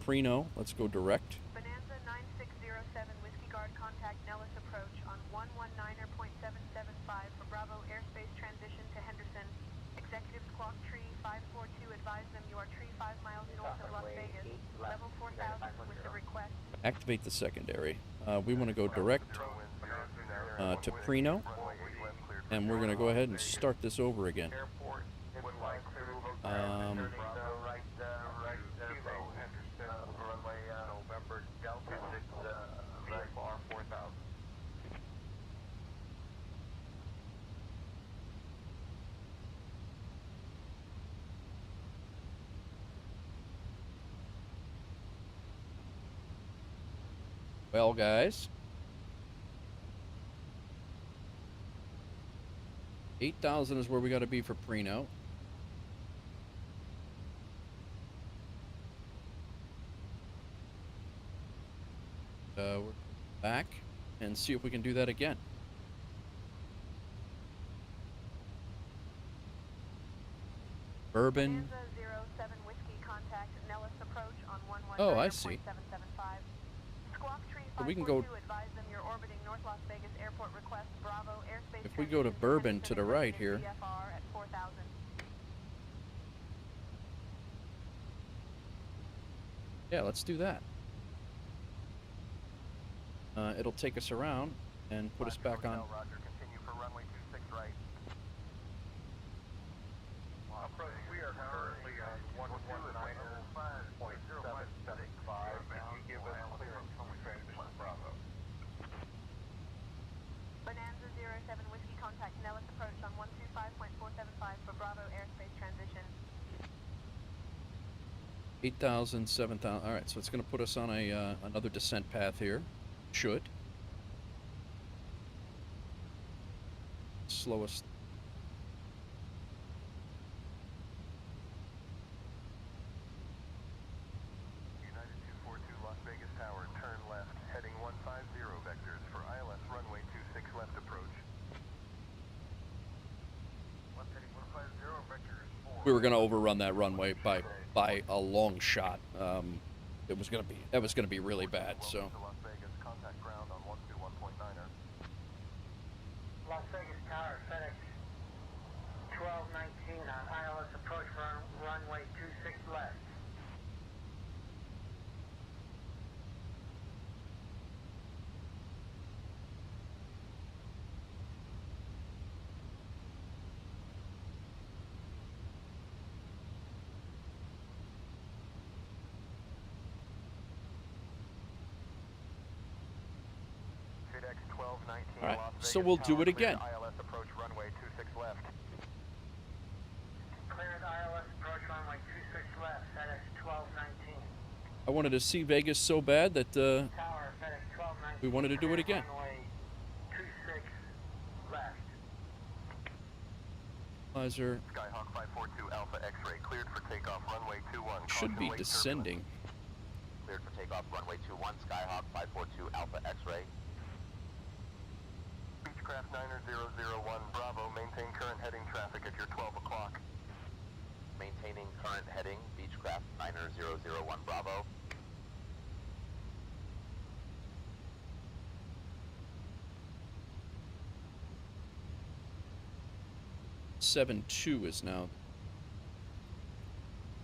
Preno, let's go direct. Bonanza 9607 Whiskey Guard, contact Nellis approach on 119.775 for Bravo airspace transition to Henderson. Executive Squawk Tree 542, advise them you are tree 5 miles north of Las Vegas. Level 4000 with the request. Activate the secondary. We want to go direct to Preno, and we're going to go ahead and start this over again. Well, guys, 8,000 is where we got to be for Preno. We're back and see if we can do that again. Bourbon. Bonanza 07 Whiskey, contact Nellis approach on 119.775. Oh, I see. Squawk Tree So we can go. 542, advise them you're orbiting North Las Vegas Airport, request Bravo airspace. If we go to Bourbon to the right here. VFR at 4,000. Yeah, let's do that. It'll take us around and put us back on. Roger, continue for runway 26 right. Approach, we are currently on 119.775. Can you give us clearance from transition Bravo? Bonanza 07 Whiskey, contact Nellis approach on 125.475 for Bravo airspace transition. 8,000, 7,000. All right, so it's going to put us on a another descent path here. Should slow us. United 242 Las Vegas Tower, turn left, heading 150 vectors for ILS runway 26 left approach. 150 vectors 4. We were going to overrun that runway by a long shot. That was going to be really bad. So. Las Vegas, contact ground on 121.9er. Las Vegas Tower, FedEx 1219 on ILS approach runway 26 left. FedEx 1219 All right, Las Vegas so we'll do Tower, it again. cleared ILS approach runway 26 left. Cleared ILS approach runway 26 left, FedEx 1219. I wanted to see Vegas so bad that Tower, FedEx 1219. we wanted to do it again. Runway 26 left. Equalizer Skyhawk 542 Alpha X-ray, cleared for takeoff runway 21. should be Caution late descending. Cleared for takeoff runway 21, Skyhawk 542 Alpha X-ray. Beechcraft 90001 Bravo, maintain current heading traffic at your 12 o'clock. Maintaining current heading, Beechcraft 90001 Bravo. 472 is now.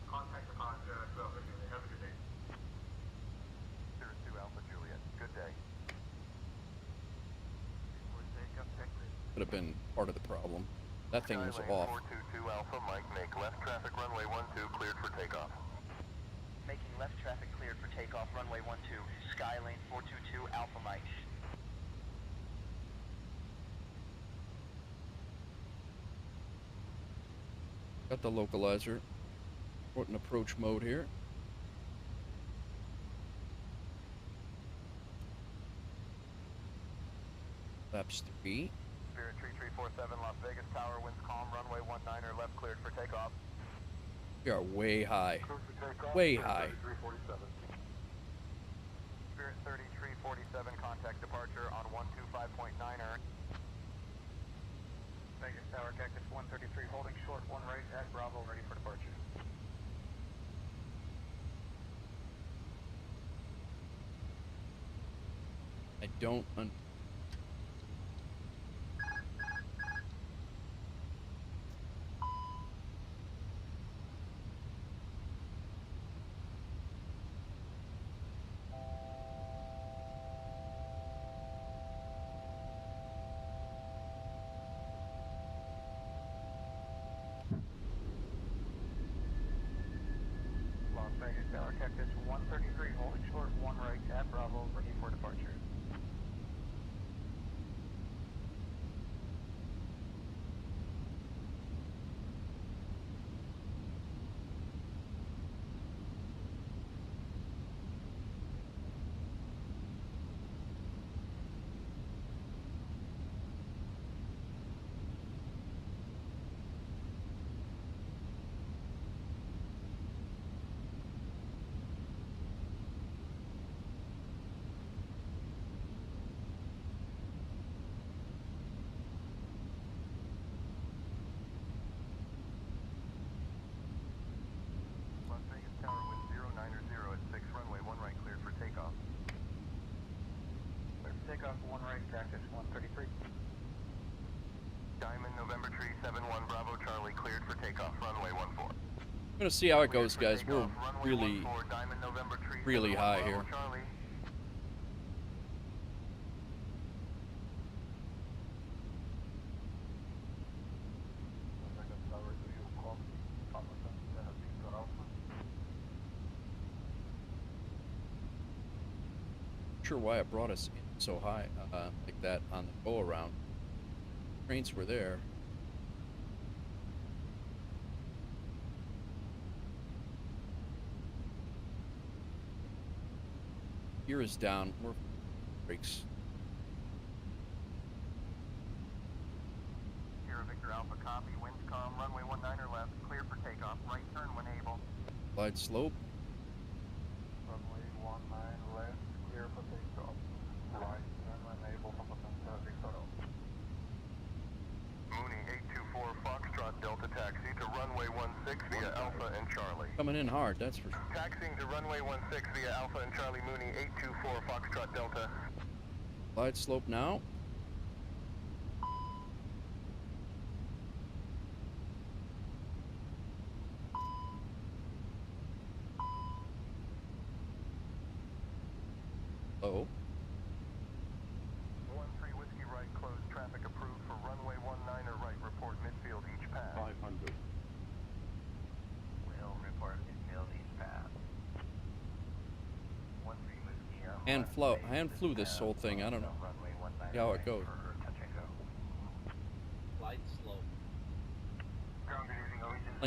Contact departure, 12 Juliet. Have a good day. 02 Alpha Juliet. Good day. Could have been part of the problem. That thing was Skylane off. 422 Alpha Mike, make left traffic runway 12 cleared for takeoff. Making left traffic cleared for takeoff, runway 12, Skylane 422 Alpha Mike. Got the localizer. Put in approach mode here. Laps 3. Spirit 3347 Las Vegas Tower, winds calm, runway 19er left cleared for takeoff. We are way high. Cleared for takeoff. Way high. 3347. Spirit 3347, contact departure on 125.9er. Vegas Tower, Cactus 133, holding short, 1 right at Bravo, ready for departure. I don't Las Vegas Tower, Cactus 133, holding short, 1 right at Bravo, ready for departure. Las Vegas Tower, wind 090 at 6, runway 1 right cleared for takeoff. Clear for takeoff, 1 right, Cactus 133. Diamond November Tree 71 Bravo Charlie, cleared for takeoff, runway 14. I'm gonna see how it goes, guys. We're really, really high here. Not sure why it brought us in so high like that on the go around. Trains were there. Gear is down. We're brakes. Sierra Victor Alpha copy, winds calm, runway 19er left, clear for takeoff, right turn when able. Glide slope. Runway 19 left, clear for takeoff. Right turn when able from Pescara, Victor. Mooney 824 Foxtrot Delta taxi to runway 16 via Alpha and Charlie. Coming in hard, that's for sure. Taxiing to runway 16 via Alpha and Charlie Mooney 824 Foxtrot Delta. Glide slope now. Oh. 13 Whiskey right, closed traffic approved for runway 19er right, report midfield each pass. 500. Will report midfield each pass. 13 Whiskey Hand flew this whole thing. I don't know. See how it goes. Light slope. Ground good evening, Allegiant.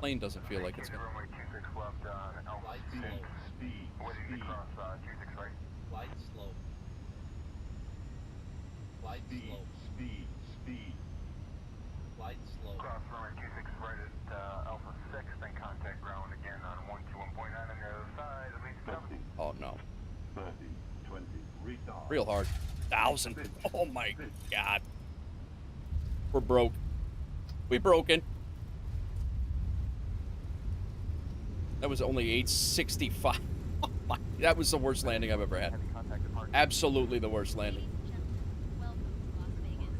Plane doesn't feel like it's gonna. Runway 26 left on Alpha Light 6. slope. Waiting to cross 26 right. Light slope. Light slope. Speed. Light slope. Cross runway 26 right at Alpha 6, then contact ground again on 121.9 on the other side. Allegiant 7. Oh no. 30, 20, retard. Real hard. 1,000. Oh my god. We're broke. We broken. That was only 865. Oh my, that was the worst landing I've ever had. Absolutely the worst landing. Ladies and gentlemen, welcome to Las Vegas.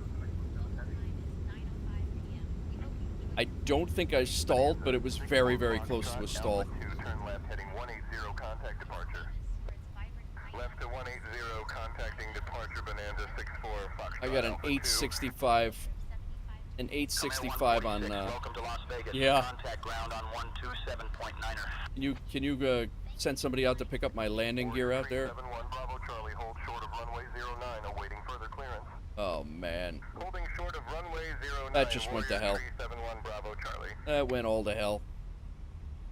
Local time is 9:05 p.m. I don't think I stalled, but it was very, very close to a stall. Turn left heading 180, contact departure. Left to 180, contacting departure, Bonanza 64, Foxtrot. I got an Alpha 865. An 865 on. Welcome to Las Vegas. Yeah. Contact ground on 127.9er. Can you send somebody out to pick up my landing gear out there? 71 Bravo Charlie, hold short of runway 09, awaiting further clearance. Oh man. Holding short of runway 09. That just went to hell. 371 Bravo Charlie. That went all to hell.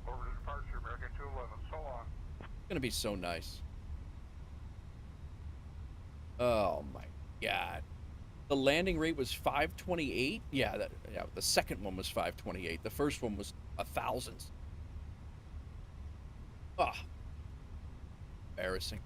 Over to departure, American 211. So long. It's gonna be so nice. Oh my god. The landing rate was 528. Yeah, the second one was 528. The first one was 1,000. Ah, embarrassing.